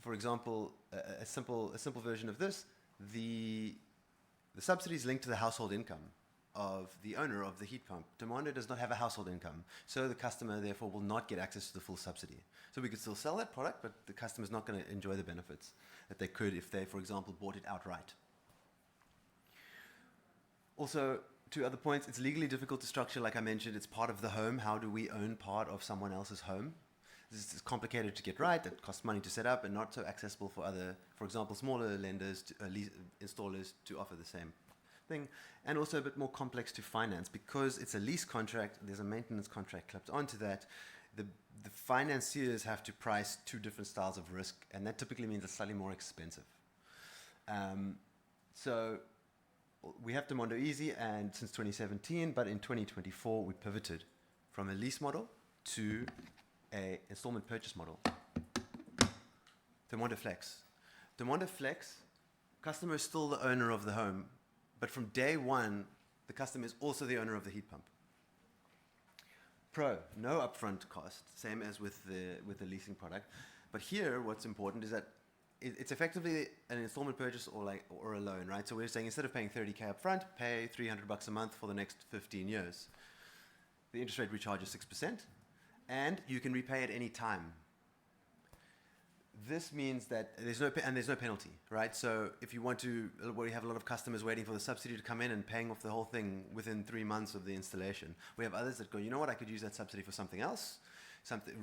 for example, a simple version of this, the subsidy is linked to the household income of the owner of the heat pump. Demondo does not have a household income, so the customer therefore will not get access to the full subsidy. So we could still sell that product, but the customer's not going to enjoy the benefits that they could if they, for example, bought it outright. Also, two other points, it's legally difficult to structure, like I mentioned, it's part of the home. How do we own part of someone else's home? This is complicated to get right, it costs money to set up and not so accessible for other, for example, smaller lenders, installers to offer the same thing, and also a bit more complex to finance. Because it's a lease contract, there's a maintenance contract clipped onto that. The financiers have to price two different styles of risk, and that typically means it's slightly more expensive. So we have Demondo Easy and since 2017, but in 2024 we pivoted from a lease model to a installment purchase model. Demondo Flex. Demondo Flex, customer is still the owner of the home, but from day one, the customer is also the owner of the heat pump. Pro, no upfront cost, same as with the leasing product. But here, what's important is that it's effectively an installment purchase or a loan, right? So we're saying instead of paying 30K up front, pay $300 a month for the next 15 years. The interest rate we charge is 6%, and you can repay at any time. This means that there's no penalty, right? So if you want to, we have a lot of customers waiting for the subsidy to come in and paying off the whole thing within 3 months of the installation. We have others that go, you know what, I could use that subsidy for something else,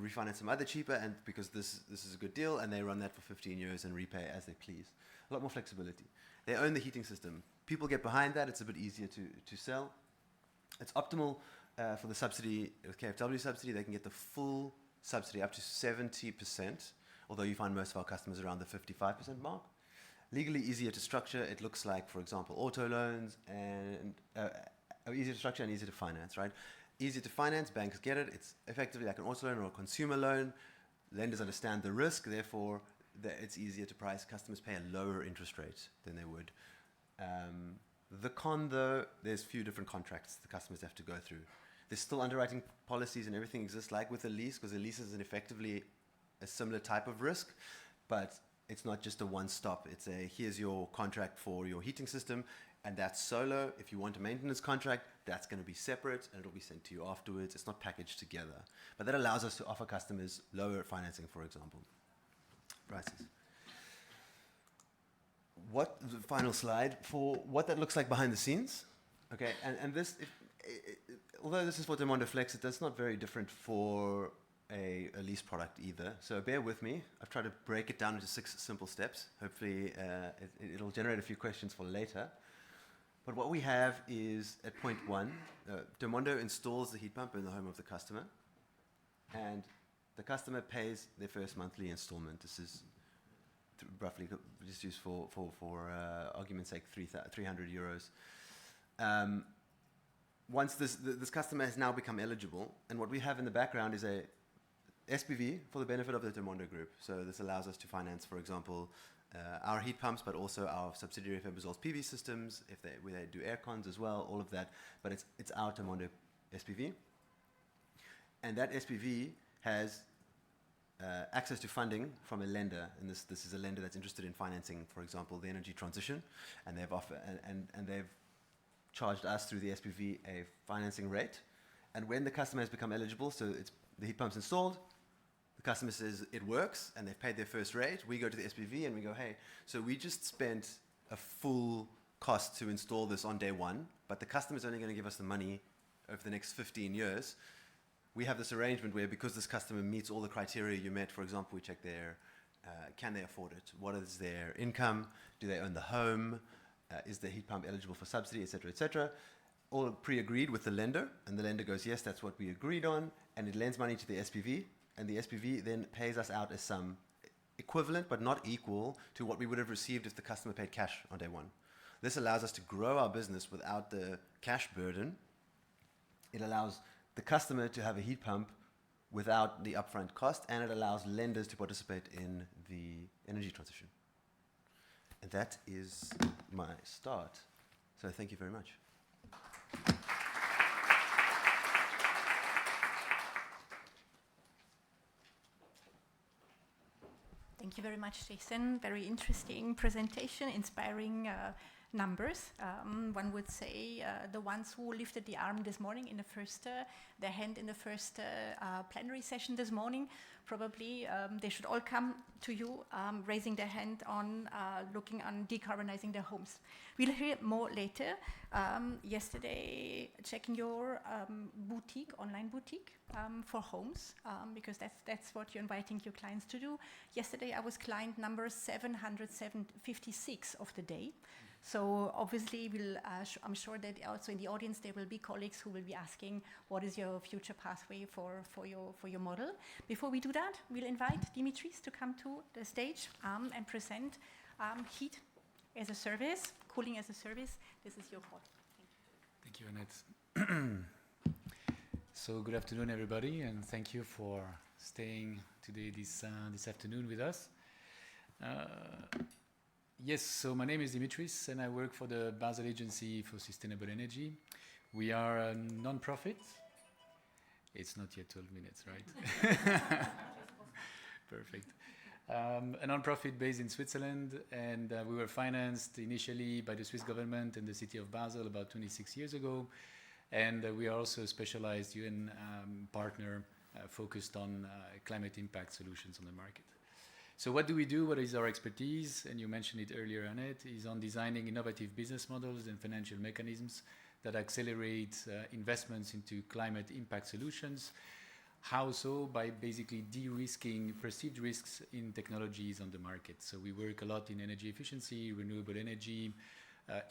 refinance some other cheaper, and because this is a good deal, and they run that for 15 years and repay as they please. A lot more flexibility. They own the heating system. People get behind that. It's a bit easier to sell. It's optimal for the subsidy, with KfW subsidy. They can get the full subsidy up to 70%, although you find most of our customers around the 55% mark. Legally easier to structure. It looks like, for example, auto loans, and easier to structure and easier to finance, right? Easy to finance, banks get it. It's effectively like an auto loan or a consumer loan. Lenders understand the risk, therefore it's easier to price. Customers pay a lower interest rate than they would. The con, though, there's few different contracts the customers have to go through. There's still underwriting policies and everything exists like with a lease, because a lease is effectively a similar type of risk, but it's not just a one-stop. It's a, here's your contract for your heating system, and that's solo. If you want a maintenance contract, that's going to be separate, and it'll be sent to you afterwards. It's not packaged together. But that allows us to offer customers lower financing, for example, prices. The final slide for what that looks like behind the scenes. Okay, and this, although this is for Demondo Flex, that's not very different for a lease product either. So bear with me. I've tried to break it down into 6 simple steps. Hopefully it'll generate a few questions for later. But what we have is at point 1, Demondo installs the heat pump in the home of the customer, and the customer pays their first monthly installment. This is roughly, just used for argument's sake, 300 euros. Once this customer has now become eligible, and what we have in the background is a SPV for the benefit of the Demondo group. So this allows us to finance, for example, our heat pumps, but also our subsidiary Febesol's PV systems, where they do air cons as well, all of that. But it's our Demondo SPV. And that SPV has access to funding from a lender, and this is a lender that's interested in financing, for example, the energy transition, and they've charged us through the SPV a financing rate. And when the customer has become eligible, so the heat pump's installed, the customer says it works, and they've paid their first rate, we go to the SPV and we go, hey, so we just spent a full cost to install this on day 1, but the customer's only going to give us the money over the next 15 years. We have this arrangement where, because this customer meets all the criteria you met, for example, we check can they afford it? What is their income? Do they own the home? Is the heat pump eligible for subsidy, etc., etc.? All pre-agreed with the lender, and the lender goes, yes, that's what we agreed on, and it lends money to the SPV, and the SPV then pays us out a sum equivalent but not equal to what we would have received if the customer paid cash on day 1. This allows us to grow our business without the cash burden. It allows the customer to have a heat pump without the upfront cost, and it allows lenders to participate in the energy transition. And that is my start. So thank you very much. Thank you very much, Jason. Very interesting presentation, inspiring numbers. One would say the ones who lifted the arm this morning in the first, their hand in the first plenary session this morning, probably they should all come to you, raising their hand on looking on decarbonizing their homes. We'll hear more later. Yesterday, checking your boutique, online boutique for homes, because that's what you're inviting your clients to do. Yesterday, I was client number 756 of the day. So obviously, I'm sure that also in the audience there will be colleagues who will be asking, what is your future pathway for your model? Before we do that, we'll invite Dimitris to come to the stage and present heat as a service, cooling as a service. This is your call. Thank you, Annette. So good afternoon, everybody, and thank you for staying today this afternoon with us. Yes, so my name is Dimitris, and I work for the Basel Agency for Sustainable Energy. We are a non-profit. It's not yet 12 minutes, right? Perfect. A non-profit based in Switzerland, and we were financed initially by the Swiss government and the city of Basel about 26 years ago. And we are also a specialized UN partner focused on climate impact solutions on the market. So what do we do? What is our expertise? And you mentioned it earlier, Annette, is on designing innovative business models and financial mechanisms that accelerate investments into climate impact solutions. How so? By basically de-risking perceived risks in technologies on the market. So we work a lot in energy efficiency, renewable energy,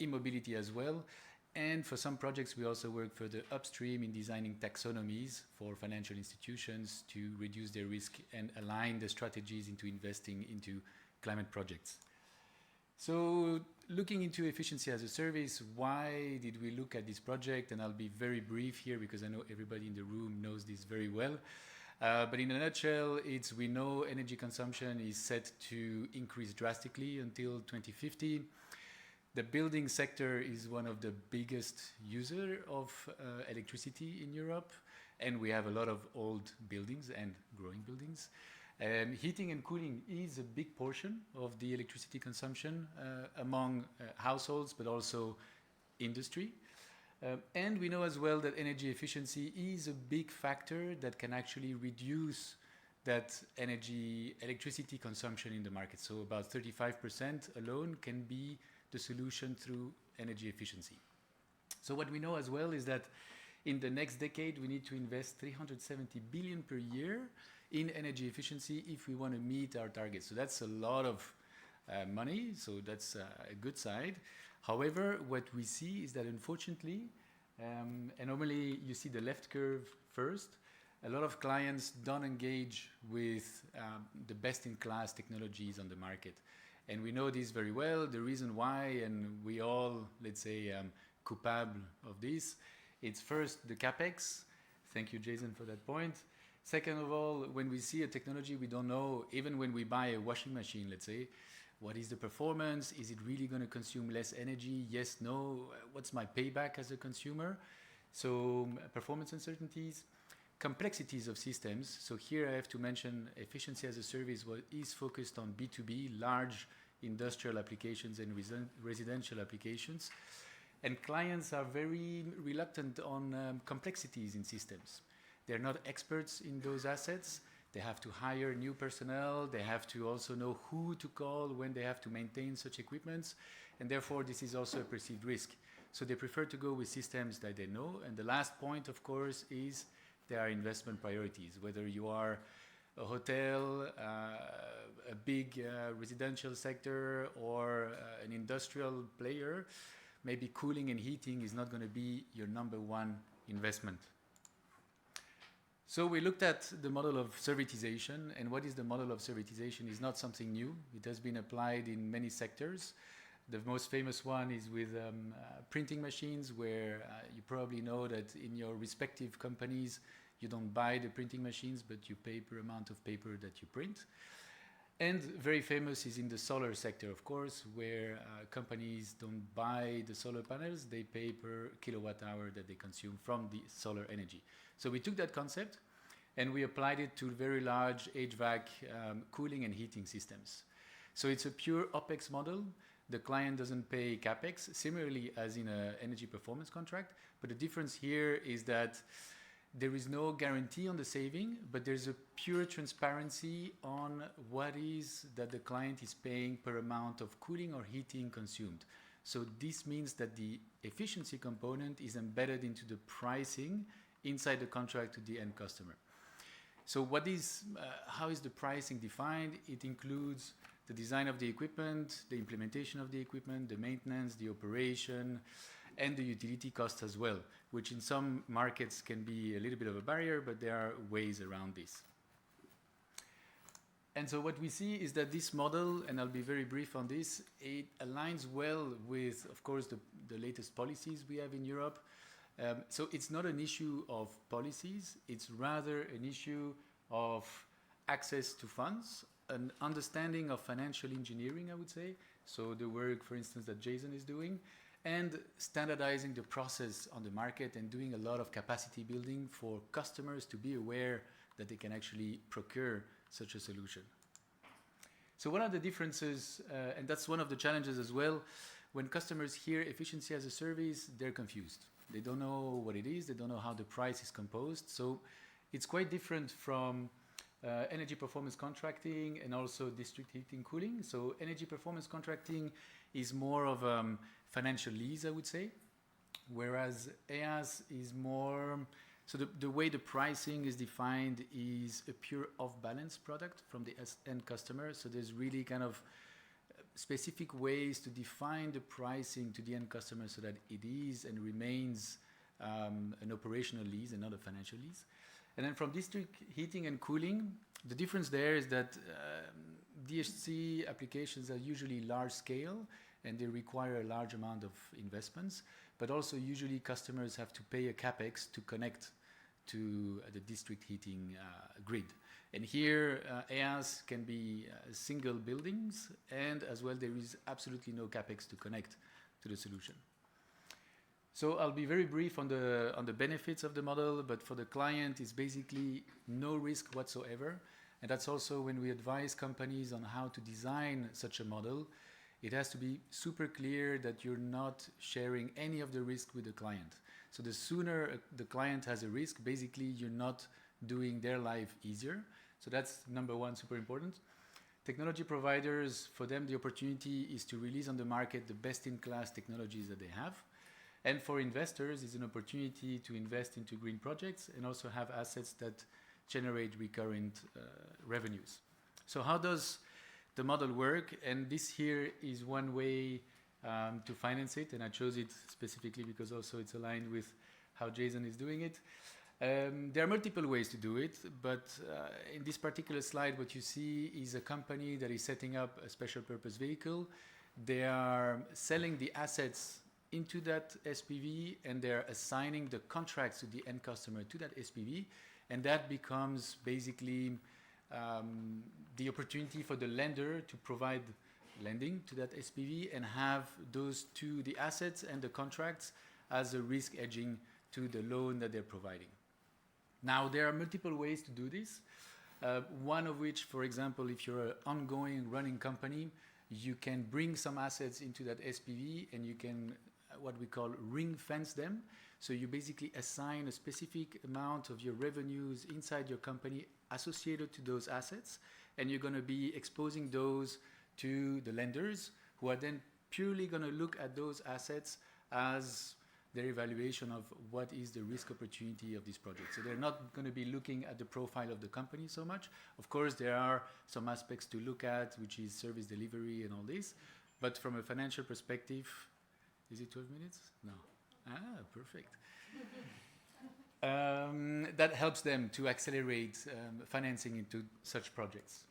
e-mobility as well. And for some projects, we also work further upstream in designing taxonomies for financial institutions to reduce their risk and align the strategies into investing into climate projects. So looking into efficiency as a service, why did we look at this project? And I'll be very brief here because I know everybody in the room knows this very well. But in a nutshell, we know energy consumption is set to increase drastically until 2050. The building sector is one of the biggest users of electricity in Europe, and we have a lot of old buildings and growing buildings. Heating and cooling is a big portion of the electricity consumption among households, but also industry. And we know as well that energy efficiency is a big factor that can actually reduce that electricity consumption in the market. So about 35% alone can be the solution through energy efficiency. So what we know as well is that in the next decade, we need to invest 370 billion per year in energy efficiency if we want to meet our targets. So that's a lot of money, so that's a good side. However, what we see is that unfortunately, and normally you see the left curve first, a lot of clients don't engage with the best-in-class technologies on the market. And we know this very well. The reason why, and we all, let's say, coupable of this, it's first the CapEx. Thank you, Jason, for that point. Second of all, when we see a technology, we don't know, even when we buy a washing machine, let's say, what is the performance? Is it really going to consume less energy? Yes, no. What's my payback as a consumer? So performance uncertainties, complexities of systems. So here I have to mention efficiency as a service is focused on B2B, large industrial applications and residential applications. And clients are very reluctant on complexities in systems. They're not experts in those assets. They have to hire new personnel. They have to also know who to call when they have to maintain such equipments. And therefore, this is also a perceived risk. So they prefer to go with systems that they know. And the last point, of course, is there are investment priorities. Whether you are a hotel, a big residential sector, or an industrial player, maybe cooling and heating is not going to be your number one investment. So we looked at the model of servitization, and what is the model of servitization is not something new. It has been applied in many sectors. The most famous one is with printing machines, where you probably know that in your respective companies, you don't buy the printing machines, but you pay per amount of paper that you print. And very famous is in the solar sector, of course, where companies don't buy the solar panels, they pay per kilowatt hour that they consume from the solar energy. So we took that concept and we applied it to very large HVAC cooling and heating systems. So it's a pure OpEx model. The client doesn't pay CapEx, similarly as in an energy performance contract. But the difference here is that there is no guarantee on the saving, but there's a pure transparency on what is that the client is paying per amount of cooling or heating consumed. So this means that the efficiency component is embedded into the pricing inside the contract to the end customer. So how is the pricing defined? It includes the design of the equipment, the implementation of the equipment, the maintenance, the operation, and the utility costs as well, which in some markets can be a little bit of a barrier, but there are ways around this. And so what we see is that this model, and I'll be very brief on this, it aligns well with, of course, the latest policies we have in Europe. So it's not an issue of policies, it's rather an issue of access to funds, an understanding of financial engineering, I would say. So the work, for instance, that Jason is doing, and standardizing the process on the market and doing a lot of capacity building for customers to be aware that they can actually procure such a solution. So what are the differences? And that's one of the challenges as well. When customers hear efficiency as a service, they're confused. They don't know what it is. They don't know how the price is composed. So it's quite different from energy performance contracting and also district heating cooling. So energy performance contracting is more of financial lease, I would say, whereas EAS is more, so the way the pricing is defined is a pure off-balance product from the end customer. So there's really kind of specific ways to define the pricing to the end customer so that it is and remains an operational lease and not a financial lease. And then from district heating and cooling, the difference there is that DHC applications are usually large scale and they require a large amount of investments, but also usually customers have to pay a CapEx to connect to the district heating grid. And here, EAS can be single buildings, and as well there is absolutely no CapEx to connect to the solution. So I'll be very brief on the benefits of the model, but for the client, it's basically no risk whatsoever. And that's also when we advise companies on how to design such a model, it has to be super clear that you're not sharing any of the risk with the client. So the sooner the client has a risk, basically you're not doing their life easier. So that's number one, super important. Technology providers, for them the opportunity is to release on the market the best-in-class technologies that they have. And for investors, it's an opportunity to invest into green projects and also have assets that generate recurrent revenues. So how does the model work? And this here is one way to finance it, and I chose it specifically because also it's aligned with how Jason is doing it. There are multiple ways to do it, but in this particular slide, what you see is a company that is setting up a special purpose vehicle. They are selling the assets into that SPV, and they're assigning the contracts to the end customer to that SPV, and that becomes basically the opportunity for the lender to provide lending to that SPV and have those two, the assets and the contracts, as a risk hedging to the loan that they're providing. Now, there are multiple ways to do this. One of which, for example, if you're an ongoing running company, you can bring some assets into that SPV and you can what we call ring fence them. So you basically assign a specific amount of your revenues inside your company associated to those assets, and you're going to be exposing those to the lenders, who are then purely going to look at those assets as their evaluation of what is the risk opportunity of this project. So they're not going to be looking at the profile of the company so much. Of course, there are some aspects to look at, which is service delivery and all this. But from a financial perspective, is it 12 minutes? No. Ah, perfect. That helps them to accelerate financing into such projects.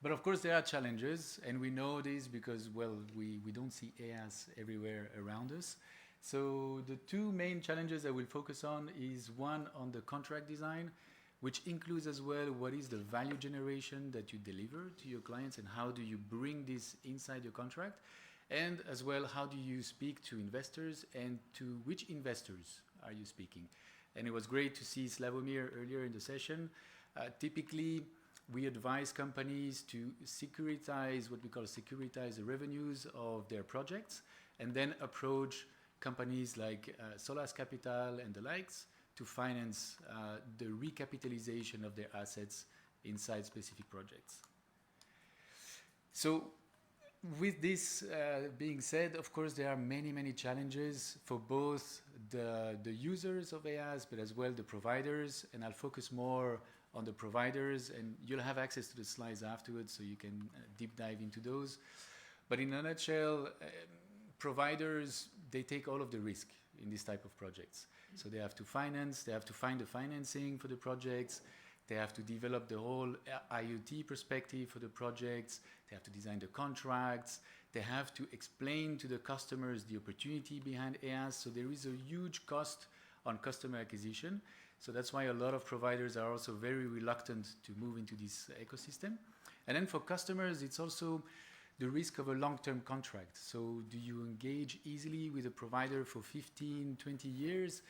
But of course, there are challenges, and we know this because, well, we don't see EAS everywhere around us. So the two main challenges I will focus on is one on the contract design, which includes as well what is the value generation that you deliver to your clients and how do you bring this inside your contract, and as well how do you speak to investors and to which investors are you speaking. And it was great to see Slavomir earlier in the session. Typically, we advise companies to securitize, what we call securitize the revenues of their projects, and then approach companies like Solas Capital and the likes to finance the recapitalization of their assets inside specific projects. So with this being said, of course, there are many, many challenges for both the users of EAS, but as well the providers, and I'll focus more on the providers, and you'll have access to the slides afterwards so you can deep dive into those. But in a nutshell, providers, they take all of the risk in this type of projects. So they have to finance, they have to find the financing for the projects, they have to develop the whole IoT perspective for the projects, they have to design the contracts, they have to explain to the customers the opportunity behind EAS. So there is a huge cost on customer acquisition. So that's why a lot of providers are also very reluctant to move into this ecosystem. And then for customers, it's also the risk of a long-term contract. So do you engage easily with a provider for 15, 20 years?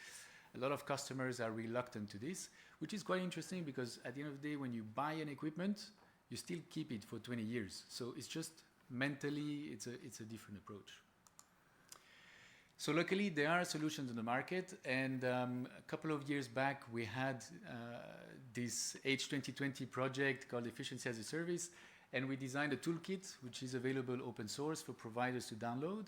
A lot of customers are reluctant to this, which is quite interesting because at the end of the day, when you buy an equipment, you still keep it for 20 years. So it's just mentally, it's a different approach. So luckily, there are solutions in the market, and a couple of years back, we had this H2020 project called Efficiency as a Service, and we designed a toolkit, which is available open source for providers to download,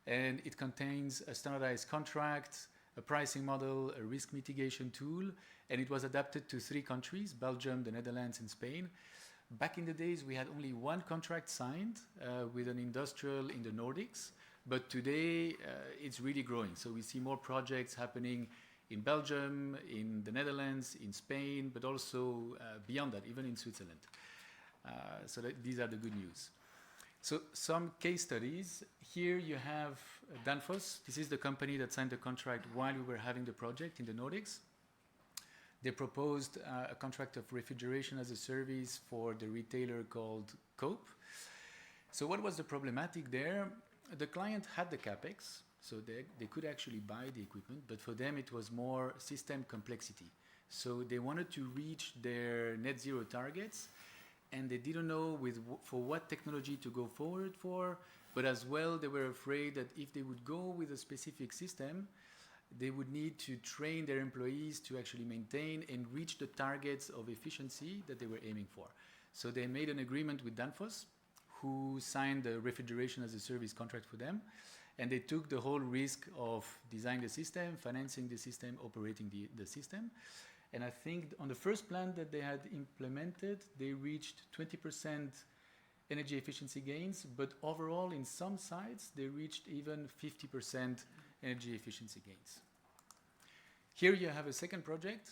and it contains a standardized contract, a pricing model, a risk mitigation tool, and it was adapted to 3 countries, Belgium, the Netherlands, and Spain. Back in the days, we had only one contract signed with an industrial in the Nordics, but today it's really growing. So we see more projects happening in Belgium, in the Netherlands, in Spain, but also beyond that, even in Switzerland. So these are the good news. So some case studies. Here you have Danfoss. This is the company that signed the contract while we were having the project in the Nordics. They proposed a contract of refrigeration as a service for the retailer called Coop. So what was the problematic there? The client had the CapEx, so they could actually buy the equipment, but for them it was more system complexity. So they wanted to reach their net zero targets, and they didn't know for what technology to go forward for, but as well they were afraid that if they would go with a specific system, they would need to train their employees to actually maintain and reach the targets of efficiency that they were aiming for. So they made an agreement with Danfoss, who signed the refrigeration as a service contract for them. And they took the whole risk of designing the system, financing the system, operating the system. And I think on the first plan that they had implemented, they reached 20% energy efficiency gains, but overall in some sites, they reached even 50% energy efficiency gains. Here you have a second project,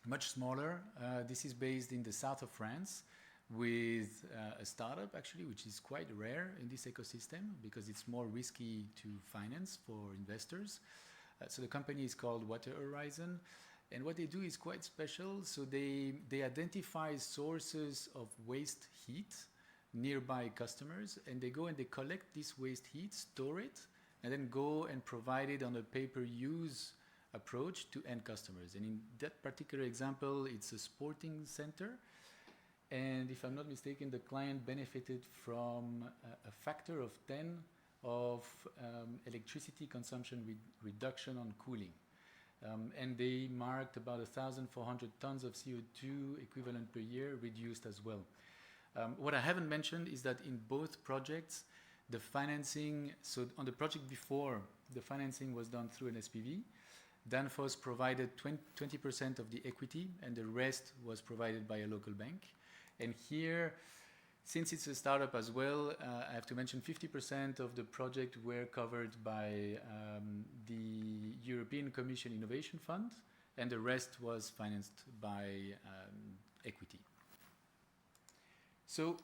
much smaller. This is based in the south of France with a startup actually, which is quite rare in this ecosystem because it's more risky to finance for investors. So the company is called Water Horizon. And what they do is quite special. So they identify sources of waste heat nearby customers, and they go and they collect this waste heat, store it, and then go and provide it on a pay-per-use approach to end customers. And in that particular example, it's a sporting center. And if I'm not mistaken, the client benefited from a factor of 10 of electricity consumption reduction on cooling. And they marked about 1,400 tons of CO2 equivalent per year reduced as well. What I haven't mentioned is that in both projects, the financing, so on the project before, the financing was done through an SPV. Danfoss provided 20% of the equity, and the rest was provided by a local bank. And here, since it's a startup as well, I have to mention 50% of the project were covered by the European Commission Innovation Fund, and the rest was financed by equity. So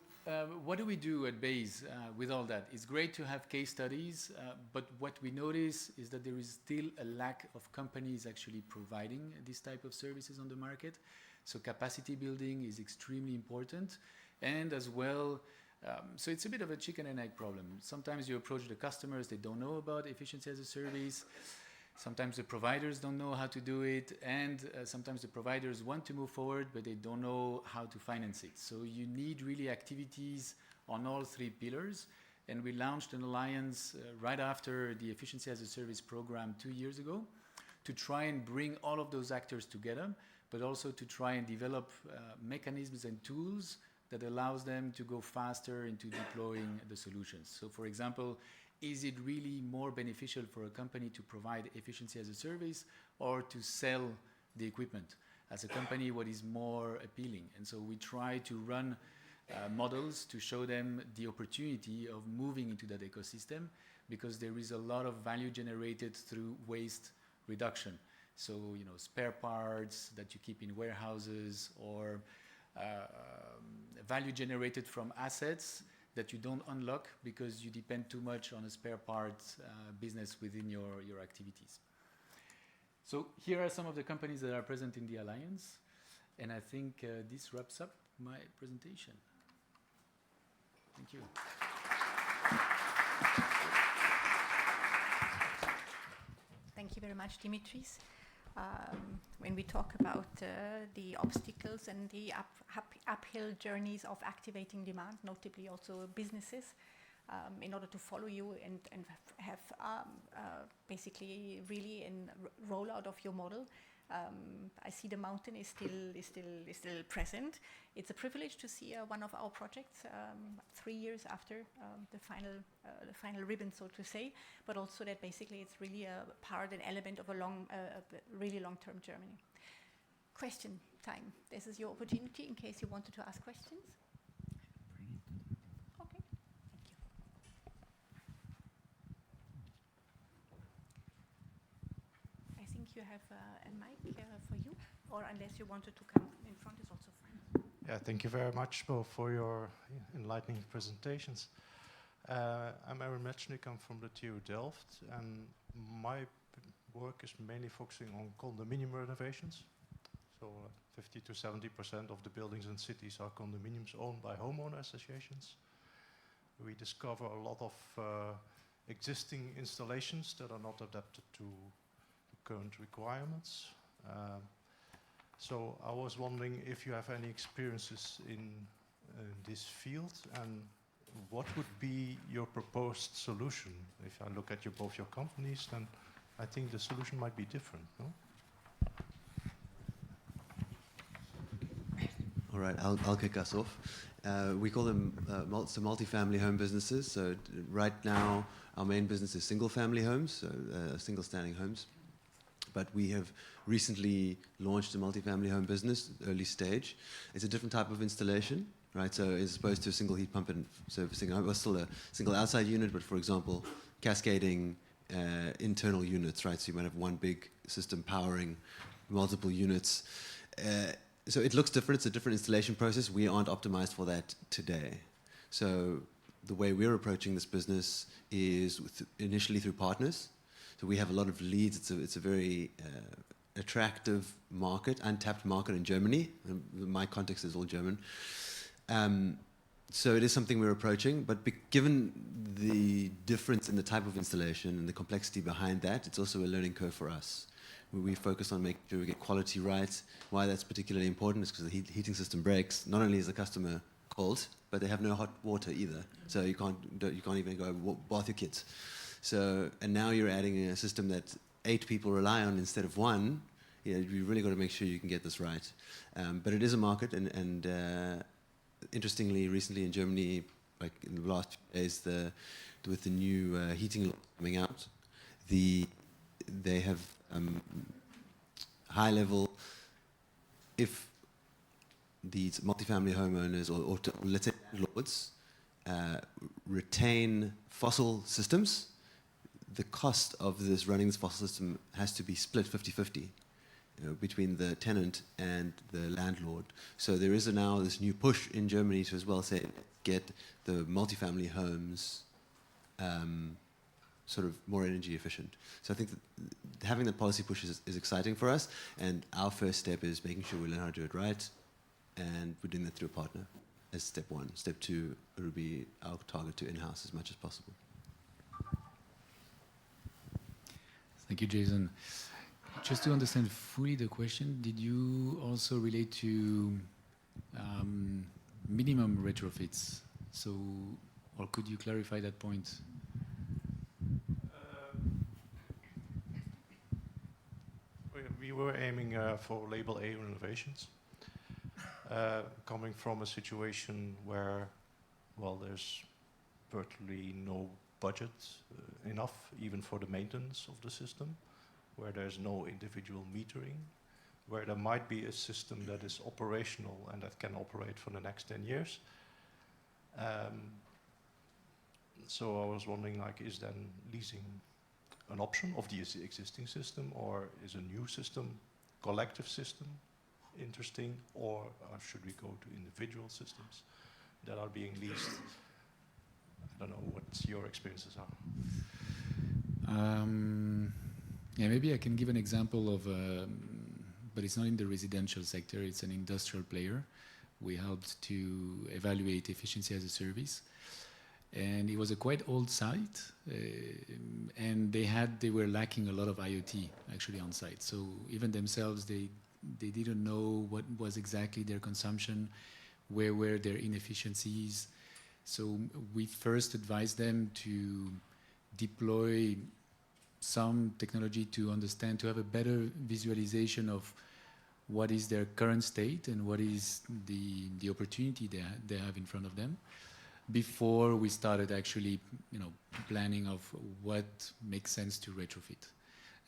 what do we do at BASE with all that? It's great to have case studies, but what we notice is that there is still a lack of companies actually providing this type of services on the market. So capacity building is extremely important. And as well, so it's a bit of a chicken and egg problem. Sometimes you approach the customers, they don't know about efficiency as a service. Sometimes the providers don't know how to do it. And sometimes the providers want to move forward, but they don't know how to finance it. So you need really activities on all three pillars. And we launched an alliance right after the efficiency as a service program 2 years ago to try and bring all of those actors together, but also to try and develop mechanisms and tools that allows them to go faster into deploying the solutions. So for example, is it really more beneficial for a company to provide efficiency as a service or to sell the equipment? As a company, what is more appealing? And so we try to run models to show them the opportunity of moving into that ecosystem because there is a lot of value generated through waste reduction. So, you know, spare parts that you keep in warehouses or value generated from assets that you don't unlock because you depend too much on a spare parts business within your activities. So here are some of the companies that are present in the Alliance. And I think this wraps up my presentation. Thank you. Thank you very much, Dimitris. When we talk about the obstacles and the uphill journeys of activating demand, notably also businesses, in order to follow you and have basically really a rollout of your model. I see the mountain is still present. It's a privilege to see one of our projects 3 years after the final ribbon, so to say, but also that basically it's really a part and element of a really long-term journey. Question time. This is your opportunity in case you wanted to ask questions. Okay, thank you. I think you have a mic for you, or unless you wanted to come in front is also fine. Yeah, thank you very much both for your enlightening presentations. I'm Aaron Metchnick, I'm from the TU Delft, and my work is mainly focusing on condominium renovations. So 50 to 70% of the buildings in cities are condominiums owned by homeowner associations. We discover a lot of existing installations that are not adapted to current requirements. So I was wondering if you have any experiences in this field and what would be your proposed solution? If I look at both your companies, then I think the solution might be different, no? All right, I'll kick us off. We call them multifamily home businesses. So right now, Our main business is single-family homes, so single-standing homes. But we have recently launched a multi-family home business, early stage. It's a different type of installation, right? So as opposed to a single heat pump and servicing, it was still a single outside unit, but for example, cascading internal units, right? So you might have one big system powering multiple units. So it looks different. It's a different installation process. We aren't optimized for that today. So the way we're approaching this business is initially through partners. So we have a lot of leads. It's a very attractive market, untapped market in Germany. My context is all German. So it is something we're approaching, but given the difference in the type of installation and the complexity behind that, it's also a learning curve for us. We focus on making sure we get quality right. Why that's particularly important is because the heating system breaks. Not only is the customer cold, but they have no hot water either. So you can't even go bath your kids. So, and now you're adding a system that 8 people rely on instead of 1. You really got to make sure you can get this right. But it is a market, and interestingly, recently in Germany, like in the last few days, with the new heating law coming out, they have high level. If these multifamily homeowners or let's say landlords retain fossil systems, the cost of running this fossil system has to be split 50-50 between the tenant and the landlord. So there is now this new push in Germany to as well say, get the multifamily homes sort of more energy efficient. So I think that having that policy push is exciting for us, and our first step is making sure we learn how to do it right, and we're doing that through a partner as step 1. Step 2 would be our target to in-house as much as possible. Thank you, Jason. Just to understand fully the question, did you also relate to minimum retrofits? So, or could you clarify that point? We were aiming for label A renovations, coming from a situation where, well, there's virtually no budget enough even for the maintenance of the system, where there's no individual metering, where there might be a system that is operational and that can operate for the next 10 years. So I was wondering, like, is then leasing an option of the existing system, or is a new system, collective system, interesting, or should we go to individual systems that are being leased? I don't know what your experiences are. Yeah, maybe I can give an example of, but it's not in the residential sector, it's an industrial player. We helped to evaluate efficiency as a service. And it was a quite old site, and they were lacking a lot of IoT actually on site. So even themselves, they didn't know what was exactly their consumption, where were their inefficiencies. So we first advised them to deploy some technology to understand, to have a better visualization of what is their current state and what is the opportunity they have in front of them, before we started actually, planning of what makes sense to retrofit.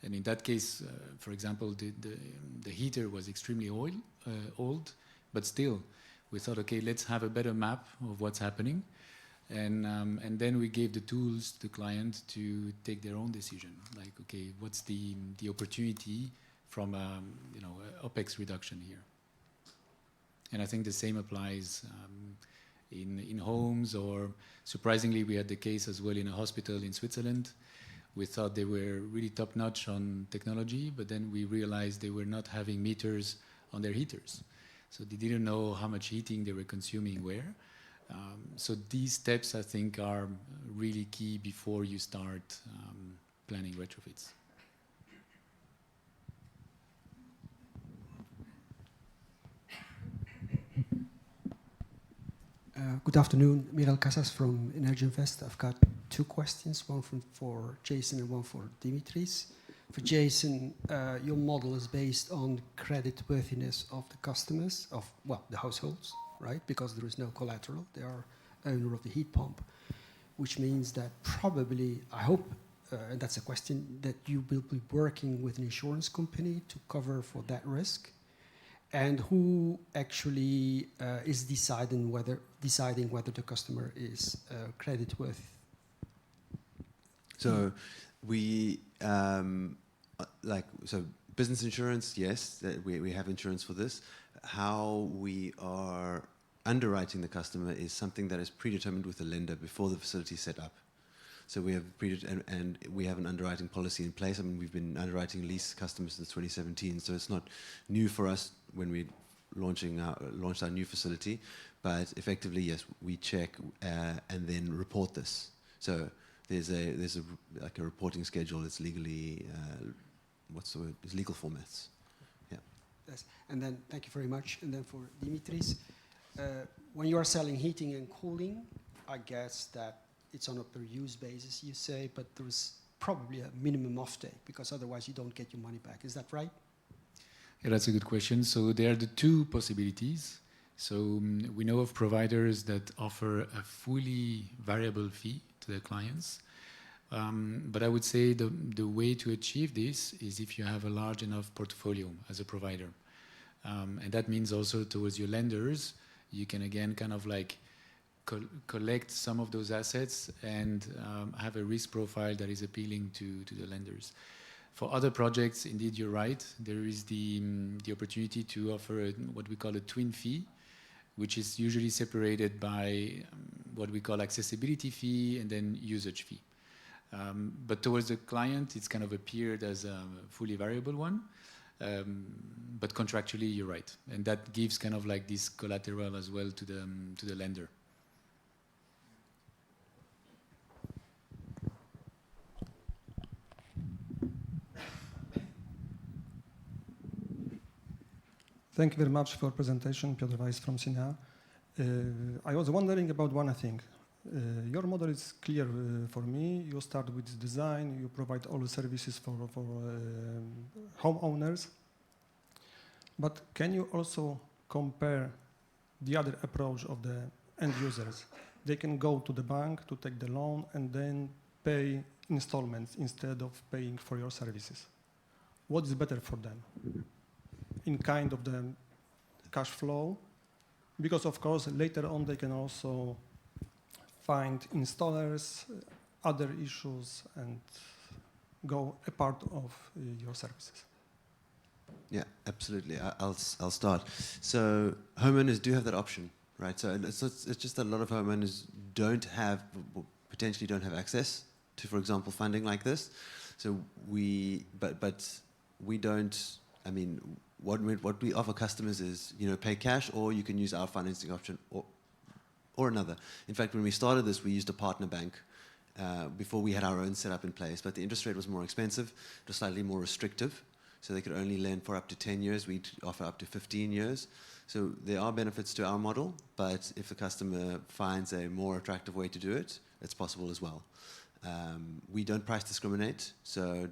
And in that case, for example, the heater was extremely old, but still, we thought, okay, let's have a better map of what's happening, and then we gave the tools to the client to take their own decision. Like, okay, what's the opportunity from OPEX reduction here? And I think the same applies in homes, or surprisingly, we had the case as well in a hospital in Switzerland. We thought they were really top-notch on technology, but then we realized they were not having meters on their heaters. So they didn't know how much heating they were consuming where. So these steps, I think, are really key before you start planning retrofits. Good afternoon, Miral Casas from Energy Invest. I've got 2 questions, one for Jason and one for Dimitris. For Jason, your model is based on creditworthiness of the customers, the households, right? Because there is no collateral, they are owner of the heat pump. which means that probably, I hope, and that's a question, that you will be working with an insurance company to cover for that risk, and who actually is deciding whether the customer is creditworthy. So we so business insurance, yes, we have insurance for this. How we are underwriting the customer is something that is predetermined with the lender before the facility is set up. So we have and we have an underwriting policy in place. I mean, we've been underwriting lease customers since 2017, so it's not new for us when we launched our new facility. But effectively, yes, we check and then report this. So there's a reporting schedule. It's legally what's the word? It's legal formats. Yeah. Yes. And then thank you very much. And then for Dimitris, when you are selling heating and cooling, I guess that it's on a per-use basis, you say, but there is probably a minimum offtake, because otherwise you don't get your money back. Is that right? Yeah, that's a good question. So there are the two possibilities. So we know of providers that offer a fully variable fee to their clients. But I would say the way to achieve this is if you have a large enough portfolio as a provider. And that means also towards your lenders, you can again kind of like collect some of those assets and have a risk profile that is appealing to the lenders. For other projects, indeed, you're right. There is the opportunity to offer what we call a twin fee, which is usually separated by what we call accessibility fee and then usage fee. But towards the client, it's kind of appeared as a fully variable one. But contractually, you're right. And that gives kind of like this collateral as well to the lender. Thank you very much for presentation, Piotr Weiss from CINEA. I was wondering about one thing. Your model is clear for me. You start with design, you provide all the services for homeowners. But can you also compare the other approach of the end users? They can go to the bank to take the loan and then pay installments instead of paying for your services. What is better for them in kind of the cash flow? Because of course later on they can also find installers, other issues, and go a part of your services. Yeah, absolutely. I'll start. So homeowners do have that option, right? So it's just that a lot of homeowners potentially don't have access to, for example, funding like this. So but we don't. I mean, what we offer customers is, pay cash, or you can use our financing option, or another. In fact, when we started this, we used a partner bank before we had our own setup in place. But the interest rate was more expensive, it was slightly more restrictive. So they could only lend for up to 10 years. We'd offer up to 15 years. So there are benefits to our model, but if the customer finds a more attractive way to do it, it's possible as well. We don't price discriminate, so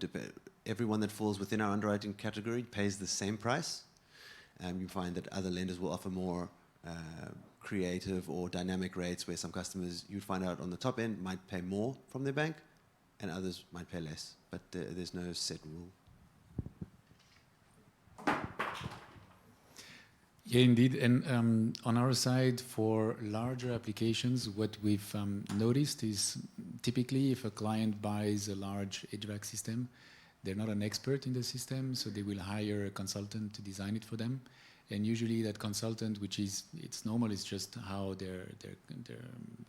everyone that falls within our underwriting category pays the same price. You find that other lenders will offer more creative or dynamic rates, where some customers you'd find out on the top end might pay more from their bank and others might pay less, but there's no set rule. Yeah, indeed. And on our side, for larger applications, what we've noticed is typically if a client buys a large HVAC system, they're not an expert in the system, so they will hire a consultant to design it for them. And usually that consultant, it's normal, it's just how their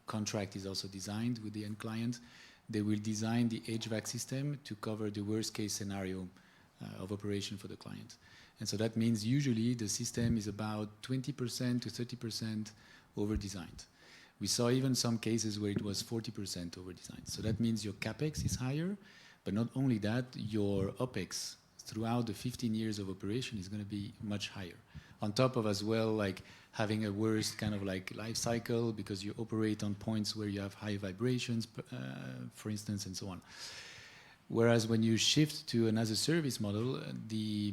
contract is also designed with the end client. They will design the HVAC system to cover the worst case scenario of operation for the client. And so that means usually the system is about 20% to 30% over-designed. We saw even some cases where it was 40% over-designed. So that means your CapEx is higher, but not only that, your OpEx throughout the 15 years of operation is going to be much higher. On top of as well, like having a worse kind of like life cycle because you operate on points where you have high vibrations, for instance, and so on. Whereas when you shift to an as-a-service model, the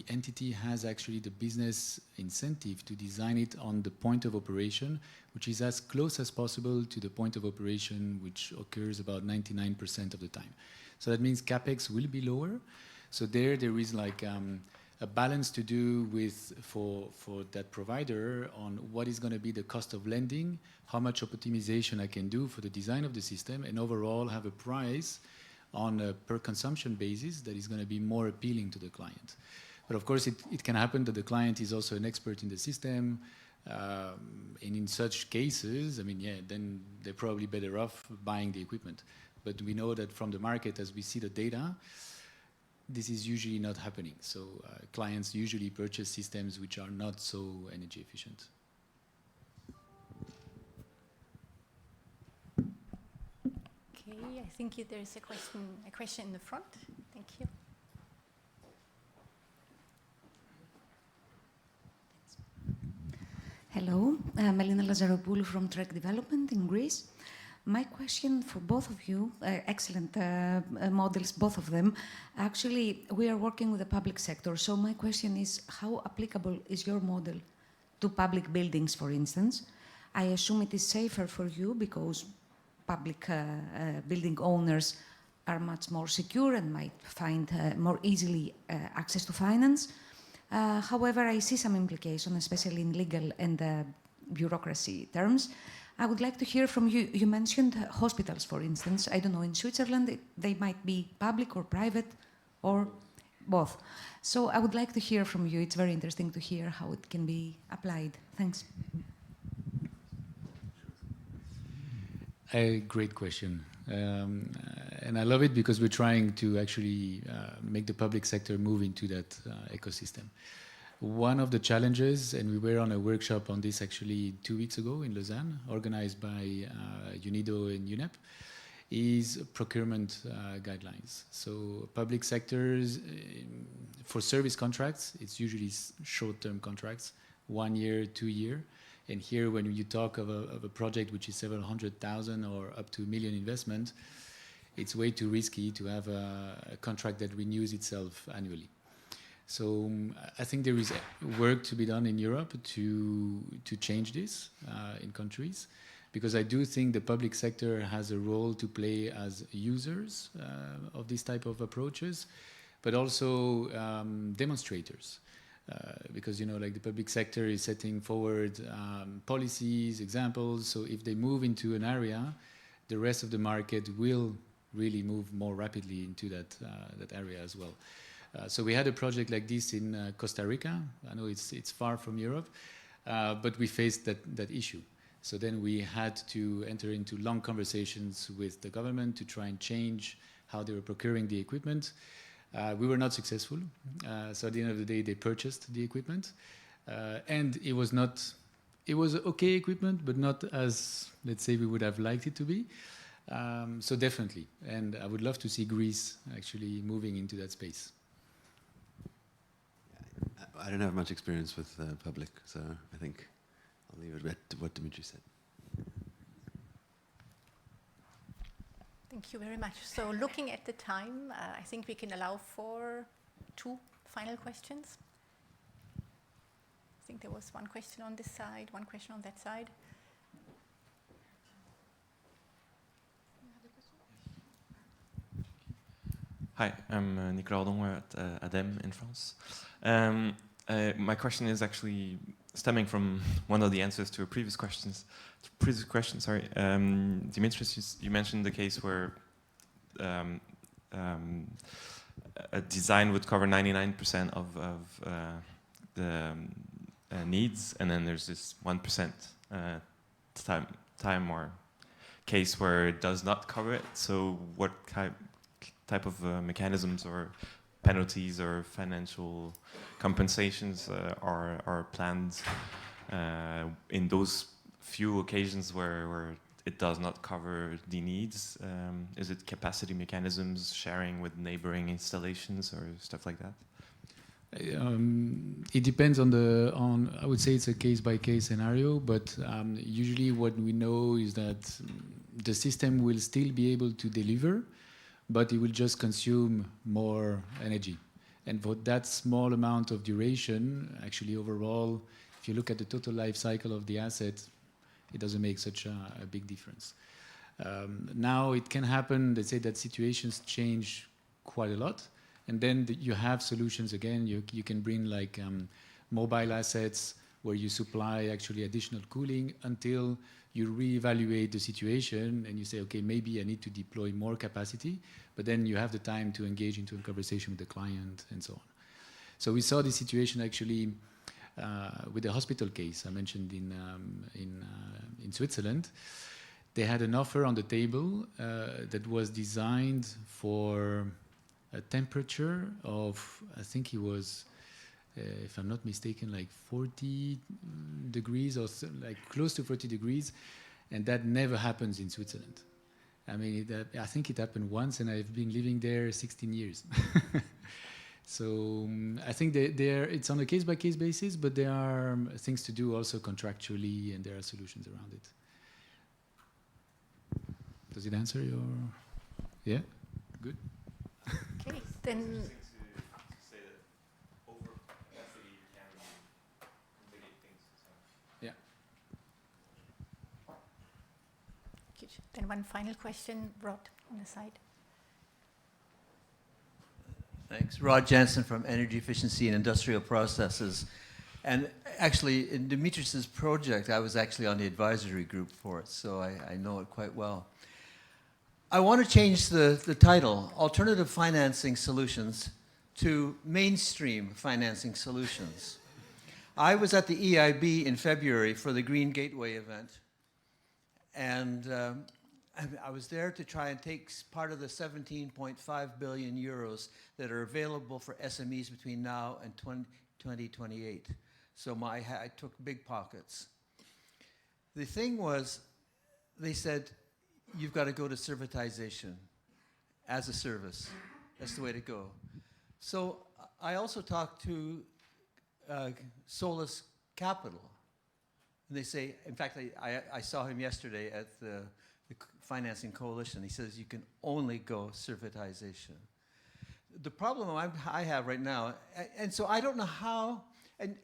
entity has actually the business incentive to design it on the point of operation, which is as close as possible to the point of operation, which occurs about 99% of the time. So that means CapEx will be lower. So there is like a balance to do with for that provider on what is going to be the cost of lending, how much optimization I can do for the design of the system, and overall have a price on a per consumption basis that is going to be more appealing to the client. But of course, it can happen that the client is also an expert in the system. And in such cases, I mean, yeah, then they're probably better off buying the equipment. But we know that from the market, as we see the data, this is usually not happening. So clients usually purchase systems which are not so energy efficient. Okay, I think there is a question in the front. Thank you. Hello, Melina Lazaropoulou from Trek Development in Greece. My question for both of you, excellent models, both of them. Actually, we are working with the public sector, so my question is, how applicable is your model to public buildings, for instance? I assume it is safer for you because public building owners are much more secure and might find more easily access to finance. However, I see some implication, especially in legal and bureaucracy terms. I would like to hear from you. You mentioned hospitals, for instance. I don't know, in Switzerland, they might be public or private or both. So I would like to hear from you. It's very interesting to hear how it can be applied. Thanks. A great question. And I love it because we're trying to actually make the public sector move into that ecosystem. One of the challenges, and we were on a workshop on this actually 2 weeks ago in Lausanne, organized by UNIDO and UNEP, is procurement guidelines. So public sectors, for service contracts, it's usually short-term contracts, 1 year, 2 year. And here, when you talk of a project which is several 100,000 or up to $1 million investment, it's way too risky to have a contract that renews itself annually. So I think there is work to be done in Europe to change this in countries, because I do think the public sector has a role to play as users of this type of approaches, but also demonstrators. Because, you know, like the public sector is setting forward policies, examples. So if they move into an area, the rest of the market will really move more rapidly into that area as well. So we had a project like this in Costa Rica. I know it's far from Europe, but we faced that issue. So then we had to enter into long conversations with the government to try and change how they were procuring the equipment. We were not successful. So at the end of the day, they purchased the equipment. And it was okay equipment, but not as, let's say, we would have liked it to be. So definitely. And I would love to see Greece actually moving into that space. I don't have much experience with public, so I think I'll leave it to what Dimitri said. Thank you very much. So looking at the time, I think we can allow for 2 final questions. I think there was one question on this side, one question on that side. Hi, I'm Nicolas Donwer at ADEME in France. My question is actually stemming from one of the answers to a previous question. Dimitris, you mentioned the case where a design would cover 99% of the needs, and then there's this 1% time or case where it does not cover it. So what type of mechanisms or penalties or financial compensations are planned in those few occasions where it does not cover the needs? Is it capacity mechanisms, sharing with neighboring installations, or stuff like that? It depends on I would say it's a case-by-case scenario, but usually what we know is that the system will still be able to deliver but it will just consume more energy. And for that small amount of duration, actually overall, if you look at the total life cycle of the asset, it doesn't make such a big difference. Now it can happen, they say that situations change quite a lot, and then you have solutions again. You can bring like mobile assets where you supply actually additional cooling until you reevaluate the situation and you say, okay, maybe I need to deploy more capacity, but then you have the time to engage into a conversation with the client and so on. So we saw this situation actually with the hospital case I mentioned in Switzerland. They had an offer on the table that was designed for a temperature of, I think it was, if I'm not mistaken, like 40 degrees or so, like close to 40 degrees, and that never happens in Switzerland. I mean, I think it happened once, and I've been living there 16 years. So I think it's on a case-by-case basis, but there are things to do also contractually, and there are solutions around it. Does it answer your... Yeah? Good? Okay, then... Yeah. Good. Then one final question, Rod, on the side. Thanks. Rod Jansen from Energy Efficiency and Industrial Processes. And actually, in Dimitris's project, I was actually on the advisory group for it, so I know it quite well. I want to change the title, Alternative Financing Solutions, to Mainstream Financing Solutions. I was at the EIB in February for the Green Gateway event, and I was there to try and take part of the 17.5 billion euros that are available for SMEs between now and 2028. So I took big pockets. The thing was, they said, you've got to go to servitization as a service. That's the way to go. So I also talked to Solus Capital. And they say, in fact, I saw him yesterday at the Financing Coalition. He says you can only go servitization. The problem I have right now, and so I don't know how, and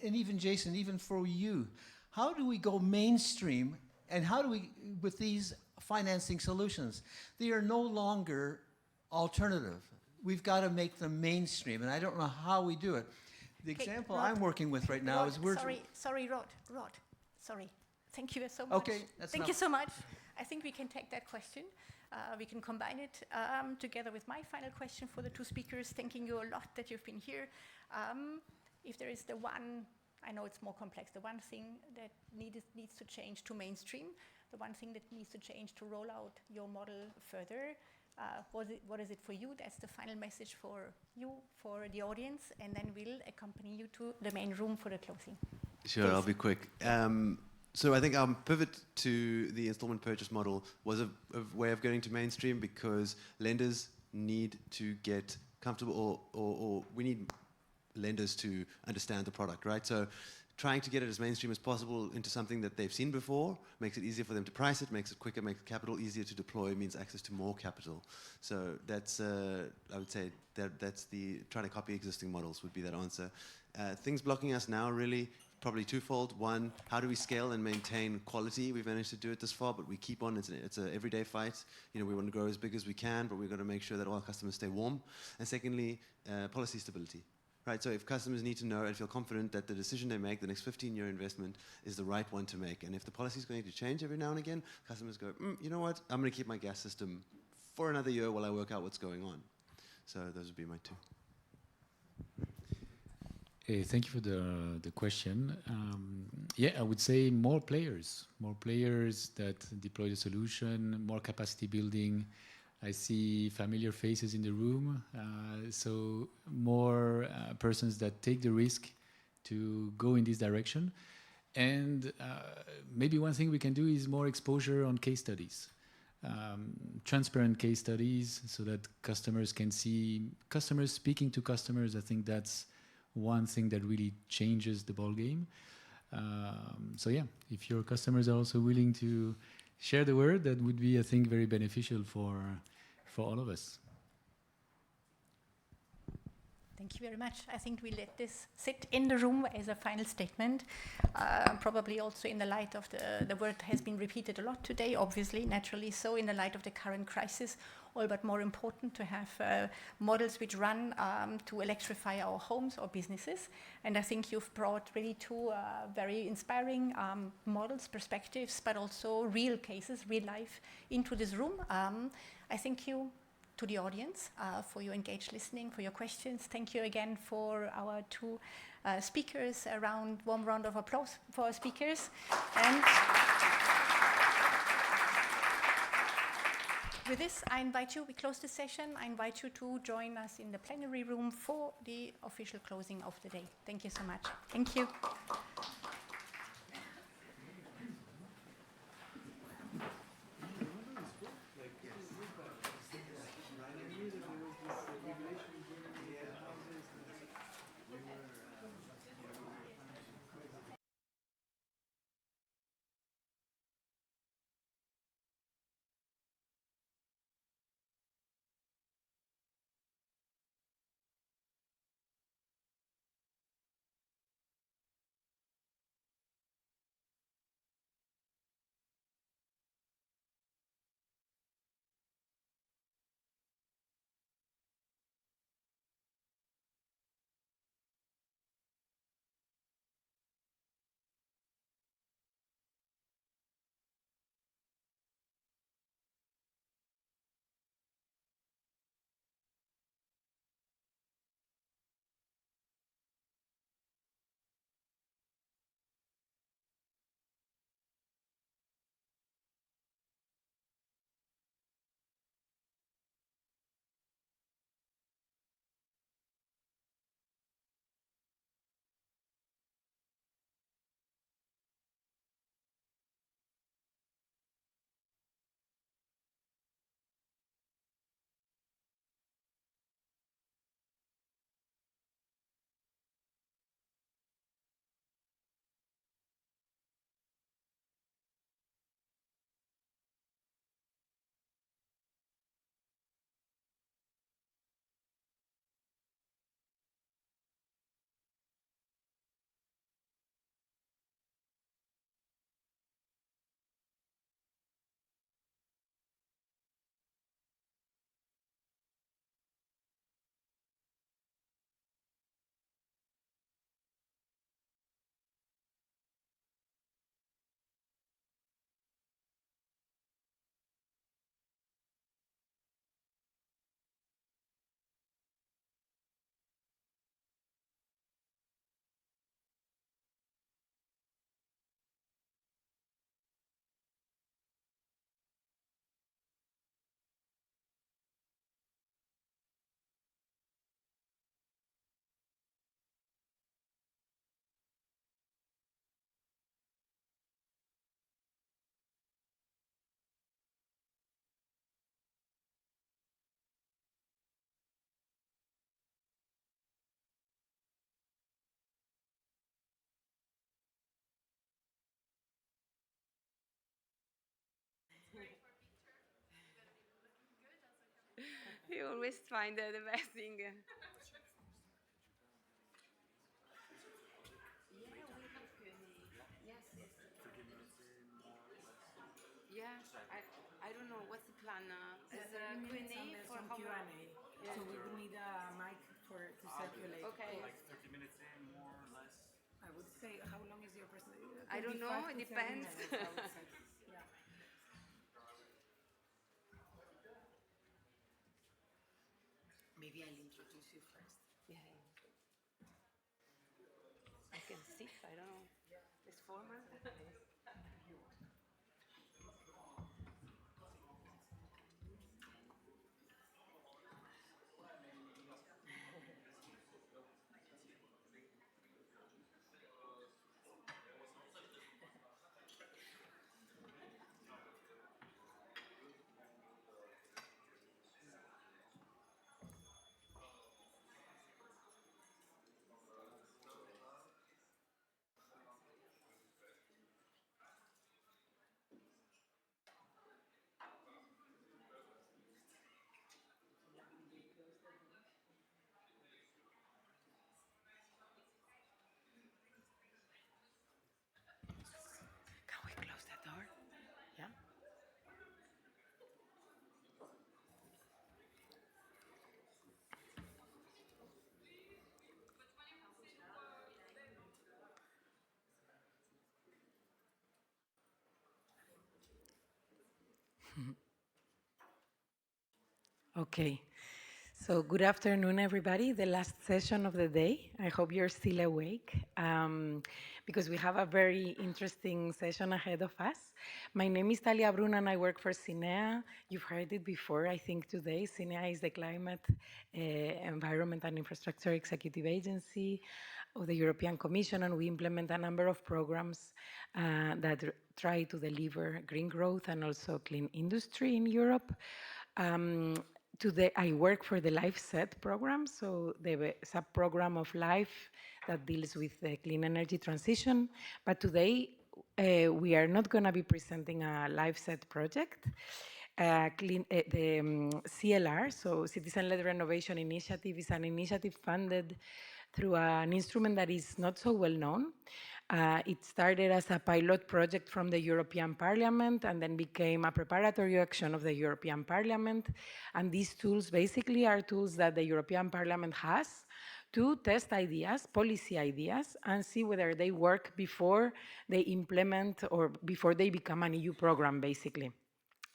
even Jason, even for you, how do we go mainstream, and how do we, with these financing solutions, they are no longer alternative. We've got to make them mainstream, and I don't know how we do it. The example Rod, I'm working with right now is we're... Sorry, Rod. Sorry. Thank you so much. Okay, that's Thank enough. you so much. I think we can take that question. We can combine it together with my final question for the two speakers. Thanking you a lot that you've been here. If there is the one, I know it's more complex, the one thing that needs to change to mainstream, the one thing that needs to change to roll out your model further, what is it for you? That's the final message for you, for the audience, and then we'll accompany you to the main room for the closing. Sure, Please. I'll be quick. So I think our pivot to the installment purchase model was a way of getting to mainstream because lenders need to get comfortable, or we need lenders to understand the product, right? So trying to get it as mainstream as possible into something that they've seen before makes it easier for them to price it, makes it quicker, makes capital easier to deploy, means access to more capital. So that's, I would say, that's the trying to copy existing models would be that answer. Things blocking us now really probably twofold. One, how do we scale and maintain quality? We've managed to do it this far, but we keep on. It's an everyday fight. You know, we want to grow as big as we can, but we've got to make sure that all our customers stay warm. And secondly, policy stability. Right, so if customers need to know and feel confident that the decision they make, the next 15-year investment, is the right one to make. And if the policy is going to change every now and again, customers go, you know what, I'm going to keep my gas system for another year while I work out what's going on. So those would be my two. Hey, thank you for the question. Yeah, I would say more players that deploy the solution, more capacity building. I see familiar faces in the room, so more persons that take the risk to go in this direction. And maybe one thing we can do is more exposure on case studies, transparent case studies, so that customers can see customers speaking to customers. I think that's one thing that really changes the ball game. So yeah, if your customers are also willing to share the word, that would be, I think, very beneficial for for all of us. Thank you very much. I think we let this sit in the room as a final statement, probably also in the light of the word has been repeated a lot today, obviously, naturally so, in the light of the current crisis, all but more important to have models which run to electrify our homes or businesses. And I think you've brought really two very inspiring models, perspectives, but also real cases, real life into this room. I thank you to the audience for your engaged listening, for your questions. Thank you again for our two speakers. A warm round of applause for our speakers. And with this, I invite you, we close the session. I invite you to join us in the plenary room for the official closing of the day. Thank you so much. Thank you. You always find the best thing. Yeah, I don't know what's the plan. Is there a Q&A for how Q&A. Yeah. So we will need a mic to circulate. Okay. Like 30 minutes in, more or less. I would say, how long is your presentation? I don't know. It 25 to 30 depends. minutes, I would say. Yeah. Maybe I'll introduce you first. Yeah. I can sit. I don't know. It's formal. Okay. So good afternoon, everybody. The last session of the day. I hope you're still awake because we have a very interesting session ahead of us. My name is Talia Brun and I work for CINEA. You've heard it before, I think, today. CINEA is the Climate, Environment and Infrastructure Executive Agency of the European Commission, and we implement a number of programs that try to deliver green growth and also clean industry in Europe. Today, I work for the LIFE-SET program, so the sub-program of LIFE that deals with the clean energy transition. But today, we are not going to be presenting a LIFE-SET project. The CLR, so Citizen-Led Renovation Initiative, is an initiative funded through an instrument that is not so well known. It started as a pilot project from the European Parliament and then became a preparatory action of the European Parliament. And these tools basically are tools that the European Parliament has to test ideas, policy ideas, and see whether they work before they implement or before they become an EU program, basically.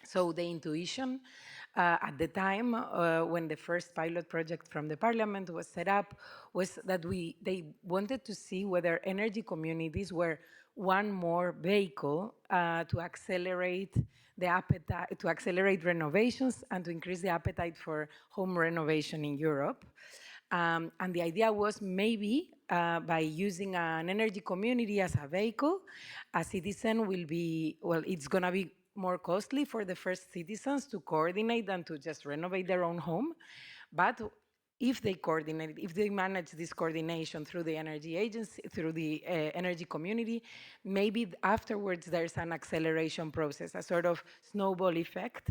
So the intuition at the time when the first pilot project from the Parliament was set up was that they wanted to see whether energy communities were one more vehicle to accelerate the appetite, to accelerate renovations and to increase the appetite for home renovation in Europe. And the idea was maybe by using an energy community as a vehicle, a citizen will be, well, it's going to be more costly for the first citizens to coordinate than to just renovate their own home. But if they coordinate, if they manage this coordination through the energy agency, through the energy community, maybe afterwards there's an acceleration process, a sort of snowball effect.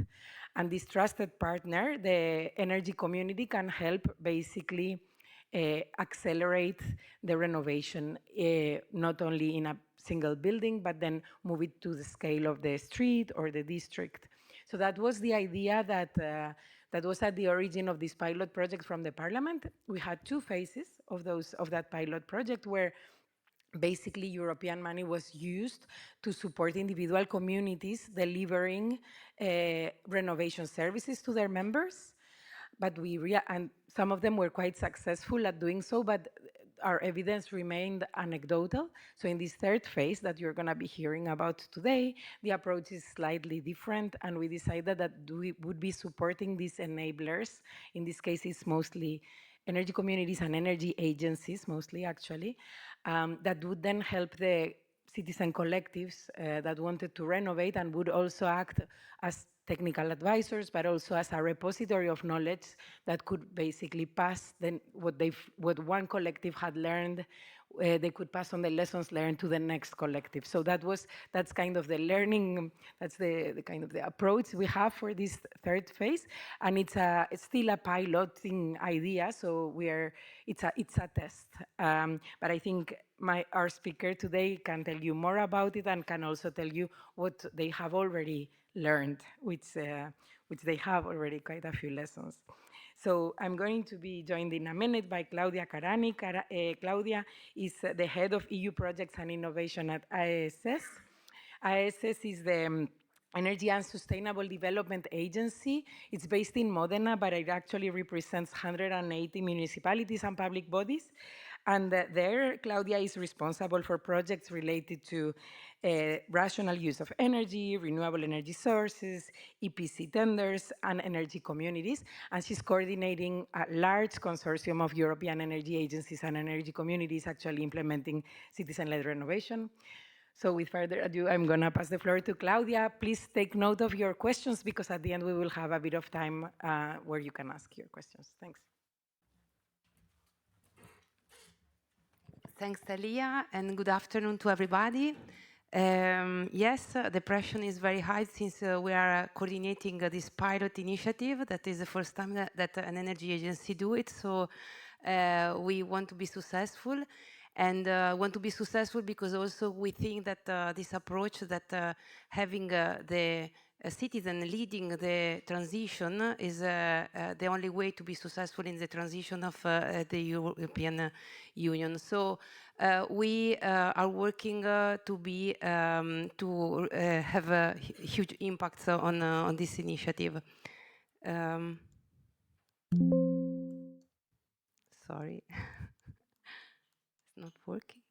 And this trusted partner, the energy community, can help basically accelerate the renovation, not only in a single building, but then move it to the scale of the street or the district. So that was the idea that, that was at the origin of this pilot project from the Parliament. We had two phases of that pilot project where basically European money was used to support individual communities delivering renovation services to their members. But and some of them were quite successful at doing so, but our evidence remained anecdotal. So in this third phase that you're going to be hearing about today, the approach is slightly different, and we decided that we would be supporting these enablers. In this case, it's mostly energy communities and energy agencies, mostly actually, that would then help the citizen collectives that wanted to renovate and would also act as technical advisors, but also as a repository of knowledge that could basically pass then what one collective had learned, they could pass on the lessons learned to the next collective. So that's kind of the learning, that's the kind of the approach we have for this third phase, and it's still a piloting idea. So it's a test, but I think our speaker today can tell you more about it and can also tell you what they have already learned, which they have already quite a few lessons. So I'm going to be joined in a minute by Claudia Carani. Claudia is the head of EU projects and innovation at ISS. ISS is the Energy and Sustainable Development Agency. It's based in Modena, but it actually represents 180 municipalities and public bodies. And there, Claudia is responsible for projects related to rational use of energy, renewable energy sources, EPC tenders, and energy communities. And she's coordinating a large consortium of European energy agencies and energy communities actually implementing citizen-led renovation. So with further ado, I'm going to pass the floor to Claudia. Please take note of your questions because at the end we will have a bit of time where you can ask your questions. Thanks. Thanks, Talia, and good afternoon to everybody. Yes, the pressure is very high since we are coordinating this pilot initiative. That is the first time that an energy agency do it. So we want to be successful, and want to be successful because also we think that this approach that having the a citizen leading the transition is the only way to be successful in the transition of the European Union. So we are working to be to have a huge impact on this initiative. Sorry, it's not working.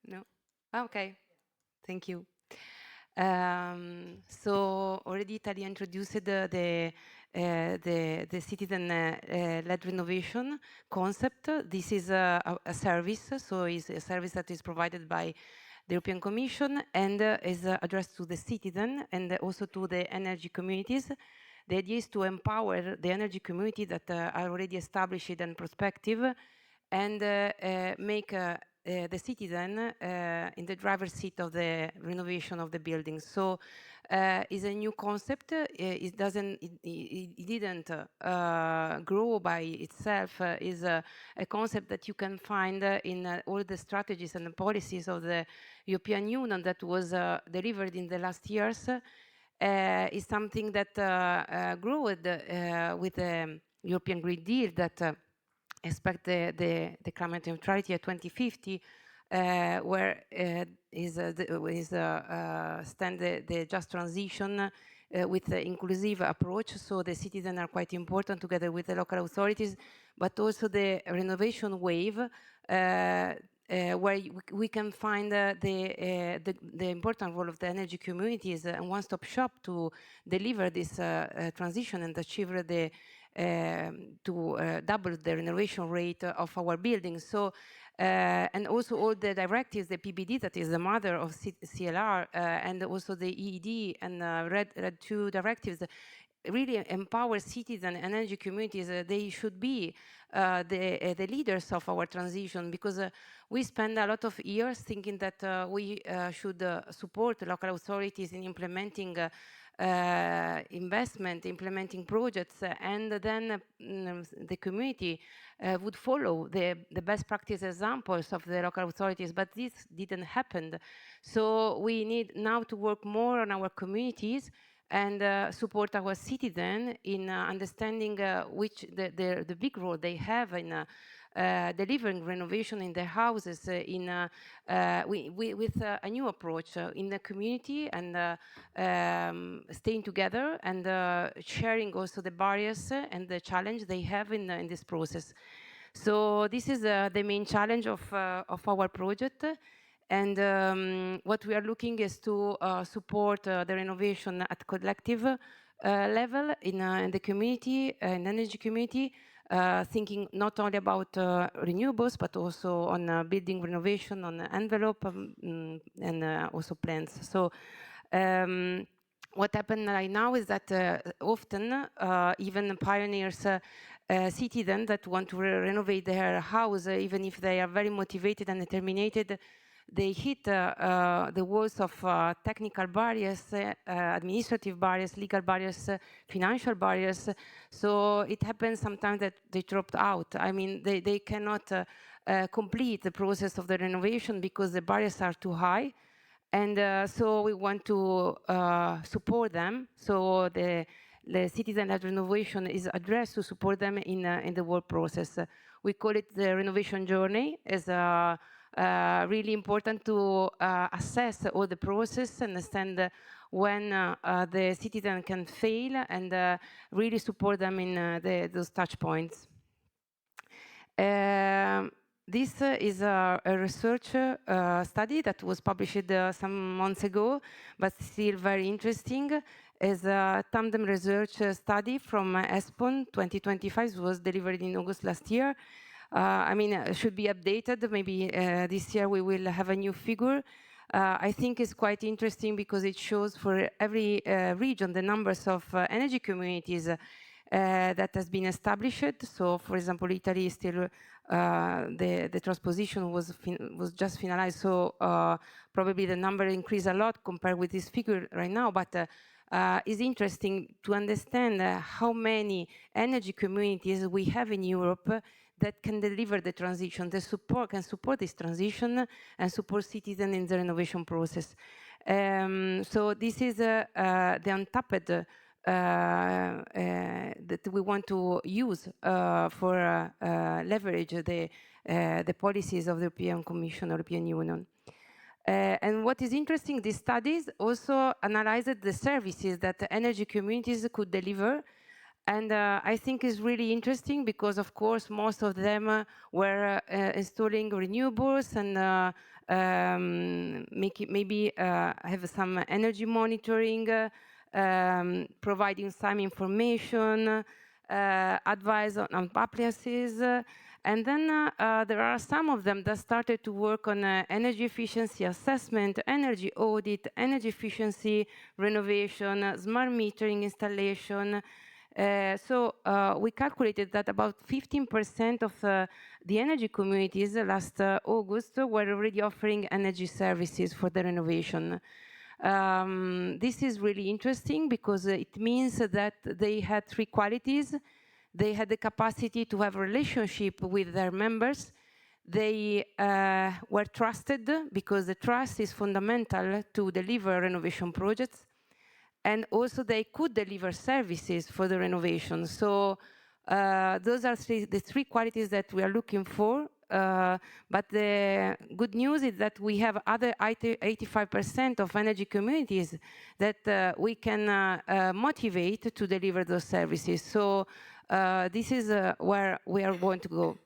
No. Okay. Thank you. So already Italy introduced the citizen-led renovation concept. This is a service, so it's a service that is provided by the European Commission and is addressed to the citizen and also to the energy communities. The idea is to empower the energy community that are already established and prospective and make the citizen in the driver's seat of the renovation of the building. So it's a new concept. It didn't grow by itself. It's a concept that you can find in all the strategies and the policies of the European Union that was delivered in the last years. Is something that grew with the European Green Deal that expect the climate neutrality at 2050, where stand the just transition with the inclusive approach. So the citizens are quite important together with the local authorities, but also the renovation wave, where we can find the important role of the energy communities and one-stop shop to deliver this transition and achieve the to double the renovation rate of our buildings. So, and also all the directives, the PBD, that is the mother of CLR, and also the EED and RED 2 directives, really empower citizens and energy communities. They should be the leaders of our transition, because we spend a lot of years thinking that we should support local authorities in implementing investment, implementing projects, and then the community would follow the best practice examples of the local authorities, but this didn't happen. So we need now to work more on our communities and support our citizens in understanding which the big role they have in delivering renovation in their houses with a new approach in the community and staying together and sharing also the barriers and the challenge they have in this process. So this is the main challenge of our project. And what we are looking is to support the renovation at collective level in the community, in the energy community, thinking not only about renewables, but also on building renovation, on envelope, and also plans. So what happened right now is that often even pioneers, citizens that want to renovate their house, even if they are very motivated and determined, they hit the walls of technical barriers, administrative barriers, legal barriers, financial barriers. So it happens sometimes that they dropped out. I mean, they cannot complete the process of the renovation because the barriers are too high. And so we want to support them. So the citizen-led renovation is addressed to support them in the work process. We call it the renovation journey. As really important to assess all the process, understand when the citizen can fail, and really support them in those touch points. This is a research study that was published some months ago, but still very interesting. Is a tandem research study from ESPON 2025. It was delivered in August last year. I mean, it should be updated. Maybe this year we will have a new figure. I think it's quite interesting because it shows for every region the numbers of energy communities that has been established. So, for example, Italy is still the transposition was just finalized. So probably the number increased a lot compared with this figure right now. But is interesting to understand how many energy communities we have in Europe that can deliver the transition, can support this transition and support citizens in the renovation process. So this is the untapped that we want to use for leverage the policies of the European Commission, European Union. And what is interesting, these studies also analyzed the services that the energy communities could deliver. And I think it's really interesting because, of course, most of them were installing renewables and maybe have some energy monitoring, providing some information, advice on appliances. And then there are some of them that started to work on energy efficiency assessment, energy audit, energy efficiency renovation, smart metering installation. So we calculated that about 15% of the energy communities last August were already offering energy services for the renovation. This is really interesting because it means that they had three qualities. They had the capacity to have a relationship with their members. They were trusted because the trust is fundamental to deliver renovation projects. And also they could deliver services for the renovation. So those are the three qualities that we are looking for. But the good news is that we have other 85% of energy communities that we can motivate to deliver those services. So this is where we are going to go.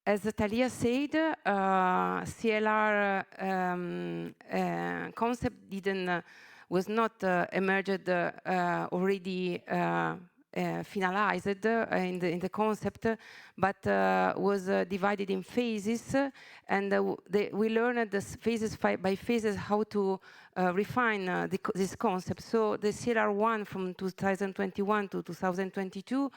As Talia said, CLR concept was not emerged already finalized in the concept, but was divided in phases, and we learned the phases by phases how to refine this concept. So the CLR1 from 2021 to 2022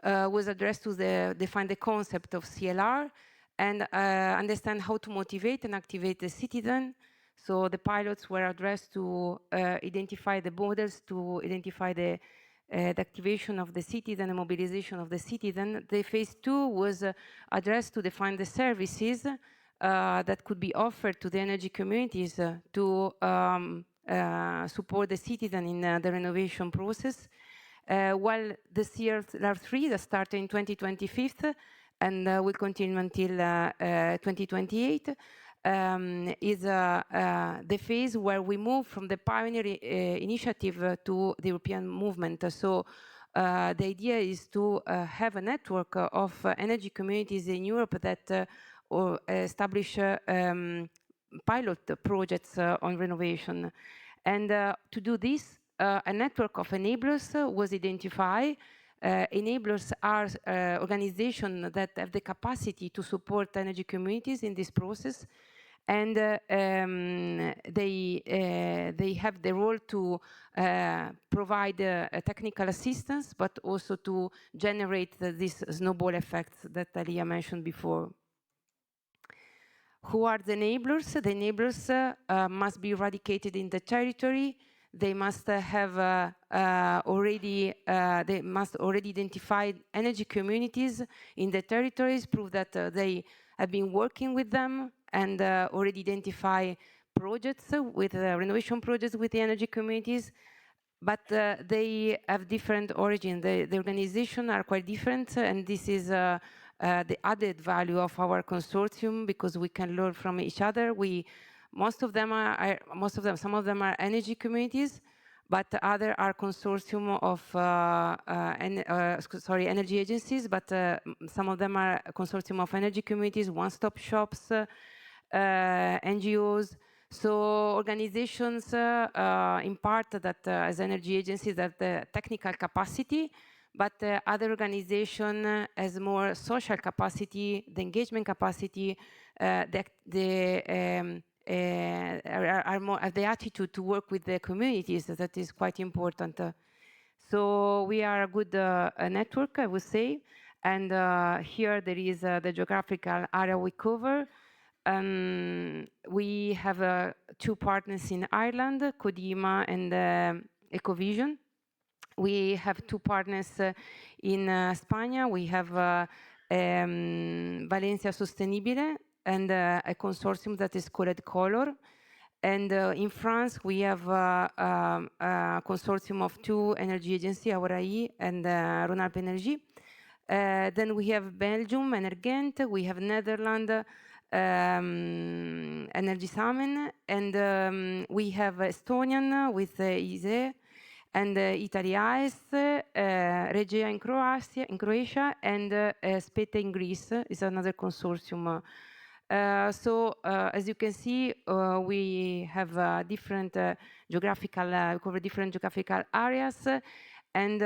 was addressed to define the concept of CLR and understand how to motivate and activate the citizen. So the pilots were addressed to identify the models, to identify the activation of the citizen and mobilization of the citizen. The phase 2 was addressed to define the services that could be offered to the energy communities to support the citizen in the renovation process. While the CLR3 that started in 2025 and will continue until 2028 is the phase where we move from the pioneer initiative to the European movement. So the idea is to have a network of energy communities in Europe that establish pilot projects on renovation. And to do this, a network of enablers was identified. Enablers are organizations that have the capacity to support energy communities in this process, and they have the role to provide technical assistance, but also to generate these snowball effects that Alia mentioned before. Who are the enablers? The enablers must be eradicated in the territory. They must have already identify energy communities in the territories, prove that they have been working with them, and already identify projects with renovation projects with the energy communities. But they have different origin. The organizations are quite different, and this is the added value of our consortium because we can learn from each other. Some of them are energy communities, but other are consortium of energy agencies, but some of them are consortium of energy communities, one-stop shops, NGOs. So organizations in part that as energy agencies have the technical capacity, but other organization has more social capacity, the engagement capacity, have the attitude to work with the communities. That is quite important. So we are a good network, I would say. And here there is the geographical area we cover. we have 2 partners in Ireland, Codima and Ecovision. We have 2 partners in Spain. We have Valencia Sostenibile and a consortium that is called Color. And in France, we have a consortium of 2 energy agencies, Aurai and Rhône-Alpes Energie. Then we have Belgium, Energent. We have Netherlands, Energy Samen. And we have Estonian with ISE. And Italy AES, Regea in Croatia, and Spete in Greece is another consortium. As you can see, we have different cover different geographical areas. And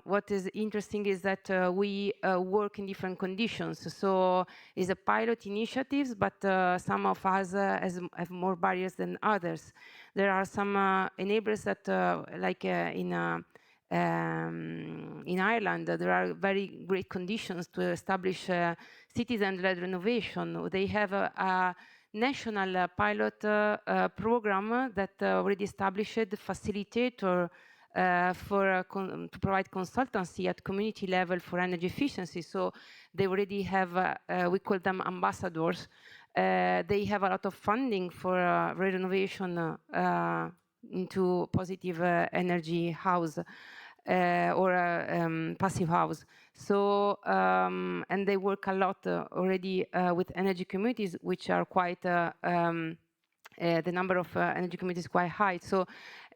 what is interesting is that we work in different conditions. So it's a pilot initiative, but some of us have more barriers than others. There are some enablers that, like in Ireland, there are very great conditions to establish citizen-led renovation. They have a national pilot program that already established facilitator to provide consultancy at community level for energy efficiency. So they already have, we call them ambassadors. They have a lot of funding for renovation into positive energy house or passive house. So, and they work a lot already with energy communities, which are quite, the number of energy communities is quite high. So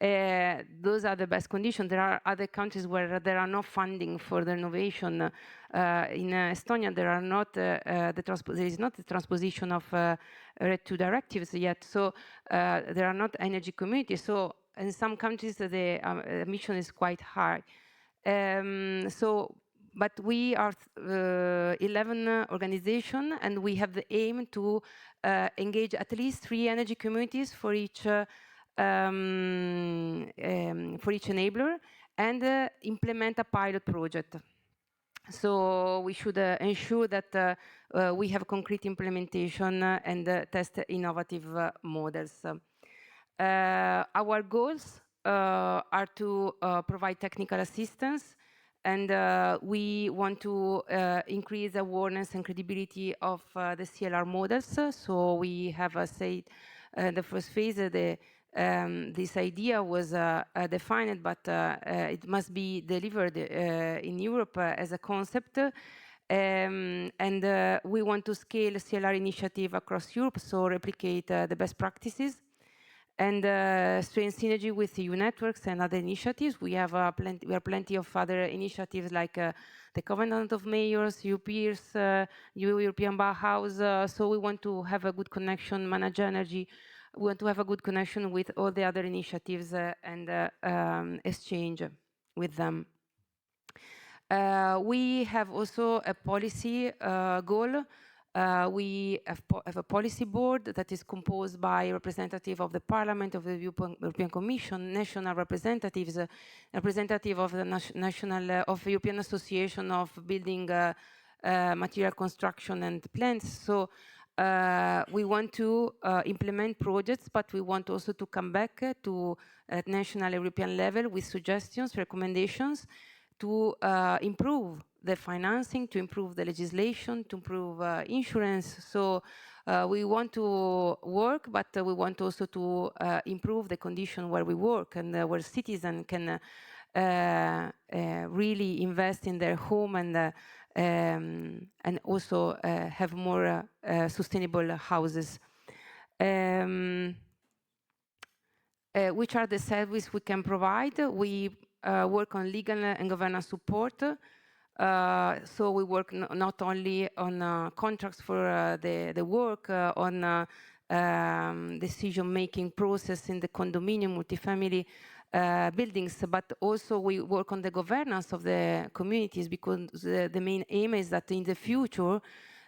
those are the best conditions. There are other countries where there are no funding for the renovation. In Estonia, there are not there is not the transposition of RED II directives yet. So there are not energy communities. So in some countries, the emission is quite high. But we are 11 organizations, and we have the aim to engage at least 3 energy communities for each enabler, and implement a pilot project. So we should ensure that we have concrete implementation and test innovative models. Our goals are to provide technical assistance, and we want to increase awareness and credibility of the CLR models. So we have said the first phase, this idea was defined, but it must be delivered in Europe as a concept. And we want to scale CLR initiative across Europe, so replicate the best practices and strengthen synergy with EU networks and other initiatives. We have plenty of other initiatives like the Covenant of Mayors, EU Peers, European Bauhaus. So we want to have a good connection, manage energy. We want to have a good connection with all the other initiatives and exchange with them. We have also a policy goal. We have a policy board that is composed by representative of the Parliament, of the European Commission, national representatives, representative of the of European Association of Building Material Construction and Plants. So we want to implement projects, but we want also to come back to national European level with suggestions, recommendations to improve the financing, to improve the legislation, to improve insurance. So we want to work, but we want also to improve the condition where we work and where citizens can really invest in their home and also have more sustainable houses. Which are the services we can provide? We work on legal and governance support. So we work not only on contracts for the work, on decision-making process in the condominium, multifamily buildings, but also we work on the governance of the communities, because the main aim is that in the future,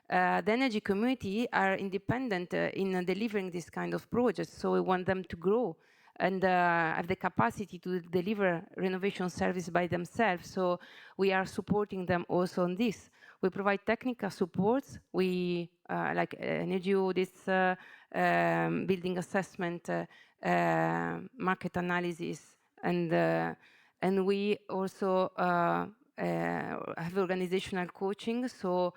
the energy community are independent in delivering this kind of projects. So we want them to grow and have the capacity to deliver renovation service by themselves. So we are supporting them also on this. We provide technical supports. We like energy audits, building assessment, market analysis, and we also have organizational coaching. So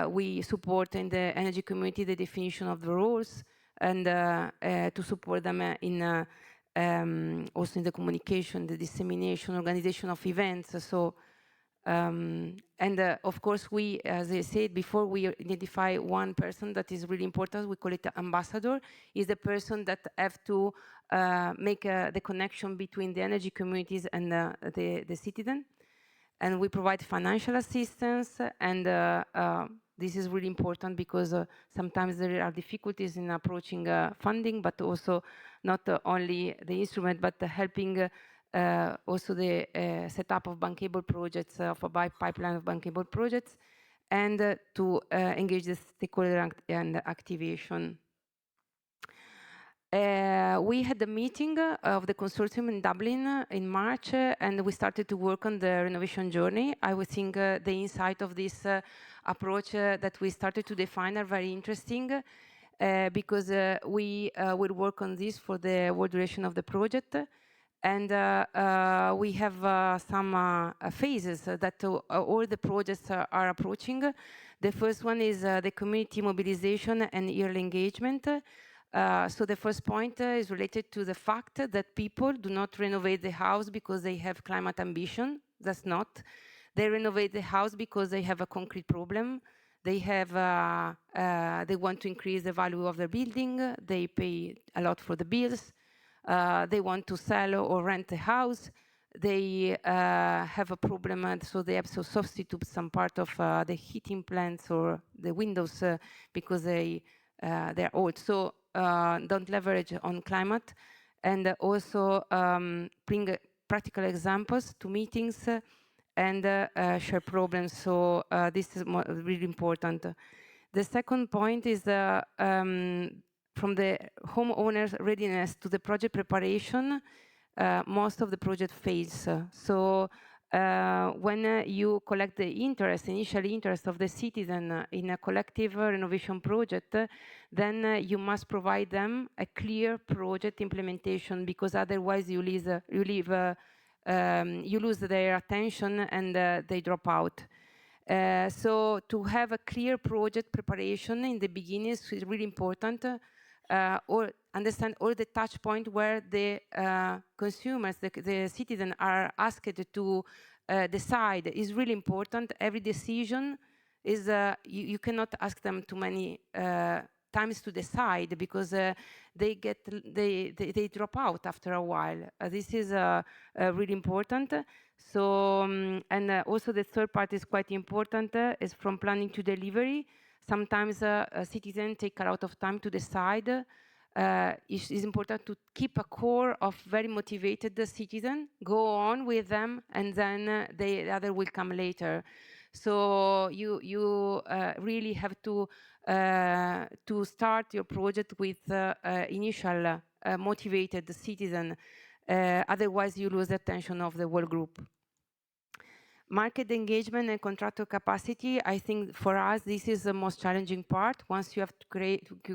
we support in the energy community the definition of the roles and to support them in also in the communication, the dissemination, organization of events. So of course, we, as I said before, we identify one person that is really important. We call it the ambassador. Is the person that have to make the connection between the energy communities and the citizen. And we provide financial assistance, and this is really important because sometimes there are difficulties in approaching funding, but also not only the instrument, but helping also the setup of bankable projects, of a pipeline of bankable projects, and to engage the stakeholder and activation. We had a meeting of the consortium in Dublin in March, and we started to work on the renovation journey. I would think the insight of this approach that we started to define are very interesting because we will work on this for the whole duration of the project. And we have some phases that all the projects are approaching. The first one is the community mobilization and early engagement. So the first point is related to the fact that people do not renovate the house because they have climate ambition. That's not. They renovate the house because they have a concrete problem. They have, they want to increase the value of their building. They pay a lot for the bills. They want to sell or rent a house. They have a problem, and so they have to substitute some part of the heating plants or the windows because they're old. So don't leverage on climate, and also bring practical examples to meetings and share problems. So this is really important. The second point is from the homeowner's readiness to the project preparation. Most of the project fails. So when you collect the interest, initial interest of the citizen in a collective renovation project, then you must provide them a clear project implementation, because otherwise you lose their attention and they drop out. So to have a clear project preparation in the beginning is really important. Or understand all the touch point where the consumers, the citizen are asked to decide is really important. Every decision is, you cannot ask them too many times to decide, because they drop out after a while. This is really important. So, and also the third part is quite important, is from planning to delivery. Sometimes citizens take a lot of time to decide. It's important to keep a core of very motivated citizens, go on with them, and then the other will come later. So you really have to start your project with initial motivated citizen. Otherwise, you lose the attention of the whole group. Market engagement and contractor capacity, I think for us this is the most challenging part. Once you have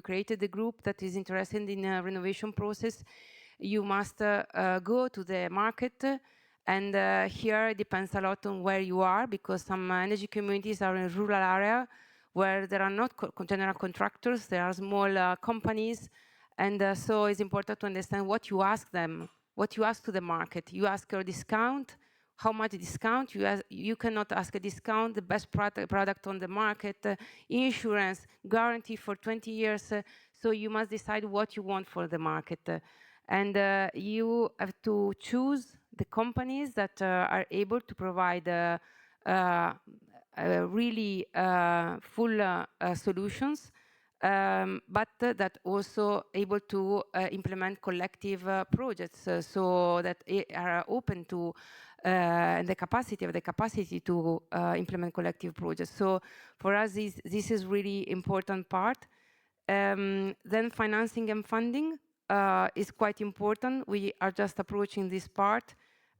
created the group that is interested in a renovation process, you must go to the market, and here it depends a lot on where you are, because some energy communities are in rural area where there are not general contractors, there are small companies, and so it's important to understand what you ask them, what you ask to the market. You ask a discount. How much discount? You cannot ask a discount, the best product on the market, insurance, guarantee for 20 years. So you must decide what you want for the market. And you have to choose the companies that are able to provide really full solutions, but that also able to implement collective projects, so that are open to the capacity to implement collective projects. So for us, this is really important part. Then financing and funding is quite important. We are just approaching this part,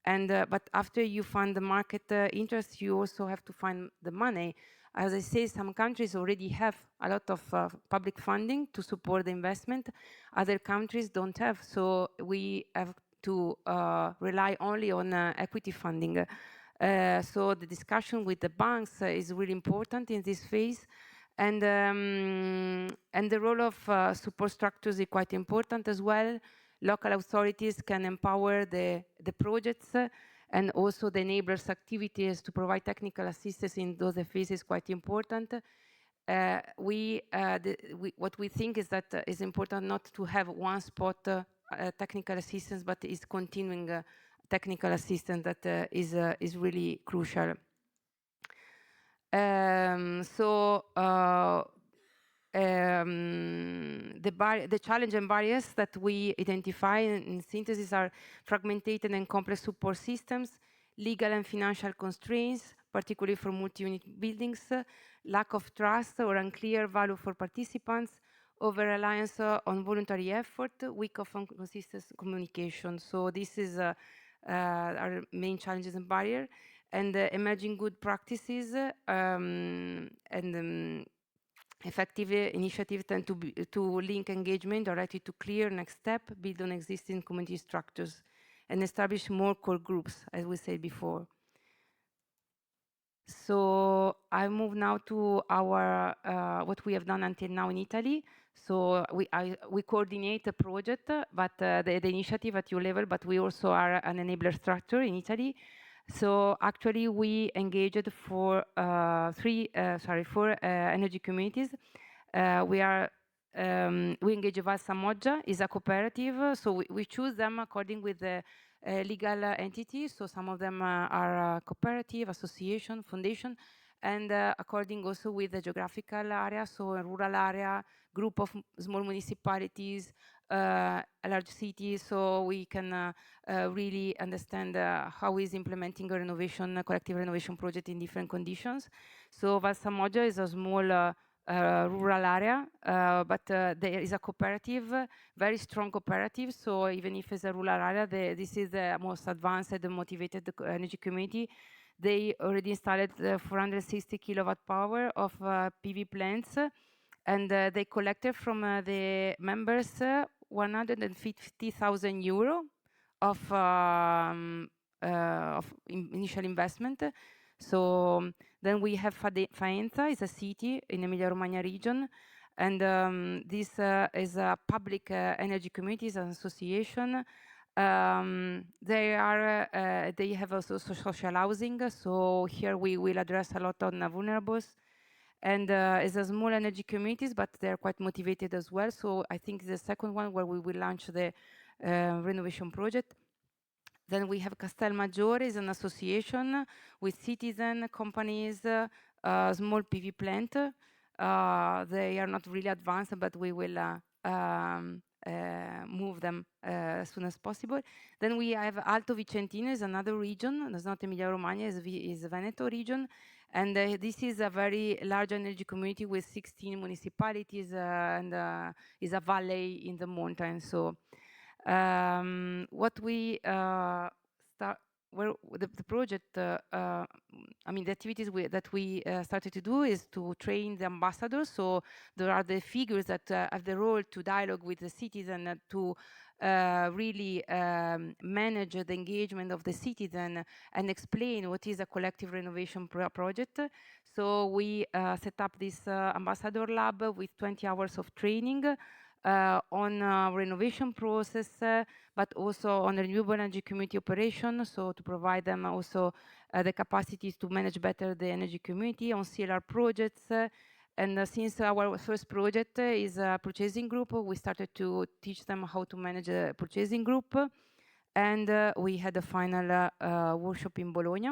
But after you find the market interest, you also have to find the money. As I say, some countries already have a lot of public funding to support the investment. Other countries don't have, so we have to rely only on equity funding. So the discussion with the banks is really important in this phase. And the role of support structures is quite important as well. Local authorities can empower the projects and also the enablers activities to provide technical assistance in those phases is quite important. What we think is that it's important not to have one spot technical assistance, but is continuing technical assistance that is really crucial. The challenge and barriers that we identify in synthesis are fragmented and complex support systems, legal and financial constraints, particularly for multi-unit buildings, lack of trust or unclear value for participants, over-reliance on voluntary effort, weak of consistent communication. So this is our main challenges and barrier. And emerging good practices effective initiatives tend to link engagement directly to clear next step, build on existing community structures, and establish more core groups, as we said before. So I move now to our what we have done until now in Italy. So we coordinate a project, but the initiative at your level, but we also are an enabler structure in Italy. So actually, we engaged for four energy communities. We engage Valsa Moggia is a cooperative, so we choose them according with the legal entity. So some of them are cooperative, association, foundation, and according also with the geographical area, so a rural area, group of small municipalities, a large city, so we can really understand how is implementing a renovation, a collective renovation project in different conditions. So Valsa Moggia is a small rural area, but there is a cooperative, very strong cooperative. So even if it's a rural area, this is the most advanced and motivated energy community. They already installed 460 kilowatt power of PV plants, and they collected from the members 150,000 euro of initial investment. So then we have Faenza, is a city in Emilia-Romagna region, and this is a public energy communities and association. They have also social housing, so here we will address a lot on vulnerables. And it's a small energy communities, but they're quite motivated as well. So I think the second one where we will launch the renovation project. Then we have Castelmaggiore, is an association with citizen companies, small PV plant. They are not really advanced, but we will move them as soon as possible. Then we have Alto Vicentino, is another region. It's not Emilia-Romagna, is Veneto region. And this is a very large energy community with 16 municipalities and is a valley in the mountains. So what we start, well, the project, I mean, the activities that we started to do is to train the ambassadors. So there are the figures that have the role to dialogue with the citizen to really manage the engagement of the citizen and explain what is a collective renovation project. So we set up this ambassador lab with 20 hours of training on renovation process, but also on renewable energy community operation, so to provide them also the capacities to manage better the energy community on CLR projects. And since our first project is a purchasing group, we started to teach them how to manage a purchasing group. And we had a final workshop in Bologna.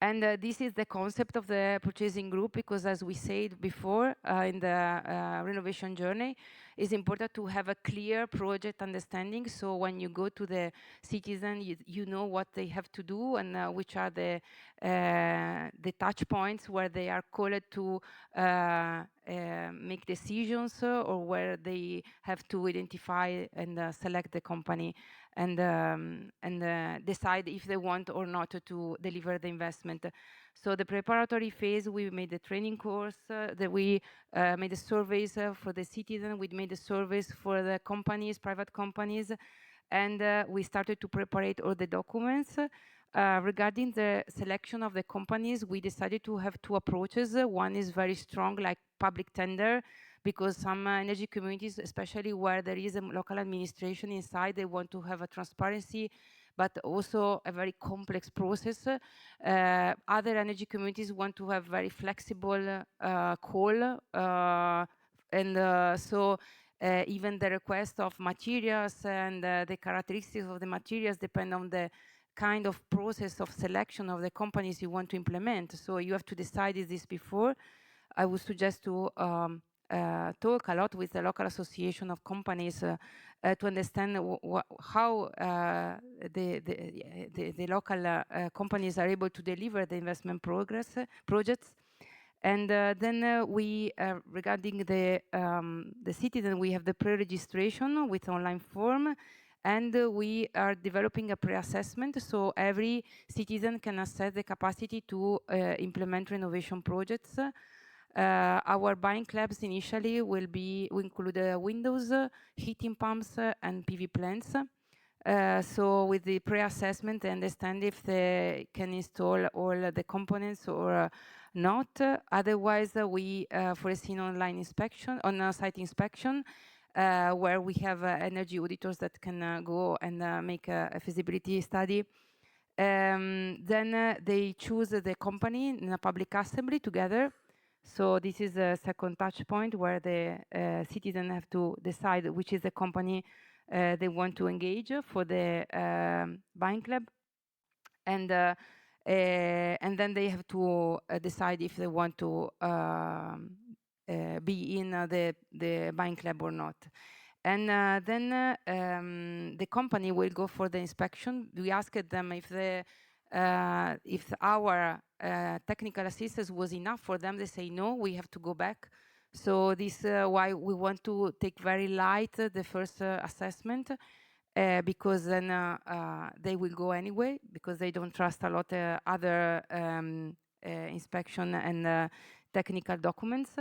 And this is the concept of the purchasing group, because as we said before in the renovation journey, it's important to have a clear project understanding. So when you go to the citizen, you know what they have to do and which are the touch points where they are called to make decisions or where they have to identify and select the company and decide if they want or not to deliver the investment. So the preparatory phase, we made the training course, that we made the surveys for the citizen, we made the surveys for the companies, private companies, and we started to prepare all the documents. Regarding the selection of the companies, we decided to have two approaches. One is very strong, like public tender, because some energy communities, especially where there is a local administration inside, they want to have a transparency, but also a very complex process. Other energy communities want to have very flexible call, and so even the request of materials and the characteristics of the materials depend on the kind of process of selection of the companies you want to implement. So you have to decide this before. I would suggest to talk a lot with the local association of companies to understand how the local companies are able to deliver the investment projects. And then we, regarding the citizen, we have the pre-registration with online form, and we are developing a pre-assessment, so every citizen can assess the capacity to implement renovation projects. Our buying clubs initially will include windows, heating pumps, and PV plants. So with the pre-assessment, they understand if they can install all the components or not. Otherwise, we foresee online inspection, on-site inspection, where we have energy auditors that can go and make a feasibility study. Then they choose the company in a public assembly together. So this is a second touch point where the citizen have to decide which is the company they want to engage for the buying club, and then they have to decide if they want to be in the buying club or not. And then the company will go for the inspection. We asked them if our technical assistance was enough for them. They say no, we have to go back. So this is why we want to take very light the first assessment, because then they will go anyway, because they don't trust a lot other inspection and technical documents,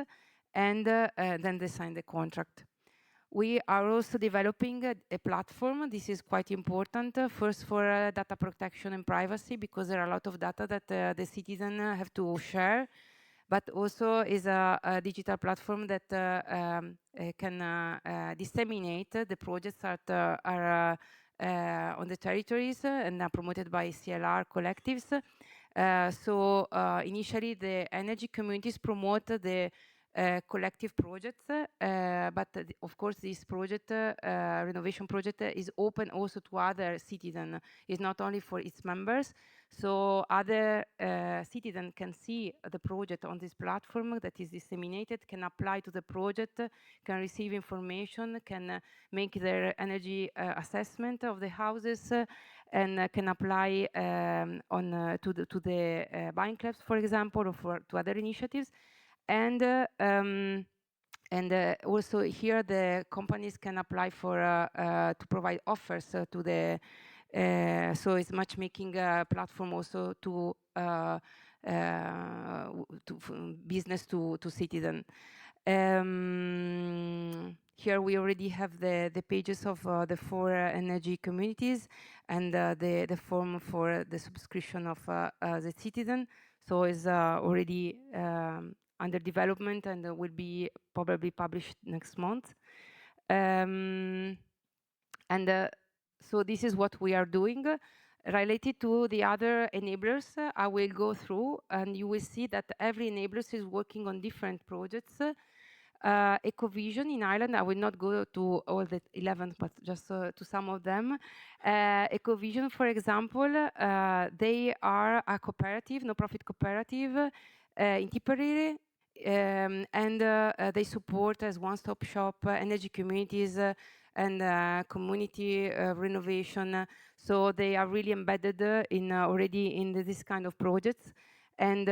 and then they sign the contract. We are also developing a platform. This is quite important, first for data protection and privacy, because there are a lot of data that the citizen have to share, but also is a digital platform that can disseminate the projects that are on the territories and are promoted by CLR collectives. So initially the energy communities promote the collective projects, but of course this project, renovation project, is open also to other citizens. It's not only for its members, so other citizens can see the project on this platform that is disseminated, can apply to the project, can receive information, can make their energy assessment of the houses, and can apply to the buying clubs, for example, or to other initiatives. And also here the companies can apply for to provide offers to the so it's matchmaking platform also to business to citizen. Here we already have the pages of the 4 energy communities and the form for the subscription of the citizen. So it's already under development and will be probably published next month. So this is what we are doing. Related to the other enablers, I will go through and you will see that every enabler is working on different projects. Ecovision in Ireland, I will not go to all the 11, but just to some of them. Ecovision, for example, they are a cooperative, no-profit cooperative in Tipperary, and they support as one-stop shop energy communities and community renovation. So they are really embedded in already in this kind of projects. And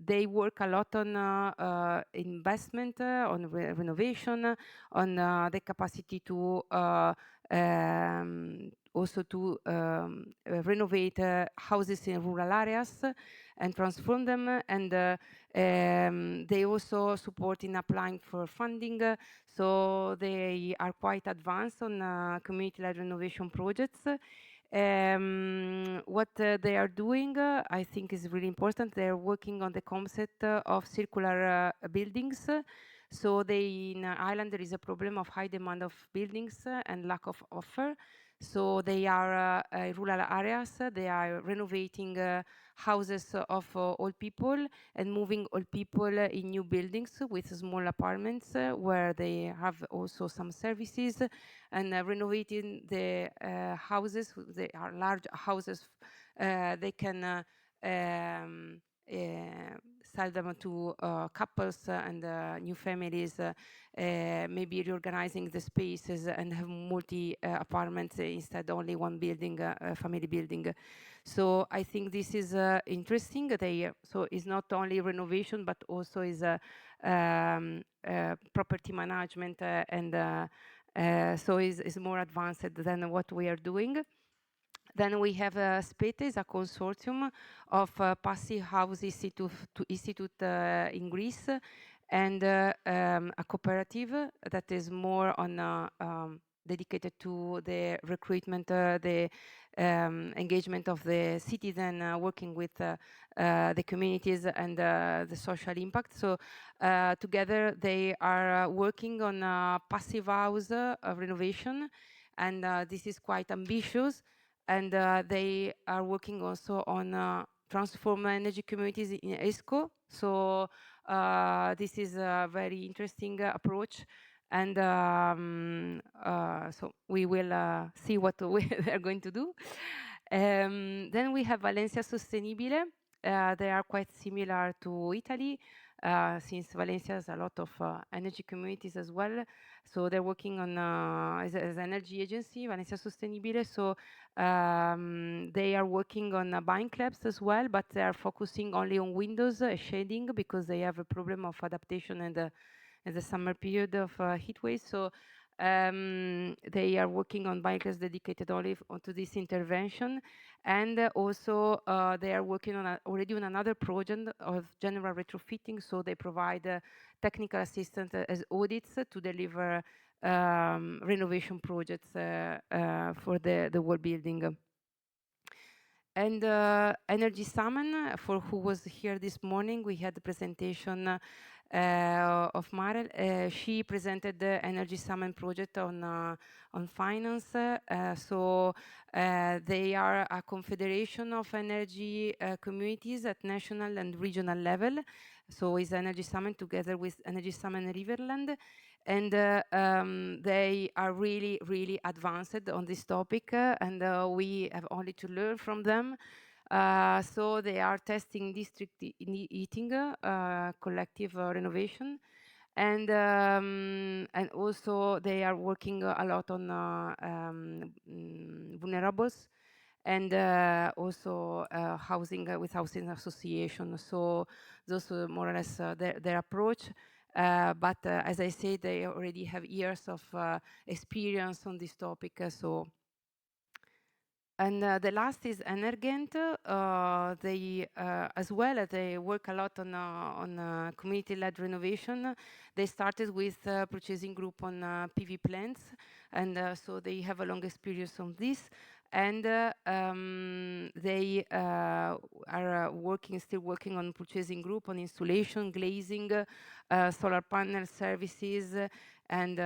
they work a lot on investment, on renovation, on the capacity to also to renovate houses in rural areas and transform them. And they also support in applying for funding. So they are quite advanced on community-led renovation projects. What they are doing, I think, is really important. They are working on the concept of circular buildings. So in Ireland, there is a problem of high demand of buildings and lack of offer. So they are rural areas. They are renovating houses of old people and moving old people in new buildings with small apartments where they have also some services, and renovating the houses. They are large houses. They can sell them to couples and new families, maybe reorganizing the spaces and have multi apartments instead only one building, family building. So I think this is interesting. So it's not only renovation, but also is property management and so is more advanced than what we are doing. Then we have SPETE, is a consortium of passive house institute in Greece, and a cooperative that is more on dedicated to the recruitment, the engagement of the citizen, working with the communities and the social impact. So together they are working on passive house renovation, and this is quite ambitious. And they are working also on transform energy communities in ESCO. So this is a very interesting approach. And so we will see what they are going to do. Then we have Valencia Sostenibile. They are quite similar to Italy, since Valencia has a lot of energy communities as well. So they're working on as an energy agency, Valencia Sostenibile. So they are working on buying clubs as well, but they are focusing only on windows shading because they have a problem of adaptation in the summer period of heat waves. So they are working on buying clubs dedicated only to this intervention. And also they are working on already on another project of general retrofitting. So they provide technical assistance as audits to deliver renovation projects for the whole building. And Energy Summon, for who was here this morning, we had the presentation of Marel. She presented the Energy Summon project on finance. So they are a confederation of energy communities at national and regional level. So is Energy Summon together with Energy Summon Riverland. And they are really, really advanced on this topic, and we have only to learn from them. So they are testing district heating, collective renovation, and also they are working a lot on vulnerables, and also housing with housing association. So those are more or less their approach. But as I said, they already have years of experience on this topic. And the last is Energent. They as well, they work a lot on community-led renovation. They started with purchasing group on PV plants, and so they have a long experience on this. And they are still working on purchasing group, on installation, glazing, solar panel services, and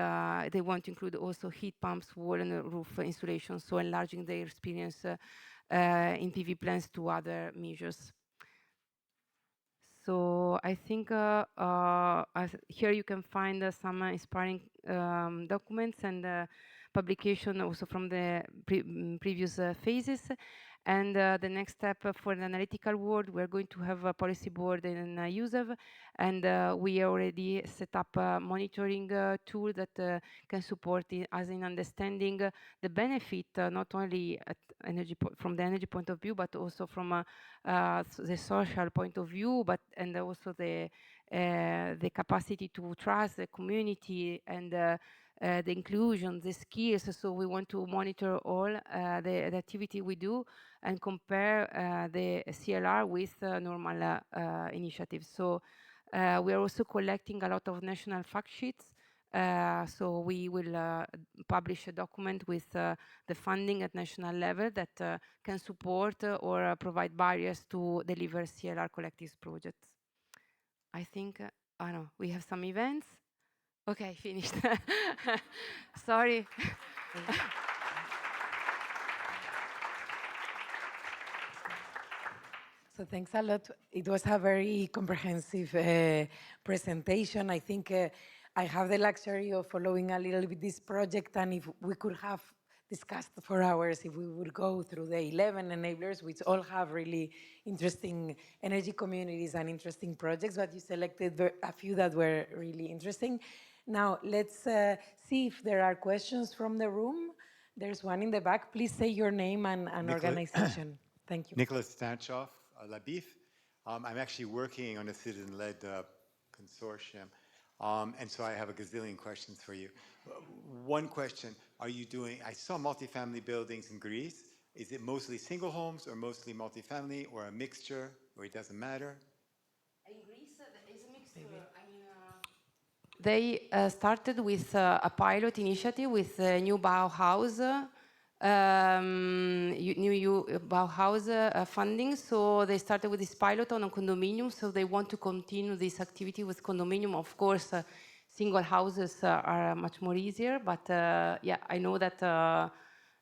they want to include also heat pumps, wall and roof installation, so enlarging their experience in PV plants to other measures. So I think here you can find some inspiring documents and publication also from the previous phases. And the next step for the analytical world, we're going to have a policy board in USEV, and we already set up a monitoring tool that can support us in understanding the benefit, not only at from the energy point of view, but also from the social point of view, and also the capacity to trust the community and the inclusion, the skills. So we want to monitor all the activity we do and compare the CLR with normal initiatives. So we are also collecting a lot of national fact sheets. So we will publish a document with the funding at national level that can support or provide barriers to deliver CLR collective projects. I think, I don't know, we have some events. Okay, finished. Sorry. So thanks a lot. It was a very comprehensive presentation. I think I have the luxury of following a little bit this project, and if we could have discussed for hours if we would go through the 11 enablers, which all have really interesting energy communities and interesting projects, but you selected a few that were really interesting. Now, let's see if there are questions from the room. There's one in the back. Please say your name and organization. Thank you. Nicholas Stanchoff, Labif. I'm actually working on a citizen-led consortium, and so I have a gazillion questions for you. One question, are you doing, I saw multifamily buildings in Greece. Is it mostly single homes or mostly multifamily or a mixture, or it doesn't matter? In Greece, there is a mixture. They started with a pilot initiative with new Bauhaus, new Bauhaus funding. So they started with this pilot on a condominium. So they want to continue this activity with condominium. Of course, single houses are much more easier. But yeah, I know that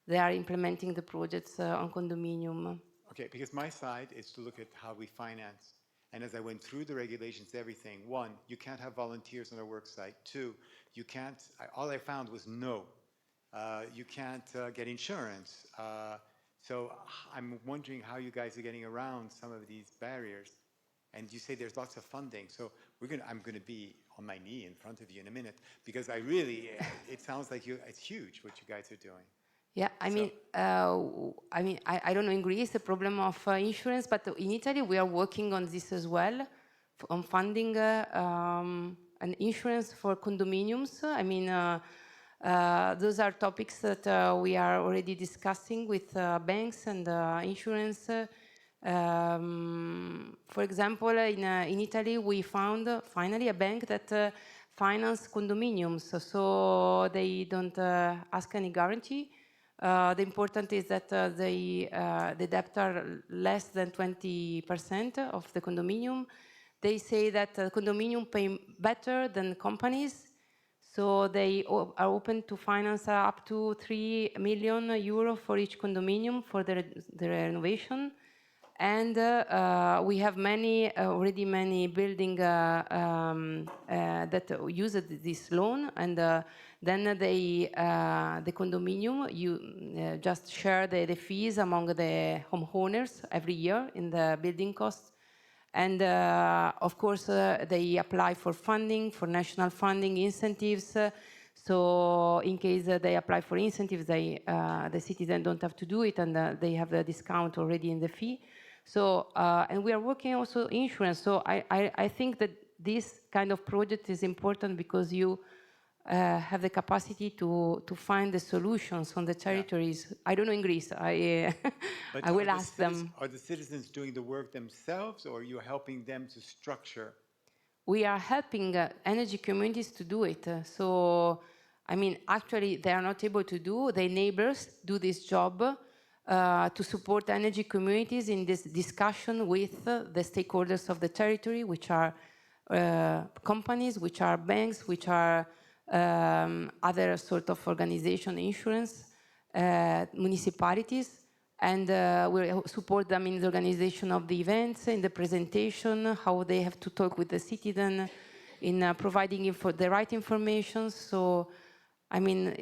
they are implementing the projects on condominium. Okay, because my side is to look at how we finance. And as I went through the regulations, everything, one, you can't have volunteers on a work site. Two, you can't, all I found was no. You can't get insurance. So I'm wondering how you guys are getting around some of these barriers. And you say there's lots of funding. So I'm going to be on my knee in front of you in a minute, because I really, it sounds like it's huge what you guys are doing. Yeah, I mean, I don't know in Greece the problem of insurance, but in Italy we are working on this as well, on funding an insurance for condominiums. I mean, those are topics that we are already discussing with banks and insurance. For example, in Italy we found finally a bank that finance condominiums, so they don't ask any guarantee. The important is that the debt are less than 20% of the condominium. They say that condominium pay better than companies, so they are open to finance up to 3 million euro for each condominium for the renovation. And we have already many buildings that use this loan, and then the condominium, you just share the fees among the homeowners every year in the building costs. And of course, they apply for funding, for national funding incentives. So in case they apply for incentives, the citizen don't have to do it, and they have the discount already in the fee. So, and we are working also insurance. So I think that this kind of project is important because you have the capacity to find the solutions on the territories. Yeah. I don't know in Greece. I will ask them. Are the citizens doing the work themselves, or are you helping them to structure? We are helping energy communities to do it. So, I mean, actually, they are not able to do. Their neighbors do this job to support energy communities in this discussion with the stakeholders of the territory, which are companies, which are banks, which are other sort of organization, insurance, municipalities, and we support them in the organization of the events, in the presentation, how they have to talk with the citizen, in providing the right information. So, I mean,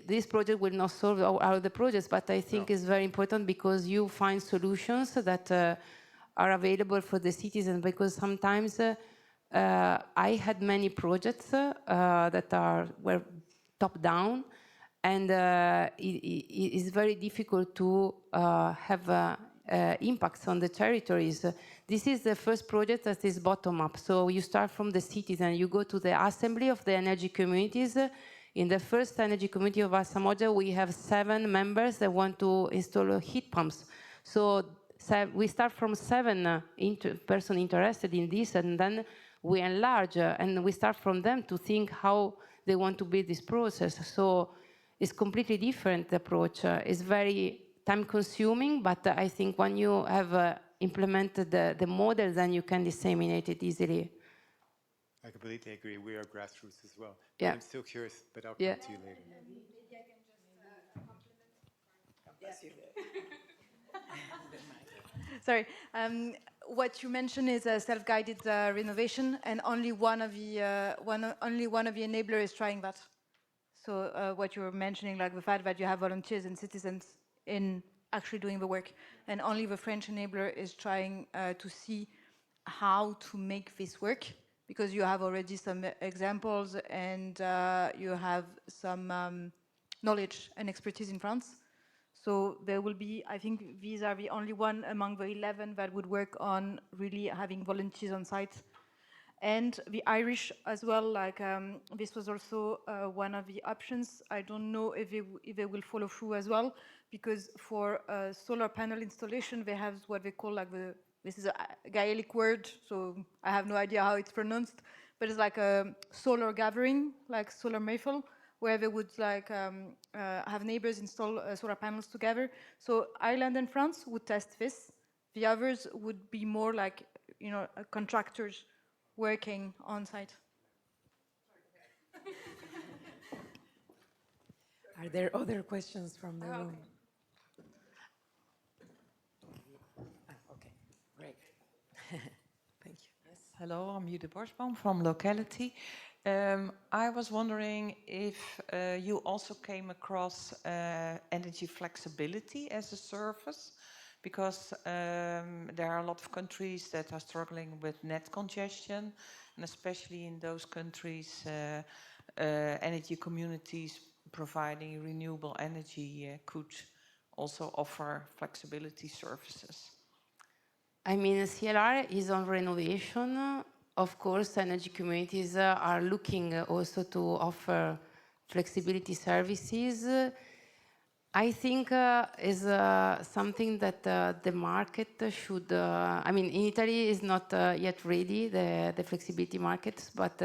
this project will not solve all the projects, but I think it's very important because you find solutions that are available for the citizen, because sometimes I had many projects that were top-down, and it is very difficult to have impacts on the territories. This is the first project that is bottom-up. So you start from the cities and you go to the assembly of the energy communities. In the first energy community of Asamoah, we have 7 members that want to install heat pumps. So we start from 7 person interested in this, and then we enlarge, and we start from them to think how they want to build this process. So it's completely different approach. It's very time-consuming, but I think when you have implemented the model, then you can disseminate it easily. I completely agree. We are grassroots as well. Yeah. I'm still curious, but I'll Yeah. come to you later. Sorry. What you mentioned is a self-guided renovation, and only one of the enablers is trying that. So what you were mentioning, like the fact that you have volunteers and citizens in actually doing the work, and only the French enabler is trying to see how to make this work, because you have already some examples and you have some knowledge and expertise in France. So there will be, I think these are the only one among the 11 that would work on really having volunteers on site. And the Irish as well, like this was also one of the options. I don't know if they will follow through as well, because for solar panel installation, they have what they call like this is a Gaelic word, so I have no idea how it's pronounced, but it's like a solar gathering, like solar mayful, where they would like have neighbors install solar panels together. So Ireland and France would test this. The others would be more like, you know, contractors working on site. Are there other questions from the room? Okay, great. Thank you. Yes, hello, I'm Judith Borsboom from Locality. I was wondering if you also came across energy flexibility as a service, because there are a lot of countries that are struggling with net congestion, and especially in those countries, energy communities providing renewable energy could also offer flexibility services. I mean, CLR is on renovation. Of course, energy communities are looking also to offer flexibility services. I think is something that the market should, I mean, in Italy is not yet ready, the flexibility market, but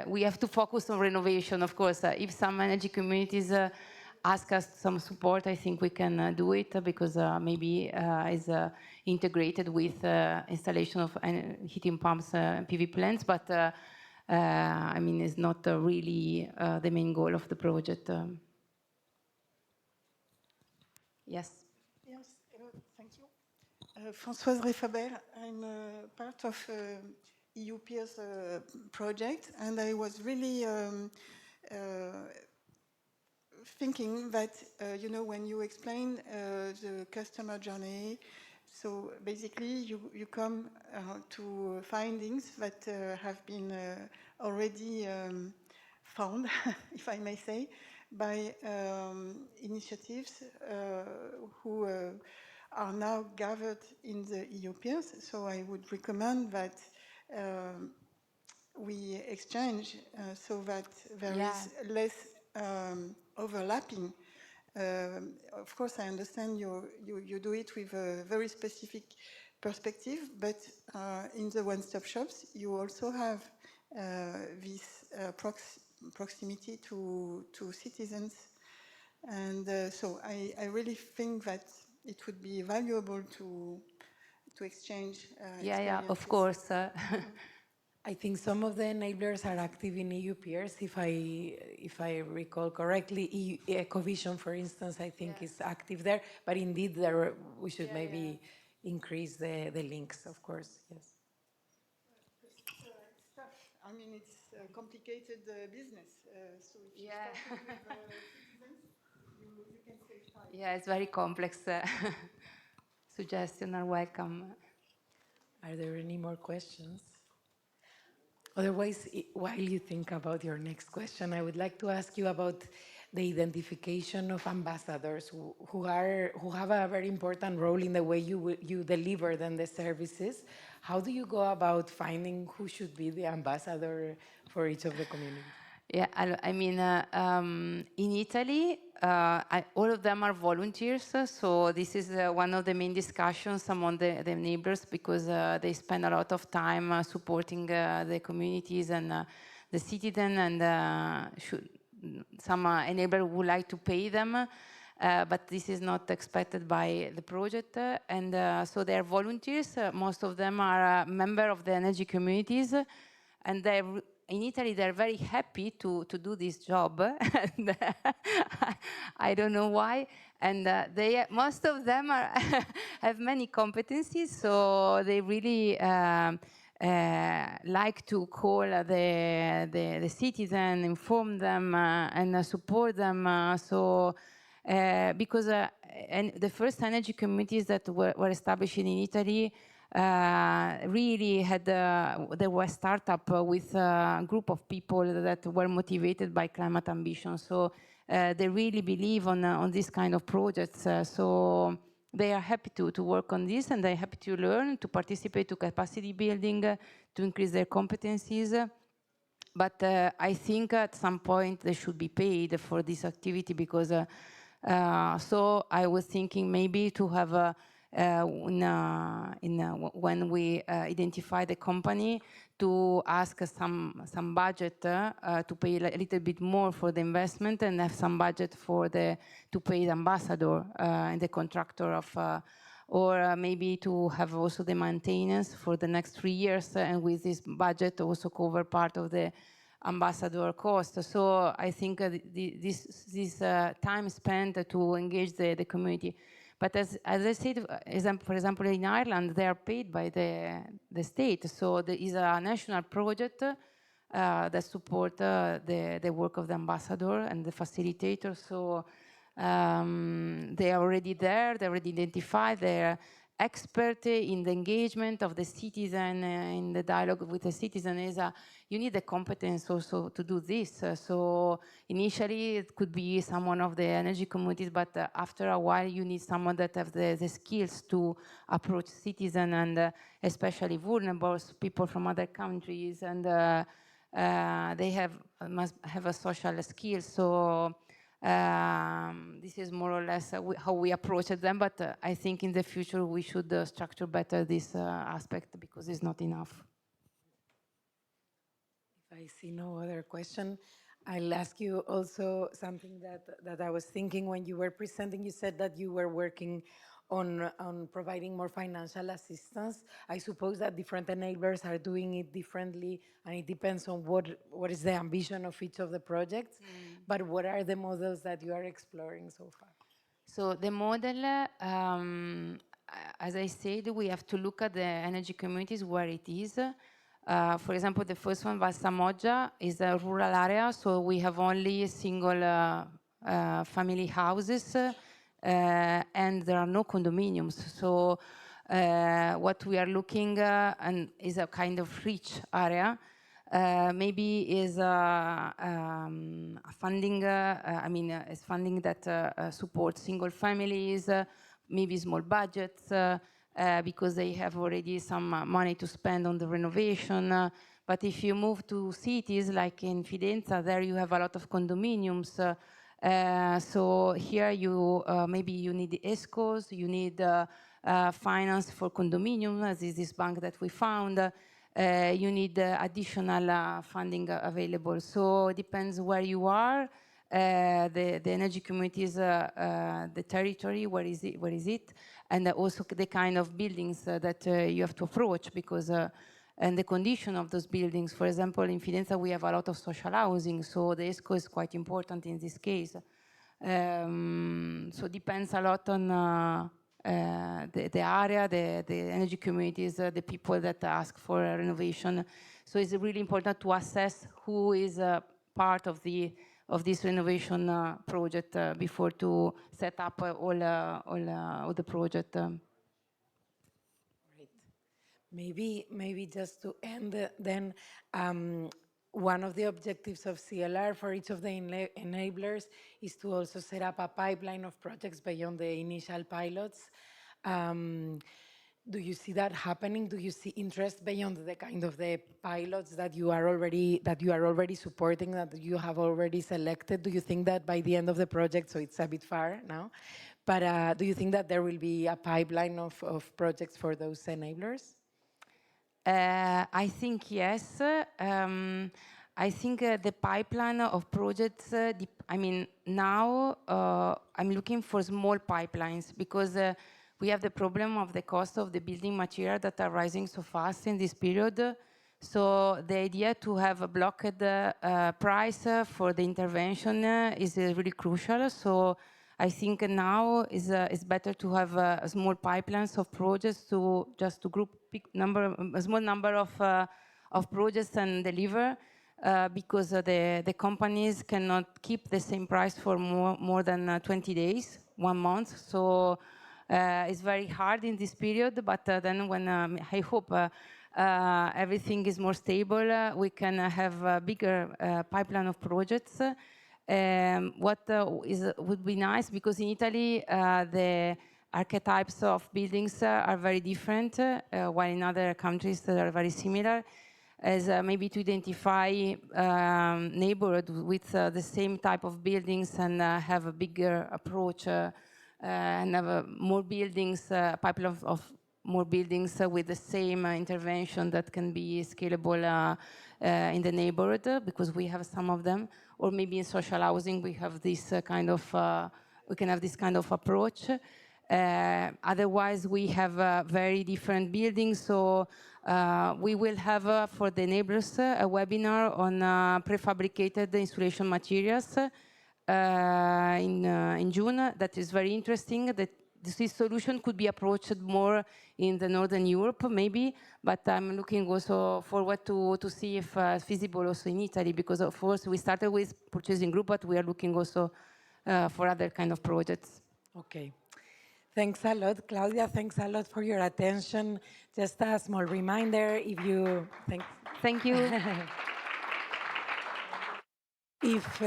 we have to focus on renovation, of course. If some energy communities ask us some support, I think we can do it, because maybe is integrated with installation of heating pumps, PV plants, but I mean, it's not really the main goal of the project. Yes. Yes, thank you. Françoise Refaber, I'm part of EU Peers project, and I was really thinking that, you know, when you explain the customer journey, so basically you come to findings that have been already found, if I may say, by initiatives who are now gathered in the EU peers. So I would recommend that we exchange so that there is less overlapping. Of course, I understand you do it with a very specific perspective, but in the one-stop shops, you also have this proximity to citizens. And so I really think that it would be valuable to exchange experiences. Of course. I think some of the enablers are active in EU peers. If I recall correctly, Ecovision, for instance, I think is active there. But indeed, we should maybe increase the links, of course. Yes. It's tough. I mean, it's a complicated business. So if you start with citizens, you can save time. Yeah, it's very complex. Suggestions are welcome. Are there any more questions? Otherwise, while you think about your next question, I would like to ask you about the identification of ambassadors who have a very important role in the way you deliver then the services. How do you go about finding who should be the ambassador for each of the communities? Yeah, I mean, in Italy, all of them are volunteers, so this is one of the main discussions among the neighbors, because they spend a lot of time supporting the communities and the citizens, and some enabler would like to pay them, but this is not expected by the project, and so they are volunteers. Most of them are members of the energy communities, and in Italy, they're very happy to do this job. And I don't know why. And most of them have many competencies, so they really like to call the citizen, inform them, and support them. Because and the first energy communities that were established in Italy really had, they were startup with a group of people that were motivated by climate ambition. So they really believe on this kind of projects. So they are happy to work on this, and they're happy to learn, to participate to capacity building, to increase their competencies. But I think at some point they should be paid for this activity, because so I was thinking maybe to have when we identify the company, to ask some budget to pay a little bit more for the investment, and have some budget to pay the ambassador and the contractor of. Or maybe to have also the maintenance for the next 3 years, and with this budget also cover part of the ambassador cost. So I think this time spent to engage the community. But as I said, for example, in Ireland, they are paid by the state. So there is a national project that support the work of the ambassador and the facilitator. So they are already there, they're already identified, they're expert in the engagement of the citizen, in the dialogue with the citizen. You need the competence also to do this. So initially it could be someone of the energy communities, but after a while you need someone that have the skills to approach citizens, and especially vulnerable people from other countries, and they must have a social skill. So this is more or less how we approach them, but I think in the future we should structure better this aspect, because it's not enough. If I see no other question, I'll ask you also something that I was thinking when you were presenting. You said that you were working on providing more financial assistance. I suppose that different enablers are doing it differently, and it depends on what is the ambition of each of the projects. But what are the models that you are exploring so far? So the model, as I said, we have to look at the energy communities where it is. For example, the first one, Valsamoggia, is a rural area, so we have only single family houses, and there are no condominiums. So what we are looking and is a kind of rich area. Maybe is funding, is funding that supports single families, maybe small budgets, because they have already some money to spend on the renovation. But if you move to cities like in Fidenza, there you have a lot of condominiums. So here you maybe you need the ESCOs, you need finance for condominium, as is this bank that we found. You need additional funding available. So it depends where you are, the energy communities, the territory, where is it, and also the kind of buildings that you have to approach, because and the condition of those buildings. For example, in Fidenza we have a lot of social housing, so the ESCO is quite important in this case. So it depends a lot on the area, the energy communities, the people that ask for renovation. So it's really important to assess who is part of this renovation project before to set up all the project. Maybe just to end then, one of the objectives of CLR for each of the enablers is to also set up a pipeline of projects beyond the initial pilots. Do you see that happening? Do you see interest beyond the kind of the pilots that you are already supporting, that you have already selected? Do you think that by the end of the project, so it's a bit far now, but do you think that there will be a pipeline of projects for those enablers? I think yes. I think the pipeline of projects, I mean, now I'm looking for small pipelines because we have the problem of the cost of the building material that are rising so fast in this period. So the idea to have a blocked price for the intervention is really crucial. So I think now is better to have small pipelines of projects to just to group a small number of projects and deliver because the companies cannot keep the same price for more than 20 days, 1 month. So it's very hard in this period, but then when I hope everything is more stable, we can have a bigger pipeline of projects. What would be nice, because in Italy, the archetypes of buildings are very different, while in other countries they are very similar, as maybe to identify neighborhood with the same type of buildings and have a bigger approach and have more buildings, a pipeline of more buildings with the same intervention that can be scalable in the neighborhood, because we have some of them. Or maybe in social housing we have this kind of, we can have this kind of approach. Otherwise, we have very different buildings. So we will have for the neighbors a webinar on prefabricated insulation materials in June. That is very interesting. That this solution could be approached more in the Northern Europe, maybe, but I'm looking also forward to see if feasible also in Italy, because of course we started with purchasing group, but we are looking also for other kind of projects. Okay. Thanks a lot, Claudia. Thanks a lot for your attention. Just a small reminder, if you... Thank you. If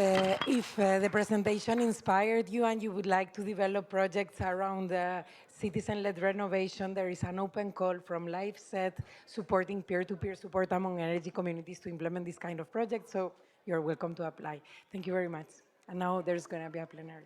the presentation inspired you and you would like to develop projects around citizen-led renovation, there is an open call from LifeSet supporting peer-to-peer support among energy communities to implement this kind of project. So you're welcome to apply. Thank you very much. And now there's going to be a plenary.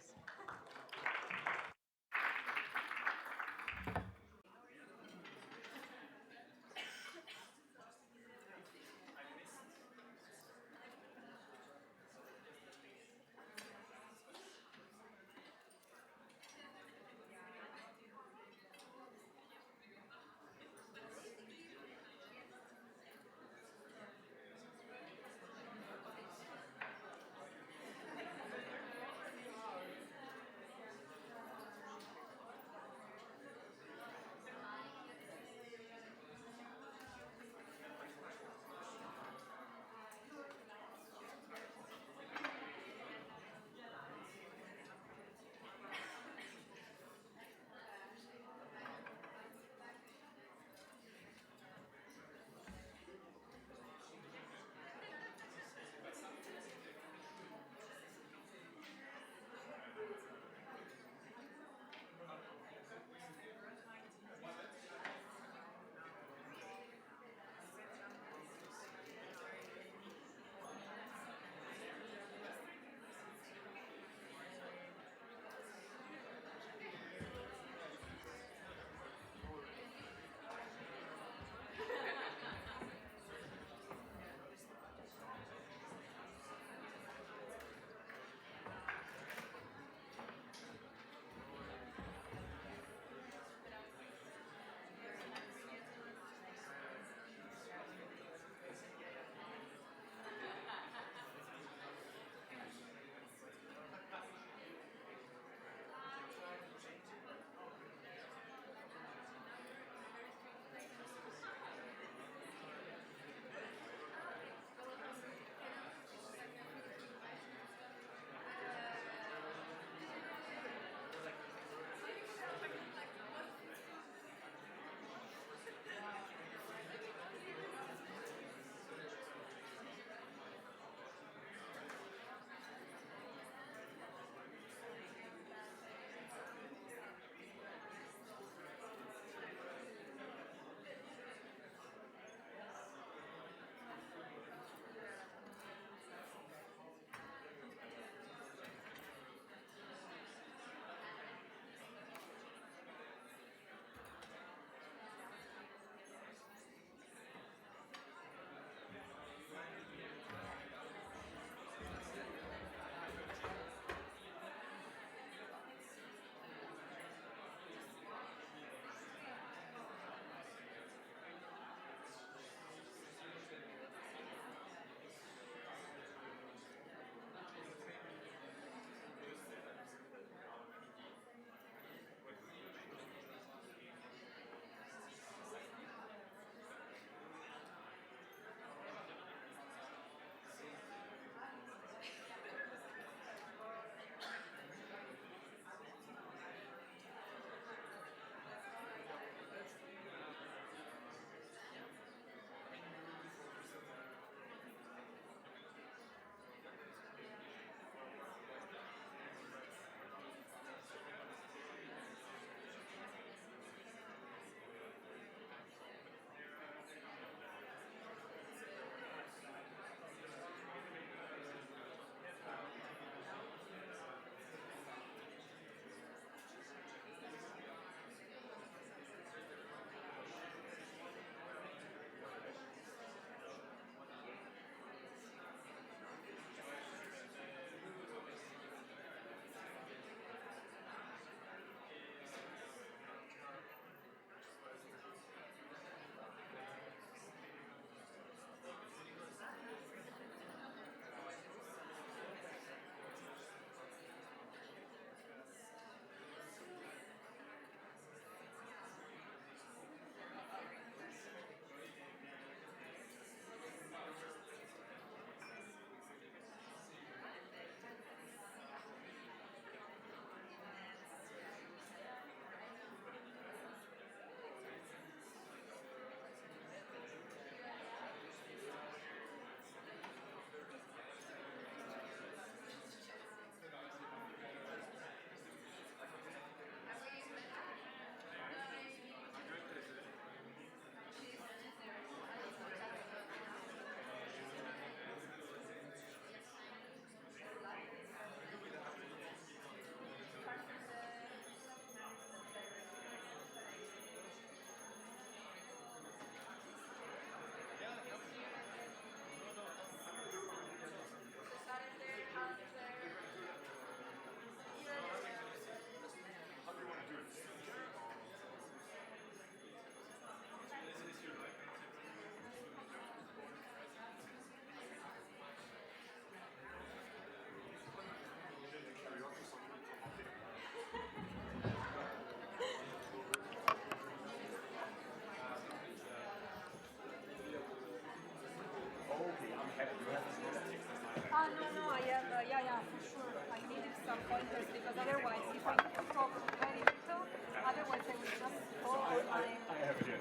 more pointers, because otherwise, if I talk very little, otherwise I will just go on my... I have it here.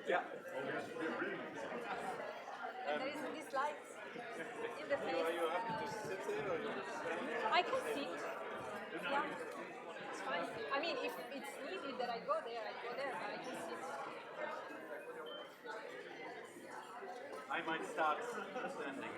Yeah. And there is these lights in the face. Are you happy to sit there? Or I can sit. Yeah, it's fine. I mean, if it's needed that I go there, but I can sit. I might start standing.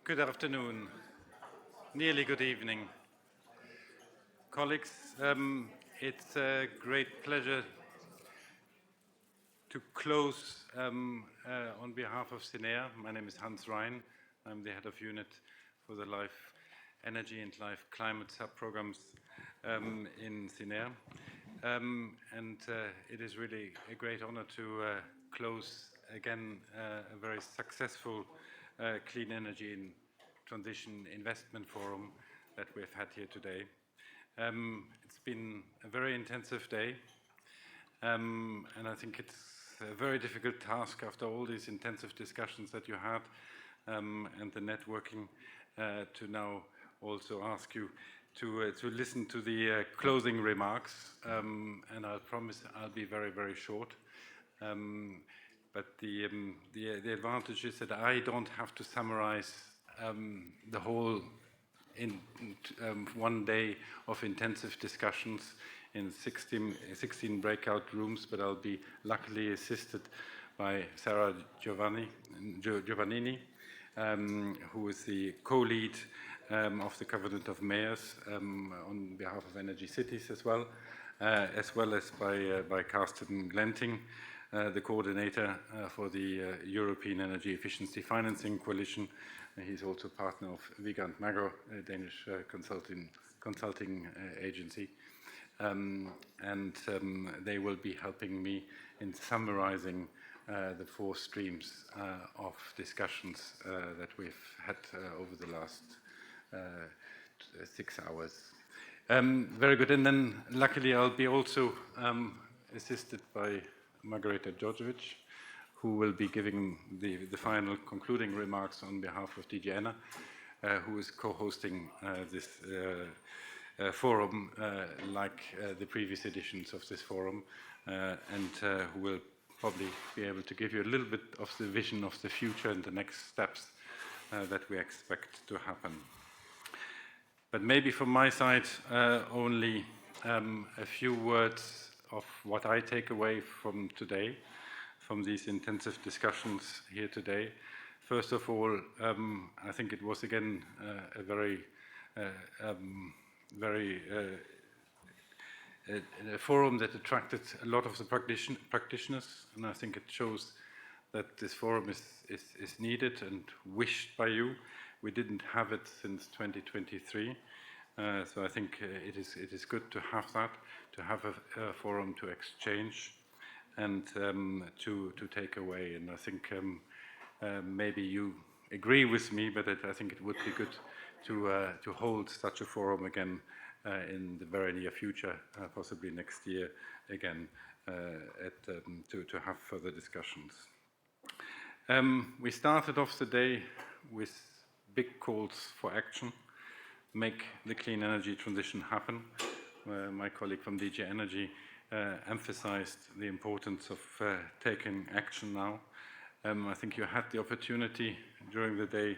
Good afternoon, nearly good evening. Colleagues, it's a great pleasure to close on behalf of CINEA. My name is Hans Rhein. I'm the head of unit for the Life Energy and Life Climate sub-programs in CINEA. It is really a great honor to close again a very successful Clean Energy and Transition Investment Forum that we've had here today. It's been a very intensive day, and I think it's a very difficult task after all these intensive discussions that you had and the networking to now also ask you to listen to the closing remarks, and I promise I'll be very, very short. But the advantage is that I don't have to summarize the whole in one day of intensive discussions in 16 breakout rooms, but I'll be luckily assisted by Sarah Giovannini, who is the co-lead of the Covenant of Mayors on behalf of Energy Cities as well as by Carsten Glenting, the coordinator for the European Energy Efficiency Financing Coalition. He's also partner of Vigant Magro, a Danish consulting agency. They will be helping me in summarizing the 4 streams of discussions that we've had over the last 6 hours. Very good. And then luckily I'll be also assisted by Margareta Djordjevic, who will be giving the final concluding remarks on behalf of DG ENA, who is co-hosting this forum like the previous editions of this forum, and who will probably be able to give you a little bit of the vision of the future and the next steps that we expect to happen. But maybe from my side, only a few words of what I take away from today, from these intensive discussions here today. First of all, I think it was again a very a forum that attracted a lot of the practitioners, and I think it shows that this forum is needed and wished by you. We didn't have it since 2023, so I think it is good to have that, to have a forum to exchange and to take away. And I think maybe you agree with me, but I think it would be good to hold such a forum again in the very near future, possibly next year again, to have further discussions. We started off the day with big calls for action, make the clean energy transition happen. My colleague from DG Energy emphasized the importance of taking action now. I think you had the opportunity during the day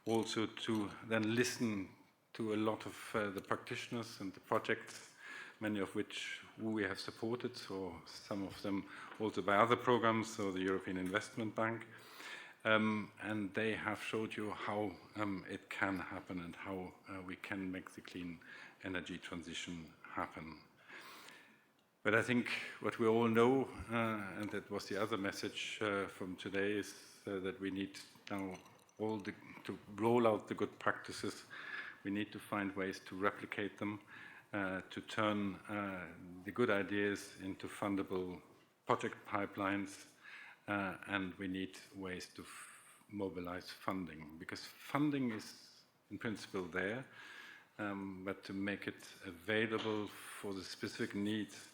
also to then listen to a lot of the practitioners and the projects, many of which we have supported, or some of them also by other programs, so the European Investment Bank. And they have showed you how it can happen and how we can make the clean energy transition happen. But I think what we all know, and that was the other message from today, is that we need now to roll out the good practices. We need to find ways to replicate them, to turn the good ideas into fundable project pipelines, and we need ways to mobilize funding, because funding is in principle there, but to make it available for the specific needs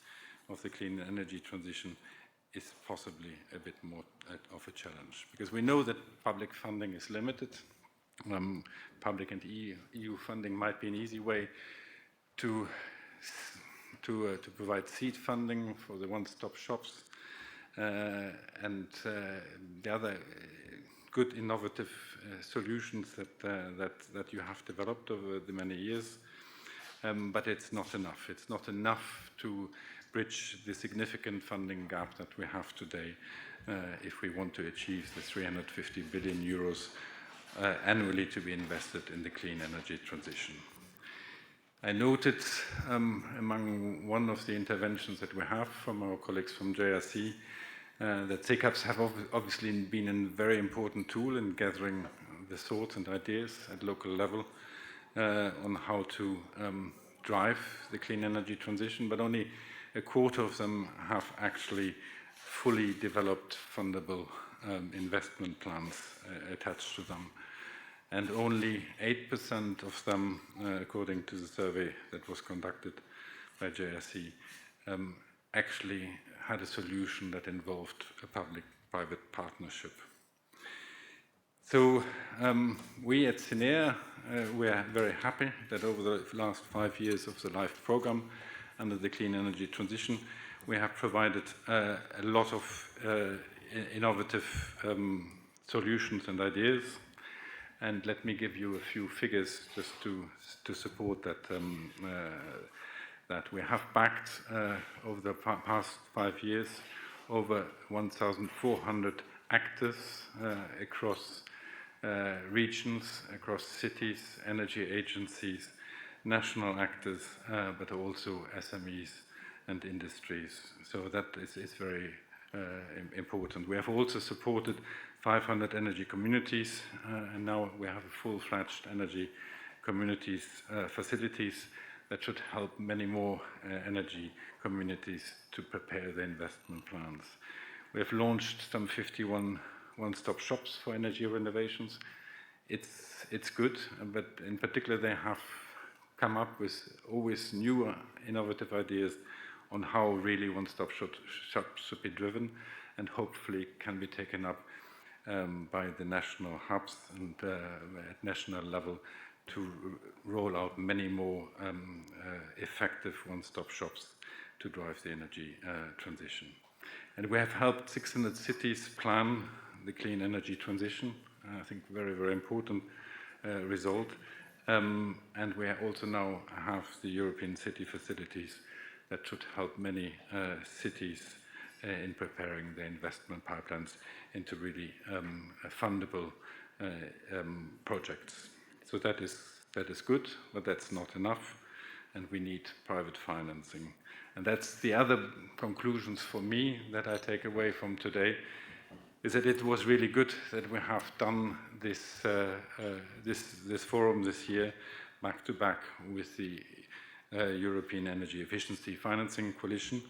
of the clean energy transition is possibly a bit more of a challenge, because we know that public funding is limited. Public and EU funding might be an easy way to provide seed funding for the one-stop shops, and the other good innovative solutions that you have developed over the many years. But it's not enough. It's not enough to bridge the significant funding gap that we have today if we want to achieve the 350 billion euros annually to be invested in the clean energy transition. I noted among one of the interventions that we have from our colleagues from JRC that CCAPs have obviously been a very important tool in gathering the thoughts and ideas at local level on how to drive the clean energy transition, but only a quarter of them have actually fully developed fundable investment plans attached to them. And only 8% of them, according to the survey that was conducted by JRC, actually had a solution that involved a public-private partnership. So we at CINEA, we are very happy that over the last 5 years of the LIFE program under the clean energy transition, we have provided a lot of innovative solutions and ideas. And let me give you a few figures just to support that, that we have backed over the past 5 years over 1,400 actors across regions, across cities, energy agencies, national actors, but also SMEs and industries. So that is very important. We have also supported 500 energy communities, and now we have a full-fledged energy communities facilities that should help many more energy communities to prepare their investment plans. We have launched some 51 one-stop shops for energy renovations. It's good, but in particular they have come up with always newer innovative ideas on how really one-stop shops should be driven, and hopefully can be taken up by the national hubs and at national level to roll out many more effective one-stop shops to drive the energy transition. And we have helped 600 cities plan the clean energy transition. I think very, very important result. And we also now have the European city facilities that should help many cities in preparing the investment pipelines into really fundable projects. So that is good, but that's not enough, and we need private financing. And that's the other conclusions for me that I take away from today, is that it was really good that we have done this this forum this year back to back with the European Energy Efficiency Financing Coalition.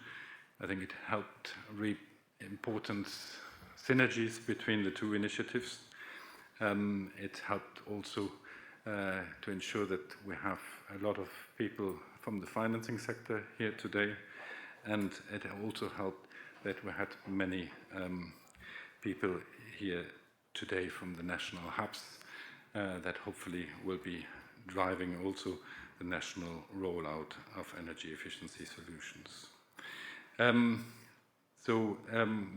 I think it helped reap important synergies between the two initiatives. It helped also to ensure that we have a lot of people from the financing sector here today, and it also helped that we had many people here today from the national hubs that hopefully will be driving also the national rollout of energy efficiency solutions.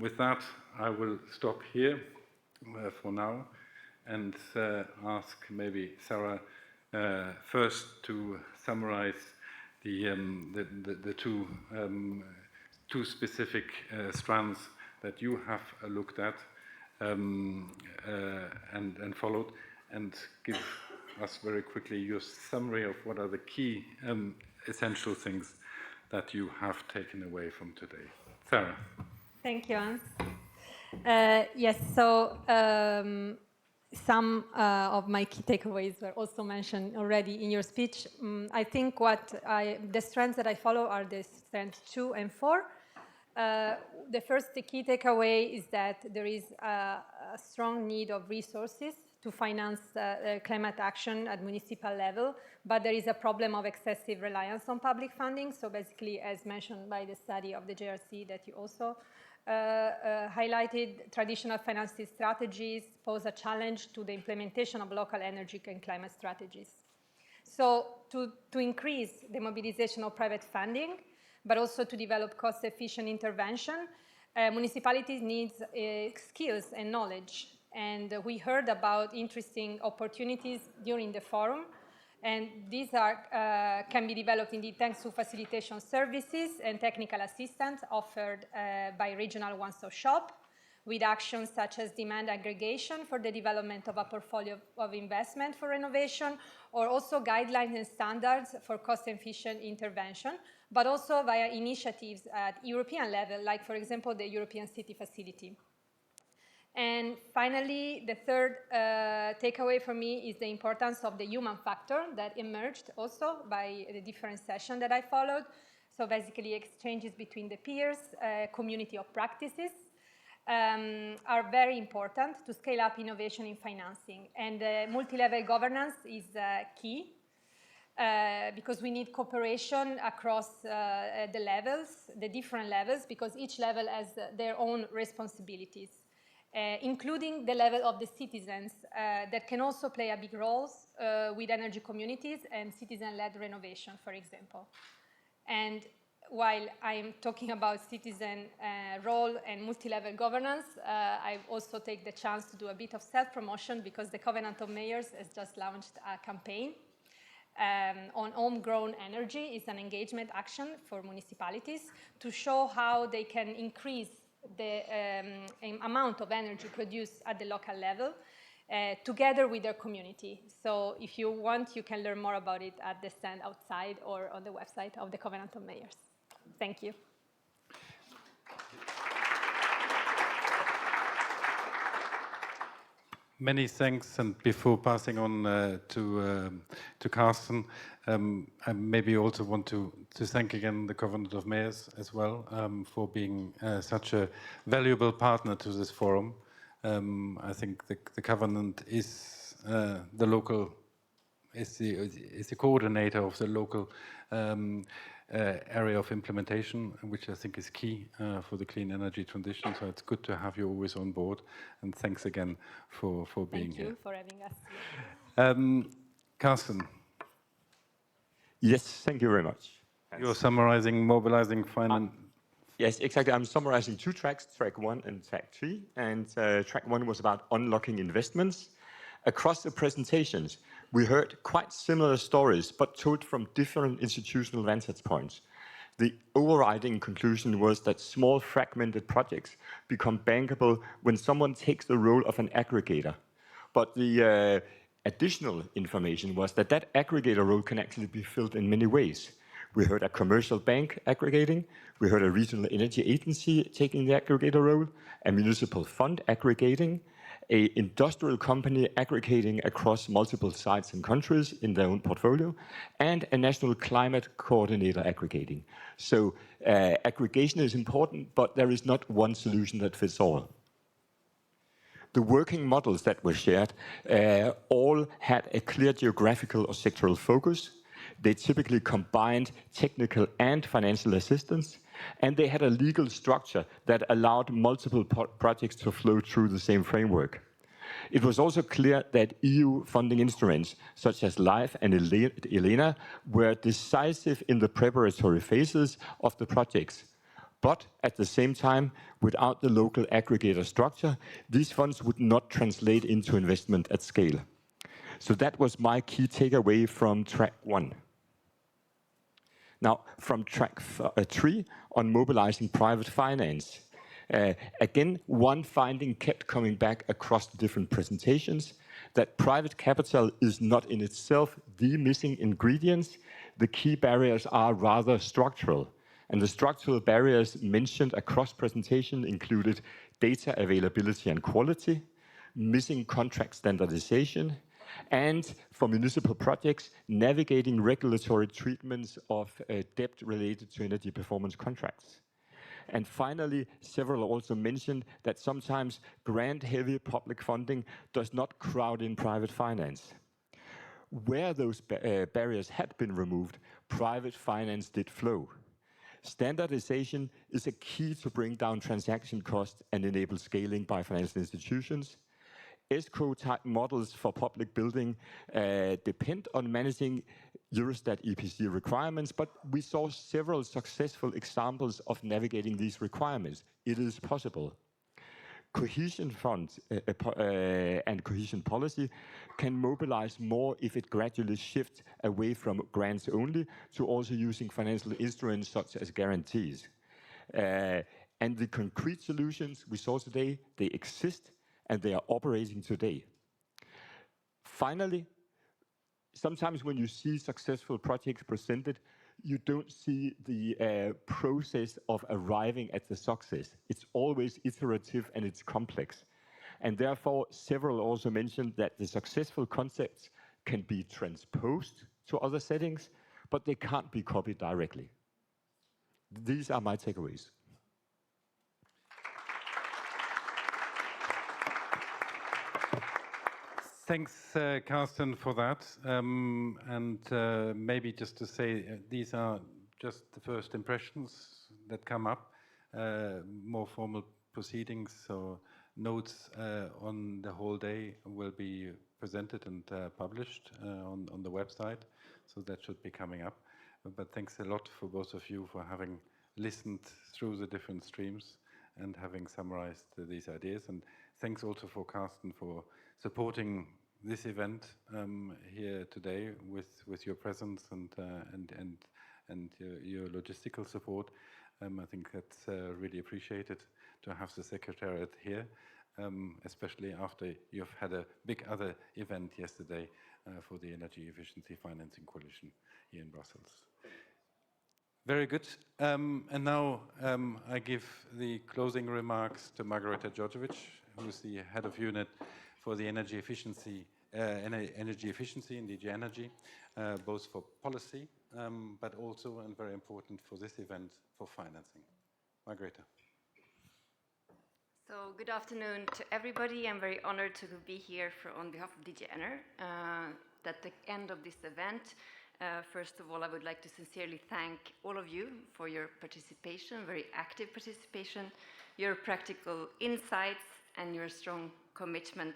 With that, I will stop here for now and ask maybe Sarah first to summarize the two specific strands that you have looked at and followed, and give us very quickly your summary of what are the key essential things that you have taken away from today. Sarah. Thank you, Hans. Yes, so some of my key takeaways were also mentioned already in your speech. I think the strands that I follow are the strands 2 and 4. The key takeaway is that there is a strong need of resources to finance climate action at municipal level, but there is a problem of excessive reliance on public funding. So basically, as mentioned by the study of the JRC that you also highlighted, traditional financing strategies pose a challenge to the implementation of local energy and climate strategies. So to increase the mobilization of private funding, but also to develop cost-efficient intervention, municipalities need skills and knowledge. And we heard about interesting opportunities during the forum, and these can be developed indeed thanks to facilitation services and technical assistance offered by regional one-stop shop, with actions such as demand aggregation for the development of a portfolio of investment for renovation, or also guidelines and standards for cost-efficient intervention, but also via initiatives at European level, like, for example, the European City Facility. And finally, the third takeaway for me is the importance of the human factor that emerged also by the different sessions that I followed. So basically, exchanges between the peers, community of practices, are very important to scale up innovation in financing. And multi-level governance is key because we need cooperation across the levels, the different levels, because each level has their own responsibilities. Including the level of the citizens that can also play a big role with energy communities and citizen-led renovation, for example. And while I'm talking about citizen role and multi-level governance, I also take the chance to do a bit of self-promotion because the Covenant of Mayors has just launched a campaign on homegrown energy. It's an engagement action for municipalities to show how they can increase the amount of energy produced at the local level together with their community. So if you want, you can learn more about it at the stand outside or on the website of the Covenant of Mayors. Thank you. Many thanks, and before passing on to Carsten, I maybe also want to thank again the Covenant of Mayors as well for being such a valuable partner to this forum. I think the Covenant is the local, is the coordinator of the local area of implementation, which I think is key for the clean energy transition. So it's good to have you always on board, and thanks again for being here. Thank you for having us here. Carsten. Yes, thank you very much. You're summarizing mobilizing finance. Yes, exactly. I'm summarizing 2 tracks, track 1 and track 3. And track 1 was about unlocking investments. Across the presentations, we heard quite similar stories, but told from different institutional vantage points. The overriding conclusion was that small fragmented projects become bankable when someone takes the role of an aggregator. But the additional information was that that aggregator role can actually be filled in many ways. We heard a commercial bank aggregating, we heard a regional energy agency taking the aggregator role, a municipal fund aggregating, an industrial company aggregating across multiple sites and countries in their own portfolio, and a national climate coordinator aggregating. So aggregation is important, but there is not one solution that fits all. The working models that were shared all had a clear geographical or sectoral focus. They typically combined technical and financial assistance, and they had a legal structure that allowed multiple projects to flow through the same framework. It was also clear that EU funding instruments, such as LIFE and ELENA, were decisive in the preparatory phases of the projects. But at the same time, without the local aggregator structure, these funds would not translate into investment at scale. So that was my key takeaway from track 1. Now, from track 3 on mobilizing private finance. Again, one finding kept coming back across the different presentations, that private capital is not in itself the missing ingredients. The key barriers are rather structural. And the structural barriers mentioned across presentation included data availability and quality, missing contract standardization, and for municipal projects, navigating regulatory treatments of debt related to energy performance contracts. And finally, several also mentioned that sometimes grant-heavy public funding does not crowd in private finance. Where those barriers had been removed, private finance did flow. Standardization is a key to bring down transaction costs and enable scaling by financial institutions. ESCO-type models for public building depend on managing Eurostat EPC requirements, but we saw several successful examples of navigating these requirements. It is possible. Cohesion funds and cohesion policy can mobilize more if it gradually shifts away from grants only to also using financial instruments such as guarantees. And the concrete solutions we saw today, they exist and they are operating today. Finally, sometimes when you see successful projects presented, you don't see the process of arriving at the success. It's always iterative and it's complex. And therefore, several also mentioned that the successful concepts can be transposed to other settings, but they can't be copied directly. These are my takeaways. Thanks, Carsten, for that. Maybe just to say, these are just the first impressions that come up, more formal proceedings, so notes on the whole day will be presented and published on the website, so that should be coming up. But thanks a lot for both of you for having listened through the different streams and having summarized these ideas. And thanks also for Carsten for supporting this event here today with your presence and your logistical support. I think that's really appreciated to have the Secretariat here, especially after you've had a big other event yesterday for the Energy Efficiency Financing Coalition here in Brussels. Very good. And now I give the closing remarks to Margareta Djordjevic, who is the head of unit for the energy efficiency in DG Energy, both for policy, but also, and very important for this event, for financing. Margareta. So good afternoon to everybody. I'm very honored to be here on behalf of DG Ener at the end of this event. First of all, I would like to sincerely thank all of you for your participation, very active participation, your practical insights, and your strong commitment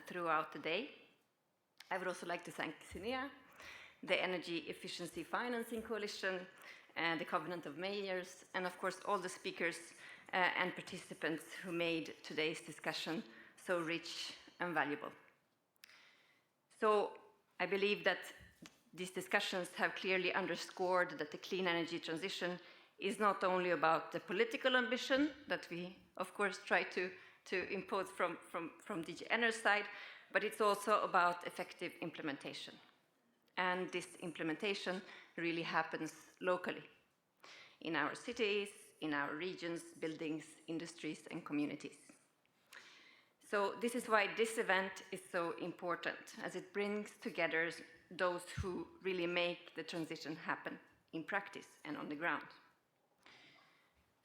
throughout the day. I would also like to thank SINEA, the Energy Efficiency Financing Coalition, the Covenant of Mayors, and of course all the speakers and participants who made today's discussion so rich and valuable. So I believe that these discussions have clearly underscored that the clean energy transition is not only about the political ambition that we, of course, try to impose from DG Ener's side, but it's also about effective implementation. And this implementation really happens locally, in our cities, in our regions, buildings, industries, and communities. So this is why this event is so important, as it brings together those who really make the transition happen in practice and on the ground.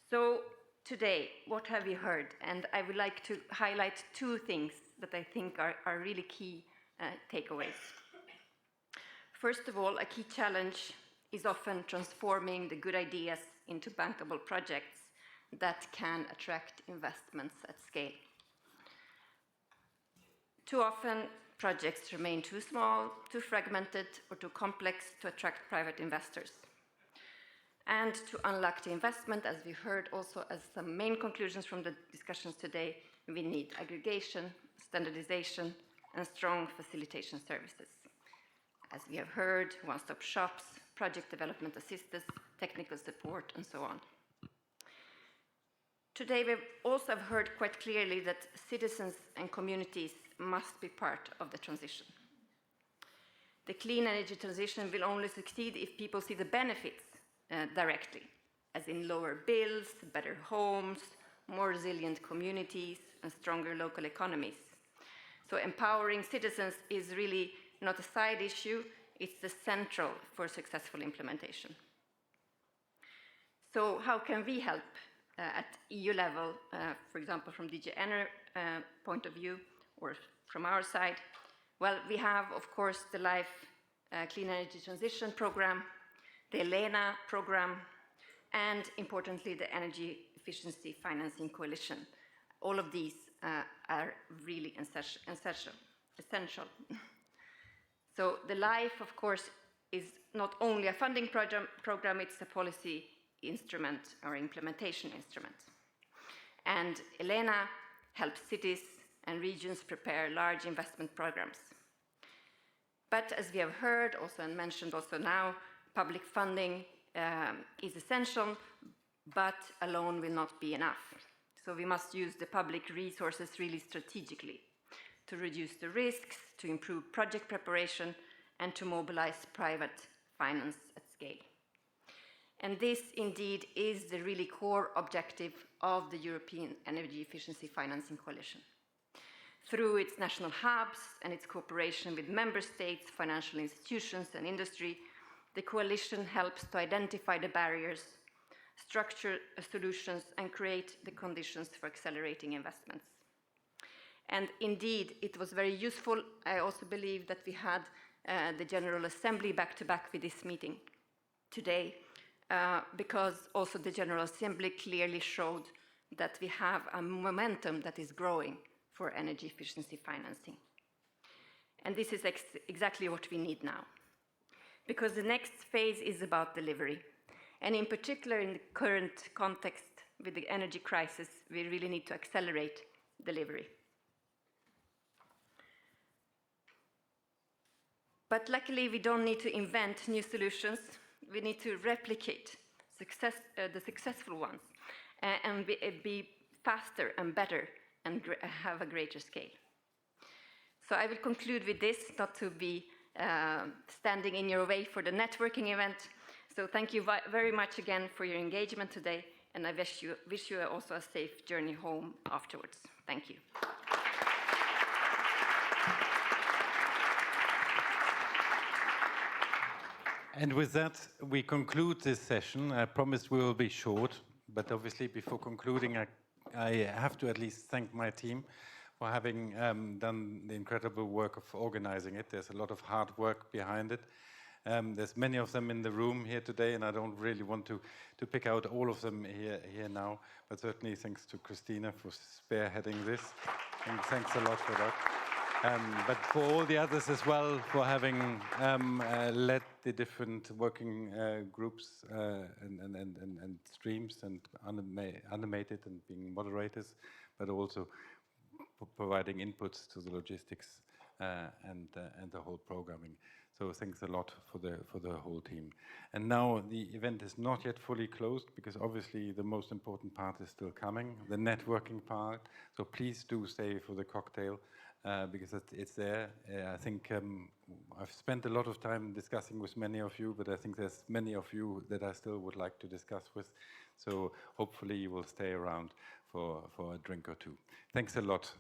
So today, what have you heard? And I would like to highlight two things that I think are really key takeaways. First of all, a key challenge is often transforming the good ideas into bankable projects that can attract investments at scale. Too often, projects remain too small, too fragmented, or too complex to attract private investors. And to unlock the investment, as we heard also as some main conclusions from the discussions today, we need aggregation, standardization, and strong facilitation services. As we have heard, one-stop shops, project development assistance, technical support, and so on. Today, we also have heard quite clearly that citizens and communities must be part of the transition. The clean energy transition will only succeed if people see the benefits directly, as in lower bills, better homes, more resilient communities, and stronger local economies. So empowering citizens is really not a side issue, it's the central for successful implementation. So how can we help at EU level, for example, from DG Ener point of view, or from our side? Well, we have, of course, the LIFE Clean Energy Transition Program, the ELENA program, and importantly, the Energy Efficiency Financing Coalition. All of these are really essential. So the LIFE, of course, is not only a funding program, it's a policy instrument or implementation instrument. And ELENA helps cities and regions prepare large investment programs. But as we have heard also and mentioned also now, public funding is essential, but alone will not be enough. So we must use the public resources really strategically to reduce the risks, to improve project preparation, and to mobilize private finance at scale. And this indeed is the really core objective of the European Energy Efficiency Financing Coalition. Through its national hubs and its cooperation with member states, financial institutions, and industry, the coalition helps to identify the barriers, structure solutions, and create the conditions for accelerating investments. And indeed, it was very useful. I also believe that we had the General Assembly back-to-back with this meeting today, because also the General Assembly clearly showed that we have a momentum that is growing for energy efficiency financing. And this is exactly what we need now, because the next phase is about delivery. And in particular, in the current context with the energy crisis, we really need to accelerate delivery. But luckily, we don't need to invent new solutions. We need to replicate the successful ones and be faster and better and have a greater scale. So I will conclude with this, not to be standing in your way for the networking event. So thank you very much again for your engagement today, and I wish you also a safe journey home afterwards. Thank you. And with that, we conclude this session. I promised we will be short, but obviously before concluding, I have to at least thank my team for having done the incredible work of organizing it. There's a lot of hard work behind it. There's many of them in the room here today, and I don't really want to pick out all of them here now, but certainly thanks to Christina for spearheading this, and thanks a lot for that. But for all the others as well, for having led the different working groups and streams and animated and being moderators, but also providing inputs to the logistics and the whole programming. So thanks a lot for the whole team. And now the event is not yet fully closed, because obviously the most important part is still coming, the networking part. So please do stay for the cocktail, because it's there. I think I've spent a lot of time discussing with many of you, but I think there's many of you that I still would like to discuss with. So hopefully you will stay around for a drink or two. Thanks a lot